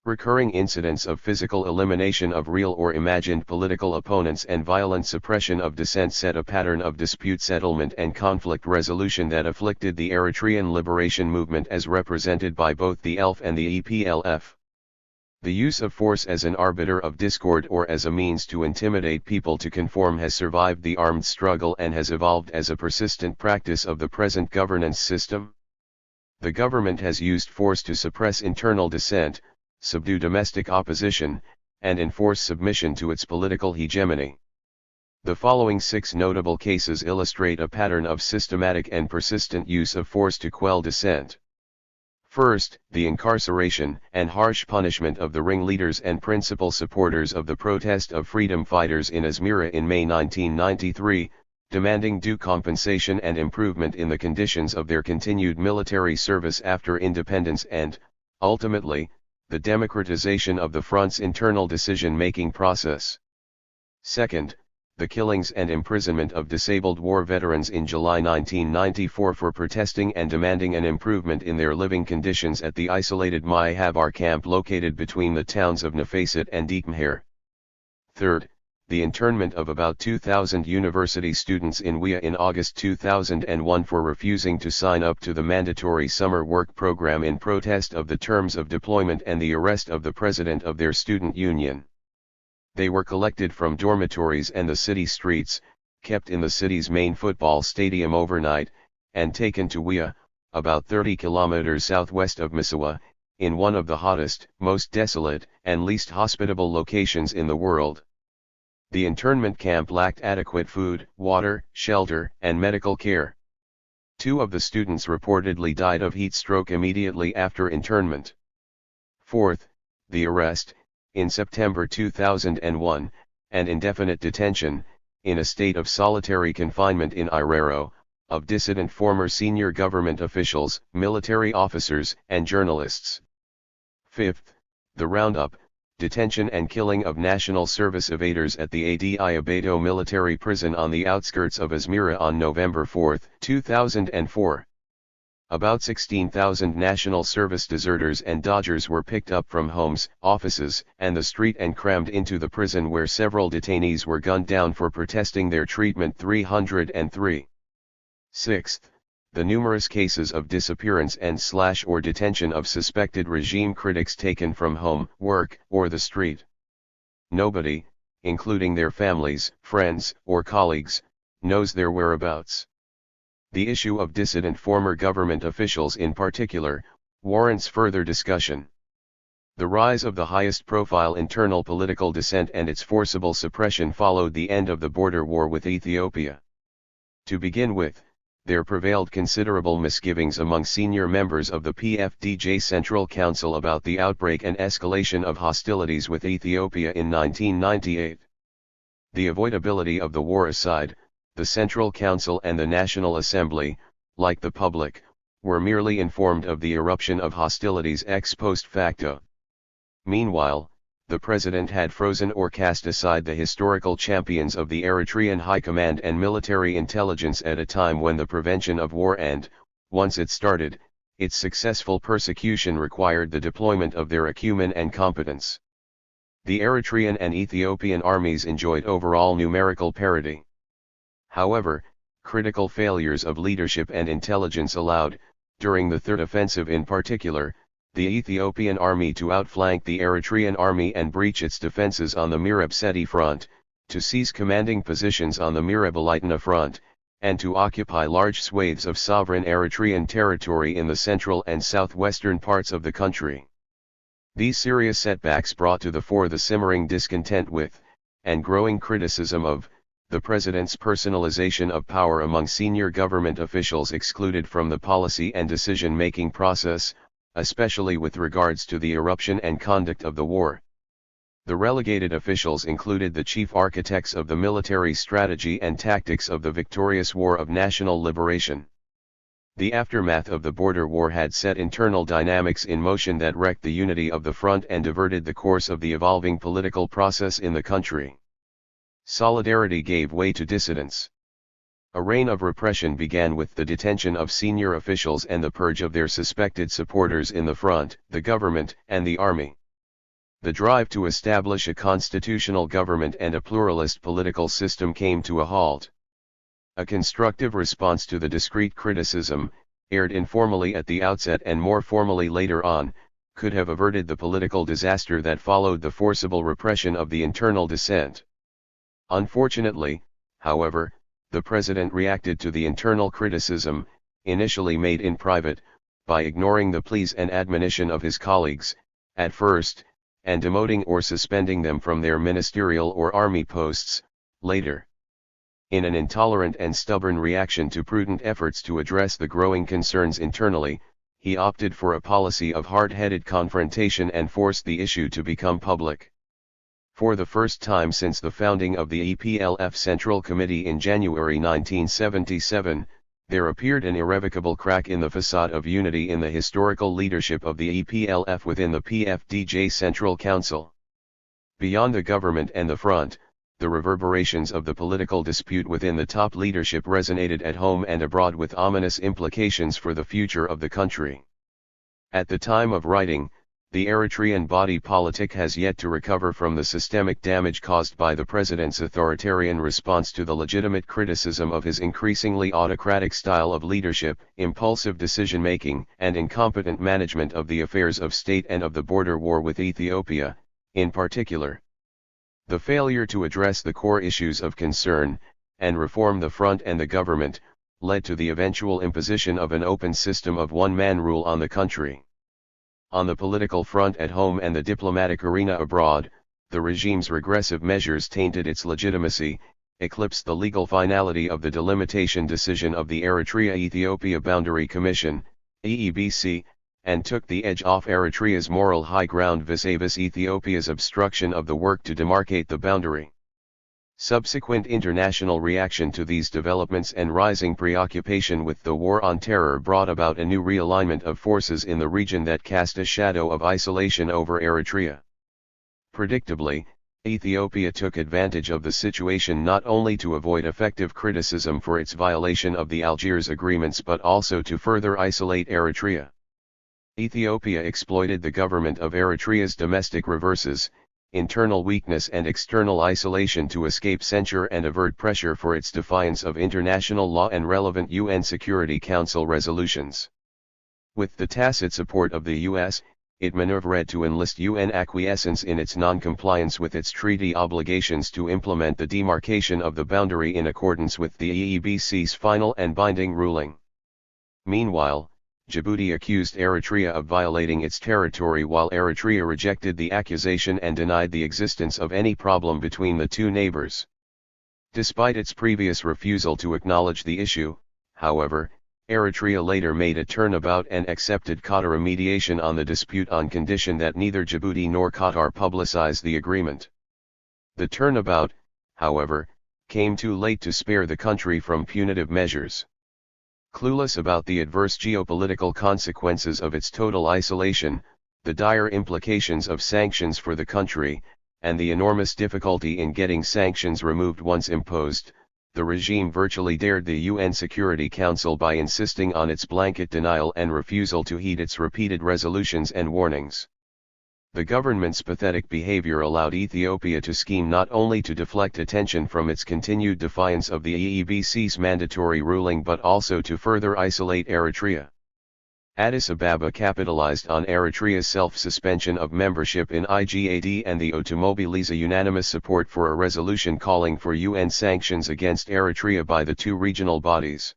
Recurring incidents of physical elimination of real or imagined political opponents and violent suppression of dissent set a pattern of dispute settlement and conflict resolution that afflicted the Eritrean liberation movement as represented by both the ELF and the EPLF. The use of force as an arbiter of discord or as a means to intimidate people to conform has survived the armed struggle and has evolved as a persistent practice of the present governance system. The government has used force to suppress internal dissent, subdue domestic opposition, and enforce submission to its political hegemony. The following 6 notable cases illustrate a pattern of systematic and persistent use of force to quell dissent. First, the incarceration and harsh punishment of the ringleaders and principal supporters of the protest of freedom fighters in Asmara in May 1993, demanding due compensation and improvement in the conditions of their continued military service after independence and, ultimately, the democratization of the front's internal decision-making process. Second, the killings and imprisonment of disabled war veterans in July 1994 for protesting and demanding an improvement in their living conditions at the isolated Mai Havar camp located between the towns of Nafasat and Deekmher. Third, the internment of about 2,000 university students in WIA in August 2001 for refusing to sign up to the mandatory summer work program in protest of the terms of deployment and the arrest of the president of their student union. They were collected from dormitories and the city streets, kept in the city's main football stadium overnight, and taken to WIA, about 30 kilometers southwest of Misawa, in one of the hottest, most desolate, and least hospitable locations in the world. The internment camp lacked adequate food, water, shelter, and medical care. 2 of the students reportedly died of heat stroke immediately after internment. Fourth, the arrest, in September 2001, and indefinite detention, in a state of solitary confinement in Irero, of dissident former senior government officials, military officers, and journalists. Fifth, the roundup, detention and killing of National Service evaders at the Adi Abedo military prison on the outskirts of Asmara on November 4, 2004. About 16,000 National Service deserters and dodgers were picked up from homes, offices, and the street and crammed into the prison where several detainees were gunned down for protesting their treatment. 303. Sixth, the numerous cases of disappearance and or detention of suspected regime critics taken from home, work, or the street. Nobody, including their families, friends, or colleagues, knows their whereabouts. The issue of dissident former government officials in particular, warrants further discussion. The rise of the highest-profile internal political dissent and its forcible suppression followed the end of the border war with Ethiopia. To begin with, there prevailed considerable misgivings among senior members of the PFDJ Central Council about the outbreak and escalation of hostilities with Ethiopia in 1998. The avoidability of the war aside, the Central Council and the National Assembly, like the public, were merely informed of the eruption of hostilities ex post facto. Meanwhile, the President had frozen or cast aside the historical champions of the Eritrean High Command and military intelligence at a time when the prevention of war and, once it started, its successful persecution required the deployment of their acumen and competence. The Eritrean and Ethiopian armies enjoyed overall numerical parity. However, critical failures of leadership and intelligence allowed, during the Third Offensive in particular, the Ethiopian army to outflank the Eritrean army and breach its defenses on the Mirab-Seti front, to seize commanding positions on the Mirab-Alitana front, and to occupy large swathes of sovereign Eritrean territory in the central and southwestern parts of the country. These serious setbacks brought to the fore the simmering discontent with, and growing criticism of, the President's personalization of power among senior government officials excluded from the policy and decision-making process, especially with regards to the eruption and conduct of the war. The relegated officials included the chief architects of the military strategy and tactics of the victorious War of National Liberation. The aftermath of the border war had set internal dynamics in motion that wrecked the unity of the front and diverted the course of the evolving political process in the country. Solidarity gave way to dissidence. A reign of repression began with the detention of senior officials and the purge of their suspected supporters in the front, the government, and the army. The drive to establish a constitutional government and a pluralist political system came to a halt. A constructive response to the discreet criticism, aired informally at the outset and more formally later on, could have averted the political disaster that followed the forcible repression of the internal dissent. Unfortunately, however, the President reacted to the internal criticism, initially made in private, by ignoring the pleas and admonition of his colleagues, at first, and demoting or suspending them from their ministerial or army posts, later. In an intolerant and stubborn reaction to prudent efforts to address the growing concerns internally, he opted for a policy of hard-headed confrontation and forced the issue to become public. For the first time since the founding of the EPLF Central Committee in January 1977, there appeared an irrevocable crack in the facade of unity in the historical leadership of the EPLF within the PFDJ Central Council. Beyond the government and the front, the reverberations of the political dispute within the top leadership resonated at home and abroad with ominous implications for the future of the country. At the time of writing, the Eritrean body politic has yet to recover from the systemic damage caused by the President's authoritarian response to the legitimate criticism of his increasingly autocratic style of leadership, impulsive decision-making, and incompetent management of the affairs of state and of the border war with Ethiopia, in particular. The failure to address the core issues of concern, and reform the front and the government, led to the eventual imposition of an open system of one-man rule on the country. On the political front at home and the diplomatic arena abroad, the regime's regressive measures tainted its legitimacy, eclipsed the legal finality of the delimitation decision of the Eritrea-Ethiopia Boundary Commission, EEBC, and took the edge off Eritrea's moral high ground vis-a-vis Ethiopia's obstruction of the work to demarcate the boundary. Subsequent international reaction to these developments and rising preoccupation with the War on Terror brought about a new realignment of forces in the region that cast a shadow of isolation over Eritrea. Predictably, Ethiopia took advantage of the situation not only to avoid effective criticism for its violation of the Algiers agreements but also to further isolate Eritrea. Ethiopia exploited the government of Eritrea's domestic reverses, internal weakness and external isolation to escape censure and avert pressure for its defiance of international law and relevant UN Security Council resolutions. With the tacit support of the US, it maneuvered to enlist UN acquiescence in its non-compliance with its treaty obligations to implement the demarcation of the boundary in accordance with the EEBC's final and binding ruling. Meanwhile, Djibouti accused Eritrea of violating its territory while Eritrea rejected the accusation and denied the existence of any problem between the two neighbors. Despite its previous refusal to acknowledge the issue, however, Eritrea later made a turnabout and accepted Qatar mediation on the dispute on condition that neither Djibouti nor Qatar publicize the agreement. The turnabout, however, came too late to spare the country from punitive measures. Clueless about the adverse geopolitical consequences of its total isolation, the dire implications of sanctions for the country, and the enormous difficulty in getting sanctions removed once imposed, the regime virtually dared the UN Security Council by insisting on its blanket denial and refusal to heed its repeated resolutions and warnings. The government's pathetic behavior allowed Ethiopia to scheme not only to deflect attention from its continued defiance of the EEBC's mandatory ruling but also to further isolate Eritrea. Addis Ababa capitalized on Eritrea's self-suspension of membership in IGAD and the Automobilis's unanimous support for a resolution calling for UN sanctions against Eritrea by the two regional bodies.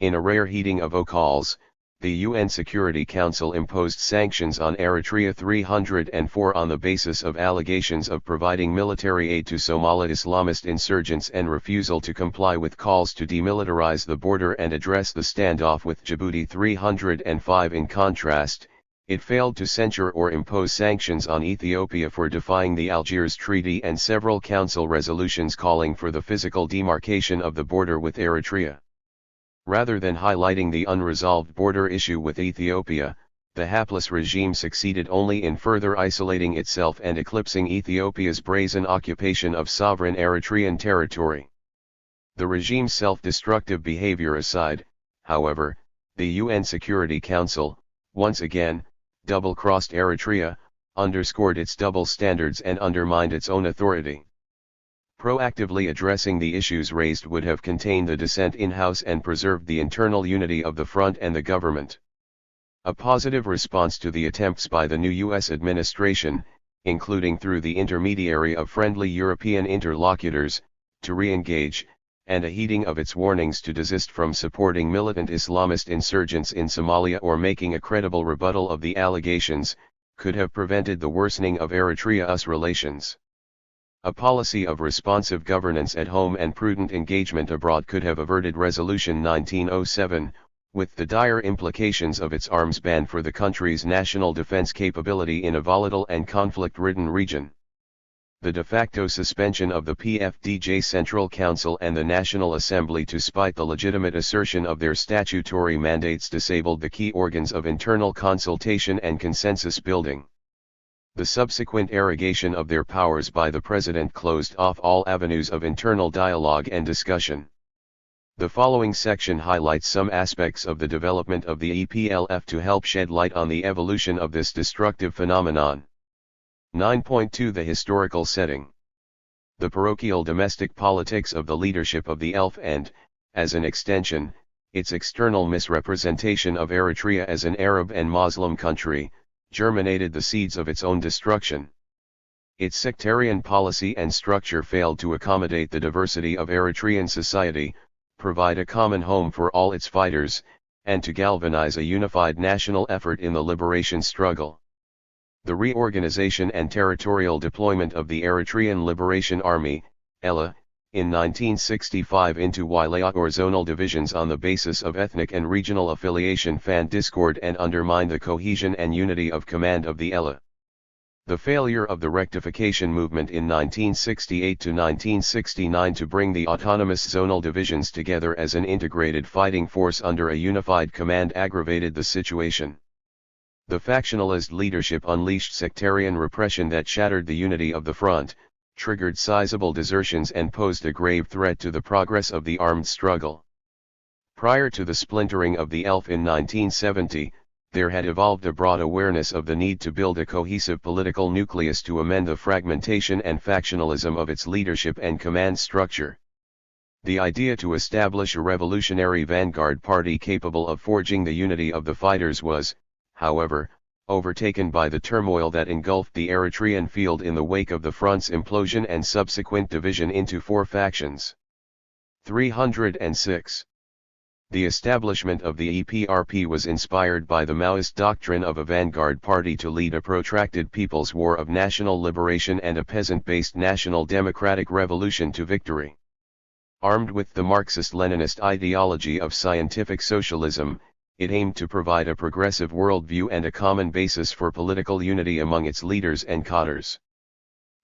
In a rare heeding of calls, the UN Security Council imposed sanctions on Eritrea 304 on the basis of allegations of providing military aid to Somali Islamist insurgents and refusal to comply with calls to demilitarize the border and address the standoff with Djibouti 305. In contrast, it failed to censure or impose sanctions on Ethiopia for defying the Algiers Treaty and several Council resolutions calling for the physical demarcation of the border with Eritrea. Rather than highlighting the unresolved border issue with Ethiopia, the hapless regime succeeded only in further isolating itself and eclipsing Ethiopia's brazen occupation of sovereign Eritrean territory. The regime's self-destructive behavior aside, however, the UN Security Council, once again, double-crossed Eritrea, underscored its double standards and undermined its own authority. Proactively addressing the issues raised would have contained the dissent in-house and preserved the internal unity of the front and the government. A positive response to the attempts by the new U.S. administration, including through the intermediary of friendly European interlocutors, to re-engage, and a heeding of its warnings to desist from supporting militant Islamist insurgents in Somalia or making a credible rebuttal of the allegations, could have prevented the worsening of Eritrea-US relations. A policy of responsive governance at home and prudent engagement abroad could have averted Resolution 1907, with the dire implications of its arms ban for the country's national defense capability in a volatile and conflict-ridden region. The de facto suspension of the PFDJ Central Council and the National Assembly to spite the legitimate assertion of their statutory mandates disabled the key organs of internal consultation and consensus building. The subsequent arrogation of their powers by the President closed off all avenues of internal dialogue and discussion. The following section highlights some aspects of the development of the EPLF to help shed light on the evolution of this destructive phenomenon. 9.2 The historical setting. The parochial domestic politics of the leadership of the ELF and, as an extension, its external misrepresentation of Eritrea as an Arab and Muslim country, germinated the seeds of its own destruction. Its sectarian policy and structure failed to accommodate the diversity of Eritrean society, provide a common home for all its fighters, and to galvanize a unified national effort in the liberation struggle. The reorganization and territorial deployment of the Eritrean Liberation Army, ELA, in 1965 into wilayat or zonal divisions on the basis of ethnic and regional affiliation fanned discord and undermined the cohesion and unity of command of the ELA. The failure of the rectification movement in 1968 to 1969 to bring the autonomous zonal divisions together as an integrated fighting force under a unified command aggravated the situation. The factionalist leadership unleashed sectarian repression that shattered the unity of the front, triggered sizable desertions and posed a grave threat to the progress of the armed struggle. Prior to the splintering of the ELF in 1970, there had evolved a broad awareness of the need to build a cohesive political nucleus to amend the fragmentation and factionalism of its leadership and command structure. The idea to establish a revolutionary vanguard party capable of forging the unity of the fighters was, however, overtaken by the turmoil that engulfed the Eritrean field in the wake of the front's implosion and subsequent division into 4 factions. 306. The establishment of the EPRP was inspired by the Maoist doctrine of a vanguard party to lead a protracted people's war of national liberation and a peasant-based national democratic revolution to victory. Armed with the Marxist-Leninist ideology of scientific socialism, it aimed to provide a progressive worldview and a common basis for political unity among its leaders and cadres.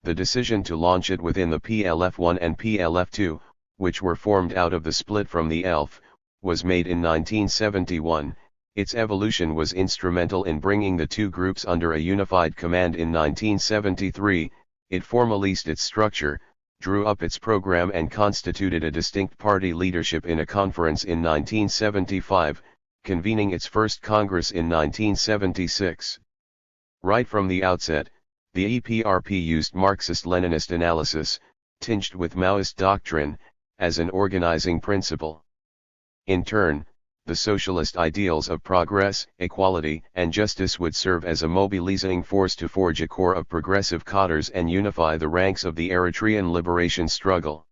The decision to launch it within the PLF-1 and PLF-2, which were formed out of the split from the ELF, was made in 1971. Its evolution was instrumental in bringing the two groups under a unified command in 1973. It formalized its structure, drew up its program and constituted a distinct party leadership in a conference in 1975, convening its first Congress in 1976. Right from the outset, the EPRP used Marxist-Leninist analysis, tinged with Maoist doctrine, as an organizing principle. In turn, the socialist ideals of progress, equality, and justice would serve as a mobilizing force to forge a core of progressive cadres and unify the ranks of the Eritrean liberation struggle.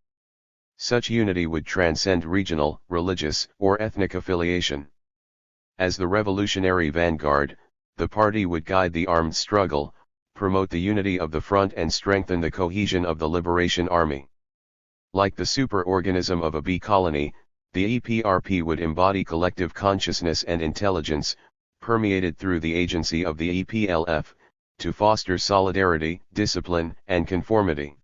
Such unity would transcend regional, religious, or ethnic affiliation. As the revolutionary vanguard, the party would guide the armed struggle, promote the unity of the front and strengthen the cohesion of the Liberation Army. Like the superorganism of a bee colony, the EPRP would embody collective consciousness and intelligence, permeated through the agency of the EPLF, to foster solidarity, discipline, and conformity.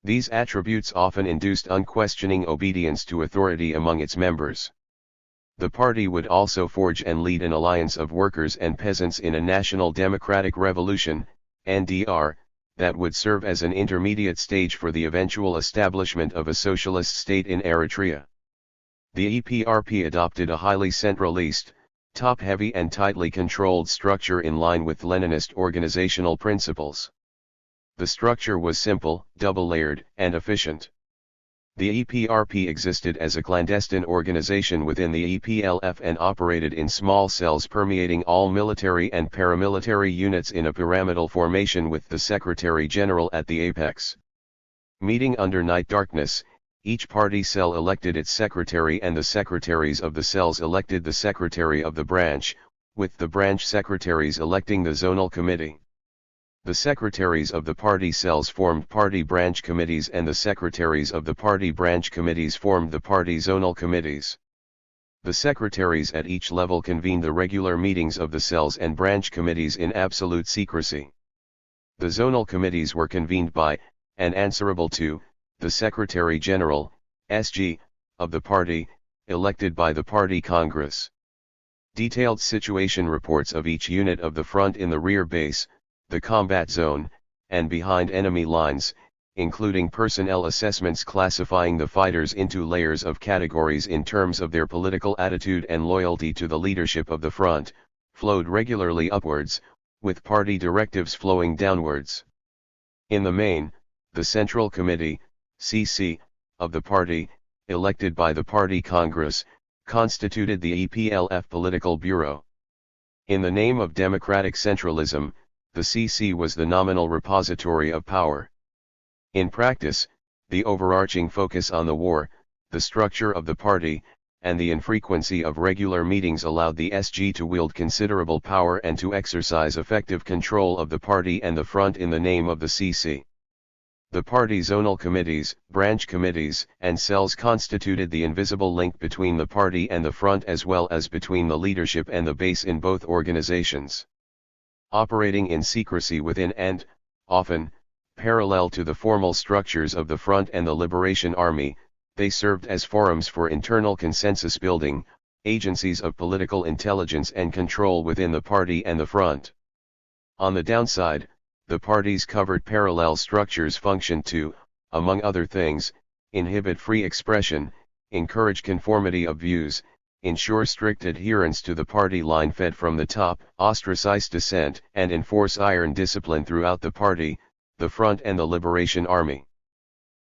These attributes often induced unquestioning obedience to authority among its members. The party would also forge and lead an alliance of workers and peasants in a national democratic revolution, NDR, that would serve as an intermediate stage for the eventual establishment of a socialist state in Eritrea. The EPRP adopted a highly centralist, top-heavy and tightly controlled structure in line with Leninist organizational principles. The structure was simple, double-layered, and efficient. The EPRP existed as a clandestine organization within the EPLF and operated in small cells permeating all military and paramilitary units in a pyramidal formation with the Secretary-General at the apex. Meeting under night darkness, each party cell elected its secretary and the secretaries of the cells elected the secretary of the branch, with the branch secretaries electing the zonal committee. The secretaries of the party cells formed party branch committees and the secretaries of the party branch committees formed the party zonal committees. The secretaries at each level convened the regular meetings of the cells and branch committees in absolute secrecy. The zonal committees were convened by, and answerable to, the Secretary-General, SG, of the party, elected by the party Congress. Detailed situation reports of each unit of the front in the rear base, the combat zone, and behind enemy lines, including personnel assessments classifying the fighters into layers of categories in terms of their political attitude and loyalty to the leadership of the front, flowed regularly upwards, with party directives flowing downwards. In the main, the Central Committee, CC, of the party, elected by the party Congress, constituted the EPLF Political Bureau. In the name of democratic centralism, the CC was the nominal repository of power. In practice, the overarching focus on the war, the structure of the party, and the infrequency of regular meetings allowed the SG to wield considerable power and to exercise effective control of the party and the front in the name of the CC. The party zonal committees, branch committees, and cells constituted the invisible link between the party and the front as well as between the leadership and the base in both organizations. Operating in secrecy within and, often, parallel to the formal structures of the Front and the Liberation Army, they served as forums for internal consensus building, agencies of political intelligence and control within the party and the Front. On the downside, the party's covered parallel structures functioned to, among other things, inhibit free expression, encourage conformity of views, ensure strict adherence to the party line fed from the top, ostracize dissent, and enforce iron discipline throughout the party, the Front and the Liberation Army.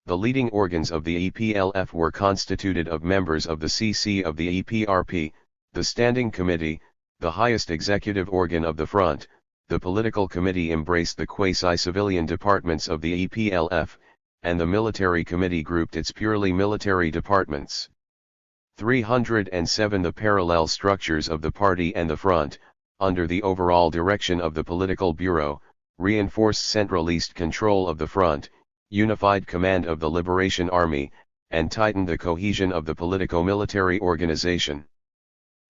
The leading organs of the EPLF were constituted of members of the CC of the EPRP, the Standing Committee, the highest executive organ of the Front. The political committee embraced the quasi-civilian departments of the EPLF, and the military committee grouped its purely military departments. 307 The parallel structures of the party and the Front, under the overall direction of the Political Bureau, reinforced centralist control of the Front, unified command of the Liberation Army, and tightened the cohesion of the politico-military organization.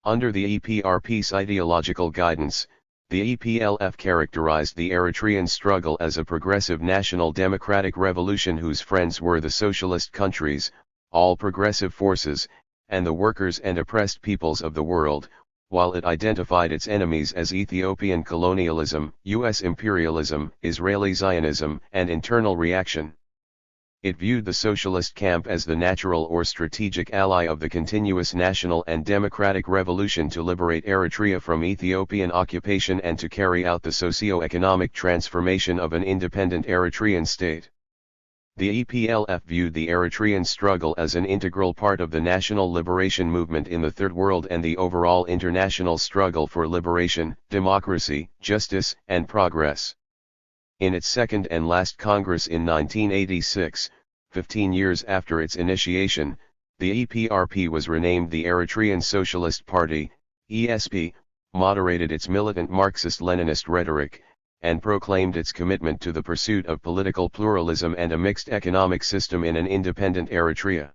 Under the EPRP's ideological guidance, the EPLF characterized the Eritrean struggle as a progressive national democratic revolution whose friends were the socialist countries, all progressive forces, and the workers and oppressed peoples of the world, while it identified its enemies as Ethiopian colonialism, U.S. imperialism, Israeli Zionism, and internal reaction. It viewed the socialist camp as the natural or strategic ally of the continuous national and democratic revolution to liberate Eritrea from Ethiopian occupation and to carry out the socio-economic transformation of an independent Eritrean state. The EPLF viewed the Eritrean struggle as an integral part of the national liberation movement in the Third World and the overall international struggle for liberation, democracy, justice, and progress. In its second and last Congress in 1986, 15 years after its initiation, the EPRP was renamed the Eritrean Socialist Party, ESP, moderated its militant Marxist-Leninist rhetoric, and proclaimed its commitment to the pursuit of political pluralism and a mixed economic system in an independent Eritrea.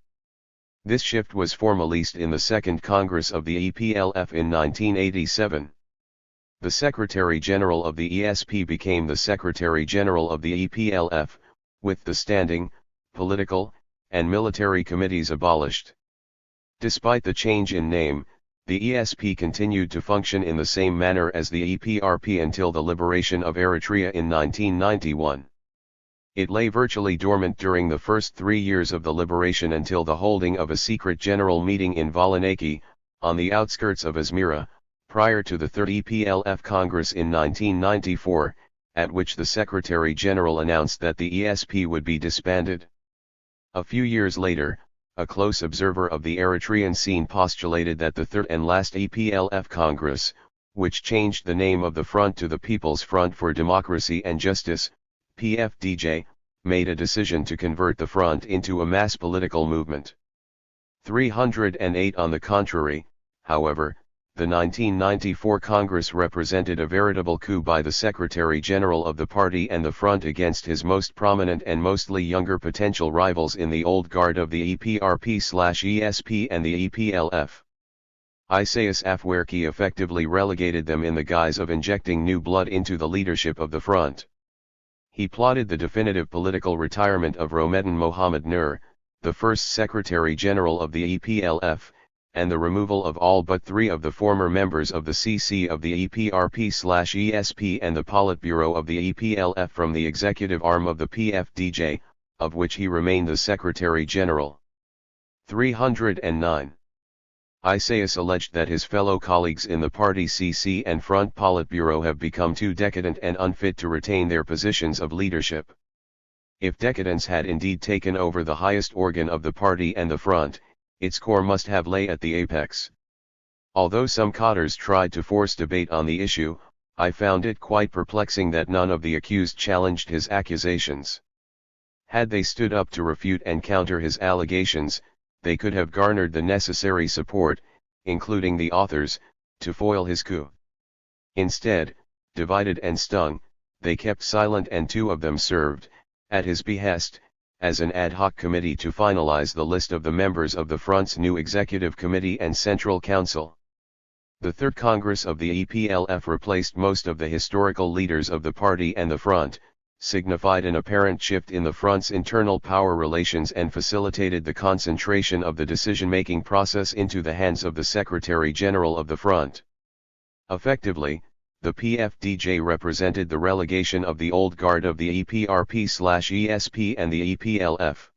This shift was formalized in the Second Congress of the EPLF in 1987. The Secretary-General of the ESP became the Secretary-General of the EPLF, with the standing, political, and military committees abolished. Despite the change in name, the ESP continued to function in the same manner as the EPRP until the liberation of Eritrea in 1991. It lay virtually dormant during the first 3 years of the liberation until the holding of a secret general meeting in Valinaki, on the outskirts of Asmara, prior to the Third EPLF Congress in 1994, at which the Secretary-General announced that the ESP would be disbanded. A few years later, a close observer of the Eritrean scene postulated that the third and last EPLF Congress, which changed the name of the Front to the People's Front for Democracy and Justice, PFDJ, made a decision to convert the Front into a mass political movement. 308 On the contrary, however, the 1994 Congress represented a veritable coup by the Secretary-General of the party and the Front against his most prominent and mostly younger potential rivals in the old guard of the EPRP/ESP and the EPLF. Isaias Afwerki effectively relegated them in the guise of injecting new blood into the leadership of the Front. He plotted the definitive political retirement of Romeddin Mohamed Nur, the first Secretary-General of the EPLF, and the removal of all but 3 of the former members of the CC of the EPRP/ESP and the Politburo of the EPLF from the executive arm of the PFDJ, of which he remained the Secretary-General. 309. Isaias alleged that his fellow colleagues in the party CC and Front Politburo have become too decadent and unfit to retain their positions of leadership. If decadence had indeed taken over the highest organ of the party and the Front, its core must have lay at the apex. Although some cadres tried to force debate on the issue, I found it quite perplexing that none of the accused challenged his accusations. Had they stood up to refute and counter his allegations, they could have garnered the necessary support, including the authors, to foil his coup. Instead, divided and stung, they kept silent and 2 of them served, at his behest, as an ad hoc committee to finalize the list of the members of the Front's new Executive Committee and Central Council. The Third Congress of the EPLF replaced most of the historical leaders of the party and the front, signified an apparent shift in the front's internal power relations and facilitated the concentration of the decision-making process into the hands of the Secretary General of the front. Effectively, the PFDJ represented the relegation of the old guard of the EPRP/ESP and the EPLF.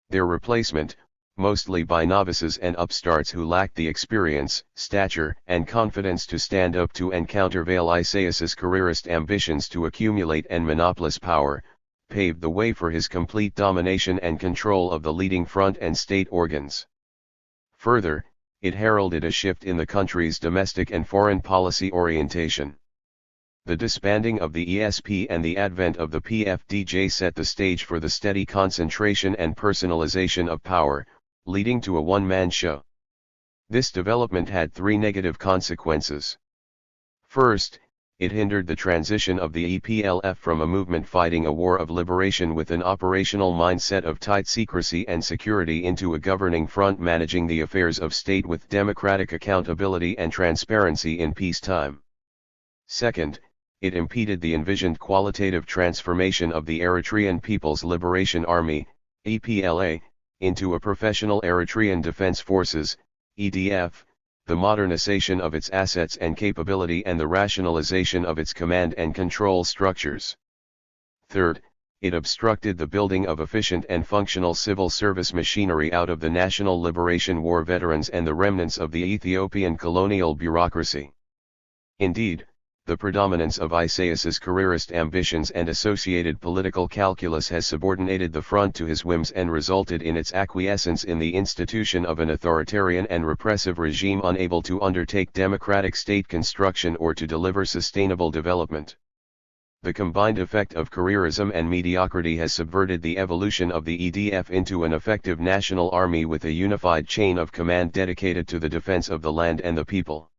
Their replacement, mostly by novices and upstarts who lacked the experience, stature, and confidence to stand up to and countervail Isaias's careerist ambitions to accumulate and monopolize power, paved the way for his complete domination and control of the leading front and state organs. Further, it heralded a shift in the country's domestic and foreign policy orientation. The disbanding of the ESP and the advent of the PFDJ set the stage for the steady concentration and personalization of power, leading to a one-man show. This development had three negative consequences. First, it hindered the transition of the EPLF from a movement fighting a war of liberation with an operational mindset of tight secrecy and security into a governing front managing the affairs of state with democratic accountability and transparency in peacetime. Second, it impeded the envisioned qualitative transformation of the Eritrean People's Liberation Army, EPLA, into a professional Eritrean Defense Forces, EDF, the modernization of its assets and capability and the rationalization of its command and control structures. Third, it obstructed the building of efficient and functional civil service machinery out of the National Liberation War veterans and the remnants of the Ethiopian colonial bureaucracy. Indeed, the predominance of Isaias's careerist ambitions and associated political calculus has subordinated the front to his whims and resulted in its acquiescence in the institution of an authoritarian and repressive regime unable to undertake democratic state construction or to deliver sustainable development. The combined effect of careerism and mediocrity has subverted the evolution of the EDF into an effective national army with a unified chain of command dedicated to the defense of the land and the people.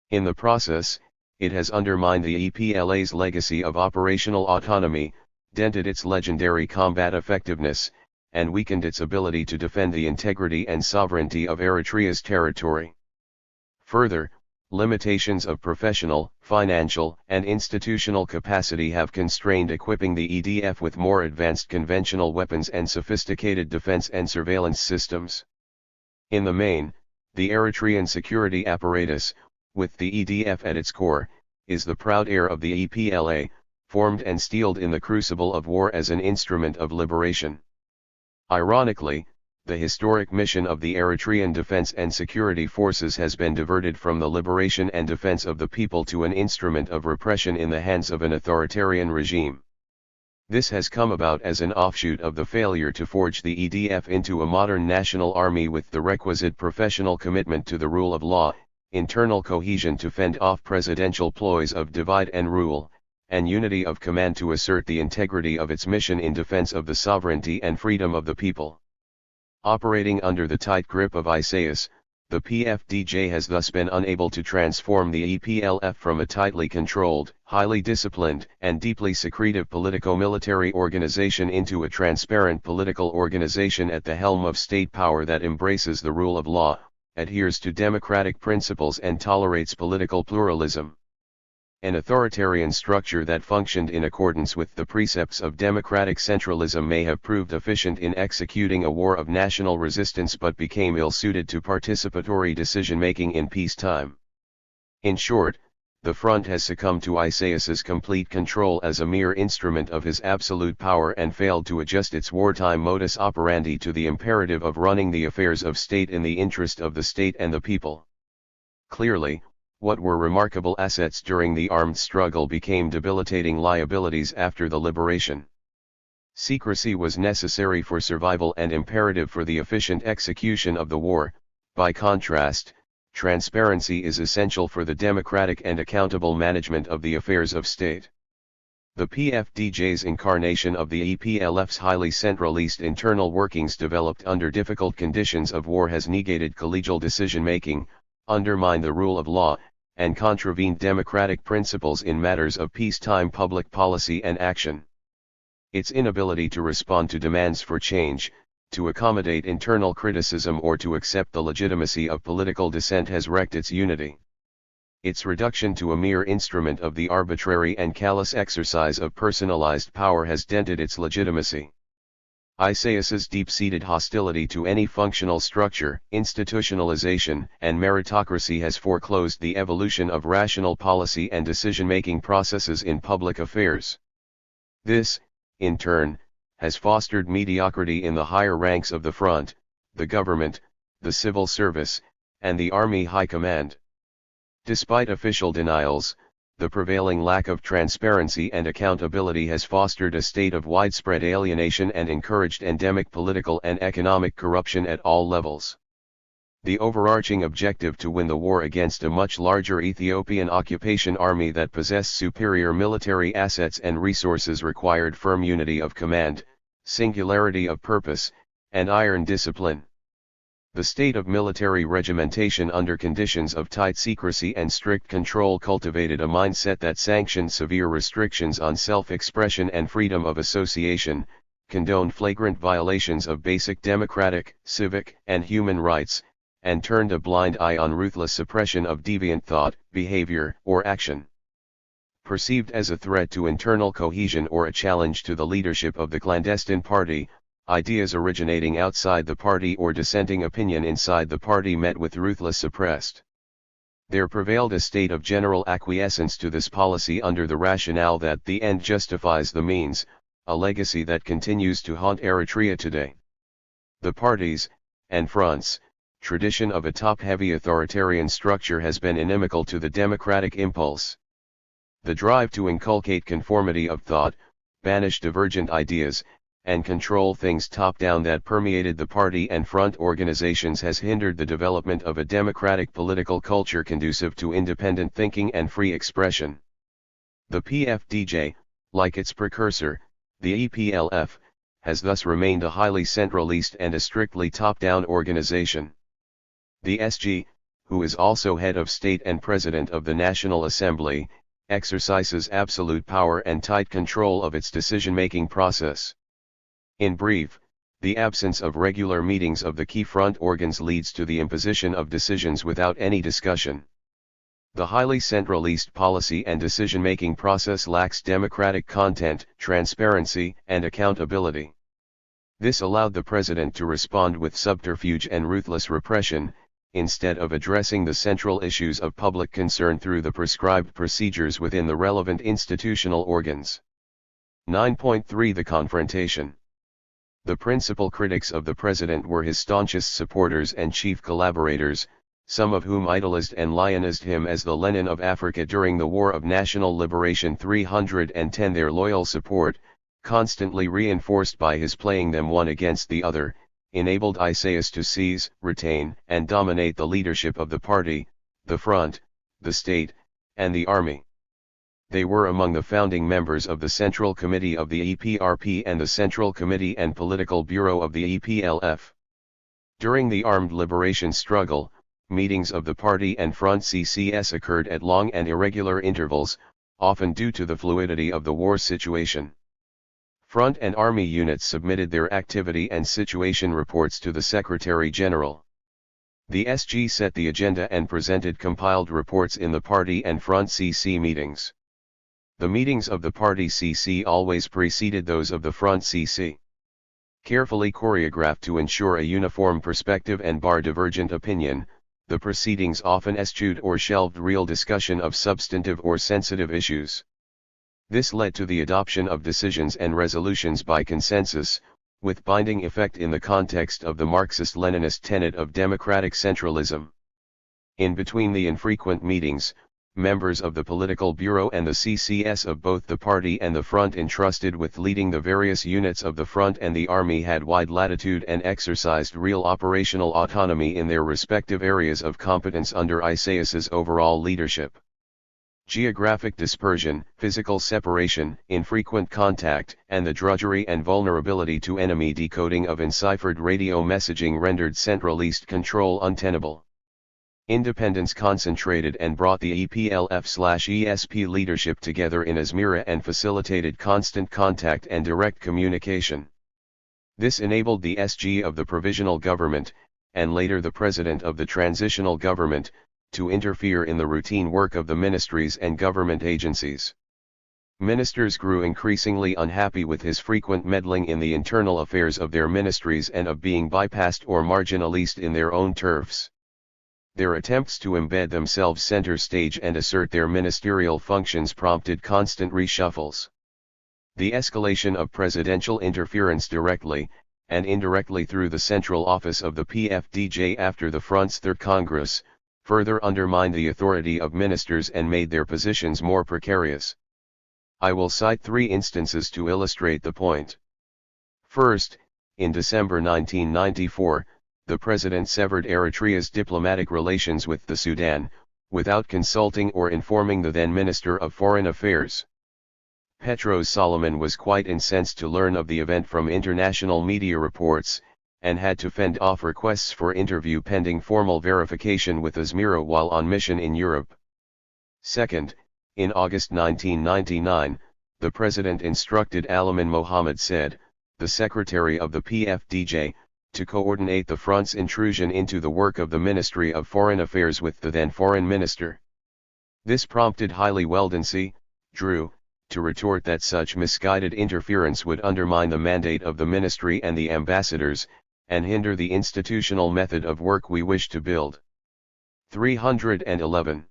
In the process, it has undermined the EPLA's legacy of operational autonomy, dented its legendary combat effectiveness, and weakened its ability to defend the integrity and sovereignty of Eritrea's territory. Further, limitations of professional, financial, and institutional capacity have constrained equipping the EDF with more advanced conventional weapons and sophisticated defense and surveillance systems. In the main, the Eritrean security apparatus, with the EDF at its core, is the proud heir of the EPLA, formed and steeled in the crucible of war as an instrument of liberation. Ironically, the historic mission of the Eritrean Defense and Security Forces has been diverted from the liberation and defense of the people to an instrument of repression in the hands of an authoritarian regime. This has come about as an offshoot of the failure to forge the EDF into a modern national army with the requisite professional commitment to the rule of law, internal cohesion to fend off presidential ploys of divide and rule, and unity of command to assert the integrity of its mission in defense of the sovereignty and freedom of the people. Operating under the tight grip of Isaias, the PFDJ has thus been unable to transform the EPLF from a tightly controlled, highly disciplined, and deeply secretive politico-military organization into a transparent political organization at the helm of state power that embraces the rule of law, adheres to democratic principles and tolerates political pluralism. An authoritarian structure that functioned in accordance with the precepts of democratic centralism may have proved efficient in executing a war of national resistance but became ill-suited to participatory decision-making in peacetime. In short, the front has succumbed to Isaias's complete control as a mere instrument of his absolute power and failed to adjust its wartime modus operandi to the imperative of running the affairs of state in the interest of the state and the people. Clearly, what were remarkable assets during the armed struggle became debilitating liabilities after the liberation. Secrecy was necessary for survival and imperative for the efficient execution of the war. By contrast, transparency is essential for the democratic and accountable management of the affairs of state. The PFDJ's incarnation of the EPLF's highly centralized internal workings developed under difficult conditions of war has negated collegial decision-making, undermined the rule of law, and contravened democratic principles in matters of peacetime public policy and action. Its inability to respond to demands for change, to accommodate internal criticism or to accept the legitimacy of political dissent has wrecked its unity. its reduction to a mere instrument of the arbitrary and callous exercise of personalized power has dented its legitimacy. Isaias's deep-seated hostility to any functional structure, institutionalization, and meritocracy has foreclosed the evolution of rational policy and decision-making processes in public affairs. This, in turn, has fostered mediocrity in the higher ranks of the front, the government, the civil service, and the army high command. Despite official denials, the prevailing lack of transparency and accountability has fostered a state of widespread alienation and encouraged endemic political and economic corruption at all levels. The overarching objective to win the war against a much larger Ethiopian occupation army that possessed superior military assets and resources required firm unity of command, singularity of purpose, and iron discipline. The state of military regimentation under conditions of tight secrecy and strict control cultivated a mindset that sanctioned severe restrictions on self-expression and freedom of association, condoned flagrant violations of basic democratic, civic, and human rights, and turned a blind eye on ruthless suppression of deviant thought, behavior, or action. Perceived as a threat to internal cohesion or a challenge to the leadership of the clandestine party, ideas originating outside the party or dissenting opinion inside the party met with ruthless suppressed. There prevailed a state of general acquiescence to this policy under the rationale that the end justifies the means, a legacy that continues to haunt Eritrea today. The parties, and fronts, tradition of a top-heavy authoritarian structure has been inimical to the democratic impulse. The drive to inculcate conformity of thought, banish divergent ideas, and control things top-down that permeated the party and front organizations has hindered the development of a democratic political culture conducive to independent thinking and free expression. The PFDJ, like its precursor, the EPLF, has thus remained a highly centralist and a strictly top-down organization. The SG, who is also head of state and president of the National Assembly, exercises absolute power and tight control of its decision-making process. In brief, the absence of regular meetings of the key front organs leads to the imposition of decisions without any discussion. The highly centralist policy and decision-making process lacks democratic content, transparency, and accountability. This allowed the president to respond with subterfuge and ruthless repression, instead of addressing the central issues of public concern through the prescribed procedures within the relevant institutional organs. 9.3 The confrontation. The principal critics of the president were his staunchest supporters and chief collaborators, some of whom idolized and lionized him as the Lenin of Africa during the War of National Liberation 310. Their loyal support, constantly reinforced by his playing them one against the other, enabled Isaias to seize, retain, and dominate the leadership of the party, the front, the state, and the army. They were among the founding members of the Central Committee of the EPRP and the Central Committee and Political Bureau of the EPLF. During the armed liberation struggle, meetings of the party and front CCS occurred at long and irregular intervals, often due to the fluidity of the war situation. Front and army units submitted their activity and situation reports to the Secretary General. The SG set the agenda and presented compiled reports in the party and front CC meetings. The meetings of the party CC always preceded those of the front CC. Carefully choreographed to ensure a uniform perspective and bar divergent opinion, the proceedings often eschewed or shelved real discussion of substantive or sensitive issues. This led to the adoption of decisions and resolutions by consensus, with binding effect in the context of the Marxist-Leninist tenet of democratic centralism. In between the infrequent meetings, members of the Political Bureau and the CCS of both the party and the front entrusted with leading the various units of the front and the army had wide latitude and exercised real operational autonomy in their respective areas of competence under Isaias's overall leadership. Geographic dispersion, physical separation, infrequent contact, and the drudgery and vulnerability to enemy decoding of enciphered radio messaging rendered centralist control untenable. Independence concentrated and brought the EPLF/ESP leadership together in Asmara and facilitated constant contact and direct communication. This enabled the SG of the provisional government, and later the president of the transitional government, to interfere in the routine work of the ministries and government agencies. Ministers grew increasingly unhappy with his frequent meddling in the internal affairs of their ministries and of being bypassed or marginalized in their own turfs. Their attempts to embed themselves center stage and assert their ministerial functions prompted constant reshuffles. The escalation of presidential interference directly, and indirectly through the central office of the PFDJ after the Front's Third Congress, further undermined the authority of ministers and made their positions more precarious. I will cite 3 instances to illustrate the point. First, in December 1994, the President severed Eritrea's diplomatic relations with the Sudan, without consulting or informing the then Minister of Foreign Affairs. Petros Solomon was quite incensed to learn of the event from international media reports, and had to fend off requests for interview pending formal verification with Asmara while on mission in Europe. Second, in August 1999, the President instructed Alamin Mohammed Said, the Secretary of the PFDJ, to coordinate the Front's intrusion into the work of the Ministry of Foreign Affairs with the then Foreign Minister. This prompted Haile Weldancy, Drew, to retort that such misguided interference would undermine the mandate of the ministry and the ambassadors, and hinder the institutional method of work we wish to build. 311.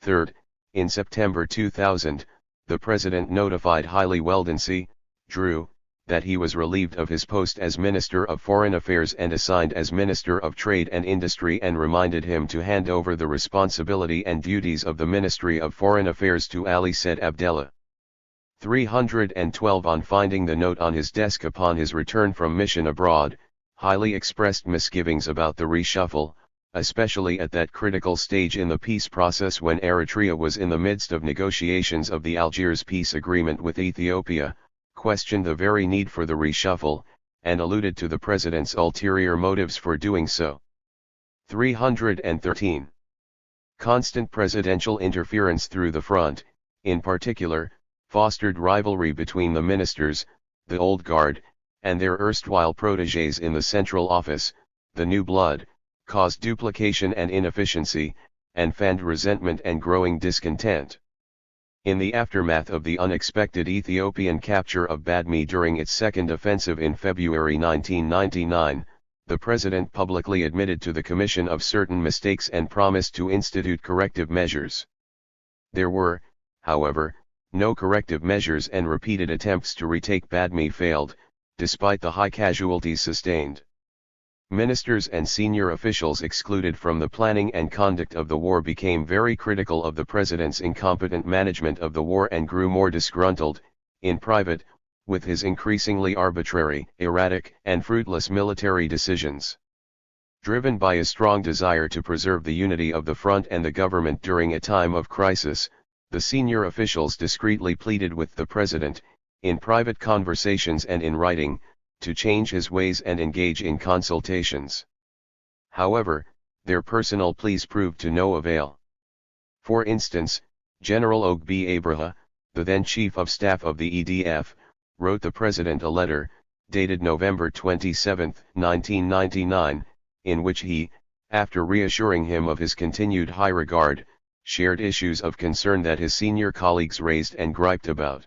Third, in September 2000, the President notified Haile Weldancy, Drew, that he was relieved of his post as Minister of Foreign Affairs and assigned as Minister of Trade and Industry and reminded him to hand over the responsibility and duties of the Ministry of Foreign Affairs to Ali Said Abdallah. 312. On finding the note on his desk upon his return from mission abroad, Haile expressed misgivings about the reshuffle, especially at that critical stage in the peace process when Eritrea was in the midst of negotiations of the Algiers peace agreement with Ethiopia, questioned the very need for the reshuffle, and alluded to the President's ulterior motives for doing so. 313. Constant presidential interference through the front, in particular, fostered rivalry between the ministers, the old guard, and their erstwhile protégés in the central office, the new blood, caused duplication and inefficiency, and fanned resentment and growing discontent. In the aftermath of the unexpected Ethiopian capture of Badme during its second offensive in February 1999, the President publicly admitted to the Commission of certain mistakes and promised to institute corrective measures. There were, however, no corrective measures and repeated attempts to retake Badme failed, despite the high casualties sustained. Ministers and senior officials excluded from the planning and conduct of the war became very critical of the President's incompetent management of the war and grew more disgruntled, in private, with his increasingly arbitrary, erratic, and fruitless military decisions. Driven by a strong desire to preserve the unity of the front and the government during a time of crisis, the senior officials discreetly pleaded with the President, in private conversations and in writing, to change his ways and engage in consultations. However, their personal pleas proved to no avail. For instance, General Ogbe Abraha, the then Chief of Staff of the EDF, wrote the President a letter, dated November 27, 1999, in which he, after reassuring him of his continued high regard, shared issues of concern that his senior colleagues raised and griped about.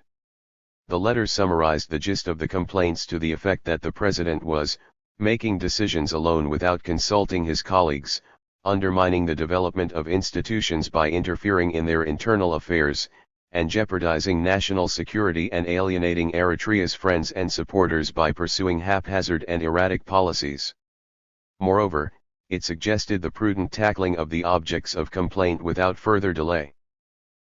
The letter summarized the gist of the complaints to the effect that the President was making decisions alone without consulting his colleagues, undermining the development of institutions by interfering in their internal affairs, and jeopardizing national security and alienating Eritrea's friends and supporters by pursuing haphazard and erratic policies. Moreover, it suggested the prudent tackling of the objects of complaint without further delay.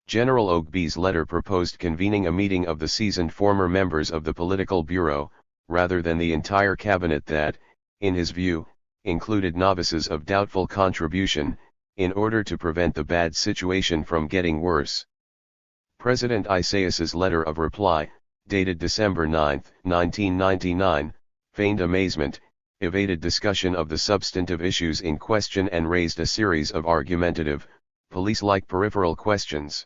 General Ogbe's letter proposed convening a meeting of the seasoned former members of the Political Bureau, rather than the entire cabinet that, in his view, included novices of doubtful contribution, in order to prevent the bad situation from getting worse. President Isaias's letter of reply, dated December 9, 1999, feigned amazement, evaded discussion of the substantive issues in question and raised a series of argumentative, police-like peripheral questions.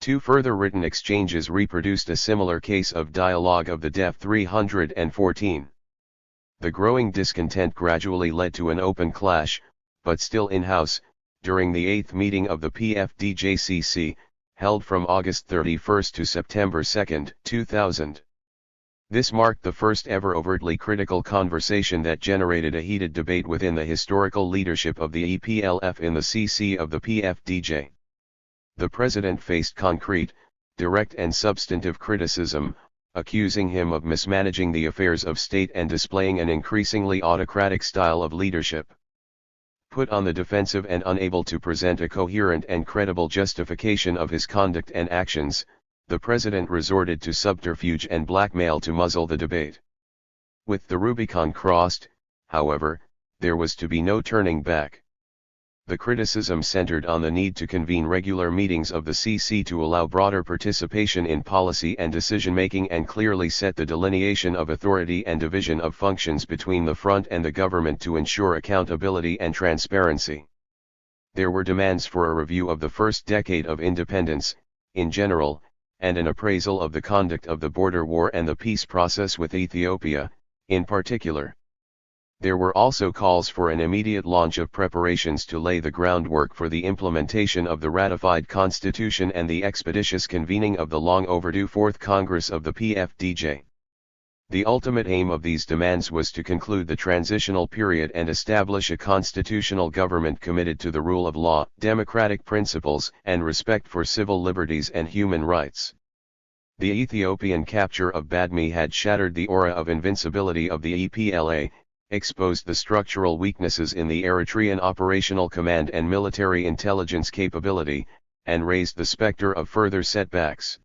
2 further written exchanges reproduced a similar case of dialogue of the Def 314. The growing discontent gradually led to an open clash, but still in-house, during the 8th meeting of the PFDJCC, held from August 31 to September 2, 2000. This marked the first ever overtly critical conversation that generated a heated debate within the historical leadership of the EPLF in the CC of the PFDJ. The president faced concrete, direct and substantive criticism, accusing him of mismanaging the affairs of state and displaying an increasingly autocratic style of leadership. Put on the defensive and unable to present a coherent and credible justification of his conduct and actions, the president resorted to subterfuge and blackmail to muzzle the debate. With the Rubicon crossed, however, there was to be no turning back. The criticism centered on the need to convene regular meetings of the CC to allow broader participation in policy and decision-making and clearly set the delineation of authority and division of functions between the front and the government to ensure accountability and transparency. There were demands for a review of the first decade of independence, in general, and an appraisal of the conduct of the border war and the peace process with Ethiopia, in particular. There were also calls for an immediate launch of preparations to lay the groundwork for the implementation of the ratified constitution and the expeditious convening of the long-overdue Fourth Congress of the PFDJ. The ultimate aim of these demands was to conclude the transitional period and establish a constitutional government committed to the rule of law, democratic principles, and respect for civil liberties and human rights. The Ethiopian capture of Badme had shattered the aura of invincibility of the EPLA, exposed the structural weaknesses in the Eritrean operational command and military intelligence capability, and raised the specter of further setbacks.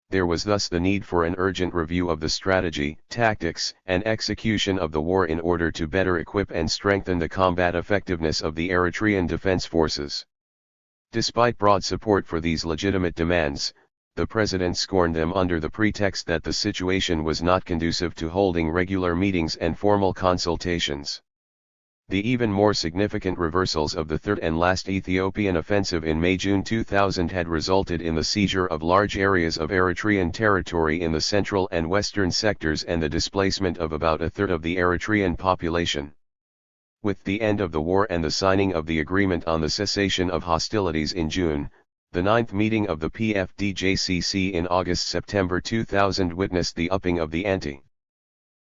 There was thus the need for an urgent review of the strategy, tactics, and execution of the war in order to better equip and strengthen the combat effectiveness of the Eritrean defense forces. Despite broad support for these legitimate demands, the president scorned them under the pretext that the situation was not conducive to holding regular meetings and formal consultations. The even more significant reversals of the third and last Ethiopian offensive in May-June 2000 had resulted in the seizure of large areas of Eritrean territory in the central and western sectors and the displacement of about a third of the Eritrean population. With the end of the war and the signing of the agreement on the cessation of hostilities in June, the 9th meeting of the PFDJCC in August-September 2000 witnessed the upping of the ante.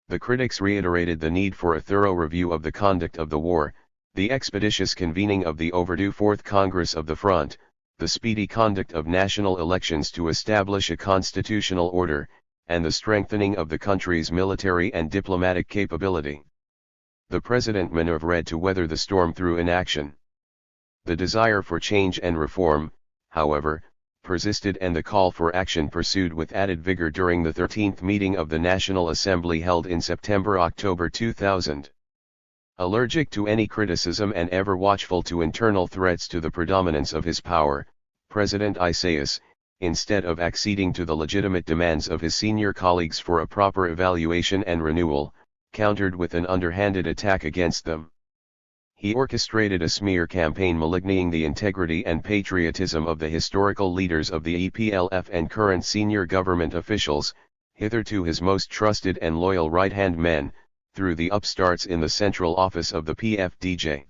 The critics reiterated the need for a thorough review of the conduct of the war, the expeditious convening of the overdue Fourth Congress of the Front, the speedy conduct of national elections to establish a constitutional order, and the strengthening of the country's military and diplomatic capability. The president maneuvered to weather the storm through inaction. The desire for change and reform, however, persisted and the call for action pursued with added vigor during the 13th meeting of the National Assembly held in September-October 2000. Allergic to any criticism and ever watchful to internal threats to the predominance of his power, President Isaias, instead of acceding to the legitimate demands of his senior colleagues for a proper evaluation and renewal, countered with an underhanded attack against them. He orchestrated a smear campaign maligning the integrity and patriotism of the historical leaders of the EPLF and current senior government officials, hitherto his most trusted and loyal right-hand men, through the upstarts in the central office of the PFDJ.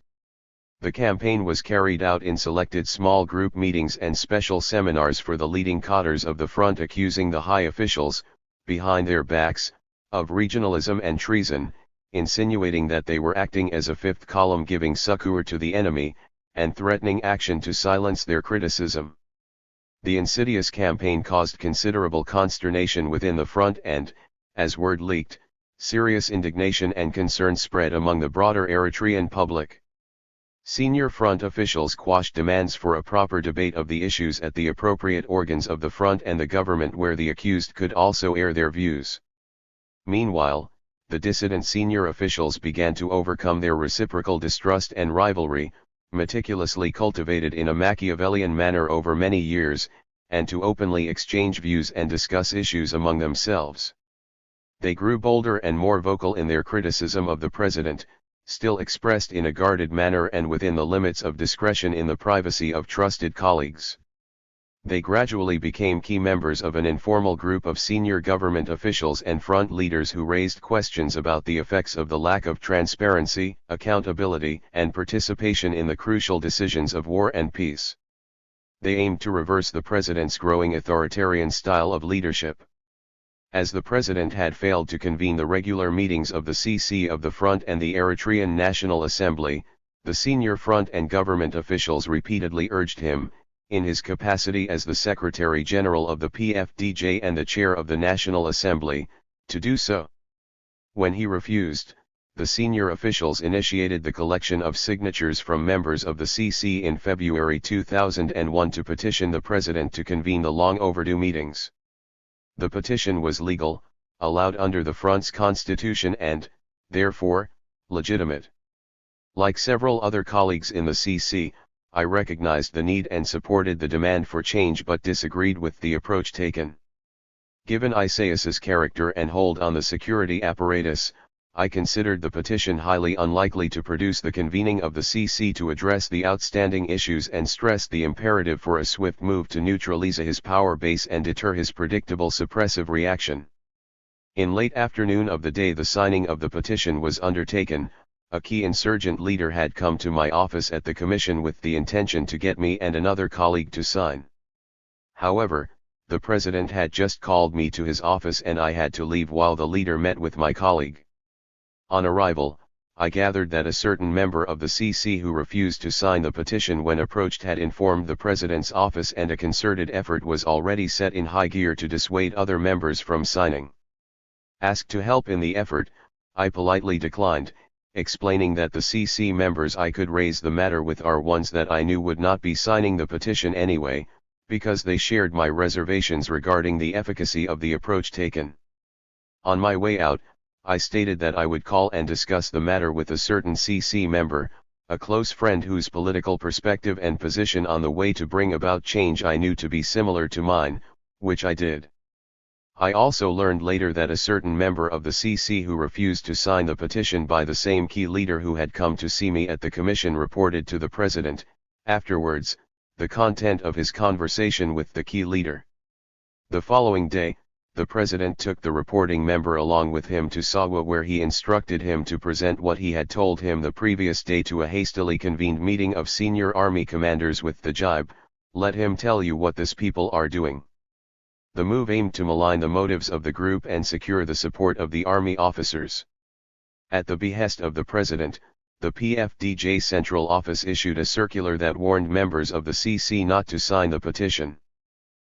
The campaign was carried out in selected small group meetings and special seminars for the leading cadres of the front, accusing the high officials, behind their backs, of regionalism and treason, insinuating that they were acting as a fifth column giving succor to the enemy, and threatening action to silence their criticism. The insidious campaign caused considerable consternation within the front and, as word leaked, serious indignation and concern spread among the broader Eritrean public. Senior front officials quashed demands for a proper debate of the issues at the appropriate organs of the front and the government where the accused could also air their views. Meanwhile, the dissident senior officials began to overcome their reciprocal distrust and rivalry, meticulously cultivated in a Machiavellian manner over many years, and to openly exchange views and discuss issues among themselves. They grew bolder and more vocal in their criticism of the president, still expressed in a guarded manner and within the limits of discretion in the privacy of trusted colleagues. They gradually became key members of an informal group of senior government officials and front leaders who raised questions about the effects of the lack of transparency, accountability, and participation in the crucial decisions of war and peace. They aimed to reverse the president's growing authoritarian style of leadership. As the president had failed to convene the regular meetings of the CC of the Front and the Eritrean National Assembly, the senior front and government officials repeatedly urged him, in his capacity as the Secretary General of the PFDJ and the Chair of the National Assembly, to do so. When he refused, the senior officials initiated the collection of signatures from members of the CC in February 2001 to petition the president to convene the long overdue meetings. The petition was legal, allowed under the Front's constitution and, therefore, legitimate. Like several other colleagues in the CC, I recognized the need and supported the demand for change but disagreed with the approach taken. Given Isaias's character and hold on the security apparatus, I considered the petition highly unlikely to produce the convening of the CC to address the outstanding issues and stressed the imperative for a swift move to neutralize his power base and deter his predictable suppressive reaction. In late afternoon of the day the signing of the petition was undertaken, a key insurgent leader had come to my office at the commission with the intention to get me and another colleague to sign. However, the president had just called me to his office and I had to leave while the leader met with my colleague. On arrival, I gathered that a certain member of the CC who refused to sign the petition when approached had informed the president's office and a concerted effort was already set in high gear to dissuade other members from signing. Asked to help in the effort, I politely declined, explaining that the CC members I could raise the matter with are ones that I knew would not be signing the petition anyway, because they shared my reservations regarding the efficacy of the approach taken. On my way out, I stated that I would call and discuss the matter with a certain CC member, a close friend whose political perspective and position on the way to bring about change I knew to be similar to mine, which I did. I also learned later that a certain member of the CC who refused to sign the petition by the same key leader who had come to see me at the commission reported to the president, afterwards, the content of his conversation with the key leader. The following day, the president took the reporting member along with him to Sawa where he instructed him to present what he had told him the previous day to a hastily convened meeting of senior army commanders with the jibe, "Let him tell you what this people are doing." The move aimed to malign the motives of the group and secure the support of the army officers. At the behest of the president, the PFDJ Central Office issued a circular that warned members of the CC not to sign the petition.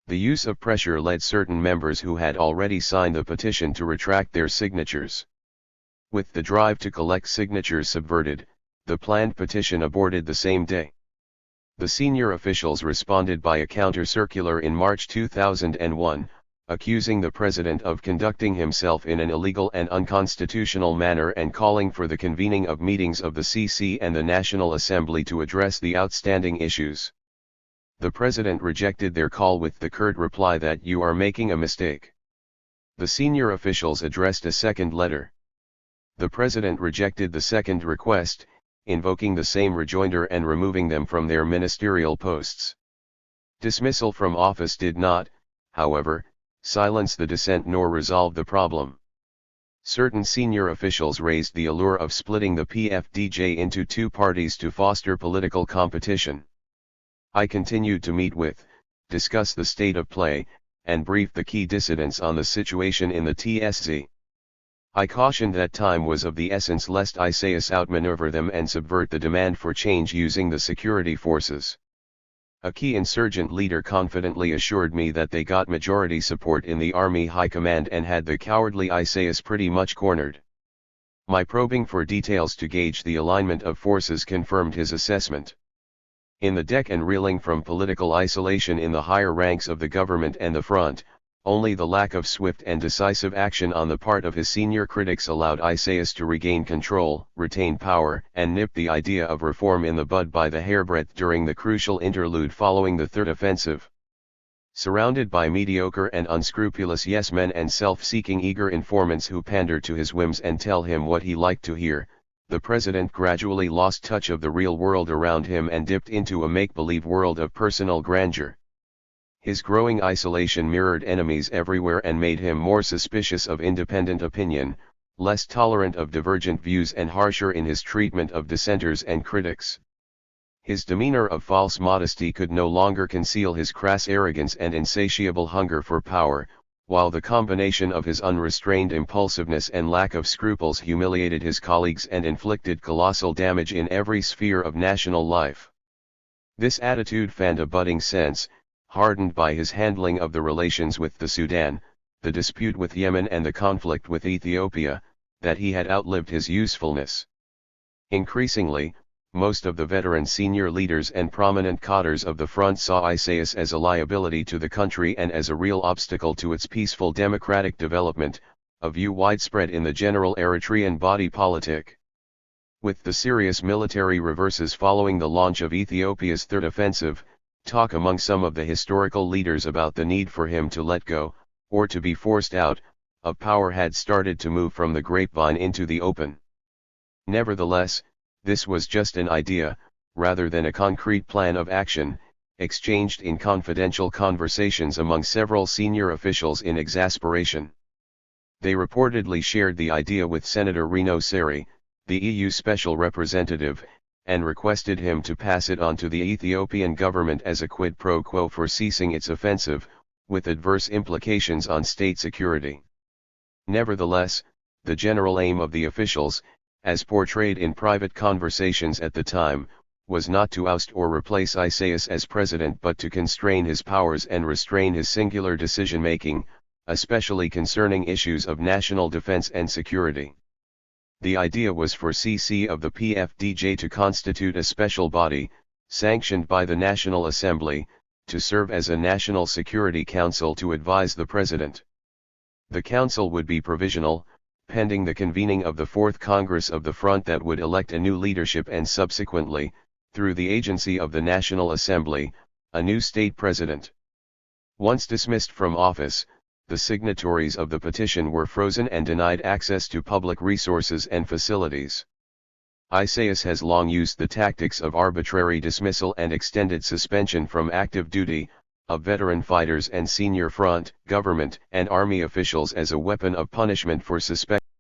The use of pressure led certain members who had already signed the petition to retract their signatures. With the drive to collect signatures subverted, the planned petition aborted the same day. The senior officials responded by a counter-circular in March 2001, accusing the president of conducting himself in an illegal and unconstitutional manner and calling for the convening of meetings of the CC and the National Assembly to address the outstanding issues. The president rejected their call with the curt reply that "you are making a mistake." The senior officials addressed a second letter. The president rejected the second request, invoking the same rejoinder and removing them from their ministerial posts. Dismissal from office did not, however, silence the dissent nor resolve the problem. Certain senior officials raised the allure of splitting the PFDJ into two parties to foster political competition. I continued to meet with, discuss the state of play, and brief the key dissidents on the situation in the TSZ. I cautioned that time was of the essence lest Isaias outmaneuver them and subvert the demand for change using the security forces. A key insurgent leader confidently assured me that they got majority support in the Army High Command and had the cowardly Isaias pretty much cornered. My probing for details to gauge the alignment of forces confirmed his assessment. In the deck and reeling from political isolation in the higher ranks of the government and the front, only the lack of swift and decisive action on the part of his senior critics allowed Isaias to regain control, retain power, and nip the idea of reform in the bud by the hairbreadth during the crucial interlude following the Third Offensive. Surrounded by mediocre and unscrupulous yes-men and self-seeking eager informants who pander to his whims and tell him what he liked to hear, the president gradually lost touch of the real world around him and dipped into a make-believe world of personal grandeur. His growing isolation mirrored enemies everywhere and made him more suspicious of independent opinion, less tolerant of divergent views and harsher in his treatment of dissenters and critics. His demeanor of false modesty could no longer conceal his crass arrogance and insatiable hunger for power, while the combination of his unrestrained impulsiveness and lack of scruples humiliated his colleagues and inflicted colossal damage in every sphere of national life. This attitude fanned a budding sense, hardened by his handling of the relations with the Sudan, the dispute with Yemen and the conflict with Ethiopia, that he had outlived his usefulness. Increasingly, most of the veteran senior leaders and prominent cadres of the front saw Isaias as a liability to the country and as a real obstacle to its peaceful democratic development, a view widespread in the general Eritrean body politic. With the serious military reverses following the launch of Ethiopia's third offensive, talk among some of the historical leaders about the need for him to let go, or to be forced out, of power had started to move from the grapevine into the open. Nevertheless, this was just an idea, rather than a concrete plan of action, exchanged in confidential conversations among several senior officials in exasperation. They reportedly shared the idea with Senator Rino Seri, the EU special representative, and requested him to pass it on to the Ethiopian government as a quid pro quo for ceasing its offensive, with adverse implications on state security. Nevertheless, the general aim of the officials, as portrayed in private conversations at the time, was not to oust or replace Isaias as president but to constrain his powers and restrain his singular decision-making, especially concerning issues of national defense and security. The idea was for CC of the PFDJ to constitute a special body, sanctioned by the National Assembly, to serve as a National Security Council to advise the president. The council would be provisional, pending the convening of the Fourth Congress of the Front that would elect a new leadership and subsequently, through the agency of the National Assembly, a new state president. Once dismissed from office, the signatories of the petition were frozen and denied access to public resources and facilities. Isaias has long used the tactics of arbitrary dismissal and extended suspension from active duty, of veteran fighters and senior front, government, and army officials as a weapon of punishment for suspected